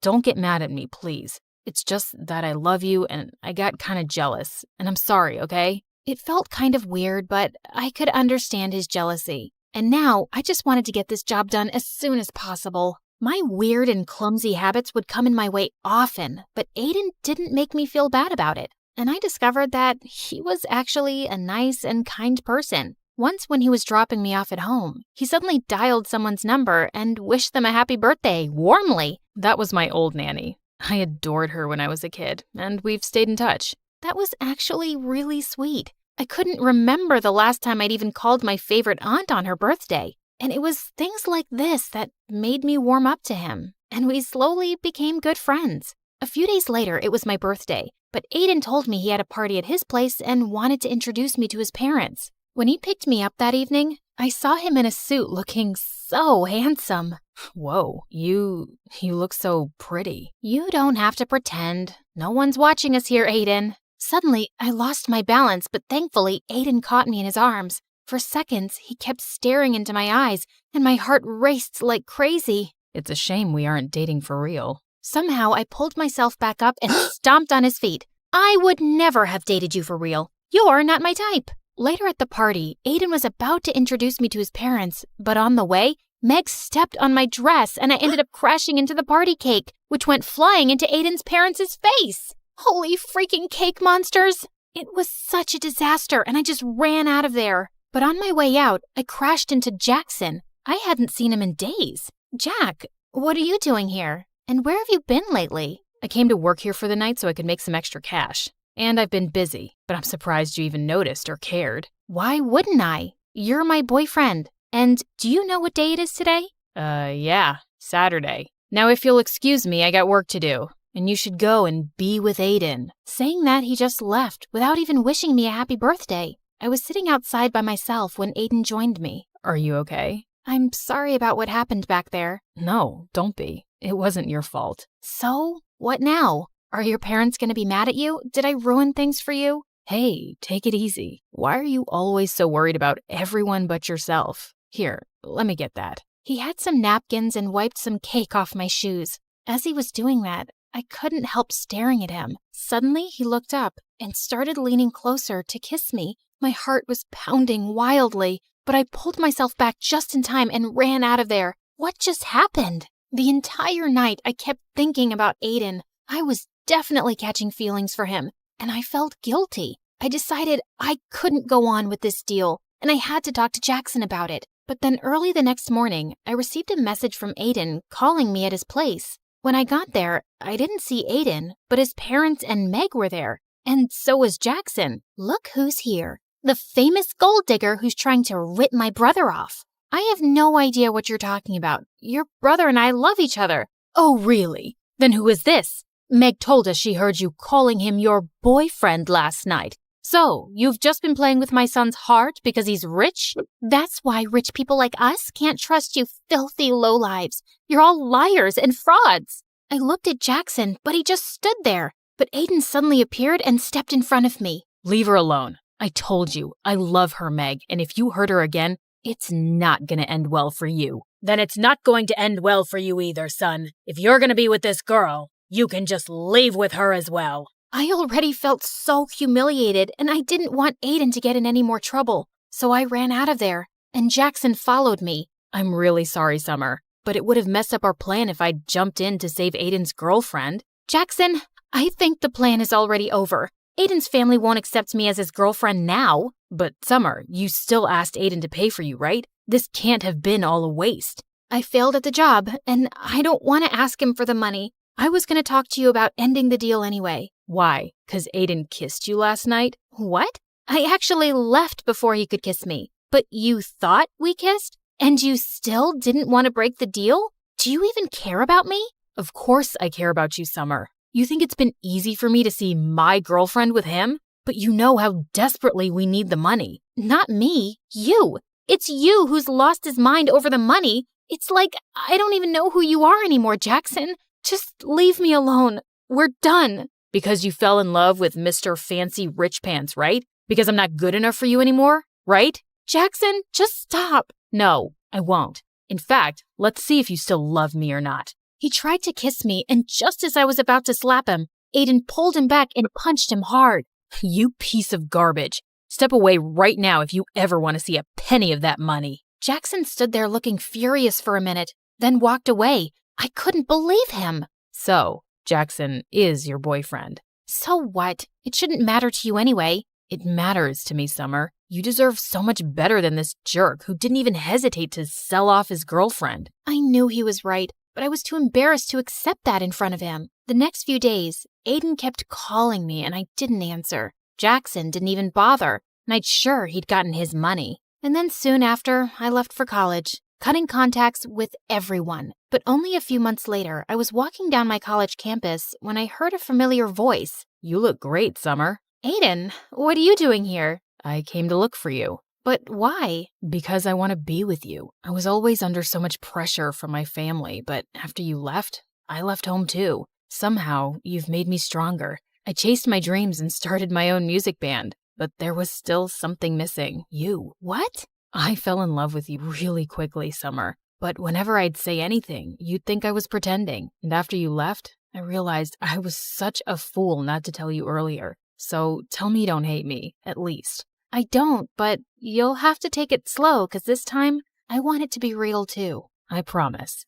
Don't get mad at me, please. It's just that I love you and I got kind of jealous, and I'm sorry, okay? It felt kind of weird, but I could understand his jealousy. And now I just wanted to get this job done as soon as possible. My weird and clumsy habits would come in my way often, but Aiden didn't make me feel bad about it. And I discovered that he was actually a nice and kind person. Once when he was dropping me off at home, he suddenly dialed someone's number and wished them a happy birthday, warmly. That was my old nanny. I adored her when I was a kid, and we've stayed in touch. That was actually really sweet. I couldn't remember the last time I'd even called my favorite aunt on her birthday. And it was things like this that made me warm up to him. and we slowly became good friends. A few days later, it was my birthday, but Aiden told me he had a party at his place and wanted to introduce me to his parents. When he picked me up that evening, I saw him in a suit looking so handsome. Whoa, you look so pretty. You don't have to pretend. No one's watching us here, Aiden. Suddenly, I lost my balance, but thankfully, Aiden caught me in his arms. For seconds, he kept staring into my eyes, and my heart raced like crazy. It's a shame we aren't dating for real. Somehow, I pulled myself back up and stomped on his feet. I would never have dated you for real. You're not my type. Later at the party, Aiden was about to introduce me to his parents, but on the way, Meg stepped on my dress and I ended up crashing into the party cake, which went flying into Aiden's parents' face. Holy freaking cake monsters! It was such a disaster and I just ran out of there. But on my way out, I crashed into Jackson. I hadn't seen him in days. Jack, what are you doing here? And where have you been lately? I came to work here for the night so I could make some extra cash. And I've been busy, but I'm surprised you even noticed or cared. Why wouldn't I? You're my boyfriend. And do you know what day it is today? Yeah, Saturday. Now if you'll excuse me, I got work to do. And you should go and be with Aiden. Saying that, he just left without even wishing me a happy birthday. I was sitting outside by myself when Aiden joined me. Are you okay? I'm sorry about what happened back there. No, don't be. It wasn't your fault. So, what now? Are your parents going to be mad at you? Did I ruin things for you? Hey, take it easy. Why are you always so worried about everyone but yourself? Here, let me get that. He had some napkins and wiped some cake off my shoes. As he was doing that, I couldn't help staring at him. Suddenly, he looked up and started leaning closer to kiss me. My heart was pounding wildly, but I pulled myself back just in time and ran out of there. What just happened? The entire night, I kept thinking about Aiden. I was definitely catching feelings for him, and I felt guilty. I decided I couldn't go on with this deal, and I had to talk to Jackson about it. But then early the next morning, I received a message from Aiden calling me at his place. When I got there, I didn't see Aiden, but his parents and Meg were there. And so was Jackson. Look who's here. The famous gold digger who's trying to rip my brother off. I have no idea what you're talking about. Your brother and I love each other. Oh, really? Then who is this? Meg told us she heard you calling him your boyfriend last night. So, you've just been playing with my son's heart because he's rich? That's why rich people like us can't trust you filthy lowlives. You're all liars and frauds. I looked at Jackson, but he just stood there. But Aiden suddenly appeared and stepped in front of me. Leave her alone. I told you, I love her, Meg, and if you hurt her again, it's not gonna end well for you. Then it's not going to end well for you either, son. If you're gonna be with this girl, you can just leave with her as well. I already felt so humiliated, and I didn't want Aiden to get in any more trouble. So I ran out of there, and Jackson followed me. I'm really sorry, Summer, but it would have messed up our plan if I'd jumped in to save Aiden's girlfriend. Jackson, I think the plan is already over. Aiden's family won't accept me as his girlfriend now. But Summer, you still asked Aiden to pay for you, right? This can't have been all a waste. I failed at the job, and I don't want to ask him for the money. I was going to talk to you about ending the deal anyway. Why? 'Cause Aiden kissed you last night? What? I actually left before he could kiss me. But you thought we kissed? And you still didn't want to break the deal? Do you even care about me? Of course I care about you, Summer. You think it's been easy for me to see my girlfriend with him? But you know how desperately we need the money. Not me. You. It's you who's lost his mind over the money. It's like I don't even know who you are anymore, Jackson. Just leave me alone. We're done. Because you fell in love with Mr. Fancy Rich Pants, right? Because I'm not good enough for you anymore, right? Jackson, just stop. No, I won't. In fact, let's see if you still love me or not. He tried to kiss me, and just as I was about to slap him, Aiden pulled him back and punched him hard. You piece of garbage. Step away right now if you ever want to see a penny of that money. Jackson stood there looking furious for a minute, then walked away. I couldn't believe him. So, Jackson is your boyfriend. So what? It shouldn't matter to you anyway. It matters to me, Summer. You deserve so much better than this jerk who didn't even hesitate to sell off his girlfriend. I knew he was right, but I was too embarrassed to accept that in front of him. The next few days, Aiden kept calling me and I didn't answer. Jackson didn't even bother, and I'd sure he'd gotten his money. And then soon after, I left for college. cutting contacts with everyone. But only a few months later, I was walking down my college campus when I heard a familiar voice. You look great, Summer. Aiden, what are you doing here? I came to look for you. But why? Because I want to be with you. I was always under so much pressure from my family, but after you left, I left home too. Somehow, you've made me stronger. I chased my dreams and started my own music band, but there was still something missing. You. What? I fell in love with you really quickly, Summer. But whenever I'd say anything, you'd think I was pretending. And after you left, I realized I was such a fool not to tell you earlier. So tell me you don't hate me, at least. I don't, but you'll have to take it slow, 'cause this time, I want it to be real too. I promise.